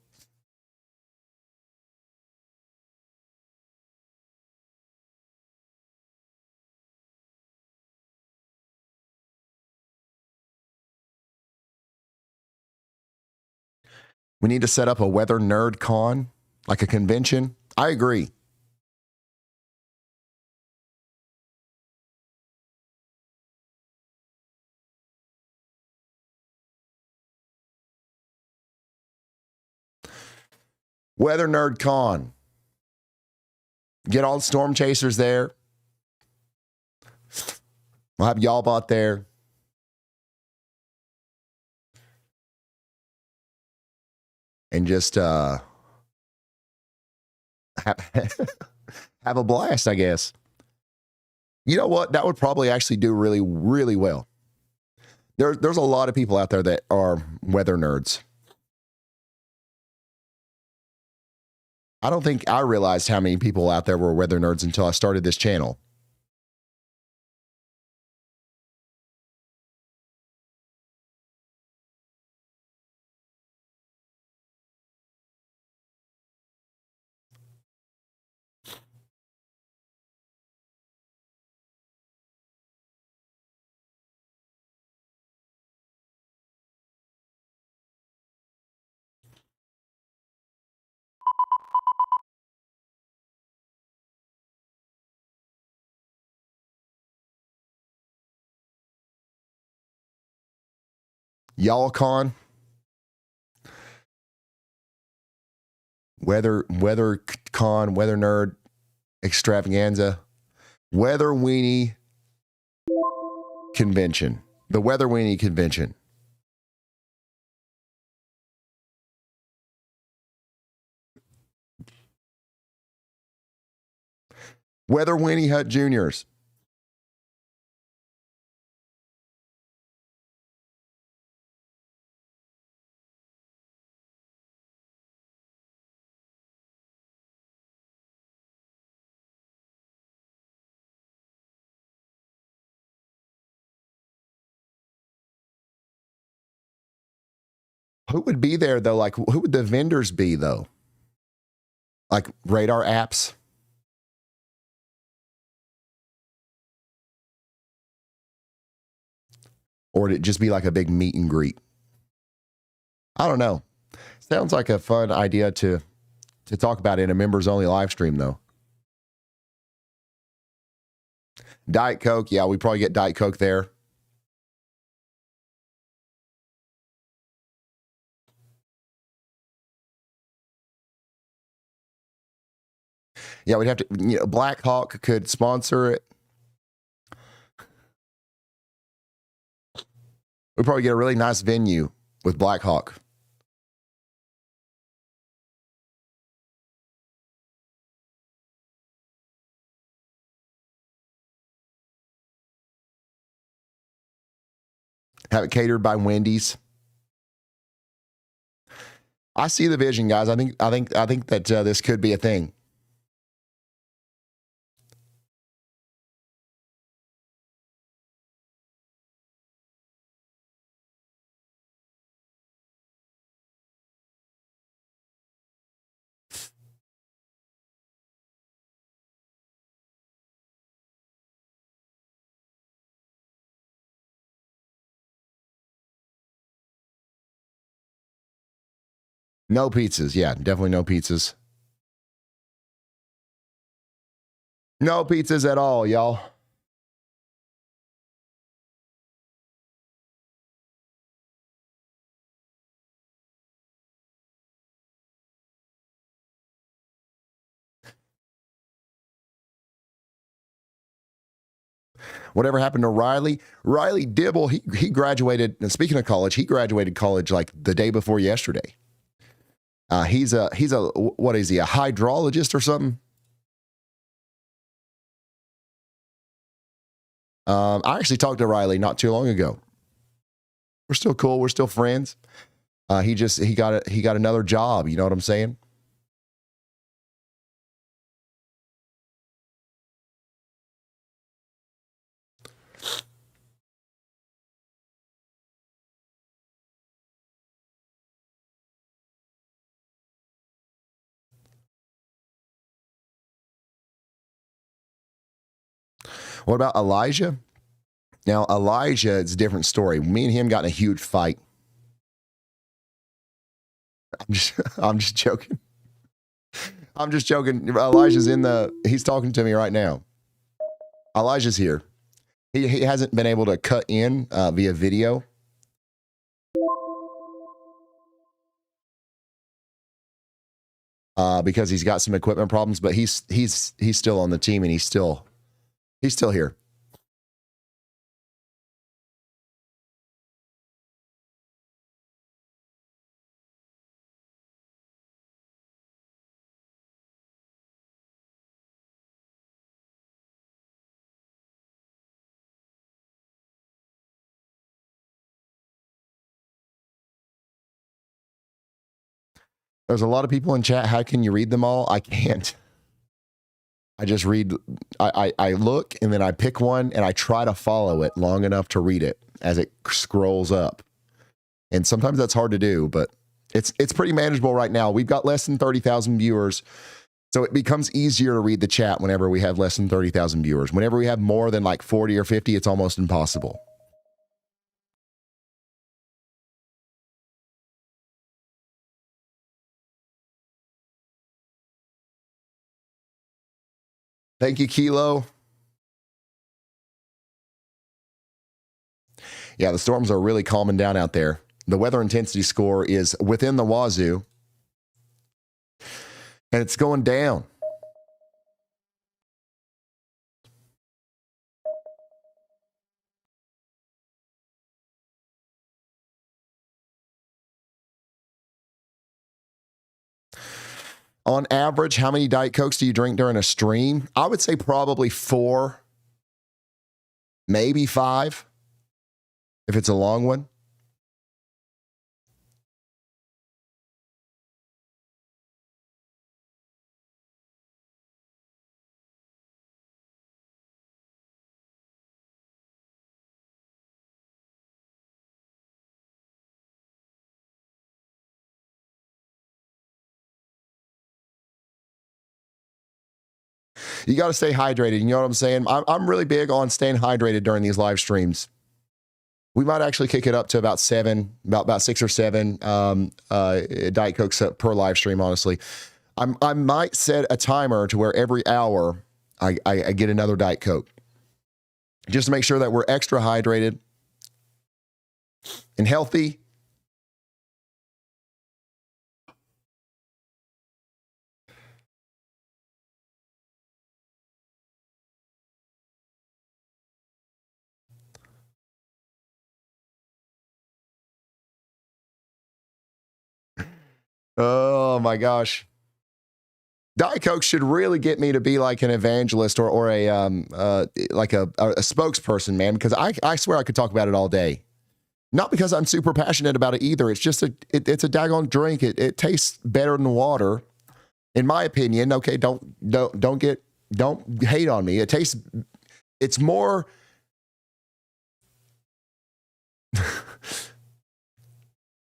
Speaker 1: We need to set up a weather nerd con, like a convention. I agree. Weather nerd con. Get all the Stormchasers there. We'll have y'all bot there. And just have a blast, I guess. You know what? That would probably actually do really, really well. There's a lot of people out there that are weather nerds. I don't think I realized how many people out there were weather nerds until I started this channel. YALLCALL, WeatherCon, Weather Nerd Extravaganza, Weather Weenie Convention, the Weather Weenie Convention. Weather Weenie Hut Juniors. Who would be there though? Like, who would the vendors be though? Like radar apps? Or would it just be like a big meet and greet? I don't know. Sounds like a fun idea to talk about in a members only live stream though. Diet Coke. Yeah, we probably get Diet Coke there. Yeah, we'd have to, Black Hawk could sponsor it. We'd probably get a really nice venue with Black Hawk. Have it catered by Wendy's. I see the vision, guys. I think that this could be a thing. No pizzas. Yeah, definitely no pizzas. No pizzas at all, y'all. Whatever happened to Riley? Riley Dibble, he graduated, and speaking of college, he graduated college like the day before yesterday. He's a what is he, a hydrologist or something? I actually talked to Riley not too long ago. We're still cool. We're still friends. He got another job. You know what I'm saying? What about Elijah? Now, Elijah, it's a different story. Me and him got in a huge fight. I'm just joking. I'm just joking. Elijah's he's talking to me right now. Elijah's here. He hasn't been able to cut in via video. Because he's got some equipment problems, but he's still on the team and he's still here. There's a lot of people in chat. How can you read them all? I can't. I just read, I look and then I pick one and I try to follow it long enough to read it as it scrolls up. And sometimes that's hard to do, but it's pretty manageable right now. We've got less than 30,000 viewers. So it becomes easier to read the chat whenever we have less than 30,000 viewers. Whenever we have more than like 40 or 50, it's almost impossible. Thank you, Kilo. Yeah, the storms are really calming down out there. The weather intensity score is within the wazoo. And it's going down. On average, how many Diet Cokes do you drink during a stream? I would say probably 4, maybe 5, if it's a long one. You got to stay hydrated. You know what I'm saying? I'm really big on staying hydrated during these live streams. We might actually kick it up to about 6 or 7 Diet Cokes per live stream, honestly. I might set a timer to where every hour I get another Diet Coke. Just to make sure that we're extra hydrated and healthy. Oh my gosh. Diet Coke should really get me to be like an evangelist or a like a spokesperson, man, because I swear I could talk about it all day. Not because I'm super passionate about it either. It's just it's a daggone drink. It tastes better than water, in my opinion. Okay, don't hate on me. It's more.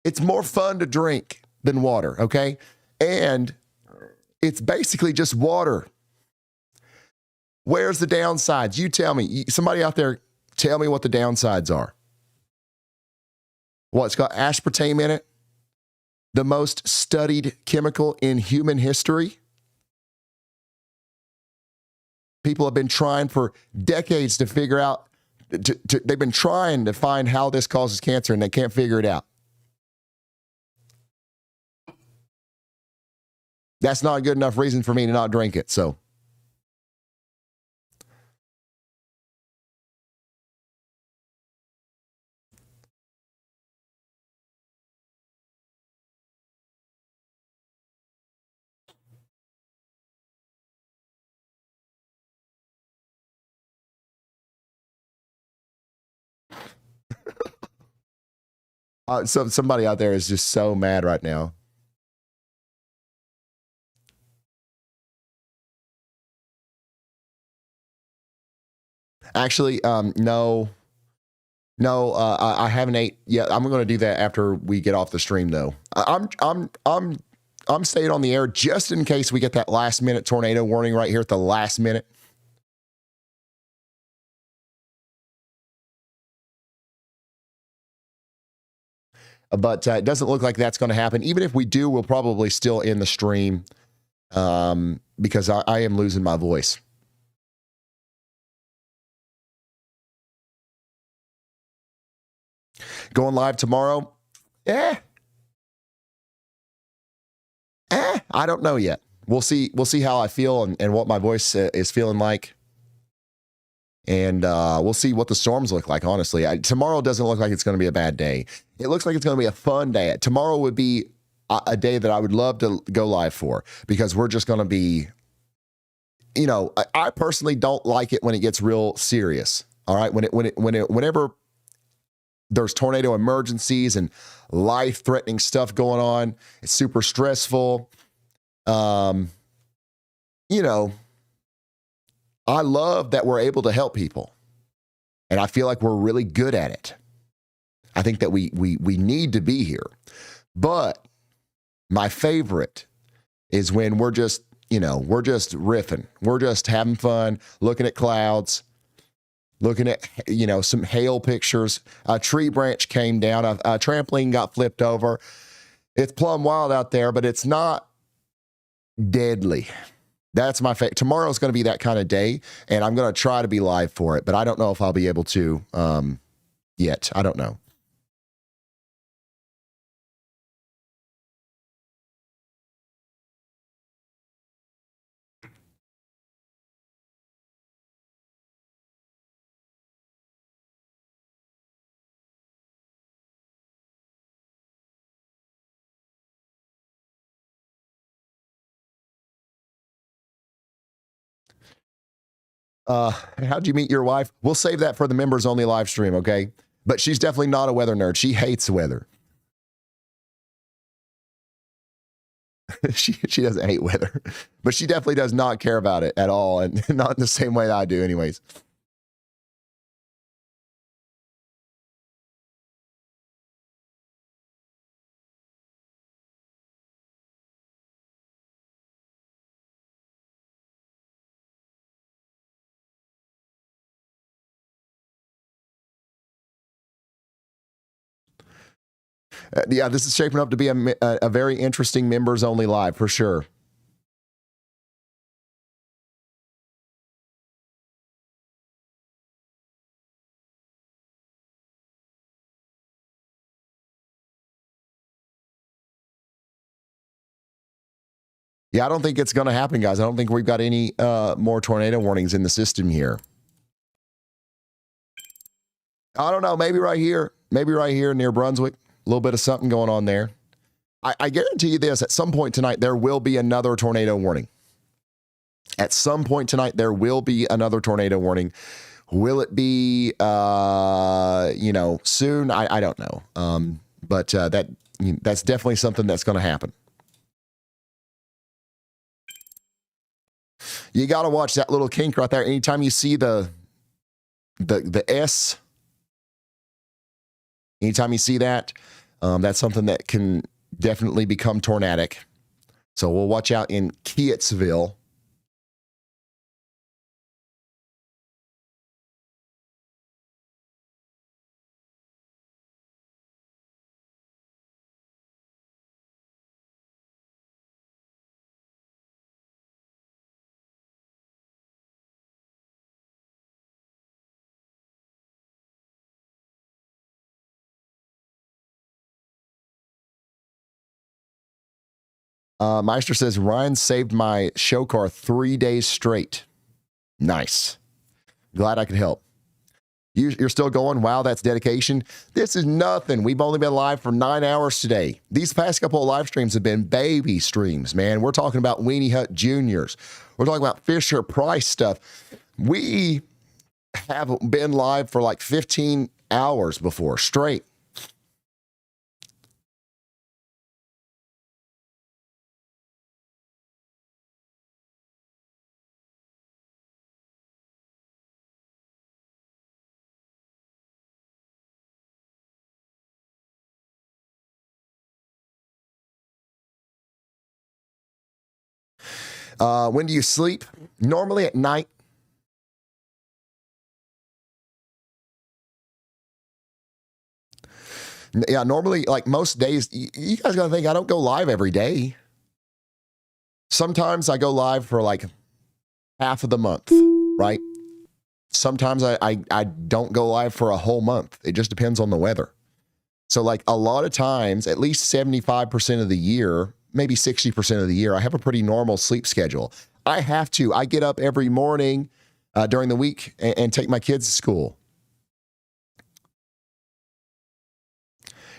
Speaker 1: It's more fun to drink than water, okay? And it's basically just water. Where's the downsides? You tell me. Somebody out there, tell me what the downsides are. What, it's got aspartame in it? The most studied chemical in human history? People have been trying for decades to figure out, they've been trying to find how this causes cancer, and they can't figure it out. That's not a good enough reason for me to not drink it, so. So somebody out there is just so mad right now. Actually, no, I haven't ate yet. I'm going to do that after we get off the stream, though. I'm staying on the air just in case we get that last minute tornado warning right here at the last minute. But it doesn't look like that's going to happen. Even if we do, we'll probably still end the stream because I am losing my voice. Going live tomorrow? I don't know yet. We'll see how I feel and what my voice is feeling like. And we'll see what the storms look like, honestly. Tomorrow doesn't look like it's going to be a bad day. It looks like it's going to be a fun day. Tomorrow would be a day that I would love to go live for because we're just going to be, I personally don't like it when it gets real serious. All right. Whenever there's tornado emergencies and life-threatening stuff going on, it's super stressful. I love that we're able to help people. And I feel like we're really good at it. I think that we need to be here. But my favorite is when we're just riffing. We're just having fun, looking at clouds, looking at, some hail pictures. A tree branch came down, a trampoline got flipped over. It's plumb wild out there, but it's not deadly. That's my favorite. Tomorrow's going to be that kind of day, and I'm going to try to be live for it, but I don't know if I'll be able to yet. I don't know. How'd you meet your wife? We'll save that for the members only live stream, okay? But she's definitely not a weather nerd. She hates weather. she doesn't hate weather, but she definitely does not care about it at all, and not in the same way that I do anyways. Yeah, this is shaping up to be a very interesting members only live for sure. Yeah, I don't think it's going to happen, guys. I don't think we've got any more tornado warnings in the system here. I don't know. Maybe right here near Brunswick. A little bit of something going on there. I guarantee you this, at some point tonight, there will be another tornado warning. At some point tonight, there will be another tornado warning. Will it be, soon? I don't know. But that's definitely something that's going to happen. You got to watch that little kink right there. Anytime you see the S, anytime you see that, that's something that can definitely become tornadic. So we'll watch out in Keytesville. Meister says, Ryan saved my show car 3 days straight. Nice. Glad I could help. You're still going? Wow, that's dedication. This is nothing. We've only been live for 9 hours today. These past couple of live streams have been baby streams, man. We're talking about Weenie Hut Juniors. We're talking about Fisher Price stuff. We have been live for like 15 hours before, straight. When do you sleep? Normally at night. Yeah, normally, like most days, you guys got to think I don't go live every day. Sometimes I go live for like half of the month, right? Sometimes I don't go live for a whole month. It just depends on the weather. So like a lot of times, at least 75% of the year, maybe 60% of the year, I have a pretty normal sleep schedule. I have to. I get up every morning during the week and take my kids to school.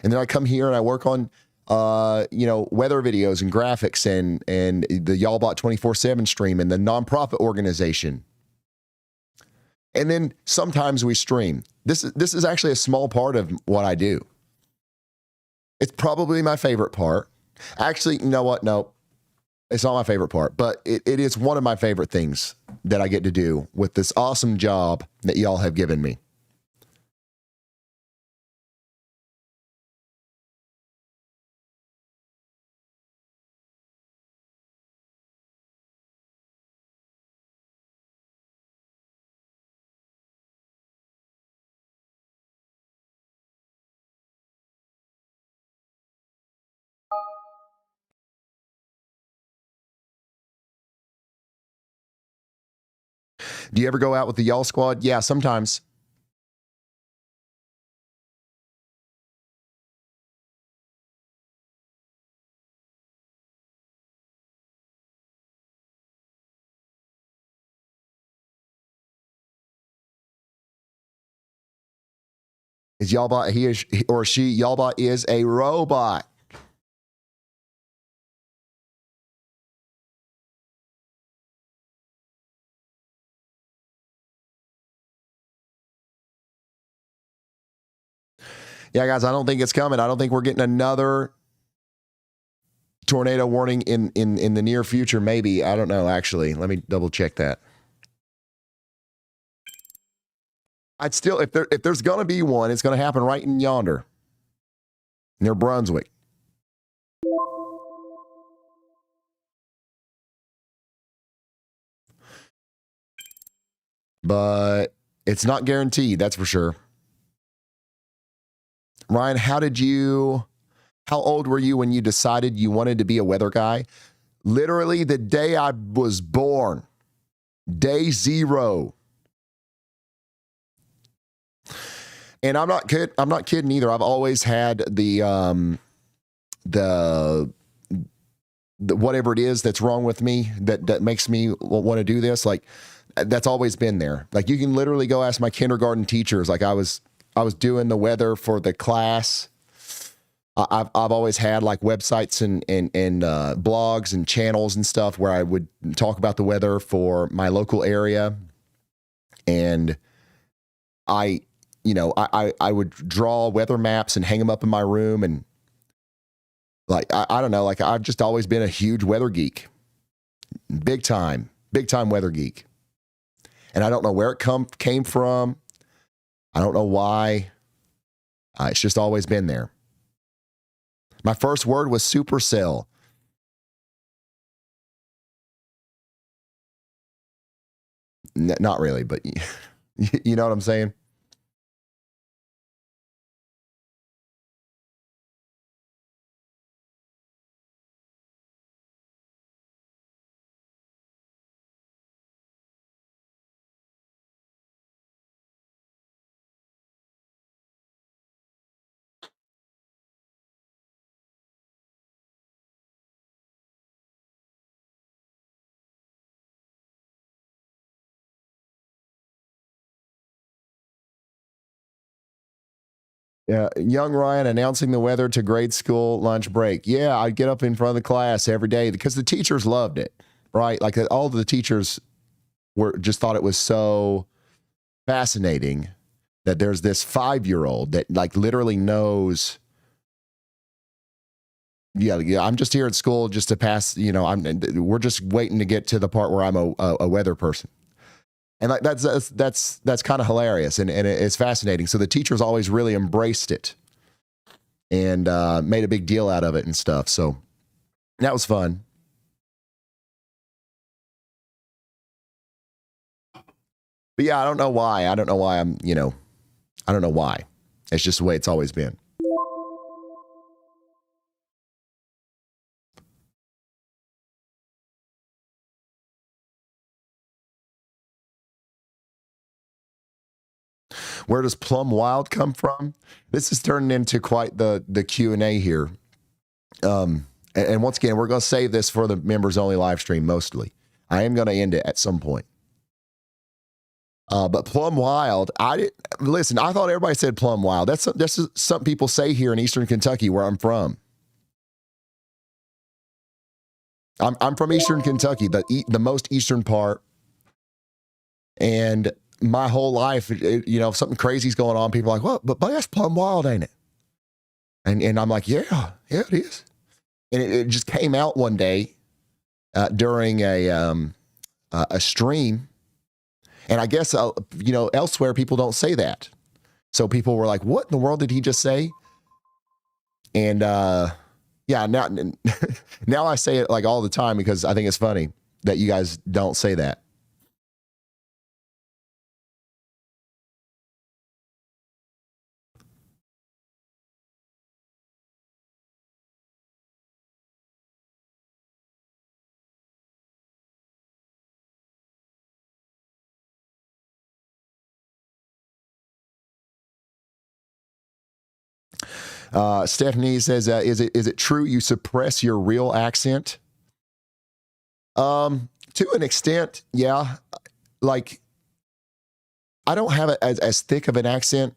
Speaker 1: And then I come here and I work on, weather videos and graphics and the YALLBot 24/7 stream and the nonprofit organization. And then sometimes we stream. This is actually a small part of what I do. It's probably my favorite part. Actually, you know what? No, it's not my favorite part, but it is one of my favorite things that I get to do with this awesome job that y'all have given me. Do you ever go out with the Y'all Squad? Yeah, sometimes. Is YALLBot, he or she, YALLBot is a robot. Yeah, guys, I don't think it's coming. I don't think we're getting another tornado warning in the near future. Maybe. I don't know, actually. Let me double check that. I'd still, if there's going to be one, it's going to happen right in yonder, near Brunswick. But it's not guaranteed, that's for sure. Ryan, how old were you when you decided you wanted to be a weather guy? Literally the day I was born. Day 0. And I'm not kidding either. I've always had the whatever it is that's wrong with me that makes me want to do this. Like, that's always been there. Like, you can literally go ask my kindergarten teachers. Like, I was doing the weather for the class. I've always had like websites and blogs and channels and stuff where I would talk about the weather for my local area. And I would draw weather maps and hang them up in my room. And like, I don't know, like I've just always been a huge weather geek. Big time weather geek. And I don't know where it came from. I don't know why. It's just always been there. My first word was supercell. Not really, but you know what I'm saying? Yeah, young Ryan announcing the weather to grade school lunch break. Yeah, I'd get up in front of the class every day because the teachers loved it, right? Like all the teachers just thought it was so fascinating that there's this 5-year-old that like literally knows. Yeah, I'm just here at school just to pass. We're just waiting to get to the part where I'm a weather person. And like that's kind of hilarious and it's fascinating. So the teachers always really embraced it and made a big deal out of it and stuff. So that was fun. But yeah, I don't know why. I don't know why I don't know why. It's just the way it's always been. Where does Plum Wild come from? This is turning into quite the Q&A here. And once again, we're going to save this for the members only live stream mostly. I am going to end it at some point. But Plum Wild, I thought everybody said Plum Wild. That's something people say here in Eastern Kentucky where I'm from. I'm from Eastern Kentucky, the most eastern part. And my whole life, if something crazy's going on, people are like, well, but that's Plum Wild, ain't it? And I'm like, yeah, it is. And it just came out one day during a stream. And I guess, elsewhere people don't say that. So people were like, what in the world did he just say? And yeah, now I say it like all the time because I think it's funny that you guys don't say that. Stephanie says, is it true you suppress your real accent? To an extent, yeah. Like, I don't have it as thick of an accent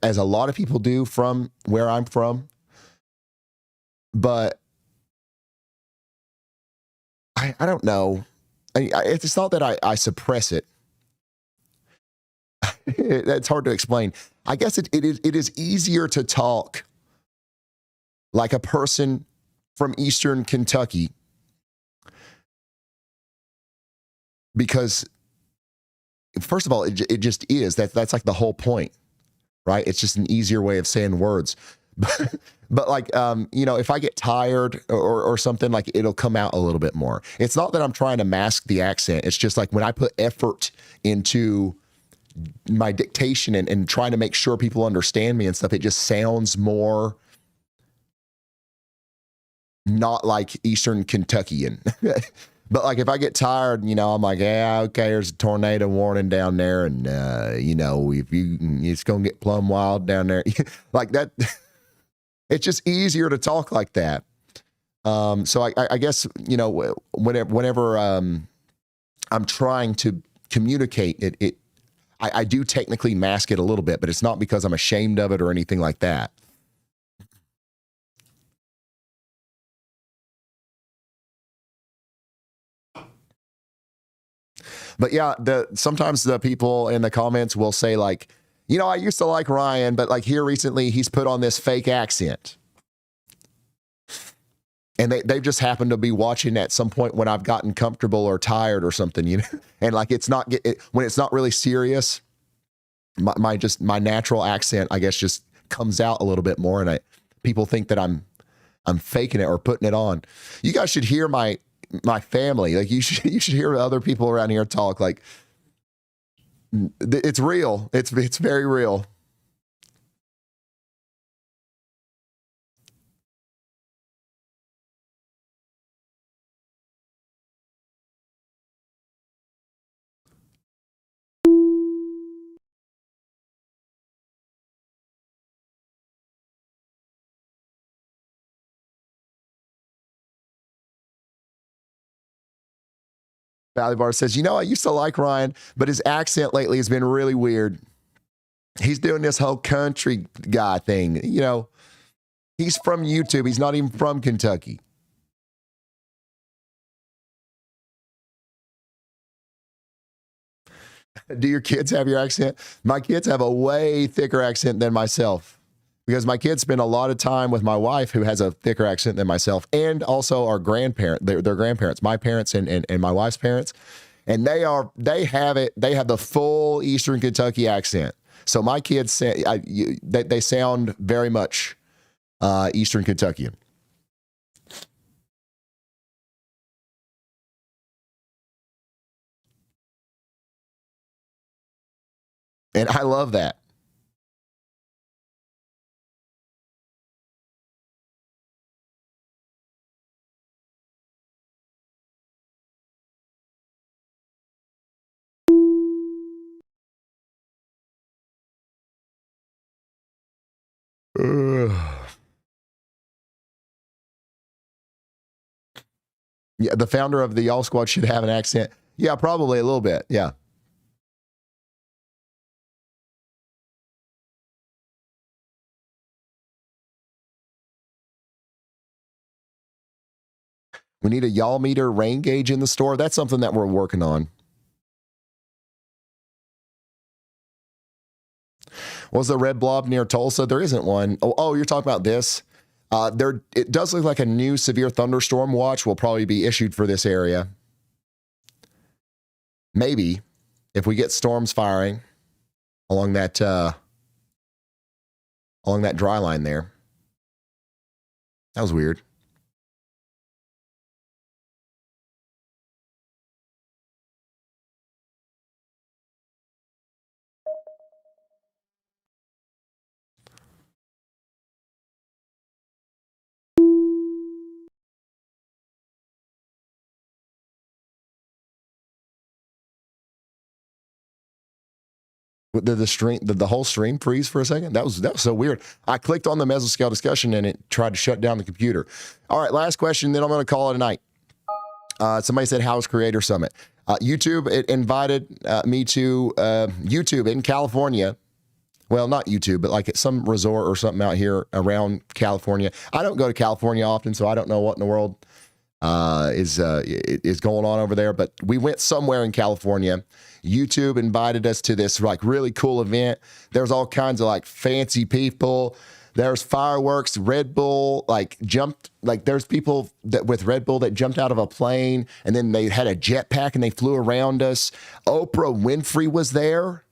Speaker 1: as a lot of people do from where I'm from. But I don't know. It's not that I suppress it. It's hard to explain. I guess it is easier to talk like a person from Eastern Kentucky because, first of all, it just is. That's like the whole point, right? It's just an easier way of saying words. But like, if I get tired or something, like it'll come out a little bit more. It's not that I'm trying to mask the accent. It's just like when I put effort into my dictation and trying to make sure people understand me and stuff, it just sounds more not like Eastern Kentuckian. But like if I get tired, I'm like, yeah, okay, there's a tornado warning down there, and it's gonna get plumb wild down there. Like that. It's just easier to talk like that. So I guess whenever I'm trying to communicate it. I do technically mask it a little bit, but it's not because I'm ashamed of it or anything like that. But yeah, sometimes the people in the comments will say like, you know, I used to like Ryan, but like here recently he's put on this fake accent. And they just happened to be watching at some point when I've gotten comfortable or tired or something, you know. And like when it's not really serious, my natural accent, I guess, just comes out a little bit more, and people think that I'm faking it or putting it on. You guys should hear my family. Like you should hear other people around here talk. Like it's real. It's very real. Valley Bar says, you know, I used to like Ryan, but his accent lately has been really weird. He's doing this whole country guy thing. You know, he's from YouTube. He's not even from Kentucky. Do your kids have your accent? My kids have a way thicker accent than myself, because my kids spend a lot of time with my wife, who has a thicker accent than myself, and also our grandparent, their grandparents, my parents and my wife's parents. And they have the full Eastern Kentucky accent. So my kids say they sound very much Eastern Kentuckian. And I love that. Yeah, the founder of the Y'all Squad should have an accent. Yeah, probably a little bit. Yeah. We need a Y'all meter rain gauge in the store. That's something that we're working on. Was the red blob near Tulsa? There isn't one. Oh, you're talking about this? It does look like a new severe thunderstorm watch will probably be issued for this area. Maybe, if we get storms firing along that dry line there. That was weird. Did the whole stream freeze for a second? That was so weird. I clicked on the mesoscale discussion and it tried to shut down the computer. All right, last question, then I'm going to call it a night. Somebody said, how's Creator Summit? YouTube, it invited me to YouTube in California. Well, not YouTube, but like at some resort or something out here around California. I don't go to California often, so I don't know what in the world is going on over there. But we went somewhere in California. YouTube invited us to this like really cool event. There's all kinds of like fancy people. There's fireworks. Red Bull there's people with Red Bull that jumped out of a plane, and then they had a jetpack and they flew around us. Oprah Winfrey was there.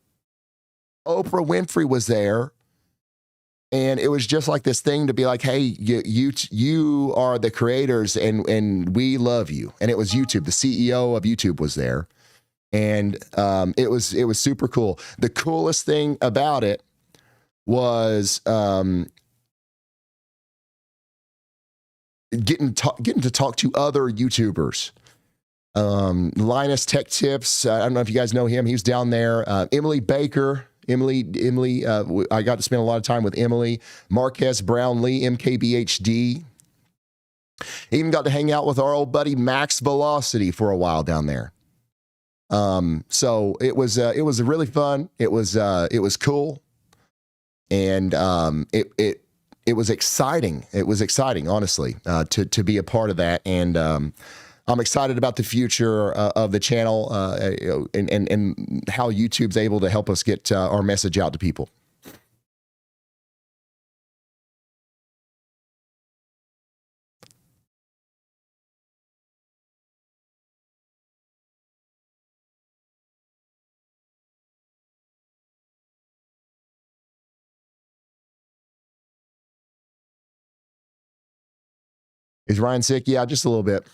Speaker 1: And it was just like this thing to be like, hey, you are the creators and we love you. And it was YouTube. The CEO of YouTube was there. And it was super cool. The coolest thing about it was getting to talk to other YouTubers. Linus Tech Tips. I don't know if you guys know him. He was down there. Emily Baker. Emily. I got to spend a lot of time with Emily. Marquez Brownlee, MKBHD. Even got to hang out with our old buddy Max Velocity for a while down there. So it was really fun. It was cool. And it was exciting. It was exciting, honestly, to be a part of that. And I'm I'm excited about the future of the channel and how YouTube's able to help us get our message out to people. Is Ryan sick? Yeah, just a little bit.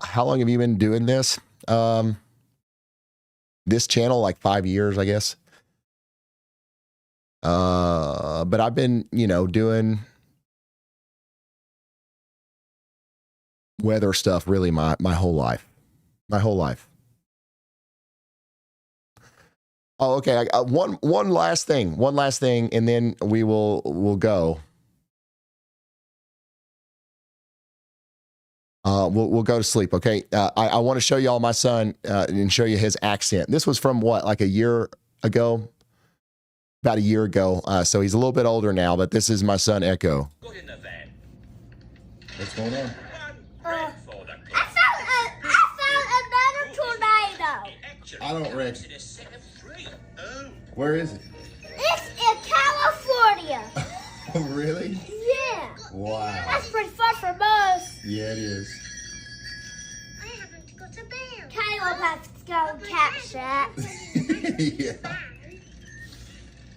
Speaker 1: How long have you been doing this? This channel, like 5 years, I guess. But I've been, doing weather stuff really my whole life. My whole life. Oh, okay. I got one last thing, and then we'll go. We'll go to sleep. Okay. I want to show you all my son and show you his accent. This was from what, like a year ago? About a year ago. So he's a little bit older now, but this is my son, Echo. What's going on?
Speaker 12: I found another tornado.
Speaker 1: I don't, Rex. Where is it?
Speaker 12: It's in California.
Speaker 1: Oh, really?
Speaker 12: Yeah.
Speaker 1: Wow.
Speaker 12: That's pretty far from us.
Speaker 1: Yeah, it is.
Speaker 12: I haven't to go to bed. Caleb has to go catch that.
Speaker 1: Yeah.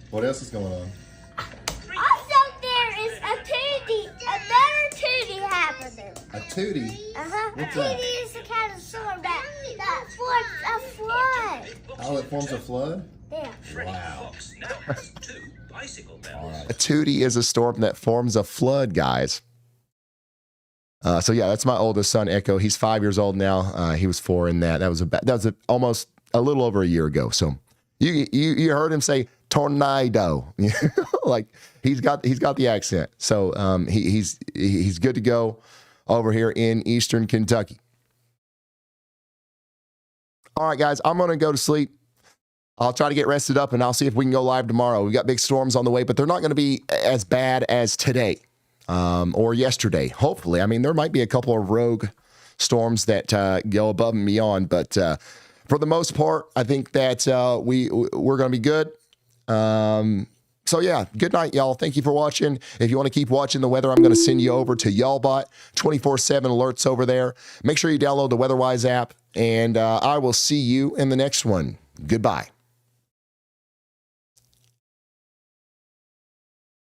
Speaker 1: What else is going on?
Speaker 12: Also, there is another tootie happening.
Speaker 1: A tootie?
Speaker 12: Uh-huh.
Speaker 1: What's
Speaker 12: A
Speaker 1: that?
Speaker 12: tootie is the kind of storm that forms a flood.
Speaker 1: Oh, it forms a flood?
Speaker 12: Yeah.
Speaker 1: Wow. A tootie is a storm that forms a flood, guys. So yeah, that's my oldest son, Echo. He's 5 years old now. He was 4 in that. That was almost a little over a year ago. So you heard him say tornado. Like he's got the accent. So he's good to go over here in Eastern Kentucky. All right, guys, I'm gonna go to sleep. I'll try to get rested up, and I'll see if we can go live tomorrow. We've got big storms on the way, but they're not going to be as bad as today or yesterday, hopefully. I mean, there might be a couple of rogue storms that go above and beyond, but for the most part, I think that we're going to be good. So, yeah, good night, y'all. Thank you for watching. If you want to keep watching the weather, I'm going to send you over to YALLBot, 24/7 alerts over there. Make sure you download the WeatherWise app, and I will see you in the next one. Goodbye.